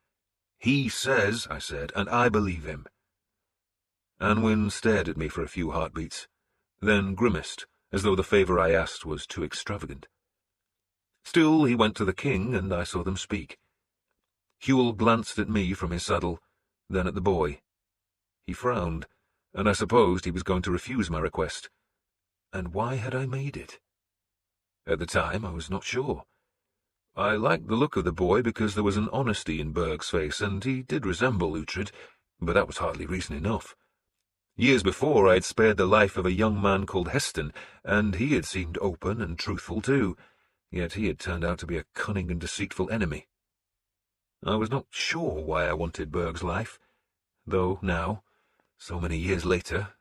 "He says," I said, "and I believe him." Anwen stared at me for a few heartbeats, then grimaced, as though the favour I asked was too extravagant. Still, he went to the king, and I saw them speak. Hewell glanced at me from his saddle, then at the boy. He frowned, and I supposed he was going to refuse my request. And why had I made it? At the time, I was not sure. I liked the look of the boy because there was an honesty in Berg's face, and he did resemble Uhtred, but that was hardly reason enough. Years before, I had spared the life of a young man called Heston, and he had seemed open and truthful too, yet he had turned out to be a cunning and deceitful enemy. I was not sure why I wanted Berg's life, though now, so many years later,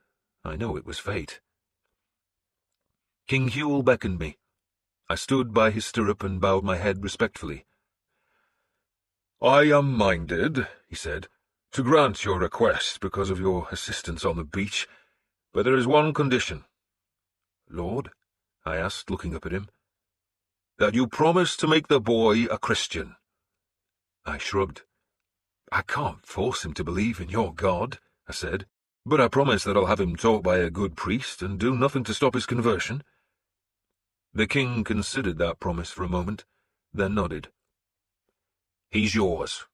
I know it was fate. King Hewell beckoned me. I stood by his stirrup and bowed my head respectfully. "I am minded," he said, "to grant your request because of your assistance on the beach, but there is one condition." "Lord?" I asked, looking up at him. "That you promise to make the boy a Christian." I shrugged. "I can't force him to believe in your God," I said, "but I promise that I'll have him taught by a good priest and do nothing to stop his conversion." The king considered that promise for a moment, then nodded. "He's yours."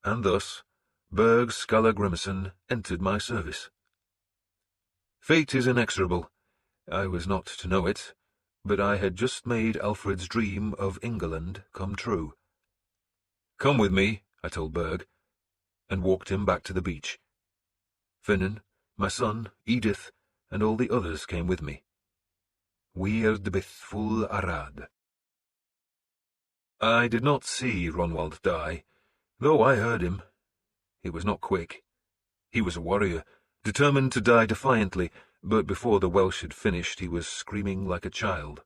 And thus, Berg Skalla Grimmerson entered my service. Fate is inexorable. I was not to know it, but I had just made Alfred's dream of England come true. "Come with me," I told Berg, and walked him back to the beach. Finan, my son, Edith, and all the others came with me. Weird full arad. I did not see Ronwald die, though I heard him. It was not quick. He was a warrior, determined to die defiantly, but before the Welsh had finished he was screaming like a child.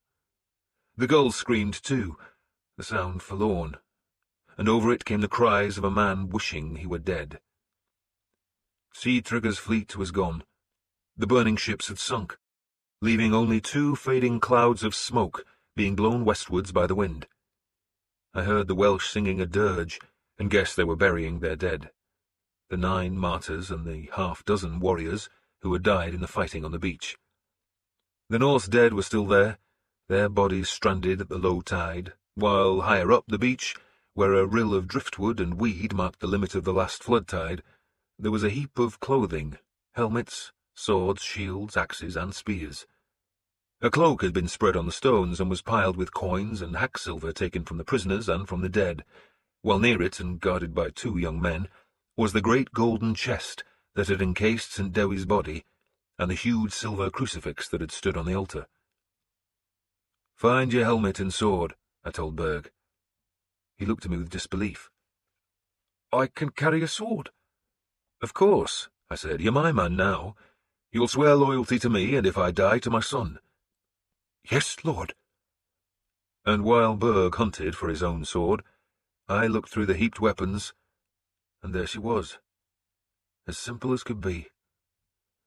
The gulls screamed too, the sound forlorn, and over it came the cries of a man wishing he were dead. Sigtryg's fleet was gone. The burning ships had sunk, leaving only 2 fading clouds of smoke being blown westwards by the wind. I heard the Welsh singing a dirge, and guessed they were burying their dead, the 9 martyrs and the half-dozen warriors who had died in the fighting on the beach. The Norse dead were still there, their bodies stranded at the low tide, while higher up the beach, where a rill of driftwood and weed marked the limit of the last flood tide, there was a heap of clothing, helmets, swords, shields, axes, and spears. A cloak had been spread on the stones and was piled with coins and hack silver taken from the prisoners and from the dead, while near it, and guarded by 2 young men, was the great golden chest that had encased St. Dewi's body, and the huge silver crucifix that had stood on the altar. "Find your helmet and sword," I told Berg. He looked at me with disbelief. "I can carry a sword." "Of course," I said. "You're my man now. You'll swear loyalty to me, and if I die, to my son." "Yes, Lord." And while Berg hunted for his own sword, I looked through the heaped weapons, and there she was, as simple as could be.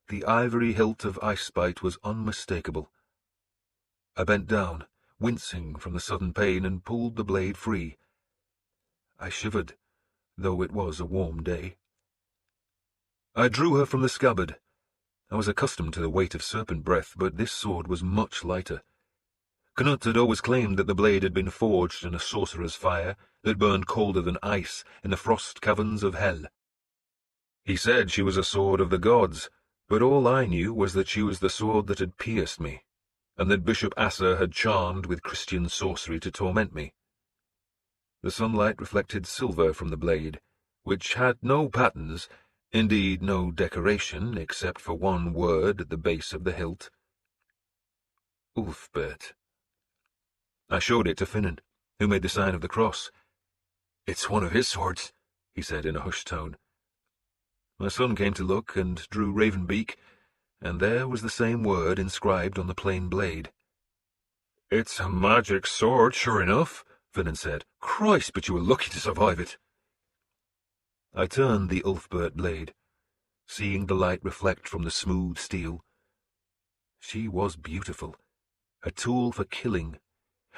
The ivory hilt of Icebite was unmistakable. I bent down, wincing from the sudden pain, and pulled the blade free. I shivered, though it was a warm day. I drew her from the scabbard. I was accustomed to the weight of serpent breath, but this sword was much lighter. Knut had always claimed that the blade had been forged in a sorcerer's fire that burned colder than ice in the frost caverns of hell. He said she was a sword of the gods, but all I knew was that she was the sword that had pierced me, and that Bishop Asser had charmed with Christian sorcery to torment me. The sunlight reflected silver from the blade, which had no patterns, indeed no decoration, except for one word at the base of the hilt. Ulfbert. I showed it to Finan, who made the sign of the cross. "It's one of his swords," he said in a hushed tone. My son came to look and drew Ravenbeak, and there was the same word inscribed on the plain blade. "It's a magic sword, sure enough," Finan said. "Christ, but you were lucky to survive it." I turned the Ulfbert blade, seeing the light reflect from the smooth steel. She was beautiful, a tool for killing,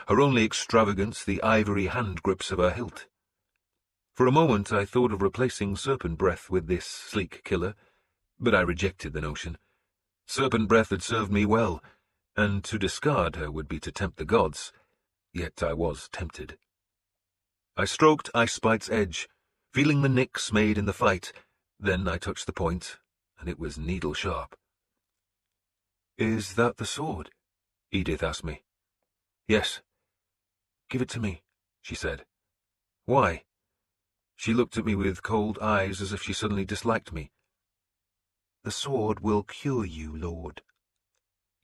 her only extravagance the ivory hand grips of her hilt. For a moment I thought of replacing Serpent Breath with this sleek killer, but I rejected the notion. Serpent Breath had served me well, and to discard her would be to tempt the gods, yet I was tempted. I stroked Icebite's edge, feeling the nicks made in the fight. Then I touched the point, and it was needle-sharp. "Is that the sword?" Edith asked me. "Yes." "Give it to me," she said. "Why?" She looked at me with cold eyes as if she suddenly disliked me. "The sword will cure you, Lord."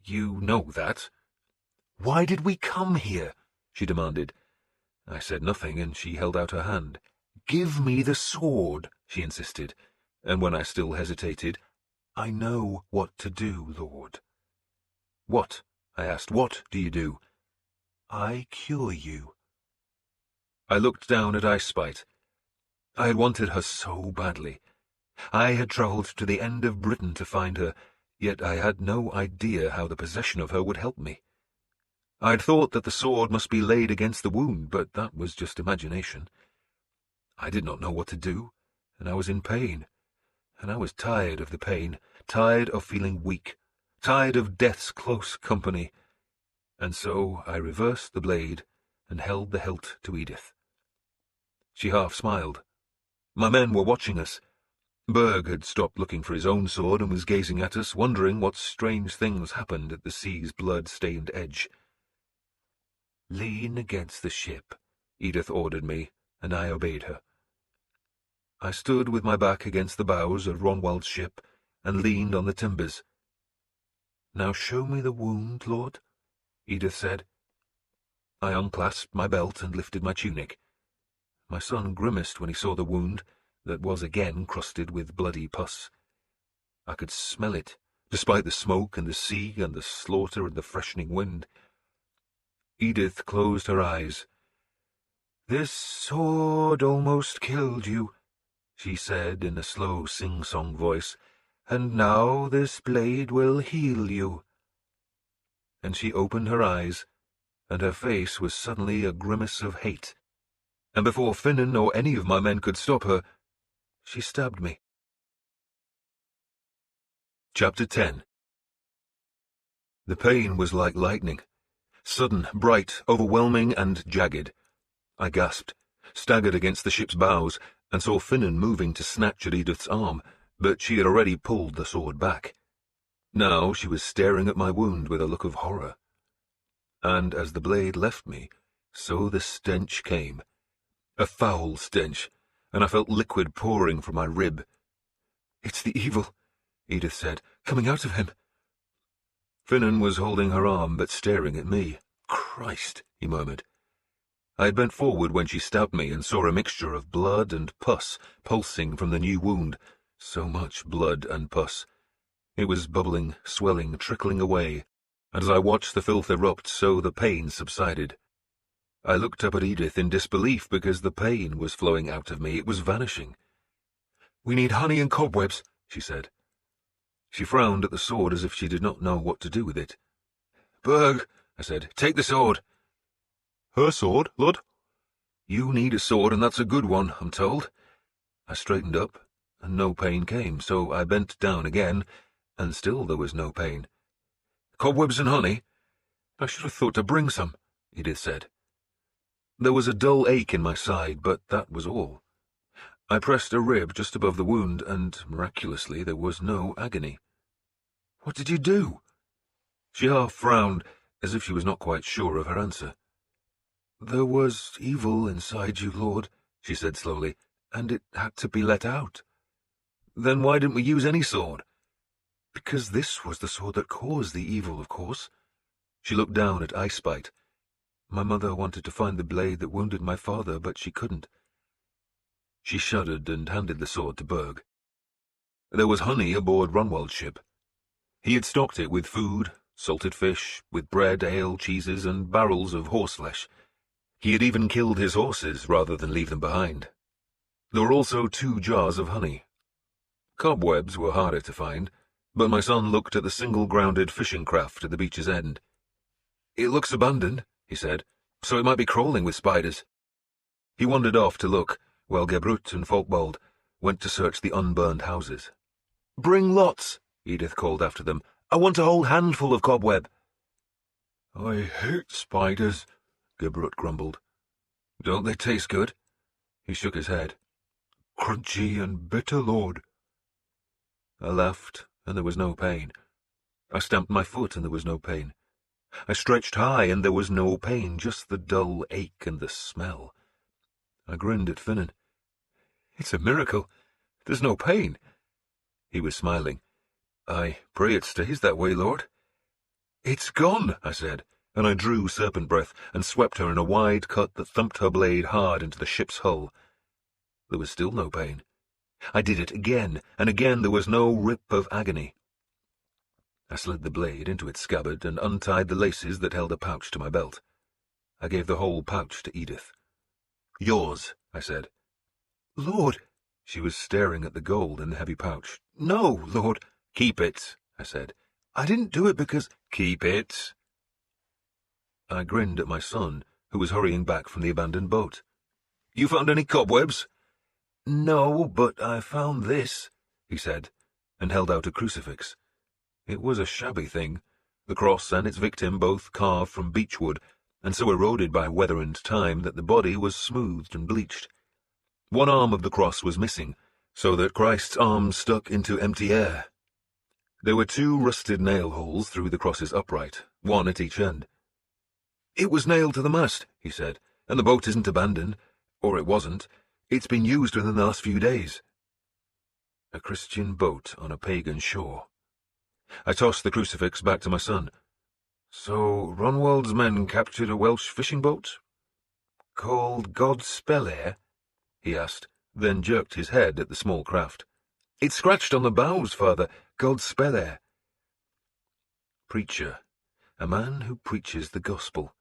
"You know that." "Why did we come here?" she demanded. I said nothing, and she held out her hand. "Give me the sword," she insisted, and when I still hesitated, "I know what to do, Lord." "What?" I asked. "What do you do?" "I cure you." I looked down at Icebite. I had wanted her so badly. I had travelled to the end of Britain to find her, yet I had no idea how the possession of her would help me. I had thought that the sword must be laid against the wound, but that was just imagination. I did not know what to do, and I was in pain, and I was tired of the pain, tired of feeling weak, tired of death's close company, and so I reversed the blade and held the hilt to Edith. She half smiled. My men were watching us. Berg had stopped looking for his own sword and was gazing at us, wondering what strange things happened at the sea's blood-stained edge. "Lean against the ship," Edith ordered me, and I obeyed her. I stood with my back against the bows of Ronwald's ship and leaned on the timbers. "Now show me the wound, Lord," Edith said. I unclasped my belt and lifted my tunic. My son grimaced when he saw the wound, that was again crusted with bloody pus. I could smell it, despite the smoke and the sea and the slaughter and the freshening wind. Edith closed her eyes. "This sword almost killed you," she said in a slow sing-song voice, "and now this blade will heal you." And she opened her eyes, and her face was suddenly a grimace of hate. And before Finan or any of my men could stop her, she stabbed me. Chapter 10. The pain was like lightning. Sudden, bright, overwhelming, and jagged. I gasped, staggered against the ship's bows, and saw Finan moving to snatch at Edith's arm, but she had already pulled the sword back. Now she was staring at my wound with a look of horror. And as the blade left me, so the stench came. A foul stench, and I felt liquid pouring from my rib. "It's the evil," Edith said, "coming out of him." Finan was holding her arm, but staring at me. "Christ," he murmured. I had bent forward when she stabbed me and saw a mixture of blood and pus pulsing from the new wound. So much blood and pus. It was bubbling, swelling, trickling away, and as I watched the filth erupt, so the pain subsided. I looked up at Edith in disbelief because the pain was flowing out of me. It was vanishing. "We need honey and cobwebs," she said. She frowned at the sword as if she did not know what to do with it. "Berg," I said, "take the sword." "Her sword, Lord?" "You need a sword, and that's a good one, I'm told." I straightened up, and no pain came, so I bent down again, and still there was no pain. "Cobwebs and honey?" I should have thought to bring some, Edith said. There was a dull ache in my side, but that was all. I pressed a rib just above the wound, and, miraculously, there was no agony. What did you do? She half frowned, as if she was not quite sure of her answer. There was evil inside you, Lord, she said slowly, and it had to be let out. Then why didn't we use any sword? Because this was the sword that caused the evil, of course. She looked down at Icebite. My mother wanted to find the blade that wounded my father, but she couldn't. She shuddered and handed the sword to Berg. There was honey aboard Runwald's ship. He had stocked it with food, salted fish, with bread, ale, cheeses, and barrels of horseflesh. He had even killed his horses rather than leave them behind. There were also 2 jars of honey. Cobwebs were harder to find, but my son looked at the single-grounded fishing craft at the beach's end. It looks abandoned, he said, so it might be crawling with spiders. He wandered off to look, while Gebrut and Folkbald went to search the unburned houses. Bring lots, Edith called after them. I want a whole handful of cobweb. I hate spiders, Gebrut grumbled. Don't they taste good? He shook his head. Crunchy and bitter, Lord. I laughed, and there was no pain. I stamped my foot, and there was no pain. I stretched high, and there was no pain, just the dull ache and the smell. I grinned at Finnan. It's a miracle. There's no pain. He was smiling. I pray it stays that way, Lord. It's gone, I said, and I drew serpent breath and swept her in a wide cut that thumped her blade hard into the ship's hull. There was still no pain. I did it again, and again there was no rip of agony. I slid the blade into its scabbard and untied the laces that held a pouch to my belt. I gave the whole pouch to Edith. Yours, I said. Lord! She was staring at the gold in the heavy pouch. No, Lord! Keep it, I said. I didn't do it because— Keep it. I grinned at my son, who was hurrying back from the abandoned boat. You found any cobwebs? No, but I found this, he said, and held out a crucifix. It was a shabby thing, the cross and its victim both carved from beechwood, and so eroded by weather and time that the body was smoothed and bleached. One arm of the cross was missing, so that Christ's arm stuck into empty air. There were 2 rusted nail holes through the cross's upright, one at each end. It was nailed to the mast, he said, and the boat isn't abandoned, or it wasn't. It's been used within the last few days. A Christian boat on a pagan shore. I tossed the crucifix back to my son. So Ronwald's men captured a Welsh fishing boat? Called Godspell, he asked, then jerked his head at the small craft. It's scratched on the bows, Father. Godspell. Preacher. A man who preaches the gospel.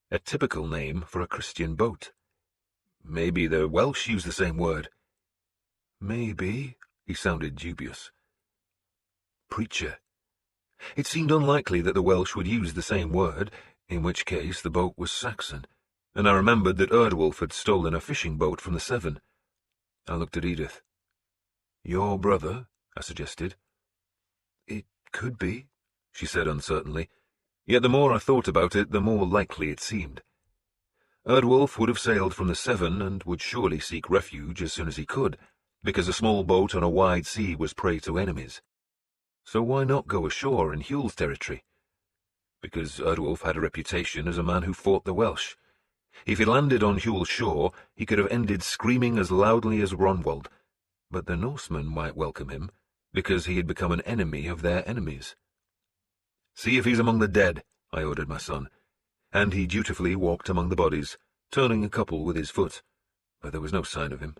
A typical name for a Christian boat. Maybe the Welsh use the same word. Maybe, he sounded dubious. Preacher. It seemed unlikely that the Welsh would use the same word, in which case the boat was Saxon, and I remembered that Erdwolf had stolen a fishing boat from the Severn. I looked at Edith. Your brother, I suggested. It could be, she said uncertainly, yet the more I thought about it, the more likely it seemed. Erdwolf would have sailed from the Severn and would surely seek refuge as soon as he could, because a small boat on a wide sea was prey to enemies. So why not go ashore in Hugh's territory? Because Erdwolf had a reputation as a man who fought the Welsh. If he landed on Hugh's shore, he could have ended screaming as loudly as Ronwald, but the Norsemen might welcome him, because he had become an enemy of their enemies. See if he's among the dead, I ordered my son, and he dutifully walked among the bodies, turning a couple with his foot, but there was no sign of him.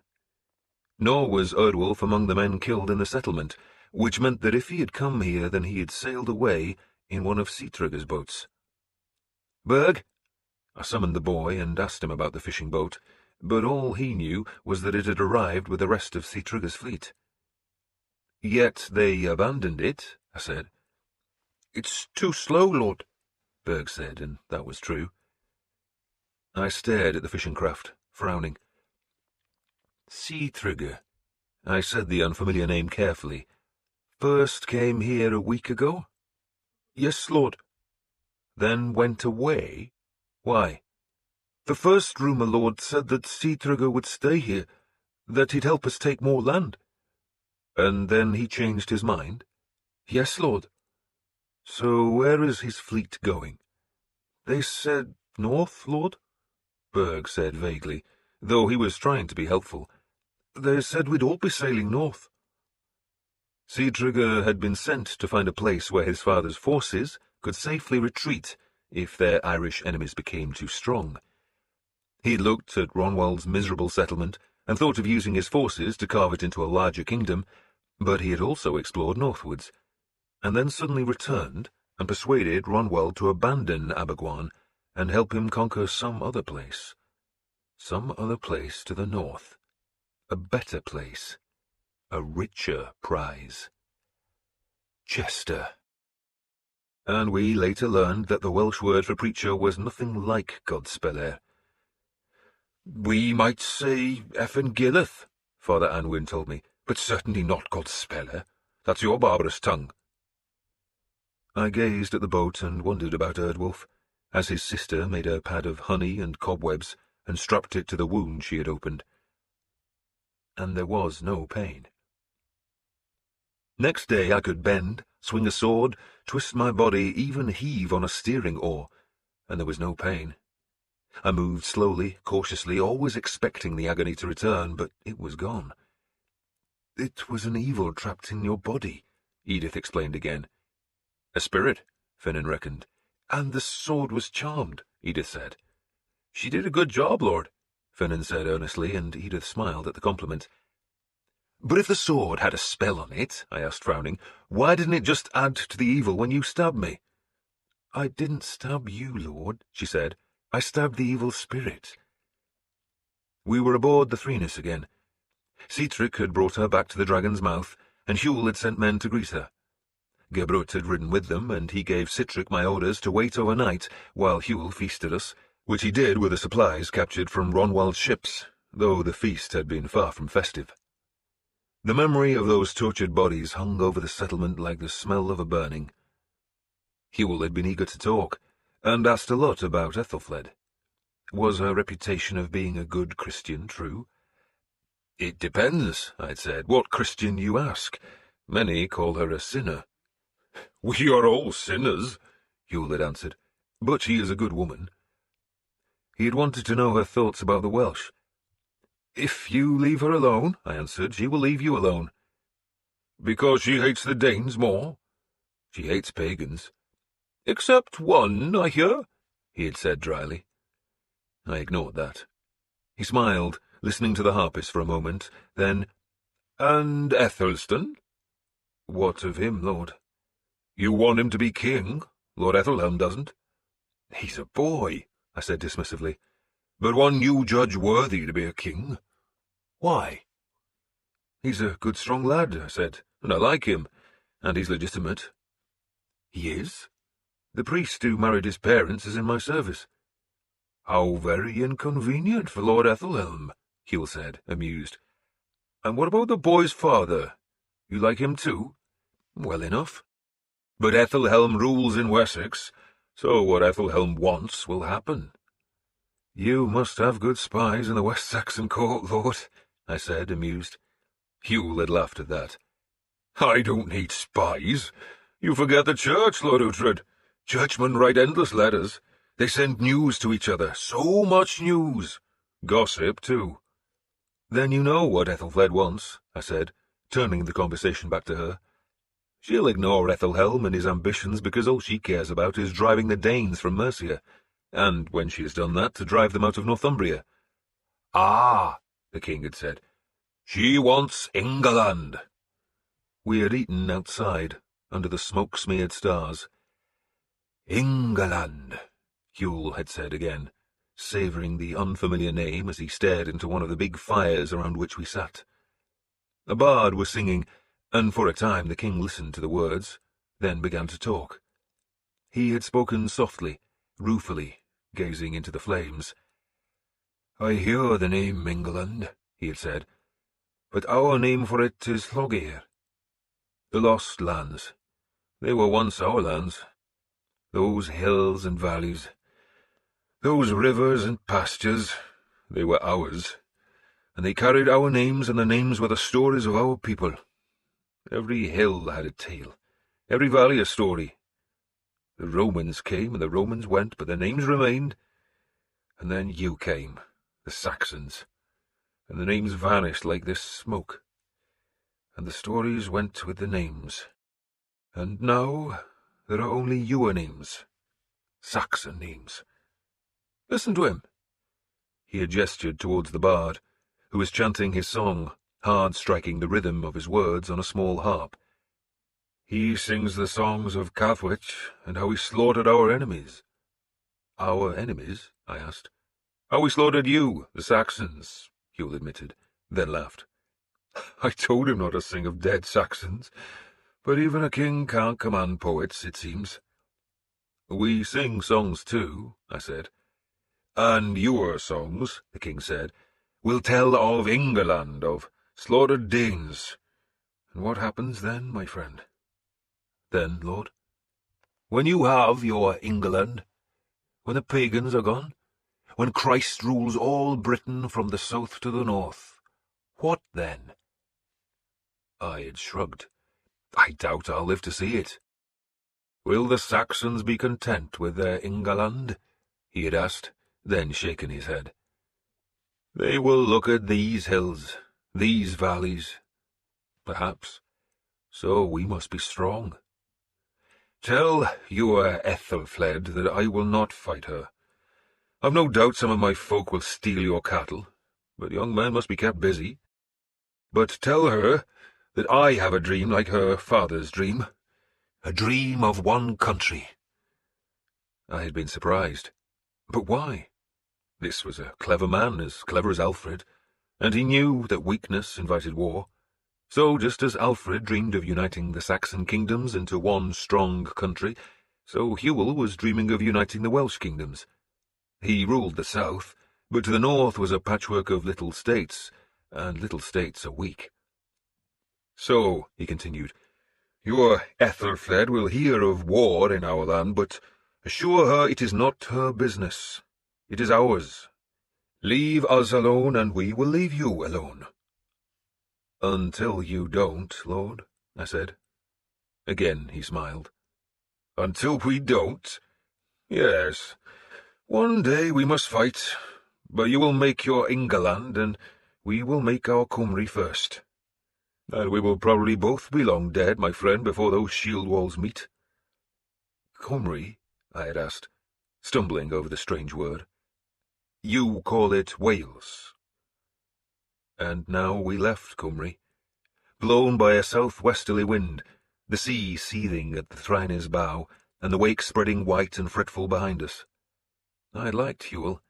Nor was Erdwolf among the men killed in the settlement, which meant that if he had come here, then he had sailed away in one of Sigtrygg's boats. Berg? I summoned the boy and asked him about the fishing boat, but all he knew was that it had arrived with the rest of Sigtrygg's fleet. Yet they abandoned it, I said. It's too slow, Lord, Berg said, and that was true. I stared at the fishing craft, frowning. Sigtrygg. I said the unfamiliar name carefully. First came here a week ago? Yes, Lord. Then went away? Why? The first rumour, Lord, said that Uhtred would stay here, that he'd help us take more land. And then he changed his mind? Yes, Lord. So where is his fleet going? They said north, Lord? Berg said vaguely, though he was trying to be helpful. They said we'd all be sailing north. Uhtred had been sent to find a place where his father's forces could safely retreat if their Irish enemies became too strong. He looked at Ronwald's miserable settlement and thought of using his forces to carve it into a larger kingdom, but he had also explored northwards, and then suddenly returned and persuaded Ronwald to abandon Abergwan and help him conquer some other place. Some other place to the north. A better place. A richer prize. Chester. And we later learned that the Welsh word for preacher was nothing like Godspeller. We might say Effengilleth, Father Anwyn told me, but certainly not Godspeller. That's your barbarous tongue. I gazed at the boat and wondered about Erdwolf, as his sister made a pad of honey and cobwebs and strapped it to the wound she had opened. And there was no pain. Next day I could bend, swing a sword, twist my body, even heave on a steering oar, and there was no pain. I moved slowly, cautiously, always expecting the agony to return, but it was gone. It was an evil trapped in your body, Edith explained again. A spirit, Finan reckoned. And the sword was charmed, Edith said. She did a good job, Lord, Finan said earnestly, and Edith smiled at the compliment. But if the sword had a spell on it, I asked, frowning, why didn't it just add to the evil when you stabbed me? I didn't stab you, Lord, she said. I stabbed the evil spirit. We were aboard the Threnus again. Uhtred had brought her back to the dragon's mouth, and Hule had sent men to greet her. Gebrut had ridden with them, and he gave Sihtric my orders to wait overnight while Hule feasted us, which he did with the supplies captured from Ronwald's ships, though the feast had been far from festive. The memory of those tortured bodies hung over the settlement like the smell of a burning. Hule had been eager to talk, and asked a lot about Ethelfled. Was her reputation of being a good Christian true? It depends, I'd said, what Christian you ask. Many call her a sinner. We are all sinners, Hule had answered, but she is a good woman. He had wanted to know her thoughts about the Welsh. If you leave her alone, I answered, she will leave you alone. Because she hates the Danes more? She hates pagans. Except one, I hear, he had said dryly. I ignored that. He smiled, listening to the harpist for a moment, then, And Ethelstan? What of him, Lord? You want him to be king? Lord Ethelhelm doesn't. He's a boy, I said dismissively, but one you judge worthy to be a king. Why? He's a good strong lad, I said, and I like him, and he's legitimate. He is? The priest who married his parents is in my service. How very inconvenient for Lord Ethelhelm, Hule said, amused. And what about the boy's father? You like him too? Well enough. But Ethelhelm rules in Wessex, so what Ethelhelm wants will happen. You must have good spies in the West Saxon court, Lord, I said, amused. Hule had laughed at that. I don't need spies. You forget the church, Lord Uhtred. Churchmen write endless letters. They send news to each other, so much news. Gossip, too. Then you know what Ethelfled wants, I said, turning the conversation back to her. She'll ignore Ethelhelm and his ambitions because all she cares about is driving the Danes from Mercia, and when she has done that, to drive them out of Northumbria. Ah, the king had said, she wants England. We had eaten outside, under the smoke-smeared stars. England, Hule had said again, savouring the unfamiliar name as he stared into one of the big fires around which we sat. A bard was singing, and for a time the king listened to the words, then began to talk. He had spoken softly, ruefully, gazing into the flames. I hear the name England, he had said, but our name for it is Llogir. The lost lands. They were once our lands. those hills and valleys, those rivers and pastures, they were ours, and they carried our names, and the names were the stories of our people. Every hill had a tale, every valley a story. The Romans came and the Romans went, but their names remained. And then you came, the Saxons, and the names vanished like this smoke. And the stories went with the names. And now there are only your names, Saxon names. Listen to him. He had gestured towards the bard, who was chanting his song, hard striking the rhythm of his words on a small harp. He sings the songs of Cathwich, and how he slaughtered our enemies. Our enemies? I asked. How we slaughtered you, the Saxons, Hewell admitted, then laughed. I told him not to sing of dead Saxons, but even a king can't command poets, it seems. We sing songs too, I said. And your songs, the king said, will tell of England, of slaughtered Danes. And what happens then, my friend? Then, Lord? When you have your England, when the pagans are gone, when Christ rules all Britain from the south to the north, what then? I had shrugged. I doubt I'll live to see it. Will the Saxons be content with their England? He had asked, then shaken his head. They will look at these hills, these valleys. Perhaps. So we must be strong. Tell your Ethelfled that I will not fight her. I've no doubt some of my folk will steal your cattle, but young men must be kept busy. But tell her that I have a dream like her father's dream, a dream of one country. I had been surprised. But why? This was a clever man, as clever as Alfred, and he knew that weakness invited war. So just as Alfred dreamed of uniting the Saxon kingdoms into one strong country, so Hewell was dreaming of uniting the Welsh kingdoms. He ruled the south, but to the north was a patchwork of little states, and little states are weak. So, he continued, your Ethelfled will hear of war in our land, but assure her it is not her business. It is ours. Leave us alone, and we will leave you alone. Until you don't, Lord, I said. Again he smiled. Until we don't? Yes. One day we must fight, but you will make your England, and we will make our Cymru first. And we will probably both be long dead, my friend, before those shield walls meet. Cymru? I had asked, stumbling over the strange word. You call it Wales. And now we left Cymru, blown by a southwesterly wind, the sea seething at the Thryner's bow, and the wake spreading white and fretful behind us. I liked Hewell.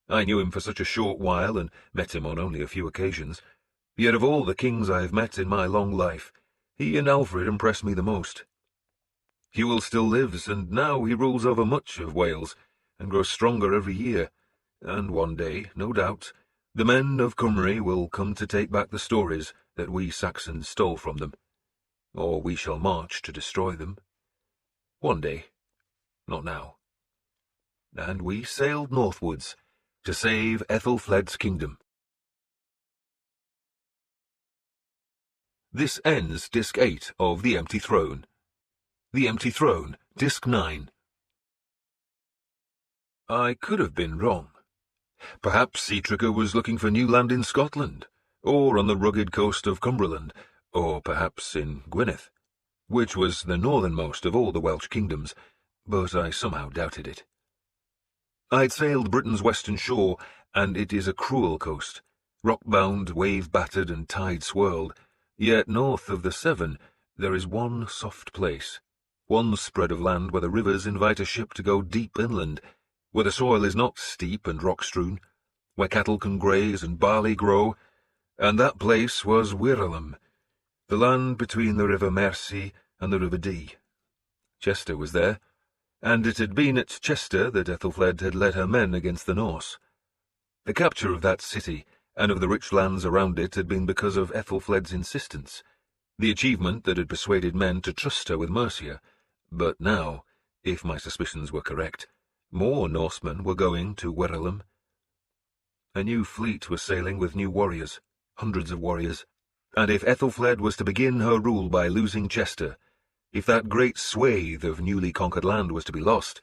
I knew him for such a short while, and met him on only a few occasions. Yet of all the kings I have met in my long life, he and Alfred impressed me the most. Hewell still lives, and now he rules over much of Wales, and grows stronger every year, and one day, no doubt, the men of Cymru will come to take back the stories that we Saxons stole from them, or we shall march to destroy them. One day, not now. And we sailed northwards to save Ethelfled's kingdom. This ends Disc 8 of The Empty Throne. The Empty Throne, Disc 9. I could have been wrong. Perhaps Æthelred was looking for new land in Scotland, or on the rugged coast of Cumberland, or perhaps in Gwynedd, which was the northernmost of all the Welsh kingdoms, but I somehow doubted it. I'd sailed Britain's western shore, and it is a cruel coast, rock-bound, wave-battered and tide-swirled, yet north of the Severn there is one soft place, one spread of land where the rivers invite a ship to go deep inland, where the soil is not steep and rock-strewn, where cattle can graze and barley grow, and that place was Wirelham, the land between the river Mercia and the river Dee. Chester was there, and it had been at Chester that Ethelfled had led her men against the Norse. The capture of that city and of the rich lands around it had been because of Ethelfled's insistence, the achievement that had persuaded men to trust her with Mercia, but now If my suspicions were correct, more Norsemen were going to Werelum. A new fleet was sailing with new warriors, hundreds of warriors, and if Ethelfled was to begin her rule by losing Chester, if that great swathe of newly conquered land was to be lost,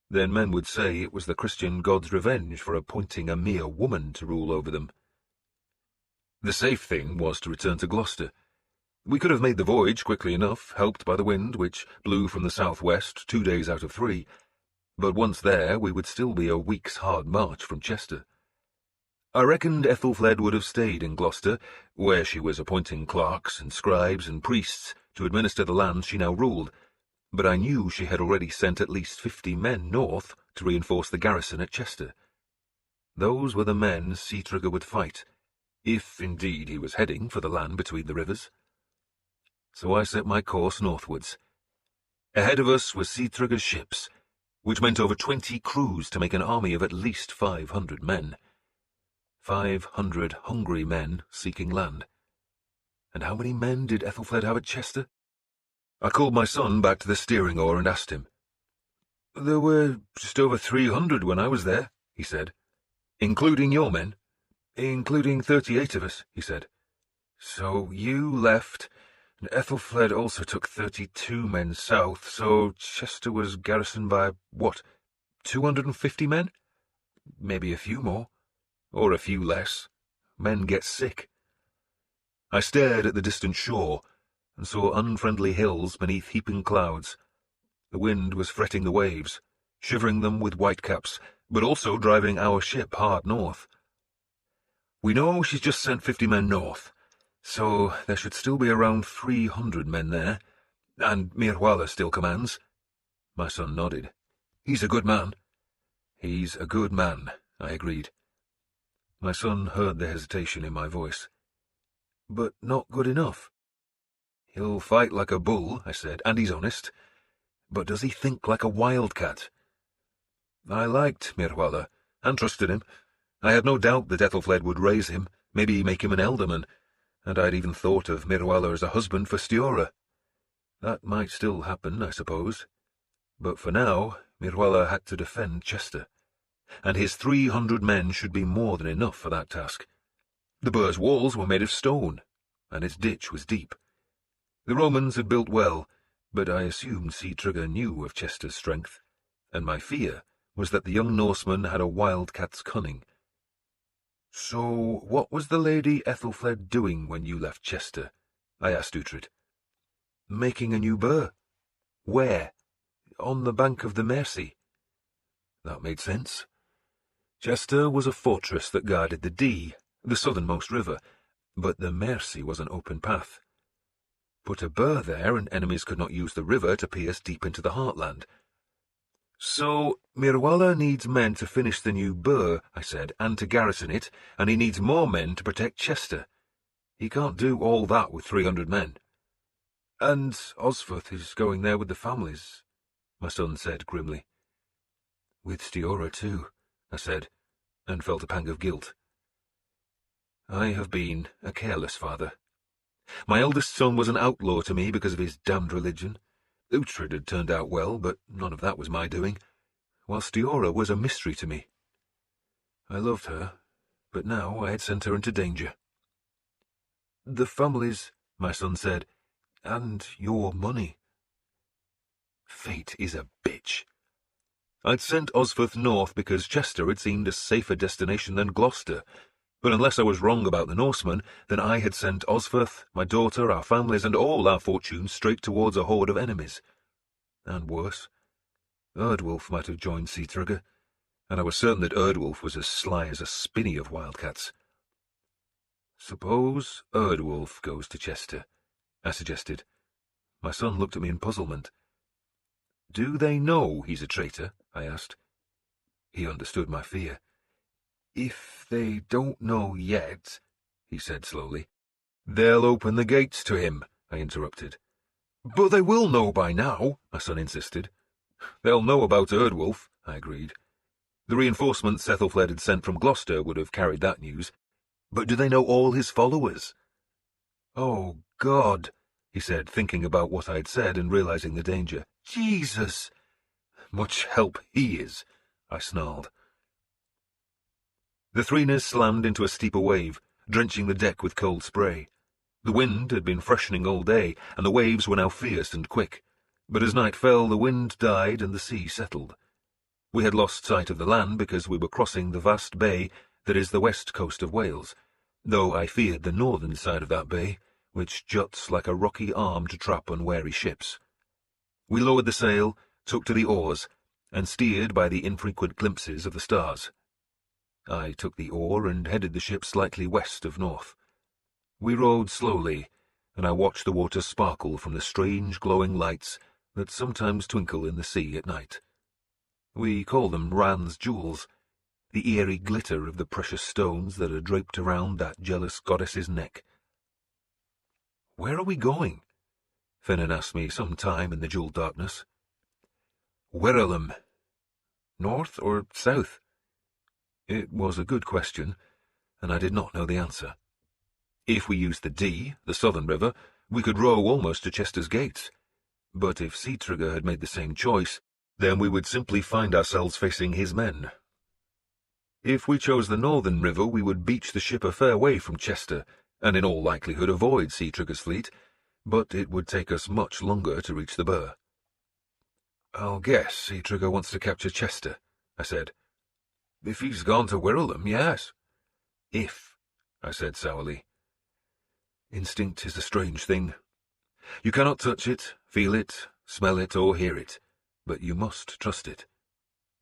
then men would say it was the Christian god's revenge for appointing a mere woman to rule over them. The safe thing was to return to Gloucester. We could have made the voyage quickly enough, helped by the wind, which blew from the southwest 2 days out of 3, but once there we would still be a week's hard march from Chester. I reckoned Ethelfled would have stayed in Gloucester, where she was appointing clerks and scribes and priests to administer the lands she now ruled, but I knew she had already sent at least 50 men north to reinforce the garrison at Chester. Those were the men Sigtryggr would fight, if indeed he was heading for the land between the rivers. So I set my course northwards. Ahead of us were Sigtryggr's ships, which meant over 20 crews to make an army of at least 500 men. 500 hungry men seeking land. And how many men did Ethelfled have at Chester? I called my son back to the steering oar and asked him. "There were just over 300 when I was there," he said. "Including your men?" "Including 38 of us," he said. "So you left, and Ethelfled also took 32 men south, so Chester was garrisoned by, what, 250 men? Maybe a few more. Or a few less. Men get sick." I stared at the distant shore and saw unfriendly hills beneath heaping clouds. The wind was fretting the waves, shivering them with whitecaps, but also driving our ship hard north. "We know she's just sent 50 men north, so there should still be around 300 men there, and Mirwala still commands." My son nodded. "He's a good man." "He's a good man," I agreed. My son heard the hesitation in my voice. "But not good enough." "He'll fight like a bull," I said, "and he's honest. But does he think like a wildcat?" I liked Mirwala, and trusted him. I had no doubt that Ethelfled would raise him, maybe make him an ealdorman, and I had even thought of Mirwala as a husband for Stiora. That might still happen, I suppose. But for now, Mirwala had to defend Chester, and his 300 men should be more than enough for that task. The burh's walls were made of stone, and its ditch was deep. The Romans had built well, but I assumed Sigtryggr knew of Chester's strength, and my fear was that the young Norseman had a wildcat's cunning. "So what was the Lady Ethelfled doing when you left Chester?" I asked Uhtred. "Making a new burh." "Where?" "On the bank of the Mercia." That made sense. Chester was a fortress that guarded the Dee, the southernmost river, but the Mercia was an open path. Put a burh there, and enemies could not use the river to pierce deep into the heartland. "So Mirwala needs men to finish the new burh," I said, "and to garrison it, and he needs more men to protect Chester. He can't do all that with 300 men. "And Osferth is going there with the families," my son said grimly. "With Stiora too," I said, and felt a pang of guilt. I have been a careless father. My eldest son was an outlaw to me because of his damned religion. Uhtred had turned out well, but none of that was my doing, while Stiora was a mystery to me. I loved her, but now I had sent her into danger. "The families," my son said, "and your money." Fate is a bitch. I'd sent Osferth north because Chester had seemed a safer destination than Gloucester, but unless I was wrong about the Norsemen, then I had sent Osferth, my daughter, our families, and all our fortunes straight towards a horde of enemies. And worse, Erdwolf might have joined Sigtryggr, and I was certain that Erdwolf was as sly as a spinney of wildcats. "Suppose Erdwolf goes to Chester," I suggested. My son looked at me in puzzlement. "Do they know he's a traitor?" I asked. He understood my fear. "If they don't know yet," he said slowly. "They'll open the gates to him," I interrupted. "But they will know by now," my son insisted. "They'll know about Erdwolf," I agreed. The reinforcements Ethelfled had sent from Gloucester would have carried that news. But do they know all his followers? "Oh, God," he said, thinking about what I had said and realizing the danger. "Jesus! Much help he is, I snarled. The Threeners slammed into a steeper wave, drenching the deck with cold spray. The wind had been freshening all day, and the waves were now fierce and quick. But as night fell, the wind died and the sea settled. We had lost sight of the land because we were crossing the vast bay that is the west coast of Wales, though I feared the northern side of that bay, which juts like a rocky arm to trap unwary ships. We lowered the sail, took to the oars, and steered by the infrequent glimpses of the stars. I took the oar and headed the ship slightly west of north. We rowed slowly, and I watched the water sparkle from the strange glowing lights that sometimes twinkle in the sea at night. We call them Ran's jewels, the eerie glitter of the precious stones that are draped around that jealous goddess's neck. "Where are we going?" Finan asked me some time in the jewelled darkness. "Werelum. North or south?" It was a good question, and I did not know the answer. If we used the Dee, the southern river, we could row almost to Chester's gates. But if Sigtryggr had made the same choice, then we would simply find ourselves facing his men. If we chose the northern river, we would beach the ship a fair way from Chester, and in all likelihood avoid Sigtryggr's fleet, but it would take us much longer to reach the Bur. "I'll guess Sigtryggr wants to capture Chester," I said. "If he's gone to Werelum, yes." "If," I said sourly. Instinct is a strange thing. You cannot touch it, feel it, smell it, or hear it, but you must trust it.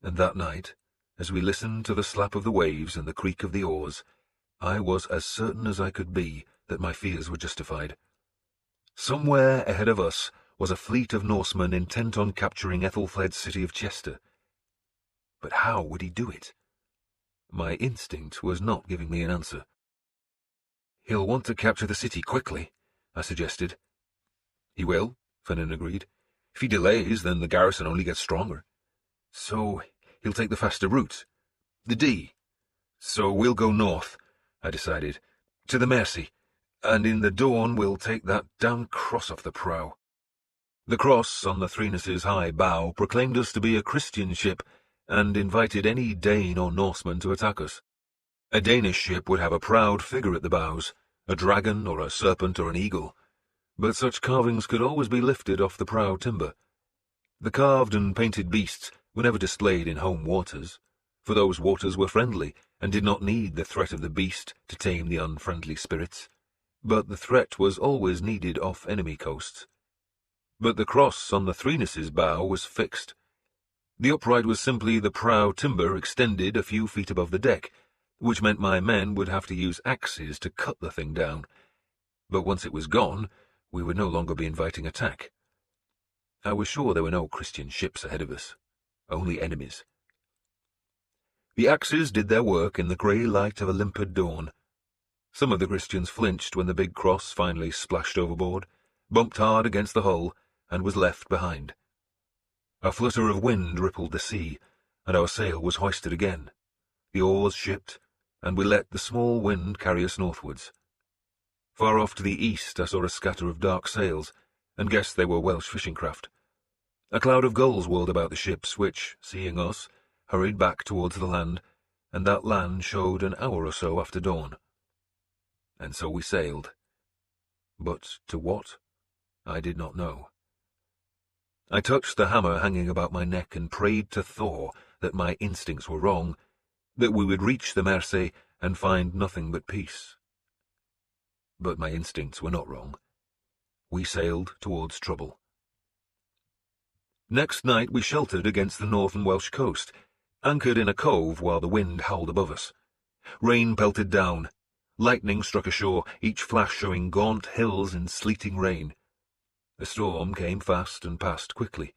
And that night, as we listened to the slap of the waves and the creak of the oars, I was as certain as I could be that my fears were justified. Somewhere ahead of us was a fleet of Norsemen intent on capturing Ethelfled's city of Chester. But how would he do it? My instinct was not giving me an answer. "He'll want to capture the city quickly," I suggested. "He will," Finan agreed. "If he delays, then the garrison only gets stronger. So he'll take the faster route. The Dee. So we'll go north," I decided, "to the Mercia, and in the dawn we'll take that damned cross off the prow." The cross on the Threeness's high bow proclaimed us to be a Christian ship, and invited any Dane or Norseman to attack us. A Danish ship would have a proud figure at the bows, a dragon or a serpent or an eagle, but such carvings could always be lifted off the prow timber. The carved and painted beasts were never displayed in home waters, for those waters were friendly and did not need the threat of the beast to tame the unfriendly spirits, but the threat was always needed off enemy coasts. But the cross on the Threeness's bow was fixed. The upright was simply the prow timber extended a few feet above the deck, which meant my men would have to use axes to cut the thing down. But once it was gone, we would no longer be inviting attack. I was sure there were no Christian ships ahead of us, only enemies. The axes did their work in the grey light of a limpid dawn. Some of the Christians flinched when the big cross finally splashed overboard, bumped hard against the hull, and was left behind. A flutter of wind rippled the sea, and our sail was hoisted again. The oars shipped, and we let the small wind carry us northwards. Far off to the east I saw a scatter of dark sails, and guessed they were Welsh fishing craft. A cloud of gulls whirled about the ships, which, seeing us, hurried back towards the land, and that land showed an hour or so after dawn. And so we sailed. But to what? I did not know. I touched the hammer hanging about my neck and prayed to Thor that my instincts were wrong, that we would reach the Mercia and find nothing but peace. But my instincts were not wrong. We sailed towards trouble. Next night we sheltered against the northern Welsh coast, anchored in a cove while the wind howled above us. Rain pelted down. Lightning struck ashore, each flash showing gaunt hills in sleeting rain. The storm came fast and passed quickly.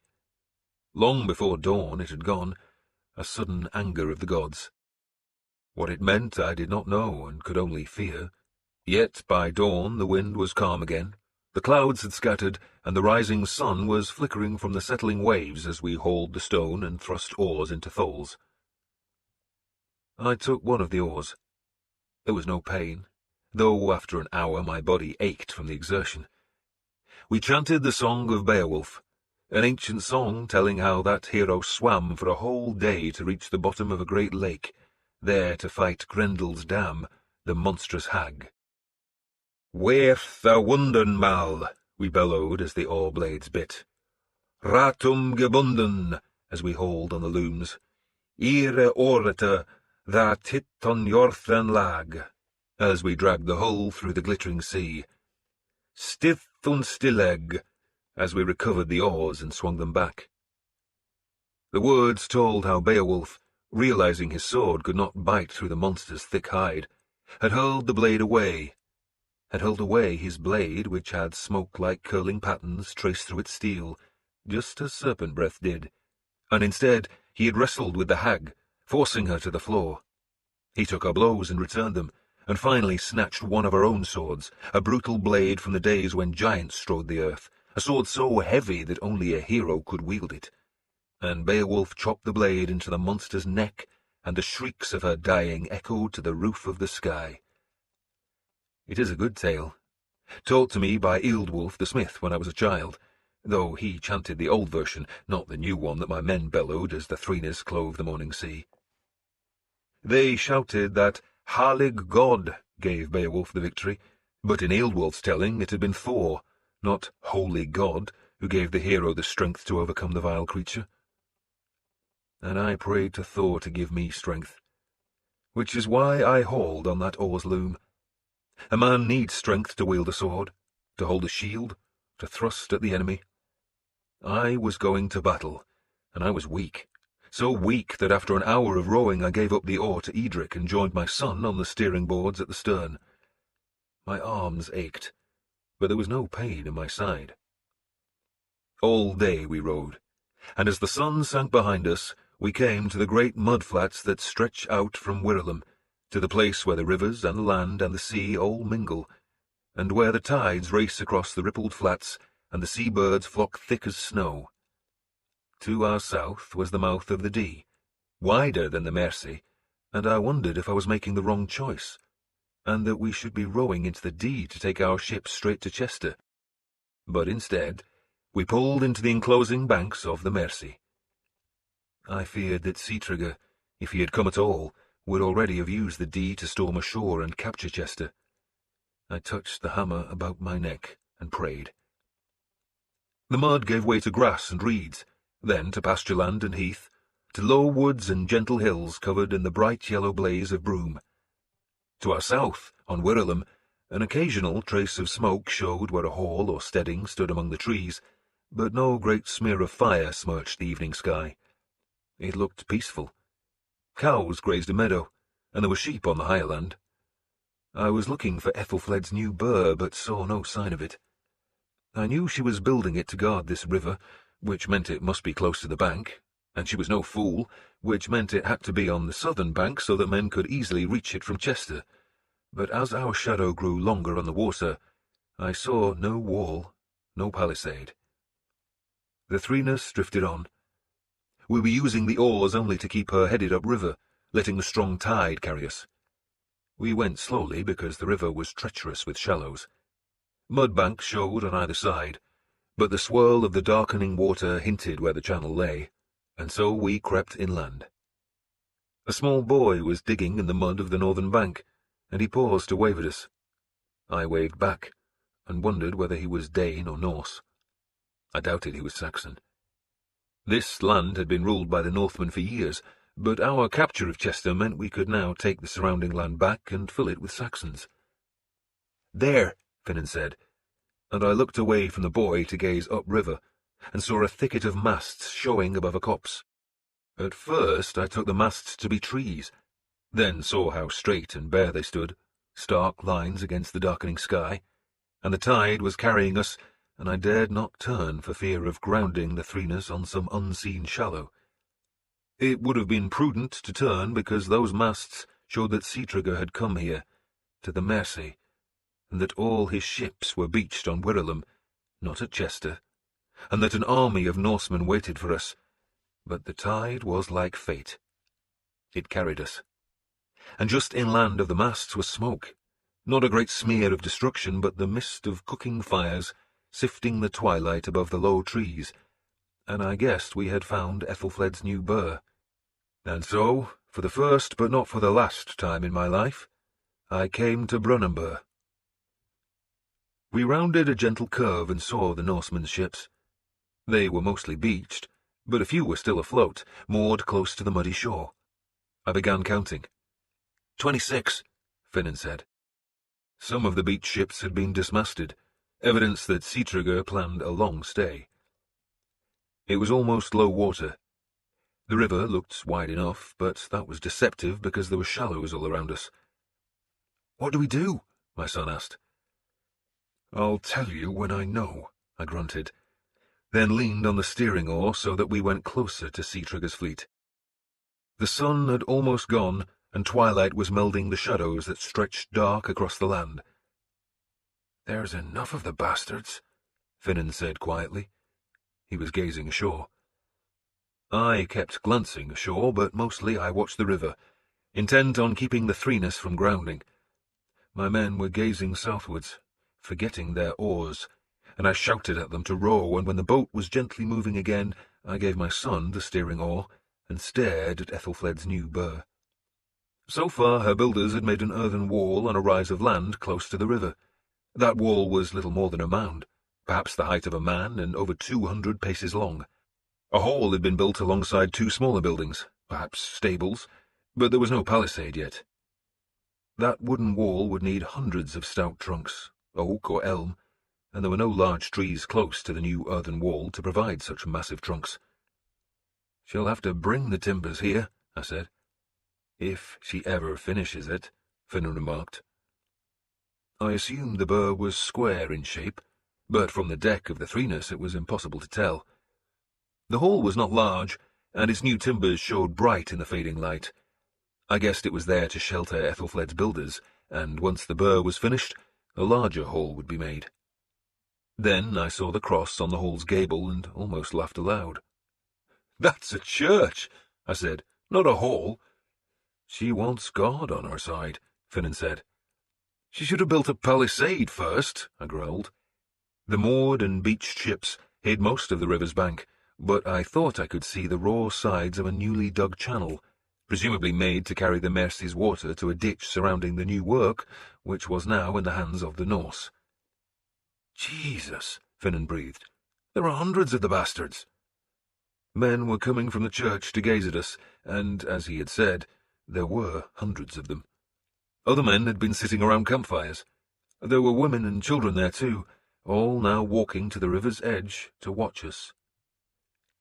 Long before dawn it had gone, a sudden anger of the gods. What it meant I did not know and could only fear. Yet by dawn the wind was calm again. The clouds had scattered, and the rising sun was flickering from the settling waves as we hauled the stone and thrust oars into tholes. I took one of the oars. There was no pain, though after an hour my body ached from the exertion. We chanted the song of Beowulf, an ancient song telling how that hero swam for a whole day to reach the bottom of a great lake, there to fight Grendel's dam, the monstrous hag. "Werth the wunden mal," we bellowed as the oar blades bit. "Ratum gebunden," as we hauled on the looms. "Ire orete, that hit on Jorthen lag," as we dragged the hull through the glittering sea. "Stith und stilleg," as we recovered the oars and swung them back. The words told how Beowulf, realizing his sword could not bite through the monster's thick hide, had hurled the blade away, had hurled away his blade, which had smoke-like curling patterns traced through its steel, just as serpent breath did, and instead he had wrestled with the hag, forcing her to the floor. He took our blows and returned them, and finally snatched one of our own swords, a brutal blade from the days when giants strode the earth, a sword so heavy that only a hero could wield it. And Beowulf chopped the blade into the monster's neck, and the shrieks of her dying echoed to the roof of the sky. It is a good tale, taught to me by Erdwolf the smith when I was a child, though he chanted the old version, not the new one that my men bellowed as the threeness clove the morning sea. They shouted that Halig God gave Beowulf the victory, but in Erdwolf's telling it had been Thor, not Holy God, who gave the hero the strength to overcome the vile creature. And I prayed to Thor to give me strength, which is why I hauled on that oar's loom. A man needs strength to wield a sword, to hold a shield, to thrust at the enemy. I was going to battle, and I was weak, so weak that after an hour of rowing I gave up the oar to Edric and joined my son on the steering boards at the stern. My arms ached, but there was no pain in my side. All day we rowed, and as the sun sank behind us, we came to the great mud flats that stretch out from Wirelem, to the place where the rivers and the land and the sea all mingle, and where the tides race across the rippled flats and the sea-birds flock thick as snow. To our south was the mouth of the Dee, wider than the Mercia, and I wondered if I was making the wrong choice, and that we should be rowing into the Dee to take our ship straight to Chester. But instead, we pulled into the enclosing banks of the Mercia. I feared that Sigtryggr, if he had come at all, would already have used the Dee to storm ashore and capture Chester. I touched the hammer about my neck and prayed. The mud gave way to grass and reeds, then to pasture land and heath, to low woods and gentle hills covered in the bright yellow blaze of broom. To our south, on Wirelem, an occasional trace of smoke showed where a hall or steading stood among the trees, but no great smear of fire smirched the evening sky. It looked peaceful. Cows grazed a meadow, and there were sheep on the higher land. I was looking for Ethelfled's new burh, but saw no sign of it. I knew she was building it to guard this river, which meant it must be close to the bank, and she was no fool, which meant it had to be on the southern bank so that men could easily reach it from Chester. But as our shadow grew longer on the water, I saw no wall, no palisade. The threeness drifted on. We were using the oars only to keep her headed upriver, letting the strong tide carry us. We went slowly because the river was treacherous with shallows. Mudbanks showed on either side, but the swirl of the darkening water hinted where the channel lay, and so we crept inland. A small boy was digging in the mud of the northern bank, and he paused to wave at us. I waved back, and wondered whether he was Dane or Norse. I doubted he was Saxon. This land had been ruled by the Northmen for years, but our capture of Chester meant we could now take the surrounding land back and fill it with Saxons. "There," Finan said, and I looked away from the boy to gaze upriver, and saw a thicket of masts showing above a copse. At first I took the masts to be trees, then saw how straight and bare they stood, stark lines against the darkening sky, and the tide was carrying us, and I dared not turn for fear of grounding the threeness on some unseen shallow. It would have been prudent to turn because those masts showed that Sigtryggr had come here, to the Mercia, and that all his ships were beached on Wirelem, not at Chester, and that an army of Norsemen waited for us. But the tide was like fate. It carried us. And just inland of the masts was smoke, not a great smear of destruction, but the mist of cooking fires, sifting the twilight above the low trees, and I guessed we had found Ethelfled's new burh. And so, for the first but not for the last time in my life, I came to Brunenburgh. We rounded a gentle curve and saw the Norsemen's ships. They were mostly beached, but a few were still afloat, moored close to the muddy shore. I began counting. 26, Finan said. Some of the beached ships had been dismasted, evidence that Uhtred planned a long stay. It was almost low water. The river looked wide enough, but that was deceptive because there were shallows all around us. "What do we do?" my son asked. "I'll tell you when I know," I grunted, then leaned on the steering oar so that we went closer to Uhtred's fleet. The sun had almost gone, and twilight was melding the shadows that stretched dark across the land. "There's enough of the bastards," Finan said quietly. He was gazing ashore. I kept glancing ashore, but mostly I watched the river, intent on keeping the threeness from grounding. My men were gazing southwards, forgetting their oars, and I shouted at them to row, and when the boat was gently moving again, I gave my son the steering oar and stared at Ethelfled's new burh. So far, her builders had made an earthen wall on a rise of land close to the river. That wall was little more than a mound, perhaps the height of a man and over 200 paces long. A hall had been built alongside two smaller buildings, perhaps stables, but there was no palisade yet. That wooden wall would need hundreds of stout trunks, oak or elm, and there were no large trees close to the new earthen wall to provide such massive trunks. "She'll have to bring the timbers here," I said. "If she ever finishes it," Finan remarked. I assumed the burh was square in shape, but from the deck of the threeness it was impossible to tell. The hall was not large, and its new timbers showed bright in the fading light. I guessed it was there to shelter Ethelfled's builders, and once the burh was finished, a larger hall would be made. Then I saw the cross on the hall's gable and almost laughed aloud. "That's a church," I said, "not a hall." "She wants God on her side," Finan said. "She should have built a palisade first," I growled. The moored and beached ships hid most of the river's bank, but I thought I could see the raw sides of a newly dug channel, presumably made to carry the Mercia's water to a ditch surrounding the new work, which was now in the hands of the Norse. "Jesus," Finan breathed. "There are hundreds of the bastards." Men were coming from the church to gaze at us, and, as he had said, there were hundreds of them. Other men had been sitting around campfires. There were women and children there too, all now walking to the river's edge to watch us.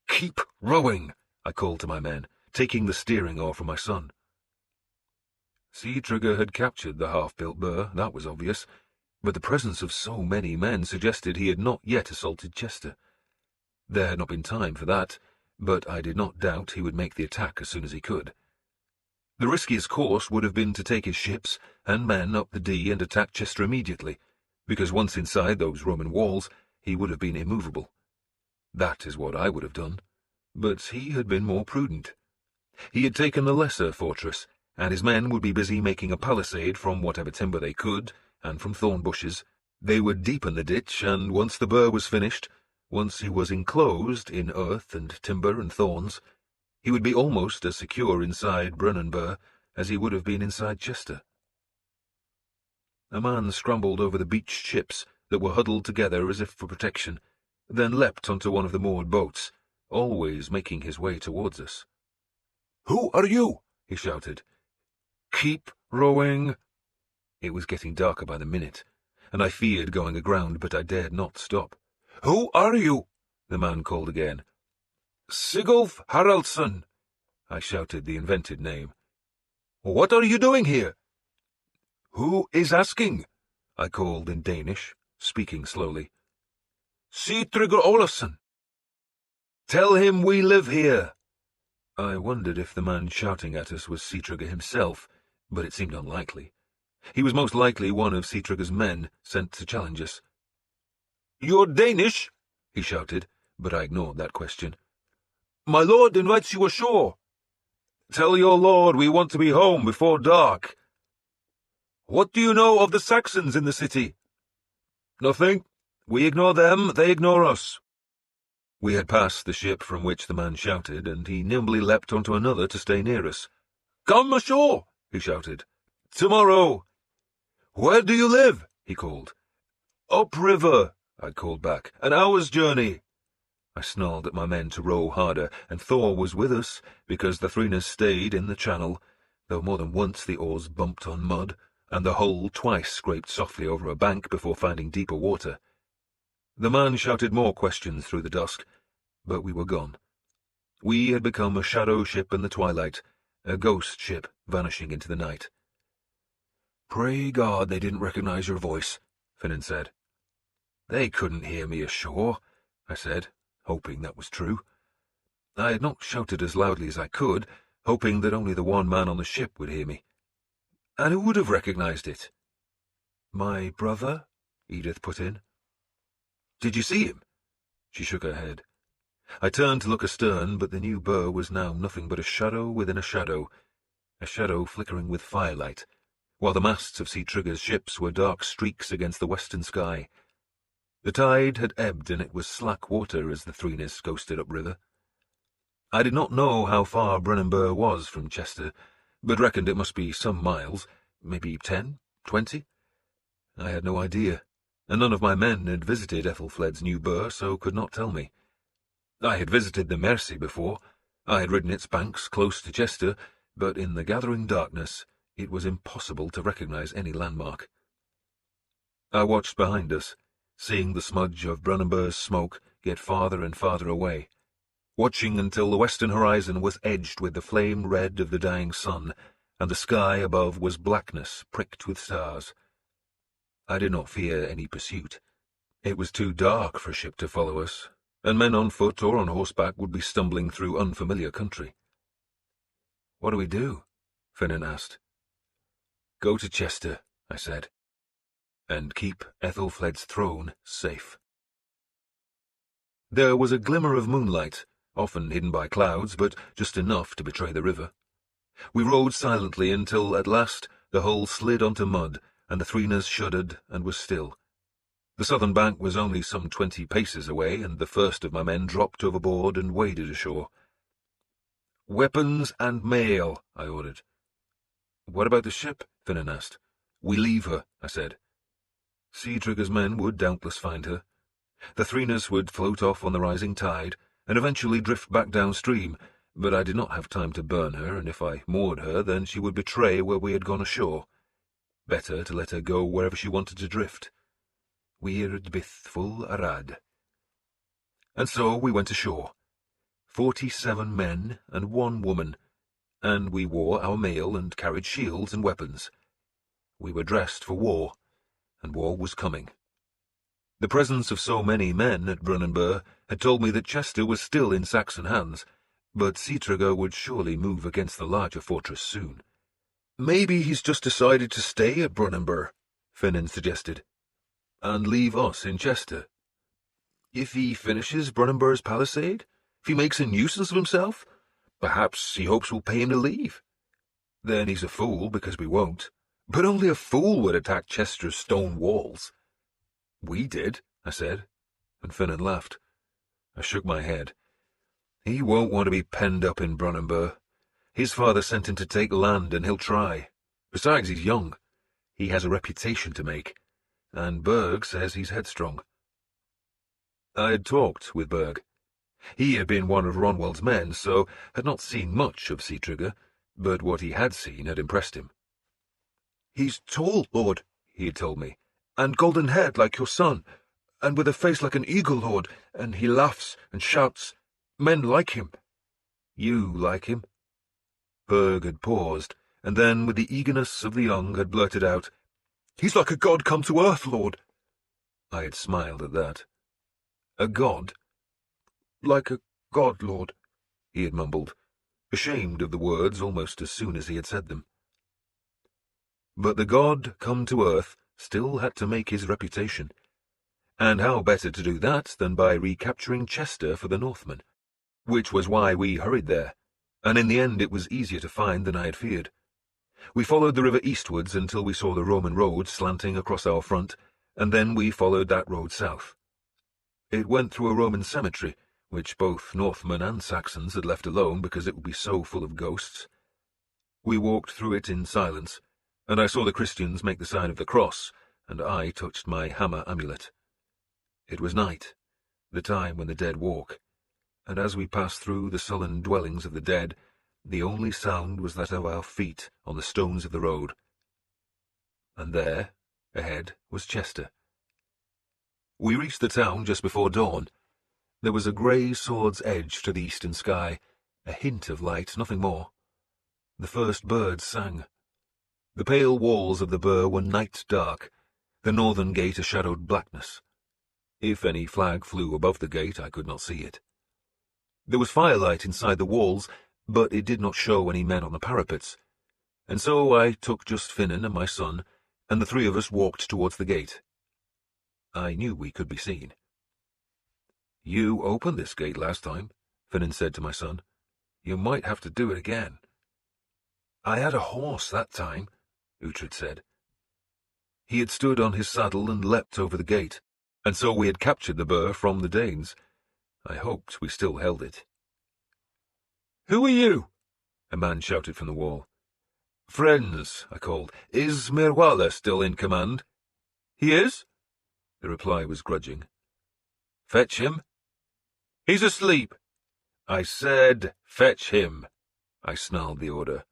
"Keep rowing," I called to my men, taking the steering oar from my son. Uhtred had captured the half-built burh, that was obvious, but the presence of so many men suggested he had not yet assaulted Chester. There had not been time for that, but I did not doubt he would make the attack as soon as he could. The riskiest course would have been to take his ships and men up the Dee and attack Chester immediately, because once inside those Roman walls, he would have been immovable. That is what I would have done, but he had been more prudent. He had taken the lesser fortress, and his men would be busy making a palisade from whatever timber they could, and from thorn bushes. They would deepen the ditch, and once the burh was finished, once he was enclosed in earth and timber and thorns, he would be almost as secure inside Brunenburgh as he would have been inside Chester. A man scrambled over the beached ships that were huddled together as if for protection, then leapt onto one of the moored boats, always making his way towards us. "Who are you?" he shouted. "Keep rowing." It was getting darker by the minute, and I feared going aground, but I dared not stop. "Who are you?" the man called again. "Sigulf Haraldsson," I shouted the invented name. "What are you doing here?" "Who is asking?" I called in Danish, speaking slowly. "Uhtred Olafsson." "Tell him we live here." I wondered if the man shouting at us was Uhtred himself, but it seemed unlikely. He was most likely one of Uhtred's men sent to challenge us. "You're Danish?" he shouted, but I ignored that question. "My lord invites you ashore." "Tell your lord we want to be home before dark." "What do you know of the Saxons in the city?" "Nothing. We ignore them, they ignore us." We had passed the ship from which the man shouted, and he nimbly leapt onto another to stay near us. "Come ashore!" he shouted. "Tomorrow!" "Where do you live?" he called. "Up river," I called back. "An hour's journey." I snarled at my men to row harder, and Thor was with us, because the threeness stayed in the channel, though more than once the oars bumped on mud, and the hull twice scraped softly over a bank before finding deeper water. The man shouted more questions through the dusk, but we were gone. We had become a shadow ship in the twilight, a ghost ship vanishing into the night. "Pray God they didn't recognize your voice," Finan said. "They couldn't hear me ashore," I said, hoping that was true. I had not shouted as loudly as I could, hoping that only the one man on the ship would hear me. And who would have recognized it? "My brother?" Edith put in. "Did you see him?" She shook her head. I turned to look astern, but the new Burr was now nothing but a shadow within a shadow flickering with firelight, while the masts of Sigtrygg's ships were dark streaks against the western sky. The tide had ebbed, and it was slack water as the threeness ghosted upriver. I did not know how far Brunenburgh was from Chester, but reckoned it must be some miles, maybe 10, 20. I had no idea, and none of my men had visited Ethelfled's new Burr, so could not tell me. I had visited the Mercia before. I had ridden its banks close to Chester, but in the gathering darkness it was impossible to recognize any landmark. I watched behind us, seeing the smudge of Brunenburgh's smoke get farther and farther away, watching until the western horizon was edged with the flame red of the dying sun, and the sky above was blackness pricked with stars. I did not fear any pursuit. It was too dark for a ship to follow us, and men on foot or on horseback would be stumbling through unfamiliar country. "What do we do?" Finan asked. "Go to Chester," I said, "and keep Ethelfled's throne safe." There was a glimmer of moonlight, often hidden by clouds, but just enough to betray the river. We rowed silently until, at last, the hull slid onto mud, and the threeners shuddered and was still. The southern bank was only some 20 paces away, and the first of my men dropped overboard and waded ashore. "Weapons and mail," I ordered. "What about the ship?" Finan asked. "We leave her," I said. Sigtrygg's men would doubtless find her. The threeners would float off on the rising tide, and eventually drift back downstream, but I did not have time to burn her, and if I moored her, then she would betray where we had gone ashore. Better to let her go wherever she wanted to drift. Weird bithful arad. And so we went ashore. 47 men and 1 woman, and we wore our mail and carried shields and weapons. We were dressed for war, and war was coming. The presence of so many men at Brunenburgh had told me that Chester was still in Saxon hands, but Sigtrygg would surely move against the larger fortress soon. "Maybe he's just decided to stay at Brunenburgh," Finan suggested, "and leave us in Chester. If he finishes Brunenburgh's palisade, if he makes a nuisance of himself, perhaps he hopes we'll pay him to leave. Then he's a fool, because we won't. But only a fool would attack Chester's stone walls." "We did," I said, and Finan laughed. I shook my head. "He won't want to be penned up in Brunenburgh. His father sent him to take land, and he'll try. Besides, he's young. He has a reputation to make, and Berg says he's headstrong." I had talked with Berg. He had been one of Ronwell's men, so had not seen much of Sigtrygg, but what he had seen had impressed him. "He's tall, lord," he had told me, "and golden-haired like your son, and with a face like an eagle, lord, and he laughs and shouts. Men like him." "You like him?" Berg had paused, and then, with the eagerness of the young, had blurted out, "He's like a god come to earth, lord." I had smiled at that. "A god?" "Like a god, lord," he had mumbled, ashamed of the words almost as soon as he had said them. But the god come to earth still had to make his reputation, and how better to do that than by recapturing Chester for the Northmen, which was why we hurried there, and in the end it was easier to find than I had feared. We followed the river eastwards until we saw the Roman road slanting across our front, and then we followed that road south. It went through a Roman cemetery, which both Northmen and Saxons had left alone because it would be so full of ghosts. We walked through it in silence, and I saw the Christians make the sign of the cross, and I touched my hammer amulet. It was night, the time when the dead walk, and as we passed through the sullen dwellings of the dead, the only sound was that of our feet on the stones of the road. And there, ahead, was Chester. We reached the town just before dawn. There was a grey sword's edge to the eastern sky, a hint of light, nothing more. The first birds sang. The pale walls of the burh were night dark, the northern gate a shadowed blackness. If any flag flew above the gate, I could not see it. There was firelight inside the walls, but it did not show any men on the parapets, and so I took just Finan and my son, and the three of us walked towards the gate. I knew we could be seen. "You opened this gate last time," Finan said to my son. "You might have to do it again." "I had a horse that time," Uhtred said. He had stood on his saddle and leapt over the gate, and so we had captured the burh from the Danes. I hoped we still held it. "Who are you?" a man shouted from the wall. "Friends," I called. "Is Merwala still in command?" "He is?" The reply was grudging. "Fetch him." "He's asleep." "I said, fetch him." I snarled the order.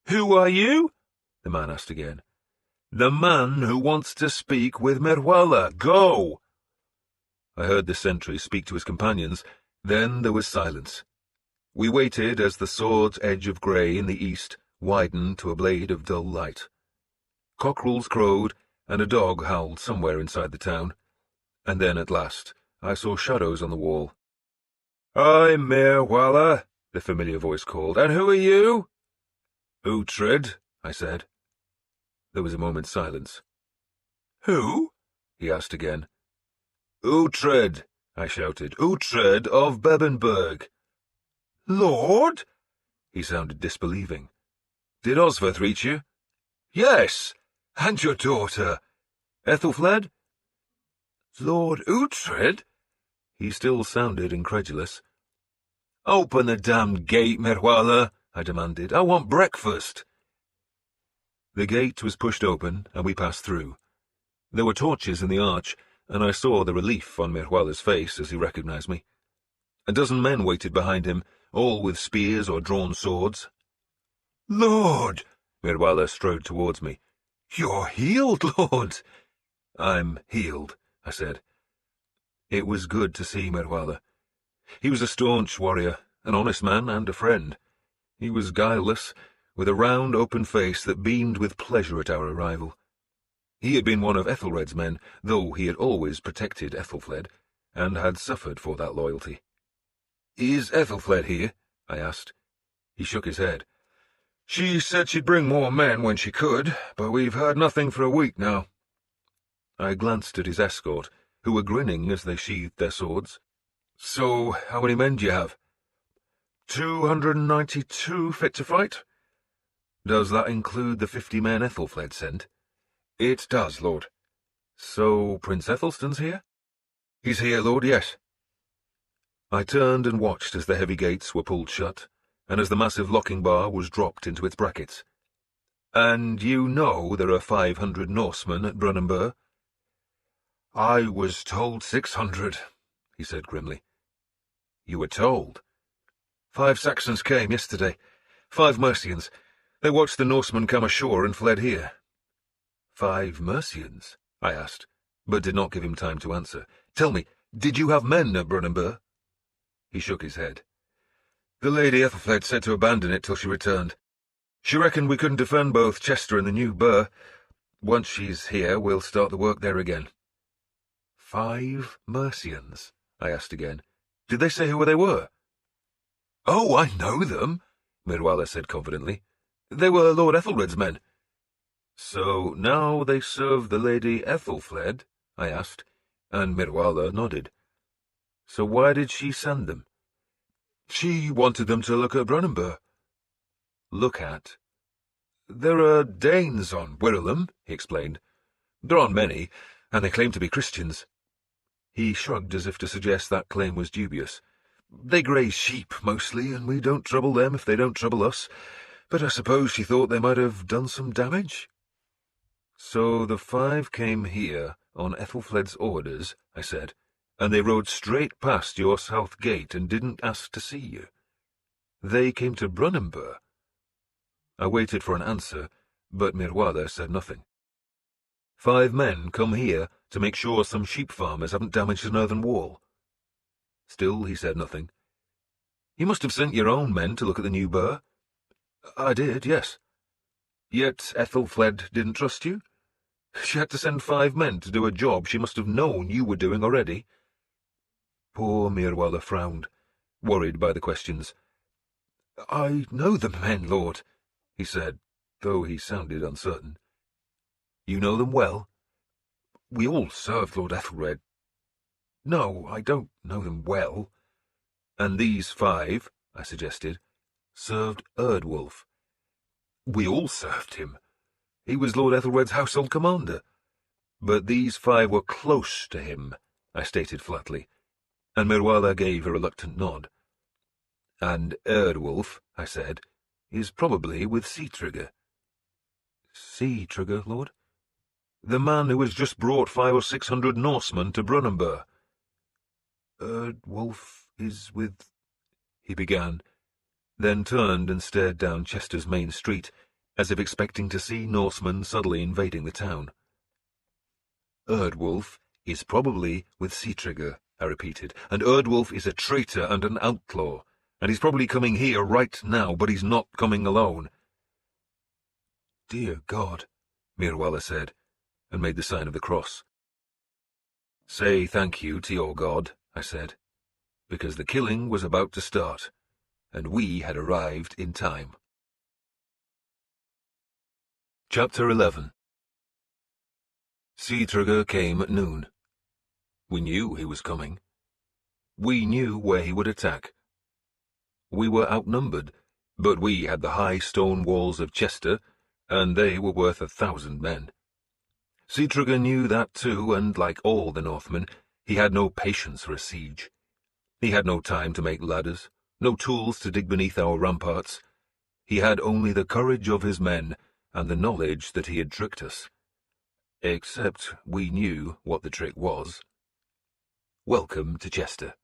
"Who are you?" the man asked again. "The man who wants to speak with Merwala. Go!" I heard the sentry speak to his companions. Then there was silence. We waited as the sword's edge of grey in the east widened to a blade of dull light. Cockerels crowed, and a dog howled somewhere inside the town. And then, at last, I saw shadows on the wall. "I'm Merwala," the familiar voice called. "And who are you?" "Uhtred," I said. There was a moment's silence. "Who?" he asked again. "Uhtred," I shouted. "Uhtred of Brunenburgh." "Lord?" He sounded disbelieving. "Did Osveth reach you?" "Yes. And your daughter?" "Ethelfled?" "Lord Uhtred?" He still sounded incredulous. "Open the damned gate, Merwala," I demanded. "I want breakfast." The gate was pushed open, and we passed through. There were torches in the arch, and I saw the relief on Merwala's face as he recognized me. A dozen men waited behind him, all with spears or drawn swords. "Lord!" Merwala strode towards me. "You're healed, Lord!" "I'm healed," I said. It was good to see Merwala. He was a staunch warrior, an honest man and a friend. He was guileless, with a round, open face that beamed with pleasure at our arrival. He had been one of Ethelred's men, though he had always protected Ethelfled, and had suffered for that loyalty. "Is Ethelfled here?" I asked. He shook his head. "She said she'd bring more men when she could, but we've heard nothing for a week now." I glanced at his escort, who were grinning as they sheathed their swords. "So, how many men do you have?" 292 fit to fight." "Does that include the 50 men Ethelfled sent?" "It does, Lord." "So Prince Ethelstan's here?" "He's here, Lord, yes." I turned and watched as the heavy gates were pulled shut, and as the massive locking bar was dropped into its brackets. "And you know there are 500 Norsemen at Brunenburgh?" "I was told 600, he said grimly. "You were told?" 5 Saxons came yesterday. 5 Mercians. They watched the Norsemen come ashore and fled here." "5 Mercians?" I asked, but did not give him time to answer. "Tell me, did you have men at Brunenburgh?" He shook his head. "The Lady Ethelfled said to abandon it till she returned. She reckoned we couldn't defend both Chester and the new burh. Once she's here, we'll start the work there again." 5 Mercians? I asked again. "Did they say who they were?" "Oh, I know them," Merwala said confidently. "They were Lord Ethelred's men." "So now they serve the Lady Ethelfled?" I asked, and Merwala nodded. "So why did she send them?" "She wanted them to look at Brunenburgh." "Look at?" "There are Danes on Wirralum," he explained. "There aren't many, and they claim to be Christians." He shrugged as if to suggest that claim was dubious. "They graze sheep, mostly, and we don't trouble them if they don't trouble us. But I suppose she thought they might have done some damage." "So the 5 came here on Ethelfled's orders," I said, "and they rode straight past your south gate and didn't ask to see you. They came to Brunenburgh." I waited for an answer, but Mirwala said nothing. "5 men come here to make sure some sheep farmers haven't damaged an earthen wall." Still he said nothing. "You must have sent your own men to look at the new burgh." "I did, yes." "Yet Ethelfled didn't trust you? She had to send 5 men to do a job she must have known you were doing already." Poor Mirwala frowned, worried by the questions. "I know the men, Lord," he said, though he sounded uncertain. "You know them well?" "We all served Lord Ethelred." "No, I don't know them well." "And these 5, I suggested, served Erdwolf." "We all served him. He was Lord Ethelred's household commander." "But these 5 were close to him," I stated flatly, and Mirwala gave a reluctant nod. "And Erdwolf," I said, "is probably with Sea-Trigger." "Sea-Trigger, Lord?" "The man who has just brought 500 or 600 Norsemen to Brunenburgh." "Erdwolf is with—" he began, then turned and stared down Chester's main street, as if expecting to see Norsemen suddenly invading the town. "Erdwolf is probably with Sea-Trigger," I repeated, "and Erdwolf is a traitor and an outlaw, and he's probably coming here right now, but he's not coming alone." "Dear God," Mirwala said, and made the sign of the cross. "Say thank you to your God," I said, because the killing was about to start, and we had arrived in time. Chapter 11. Sea-Trigger came at noon. We knew he was coming. We knew where he would attack. We were outnumbered, but we had the high stone walls of Chester, and they were worth 1,000 men. Sea-Trigger knew that too, and like all the Northmen, he had no patience for a siege. He had no time to make ladders, no tools to dig beneath our ramparts. He had only the courage of his men and the knowledge that he had tricked us. Except we knew what the trick was. Welcome to Chester.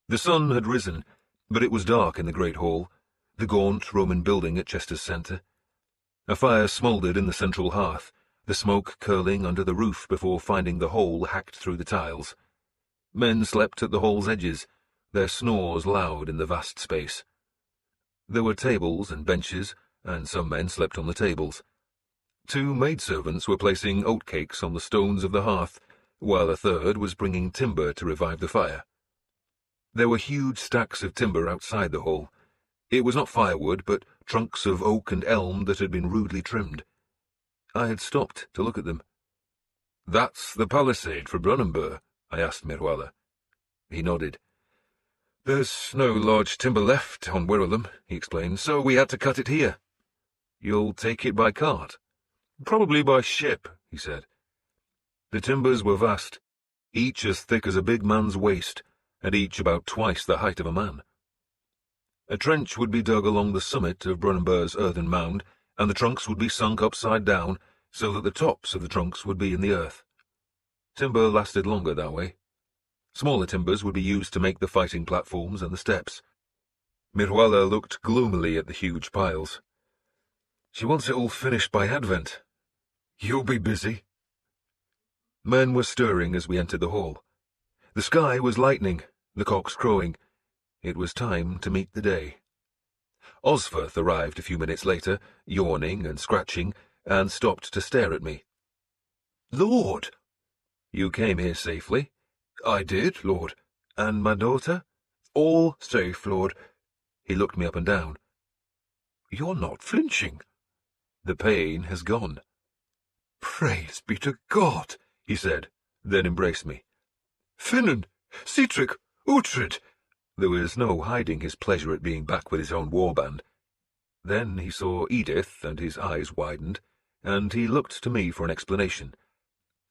The sun had risen, but it was dark in the great hall, the gaunt Roman building at Chester's centre. A fire smouldered in the central hearth, the smoke curling under the roof before finding the hole hacked through the tiles. Men slept at the hall's edges, their snores loud in the vast space. There were tables and benches, and some men slept on the tables. 2 maidservants were placing oatcakes on the stones of the hearth, while a third was bringing timber to revive the fire. There were huge stacks of timber outside the hall. It was not firewood, but trunks of oak and elm that had been rudely trimmed. I had stopped to look at them. "That's the palisade for Brunenburgh?" I asked Mirwala. He nodded. "There's no large timber left on Wirralum," he explained, "so we had to cut it here." "You'll take it by cart?" "Probably by ship," he said. The timbers were vast, each as thick as a big man's waist, and each about twice the height of a man. A trench would be dug along the summit of Brunenburgh's earthen mound, and the trunks would be sunk upside down, so that the tops of the trunks would be in the earth. Timber lasted longer that way. Smaller timbers would be used to make the fighting platforms and the steps. Mirwala looked gloomily at the huge piles. "She wants it all finished by Advent. You'll be busy." Men were stirring as we entered the hall. The sky was lightening, the cocks crowing. It was time to meet the day. Osferth arrived a few minutes later, yawning and scratching, and stopped to stare at me. "Lord!" "You came here safely?" "I did, Lord." "And my daughter?" "All safe, Lord." He looked me up and down. "You're not flinching." "The pain has gone." "Praise be to God," he said, then embraced me. "Finan, Sihtric, Uhtred." There was no hiding his pleasure at being back with his own warband. Then he saw Edith, and his eyes widened, and he looked to me for an explanation.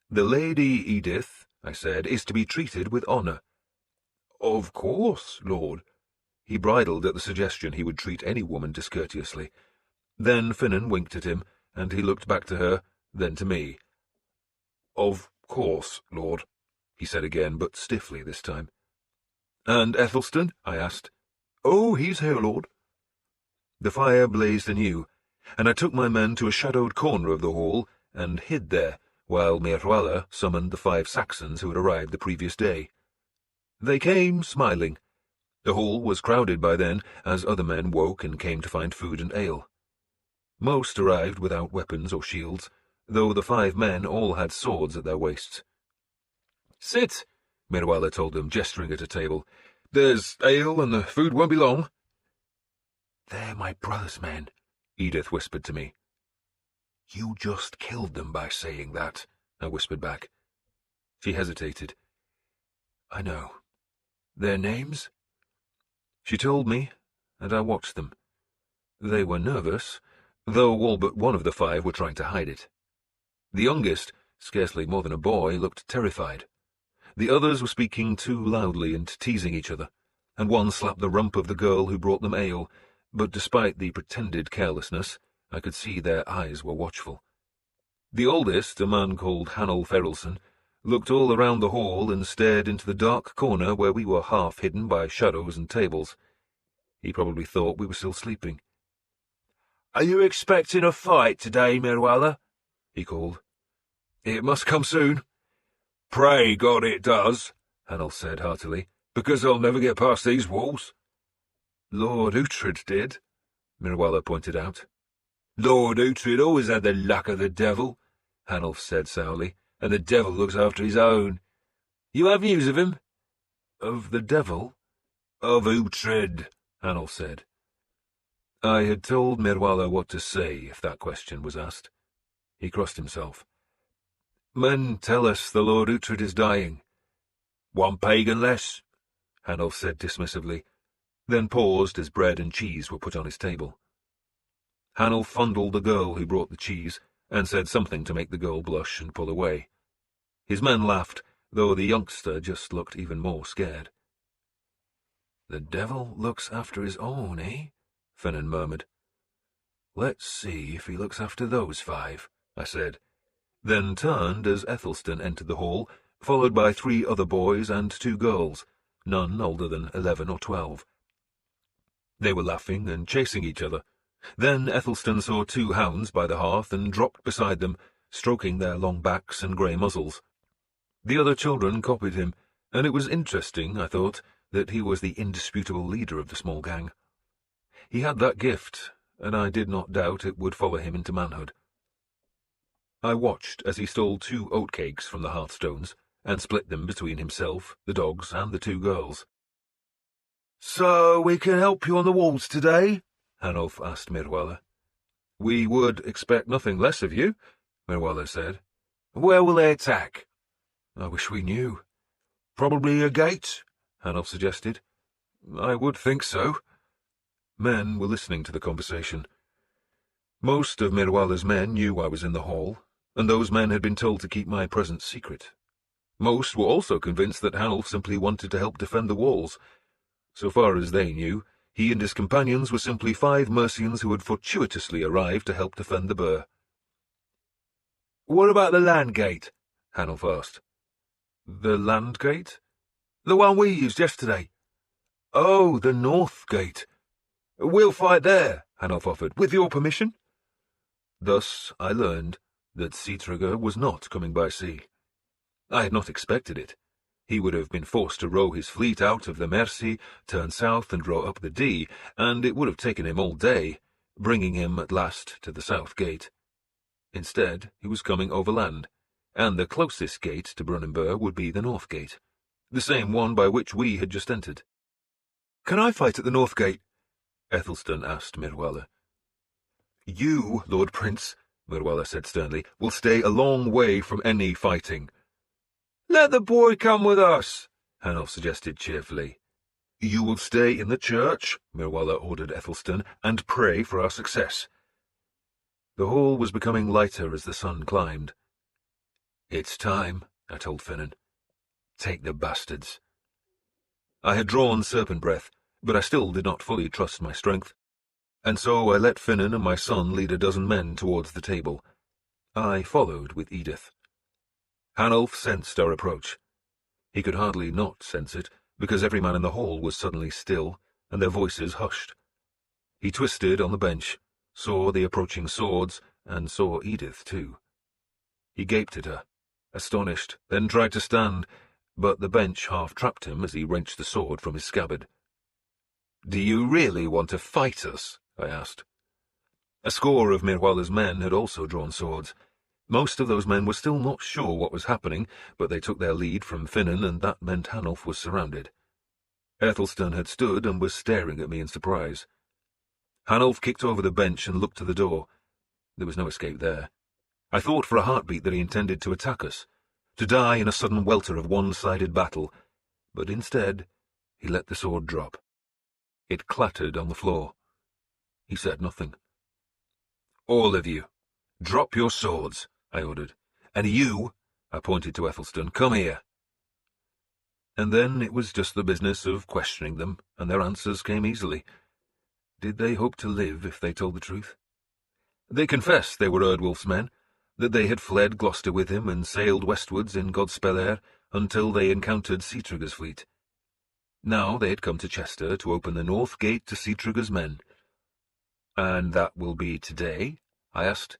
"The Lady Edith," I said, is to be treated with honour. Of course, Lord. He bridled at the suggestion he would treat any woman discourteously. Then Finan winked at him, and he looked back to her, then to me. Of course, Lord, he said again, but stiffly this time. And Ethelstan? I asked. Oh, he's here, Lord. The fire blazed anew, and I took my men to a shadowed corner of the hall and hid there, while Merwala summoned the 5 Saxons who had arrived the previous day. They came, smiling. The hall was crowded by then, as other men woke and came to find food and ale. Most arrived without weapons or shields, though the 5 men all had swords at their waists. Sit, Merwala told them, gesturing at a table. There's ale, and the food won't be long. They're my brother's men, Edith whispered to me. You just killed them by saying that, I whispered back. She hesitated. I know. Their names? She told me, and I watched them. They were nervous, though all but one of the 5 were trying to hide it. The youngest, scarcely more than a boy, looked terrified. The others were speaking too loudly and teasing each other, and one slapped the rump of the girl who brought them ale, but despite the pretended carelessness, I could see their eyes were watchful. The oldest, a man called Hanel Ferrelson, looked all around the hall and stared into the dark corner where we were half hidden by shadows and tables. He probably thought we were still sleeping. Are you expecting a fight today, Merwala? He called. It must come soon. Pray God it does, Hanel said heartily, because I'll never get past these walls. Lord Uhtred did, Merwala pointed out. Lord Uhtred always had the luck of the devil, Hanulf said sourly, and the devil looks after his own. You have news of him? Of the devil? Of Uhtred, Hanulf said. I had told Merwala what to say if that question was asked. He crossed himself. Men tell us the Lord Uhtred is dying. One pagan less, Hanulf said dismissively, then paused as bread and cheese were put on his table. Hanulf fondled the girl who brought the cheese, and said something to make the girl blush and pull away. His men laughed, though the youngster just looked even more scared. The devil looks after his own, eh? Finan murmured. Let's see if he looks after those 5, I said, then turned as Ethelstan entered the hall, followed by 3 other boys and 2 girls, none older than 11 or 12. They were laughing and chasing each other. Then Ethelstan saw 2 hounds by the hearth and dropped beside them, stroking their long backs and grey muzzles. The other children copied him, and it was interesting, I thought, that he was the indisputable leader of the small gang. He had that gift, and I did not doubt it would follow him into manhood. I watched as he stole 2 oatcakes from the hearthstones, and split them between himself, the dogs, and the 2 girls. So we can help you on the walls today? Hanulf asked Merwala. We would expect nothing less of you, Merwala said. Where will they attack? I wish we knew. Probably a gate, Hanulf suggested. I would think so. Men were listening to the conversation. Most of Merwala's men knew I was in the hall, and those men had been told to keep my presence secret. Most were also convinced that Hanulf simply wanted to help defend the walls. So far as they knew, he and his companions were simply 5 Mercians who had fortuitously arrived to help defend the burh. What about the land gate? Hanulf asked. The land gate? The one we used yesterday. Oh, the north gate. We'll fight there, Hanulf offered, with your permission. Thus I learned that Sigtryggr was not coming by sea. I had not expected it. He would have been forced to row his fleet out of the Mercia, turn south and row up the Dee, and it would have taken him all day, bringing him at last to the south gate. Instead, he was coming overland, and the closest gate to Brunenburgh would be the north gate, the same one by which we had just entered. Can I fight at the north gate? Ethelstan asked Merwala. You, Lord Prince, Merwala said sternly, will stay a long way from any fighting. Let the boy come with us, Hanulf suggested cheerfully. You will stay in the church, Merwala ordered Ethelstan, and pray for our success. The hall was becoming lighter as the sun climbed. It's time, I told Finan. Take the bastards. I had drawn serpent breath, but I still did not fully trust my strength, and so I let Finan and my son lead a dozen men towards the table. I followed with Edith. Hanulf sensed our approach. He could hardly not sense it, because every man in the hall was suddenly still, and their voices hushed. He twisted on the bench, saw the approaching swords, and saw Edith too. He gaped at her, astonished, then tried to stand, but the bench half trapped him as he wrenched the sword from his scabbard. "Do you really want to fight us?" I asked. A score of Mirwala's men had also drawn swords. Most of those men were still not sure what was happening, but they took their lead from Finan, and that meant Hanulf was surrounded. Ethelstan had stood and was staring at me in surprise. Hanulf kicked over the bench and looked to the door. There was no escape there. I thought for a heartbeat that he intended to attack us, to die in a sudden welter of one-sided battle, but instead he let the sword drop. It clattered on the floor. He said nothing. "All of you, drop your swords," I ordered. "And you," I pointed to Ethelstan, "come here." And then it was just the business of questioning them, and their answers came easily. Did they hope to live if they told the truth? They confessed they were Erdwolf's men, that they had fled Gloucester with him and sailed westwards in Godspell until they encountered Sigtrygg's fleet. Now they had come to Chester to open the north gate to Sigtrygg's men. "And that will be today?" I asked.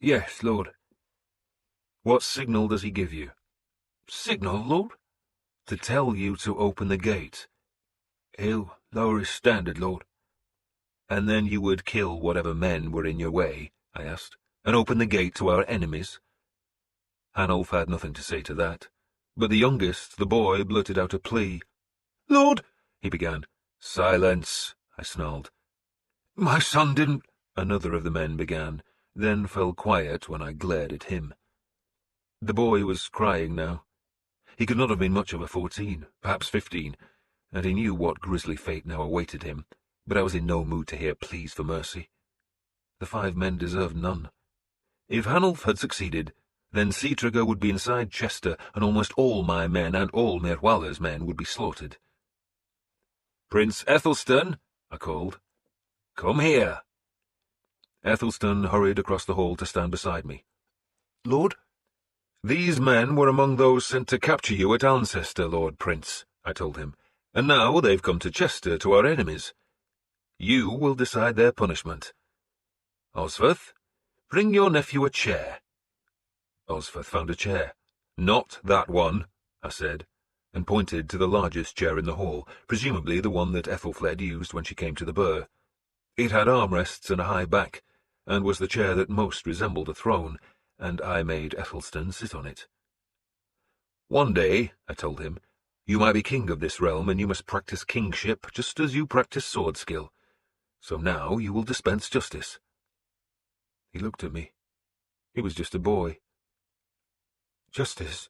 "Yes, lord." "What signal does he give you?" "Signal, lord?" "To tell you to open the gate." "He'll lower his standard, lord." "And then you would kill whatever men were in your way?" I asked, "and open the gate to our enemies?" Hanulf had nothing to say to that, but the youngest, the boy, blurted out a plea. "Lord," he began. "Silence," I snarled. "My son didn't—" another of the men began, then fell quiet when I glared at him. The boy was crying now. He could not have been much over 14, perhaps 15, and he knew what grisly fate now awaited him, but I was in no mood to hear pleas for mercy. The 5 men deserved none. If Hanulf had succeeded, then Sigtrygg would be inside Chester, and almost all my men and all Mirwala's men would be slaughtered. "Prince Ethelstan," I called. "Come here." Ethelstan hurried across the hall to stand beside me. "Lord?" "These men were among those sent to capture you at Alcester, Lord Prince," I told him, "and now they've come to Chester to our enemies. You will decide their punishment. Osferth, bring your nephew a chair." Osferth found a chair. "Not that one," I said, and pointed to the largest chair in the hall, presumably the one that Ethelfled used when she came to the burh. It had armrests and a high back, and was the chair that most resembled a throne, and I made Ethelstan sit on it. "One day," I told him, "you might be king of this realm, and you must practice kingship just as you practice sword skill. So now you will dispense justice." He looked at me. He was just a boy. "Justice?"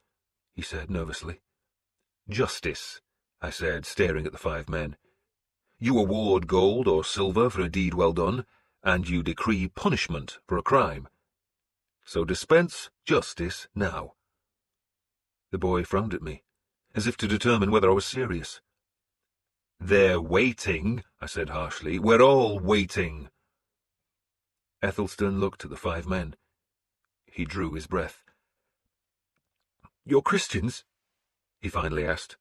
he said nervously. "Justice," I said, staring at the 5 men. "You award gold or silver for a deed well done, and you decree punishment for a crime. So dispense justice now." The boy frowned at me, as if to determine whether I was serious. "They're waiting," I said harshly. "We're all waiting." Ethelstan looked at the 5 men. He drew his breath. "You're Christians?" he finally asked.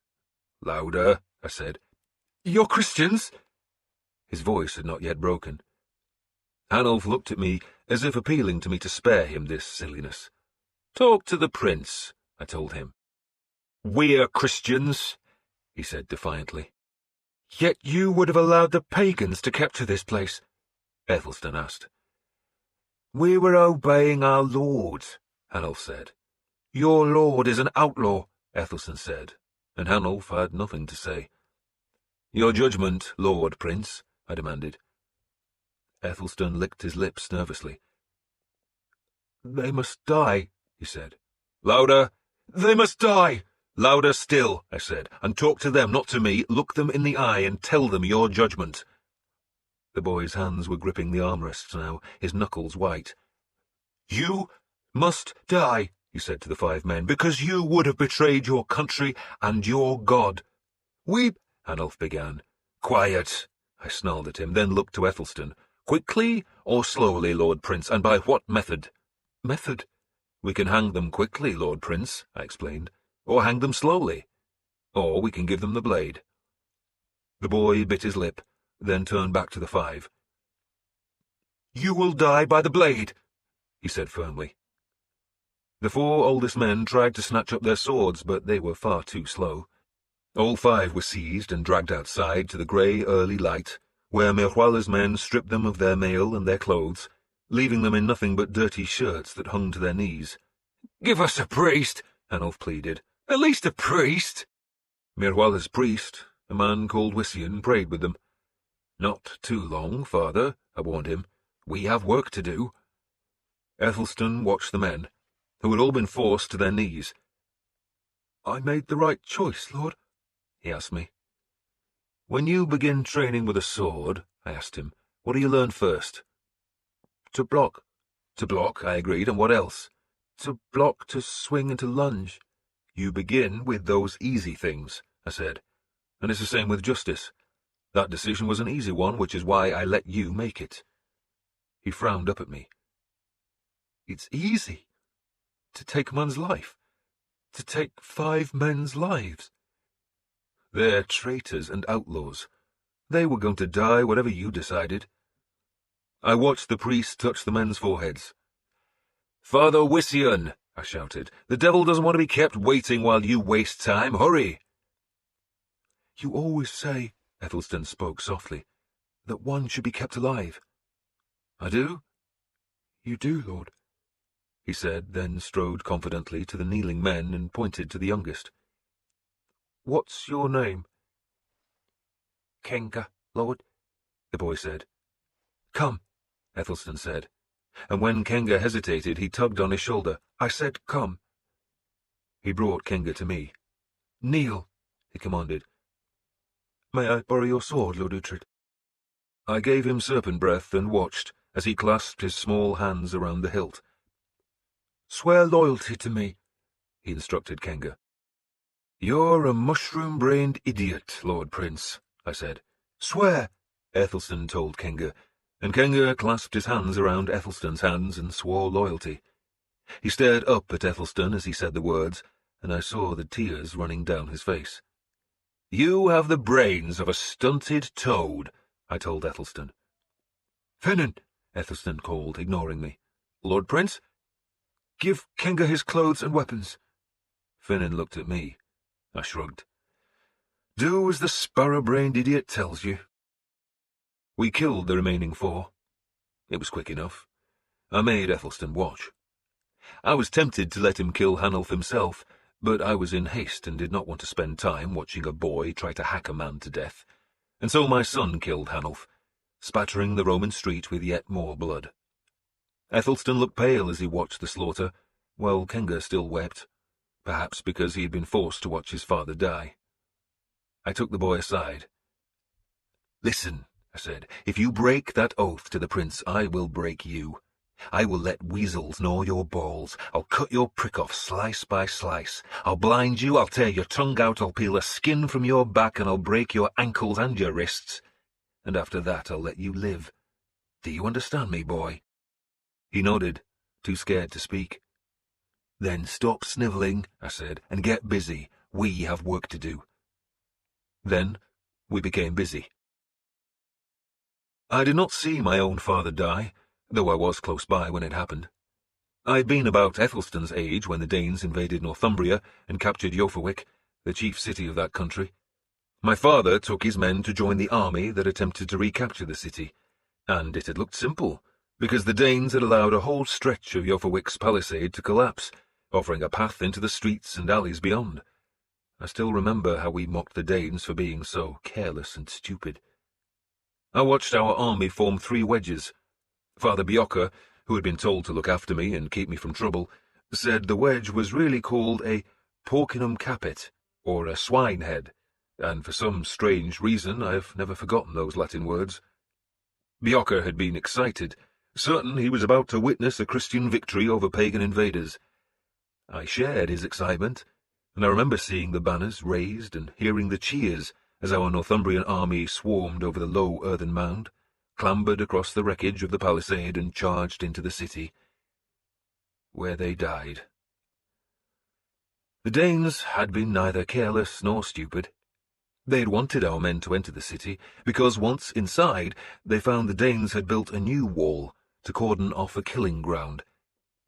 "Louder," I said. "You're Christians?" His voice had not yet broken. Hanulf looked at me as if appealing to me to spare him this silliness. "Talk to the prince," I told him. "We're Christians," he said defiantly. "Yet you would have allowed the pagans to capture this place?" Ethelstan asked. "We were obeying our lord," Hanulf said. "Your lord is an outlaw," Ethelstan said, and Hanulf had nothing to say. "Your judgment, Lord Prince," I demanded. Ethelstan licked his lips nervously. "They must die," he said. "Louder!" "They must die!" "Louder still," I said, "and talk to them, not to me. Look them in the eye and tell them your judgment." The boy's hands were gripping the armrests now, his knuckles white. "You must die," he said to the 5 men, because you would have betrayed your country and your God. We, Hanulf began. Quiet, I snarled at him, then looked to Ethelstan. Quickly or slowly, Lord Prince, and by what method? Method? We can hang them quickly, Lord Prince, I explained, or hang them slowly, or we can give them the blade. The boy bit his lip, then turned back to the 5. You will die by the blade, he said firmly. The 4 oldest men tried to snatch up their swords, but they were far too slow. All 5 were seized and dragged outside to the grey early light, where Mercia's men stripped them of their mail and their clothes, leaving them in nothing but dirty shirts that hung to their knees. Give us a priest, Hanulf pleaded. At least a priest. Mercia's priest, a man called Witten, prayed with them. Not too long, father, I warned him. We have work to do. Ethelstan watched the men, who had all been forced to their knees. I made the right choice, Lord? He asked me. When you begin training with a sword, I asked him, what do you learn first? To block. To block, I agreed, and what else? To block, to swing, and to lunge. You begin with those easy things, I said, and it's the same with justice. That decision was an easy one, which is why I let you make it. He frowned up at me. It's easy. To take a man's life. To take 5 men's lives. They're traitors and outlaws. They were going to die whatever you decided. I watched the priest touch the men's foreheads. Father Witten, I shouted, the devil doesn't want to be kept waiting while you waste time. Hurry! You always say, Ethelstan spoke softly, that one should be kept alive. I do? You do, Lord, he said, then strode confidently to the kneeling men and pointed to the youngest. What's your name? Kenga, Lord, the boy said. Come, Ethelstan said, and when Kenga hesitated, he tugged on his shoulder. I said, come. He brought Kenga to me. Kneel, he commanded. May I borrow your sword, Lord Uhtred? I gave him serpent breath and watched as he clasped his small hands around the hilt. Swear loyalty to me, he instructed Kenga. You're a mushroom-brained idiot, Lord Prince, I said. Swear, Ethelstan told Kenga, and Kenga clasped his hands around Ethelstan's hands and swore loyalty. He stared up at Ethelstan as he said the words, and I saw the tears running down his face. You have the brains of a stunted toad, I told Ethelstan. Finan, Ethelstan called, ignoring me. Lord Prince? Give Kenga his clothes and weapons. Finan looked at me. I shrugged. Do as the sparrow-brained idiot tells you. We killed the remaining 4. It was quick enough. I made Ethelstan watch. I was tempted to let him kill Hanulf himself, but I was in haste and did not want to spend time watching a boy try to hack a man to death, and so my son killed Hanulf, spattering the Roman street with yet more blood. Ethelstan looked pale as he watched the slaughter, while Kenga still wept, perhaps because he had been forced to watch his father die. I took the boy aside. Listen, I said, if you break that oath to the prince, I will break you. I will let weasels gnaw your balls. I'll cut your prick off slice by slice. I'll blind you, I'll tear your tongue out, I'll peel a skin from your back, and I'll break your ankles and your wrists. And after that I'll let you live. Do you understand me, boy? He nodded, too scared to speak. Then stop snivelling, I said, and get busy. We have work to do. Then we became busy. I did not see my own father die, though I was close by when it happened. I had been about Ethelstan's age when the Danes invaded Northumbria and captured Uhtred, the chief city of that country. My father took his men to join the army that attempted to recapture the city, and it had looked simple, because the Danes had allowed a whole stretch of Uhtred's palisade to collapse, offering a path into the streets and alleys beyond. I still remember how we mocked the Danes for being so careless and stupid. I watched our army form 3 wedges. Father Bjorka, who had been told to look after me and keep me from trouble, said the wedge was really called a porcinum capit, or a swine head, and for some strange reason I have never forgotten those Latin words. Bjorka had been excited, certain he was about to witness a Christian victory over pagan invaders. I shared his excitement, and I remember seeing the banners raised and hearing the cheers as our Northumbrian army swarmed over the low earthen mound, clambered across the wreckage of the palisade, and charged into the city, where they died. The Danes had been neither careless nor stupid. They had wanted our men to enter the city, because once inside they found the Danes had built a new wall to cordon off a killing ground,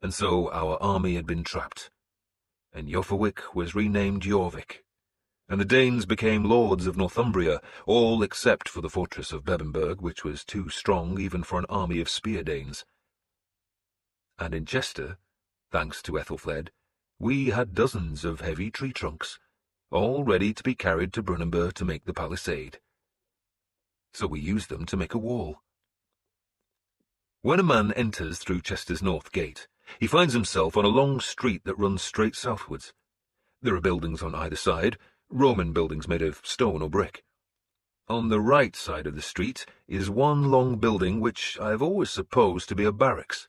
and so our army had been trapped, and Jorfawic was renamed Jorvik, and the Danes became lords of Northumbria, all except for the fortress of Brunenburgh, which was too strong even for an army of spear Danes. And in Chester, thanks to Ethelfled, we had dozens of heavy tree trunks, all ready to be carried to Brunenburgh to make the palisade. So we used them to make a wall. When a man enters through Chester's north gate, he finds himself on a long street that runs straight southwards. There are buildings on either side, Roman buildings made of stone or brick. On the right side of the street is one long building which I have always supposed to be a barracks.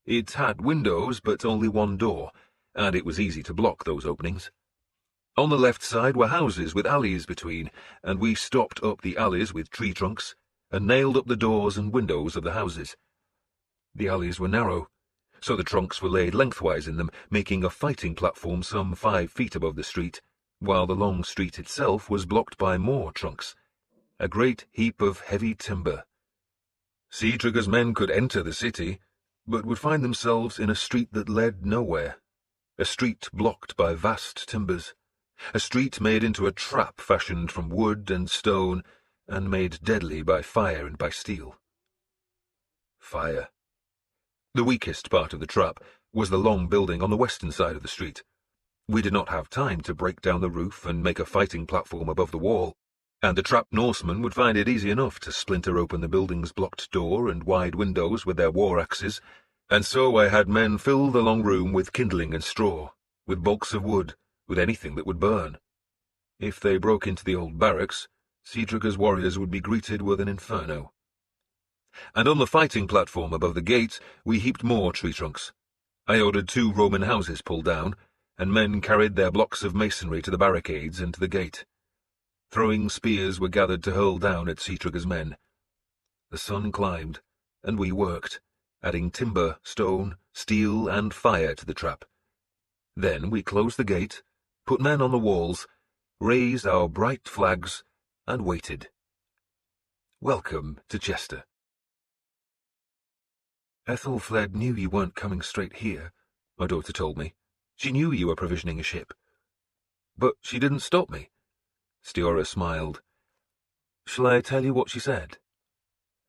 It had windows, but only one door, and it was easy to block those openings. On the left side were houses with alleys between, and we stopped up the alleys with tree trunks and nailed up the doors and windows of the houses. The alleys were narrow, so the trunks were laid lengthwise in them, making a fighting platform some 5 feet above the street, while the long street itself was blocked by more trunks, a great heap of heavy timber. Sigtryg's men could enter the city, but would find themselves in a street that led nowhere, a street blocked by vast timbers, a street made into a trap fashioned from wood and stone, and made deadly by fire and by steel. Fire. The weakest part of the trap was the long building on the western side of the street. We did not have time to break down the roof and make a fighting platform above the wall, and the trapped Norsemen would find it easy enough to splinter open the building's blocked door and wide windows with their war-axes, and so I had men fill the long room with kindling and straw, with bulks of wood, with anything that would burn. If they broke into the old barracks, Sigtryg's warriors would be greeted with an inferno. And on the fighting platform above the gate we heaped more tree trunks. I ordered 2 Roman houses pulled down, and men carried their blocks of masonry to the barricades and to the gate. Throwing spears were gathered to hurl down at Sigtryg's men. The sun climbed, and we worked, adding timber, stone, steel, and fire to the trap. Then we closed the gate, put men on the walls, raised our bright flags, and waited. Welcome to Chester. Ethelfled knew you weren't coming straight here, my daughter told me. She knew you were provisioning a ship. But she didn't stop me. Stiorra smiled. Shall I tell you what she said?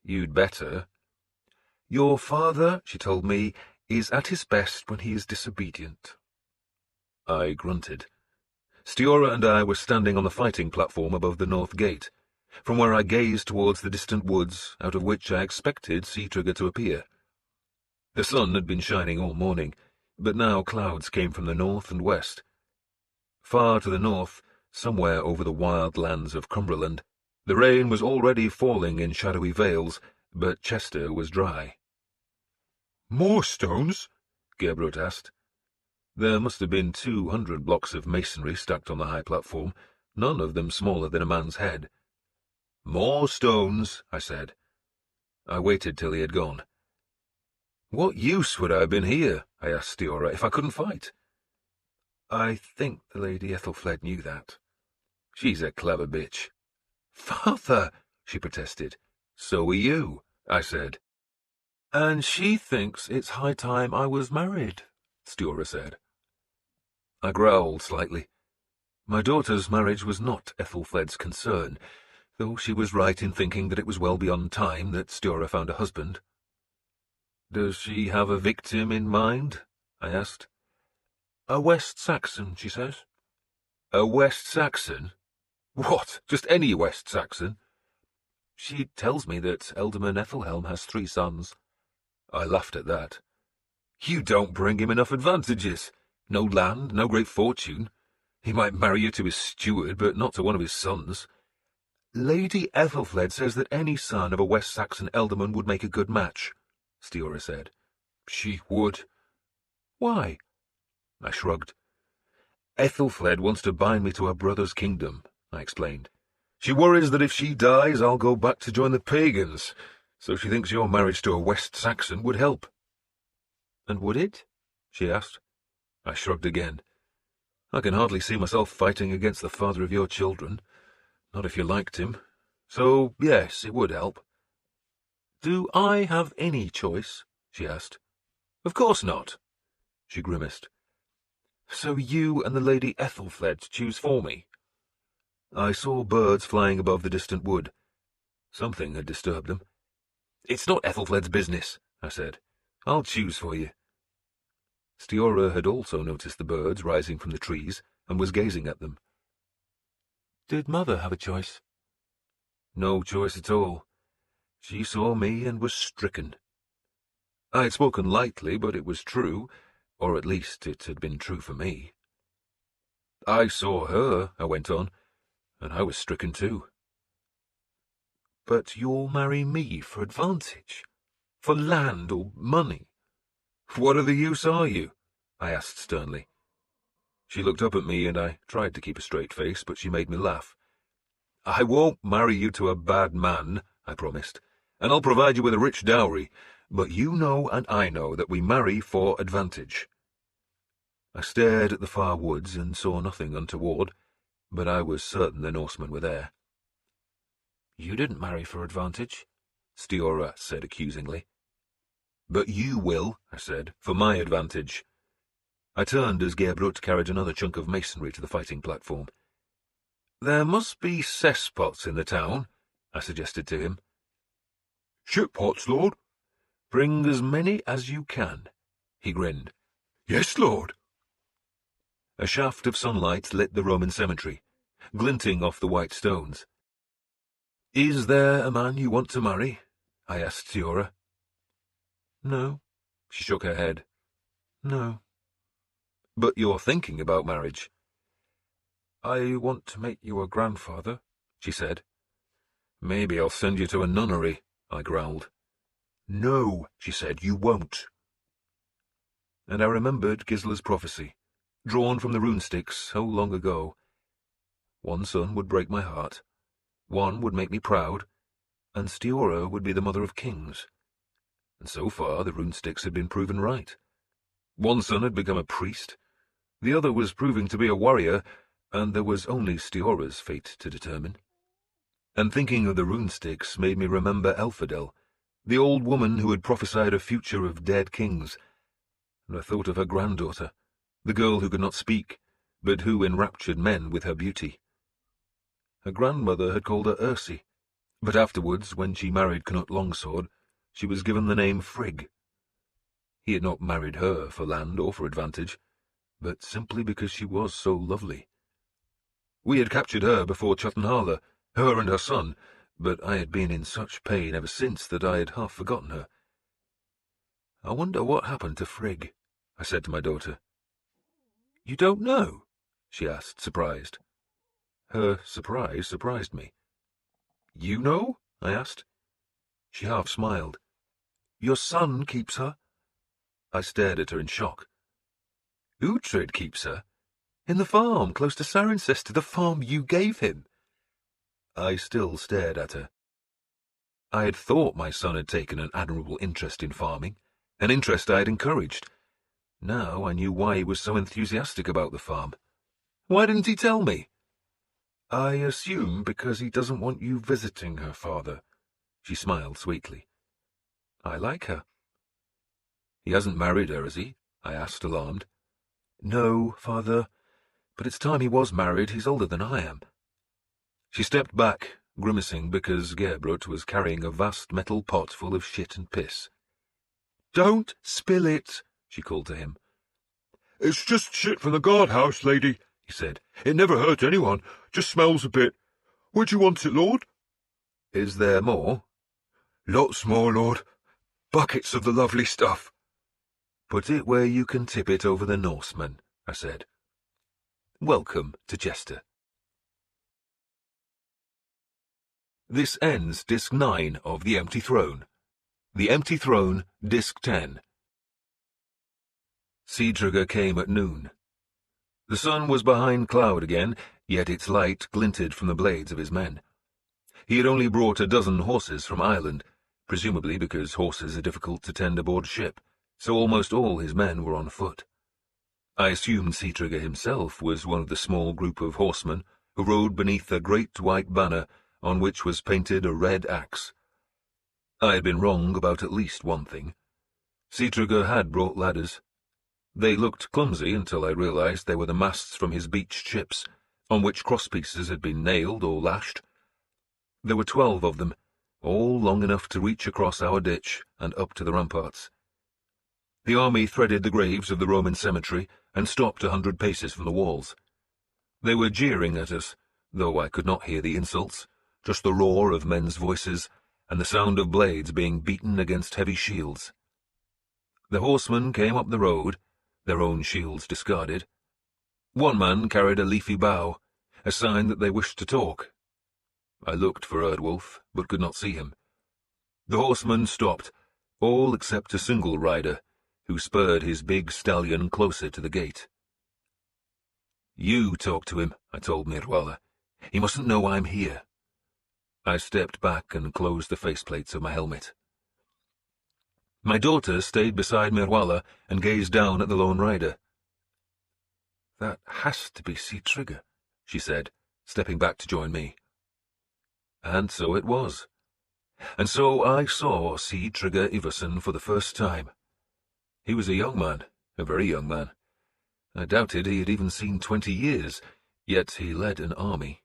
You'd better. Your father, she told me, is at his best when he is disobedient. I grunted. Stiorra and I were standing on the fighting platform above the north gate, from where I gazed towards the distant woods, out of which I expected Sigtrygr to appear. The sun had been shining all morning, but now clouds came from the north and west. Far to the north, somewhere over the wild lands of Cumberland, the rain was already falling in shadowy veils, but Chester was dry. More stones? Gerbrut asked. There must have been 200 blocks of masonry stacked on the high platform, none of them smaller than a man's head. More stones, I said. I waited till he had gone. What use would I have been here, I asked Stiorra, if I couldn't fight? I think the Lady Ethelfled knew that. She's a clever bitch. Father, she protested. So are you, I said. And she thinks it's high time I was married, Stiorra said. I growled slightly. My daughter's marriage was not Ethelfled's concern, though she was right in thinking that it was well beyond time that Stiorra found a husband. Does she have a victim in mind? I asked. A West Saxon, she says. A West Saxon? What, just any West Saxon? She tells me that Ealdorman Ethelhelm has 3 sons. I laughed at that. You don't bring him enough advantages. No land, no great fortune. He might marry you to his steward, but not to one of his sons. Lady Ethelfled says that any son of a West Saxon ealdorman would make a good match, Stiorra said. She would. Why? I shrugged. Ethelfled wants to bind me to her brother's kingdom, I explained. She worries that if she dies, I'll go back to join the pagans, so she thinks your marriage to a West Saxon would help. And would it? She asked. I shrugged again. I can hardly see myself fighting against the father of your children, not if you liked him. So, yes, it would help. Do I have any choice? She asked. Of course not. She grimaced. So you and the Lady Ethelfled choose for me? I saw birds flying above the distant wood. Something had disturbed them. It's not Ethelfled's business, I said. I'll choose for you. Stiora had also noticed the birds rising from the trees and was gazing at them. Did Mother have a choice? No choice at all. She saw me and was stricken. I had spoken lightly, but it was true, or at least it had been true for me. I saw her, I went on, and I was stricken too. But you'll marry me for advantage? For land or money? What other use are you? I asked sternly. She looked up at me, and I tried to keep a straight face, but she made me laugh. I won't marry you to a bad man, I promised, and I'll provide you with a rich dowry, but you know and I know that we marry for advantage. I stared at the far woods and saw nothing untoward, but I was certain the Norsemen were there. You didn't marry for advantage, Stiora said accusingly. But you will, I said, for my advantage. I turned as Gerbrut carried another chunk of masonry to the fighting platform. There must be cesspots in the town, I suggested to him. Ship pots, Lord. Bring as many as you can, he grinned. Yes, Lord. A shaft of sunlight lit the Roman cemetery, glinting off the white stones. Is there a man you want to marry? I asked Stiora. No, she shook her head. No. But you're thinking about marriage. I want to make you a grandfather, she said. Maybe I'll send you to a nunnery, I growled. No, she said, you won't. And I remembered Gisela's prophecy, drawn from the runesticks so long ago. One son would break my heart, one would make me proud, and Stiora would be the mother of kings. And so far the runesticks had been proven right. One son had become a priest, the other was proving to be a warrior, and there was only Stiora's fate to determine. And thinking of the runesticks made me remember Elfidel, the old woman who had prophesied a future of dead kings, and I thought of her granddaughter, the girl who could not speak, but who enraptured men with her beauty. Her grandmother had called her Ursi, but afterwards, when she married Knut Longsword, she was given the name Frigg. He had not married her for land or for advantage, but simply because she was so lovely. We had captured her before Chottenhala, her and her son, but I had been in such pain ever since that I had half forgotten her. I wonder what happened to Frigg, I said to my daughter. You don't know? She asked, surprised. Her surprise surprised me. You know? I asked. She half smiled. Your son keeps her? I stared at her in shock. Uhtred keeps her? In the farm, close to Cirencester, the farm you gave him? I still stared at her. I had thought my son had taken an admirable interest in farming, an interest I had encouraged. Now I knew why he was so enthusiastic about the farm. Why didn't he tell me? I assume because he doesn't want you visiting her, father. She smiled sweetly. I like her. He hasn't married her, has he? I asked, alarmed. No, father, but it's time he was married. He's older than I am. She stepped back, grimacing because Gerbrut was carrying a vast metal pot full of shit and piss. Don't spill it, she called to him. It's just shit from the guardhouse, lady, he said. It never hurt anyone, just smells a bit. Would you want it, Lord? Is there more? Lots more, Lord. Buckets of the lovely stuff. Put it where you can tip it over the Norsemen, I said. Welcome to Chester. This ends Disc 9 of The Empty Throne. The Empty Throne, Disc 10. Sigtrygr came at noon. The sun was behind cloud again, yet its light glinted from the blades of his men. He had only brought a dozen horses from Ireland, presumably because horses are difficult to tend aboard ship, so almost all his men were on foot. I assumed Sigtrygr himself was one of the small group of horsemen who rode beneath a great white banner on which was painted a red axe. I had been wrong about at least one thing. Sigtrygr had brought ladders. They looked clumsy until I realized they were the masts from his beached ships, on which crosspieces had been nailed or lashed. There were 12 of them, all long enough to reach across our ditch and up to the ramparts. The army threaded the graves of the Roman cemetery and stopped 100 paces from the walls. They were jeering at us, though I could not hear the insults, just the roar of men's voices and the sound of blades being beaten against heavy shields. The horsemen came up the road, their own shields discarded. One man carried a leafy bough, a sign that they wished to talk. I looked for Erdwolf, but could not see him. The horsemen stopped, all except a single rider, who spurred his big stallion closer to the gate. "You talk to him," I told Merwalla. "He mustn't know I'm here." I stepped back and closed the faceplates of my helmet. My daughter stayed beside Merwalla and gazed down at the lone rider. "That has to be Sigtrygr," she said, stepping back to join me. And so it was. And so I saw Sigtrygr Ivarsson for the first time. He was a young man, a very young man. I doubted he had even seen 20 years, yet he led an army.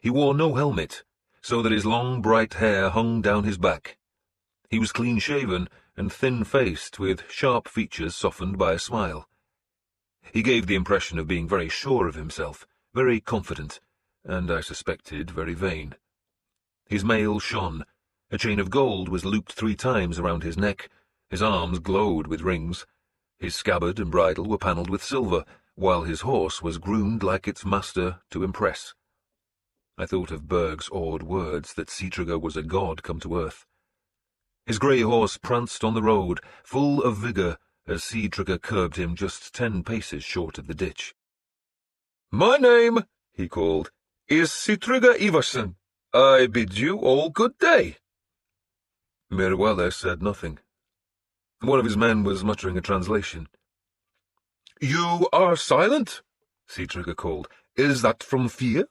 He wore no helmet, so that his long bright hair hung down his back. He was clean-shaven and thin-faced, with sharp features softened by a smile. He gave the impression of being very sure of himself, very confident, and I suspected very vain. His mail shone. A chain of gold was looped 3 times around his neck. His arms glowed with rings. His scabbard and bridle were panelled with silver, while his horse was groomed like its master to impress. I thought of Berg's awed words that Sigtrygr was a god come to earth. His grey horse pranced on the road, full of vigour, as Sigtrygr curbed him just 10 paces short of the ditch. "My name," he called, "is Sigtrygr Ivarsson. I bid you all good day." Merwalla said nothing. One of his men was muttering a translation. "You are silent?" Sigtrygr called. "Is that from fear?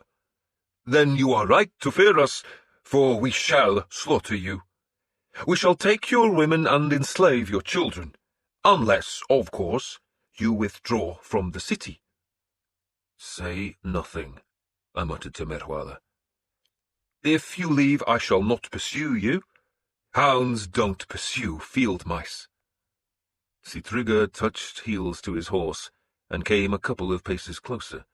Then you are right to fear us, for we shall slaughter you. We shall take your women and enslave your children, unless, of course, you withdraw from the city." "Say nothing," I muttered to Merwalla. "If you leave, I shall not pursue you. Hounds don't pursue field mice." Sigtrygr touched heels to his horse and came a couple of paces closer.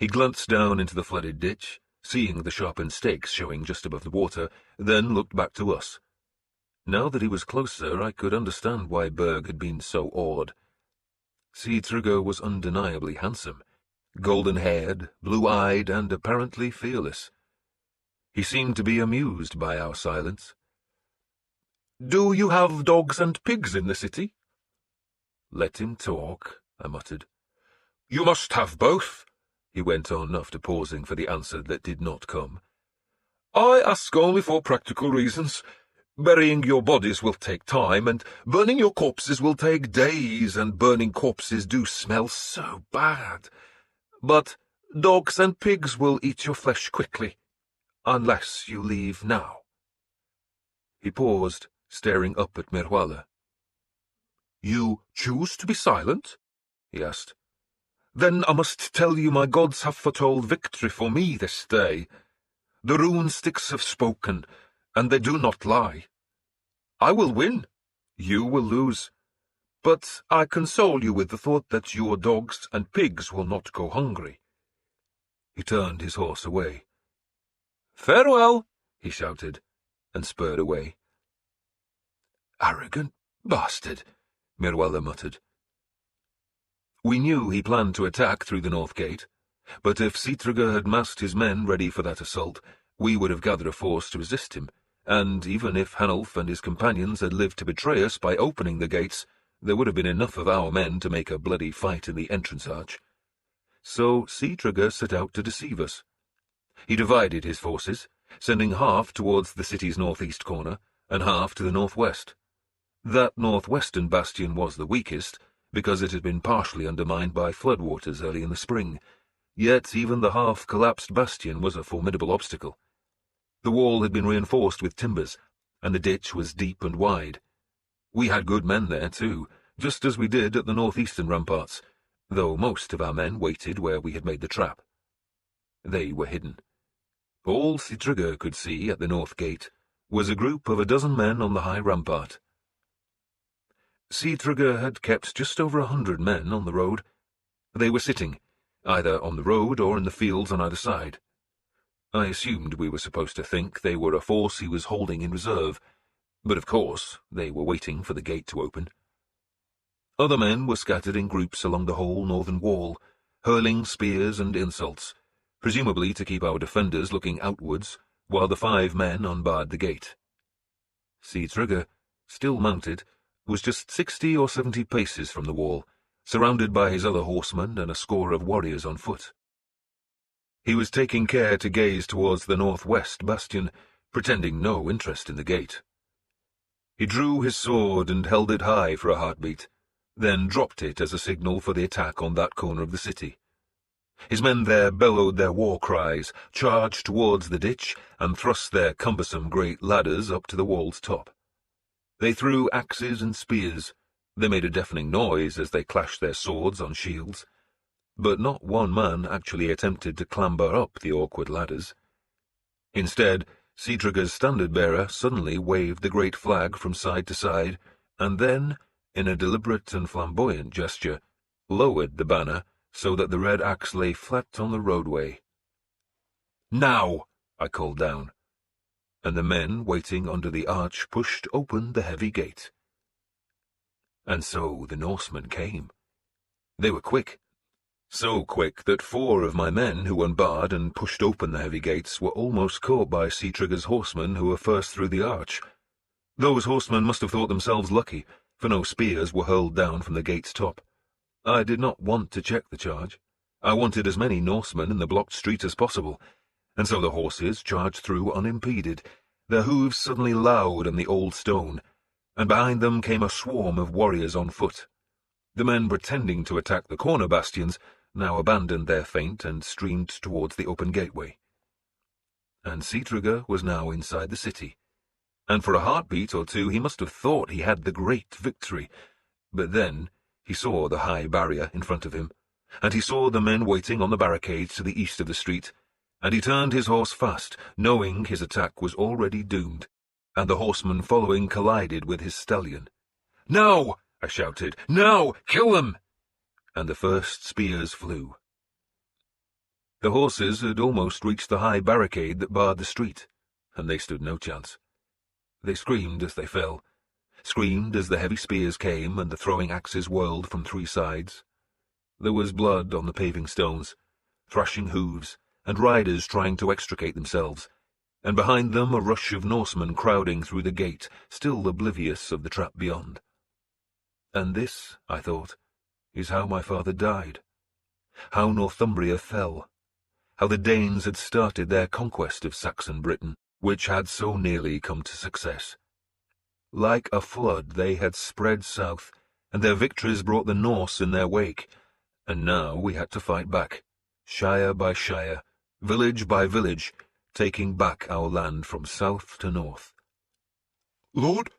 He glanced down into the flooded ditch, seeing the sharpened stakes showing just above the water, then looked back to us. Now that he was closer, I could understand why Berg had been so awed. Sigtrygr was undeniably handsome, golden-haired, blue-eyed, and apparently fearless. He seemed to be amused by our silence. "Do you have dogs and pigs in the city?" "Let him talk," I muttered. "You must have both," he went on after pausing for the answer that did not come. "I ask only for practical reasons. Burying your bodies will take time, and burning your corpses will take days, and burning corpses do smell so bad. But dogs and pigs will eat your flesh quickly, unless you leave now." He paused, staring up at Merwalla. "You choose to be silent?" he asked. "Then I must tell you my gods have foretold victory for me this day. The rune sticks have spoken, and they do not lie. I will win, you will lose, but I console you with the thought that your dogs and pigs will not go hungry." He turned his horse away. "Farewell," he shouted, and spurred away. "Arrogant bastard," Merwalla muttered. We knew he planned to attack through the north gate, but if Sigtrygr had massed his men ready for that assault, we would have gathered a force to resist him, and even if Hanulf and his companions had lived to betray us by opening the gates, there would have been enough of our men to make a bloody fight in the entrance arch. So Sigtryggr set out to deceive us. He divided his forces, sending half towards the city's northeast corner and half to the northwest. That northwestern bastion was the weakest, because it had been partially undermined by floodwaters early in the spring, yet even the half-collapsed bastion was a formidable obstacle. The wall had been reinforced with timbers, and the ditch was deep and wide. We had good men there, too, just as we did at the northeastern ramparts, though most of our men waited where we had made the trap. They were hidden. All Sigtryggr could see at the north gate was a group of 12 men on the high rampart. Sigtryggr had kept just over 100 men on the road. They were sitting, either on the road or in the fields on either side. I assumed we were supposed to think they were a force he was holding in reserve, but of course they were waiting for the gate to open. Other men were scattered in groups along the whole northern wall, hurling spears and insults, presumably to keep our defenders looking outwards, while the 5 men unbarred the gate. Sigtryggr, still mounted, was just 60 or 70 paces from the wall, surrounded by his other horsemen and a score of warriors on foot. He was taking care to gaze towards the northwest bastion, pretending no interest in the gate. He drew his sword and held it high for a heartbeat, then dropped it as a signal for the attack on that corner of the city. His men there bellowed their war cries, charged towards the ditch, and thrust their cumbersome great ladders up to the wall's top. They threw axes and spears. They made a deafening noise as they clashed their swords on shields. But not one man actually attempted to clamber up the awkward ladders. Instead, Sigtryggr's standard-bearer suddenly waved the great flag from side to side, and then, in a deliberate and flamboyant gesture, lowered the banner so that the red axe lay flat on the roadway. "Now!" I called down, and the men waiting under the arch pushed open the heavy gate. And so the Norsemen came. They were quick. So quick that 4 of my men who unbarred and pushed open the heavy gates were almost caught by Sigtrygg's horsemen who were first through the arch. Those horsemen must have thought themselves lucky, for no spears were hurled down from the gate's top. I did not want to check the charge. I wanted as many Norsemen in the blocked street as possible, and so the horses charged through unimpeded, their hooves suddenly loud on the old stone, and behind them came a swarm of warriors on foot. The men pretending to attack the corner bastions now abandoned their feint and streamed towards the open gateway. And Sigtryggr was now inside the city, and for a heartbeat or two he must have thought he had the great victory, but then he saw the high barrier in front of him, and he saw the men waiting on the barricades to the east of the street, and he turned his horse fast, knowing his attack was already doomed, and the horseman following collided with his stallion. "Now!" I shouted. "Now! Kill them!" And the first spears flew. The horses had almost reached the high barricade that barred the street, and they stood no chance. They screamed as they fell, screamed as the heavy spears came and the throwing axes whirled from 3 sides. There was blood on the paving stones, thrashing hooves, and riders trying to extricate themselves, and behind them a rush of Norsemen crowding through the gate, still oblivious of the trap beyond. And this, I thought, is how my father died, how Northumbria fell, how the Danes had started their conquest of Saxon Britain, which had so nearly come to success. Like a flood they had spread south, and their victories brought the Norse in their wake, and now we had to fight back, shire by shire, village by village, taking back our land from south to north. "Lord?"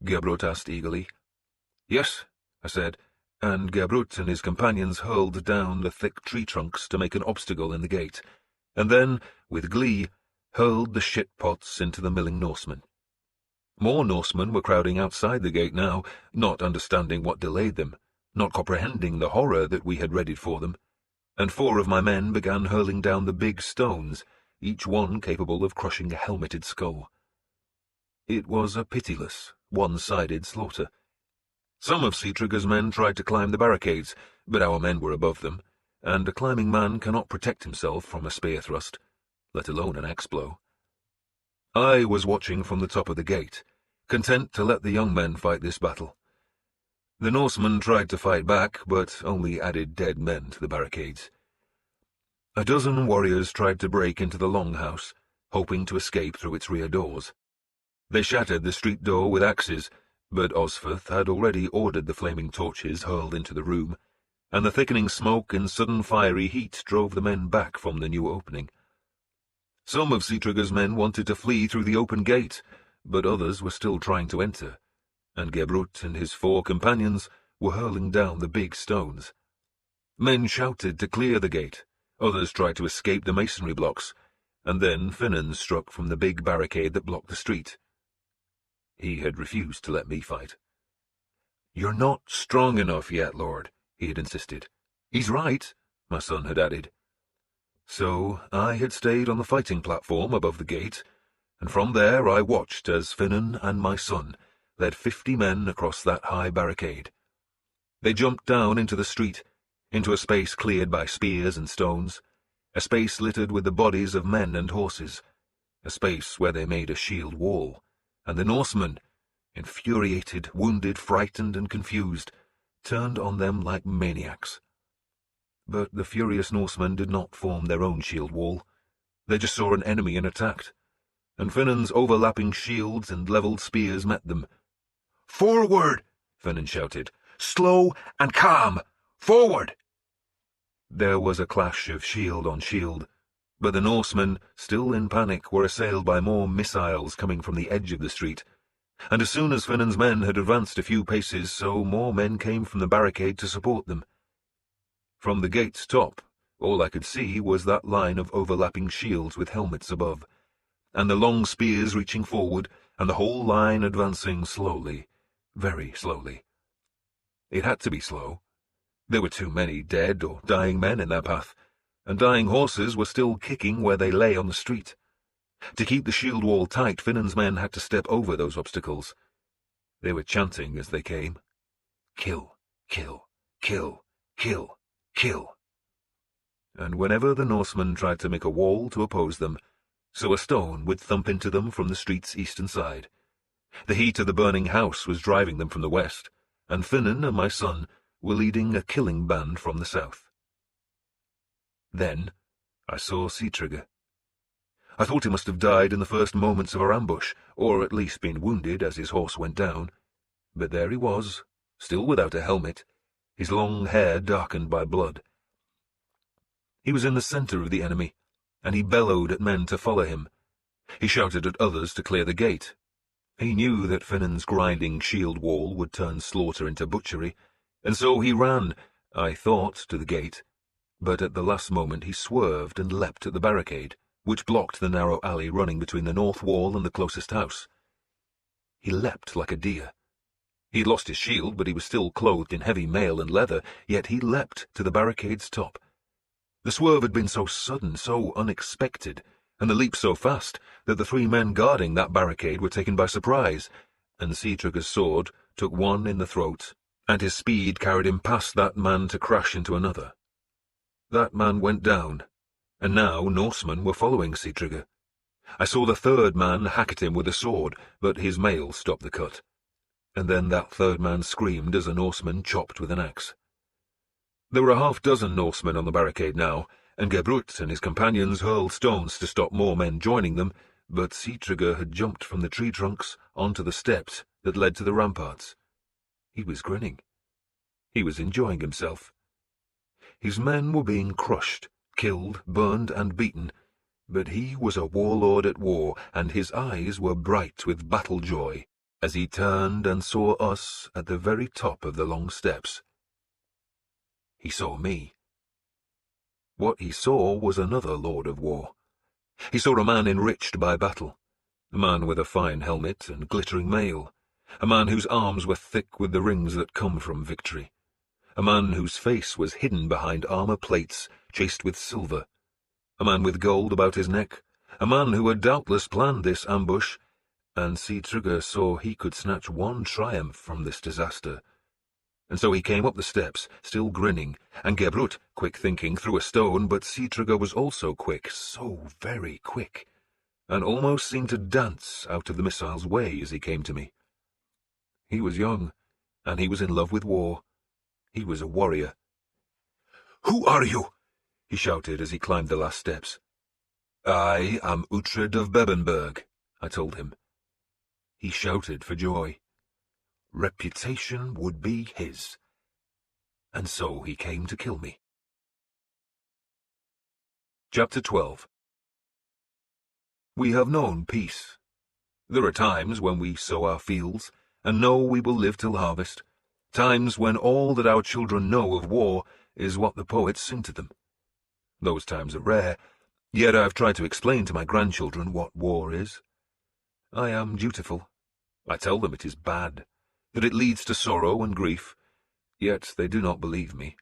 Gerbert asked eagerly. "Yes," I said, and Gerbert and his companions hurled down the thick tree trunks to make an obstacle in the gate, and then, with glee, hurled the shit-pots into the milling Norsemen. More Norsemen were crowding outside the gate now, not understanding what delayed them, not comprehending the horror that we had readied for them, and 4 of my men began hurling down the big stones, each one capable of crushing a helmeted skull. It was a pitiless, one-sided slaughter. Some of Sigtrygg's men tried to climb the barricades, but our men were above them, and a climbing man cannot protect himself from a spear thrust, let alone an axe blow. I was watching from the top of the gate, content to let the young men fight this battle. The Norsemen tried to fight back, but only added dead men to the barricades. A dozen warriors tried to break into the longhouse, hoping to escape through its rear doors. They shattered the street door with axes, but Osferth had already ordered the flaming torches hurled into the room, and the thickening smoke and sudden fiery heat drove the men back from the new opening. Some of Sigtrygg's men wanted to flee through the open gate, but others were still trying to enter, and Gebrut and his 4 companions were hurling down the big stones. Men shouted to clear the gate, others tried to escape the masonry blocks, and then Finan struck from the big barricade that blocked the street. He had refused to let me fight. "You're not strong enough yet, Lord," he had insisted. "He's right," my son had added. So I had stayed on the fighting platform above the gate, and from there I watched as Finan and my son led 50 men across that high barricade. They jumped down into the street, into a space cleared by spears and stones, a space littered with the bodies of men and horses, a space where they made a shield wall, and the Norsemen, infuriated, wounded, frightened, and confused, turned on them like maniacs. But the furious Norsemen did not form their own shield wall. They just saw an enemy and attacked, and Finan's overlapping shields and levelled spears met them. "Forward!" Finan shouted. "Slow and calm! Forward!" There was a clash of shield on shield, but the Norsemen, still in panic, were assailed by more missiles coming from the edge of the street, and as soon as Finan's men had advanced a few paces, so more men came from the barricade to support them. From the gate's top, all I could see was that line of overlapping shields with helmets above, and the long spears reaching forward, and the whole line advancing slowly, very slowly. It had to be slow. There were too many dead or dying men in their path, and dying horses were still kicking where they lay on the street. To keep the shield wall tight, Finan's men had to step over those obstacles. They were chanting as they came. "Kill, kill, kill, kill, kill." And whenever the Norsemen tried to make a wall to oppose them, so a stone would thump into them from the street's eastern side. The heat of the burning house was driving them from the west, and Finan and my son were leading a killing band from the south. Then I saw Sigtrygr. I thought he must have died in the first moments of our ambush, or at least been wounded as his horse went down. But there he was, still without a helmet, his long hair darkened by blood. He was in the centre of the enemy, and he bellowed at men to follow him. He shouted at others to clear the gate. He knew that Finan's grinding shield wall would turn slaughter into butchery, and so he ran, I thought, to the gate. But at the last moment he swerved and leapt at the barricade, which blocked the narrow alley running between the north wall and the closest house. He leapt like a deer. He had lost his shield, but he was still clothed in heavy mail and leather, yet he leapt to the barricade's top. The swerve had been so sudden, so unexpected, and the leap so fast, that the 3 men guarding that barricade were taken by surprise, and Sigtryg's sword took one in the throat, and his speed carried him past that man to crash into another. That man went down, and now Norsemen were following Sigtrygr. I saw the 3rd man hack at him with a sword, but his mail stopped the cut, and then that 3rd man screamed as a Norseman chopped with an axe. There were a half-dozen Norsemen on the barricade now, and Gebrut and his companions hurled stones to stop more men joining them, but Sigtrygr had jumped from the tree trunks onto the steps that led to the ramparts. He was grinning. He was enjoying himself. His men were being crushed, killed, burned, and beaten, but he was a warlord at war, and his eyes were bright with battle joy as he turned and saw us at the very top of the long steps. He saw me. What he saw was another lord of war. He saw a man enriched by battle, a man with a fine helmet and glittering mail, a man whose arms were thick with the rings that come from victory, a man whose face was hidden behind armour plates chased with silver, a man with gold about his neck, a man who had doubtless planned this ambush, and Sigtrygr saw he could snatch one triumph from this disaster. And so he came up the steps, still grinning, and Gebrut, quick-thinking, threw a stone, but Sigtrygr was also quick, so very quick, and almost seemed to dance out of the missile's way as he came to me. He was young, and he was in love with war. He was a warrior. "Who are you?" he shouted as he climbed the last steps. "I am Uhtred of Brunenburgh," I told him. He shouted for joy. Reputation would be his. And so he came to kill me. Chapter 12. We have known peace. There are times when we sow our fields, and know we will live till harvest, times when all that our children know of war is what the poets sing to them. Those times are rare, yet I have tried to explain to my grandchildren what war is. I am dutiful. I tell them it is bad, that it leads to sorrow and grief, yet they do not believe me.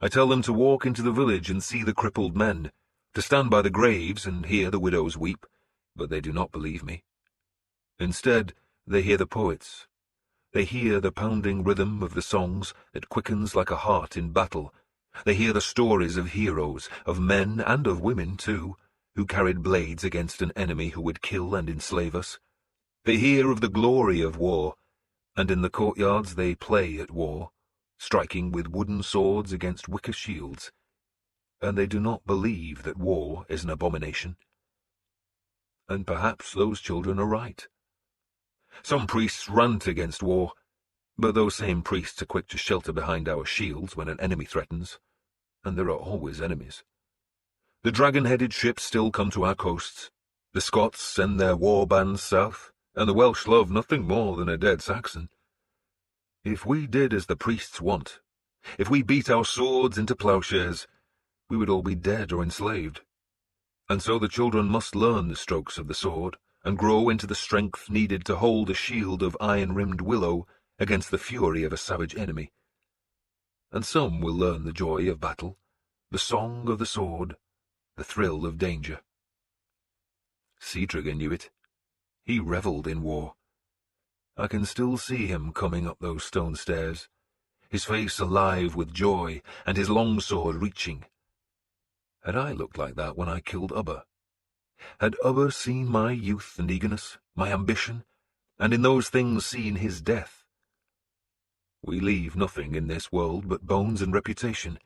I tell them to walk into the village and see the crippled men, to stand by the graves and hear the widows weep, but they do not believe me. Instead, they hear the poets. They hear the pounding rhythm of the songs that quickens like a heart in battle. They hear the stories of heroes, of men and of women too, who carried blades against an enemy who would kill and enslave us. They hear of the glory of war, and in the courtyards they play at war, striking with wooden swords against wicker shields. And they do not believe that war is an abomination. And perhaps those children are right. Some priests rant against war, but those same priests are quick to shelter behind our shields when an enemy threatens, and there are always enemies. The dragon-headed ships still come to our coasts. The Scots send their war bands south, and the Welsh love nothing more than a dead Saxon. If we did as the priests want, if we beat our swords into plowshares, we would all be dead or enslaved. And so the children must learn the strokes of the sword, and grow into the strength needed to hold a shield of iron-rimmed willow against the fury of a savage enemy. And some will learn the joy of battle, the song of the sword, the thrill of danger. Æthelred knew it. He revelled in war. I can still see him coming up those stone stairs, his face alive with joy, and his long sword reaching. Had I looked like that when I killed Ubba? Had Ubba seen my youth and eagerness, my ambition, and in those things seen his death? We leave nothing in this world but bones and reputation,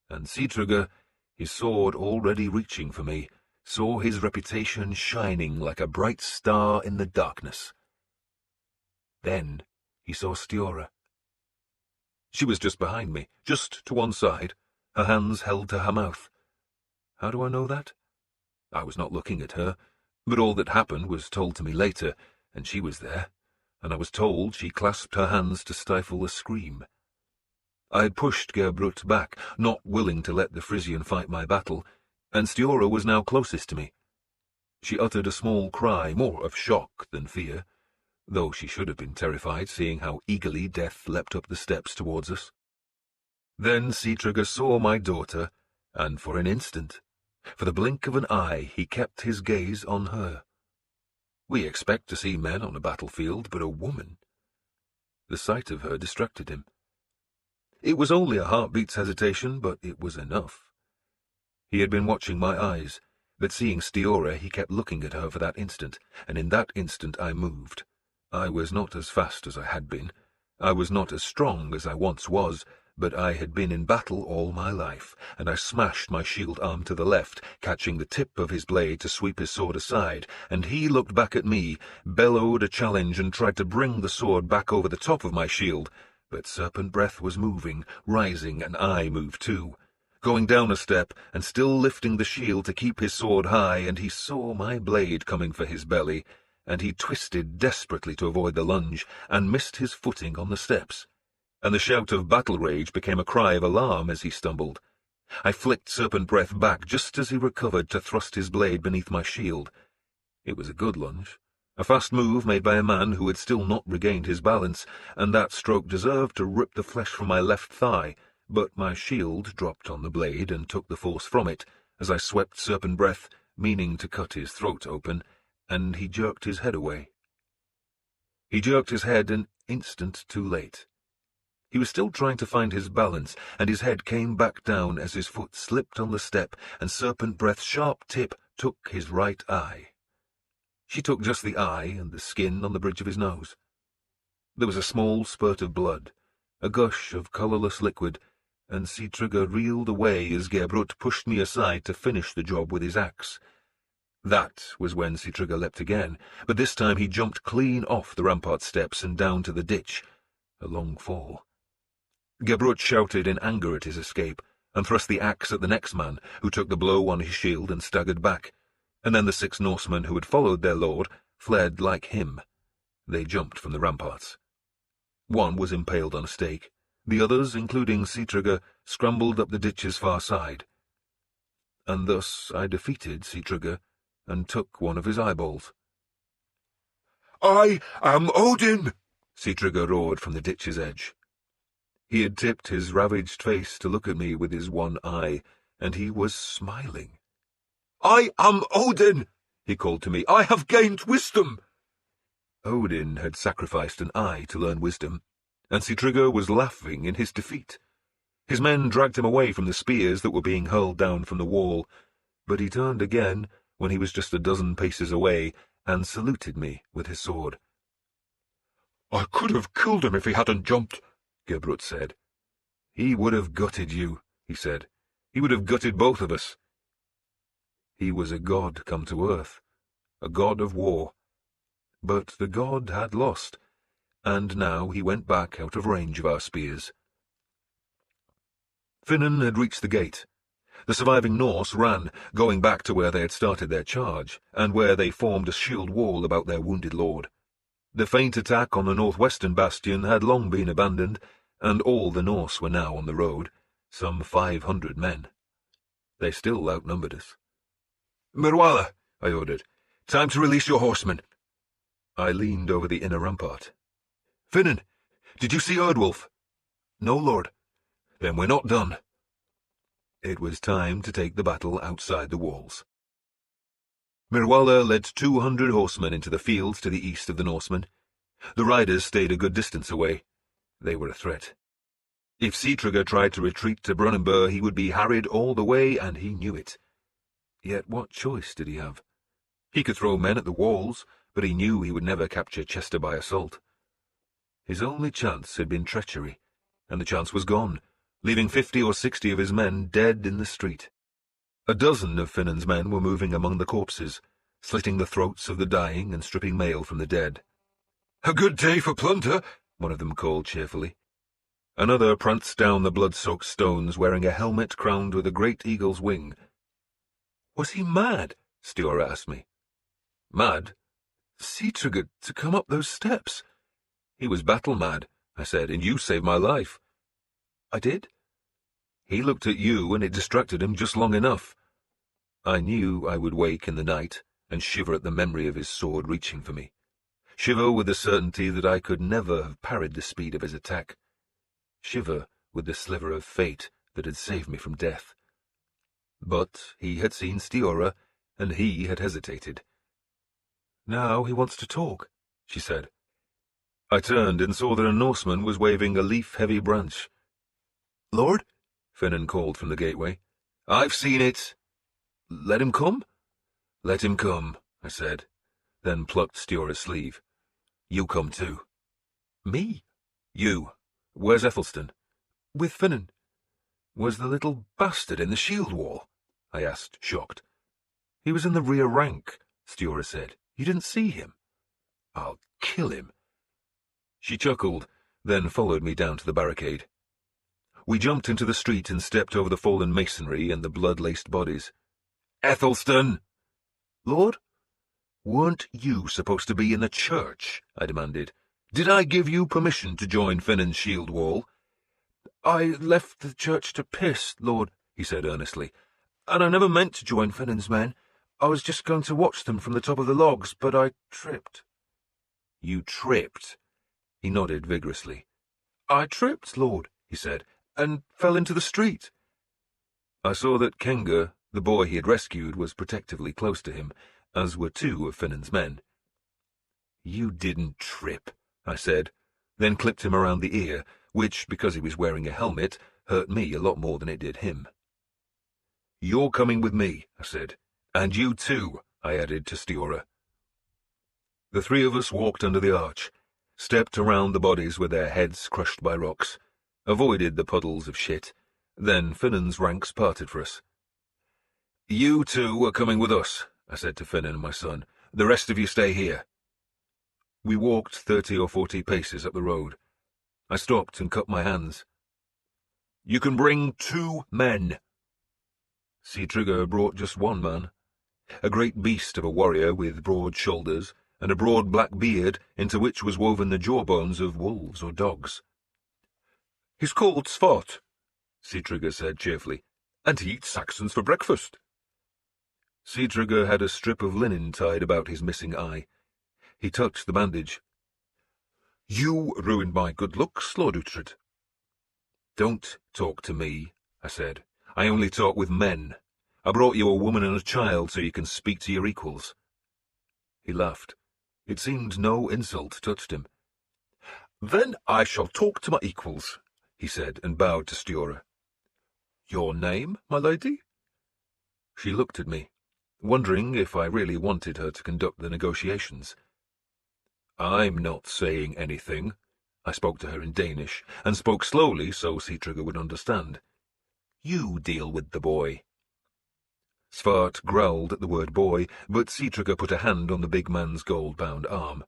and Æthelred, his sword already reaching for me, saw his reputation shining like a bright star in the darkness. Then he saw Stiora. She was just behind me, just to one side, her hands held to her mouth. How do I know that? I was not looking at her, but all that happened was told to me later, and she was there, and I was told she clasped her hands to stifle a scream. I had pushed Gerbrut back, not willing to let the Frisian fight my battle, and Stiora was now closest to me. She uttered a small cry, more of shock than fear, though she should have been terrified, seeing how eagerly death leapt up the steps towards us. Then Æthelred saw my daughter, and for an instant, for the blink of an eye, he kept his gaze on her. We expect to see men on a battlefield, but a woman. The sight of her distracted him. It was only a heartbeat's hesitation, but it was enough. He had been watching my eyes, but seeing Stiora, he kept looking at her for that instant, and in that instant I moved. I was not as fast as I had been. I was not as strong as I once was, but I had been in battle all my life, and I smashed my shield arm to the left, catching the tip of his blade to sweep his sword aside, and he looked back at me, bellowed a challenge, and tried to bring the sword back over the top of my shield, but Serpent Breath was moving, rising, and I moved too, going down a step, and still lifting the shield to keep his sword high, and he saw my blade coming for his belly, and he twisted desperately to avoid the lunge, and missed his footing on the steps. And the shout of battle rage became a cry of alarm as he stumbled. I flicked Serpent Breath back just as he recovered to thrust his blade beneath my shield. It was a good lunge, a fast move made by a man who had still not regained his balance, and that stroke deserved to rip the flesh from my left thigh, but my shield dropped on the blade and took the force from it, as I swept Serpent Breath, meaning to cut his throat open, and he jerked his head away. He jerked his head an instant too late. He was still trying to find his balance, and his head came back down as his foot slipped on the step, and Serpent Breath's sharp tip took his right eye. She took just the eye and the skin on the bridge of his nose. There was a small spurt of blood, a gush of colourless liquid, and Sigtrygr reeled away as Gerbrutt pushed me aside to finish the job with his axe. That was when Sigtrygr leapt again, but this time he jumped clean off the rampart steps and down to the ditch, a long fall. Gerbrutt shouted in anger at his escape, and thrust the axe at the next man, who took the blow on his shield and staggered back, and then the 6 Norsemen who had followed their lord fled like him. They jumped from the ramparts. One was impaled on a stake. The others, including Sigtrygr, scrambled up the ditch's far side. And thus I defeated Sigtrygr and took one of his eyeballs. "I am Odin!" Sigtrygr roared from the ditch's edge. He had tipped his ravaged face to look at me with his one eye, and he was smiling. "I am Odin!" he called to me. "I have gained wisdom!" Odin had sacrificed an eye to learn wisdom, and Sigtrygr was laughing in his defeat. His men dragged him away from the spears that were being hurled down from the wall, but he turned again when he was just a dozen paces away and saluted me with his sword. "I could have killed him if he hadn't jumped," Gerbrutt said. "He would have gutted you," he said. "He would have gutted both of us." He was a god come to earth, a god of war. But the god had lost, and now he went back out of range of our spears. Finan had reached the gate. The surviving Norse ran, going back to where they had started their charge, and where they formed a shield wall about their wounded lord. The feint attack on the northwestern bastion had long been abandoned, and all the Norse were now on the road, some 500 men. They still outnumbered us. "Merwalla," I ordered, "time to release your horsemen." I leaned over the inner rampart. "Finan, did you see Erdwolf?" "No, lord." "Then we're not done." It was time to take the battle outside the walls. Merwalla led 200 horsemen into the fields to the east of the Norsemen. The riders stayed a good distance away. They were a threat. If Sigtrygr tried to retreat to Brunenburgh, he would be harried all the way, and he knew it. Yet what choice did he have? He could throw men at the walls, but he knew he would never capture Chester by assault. His only chance had been treachery, and the chance was gone, leaving 50 or 60 of his men dead in the street. A dozen of Finan's men were moving among the corpses, slitting the throats of the dying and stripping mail from the dead. "A good day for plunder," one of them called cheerfully. Another pranced down the blood-soaked stones wearing a helmet crowned with a great eagle's wing. "Was he mad?" Stiora asked me. "Mad? Sigtrygr to come up those steps?" "He was battle-mad," I said, "and you saved my life." "I did?" "He looked at you, and it distracted him just long enough." I knew I would wake in the night and shiver at the memory of his sword reaching for me. Shiver with the certainty that I could never have parried the speed of his attack. Shiver with the sliver of fate that had saved me from death. But he had seen Stiora, and he had hesitated. "Now he wants to talk," she said. I turned and saw that a Norseman was waving a leaf-heavy branch. "Lord?" Finan called from the gateway. "I've seen it." "Let him come?" "Let him come," I said, then plucked Stiora's sleeve. "You come too." "Me?" "You. Where's Ethelstan?" "With Finan." "Was the little bastard in the shield wall?" I asked, shocked. "He was in the rear rank," Stiora said. "You didn't see him?" "I'll kill him." She chuckled, then followed me down to the barricade. We jumped into the street and stepped over the fallen masonry and the blood-laced bodies. "Ethelstan!" "Lord?" "Weren't you supposed to be in the church?" I demanded. "Did I give you permission to join Finan's shield wall?" "I left the church to piss, Lord," he said earnestly, "and I never meant to join Finan's men. I was just going to watch them from the top of the logs, but I tripped." "You tripped?" He nodded vigorously. "I tripped, Lord," he said, "and fell into the street." I saw that Kenga, the boy he had rescued, was protectively close to him, as were 2 of Finan's men. "You didn't trip," I said, then clipped him around the ear, which, because he was wearing a helmet, hurt me a lot more than it did him. "You're coming with me," I said. "And you too," I added to Stiora. The 3 of us walked under the arch. stepped around the bodies with their heads crushed by rocks, avoided the puddles of shit. Then Finnan's ranks parted for us. "You two are coming with us," I said to Finan and my son. "The rest of you stay here." We walked 30 or 40 paces up the road. I stopped and cut my hands. "You can bring 2 men." Sigtrygr brought just 1 man, a great beast of a warrior with broad shoulders and a broad black beard into which was woven the jawbones of wolves or dogs. "He's called Svart," Sigtrygr said cheerfully, "and he eats Saxons for breakfast." Sigtrygr had a strip of linen tied about his missing eye. He touched the bandage. "You ruined my good looks, Lord Uhtred." "Don't talk to me," I said. "I only talk with men. I brought you a woman and a child so you can speak to your equals." He laughed. It seemed no insult touched him. "Then I shall talk to my equals," he said, and bowed to Stiora. "Your name, my lady?" She looked at me, wondering if I really wanted her to conduct the negotiations. "I'm not saying anything." I spoke to her in Danish, and spoke slowly so Sigtrygr would understand. "You deal with the boy." Svart growled at the word boy, but Sigtrygr put a hand on the big man's gold-bound arm.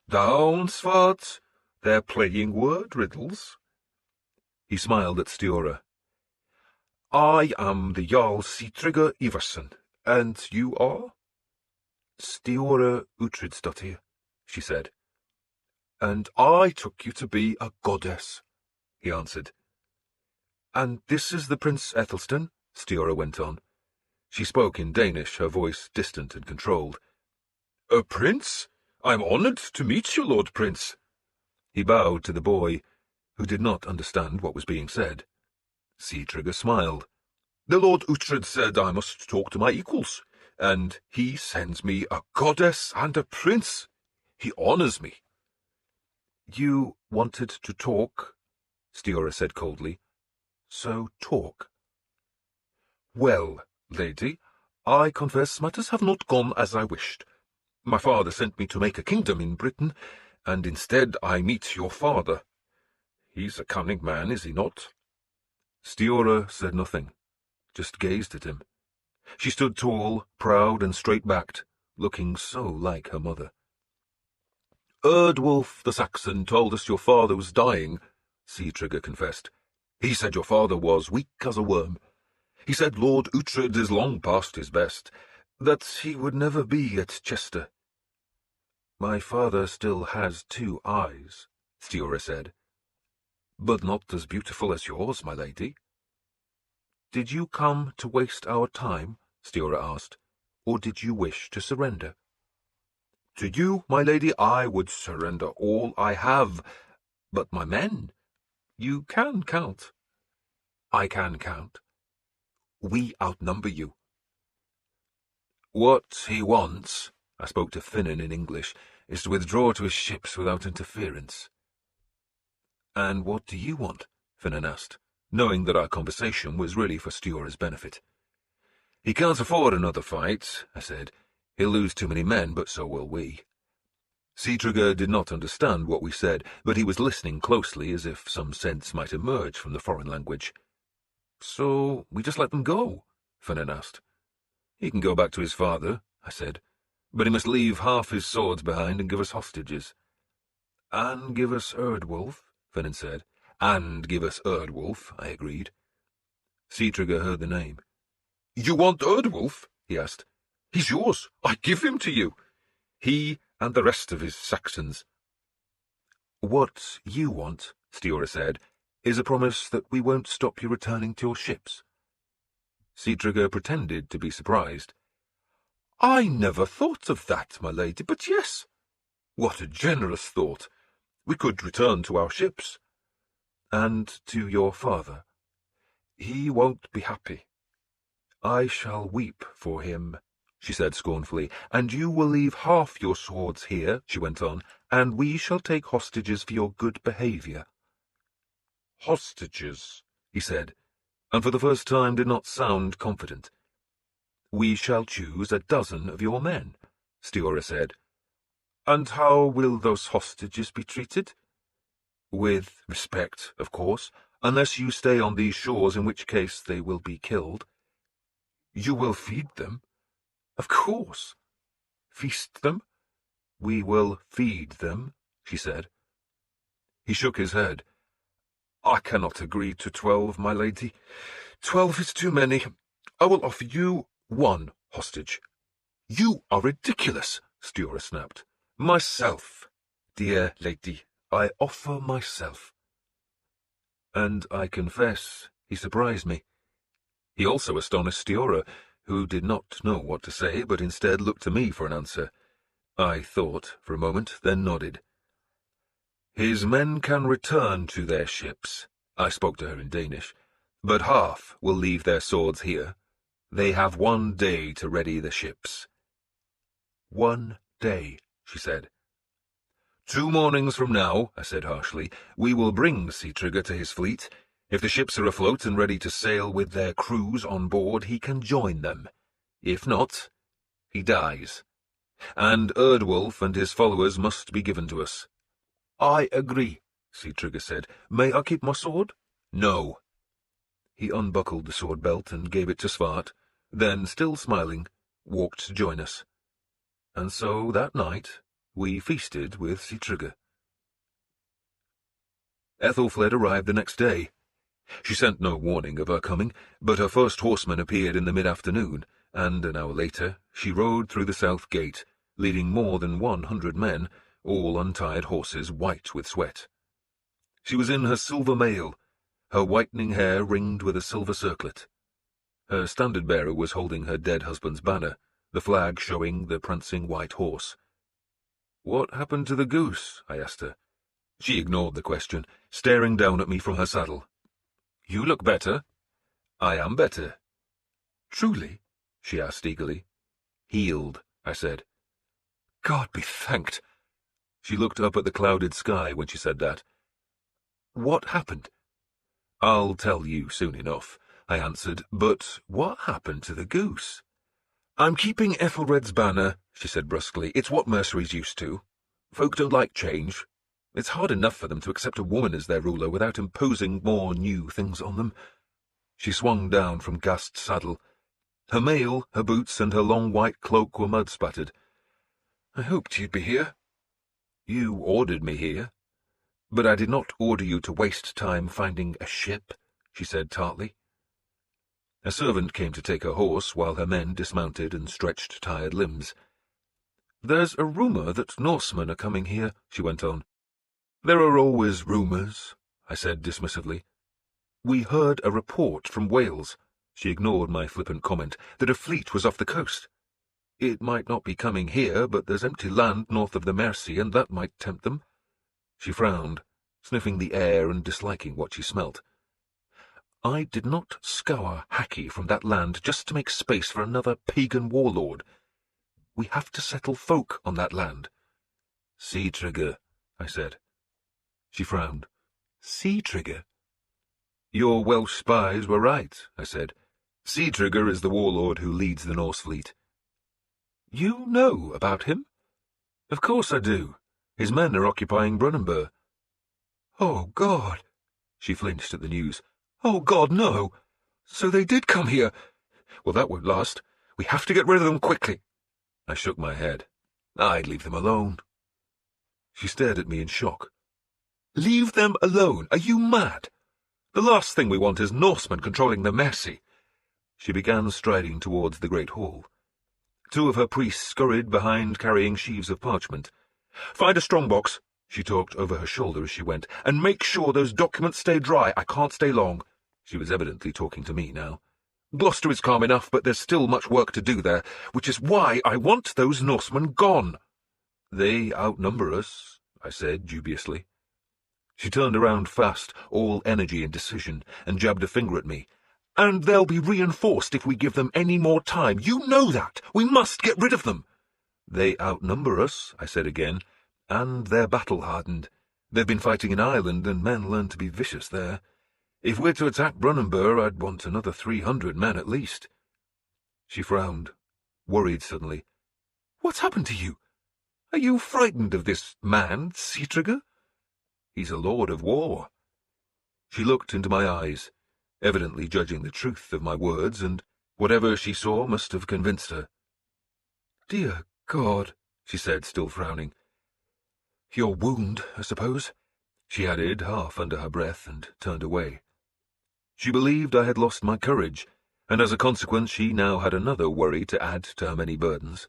"Down, Svart. They're playing word riddles." He smiled at Stiora. "I am the Jarl Sigtrygr Ivarsson, and you are?" "Stiora Uhtredsdottir," she said. "And I took you to be a goddess," he answered. "And this is the Prince Ethelstan," Stiora went on. She spoke in Danish, her voice distant and controlled. "A prince? I'm honored to meet you, Lord Prince." He bowed to the boy, who did not understand what was being said. Sigtrygr smiled. "The Lord Uhtred said I must talk to my equals, and he sends me a goddess and a prince. He honors me." "You wanted to talk," Stiora said coldly. "So talk." "Well, lady, I confess matters have not gone as I wished. My father sent me to make a kingdom in Britain, and instead I meet your father. He's a cunning man, is he not?" Stiora said nothing, just gazed at him. She stood tall, proud and straight-backed, looking so like her mother. "Erdwolf the Saxon told us your father was dying," Sigtrygr confessed. "He said your father was weak as a worm. He said Lord Uhtred is long past his best, that he would never be at Chester." "My father still has 2 eyes," Stiora said. "But not as beautiful as yours, my lady." "Did you come to waste our time?" Stiora asked. "Or did you wish to surrender?" "To you, my lady, I would surrender all I have. But my men, you can count." "I can count." "We outnumber you." "What he wants," I spoke to Finan in English, "is to withdraw to his ships without interference." "And what do you want?" Finan asked, knowing that our conversation was really for Stiora's benefit. "He can't afford another fight," I said. "He'll lose too many men, but so will we." Sigtrygr did not understand what we said, but he was listening closely as if some sense might emerge from the foreign language. "So we just let them go?" Finan asked. "He can go back to his father," I said, "but he must leave half his swords behind and give us hostages." "And give us Erdwolf," Finan said. "And give us Erdwolf," I agreed. Sigtrygr heard the name. "You want Erdwolf?" he asked. "He's yours. I give him to you. He and the rest of his Saxons." "What you want," Stiora said, "is a promise that we won't stop you returning to your ships." Sigtrygr pretended to be surprised. "I never thought of that, my lady, but yes. What a generous thought. We could return to our ships." "And to your father?" "He won't be happy." "I shall weep for him," she said scornfully. "And you will leave half your swords here," she went on, "and we shall take hostages for your good behaviour." "Hostages," he said, and for the first time did not sound confident. "We shall choose 12 of your men," Stiora said. And how will those hostages be treated? With respect, of course, unless you stay on these shores, in which case they will be killed. You will feed them? Of course. Feast them? We will feed them, she said. He shook his head. I cannot agree to 12, my lady. 12 is too many. I will offer you 1 hostage. You are ridiculous, Stura snapped. Myself, dear lady, I offer myself. And I confess, he surprised me. He also astonished Stura, who did not know what to say, but instead looked to me for an answer. I thought for a moment, then nodded. His men can return to their ships, I spoke to her in Danish, but half will leave their swords here. They have 1 day to ready the ships. 1 day, she said. 2 mornings from now, I said harshly, we will bring Æthelred to his fleet. If the ships are afloat and ready to sail with their crews on board, he can join them. If not, he dies. And Erdwolf and his followers must be given to us. I agree, Æthelred said. May I keep my sword? No. He unbuckled the sword belt and gave it to Svart, then, still smiling, walked to join us. And so that night we feasted with Æthelred. Ethelfled arrived the next day. She sent no warning of her coming, but her first horseman appeared in the mid-afternoon, and an hour later she rode through the south gate, leading more than 100 men, all untired horses white with sweat. She was in her silver mail, her whitening hair ringed with a silver circlet. Her standard-bearer was holding her dead husband's banner, the flag showing the prancing white horse. What happened to the goose? I asked her. She ignored the question, staring down at me from her saddle. You look better. I am better. Truly? She asked eagerly. Healed, I said. God be thanked. She looked up at the clouded sky when she said that. What happened? I'll tell you soon enough, I answered, but what happened to the goose? I'm keeping Æthelred's banner, she said brusquely. It's what Mercia's used to. Folk don't like change. It's hard enough for them to accept a woman as their ruler without imposing more new things on them. She swung down from Gast's saddle. Her mail, her boots, and her long white cloak were mud-spattered. I hoped you'd be here. You ordered me here. But I did not order you to waste time finding a ship, she said tartly. A servant came to take her horse while her men dismounted and stretched tired limbs. There's a rumour that Norsemen are coming here, she went on. There are always rumours, I said dismissively. We heard a report from Wales, she ignored my flippant comment, that a fleet was off the coast. It might not be coming here, but there's empty land north of the Mercia, and that might tempt them. She frowned, sniffing the air and disliking what she smelt. I did not scour Haki from that land just to make space for another pagan warlord. We have to settle folk on that land. Æthelred, I said. She frowned. Æthelred? Your Welsh spies were right, I said. Æthelred is the warlord who leads the Norse fleet. You know about him? Of course I do. His men are occupying Brunenburgh. Oh, God! She flinched at the news. Oh, God, no! So they did come here. Well, that won't last. We have to get rid of them quickly. I shook my head. I'd leave them alone. She stared at me in shock. Leave them alone? Are you mad? The last thing we want is Norsemen controlling the Mercia. She began striding towards the great hall. 2 of her priests scurried behind, carrying sheaves of parchment. Find a strongbox, she talked over her shoulder as she went, and make sure those documents stay dry. I can't stay long. She was evidently talking to me now. Gloucester is calm enough, but there's still much work to do there, which is why I want those Norsemen gone. They outnumber us, I said dubiously. She turned around fast, all energy and decision, and jabbed a finger at me. And they'll be reinforced if we give them any more time. You know that. We must get rid of them. They outnumber us, I said again, and they're battle-hardened. They've been fighting in Ireland, and men learn to be vicious there. If we're to attack Brunenburgh, I'd want another 300 men at least. She frowned, worried suddenly. What's happened to you? Are you frightened of this man, Sigtryggr? He's a lord of war." She looked into my eyes, evidently judging the truth of my words, and whatever she saw must have convinced her. "Dear God," she said, still frowning. "Your wound, I suppose," she added, half under her breath, and turned away. She believed I had lost my courage, and as a consequence she now had another worry to add to her many burdens.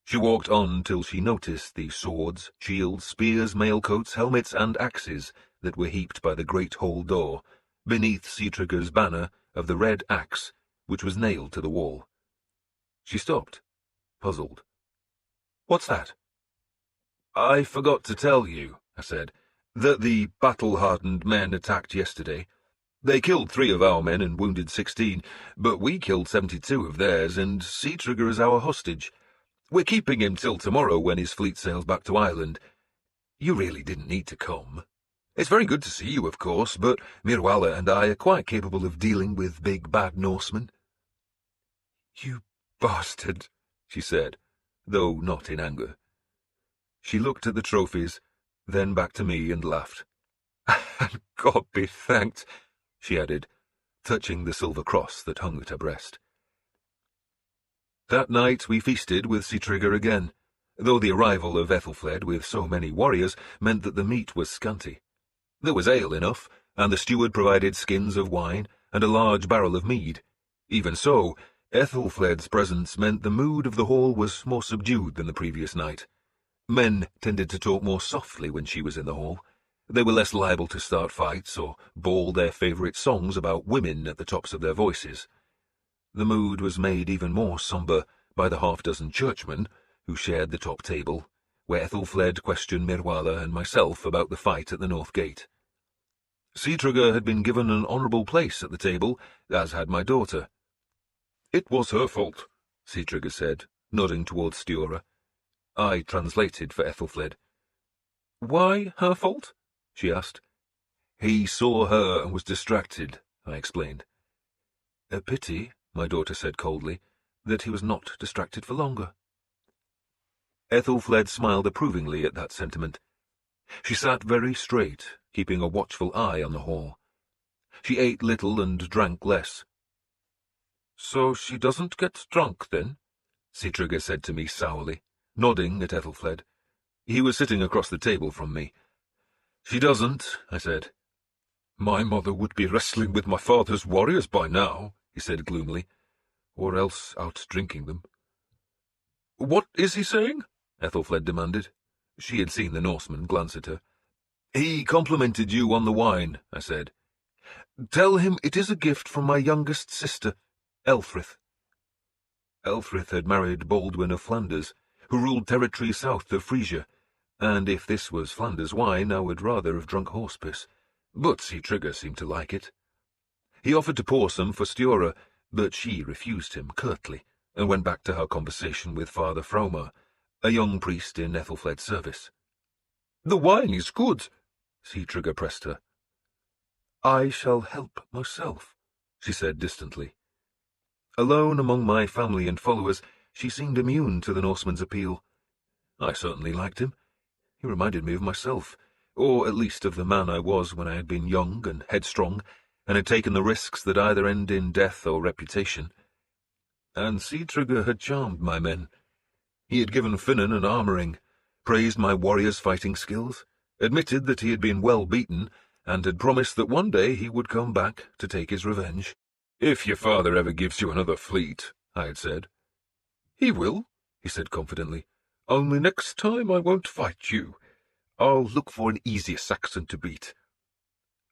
She walked on till she noticed the swords, shields, spears, mailcoats, helmets, and axes that were heaped by the great hall door, beneath Sigtryggr's banner of the red axe, which was nailed to the wall. She stopped, puzzled. "What's that?" "I forgot to tell you," I said, "that the battle-hardened men attacked yesterday. They killed 3 of our men and wounded 16, but we killed 72 of theirs, and Sigtryggr is our hostage. We're keeping him till tomorrow when his fleet sails back to Ireland. You really didn't need to come. It's very good to see you, of course, but Mirwala and I are quite capable of dealing with big bad Norsemen." "You bastard," she said, though not in anger. She looked at the trophies, then back to me and laughed. "And God be thanked," she added, touching the silver cross that hung at her breast. That night we feasted with Sigtryggr again, though the arrival of Ethelfled with so many warriors meant that the meat was scanty. There was ale enough, and the steward provided skins of wine and a large barrel of mead. Even so, Ethelfled's presence meant the mood of the hall was more subdued than the previous night. Men tended to talk more softly when she was in the hall. They were less liable to start fights or bawl their favourite songs about women at the tops of their voices. The mood was made even more sombre by the half-dozen churchmen who shared the top table, where Ethelfled questioned Mirwala and myself about the fight at the North Gate. Sigtryggr had been given an honourable place at the table, as had my daughter. "It was her fault," Sigtryggr said, nodding towards Sturla. I translated for Ethelfled. "Why her fault?" she asked. "He saw her and was distracted," I explained. "A pity," my daughter said coldly, "that he was not distracted for longer." Ethelfled smiled approvingly at that sentiment. She sat very straight, keeping a watchful eye on the hall. She ate little and drank less. "So she doesn't get drunk, then?" Sigtryggr said to me sourly, nodding at Ethelfled. He was sitting across the table from me. "She doesn't," I said. "My mother would be wrestling with my father's warriors by now," he said gloomily, "or else out drinking them." "What is he saying?" Ethelfled demanded. She had seen the Norseman glance at her. "He complimented you on the wine," I said. "Tell him it is a gift from my youngest sister, Elfrith." Elfrith had married Baldwin of Flanders, who ruled territory south of Frisia, and if this was Flanders wine, I would rather have drunk horse-piss. But Sigtryggr seemed to like it. He offered to pour some for Sturla, but she refused him curtly, and went back to her conversation with Father Fromar, a young priest in Ethelfled's service. "The wine is good," Sigtryggr pressed her. "I shall help myself," she said distantly. Alone among my family and followers, she seemed immune to the Norseman's appeal. I certainly liked him. He reminded me of myself, or at least of the man I was when I had been young and headstrong, and had taken the risks that either end in death or reputation. And Sigtryggr had charmed my men. He had given Finan an armouring, praised my warriors' fighting skills, admitted that he had been well beaten, and had promised that one day he would come back to take his revenge. "If your father ever gives you another fleet," I had said. "He will," he said confidently. "Only next time I won't fight you. I'll look for an easier Saxon to beat."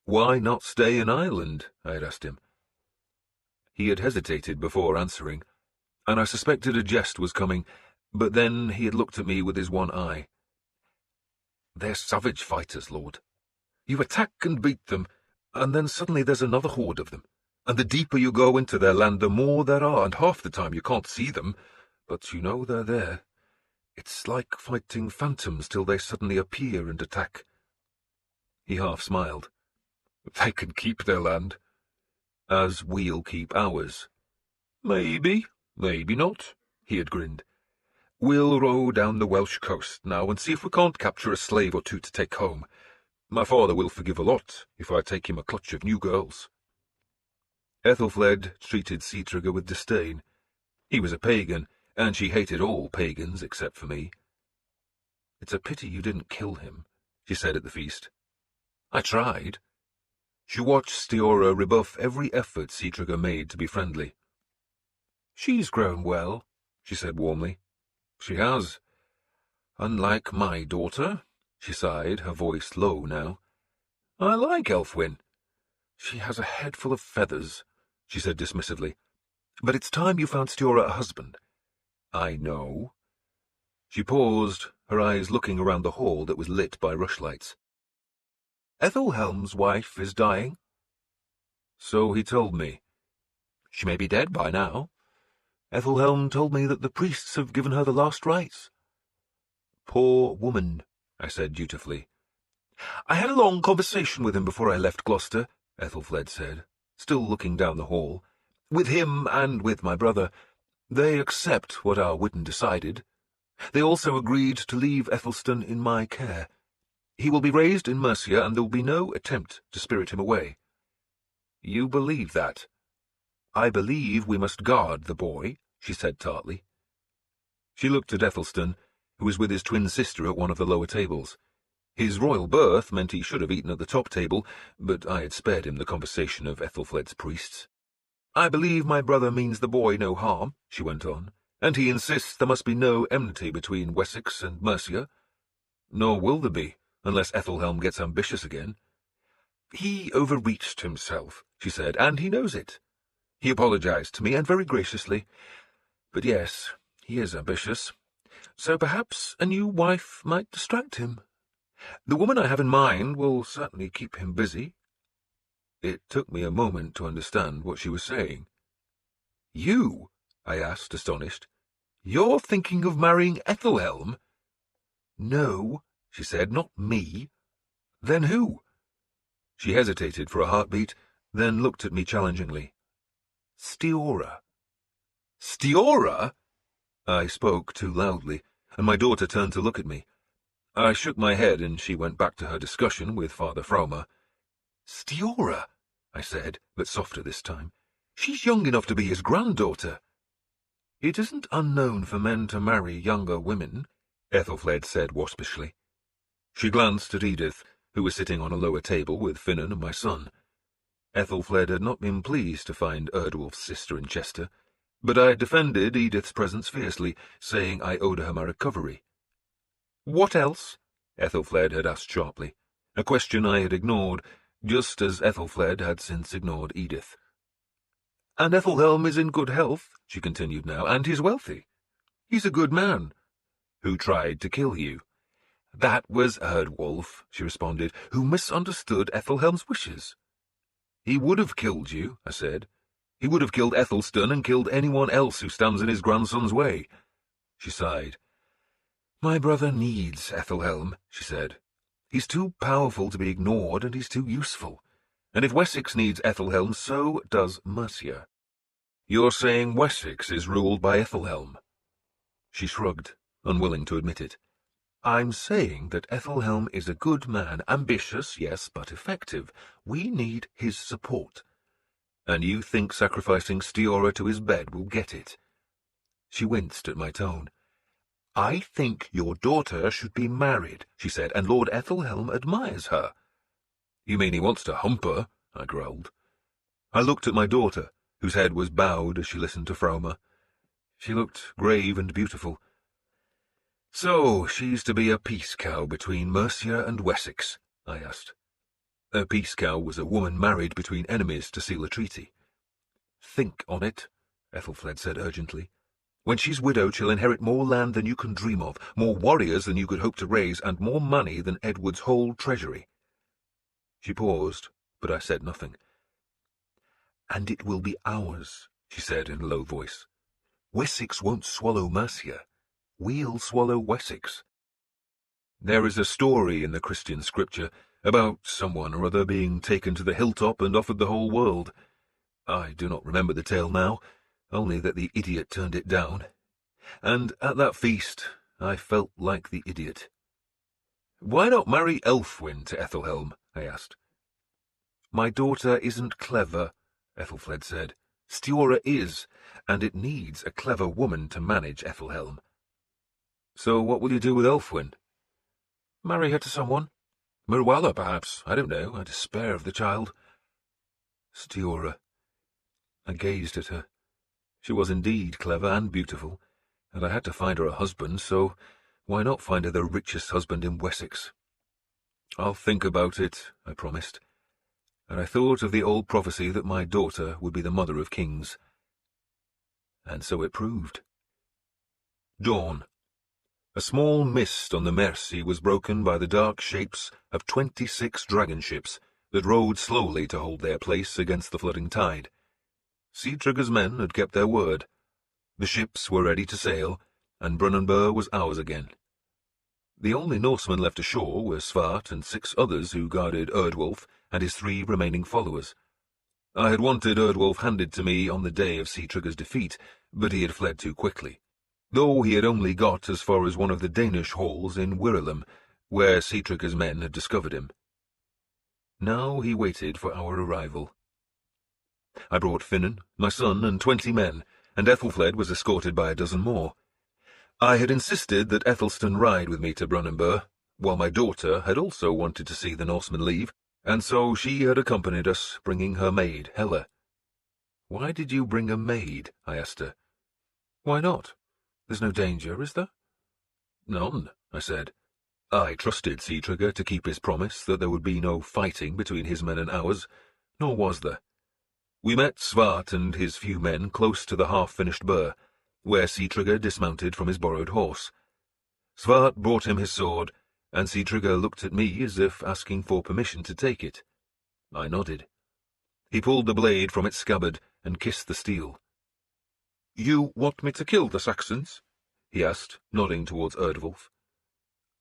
"Why not stay in Ireland?" I had asked him. He had hesitated before answering, and I suspected a jest was coming, but then he had looked at me with his one eye. "They're savage fighters, Lord. You attack and beat them, and then suddenly there's another horde of them. And the deeper you go into their land, the more there are, and half the time you can't see them, but you know they're there. It's like fighting phantoms till they suddenly appear and attack." He half smiled. "They can keep their land." "As we'll keep ours." "Maybe, maybe not," he had grinned. We'll row down the Welsh coast now and see if we can't capture a slave or two to take home. My father will forgive a lot if I take him a clutch of new girls." Ethelfled treated Sigtryggr with disdain. He was a pagan, and she hated all pagans except for me. "It's a pity you didn't kill him," she said at the feast. "I tried." She watched Stiorra rebuff every effort Sigtryggr made to be friendly. "She's grown well," she said warmly. "She has. Unlike my daughter," she sighed, her voice low now. "I like Elfwin. She has a head full of feathers," she said dismissively. "But it's time you found Stiorra a husband." "I know." She paused, her eyes looking around the hall that was lit by rushlights. "Ethelhelm's wife is dying." "So he told me." "She may be dead by now. Ethelhelm told me that the priests have given her the last rites." "Poor woman," I said dutifully. "I had a long conversation with him before I left Gloucester," Ethelfled said, still looking down the hall. "With him and with my brother. They accept what our Witten decided. They also agreed to leave Ethelstan in my care. He will be raised in Mercia, and there will be no attempt to spirit him away." "You believe that?" "I believe we must guard the boy," she said tartly. She looked at Ethelstan, who was with his twin sister at one of the lower tables. His royal birth meant he should have eaten at the top table, but I had spared him the conversation of Ethelfled's priests. "I believe my brother means the boy no harm," she went on, "and he insists there must be no enmity between Wessex and Mercia. Nor will there be, unless Ethelhelm gets ambitious again." "He overreached himself," she said, "and he knows it. He apologized to me, and very graciously. But yes, he is ambitious. So perhaps a new wife might distract him. The woman I have in mind will certainly keep him busy." It took me a moment to understand what she was saying. "You?" I asked, astonished. "You're thinking of marrying Ethelhelm?" "No," she said, "not me." "Then who?" She hesitated for a heartbeat, then looked at me challengingly. "Stiorra." "Stiorra?" I spoke too loudly, and my daughter turned to look at me. I shook my head, and she went back to her discussion with Father Froma. "Stiorra," I said, but softer this time. "She's young enough to be his granddaughter." "It isn't unknown for men to marry younger women," Ethelfled said waspishly. She glanced at Edith, who was sitting on a lower table with Finan and my son. Ethelfled had not been pleased to find Erdwolf's sister in Chester, but I had defended Edith's presence fiercely, saying I owed her my recovery. "What else?" Ethelfled had asked sharply, a question I had ignored, just as Ethelfled had since ignored Edith. "And Ethelhelm is in good health," she continued now, "and he's wealthy. He's a good man." "Who tried to kill you?" "That was Erdwolf," she responded, "who misunderstood Ethelhelm's wishes." "He would have killed you," I said. "He would have killed Ethelstan and killed anyone else who stands in his grandson's way." She sighed. "My brother needs Ethelhelm," she said. "He's too powerful to be ignored, and he's too useful. And if Wessex needs Ethelhelm, so does Mercia." "You're saying Wessex is ruled by Ethelhelm?" She shrugged, unwilling to admit it. "I'm saying that Ethelhelm is a good man, ambitious, yes, but effective. We need his support." "And you think sacrificing Stiorra to his bed will get it?" She winced at my tone. "I think your daughter should be married," she said, "and Lord Ethelhelm admires her." "You mean he wants to hump her?" I growled. I looked at my daughter, whose head was bowed as she listened to Froma. She looked grave and beautiful. "So she's to be a peace cow between Mercia and Wessex?" I asked. A peace cow was a woman married between enemies to seal a treaty. "Think on it," Ethelfled said urgently. "When she's widowed, she'll inherit more land than you can dream of, more warriors than you could hope to raise, and more money than Edward's whole treasury." She paused, but I said nothing. "And it will be ours," she said in a low voice. "Wessex won't swallow Mercia. We'll swallow Wessex." There is a story in the Christian scripture about someone or other being taken to the hilltop and offered the whole world. I do not remember the tale now, only that the idiot turned it down. and at that feast I felt like the idiot. "Why not marry Elfwin to Ethelhelm?" I asked. "My daughter isn't clever," Ethelfled said. "Stiora is, and it needs a clever woman to manage Ethelhelm." "So what will you do with Elfwin?" "Marry her to someone. Merwalla, perhaps. I don't know. I despair of the child." Stiora. I gazed at her. She was indeed clever and beautiful, and I had to find her a husband, so why not find her the richest husband in Wessex? "I'll think about it," I promised, and I thought of the old prophecy that my daughter would be the mother of kings. And so it proved. Dawn. A small mist on the Mercia was broken by the dark shapes of 26 dragon ships that rowed slowly to hold their place against the flooding tide. Sigtryg's men had kept their word. The ships were ready to sail, and Brunenburgh was ours again. The only Norsemen left ashore were Svart and 6 others who guarded Erdwolf and his 3 remaining followers. I had wanted Erdwolf handed to me on the day of Sigtryg's defeat, but he had fled too quickly, though he had only got as far as one of the Danish halls in Wirelem, where Sigtryg's men had discovered him. Now he waited for our arrival. I brought Finan, my son, and 20 men, and Ethelfled was escorted by a dozen more. I had insisted that Ethelstan ride with me to Brunenburgh, while my daughter had also wanted to see the Norsemen leave, and so she had accompanied us, bringing her maid, Hela. "Why did you bring a maid?" I asked her. "Why not? There's no danger, is there?" "None," I said. I trusted Sigtrygr to keep his promise that there would be no fighting between his men and ours, nor was there. We met Svart and his few men close to the half-finished burh, where Sigtrygr dismounted from his borrowed horse. Svart brought him his sword, and Sigtrygr looked at me as if asking for permission to take it. I nodded. He pulled the blade from its scabbard and kissed the steel. "You want me to kill the Saxons?" he asked, nodding towards Erdwolf.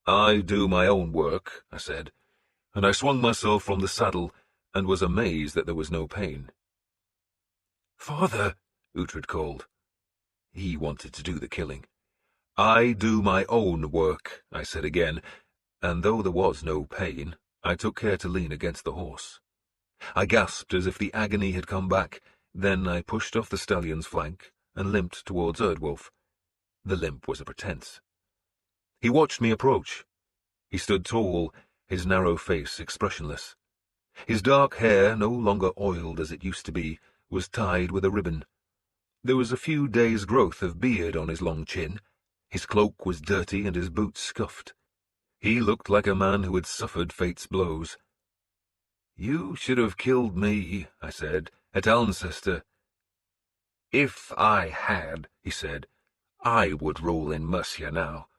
"I do my own work," I said, and I swung myself from the saddle and was amazed that there was no pain. "Father," Uhtred called. He wanted to do the killing. "I do my own work," I said again, and though there was no pain, I took care to lean against the horse. I gasped as if the agony had come back, then I pushed off the stallion's flank and limped towards Erdwolf. The limp was a pretense. He watched me approach. He stood tall, his narrow face expressionless. His dark hair, no longer oiled as it used to be, was tied with a ribbon. There was a few days' growth of beard on his long chin. His cloak was dirty and his boots scuffed. He looked like a man who had suffered fate's blows. "You should have killed me," I said, "at Alcester." "If I had," he said, "I would rule in Mercia now."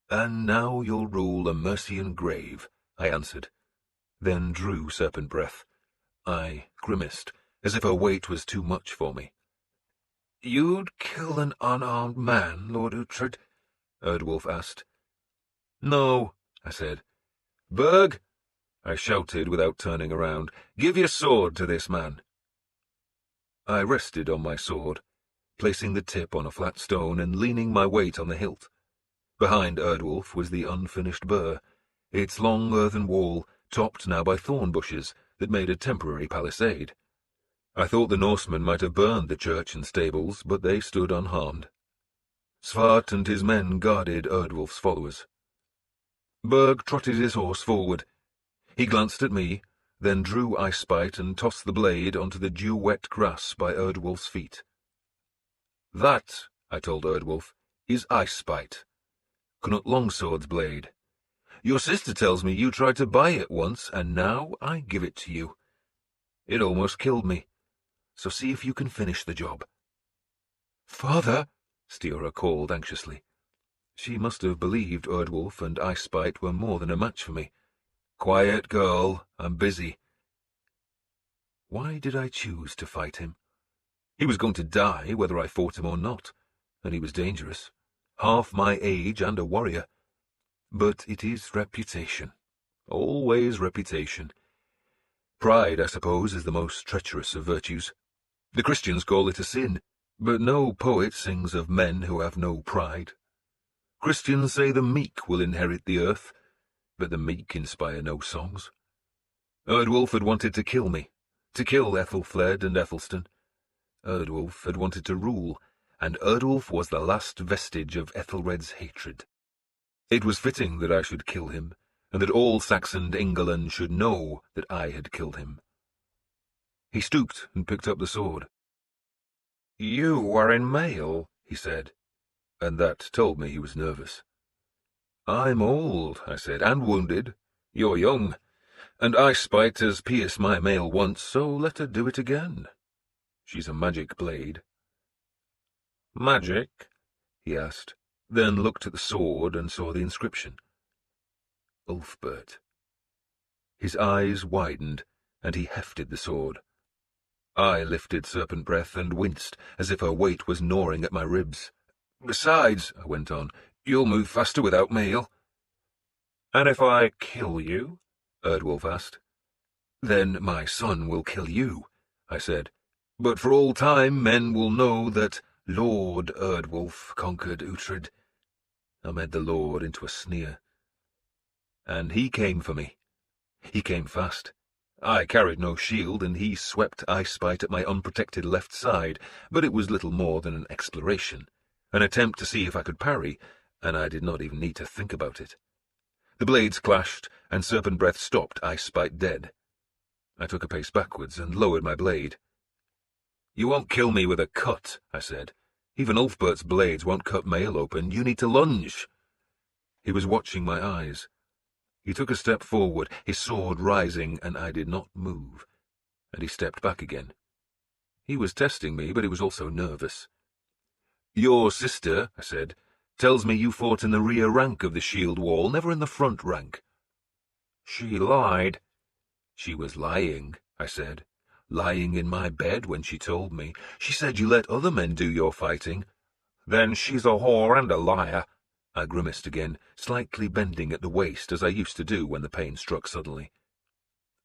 "And now you'll rule a Mercian grave," I answered, then drew serpent breath. I grimaced, as if her weight was too much for me. "You'd kill an unarmed man, Lord Uhtred?" Erdwolf asked. "No," I said. "Berg," I shouted without turning around, "give your sword to this man." I rested on my sword, placing the tip on a flat stone and leaning my weight on the hilt. Behind Erdwolf was the unfinished burh, its long earthen wall topped now by thorn bushes that made a temporary palisade. I thought the Norsemen might have burned the church and stables, but they stood unharmed. Svart and his men guarded Erdwolf's followers. Berg trotted his horse forward. He glanced at me, then drew Icebite and tossed the blade onto the dew-wet grass by Erdwolf's feet. "That," I told Erdwolf, "is Icebite. Knut Longsword's blade. Your sister tells me you tried to buy it once, and now I give it to you. It almost killed me, so see if you can finish the job." "Father," Stiora called anxiously. She must have believed Erdwolf and Icebite were more than a match for me. "Quiet, girl, I'm busy." Why did I choose to fight him? He was going to die whether I fought him or not, and he was dangerous, half my age and a warrior. But it is reputation. Always reputation. Pride, I suppose, is the most treacherous of virtues. The Christians call it a sin. But no poet sings of men who have no pride. Christians say the meek will inherit the earth, but the meek inspire no songs. Erdwolf had wanted to kill me, to kill Ethelfled and Ethelstan. Erdwolf had wanted to rule, and Erdwolf was the last vestige of Ethelred's hatred. It was fitting that I should kill him, and that all Saxon England should know that I had killed him. He stooped and picked up the sword. "You are in mail," he said, and that told me he was nervous. "I'm old," I said, "and wounded. You're young, and Icebite has pierced my mail once, so let her do it again. She's a magic blade." "Magic?" he asked, then looked at the sword and saw the inscription. Ulfbert. His eyes widened, and he hefted the sword. I lifted Serpent Breath and winced, as if her weight was gnawing at my ribs. "Besides," I went on, "you'll move faster without mail." "And if I kill you?" Erdwolf asked. "Then my son will kill you," I said. "But for all time men will know that Lord Erdwolf conquered Uhtred." I made the Lord into a sneer. And he came for me. He came fast. I carried no shield, and he swept Icebite at my unprotected left side, but it was little more than an exploration, an attempt to see if I could parry, and I did not even need to think about it. The blades clashed, and Serpent Breath stopped Icebite dead. I took a pace backwards and lowered my blade. "You won't kill me with a cut," I said. "Even Ulfbert's blades won't cut mail open. You need to lunge." He was watching my eyes. He took a step forward, his sword rising, and I did not move, and he stepped back again. He was testing me, but he was also nervous. "Your sister," I said, "tells me you fought in the rear rank of the shield wall, never in the front rank." "She lied." "She was lying," I said, "lying in my bed when she told me. She said you let other men do your fighting." "Then she's a whore and a liar." I grimaced again, slightly bending at the waist as I used to do when the pain struck suddenly.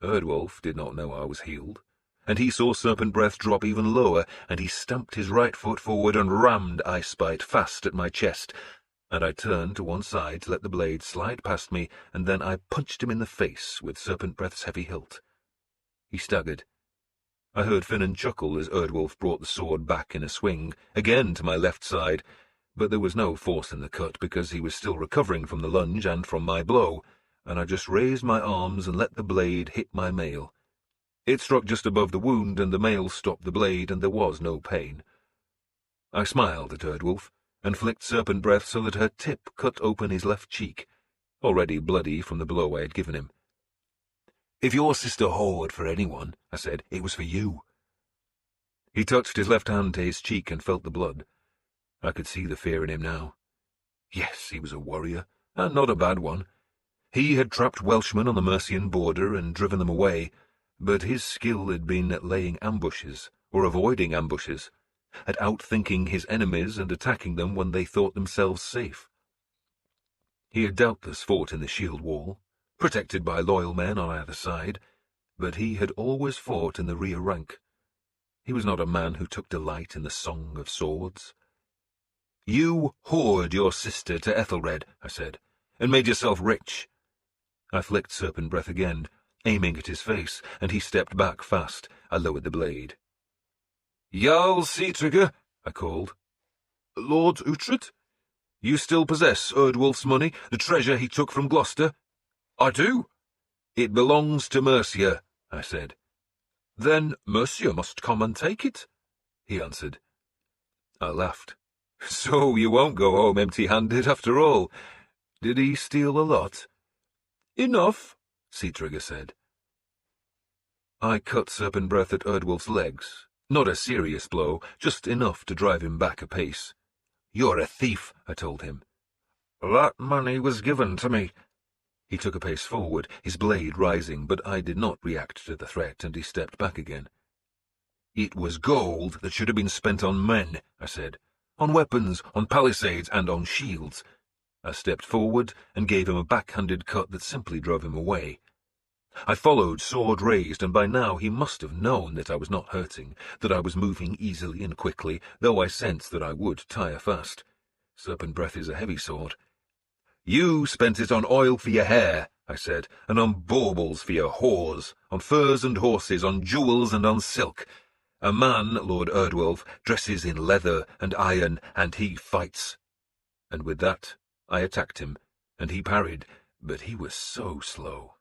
Erdwolf did not know I was healed, and he saw Serpent Breath drop even lower, and he stamped his right foot forward and rammed Icebite fast at my chest, and I turned to one side to let the blade slide past me, and then I punched him in the face with Serpent Breath's heavy hilt. He staggered. I heard Finan chuckle as Erdwolf brought the sword back in a swing, again to my left side, but there was no force in the cut because he was still recovering from the lunge and from my blow, and I just raised my arms and let the blade hit my mail. It struck just above the wound, and the mail stopped the blade, and there was no pain. I smiled at Erdwolf, and flicked Serpent Breath so that her tip cut open his left cheek, already bloody from the blow I had given him. "If your sister whored for anyone," I said, "it was for you." He touched his left hand to his cheek and felt the blood. I could see the fear in him now. Yes, he was a warrior, and not a bad one. He had trapped Welshmen on the Mercian border and driven them away, but his skill had been at laying ambushes, or avoiding ambushes, at outthinking his enemies and attacking them when they thought themselves safe. He had doubtless fought in the shield wall, protected by loyal men on either side, but he had always fought in the rear rank. He was not a man who took delight in the song of swords. "You whored your sister to Ethelred," I said, "and made yourself rich." I flicked Serpent Breath again, aiming at his face, and he stepped back fast. I lowered the blade. "Jarl Sea-Trigger," I called. "Lord Uhtred? You still possess Erdwolf's money, the treasure he took from Gloucester?" "I do." "It belongs to Mercia," I said. "Then Mercia must come and take it," he answered. I laughed. "So you won't go home empty-handed after all. Did he steal a lot?" "Enough," Sea-Trigger said. I cut Serpent Breath at Erdwolf's legs. Not a serious blow, just enough to drive him back a pace. "You're a thief," I told him. "That money was given to me." He took a pace forward, his blade rising, but I did not react to the threat, and he stepped back again. "It was gold that should have been spent on men," I said. "On weapons, on palisades, and on shields." I stepped forward and gave him a backhanded cut that simply drove him away. I followed, sword raised, and by now he must have known that I was not hurting, that I was moving easily and quickly, though I sensed that I would tire fast. Serpent breath is a heavy sword. "You spent it on oil for your hair," I said, "and on baubles for your whores, on furs and horses, on jewels and on silk. A man, Lord Erdwolf, dresses in leather and iron, and he fights." And with that I attacked him, and he parried, but he was so slow.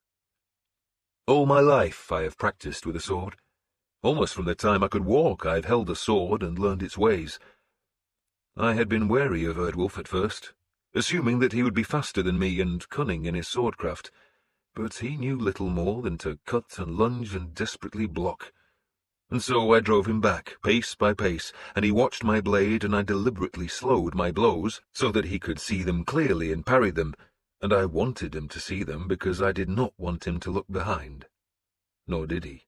All my life I have practiced with a sword. Almost from the time I could walk I have held a sword and learned its ways. I had been wary of Erdwolf at first, assuming that he would be faster than me and cunning in his swordcraft, but he knew little more than to cut and lunge and desperately block. And so I drove him back, pace by pace, and he watched my blade, and I deliberately slowed my blows so that he could see them clearly and parry them, and I wanted him to see them because I did not want him to look behind. Nor did he.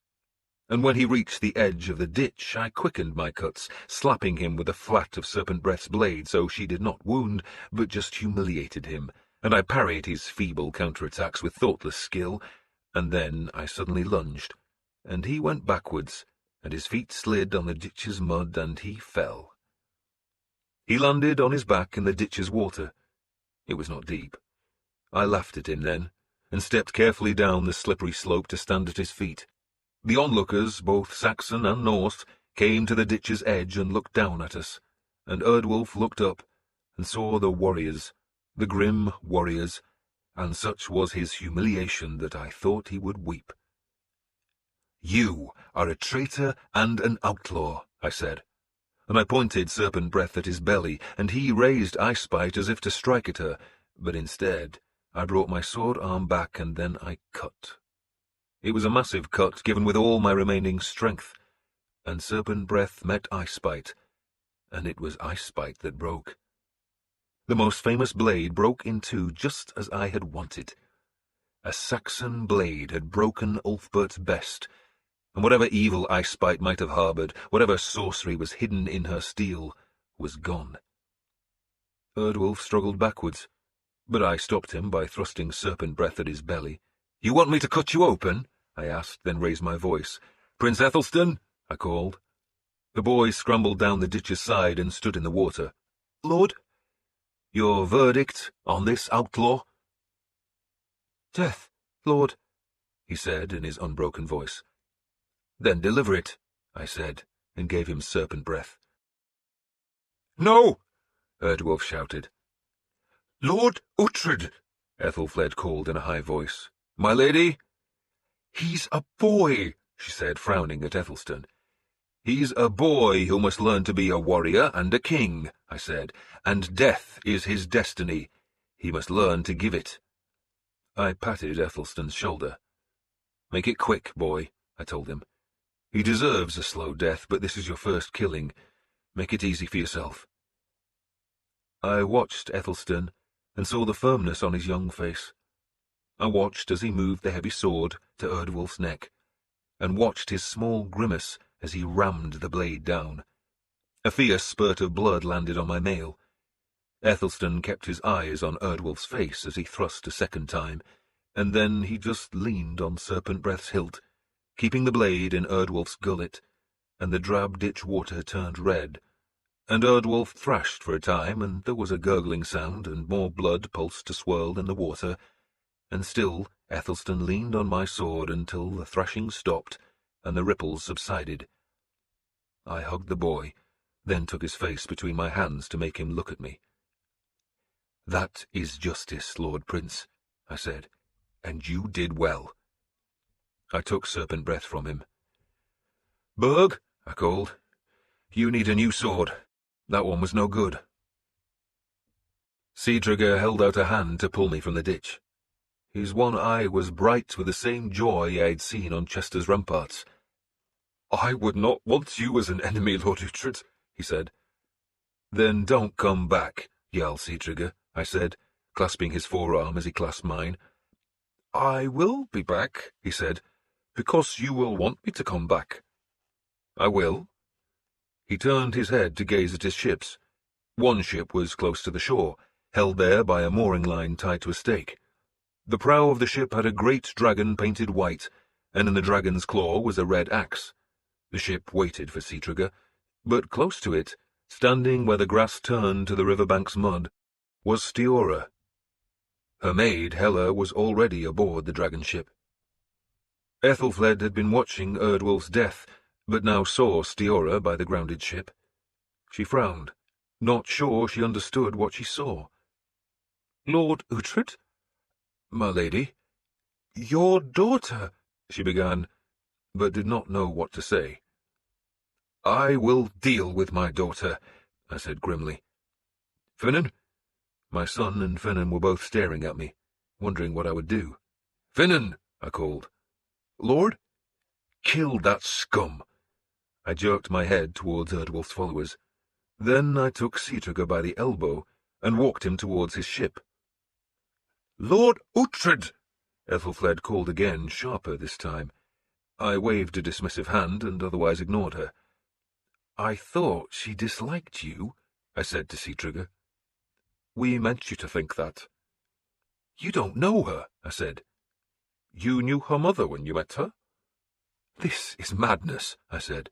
And when he reached the edge of the ditch, I quickened my cuts, slapping him with the flat of Serpent Breath's blade so she did not wound, but just humiliated him, and I parried his feeble counterattacks with thoughtless skill, and then I suddenly lunged, and he went backwards, and his feet slid on the ditch's mud, and he fell. He landed on his back in the ditch's water. It was not deep. I laughed at him then, and stepped carefully down the slippery slope to stand at his feet. The onlookers, both Saxon and Norse, came to the ditch's edge and looked down at us, and Erdwolf looked up and saw the warriors, the grim warriors, and such was his humiliation that I thought he would weep. "You are a traitor and an outlaw," I said, and I pointed Serpent Breath at his belly, and he raised Icebite as if to strike at her, but instead I brought my sword arm back, and then I cut. It was a massive cut, given with all my remaining strength, and Serpent Breath met Icebite, and it was Icebite that broke. The most famous blade broke in two just as I had wanted. A Saxon blade had broken Ulfbert's best, and whatever evil Icebite might have harboured, whatever sorcery was hidden in her steel, was gone. Erdwolf struggled backwards, but I stopped him by thrusting Serpent Breath at his belly. "You want me to cut you open?" I asked, then raised my voice. "Prince Athelstan," I called. The boy scrambled down the ditch's side and stood in the water. "Lord?" "Your verdict on this outlaw?" "Death, Lord," he said in his unbroken voice. "Then deliver it," I said, and gave him Serpent Breath. "No!" Erdwolf shouted. "Lord Uhtred," Ethelfled called in a high voice. "My lady?" "He's a boy," she said, frowning at Ethelstan. "He's a boy who must learn to be a warrior and a king," I said, "and death is his destiny. He must learn to give it." I patted Ethelstan's shoulder. "Make it quick, boy," I told him. "He deserves a slow death, but this is your first killing. Make it easy for yourself." I watched Ethelstan and saw the firmness on his young face. I watched as he moved the heavy sword to Erdwolf's neck, and watched his small grimace as he rammed the blade down. A fierce spurt of blood landed on my mail. Ethelstan kept his eyes on Erdwolf's face as he thrust a second time, and then he just leaned on Serpent Breath's hilt, keeping the blade in Erdwolf's gullet, and the drab ditch water turned red, and Erdwolf thrashed for a time, and there was a gurgling sound, and more blood pulsed to swirl in the water, and still Ethelstan leaned on my sword until the thrashing stopped and the ripples subsided. I hugged the boy, then took his face between my hands to make him look at me. "That is justice, Lord Prince," I said, "and you did well." I took Serpent Breath from him. "Berg," I called, "you need a new sword. That one was no good." Sigtrygr held out a hand to pull me from the ditch. His one eye was bright with the same joy I had seen on Chester's ramparts. "I would not want you as an enemy, Lord Uhtred," he said. "Then don't come back, Jarl Sigtrygr," I said, clasping his forearm as he clasped mine. "I will be back," he said, "because you will want me to come back." "I will." He turned his head to gaze at his ships. One ship was close to the shore, held there by a mooring line tied to a stake. The prow of the ship had a great dragon painted white, and in the dragon's claw was a red axe. The ship waited for Sigtryggr, but close to it, standing where the grass turned to the riverbank's mud, was Stiorra. Her maid, Hela, was already aboard the dragon ship. Ethelfled had been watching Erdwolf's death, but now saw Stiorra by the grounded ship. She frowned, not sure she understood what she saw. "Lord Uhtred?" "My lady." "Your daughter," she began, but did not know what to say. "I will deal with my daughter," I said grimly. "Finan?" My son and Finan were both staring at me, wondering what I would do. "Finan!" I called. "Lord?" "Kill that scum!" I jerked my head towards Erdwolf's followers. Then I took Sigtryggr by the elbow and walked him towards his ship. "Lord Uhtred!" Ethelfled called again, sharper this time. I waved a dismissive hand and otherwise ignored her. "I thought she disliked you," I said to Sigtryggr. "We meant you to think that." "You don't know her," I said. "You knew her mother when you met her?" "This is madness," I said.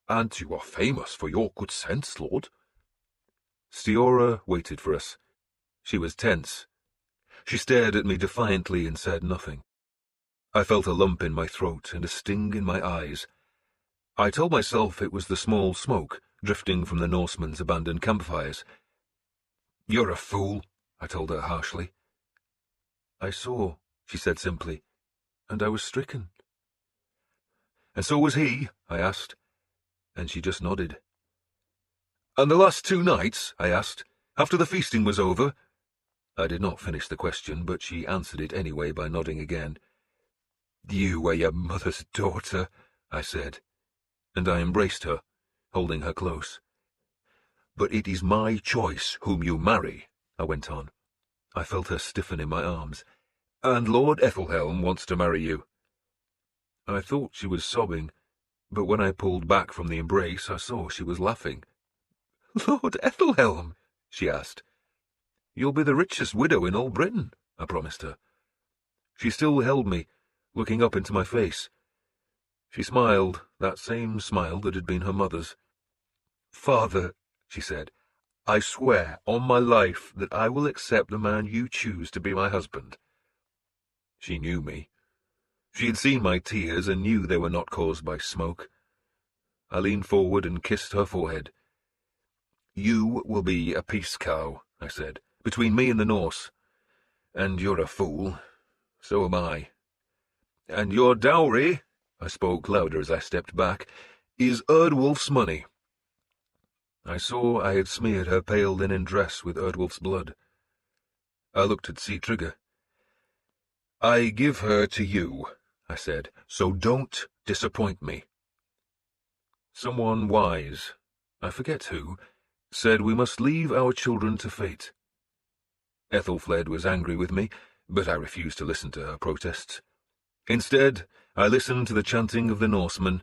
"And you are famous for your good sense, Lord." Stiorra waited for us. She was tense. She stared at me defiantly and said nothing. I felt a lump in my throat and a sting in my eyes. I told myself it was the small smoke drifting from the Norsemen's abandoned campfires. "You're a fool," I told her harshly. "I saw," she said simply, "and I was stricken." "And so was he?" I asked, and she just nodded. "And the last 2 nights?" I asked, "after the feasting was over?" I did not finish the question, but she answered it anyway by nodding again. "You were your mother's daughter," I said, and I embraced her, holding her close. "But it is my choice whom you marry," I went on. I felt her stiffen in my arms. "And Lord Ethelhelm wants to marry you." I thought she was sobbing, but when I pulled back from the embrace, I saw she was laughing. "Lord Ethelhelm?" she asked. "You'll be the richest widow in all Britain," I promised her. She still held me, looking up into my face. She smiled, that same smile that had been her mother's. "Father," she said, "I swear on my life that I will accept the man you choose to be my husband." She knew me. She had seen my tears and knew they were not caused by smoke. I leaned forward and kissed her forehead. "You will be a peace cow," I said, "between me and the Norse. And you're a fool. So am I. And your dowry," I spoke louder as I stepped back, "is Erdwolf's money." I saw I had smeared her pale linen dress with Erdwolf's blood. I looked at Sigtryggr. "I give her to you," I said, "so don't disappoint me." Someone wise, I forget who, said we must leave our children to fate. Ethelfled was angry with me, but I refused to listen to her protests. Instead, I listened to the chanting of the Norsemen,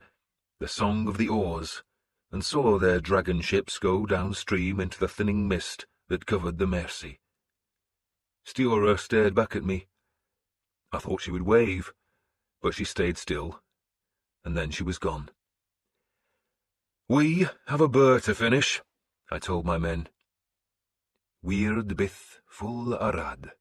the song of the oars, and saw their dragon ships go downstream into the thinning mist that covered the Mercia. Stiorra stared back at me. I thought she would wave, but she stayed still, and then she was gone. "We have a burr to finish," I told my men. "Weird bith full arad."